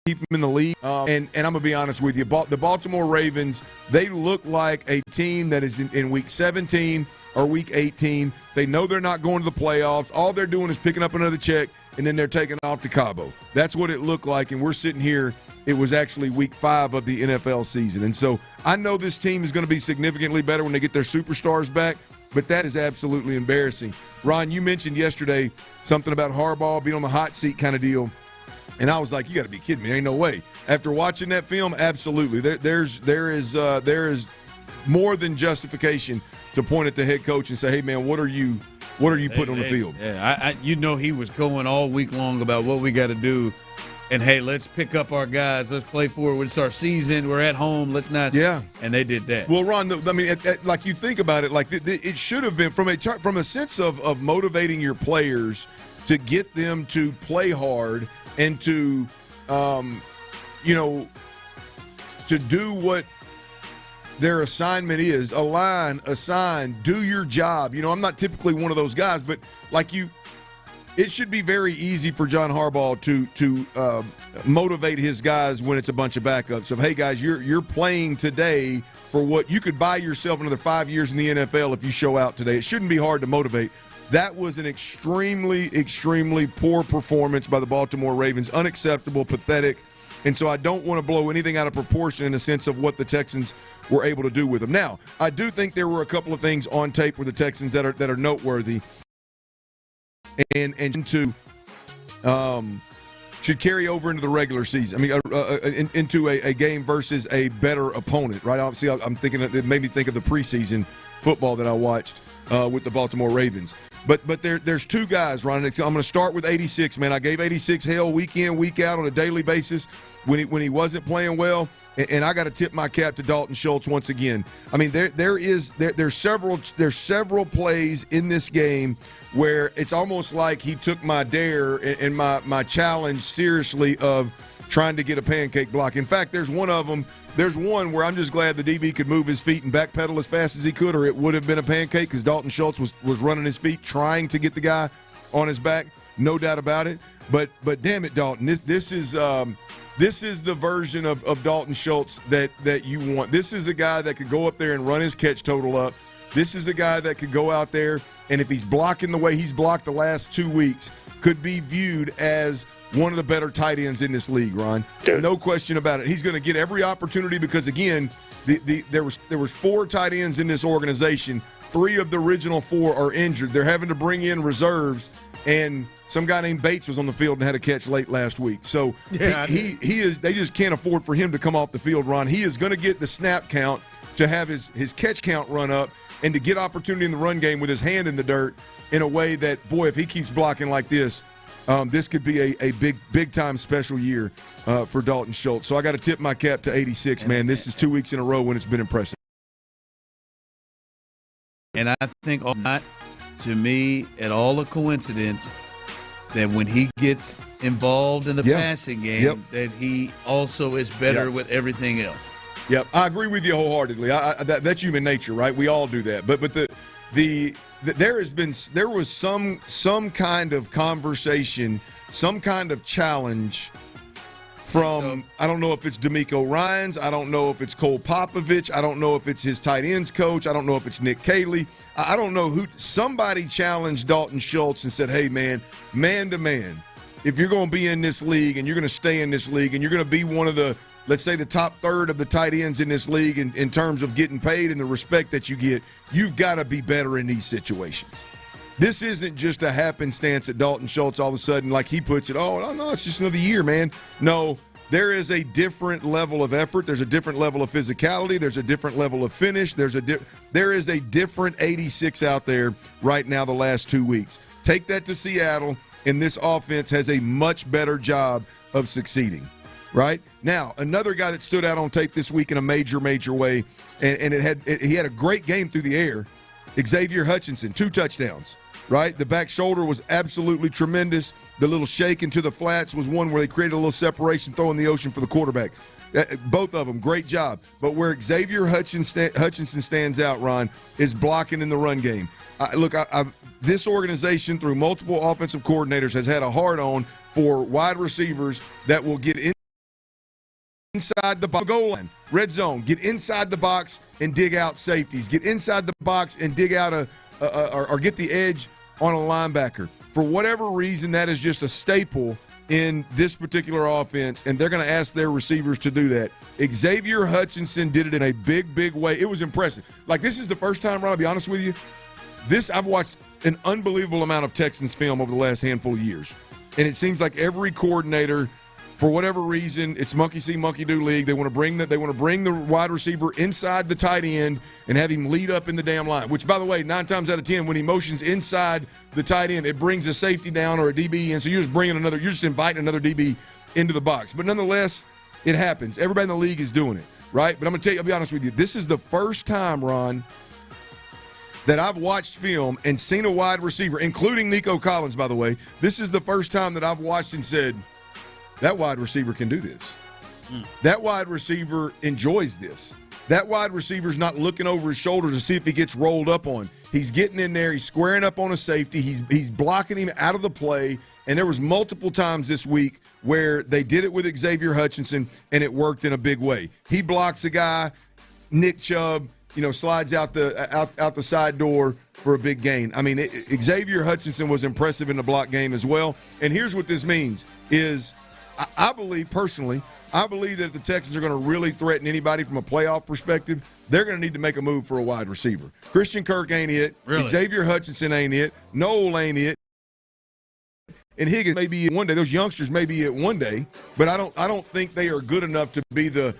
them in the league. And I'm going to be honest with you. The Baltimore Ravens, they look like a team that is in week 17 or week 18. They know they're not going to the playoffs. All they're doing is picking up another check, and then they're taking off to Cabo. That's what it looked like, and we're sitting here. It was actually week 5 of the NFL season. And so I know this team is going to be significantly better when they get their superstars back, but that is absolutely embarrassing. Ron, you mentioned yesterday something about Harbaugh being on the hot seat kind of deal. And I was like, you got to be kidding me. There ain't no way. After watching that film, absolutely. There is more than justification to point at the head coach and say, hey, man, what are you putting on the field? Yeah, he was going all week long about what we got to do. And, hey, let's pick up our guys. Let's play forward. It's our season. We're at home. Let's not. Yeah. And they did that. Well, Ron, I mean, like you think about it, like it should have been from a sense of motivating your players to get them to play hard and to, to do what their assignment is. Align, assign, do your job. You know, I'm not typically one of those guys, but it should be very easy for John Harbaugh to motivate his guys when it's a bunch of backups. Of, hey, guys, you're playing today for what you could buy yourself another 5 years in the NFL if you show out today. It shouldn't be hard to motivate. That was an extremely, extremely poor performance by the Baltimore Ravens. Unacceptable, pathetic. And so I don't want to blow anything out of proportion in the sense of what the Texans were able to do with them. Now, I do think there were a couple of things on tape with the Texans that are noteworthy and should carry over into the regular season. I mean, into a game versus a better opponent, right? Obviously, I'm thinking it made me think of the preseason football that I watched with the Baltimore Ravens. But there's two guys, Ron. I'm going to start with 86, man. I gave 86 hell week in, week out on a daily basis when he wasn't playing well, and I got to tip my cap to Dalton Schultz once again. I mean, there's several plays in this game where it's almost like he took my dare and my challenge seriously of trying to get a pancake block. In fact, there's one of them. There's one where I'm just glad the DB could move his feet and backpedal as fast as he could, or it would have been a pancake because Dalton Schultz was running his feet trying to get the guy on his back, no doubt about it. But damn it, Dalton, this is the version of Dalton Schultz that you want. This is a guy that could go up there and run his catch total up. This is a guy that could go out there, and if he's blocking the way he's blocked the last 2 weeks, could be viewed as one of the better tight ends in this league, Ron. No question about it. He's going to get every opportunity because, again, there was 4 tight ends in this organization. 3 of the original 4 are injured. They're having to bring in reserves, and some guy named Bates was on the field and had a catch late last week. So he is. They just can't afford for him to come off the field, Ron. He is going to get the snap count to have his catch count run up and to get opportunity in the run game with his hand in the dirt in a way that, boy, if he keeps blocking like this, this could be a big-time special year for Dalton Schultz. So I got to tip my cap to 86, man. This is 2 weeks in a row when it's been impressive. And I think not, to me, at all a coincidence that when he gets involved in the passing game, that he also is better with everything else. Yep, I agree with you wholeheartedly. That's human nature, right? We all do that. But there was some kind of conversation, some kind of challenge from, I don't know if it's D'Amico Ryans, I don't know if it's Cole Popovich, I don't know if it's his tight ends coach, I don't know if it's Nick Caley, I don't know who. Somebody challenged Dalton Schultz and said, hey, man to man, if you're going to be in this league and you're going to stay in this league and you're going to be one of the, let's say, the top third of the tight ends in this league in terms of getting paid and the respect that you get, you've got to be better in these situations. This isn't just a happenstance at Dalton Schultz all of a sudden, like he puts it, oh, no, it's just another year, man. No, there is a different level of effort. There's a different level of physicality. There's a different level of finish. There is a different 86 out there right now the last 2 weeks. Take that to Seattle, and this offense has a much better job of succeeding. Right? Now, another guy that stood out on tape this week in a major way, and he had a great game through the air, Xavier Hutchinson, 2 touchdowns. Right? The back shoulder was absolutely tremendous. The little shake into the flats was one where they created a little separation, throw in the ocean for the quarterback. Both of them, great job. But where Xavier Hutchinson stands out, Ron, is blocking in the run game. This organization, through multiple offensive coordinators, has had a hard-on for wide receivers that will get inside the goal line, red zone, get inside the box and dig out safeties, get inside the box and dig out or get the edge on a linebacker. For whatever reason, that is just a staple in this particular offense, and they're going to ask their receivers to do that. Xavier Hutchinson did it in a big way. It was impressive. Like, this is the first time, Ron, I'll be honest with you, I've watched an unbelievable amount of Texans film over the last handful of years, and it seems like every coordinator, for whatever reason, it's monkey see, monkey do league. They want to bring the wide receiver inside the tight end and have him lead up in the damn line. Which, by the way, 9 times out of 10, when he motions inside the tight end, it brings a safety down or a DB in. So you're just inviting another DB into the box. But nonetheless, it happens. Everybody in the league is doing it, right? But I'll be honest with you. This is the first time, Ron, that I've watched film and seen a wide receiver, including Nico Collins, by the way. This is the first time that I've watched and said, that wide receiver can do this. That wide receiver enjoys this. That wide receiver's not looking over his shoulder to see if he gets rolled up on. He's getting in there. He's squaring up on a safety. He's blocking him out of the play. And there was multiple times this week where they did it with Xavier Hutchinson, and it worked in a big way. He blocks a guy. Nick Chubb, slides out the side door for a big gain. I mean, Xavier Hutchinson was impressive in the block game as well. And here's what this means is I believe personally, I believe that if the Texans are going to really threaten anybody from a playoff perspective, they're going to need to make a move for a wide receiver. Christian Kirk ain't it. Really? Xavier Hutchinson ain't it. Noel ain't it. And Higgins may be it one day. Those youngsters may be it one day, but I don't think they are good enough to be the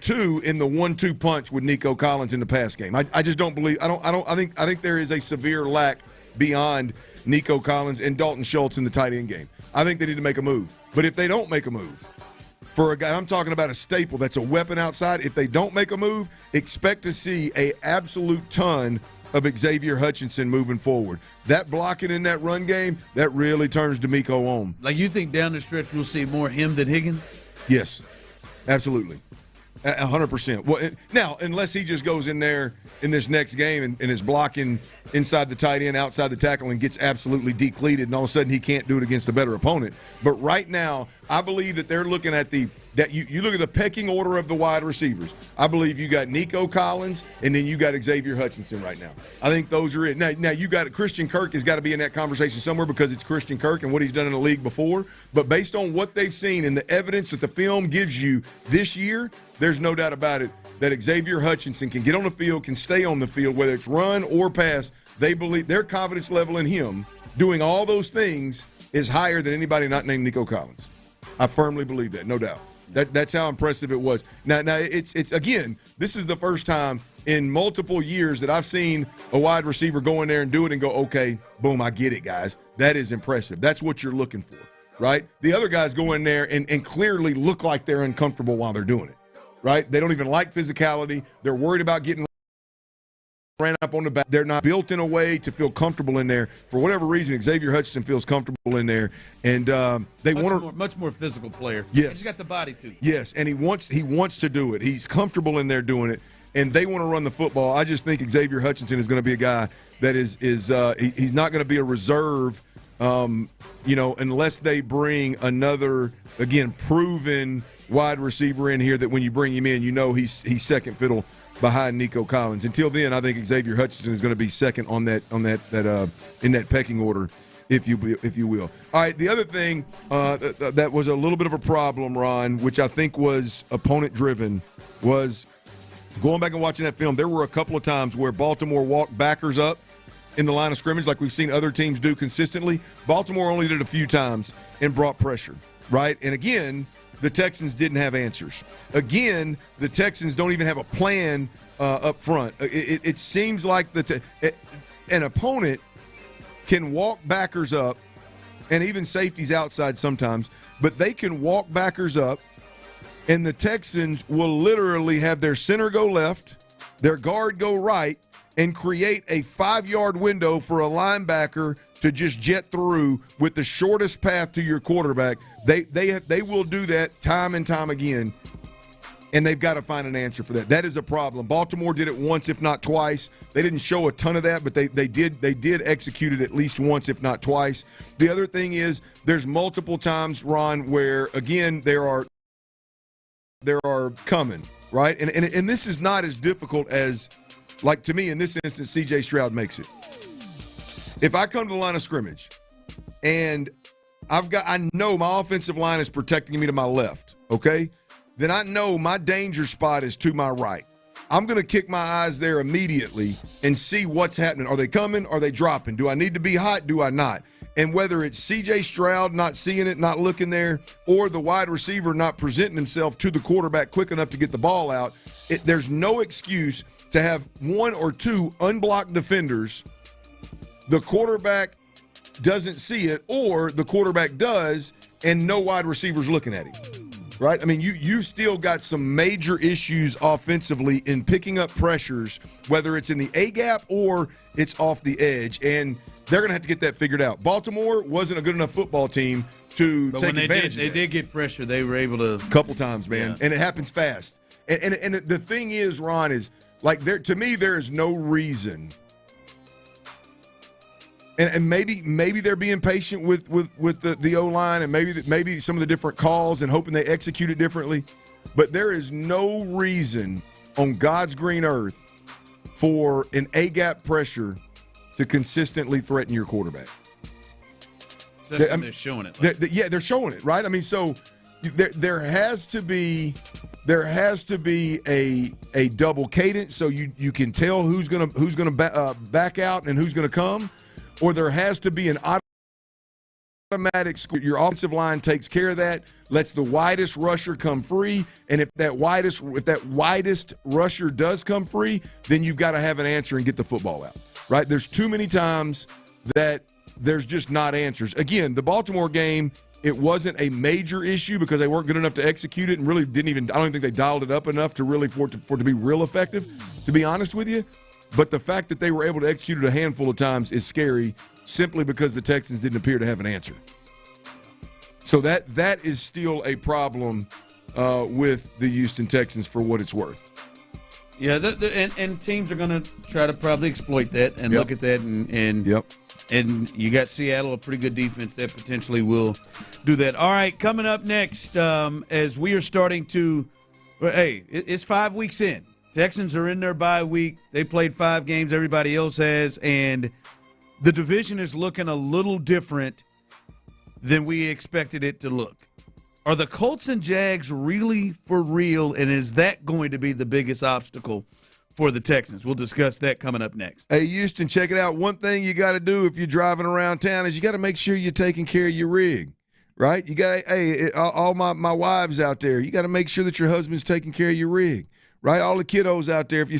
two in the 1-2 punch with Nico Collins in the pass game. I just don't believe. I think there is a severe lack beyond Nico Collins and Dalton Schultz in the tight end game. I think they need to make a move. But if they don't make a move, for a guy, I'm talking about a staple that's a weapon outside. If they don't make a move, expect to see an absolute ton of Xavier Hutchinson moving forward. That blocking in that run game, that really turns D'Amico on. Like, you think down the stretch we'll see more him than Higgins? Yes, absolutely. 100%. Well, now, unless he just goes in there in this next game and is blocking inside the tight end, outside the tackle, and gets absolutely decleated, and all of a sudden he can't do it against a better opponent. But right now, I believe that they're looking at you look at the pecking order of the wide receivers. I believe you got Nico Collins, and then you got Xavier Hutchinson right now. I think those are it. Now you got Christian Kirk has got to be in that conversation somewhere because it's Christian Kirk and what he's done in the league before. But based on what they've seen and the evidence that the film gives you this year, there's no doubt about it that Xavier Hutchinson can get on the field, can stay on the field, whether it's run or pass. They believe their confidence level in him doing all those things is higher than anybody not named Nico Collins. I firmly believe that, no doubt. That's how impressive it was. Now it's again, this is the first time in multiple years that I've seen a wide receiver go in there and do it and go, okay, boom, I get it, guys. That is impressive. That's what you're looking for, right? The other guys go in there and clearly look like they're uncomfortable while they're doing it, right? They don't even like physicality. They're worried about getting ran up on the back. They're not built in a way to feel comfortable in there. For whatever reason, Xavier Hutchinson feels comfortable in there, and they want to much more physical player. Yes, he's got the body to. Yes, and he wants to do it. He's comfortable in there doing it, and they want to run the football. I just think Xavier Hutchinson is going to be a guy that he's not going to be a reserve, unless they bring another proven wide receiver in here that when you bring him in, he's second fiddle behind Nico Collins. Until then, I think Xavier Hutchinson is going to be second in that pecking order, if you will. All right, the other thing that was a little bit of a problem, Ron, which I think was opponent driven, was going back and watching that film. There were a couple of times where Baltimore walked backers up in the line of scrimmage, like we've seen other teams do consistently. Baltimore only did it a few times and brought pressure, right? And again, the Texans didn't have answers. Again, the Texans don't even have a plan up front. It seems like an opponent can walk backers up, and even safeties outside sometimes, but they can walk backers up, and the Texans will literally have their center go left, their guard go right, and create a 5-yard window for a linebacker to just jet through with the shortest path to your quarterback. They will do that time and time again, and they've got to find an answer for that. That is a problem. Baltimore did it once, if not twice. They didn't show a ton of that, but they did execute it at least once, if not twice. The other thing is there's multiple times, Ron, where again there are coming, right? And this is not as difficult as, like, to me in this instance, C.J. Stroud makes it. If I come to the line of scrimmage and I know my offensive line is protecting me to my left, okay? Then I know my danger spot is to my right. I'm going to kick my eyes there immediately and see what's happening. Are they coming? Are they dropping? Do I need to be hot? Do I not? And whether it's C.J. Stroud not seeing it, not looking there, or the wide receiver not presenting himself to the quarterback quick enough to get the ball out, there's no excuse to have one or two unblocked defenders. The quarterback doesn't see it, or the quarterback does, and no wide receiver's looking at him, right? I mean, you still got some major issues offensively in picking up pressures, whether it's in the A-gap or it's off the edge, and they're going to have to get that figured out. Baltimore wasn't a good enough football team to take advantage of that. They did get pressure. They were able to. A couple times, man, and it happens fast. And the thing is, Ron, is like to me there is no reason. And maybe they're being patient with the O-line, and maybe some of the different calls and hoping they execute it differently. But there is no reason on God's green earth for an A-gap pressure to consistently threaten your quarterback. They're showing it. They're showing it, right? I mean, so there has to be a double cadence, so you can tell who's gonna back out and who's gonna come. Or there has to be an automatic score. Your offensive line takes care of that, lets the widest rusher come free, and if that widest rusher does come free, then you've got to have an answer and get the football out. Right? There's too many times that there's just not answers. Again, the Baltimore game, it wasn't a major issue because they weren't good enough to execute it and really didn't even. I don't think they dialed it up enough to really for it to be real effective. To be honest with you. But the fact that they were able to execute it a handful of times is scary simply because the Texans didn't appear to have an answer. So that is still a problem with the Houston Texans for what it's worth. Yeah, and teams are going to try to probably exploit that and look at that. And you got Seattle, a pretty good defense that potentially will do that. All right, coming up next, as we are starting to – it's 5 weeks in. Texans are in their bye week. They played 5 games. Everybody else has. And the division is looking a little different than we expected it to look. Are the Colts and Jags really for real? And is that going to be the biggest obstacle for the Texans? We'll discuss that coming up next. Hey, Houston, check it out. One thing you got to do if you're driving around town is you got to make sure you're taking care of your rig. Right? You got all my wives out there, you got to make sure that your husband's taking care of your rig. Right, all the kiddos out there, if you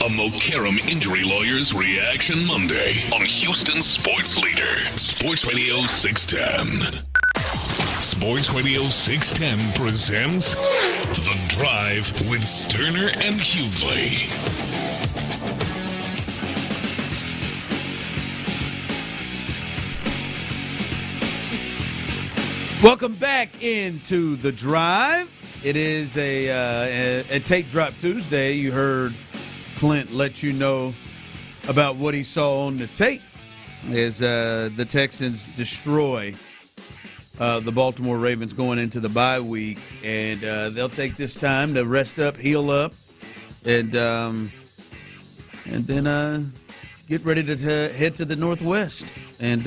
A Mokaram Injury Lawyers Reaction Monday on Houston's Sports Leader, Sports Radio 610. Sports Radio 610 presents The Drive with Stoerner and Hughley. Welcome back into The Drive. It is a Tape Drop Tuesday. You heard Clint let you know about what he saw on the tape as the Texans destroy the Baltimore Ravens going into the bye week, and they'll take this time to rest up, heal up, and then get ready to head to the Northwest and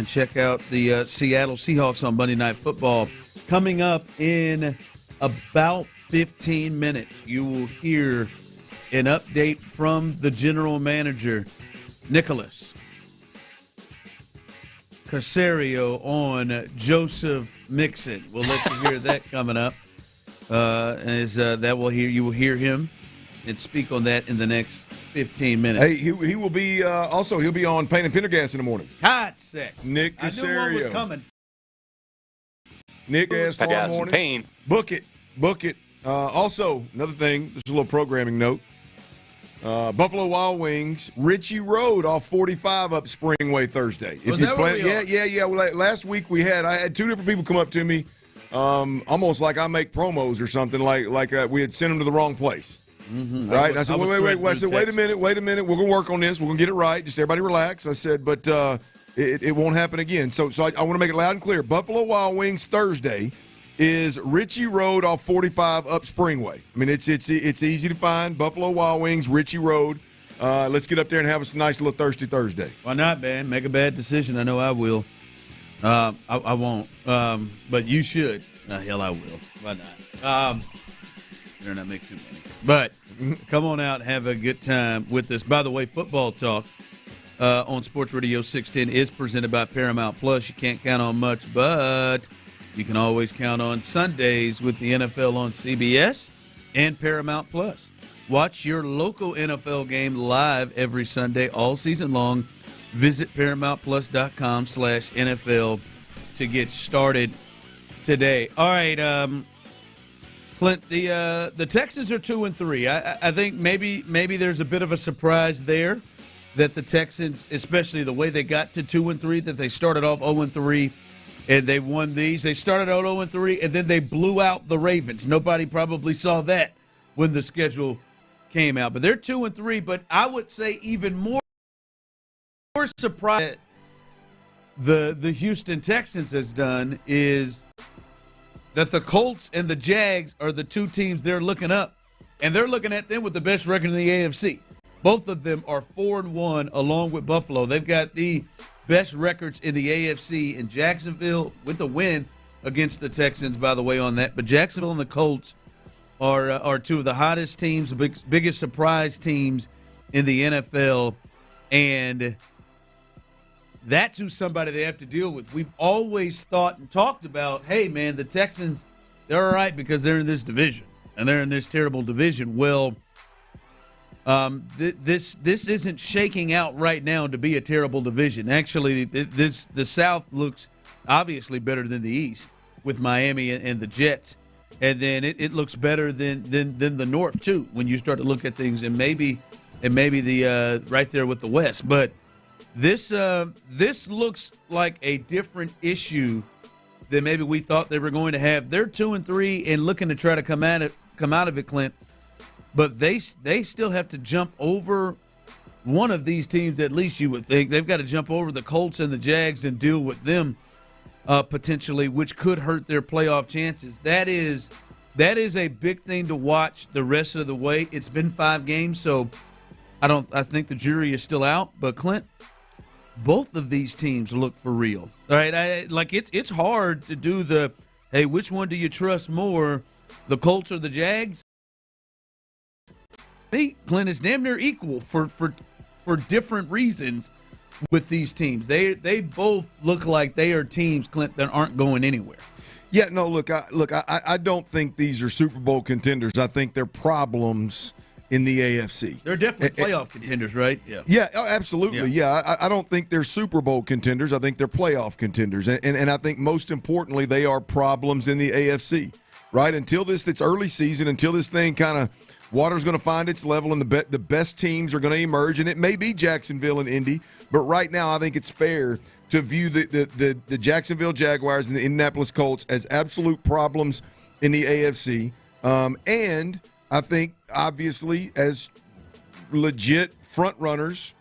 check out the Seattle Seahawks on Monday Night Football. Coming up in about 15 minutes, you will hear an update from the general manager, Nicholas Cacerio, on Joseph Mixon. We'll let you hear that coming up. You will hear him and speak on that in the next 15 minutes. Hey, he will be he'll be on Payne and Pendergast in the morning. Hot sex. Nick Cacerio. I knew one was coming. Nick asked tomorrow morning. Payne. Book it. Also, another thing, just a little programming note. Buffalo Wild Wings, Ritchie Road off 45 up Springway Thursday. Was that where we are? Yeah. Well, last week I had two different people come up to me, almost like I make promos or something, like we had sent them to the wrong place. Mm-hmm. Right? And I said, wait. I said, wait a minute. We're going to work on this. We're going to get it right. Just everybody relax. I said, but it won't happen again. So I want to make it loud and clear. Buffalo Wild Wings Thursday is Ritchie Road off 45 up Springway. I mean, it's easy to find. Buffalo Wild Wings, Ritchie Road. Let's get up there and have a nice little Thirsty Thursday. Why not, man? Make a bad decision. I know I will. I won't. But you should. Hell, I will. Why not? Better not make too many. But come on out and have a good time with us. By the way, Football Talk on Sports Radio 610 is presented by Paramount Plus. You can't count on much, but you can always count on Sundays with the NFL on CBS and Paramount Plus. Watch your local NFL game live every Sunday all season long. Visit ParamountPlus.com/NFL to get started today. All right, Clint, the Texans are 2-3. I think maybe there's a bit of a surprise there that the Texans, especially the way they got to 2-3, that they started off 0-3 and they won these. They started out 0-3 and then they blew out the Ravens. Nobody probably saw that when the schedule came out. But they're 2-3. But I would say even more surprised the Houston Texans has done is that the Colts and the Jags are the two teams they're looking up, and they're looking at them with the best record in the AFC. Both of them are 4-1 along with Buffalo. They've got the best records in the AFC, in Jacksonville with a win against the Texans, by the way, on that. But Jacksonville and the Colts are two of the hottest teams, biggest surprise teams in the NFL, and that's who somebody they have to deal with. We've always thought and talked about, hey, man, the Texans, they're all right because they're in this division, and they're in this terrible division. Well, this isn't shaking out right now to be a terrible division. Actually, the South looks obviously better than the East with Miami and the Jets, and then it looks better than the North too when you start to look at things, and maybe the right there with the West, but. This looks like a different issue than maybe we thought they were going to have. They're 2-3 and looking to try to come out of it, Clint. But they still have to jump over one of these teams, at least you would think. They've got to jump over the Colts and the Jags and deal with them potentially, which could hurt their playoff chances. That is a big thing to watch the rest of the way. It's been 5 games, so I think the jury is still out. But Clint, both of these teams look for real. All right, it's hard to do the, hey, which one do you trust more, the Colts or the Jags? Hey, Clint, is damn near equal for different reasons with these teams. They both look like they are teams, Clint, that aren't going anywhere. Yeah, no, look, I don't think these are Super Bowl contenders. I think they're problems in the AFC. They're definitely playoff contenders, right? Yeah. Yeah, absolutely. Yeah, I don't think they're Super Bowl contenders. I think they're playoff contenders. And I think most importantly, they are problems in the AFC, right? Until it's early season, until this thing kind of water's going to find its level and the best teams are going to emerge, and it may be Jacksonville and Indy, but right now I think it's fair to view the Jacksonville Jaguars and the Indianapolis Colts as absolute problems in the AFC. And I think, obviously, as legit front runners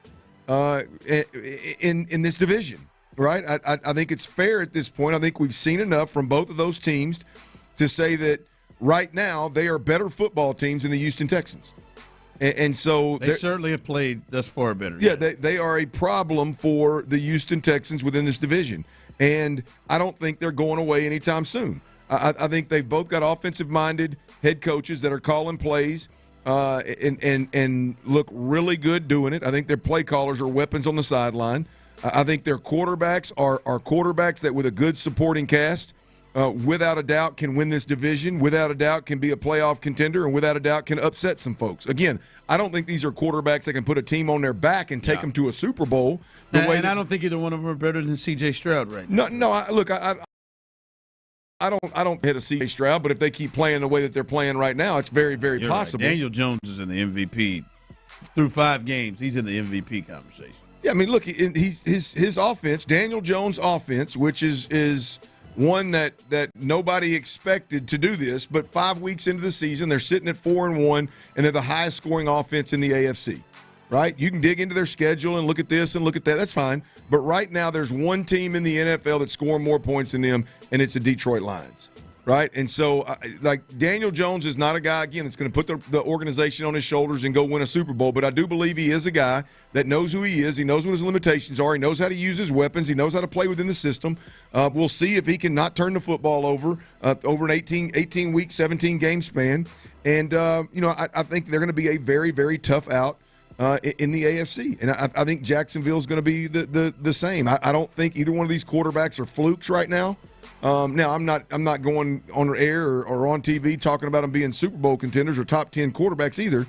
in this division, right? I think it's fair at this point. I think we've seen enough from both of those teams to say that right now they are better football teams than the Houston Texans. And so they certainly have played thus far better. Yeah, they are a problem for the Houston Texans within this division. And I don't think they're going away anytime soon. I think they've both got offensive-minded head coaches that are calling plays and look really good doing it. I think their play callers are weapons on the sideline. I think their quarterbacks are quarterbacks that, with a good supporting cast, without a doubt can win this division, without a doubt can be a playoff contender, and without a doubt can upset some folks. Again, I don't think these are quarterbacks that can put a team on their back and take them to a Super Bowl. I don't think either one of them are better than C.J. Stroud right now. I don't hit a C.J. Stroud, but if they keep playing the way that they're playing right now, it's very, very possible. Right. Daniel Jones is in the MVP. Through 5 games, he's in the MVP conversation. Yeah, I mean, look, his offense, Daniel Jones' offense, which is one that nobody expected to do this, but 5 weeks into the season, they're sitting at 4-1, and they're the highest scoring offense in the AFC. Right? You can dig into their schedule and look at this and look at that. That's fine. But right now, there's one team in the NFL that's scoring more points than them, and it's the Detroit Lions. Right? And so, Daniel Jones is not a guy, again, that's going to put the organization on his shoulders and go win a Super Bowl. But I do believe he is a guy that knows who he is. He knows what his limitations are. He knows how to use his weapons. He knows how to play within the system. We'll see if he can not turn the football over an 18-week, 17-game span. And, I think they're going to be a very, very tough out in the AFC. And I think Jacksonville is going to be the same. I don't think either one of these quarterbacks are flukes right now. Now, I'm not going on air or on TV talking about them being Super Bowl contenders or top 10 quarterbacks either.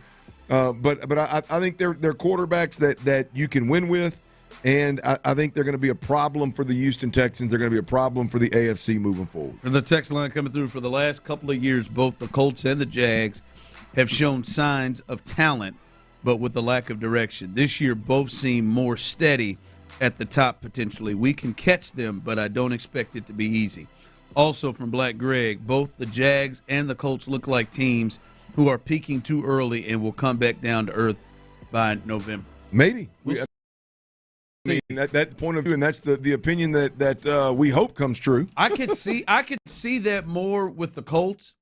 But I think they're quarterbacks that you can win with. And I think they're going to be a problem for the Houston Texans. They're going to be a problem for the AFC moving forward. For the text line coming through, for the last couple of years, both the Colts and the Jags have shown signs of talent, but with the lack of direction. This year, both seem more steady at the top potentially. We can catch them, but I don't expect it to be easy. Also from Black Greg, both the Jags and the Colts look like teams who are peaking too early and will come back down to earth by November. Maybe. That point of view, and that's the opinion that we hope comes true. I could see that more with the Colts.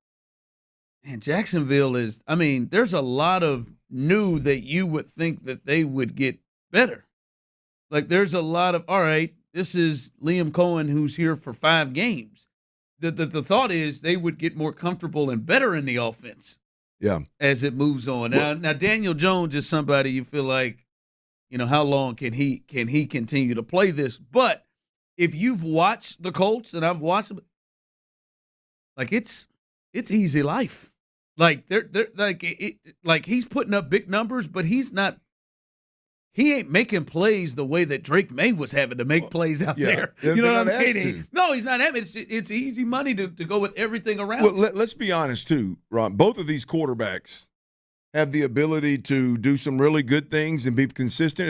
And Jacksonville is, I mean, there's a lot of new that you would think that they would get better. Like there's a lot of, all right, this is Liam Cohen who's here for 5 games. The thought is they would get more comfortable and better in the offense. Yeah. As it moves on. Now Daniel Jones is somebody you feel like, you know, how long can he continue to play this? But if you've watched the Colts, and I've watched them, like it's easy life. Like they're like he's putting up big numbers, but he ain't making plays the way that Drake May was having to make plays out there. You know what I'm saying? No, he's not having. It's easy money to go with everything around. Well, let's be honest too, Ron. Both of these quarterbacks have the ability to do some really good things and be consistent,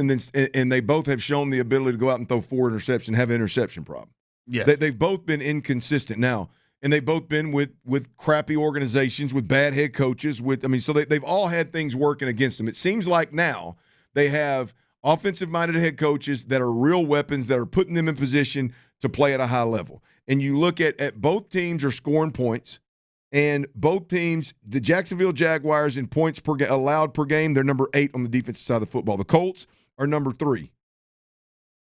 and they both have shown the ability to go out and throw 4 interceptions, have an interception problem. Yeah, they've both been inconsistent now, and they've both been with crappy organizations, with bad head coaches. So they've all had things working against them. It seems like now they have offensive-minded head coaches that are real weapons that are putting them in position to play at a high level. And you look at both teams are scoring points. And both teams, the Jacksonville Jaguars in points allowed per game, they're number 8 on the defensive side of the football. The Colts are number 3,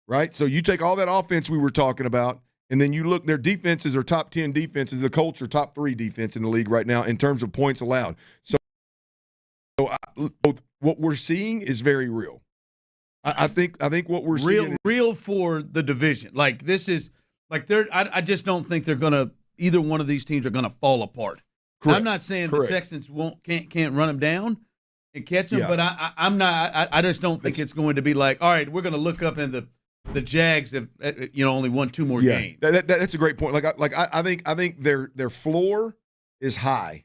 right? So you take all that offense we were talking about, and then you look, their defenses are top 10 defenses. The Colts are top 3 defense in the league right now in terms of points allowed. So what we're seeing is very real. I think what we're seeing real for the division. Like this is like I just don't think they're gonna. Either one of these teams are going to fall apart. I'm not saying the Texans can't run them down and catch them, but I'm not. I just don't think it's going to be like, all right, we're going to look up and the Jags have only won 2 more games. That's a great point. I think their floor is high.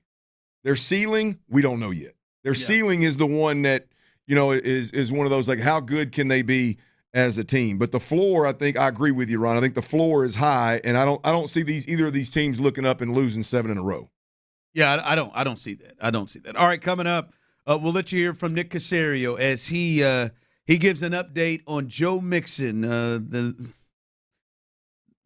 Their ceiling, we don't know yet. Their ceiling is the one that is one of those like how good can they be as a team. But the floor, I think I agree with you, Ron. I think the floor is high, and I don't see either of these teams looking up and losing 7 in a row. Yeah, I don't see that. I don't see that. All right, coming up, we'll let you hear from Nick Cacerio as he gives an update on Joe Mixon, the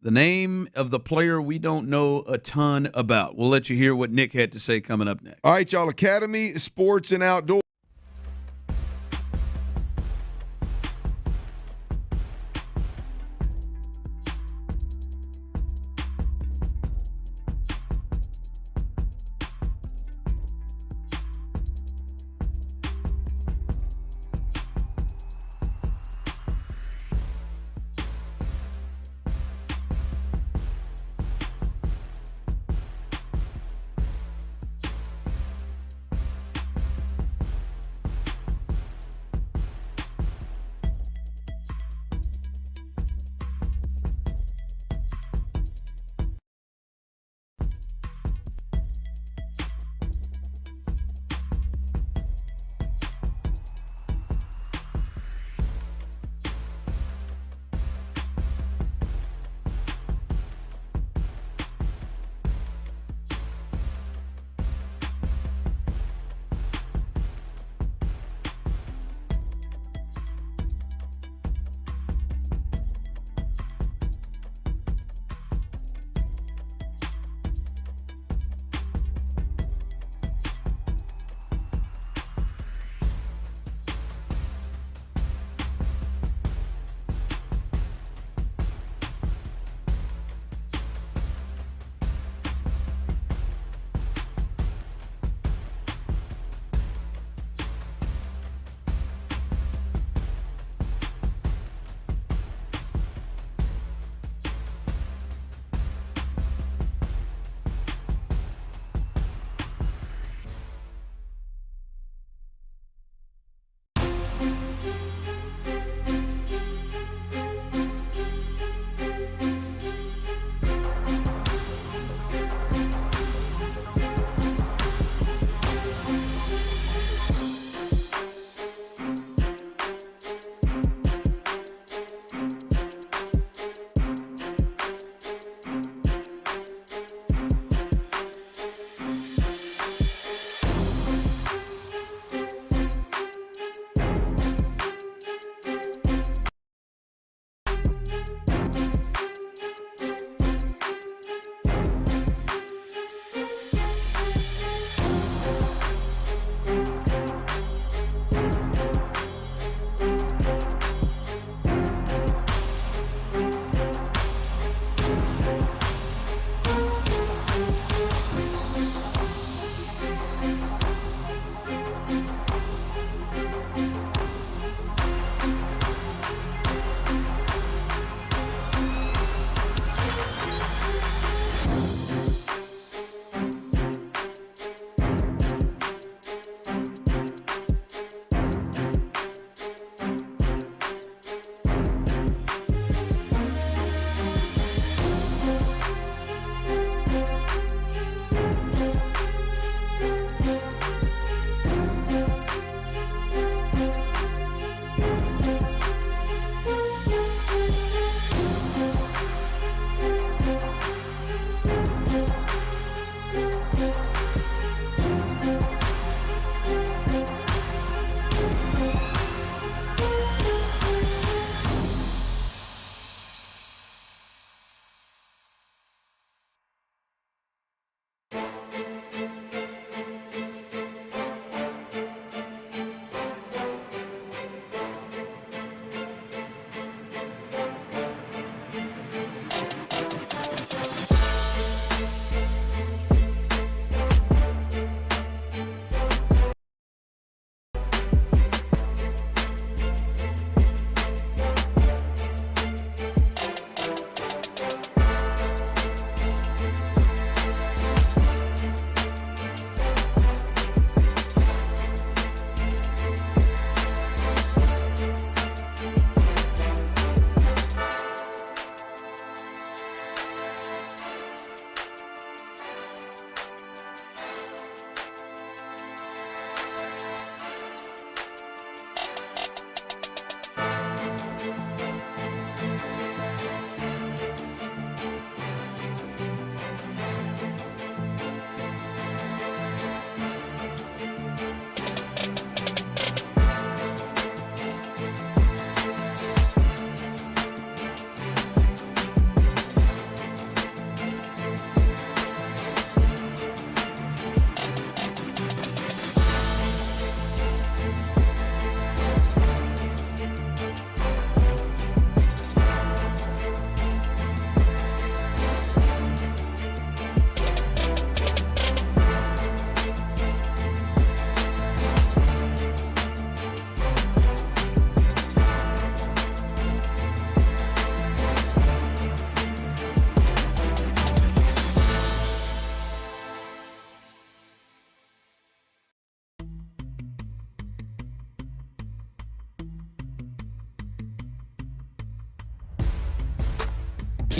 name of the player we don't know a ton about. We'll let you hear what Nick had to say coming up next. All right, y'all. Academy Sports and Outdoors.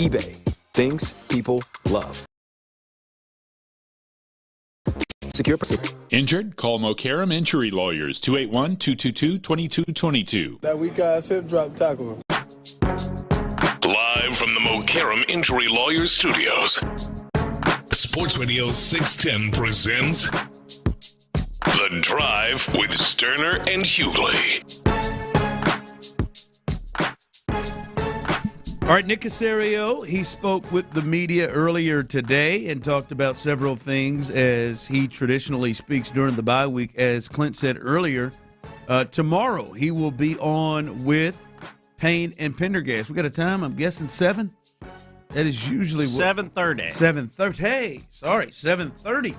eBay. Things people love. Secure Pacific. Injured? Call Mokaram Injury Lawyers, 281-222-2222. That weak-ass hip drop tackle. Live from the Mokaram Injury Lawyers Studios, Sports Radio 610 presents The Drive with Stoerner and Hughley. All right, Nick Cacerio, he spoke with the media earlier today and talked about several things as he traditionally speaks during the bye week. As Clint said earlier, tomorrow he will be on with Payne and Pendergast. We got a time, I'm guessing 7? That is usually 7:30. 7:30. Hey, sorry, 7:30.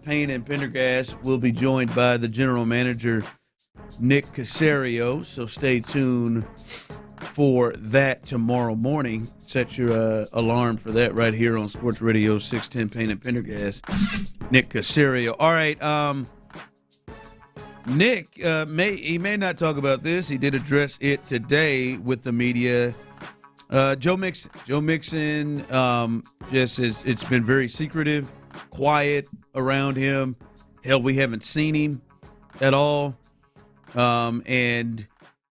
Payne and Pendergast will be joined by the general manager, Nick Cacerio, so stay tuned for that tomorrow morning. Set your alarm for that right here on Sports Radio 610 Payne and Pendergast. Nick Cacerio. All right, Nick may not talk about this. He did address it today with the media. Joe Mixon. It's been very secretive, quiet around him. Hell, we haven't seen him at all. And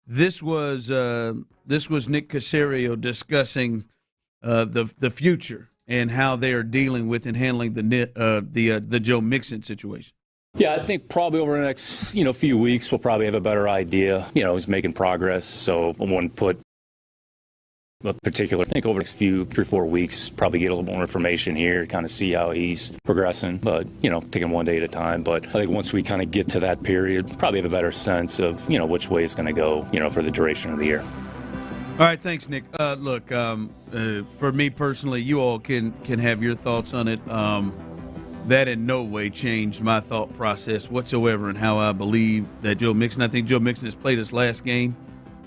this was Nick Cacerio discussing the future and how they are dealing with and handling the Joe Mixon situation. Yeah, I think probably over the next few weeks we'll probably have a better idea. He's making progress, so I wouldn't put a particular. I think over the next 3-4 weeks, probably get a little more information here, kind of see how he's progressing. But taking one day at a time. But I think once we kind of get to that period, probably have a better sense of which way it's going to go. For the duration of the year. All right, thanks, Nick. Look, for me personally, you all can have your thoughts on it. That in no way changed my thought process whatsoever and how I believe that Joe Mixon. I think Joe Mixon has played his last game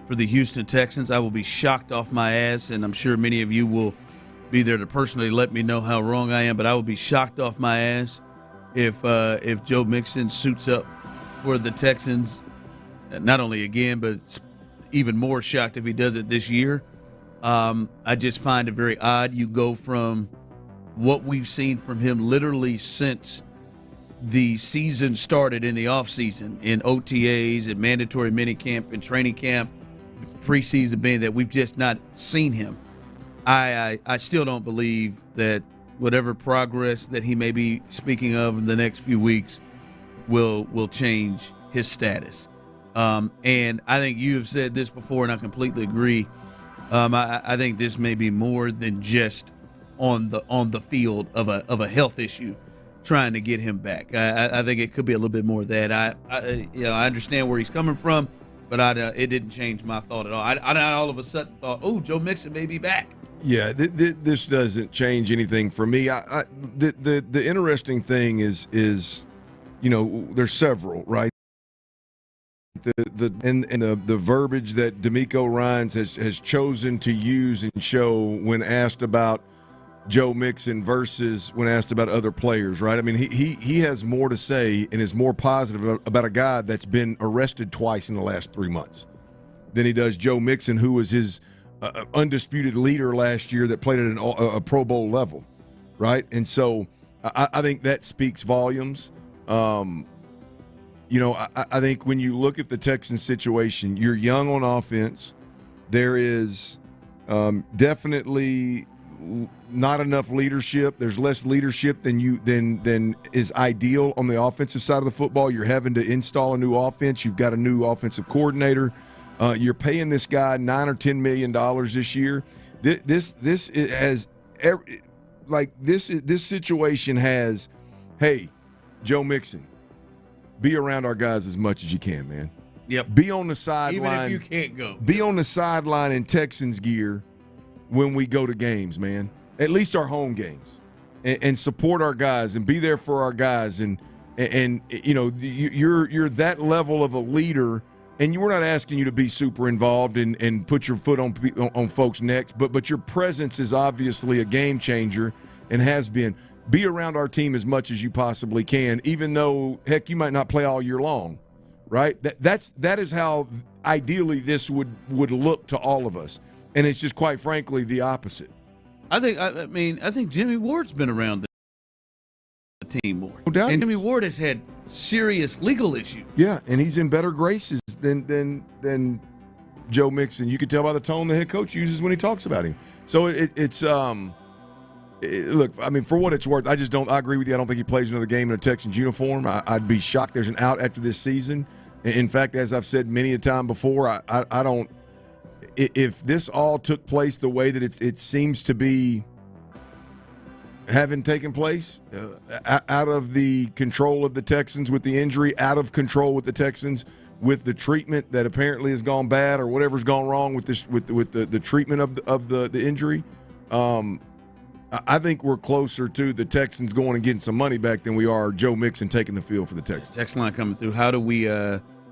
for the Houston Texans. I will be shocked off my ass, and I'm sure many of you will be there to personally let me know how wrong I am, but I will be shocked off my ass if Joe Mixon suits up for the Texans, not only again, but even more shocked if he does it this year. I just find it very odd. You go from what we've seen from him literally since the season started in the offseason, in OTAs and mandatory minicamp and training camp, preseason being that we've just not seen him. I still don't believe that whatever progress that he may be speaking of in the next few weeks will change his status. And I think you have said this before, and I completely agree. I think this may be more than just on the field of a health issue, trying to get him back. I think it could be a little bit more of that. I understand where he's coming from, but it didn't change my thought at all. I not all of a sudden thought, oh, Joe Mixon may be back. Yeah, this doesn't change anything for me. The interesting thing is there's several, right? The verbiage that D'Amico Ryans has chosen to use and show when asked about Joe Mixon versus when asked about other players, right? I mean, he has more to say and is more positive about a guy that's been arrested twice in the last 3 months than he does Joe Mixon, who was his undisputed leader last year that played at a Pro Bowl level, right? And so I think that speaks volumes. I think when you look at the Texans situation, you're young on offense. There is definitely not enough leadership. There's less leadership than is ideal on the offensive side of the football. You're having to install a new offense. You've got a new offensive coordinator. You're paying this guy $9 or $10 million this year. This situation has, hey, Joe Mixon, be around our guys as much as you can, man. Yep. Be on the sideline. Even if you can't go. Be on the sideline in Texans gear when we go to games, man. At least our home games. And support our guys and be there for our guys. And you're that level of a leader, and we're not asking you to be super involved and put your foot on folks' necks, but your presence is obviously a game changer and has been. Be around our team as much as you possibly can, even though, heck, you might not play all year long, right? That is how ideally this would look to all of us. And it's just, quite frankly, the opposite. I think Jimmy Ward's been around the team more. No doubt. And Jimmy Ward has had serious legal issues. Yeah, and he's in better graces than Joe Mixon. You can tell by the tone the head coach uses when he talks about him. So look, I mean, for what it's worth, I agree with you. I don't think he plays another game in a Texans uniform. I'd be shocked there's an out after this season. In fact, as I've said many a time before, I don't – if this all took place the way that it seems to be having taken place, out of the control of the Texans with the injury, out of control with the Texans with the treatment that apparently has gone bad or whatever's gone wrong with this with the treatment of the injury, I think we're closer to the Texans going and getting some money back than we are Joe Mixon taking the field for the Texans. Text line coming through. How do we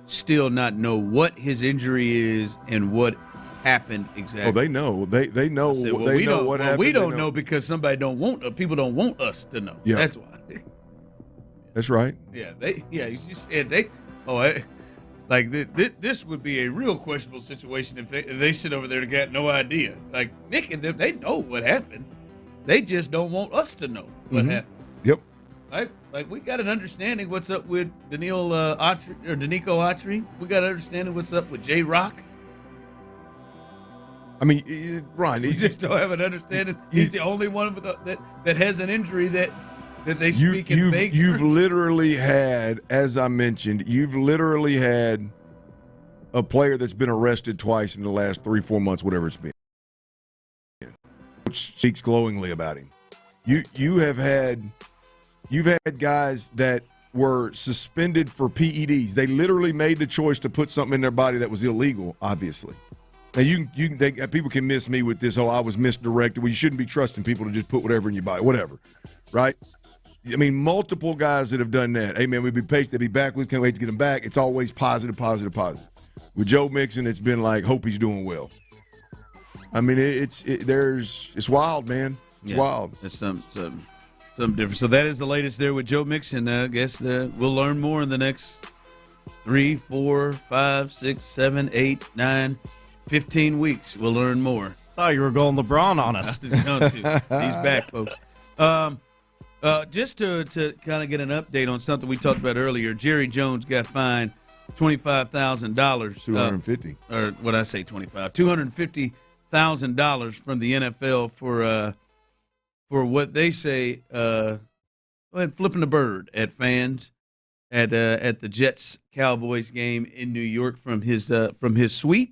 still not know what his injury is and what happened exactly? Oh, they know. They know. They know what happened. We don't know because people don't want us to know. Yeah. That's why. That's right. Yeah. You said this would be a real questionable situation if they sit over there and got no idea. Like Nick and them, they know what happened. They just don't want us to know what happened. Yep. Right? Like we got an understanding what's up with Danico Autry. We got an understanding what's up with J Rock. I mean, Ron, we just don't have an understanding. He's the only one that has an injury that they speak in vague You've terms. literally had, as I mentioned, a player that's been arrested twice in the last 3-4 months, whatever it's been, which speaks glowingly about him. You've had guys that were suspended for PEDs. They literally made the choice to put something in their body that was illegal, obviously. Now, people can miss me with this, I was misdirected. Well, you shouldn't be trusting people to just put whatever in your body, whatever, right? I mean, multiple guys that have done that. Hey, man, we'd be patient. They'd be back. We can't wait to get them back. It's always positive. With Joe Mixon, it's been like, hope he's doing well. I mean, it's wild, man. It's wild. It's something different. So that is the latest there with Joe Mixon. I guess we'll learn more in the next 3, 4, 5, 6, 7, 8, 9, 15 weeks. We'll learn more. Thought you were going LeBron on us. He's back, folks. Just to kind of get an update on something we talked about earlier, Jerry Jones got fined $25,000. $250. Or what I say, $250,000 from the NFL for what they say, flipping the bird at fans at the Jets Cowboys game in New York from his suite.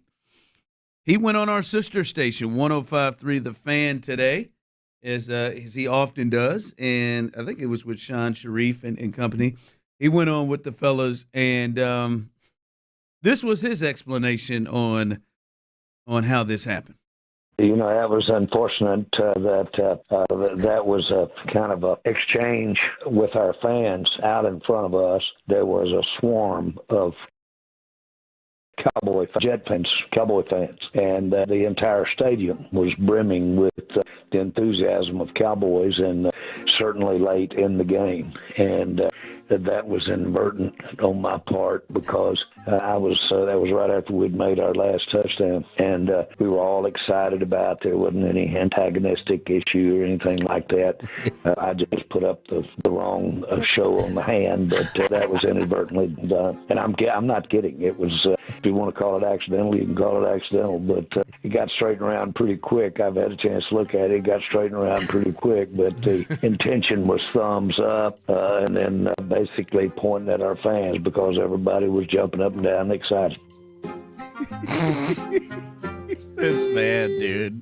He went on our sister station, 105.3 The Fan today, as he often does, and I think it was with Sean Sharif and company. He went on with the fellas, and this was his explanation on how this happened. You know, that was unfortunate that was a kind of a exchange with our fans out in front of us. There was a swarm of Jet fans, Cowboy fans, and the entire stadium was brimming with the enthusiasm of Cowboys, and certainly late in the game. And that was inadvertent on my part because that was right after we'd made our last touchdown, and we were all excited about. There wasn't any antagonistic issue or anything like that. I just put up the wrong show on the hand, but that was inadvertently done. And I'm not kidding. It was, if you want to call it accidental, you can call it accidental, but it got straightened around pretty quick. I've had a chance to look at it. It got straightened around pretty quick, but the intention was thumbs up, and then basically pointing at our fans because everybody was jumping up and down excited. This man, dude.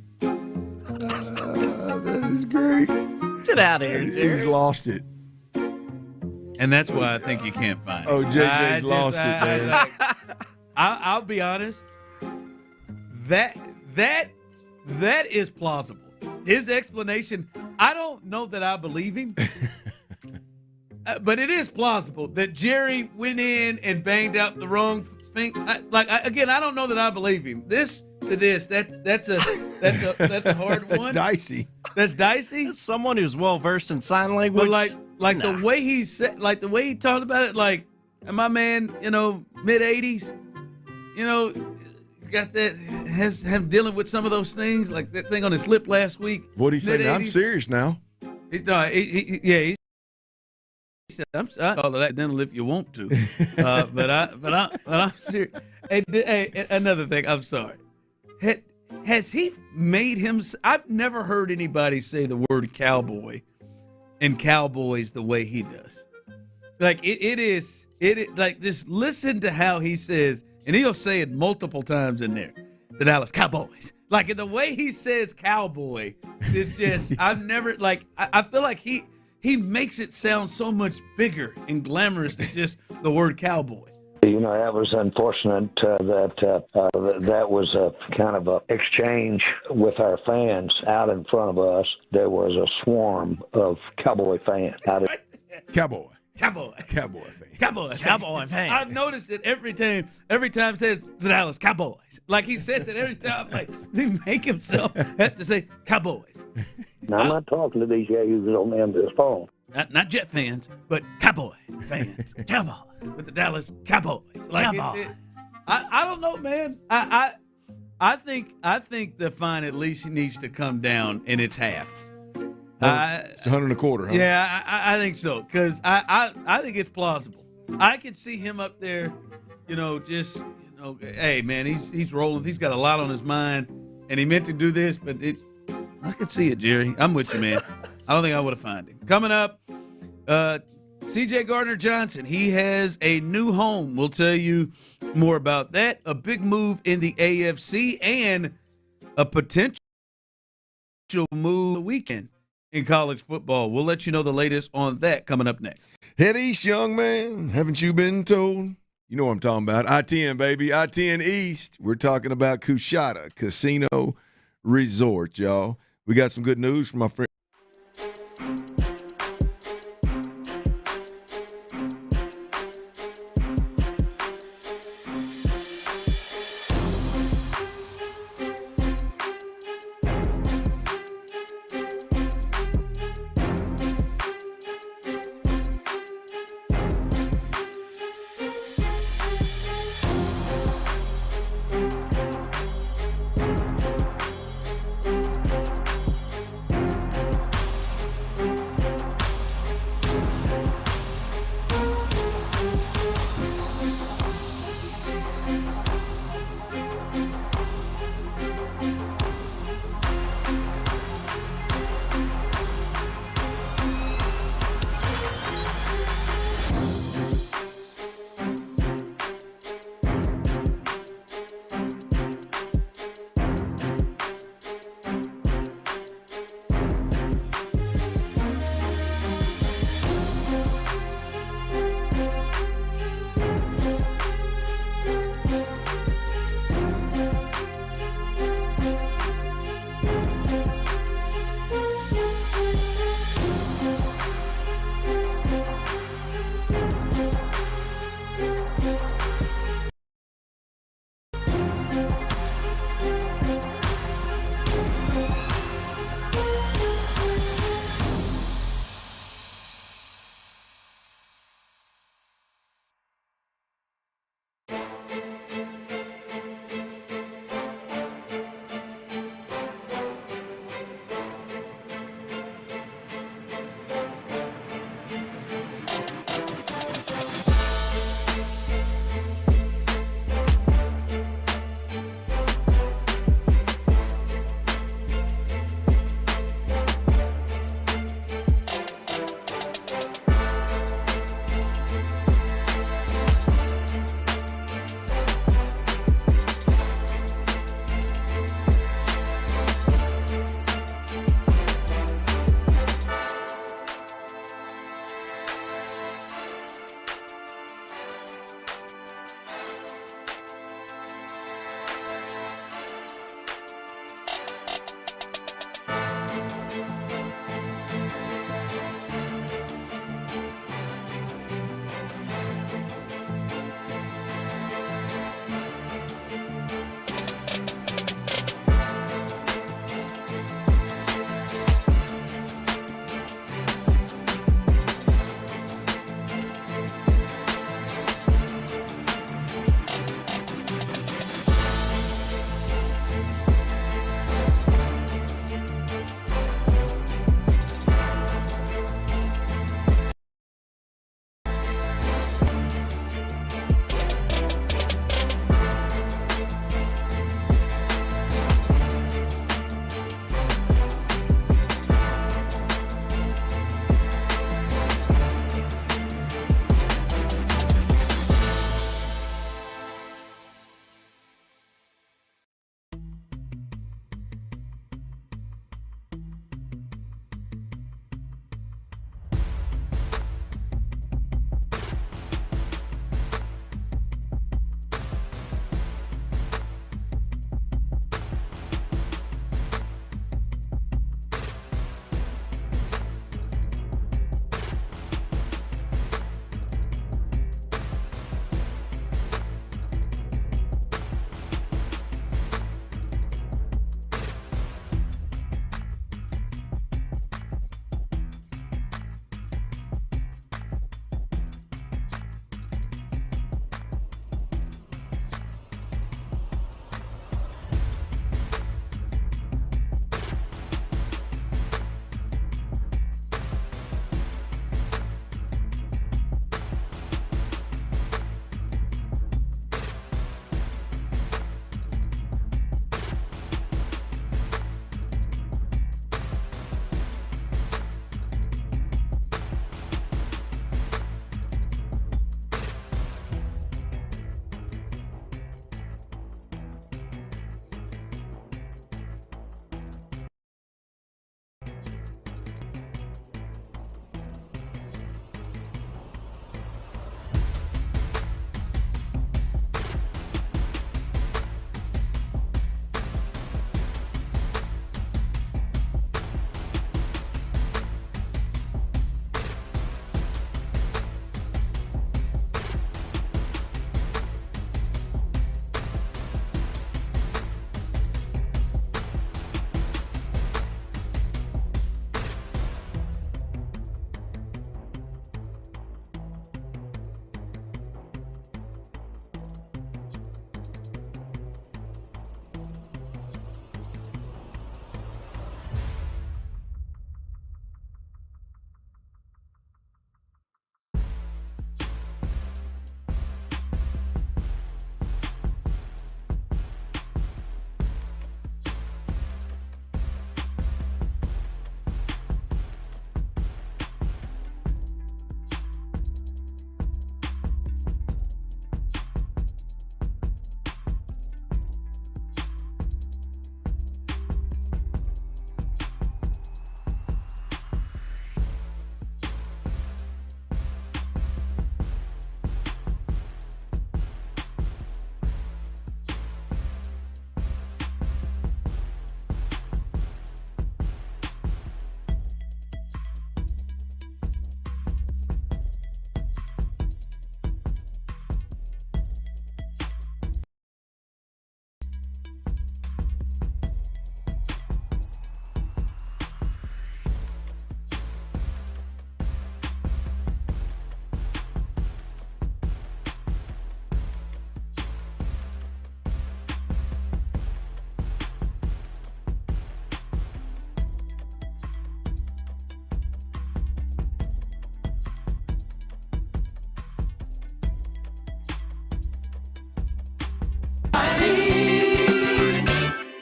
That is great. Get out of here, dude. He's lost it. And that's why I think you can't find it. Oh, JJ's lost it, man. I'll be honest. That is plausible. His explanation, I don't know that I believe him. But it is plausible that Jerry went in and banged out the wrong thing. Again, I don't know that I believe him. That's a hard one. That's dicey. That's dicey. As someone who's well versed in sign language, but the way he said, the way he talked about it, and my man, mid-80s, he's got that, has him dealing with some of those things, like that thing on his lip last week. What'd he say now? I'm serious now. He said, "I'm all of that dental if you want to," but I'm serious. Hey, another thing. I'm sorry. Has he made him? I've never heard anybody say the word cowboy and Cowboys the way he does. Like it is like, just listen to how he says, and he'll say it multiple times in there. The Dallas Cowboys. Like, the way he says cowboy is just, I've never, like, I feel like he makes it sound so much bigger and glamorous than just the word cowboy. You know, that was unfortunate that was a kind of a exchange with our fans out in front of us. There was a swarm of Cowboy fans. Cowboy fan. I've noticed it every time it says the Dallas Cowboys. Like, he says it every time. Like, he make himself have to say Cowboys. Now, I'm not talking to these yahoos on the end of this phone. Not Jet fans, but Cowboy fans. Cowboy with the Dallas Cowboys. Like, I don't know, man. I think the fine at least needs to come down, and it's halved. It's 125, huh? Yeah, I think so, because I think it's plausible. I can see him up there, hey, man, he's rolling. He's got a lot on his mind, and he meant to do this, but I can see it, Jerry. I'm with you, man. I don't think I would have found him. Coming up, C.J. Gardner-Johnson. He has a new home. We'll tell you more about that. A big move in the AFC and a potential move the weekend in college football. We'll let you know the latest on that coming up next. Head east, young man. Haven't you been told? You know what I'm talking about. I-10, baby. I-10 East. We're talking about Coushatta Casino Resort, y'all. We got some good news from my friend.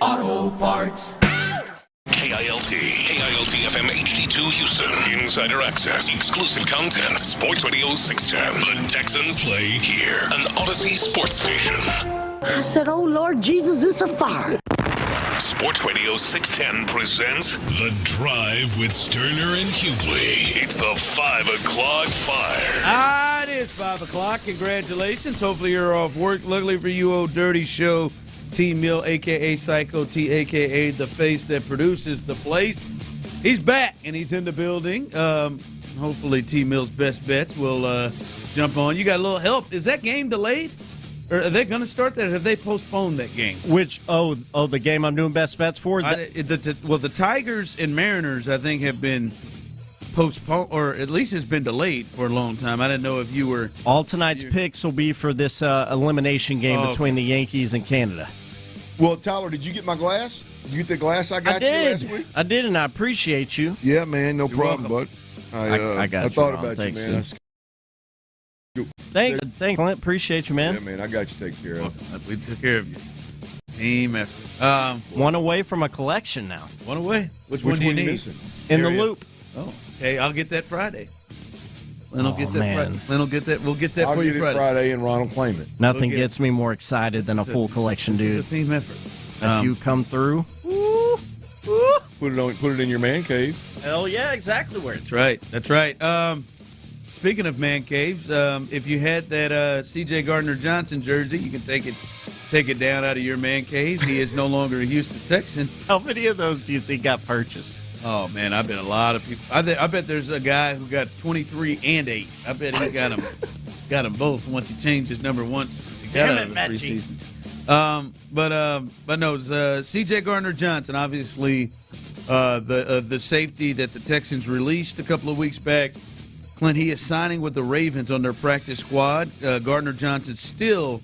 Auto Parts. KILT FM HD2 Houston. Insider access, exclusive content. Sports Radio 610. The Texans play here. An Odyssey sports station. I said, oh, Lord Jesus, it's a fire. Sports Radio 610 presents The Drive with Stoerner and Hughley. It's the 5 o'clock fire. It is 5 o'clock. Congratulations. Hopefully you're off work. Luckily for you, old dirty show, T Mill, a.k.a. Psycho T, a.k.a. the face that produces the place. He's back, and he's in the building. Hopefully T Mill's best bets will jump on. You got a little help. Is that game delayed? Or are they going to start that, or have they postponed that game? Which, the game I'm doing best bets for? The Tigers and Mariners, I think, have been postponed, or at least has been delayed for a long time. I didn't know if you were... All tonight's picks will be for this elimination game between the Yankees and Canada. Well, Tyler, did you get my glass? Did you get the glass I got you last week? I did, and I appreciate you. Yeah, man, no problem, bud. I thought about you, man. Thanks, Clint. Appreciate you, man. Yeah, man, I got you taken care of. We took care of you. Team effort. One away from a collection now. One away? Which one do you need? Missing? In the loop. Oh, okay. I'll get that Friday. Lynn will get that Friday. Lynn will get that. We'll get that for you Friday. Friday. Friday, and Ron will claim it. Nothing gets me more excited than a full collection, dude. It's a team effort. If you come through, put it in your man cave. Hell yeah, exactly where it's That's right. Speaking of man caves, if you had that C.J. Gardner-Johnson jersey, you can take it down out of your man cave. He is no longer a Houston Texan. How many of those do you think got purchased? Oh, man, I bet a lot of people. I bet there's a guy who got 23 and 8. I bet he got them both once he changed his number once. Damn it, preseason. But no, C.J. Gardner-Johnson, obviously the safety that the Texans released a couple of weeks back. Clint, he is signing with the Ravens on their practice squad. Gardner-Johnson still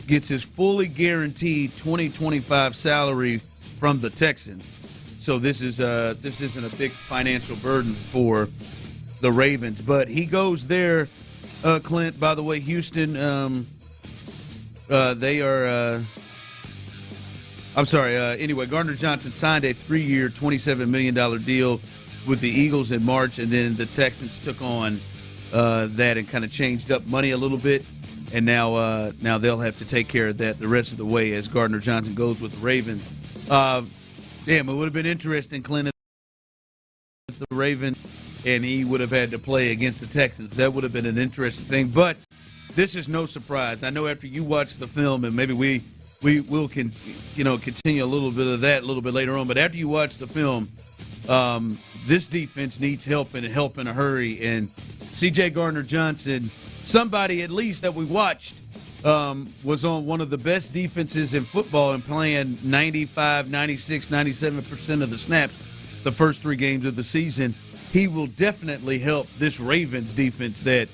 gets his fully guaranteed 2025 salary from the Texans. So this isn't a big financial burden for the Ravens. But he goes there, Clint. By the way, Houston, they are anyway, Gardner-Johnson signed a 3-year, $27 million deal with the Eagles in March, and then the Texans took on that and kind of changed up money a little bit. And now they'll have to take care of that the rest of the way as Gardner-Johnson goes with the Ravens. It would have been interesting, Clint, if the Ravens, and he would have had to play against the Texans. That would have been an interesting thing. But this is no surprise. I know after you watch the film, and maybe we will continue a little bit of that a little bit later on. But after you watch the film, this defense needs help and help in a hurry. And C.J. Gardner-Johnson, somebody at least that we watched, was on one of the best defenses in football and playing 95, 96, 97% of the snaps the first 3 games of the season. He will definitely help this Ravens defense that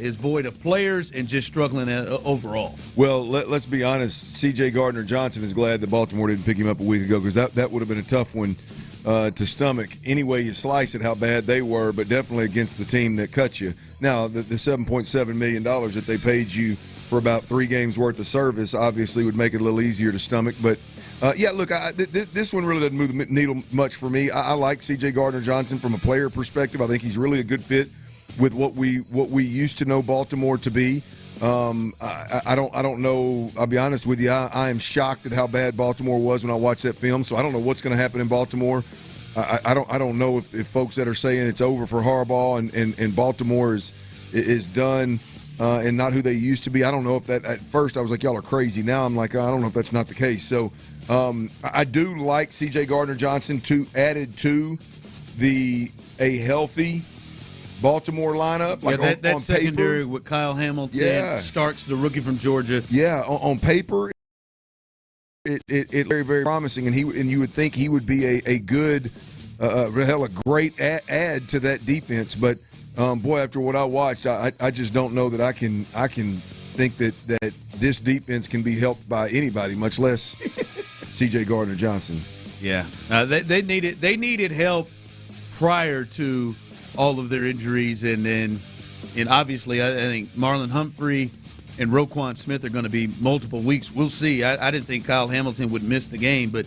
is void of players and just struggling overall. Well, let's be honest. C.J. Gardner-Johnson is glad that Baltimore didn't pick him up a week ago because that would have been a tough one to stomach any way you slice it, how bad they were, but definitely against the team that cut you. Now, the $7.7 million that they paid you for about 3 games worth of service obviously would make it a little easier to stomach. But, this one really doesn't move the needle much for me. I like C.J. Gardner-Johnson from a player perspective. I think he's really a good fit with what we used to know Baltimore to be. I don't know. I'll be honest with you. I am shocked at how bad Baltimore was when I watched that film. So I don't know what's going to happen in Baltimore. I don't know if folks that are saying it's over for Harbaugh and Baltimore is done and not who they used to be. I don't know if that. At first I was like, y'all are crazy. Now I'm like, I don't know if that's not the case. So I do like C.J. Gardner-Johnson added to a healthy Baltimore lineup. Like that secondary with Kyle Hamilton, Starks, the rookie from Georgia. Yeah, on paper, it very, very promising, and you would think he would be a good, a great add to that defense. But boy, after what I watched, I just don't know that I can think that this defense can be helped by anybody, much less C.J. Gardner-Johnson. Yeah, they needed help prior to all of their injuries, and obviously I think Marlon Humphrey and Roquan Smith are going to be multiple weeks. We'll see. I didn't think Kyle Hamilton would miss the game, but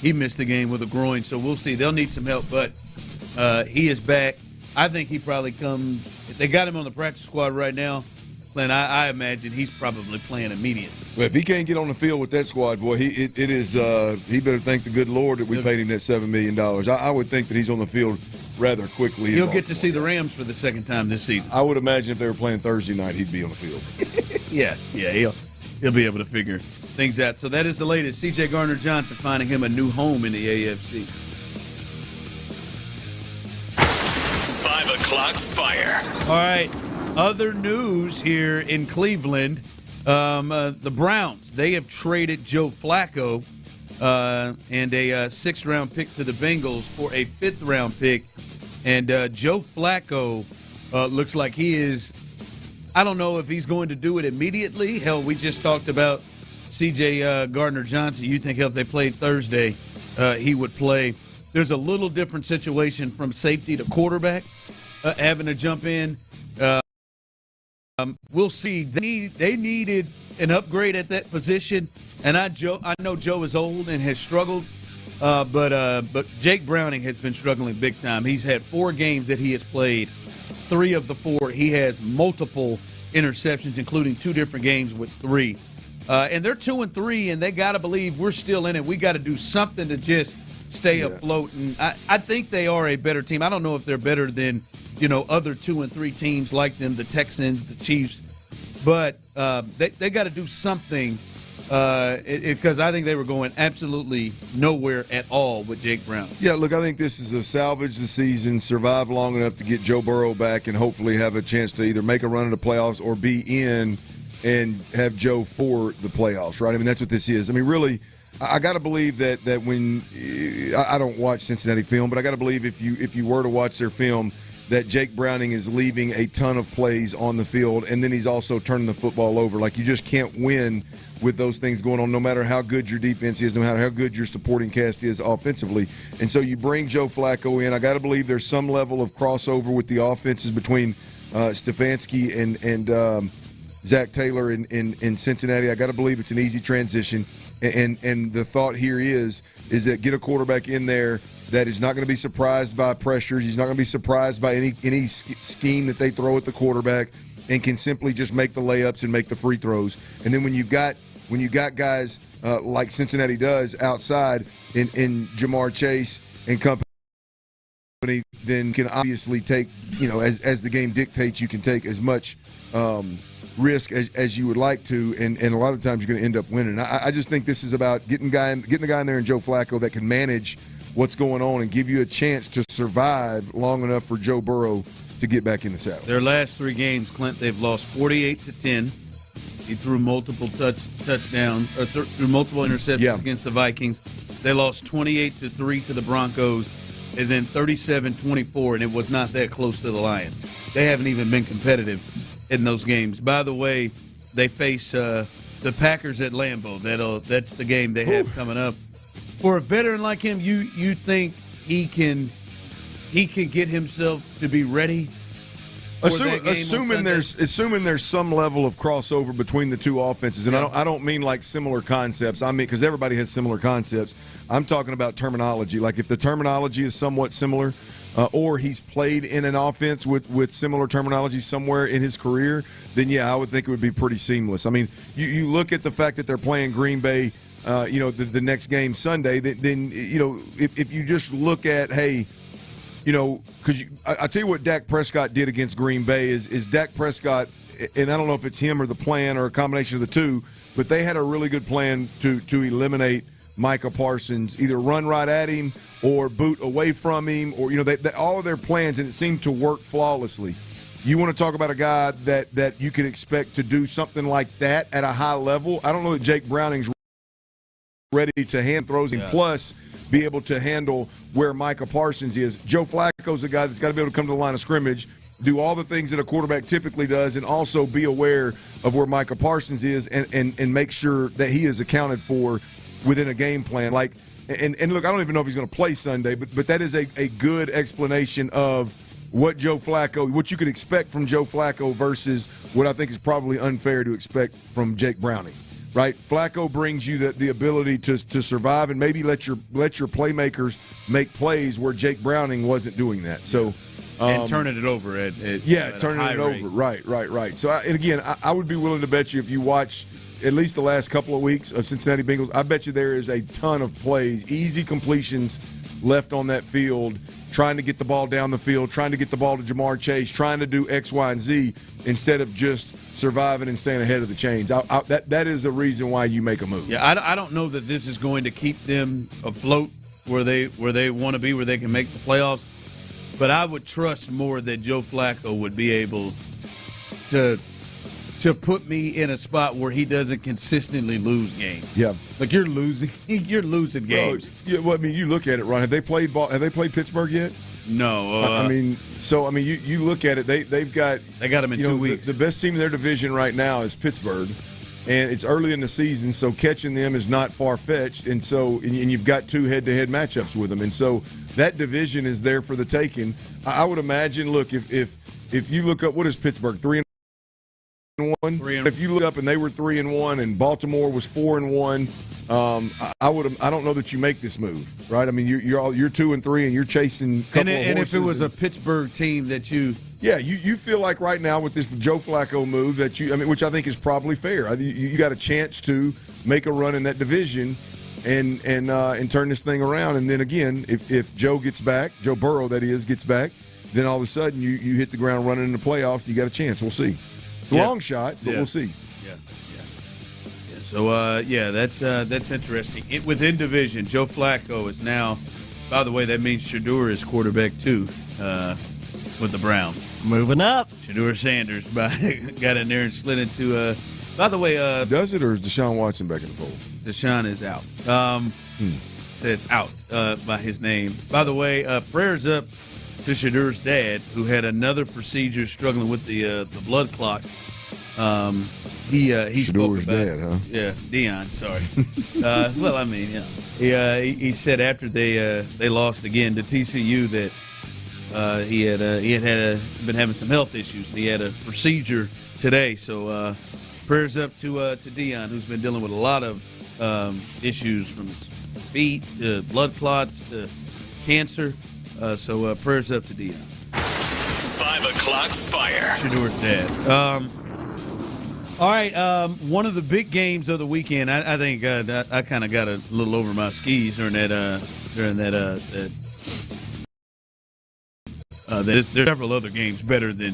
he missed the game with a groin, so we'll see. They'll need some help, but he is back. I think he probably comes. They got him on the practice squad right now, and I imagine he's probably playing immediately. Well, if he can't get on the field with that squad, boy, he better thank the good Lord that we paid him that $7 million. I would think that he's on the field rather quickly. He'll get to see the Rams for the second time this season. I would imagine if they were playing Thursday night, he'd be on the field. Yeah, he'll be able to figure things out. So that is the latest. C.J. Gardner-Johnson finding him a new home in the AFC. 5 o'clock fire. All right. Other news here in Cleveland. The Browns, they have traded Joe Flacco and a sixth-round pick to the Bengals for a fifth-round pick. And Joe Flacco looks like he is – I don't know if he's going to do it immediately. Hell, we just talked about C.J. Gardner-Johnson. You think if they played Thursday, he would play. There's a little different situation from safety to quarterback having to jump in. We'll see. They needed an upgrade at that position, and I know Joe is old and has struggled, but Jake Browning has been struggling big time. He's had 4 games that he has played. 3 of the 4, he has multiple interceptions, including 2 different games with 3. And they're 2-3, and they got to believe we're still in it. We got to do something to just stay afloat. And I think they are a better team. I don't know if they're better than other 2-3 teams like them, the Texans, the Chiefs, but they got to do something because I think they were going absolutely nowhere at all with Jake Brown. Yeah, look, I think this is a salvage the season, survive long enough to get Joe Burrow back and hopefully have a chance to either make a run in the playoffs or be in and have Joe for the playoffs, right? I mean, that's what this is. I mean, really, I got to believe that when I don't watch Cincinnati film, but I got to believe if you were to watch their film, that Jake Browning is leaving a ton of plays on the field, and then he's also turning the football over. Like, you just can't win with those things going on, no matter how good your defense is, no matter how good your supporting cast is offensively. And so you bring Joe Flacco in. I got to believe there's some level of crossover with the offenses between Stefanski and Zach Taylor in Cincinnati. I got to believe it's an easy transition. And the thought here is that get a quarterback in there that is not going to be surprised by pressures. He's not going to be surprised by any scheme that they throw at the quarterback, and can simply just make the layups and make the free throws. And then when you got guys like Cincinnati does outside in Jamar Chase and company, then can obviously take, as the game dictates, you can take as much risk as you would like to, and a lot of times you're going to end up winning. I just think this is about getting a guy in there in Joe Flacco that can manage what's going on and give you a chance to survive long enough for Joe Burrow to get back in the saddle. Their last 3 games, Clint, they've lost 48-10. He threw multiple touchdowns, or threw multiple interceptions against the Vikings. They lost 28-3 to the Broncos, and then 37-24, and it was not that close to the Lions. They haven't even been competitive in those games. By the way, they face the Packers at Lambeau. That's the game they have coming up. For a veteran like him, you think he can get himself to be ready? Assuming there's some level of crossover between the 2 offenses, and I don't mean like similar concepts. I mean, because everybody has similar concepts. I'm talking about terminology. Like, if the terminology is somewhat similar, or he's played in an offense with similar terminology somewhere in his career, then I would think it would be pretty seamless. I mean, you look at the fact that they're playing Green Bay, the next game Sunday, then if you just look at, because I tell you what Dak Prescott did against Green Bay is Dak Prescott, and I don't know if it's him or the plan or a combination of the two, but they had a really good plan to eliminate Micah Parsons, either run right at him or boot away from him, or they all of their plans, and it seemed to work flawlessly. You want to talk about a guy that you could expect to do something like that at a high level? I don't know that Jake Browning's ready to hand throws him, plus be able to handle where Micah Parsons is. Joe Flacco's a guy that's got to be able to come to the line of scrimmage, do all the things that a quarterback typically does, and also be aware of where Micah Parsons is and make sure that he is accounted for within a game plan. And look, I don't even know if he's going to play Sunday, but that is a good explanation of what you could expect from Joe Flacco versus what I think is probably unfair to expect from Jake Browning. Right, Flacco brings you the ability to survive and maybe let your playmakers make plays where Jake Browning wasn't doing that. So and turning it over at turning it over. Right. So I would be willing to bet you if you watch at least the last couple of weeks of Cincinnati Bengals, I bet you there is a ton of plays, easy completions left on that field, trying to get the ball down the field, trying to get the ball to Jamar Chase, trying to do X, Y, and Z instead of just surviving and staying ahead of the chains. That is a reason why you make a move. Yeah, I don't know that this is going to keep them afloat where they want to be, where they can make the playoffs. But I would trust more that Joe Flacco would be able to put me in a spot where he doesn't consistently lose games. Yeah, like you're losing games. Well, I mean, you look at it, Ron. Have they played Pittsburgh yet? No. You look at it. They got them in 2 weeks. The best team in their division right now is Pittsburgh, and it's early in the season, so catching them is not far fetched. And you've got 2 head-to-head matchups with them, and so that division is there for the taking. I would imagine. Look, if you look up what is Pittsburgh 3-1. If you look up and they were 3-1 and Baltimore was 4-1, I don't know that you make this move, right? I mean, you're 2-3 and you're chasing. And if it was a Pittsburgh team that you feel like right now with this Joe Flacco move that which I think is probably fair. You got a chance to make a run in that division and turn this thing around. And then again, if Joe gets back, Joe Burrow that is gets back, then all of a sudden you hit the ground running in the playoffs. And you got a chance. We'll see. It's a long shot, but we'll see. Yeah. So that's interesting. Within division, Joe Flacco is now. By the way, that means Shedeur is quarterback too with the Browns. Moving up. Shedeur Sanders got in there and slid into. By the way, does it or is Deshaun Watson back in the fold? Deshaun is out. Says out by his name. By the way, prayers up to Shadeur's dad, who had another procedure struggling with the blood clot. He spoke about dad, huh? Yeah, Dion. Sorry. Well, I mean, he said after they lost again to TCU that he had been having some health issues. He had a procedure today, so prayers up to Dion, who's been dealing with a lot of issues from his feet to blood clots to cancer. So prayers up to Dion. 5 o'clock fire. Shadeur's dad. All right, one of the big games of the weekend. I think I kind of got a little over my skis during that. There's several other games better than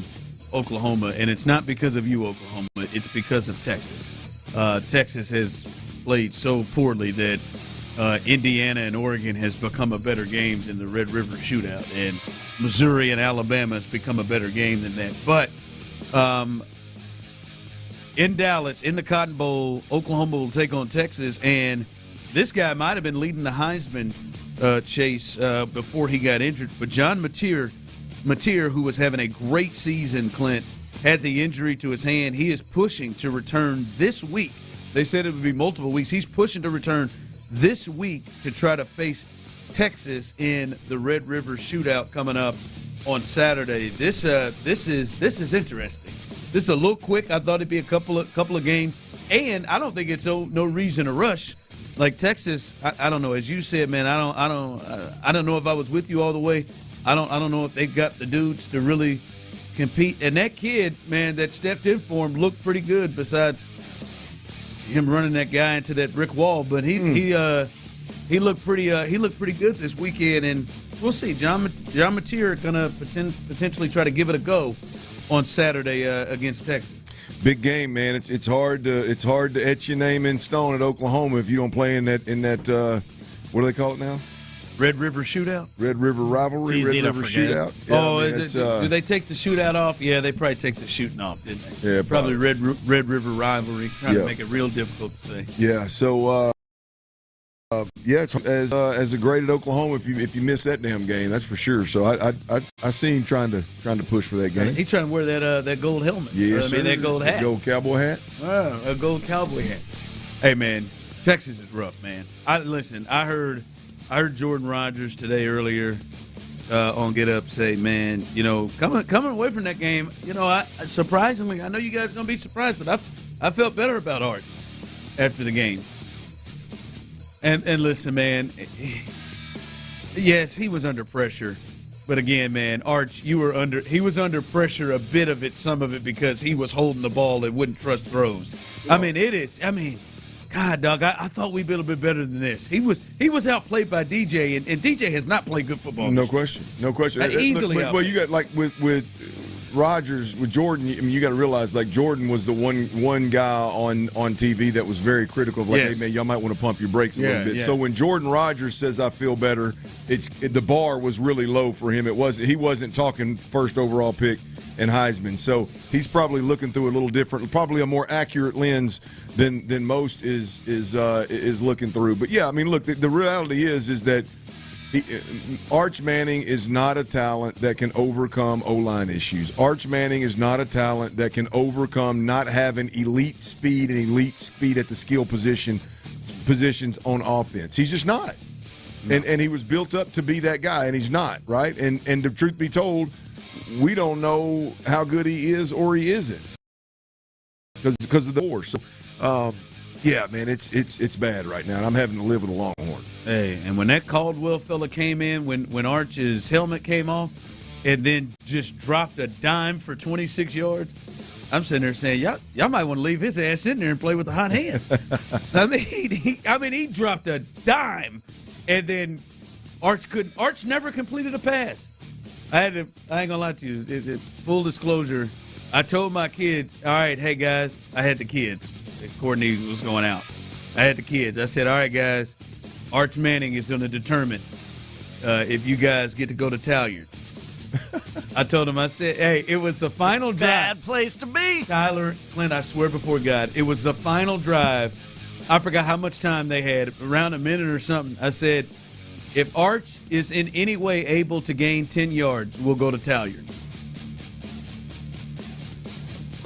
Oklahoma, and it's not because of you, Oklahoma. It's because of Texas. Texas has played so poorly that Indiana and Oregon has become a better game than the Red River Shootout, and Missouri and Alabama has become a better game than that. But in Dallas, in the Cotton Bowl, Oklahoma will take on Texas, and this guy might have been leading the Heisman chase before he got injured. But John Mateer, who was having a great season, Clint, had the injury to his hand. He is pushing to return this week. They said it would be multiple weeks. He's pushing to return this week to try to face Texas in the Red River Shootout coming up on Saturday. This is interesting. This is a little quick. I thought it'd be a couple of games, and I don't think it's no reason to rush. Like Texas, I don't know. As you said, man, I don't know if I was with you all the way. I don't know if they got the dudes to really compete. And that kid, man, that stepped in for him looked pretty good. Besides him running that guy into that brick wall, but he looked pretty good this weekend, and we'll see. John Mateer gonna potentially try to give it a go on Saturday against Texas. Big game, man. It's hard to etch your name in stone at Oklahoma if you don't play in that what do they call it now? Red River Shootout? Red River Rivalry? Red River Shootout? Yeah, do they take the shootout off? Yeah, they probably take the shooting off, didn't they? Yeah, probably Red River Rivalry, trying to make it real difficult to say. Yeah, so it's as a grade at Oklahoma if you miss that damn game, that's for sure. So I see him trying to push for that game. He's trying to wear that gold helmet. Yes, that gold hat. The gold cowboy hat. Oh, a gold cowboy hat. Hey man, Texas is rough, man. I heard Jordan Rodgers today earlier on Get Up say, man, coming away from that game, surprisingly, I know you guys are going to be surprised, but I felt better about Art after the game. And listen, man, yes, he was under pressure. But again, man, Arch, he was under pressure, a bit of it, some of it, because he was holding the ball and wouldn't trust throws. God, dog, I thought we'd be a little bit better than this. He was outplayed by DJ, and DJ has not played good football. No question. Easily Well, you got, like, with Rodgers, with Jordan, you got to realize, like, Jordan was the one guy on TV that was very critical of, like, hey, man, y'all might want to pump your brakes a little bit. Yeah. So when Jordan Rodgers says, I feel better, the bar was really low for him. He wasn't talking first overall pick and Heisman. So he's probably looking through a little different, probably a more accurate lens than most is looking through. But, yeah, I mean, look, the reality is that Arch Manning is not a talent that can overcome O-line issues. Arch Manning is not a talent that can overcome not having elite speed at the skill positions on offense. He's just not. No. And he was built up to be that guy, and he's not, right? And the truth be told, we don't know how good he is or he isn't because of the war. So, yeah, man, it's bad right now, and I'm having to live with a Longhorn. Hey, and when that Caldwell fella came in, when Arch's helmet came off, and then just dropped a dime for 26 yards, I'm sitting there saying, y'all might want to leave his ass in there and play with the hot hand. He dropped a dime, and then Arch never completed a pass. I ain't gonna lie to you. Full disclosure, I told my kids, all right, hey guys, I had the kids. Courtney was going out. I had the kids. I said, all right, guys, Arch Manning is going to determine if you guys get to go to Talyard. I told him, I said, hey, it was the final drive. Bad place to be. Tyler, Clint, I swear before God, it was the final drive. I forgot how much time they had, around a minute or something. I said, if Arch is in any way able to gain 10 yards, we'll go to Talyard.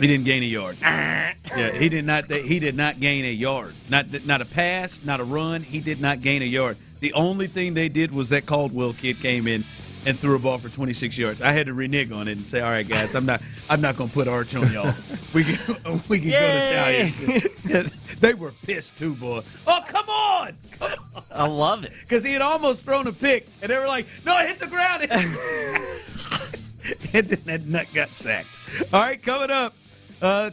He didn't gain a yard. Yeah, he did not gain a yard. Not a pass, not a run. He did not gain a yard. The only thing they did was that Caldwell kid came in and threw a ball for 26 yards. I had to renege on it and say, all right, guys, I'm not going to put Arch on y'all. We can go to Talyard. They were pissed too, boy. Oh, come on. I love it. Because he had almost thrown a pick, and they were like, no, it hit the ground. And then that nut got sacked. All right, coming up.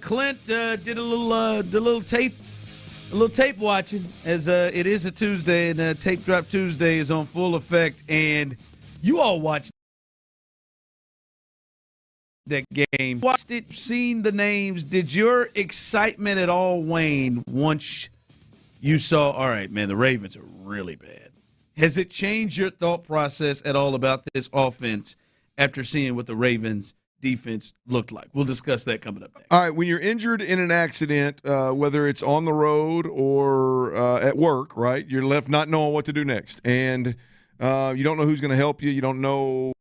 Clint did a little tape watching, as it is a Tuesday, and Tape Drop Tuesday is on full effect. And you all watched that game, watched it, seen the names. Did your excitement at all wane once you saw, all right, man, the Ravens are really bad? Has it changed your thought process at all about this offense after seeing what the Ravens defense looked like? We'll discuss that coming up next. All right, when you're injured in an accident, whether it's on the road or at work, right, you're left not knowing what to do next. And you don't know who's going to help you. You don't know.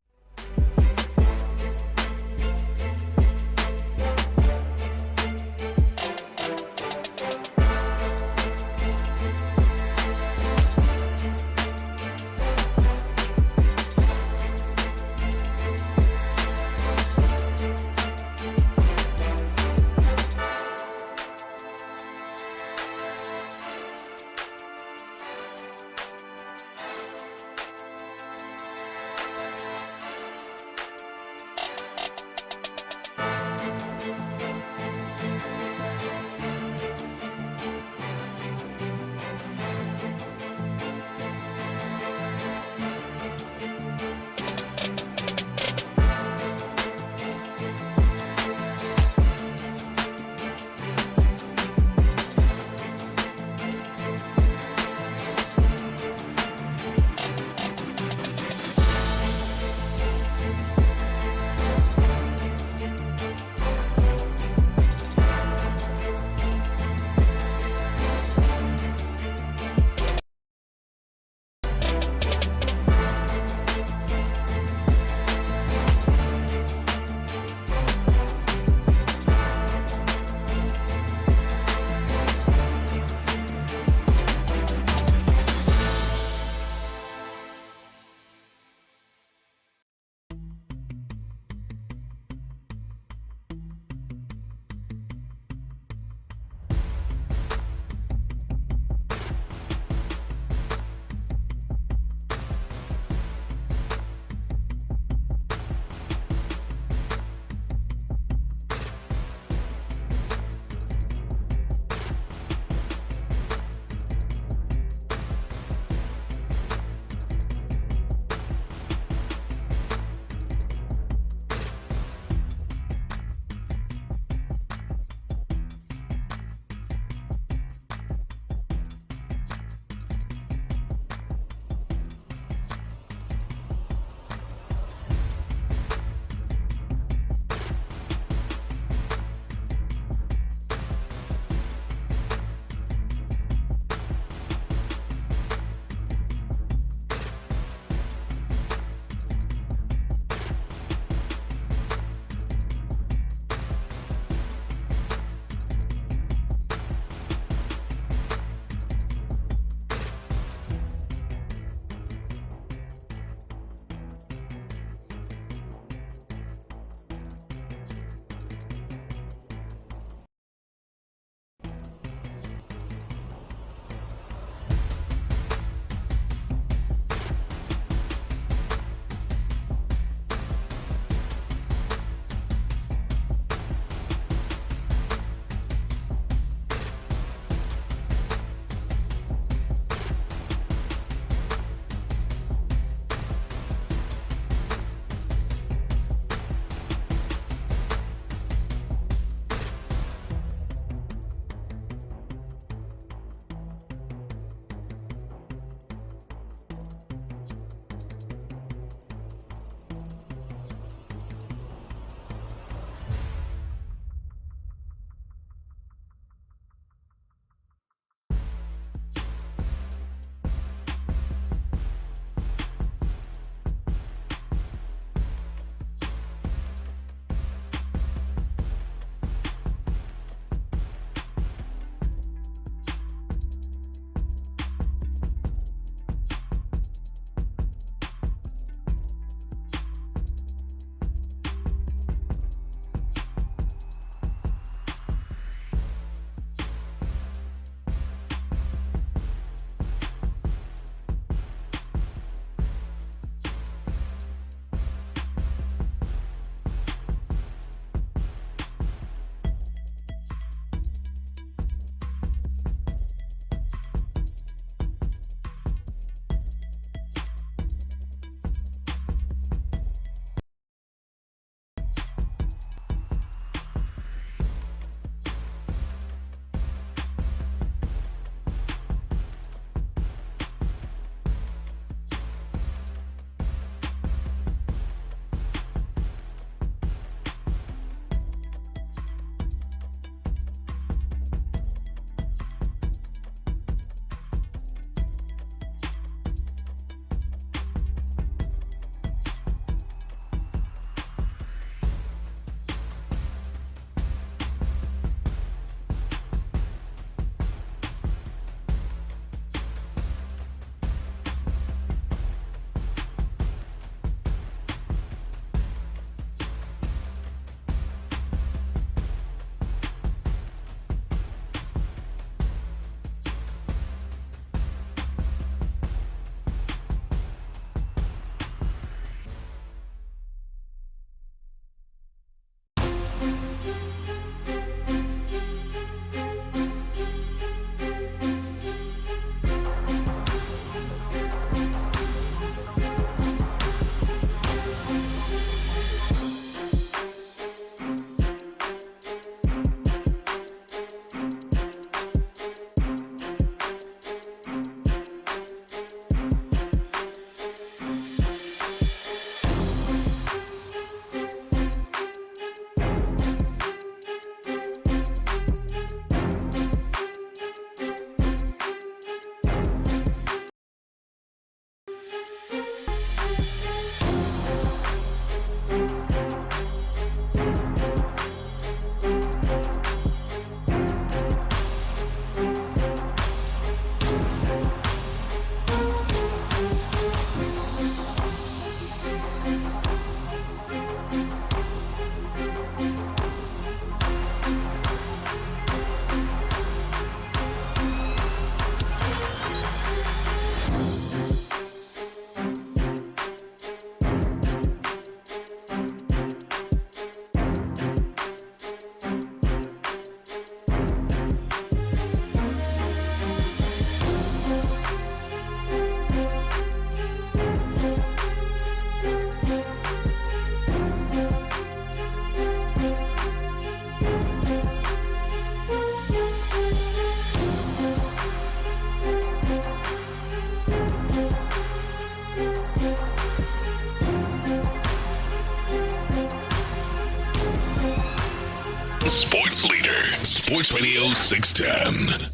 Sports leader, Sports Radio 610.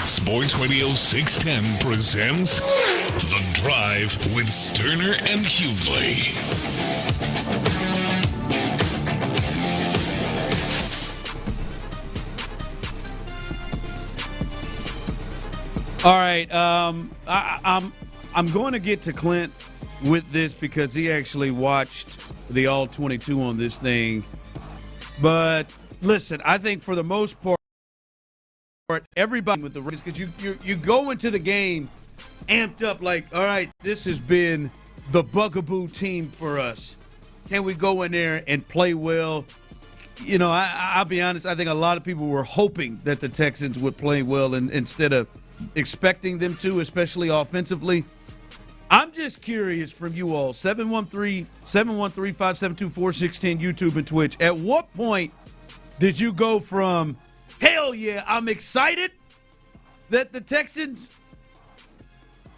Sports Radio 610 presents The Drive with Stoerner and Hughley. All right, I'm going to get to Clint with this because he actually watched the All 22 on this thing. But listen, I think for the most part, everybody with the Rays, because you go into the game amped up like, all right, this has been the bugaboo team for us. Can we go in there and play well? You know, I'll be honest, I think a lot of people were hoping that the Texans would play well instead of expecting them to, especially offensively. I'm just curious from you all, 713-572-4610, YouTube and Twitch. At what point did you go from, hell yeah, I'm excited that the Texans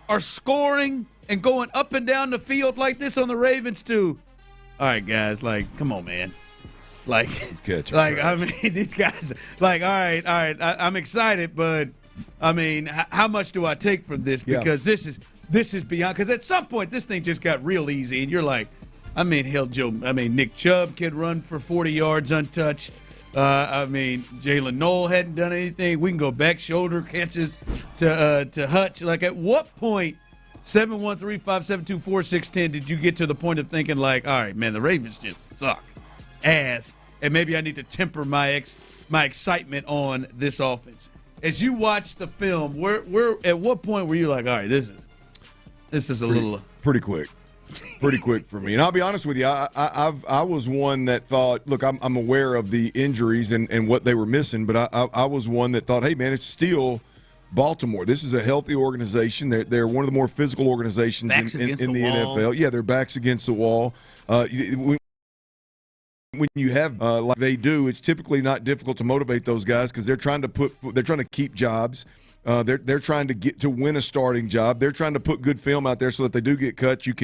are scoring and going up and down the field like this on the Ravens to, all right, guys, like, come on, man. Like, I mean, these guys, like, all right, I'm excited, but, I mean, how much do I take from this? Because this is beyond. Because at some point, this thing just got real easy, and you're like, I mean, Nick Chubb can run for 40 yards untouched. Jalen Noel hadn't done anything. We can go back shoulder catches to Hutch. Like, at what point, 713-572-4610, did you get to the point of thinking, like, all right, man, the Ravens just suck ass, and maybe I need to temper my excitement on this offense? As you watch the film, where at what point were you like, all right, this is pretty quick for me. And I'll be honest with you, I was one that thought, look, I'm aware of the injuries and what they were missing, but I was one that thought, hey man, it's still Baltimore. This is a healthy organization. They're one of the more physical organizations in the NFL. Yeah, their backs against the wall. When you have like they do, it's typically not difficult to motivate those guys because they're trying to keep jobs. They're trying to get to win a starting job. They're trying to put good film out there so that they do get cut. You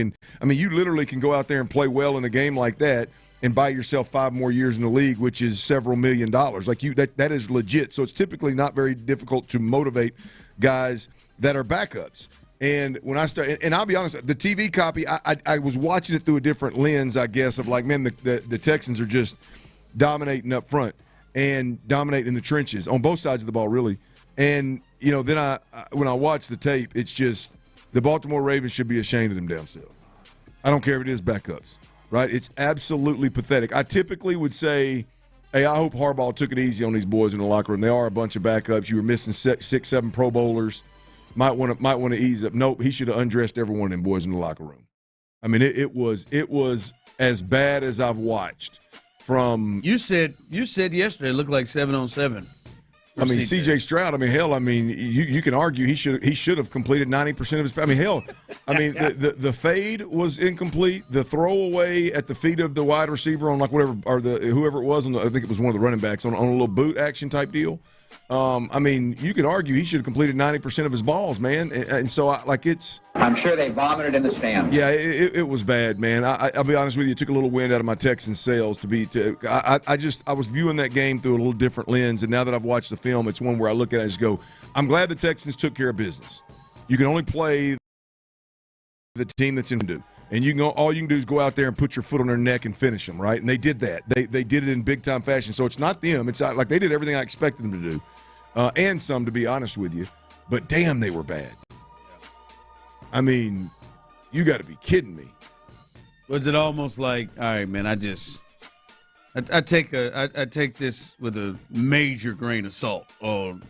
literally can go out there and play well in a game like that and buy yourself 5 more years in the league, which is several $1 million. Like that is legit. So it's typically not very difficult to motivate guys that are backups. And when I started, and I'll be honest, the TV copy, I was watching it through a different lens, I guess, of like, man, the Texans are just dominating up front and dominating in the trenches on both sides of the ball, really. And, then when I watch the tape, it's just the Baltimore Ravens should be ashamed of them damn selves. I don't care if it is backups, right? It's absolutely pathetic. I typically would say, hey, I hope Harbaugh took it easy on these boys in the locker room. They are a bunch of backups. You were missing 6, 7 Pro Bowlers. Might want to ease up. Nope, he should have undressed every one of them boys in the locker room. I mean, it was as bad as I've watched. From you said yesterday it looked like 7-on-7. I mean, C.J. Stroud. I mean, hell. I mean, you can argue he should have completed 90% of his. I mean, hell. I mean, the fade was incomplete. The throwaway at the feet of the wide receiver on like whatever or whoever it was. I think it was one of the running backs on a little boot action type deal. I mean, you could argue he should have completed 90% of his balls, man. And so, I'm sure they vomited in the stands. Yeah, it was bad, man. I'll be honest with you. It took a little wind out of my Texans sails I was viewing that game through a little different lens. And now that I've watched the film, it's one where I look at it and just go, I'm glad the Texans took care of business. You can only play the team that's in do. And all you can do is go out there and put your foot on their neck and finish them, right? And they did that. They did it in big-time fashion. So it's not them. It's like they did everything I expected them to do, and some, to be honest with you. But, damn, they were bad. I mean, you got to be kidding me. Was it almost like, all right, man, I take this with a major grain of salt on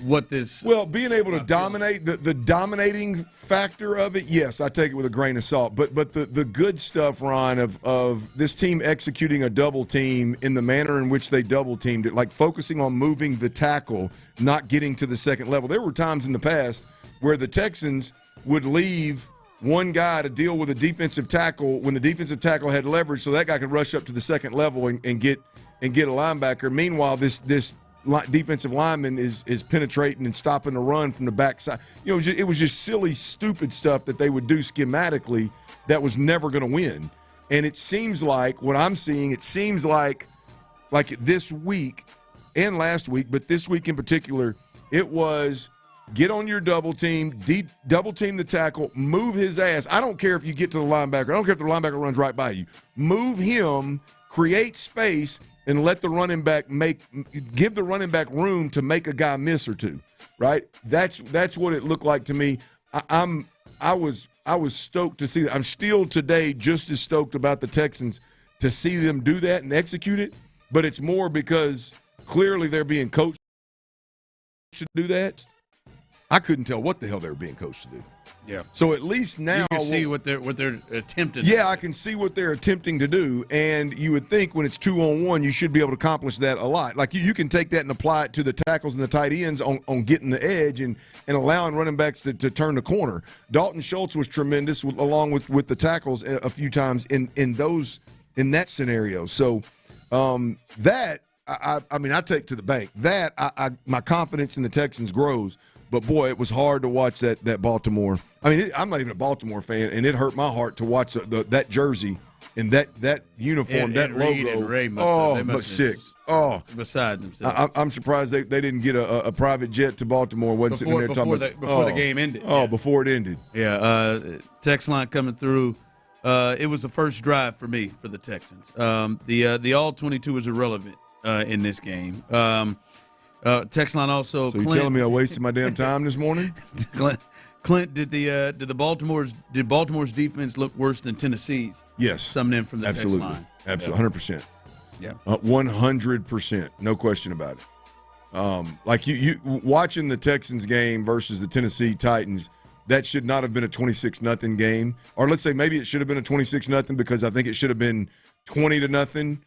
what this. Well, being able to dominate, the dominating factor of it, yes, I take it with a grain of salt. But the good stuff, Ron, of this team executing a double team in the manner in which they double teamed it, like focusing on moving the tackle, not getting to the second level. There were times in the past where the Texans would leave one guy to deal with a defensive tackle when the defensive tackle had leverage, so that guy could rush up to the second level and get a linebacker. Meanwhile, this defensive lineman is penetrating and stopping the run from the backside. It was just silly, stupid stuff that they would do schematically that was never going to win. And it seems like what I'm seeing, it seems like this week and last week, but this week in particular, it was get on your double team, double team the tackle, move his ass. I don't care if you get to the linebacker. I don't care if the linebacker runs right by you. Move him, create space, and let the running back give the running back room to make a guy miss or two, right? That's what it looked like to me. I was stoked to see that. I'm still today just as stoked about the Texans to see them do that and execute it, but it's more because clearly they're being coached to do that. I couldn't tell what the hell they were being coached to do. Yeah. So at least now you can see what they're attempting to do. do. I can see what they're attempting to do, and you would think when it's 2-on-1, you should be able to accomplish that a lot. Like you can take that and apply it to the tackles and the tight ends on getting the edge and allowing running backs to turn the corner. Dalton Schultz was tremendous along with the tackles a few times in that scenario. So that I mean I take to the bank. That my confidence in the Texans grows. But, boy, it was hard to watch that Baltimore. I mean, I'm not even a Baltimore fan, and it hurt my heart to watch that jersey and that uniform, that logo. And Ray but sick. Oh, beside themselves. I'm surprised they didn't get a private jet to Baltimore. Wasn't sitting there talking about before the game ended. Before it ended. Yeah, text line coming through. It was the first drive for me for the Texans. The all-22 was irrelevant in this game. Text line also. So you telling me I wasted my damn time this morning? Clint, did Baltimore's defense look worse than Tennessee's? Yes, summing in from the absolutely, text line. Absolutely, 100%. Yeah, 100%, no question about it. Like you watching the Texans game versus the Tennessee Titans, that should not have been a 26-0 game, or let's say maybe it should have been a 26-0 because I think it should have been 20-0.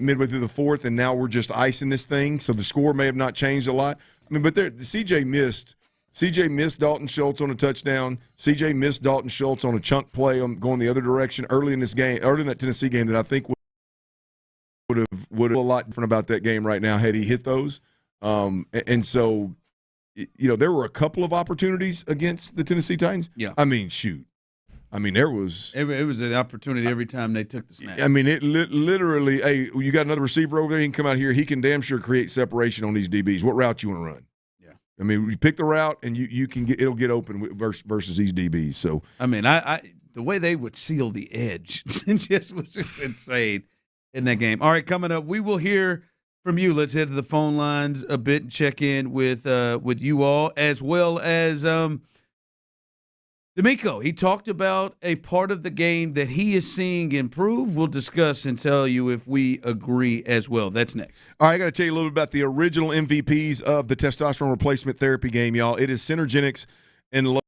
Midway through the fourth, and now we're just icing this thing, so the score may have not changed a lot. I mean, but CJ missed Dalton Schultz on a touchdown. CJ missed Dalton Schultz on a chunk play going the other direction early in that Tennessee game that I think would have a lot different about that game right now had he hit those. And so, there were a couple of opportunities against the Tennessee Titans. Yeah, I mean, shoot. I mean, there was – It was an opportunity every time they took the snap. I mean, it literally – hey, you got another receiver over there, he can come out here. He can damn sure create separation on these DBs. What route you want to run? Yeah. I mean, you pick the route, and you can get – it'll get open versus these DBs. So I mean, I the way they would seal the edge just was insane in that game. All right, coming up, we will hear from you. Let's head to the phone lines a bit and check in with you all, as well as D'Amico. He talked about a part of the game that he is seeing improve. We'll discuss and tell you if we agree as well. That's next. All right, I got to tell you a little bit about the original MVPs of the testosterone replacement therapy game, y'all. It is Synergenics and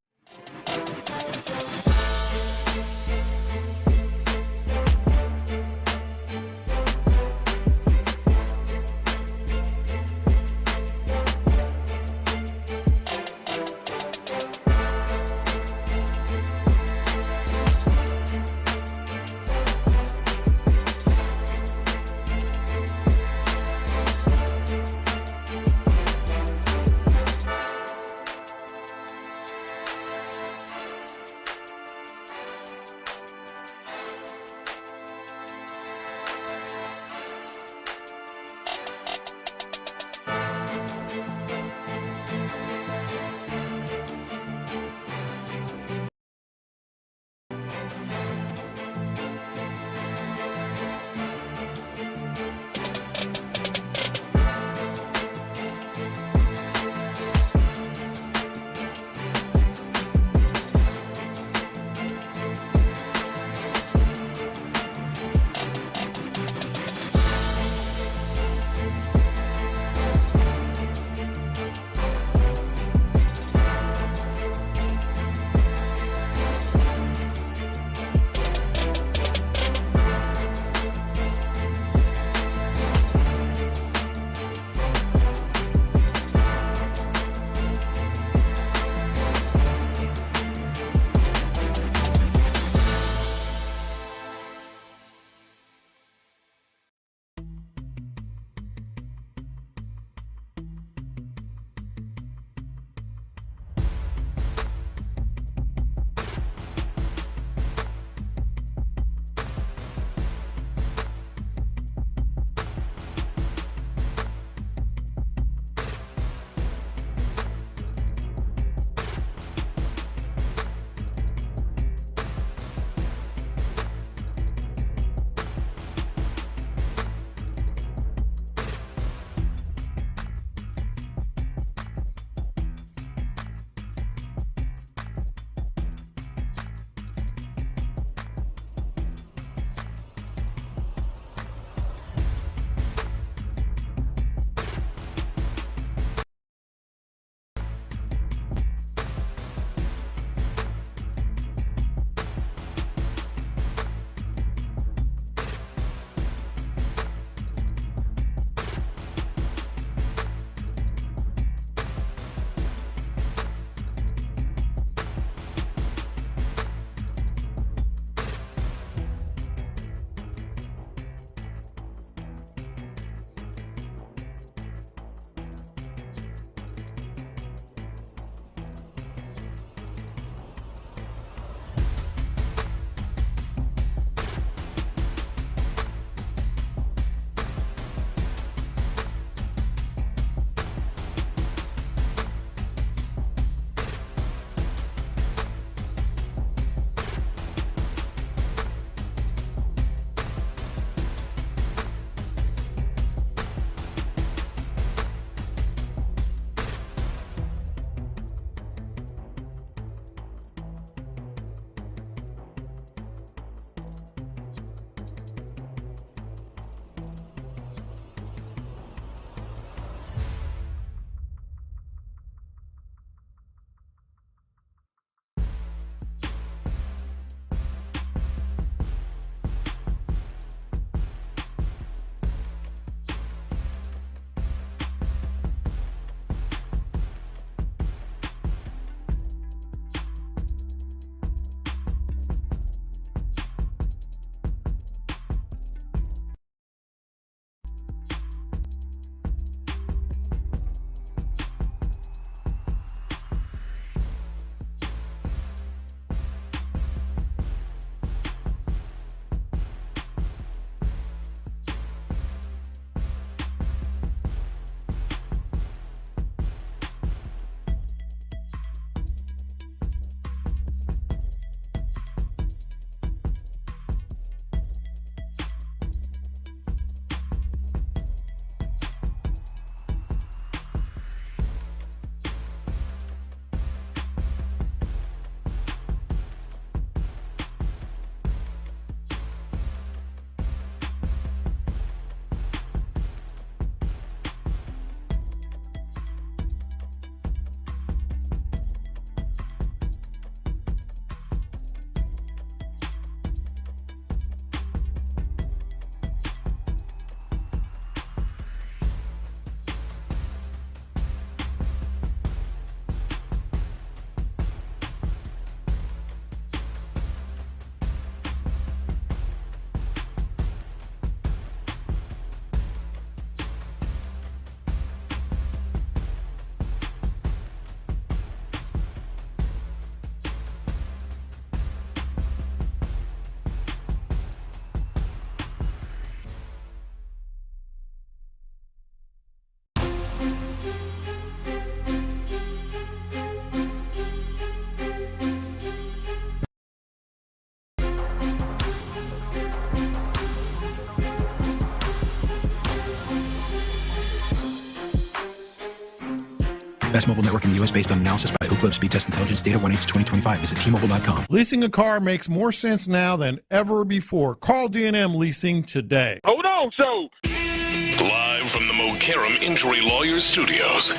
best mobile network in the U.S. based on analysis by Ookla Speed Test Intelligence Data 1H 2025. Visit T-Mobile.com. Leasing a car makes more sense now than ever before. Call D&M Leasing today. Hold on, so. Live from the Mokaram Injury Lawyers Studios,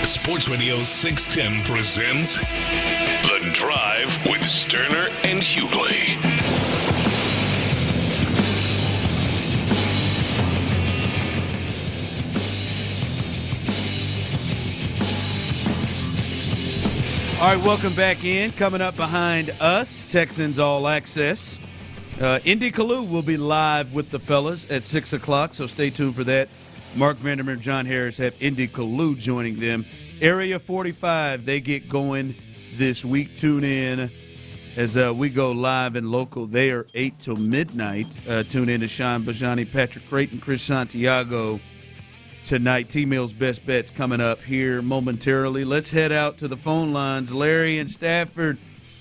Sports Radio 610 presents The Drive with Stoerner and Hughley. All right, welcome back in. Coming up behind us, Texans All Access. Indy Kalu will be live with the fellas at 6 o'clock, so stay tuned for that. Mark Vandermeer, John Harris have Indy Kalu joining them. Area 45, they get going this week. Tune in as we go live and local. They are 8 till midnight. Tune in to Sean Bijani, Patrick Creighton, Chris Santiago tonight. T-Mill's Best Bets coming up here momentarily. Let's head out to the phone lines. Larry and Stafford,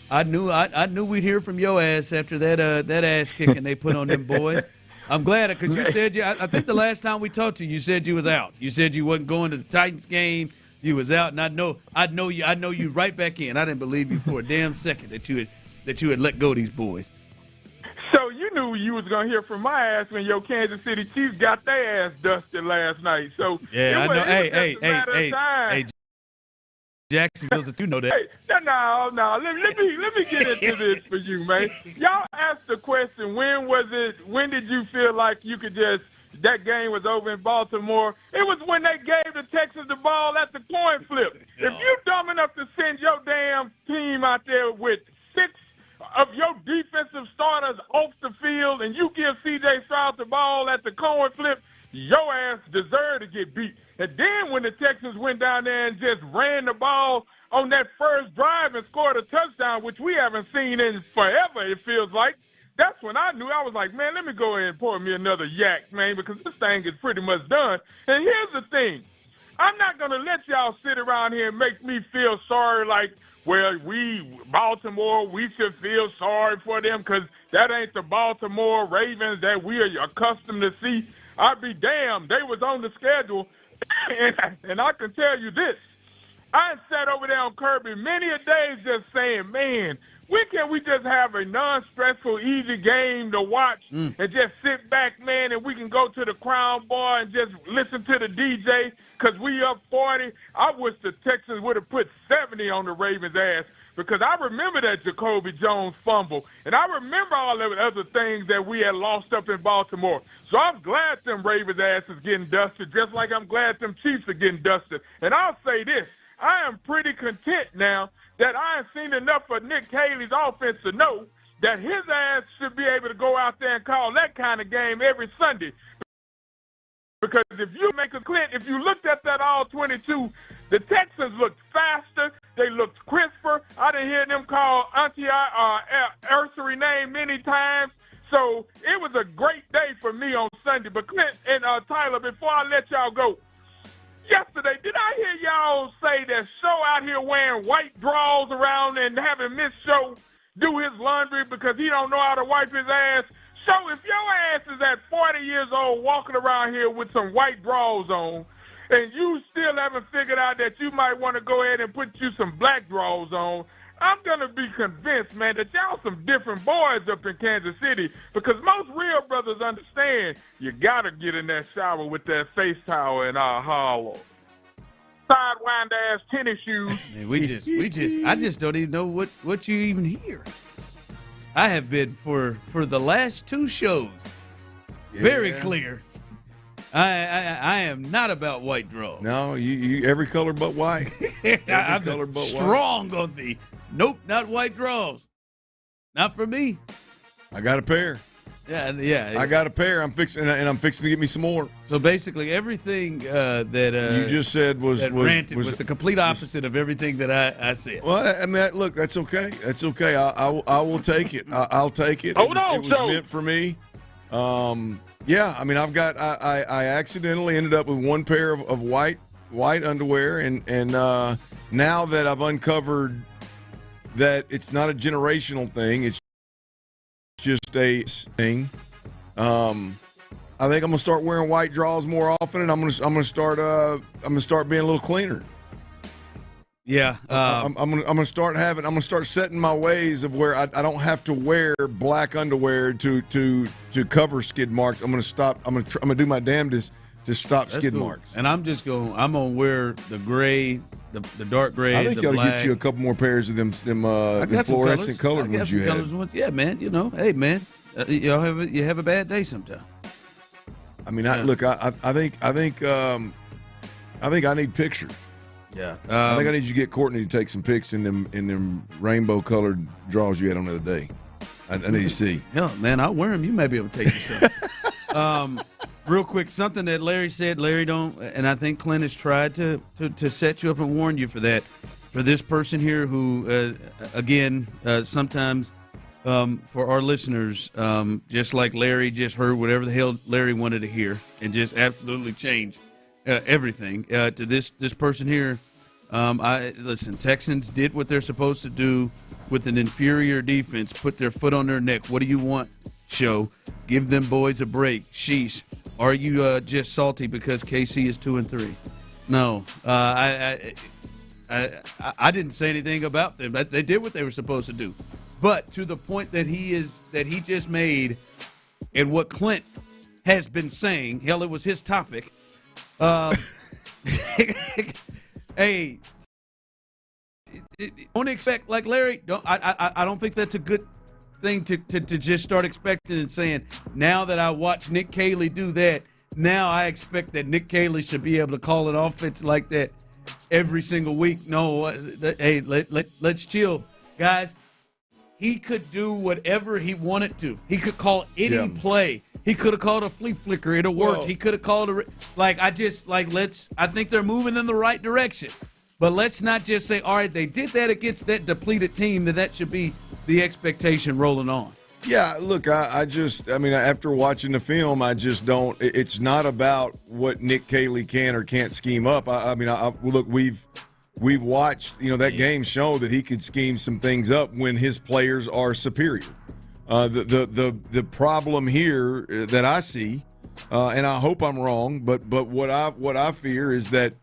I knew we'd hear from your ass after that ass kicking they put on them boys. I'm glad because you said I think the last time we talked to you, you said you was out. You said you wasn't going to the Titans game. You was out, and I know you right back in. I didn't believe you for a damn second that you had let go of these boys. So you knew you was gonna hear from my ass when your Kansas City Chiefs got their ass dusted last night. So yeah, I know. Hey, Jacksonville's a 2-0 that. Hey, no. Let me get into this for you, man. Y'all asked the question. When did you feel like you could that game was over in Baltimore? It was when they gave the Texans the ball at the coin flip. If you dumb enough to send your damn team out there with 6 of your defensive starters off the field and you give C.J. Stroud the ball at the coin flip, your ass deserved to get beat. And then when the Texans went down there and just ran the ball on that first drive and scored a touchdown, which we haven't seen in forever, it feels like, that's when I knew. I was like, man, let me go ahead and pour me another yak, man, because this thing is pretty much done. And here's the thing. I'm not going to let y'all sit around here and make me feel sorry like, well, Baltimore, we should feel sorry for them because that ain't the Baltimore Ravens that we are accustomed to see. I'd be damned. They was on the schedule, and I can tell you this. I sat over there on Kirby many a days just saying, man, when can we just have a non-stressful, easy game to watch and just sit back, man, and we can go to the Crown Bar and just listen to the DJ because we up 40. I wish the Texans would have put 70 on the Ravens' ass because I remember that Jacoby Jones fumble, and I remember all the other things that we had lost up in Baltimore. So I'm glad them Ravens' ass is getting dusted, just like I'm glad them Chiefs are getting dusted. And I'll say this. I am pretty content now that I have seen enough of Nick Haley's offense to know that his ass should be able to go out there and call that kind of game every Sunday. Because if you looked at that all 22, the Texans looked faster, they looked crisper. I didn't hear them call Auntie Ursary name many times. So it was a great day for me on Sunday. But Clint and Tyler, before I let y'all go, yesterday, did I hear y'all say that Show out here wearing white drawers around and having Miss Show do his laundry because he don't know how to wipe his ass? So if your ass is at 40 years old walking around here with some white drawers on and you still haven't figured out that you might want to go ahead and put you some black drawers on, I'm going to be convinced, man, that y'all some different boys up in Kansas City because most real brothers understand you got to get in that shower with that face towel and hollow. Sidewind-ass tennis shoes. Man, I just don't even know what you even hear. I have been for the last 2 shows very clear. I am not about white drawers. No, you every color but white. I've been strong on the nope, not white drawers. Not for me. I got a pair. Yeah. I got a pair. I'm fixing to get me some more. So basically, everything that you just said was the complete opposite of everything that I said. Well, I mean, look, that's okay. That's okay. I will take it. I'll take it. It was meant for me. Yeah. I mean, I accidentally ended up with one pair of white underwear, and now that I've uncovered that it's not a generational thing, it's just a thing. I think I'm gonna start wearing white drawers more often, and I'm gonna start being a little cleaner. Yeah, I'm gonna start setting my ways of where I don't have to wear black underwear to cover skid marks. I'm gonna do my damnedest to stop skid marks. And I'm gonna wear the gray, the dark gray. I think you ought to black. get you a couple more pairs of them fluorescent colored ones you had. Yeah, man. Hey, man, you have a bad day sometime. I mean, I think I need pictures. Yeah, I think I need you to get Courtney to take some pics in them rainbow colored draws you had on the other day. I need to see. Hell, man, I'll wear them. You may be able to take some. Real quick, something that Larry said. Larry don't, and I think Clint has tried to set you up and warn you for that. For this person here, who again sometimes for our listeners, just like Larry just heard whatever the hell Larry wanted to hear, and just absolutely changed everything. To this person here, listen. Texans did what they're supposed to do with an inferior defense. Put their foot on their neck. What do you want? Show. Give them boys a break. Sheesh. Are you just salty because KC is 2-3? No, I didn't say anything about them. They did what they were supposed to do. But to the point that he just made, and what Clint has been saying, hell, it was his topic. Hey, don't expect, like Larry. I don't think that's a good thing to just start expecting and saying, now that I watch Nick Caley do that, now I expect that Nick Caley should be able to call an offense like that every single week. No, hey, let's chill, guys. He could do whatever he wanted to. He could call any play. He could have called a flea flicker. It'll work. He could have called I think they're moving in the right direction. But let's not just say, all right, they did that against that depleted team, that should be the expectation rolling on. Yeah, look, I mean, after watching the film, I just don't – it's not about what Nick Caley can or can't scheme up. Look, we've watched, that game show that he could scheme some things up when his players are superior. The problem here that I see, and I hope I'm wrong, but what I fear is that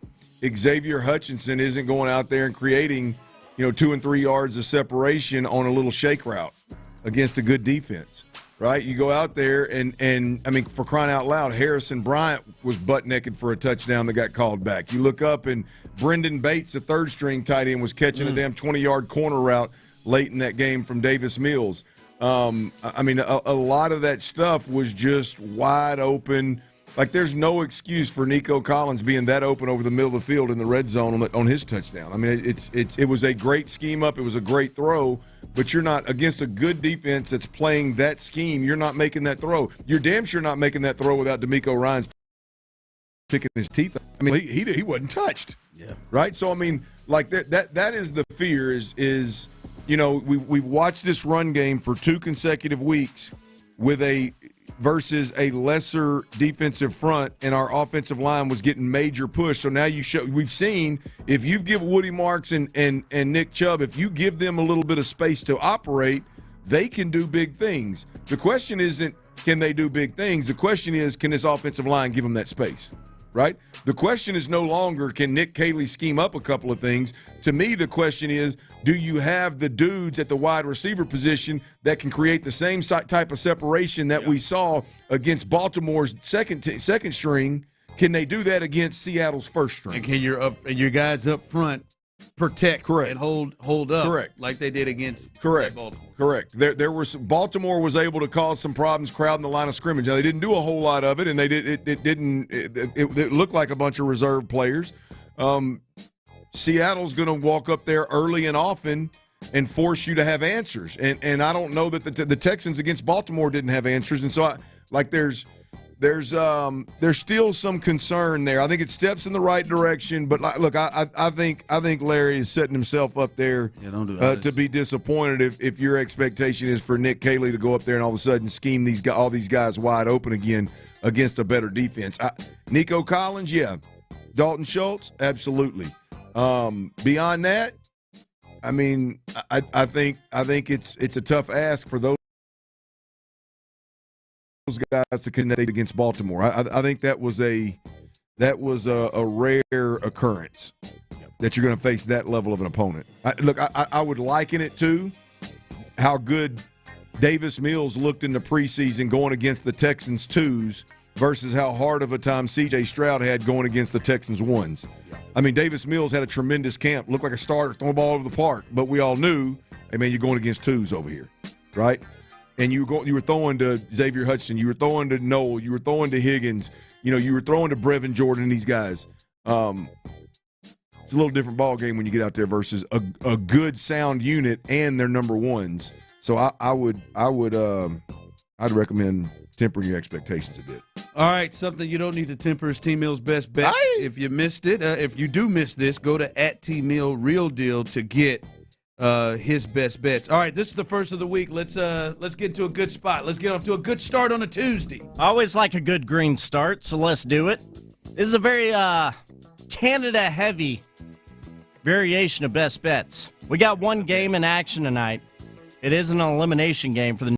Xavier Hutchinson isn't going out there and creating, 2 and 3 yards of separation on a little shake route against a good defense, right? You go out there and I mean, for crying out loud, Harrison Bryant was butt naked for a touchdown that got called back. You look up and Brendan Bates, the third string tight end, was catching a damn 20-yard corner route late in that game from Davis Mills. I mean, a lot of that stuff was just wide open. Like, there's no excuse for Nico Collins being that open over the middle of the field in the red zone on his touchdown. I mean, it was a great scheme up. It was a great throw, but you're not against a good defense that's playing that scheme. You're not making that throw. You're damn sure not making that throw without DeMeco Ryans picking his teeth. I mean, he wasn't touched. Yeah. Right. So I mean, like that is the fear is we've watched this run game for 2 consecutive weeks versus a lesser defensive front, and our offensive line was getting major push. So now we've seen, if you give Woody Marks and Nick Chubb, if you give them a little bit of space to operate, they can do big things. The question isn't, can they do big things? The question is, can this offensive line give them that space, right? The question is no longer, can Nick Caley scheme up a couple of things? To me, the question is, do you have the dudes at the wide receiver position that can create the same type of separation that we saw against Baltimore's second string? Can they do that against Seattle's first string? And can your guys up front protect and hold up like they did against Baltimore? Correct. There were Baltimore was able to cause some problems crowding the line of scrimmage. Now, they didn't do a whole lot of it, and it looked like a bunch of reserve players. Seattle's going to walk up there early and often and force you to have answers. And I don't know that the Texans against Baltimore didn't have answers. And so there's still some concern there. I think it steps in the right direction, but look, I think Larry is setting himself up there to be disappointed if your expectation is for Nick Caley to go up there and all of a sudden scheme all these guys wide open again against a better defense. Nico Collins, yeah. Dalton Schultz, absolutely. Beyond that, I mean, I think it's a tough ask for those guys to connect against Baltimore. I think that was a rare occurrence. that you're going to face that level of an opponent. I would liken it to how good Davis Mills looked in the preseason going against the Texans 2s versus how hard of a time C.J. Stroud had going against the Texans 1s. I mean, Davis Mills had a tremendous camp, looked like a starter, throwing the ball over the park, but we all knew, hey, man, you're going against 2s over here, right? And you were throwing to Xavier Hutchinson, you were throwing to Noel, you were throwing to Higgins, you were throwing to Brevin Jordan and these guys. It's a little different ball game when you get out there versus a good sound unit and their number ones. So I'd recommend tempering your expectations a bit. All right, something you don't need to temper is T-Mill's best bet. If you missed it, if you do miss this, go to @T-Mill Real Deal to get his best bets. All right, this is the first of the week. Let's get to a good spot. Let's get off to a good start on a Tuesday. I always like a good green start, so let's do it. This is a very Canada-heavy variation of best bets. We got one game in action tonight. It is an elimination game for the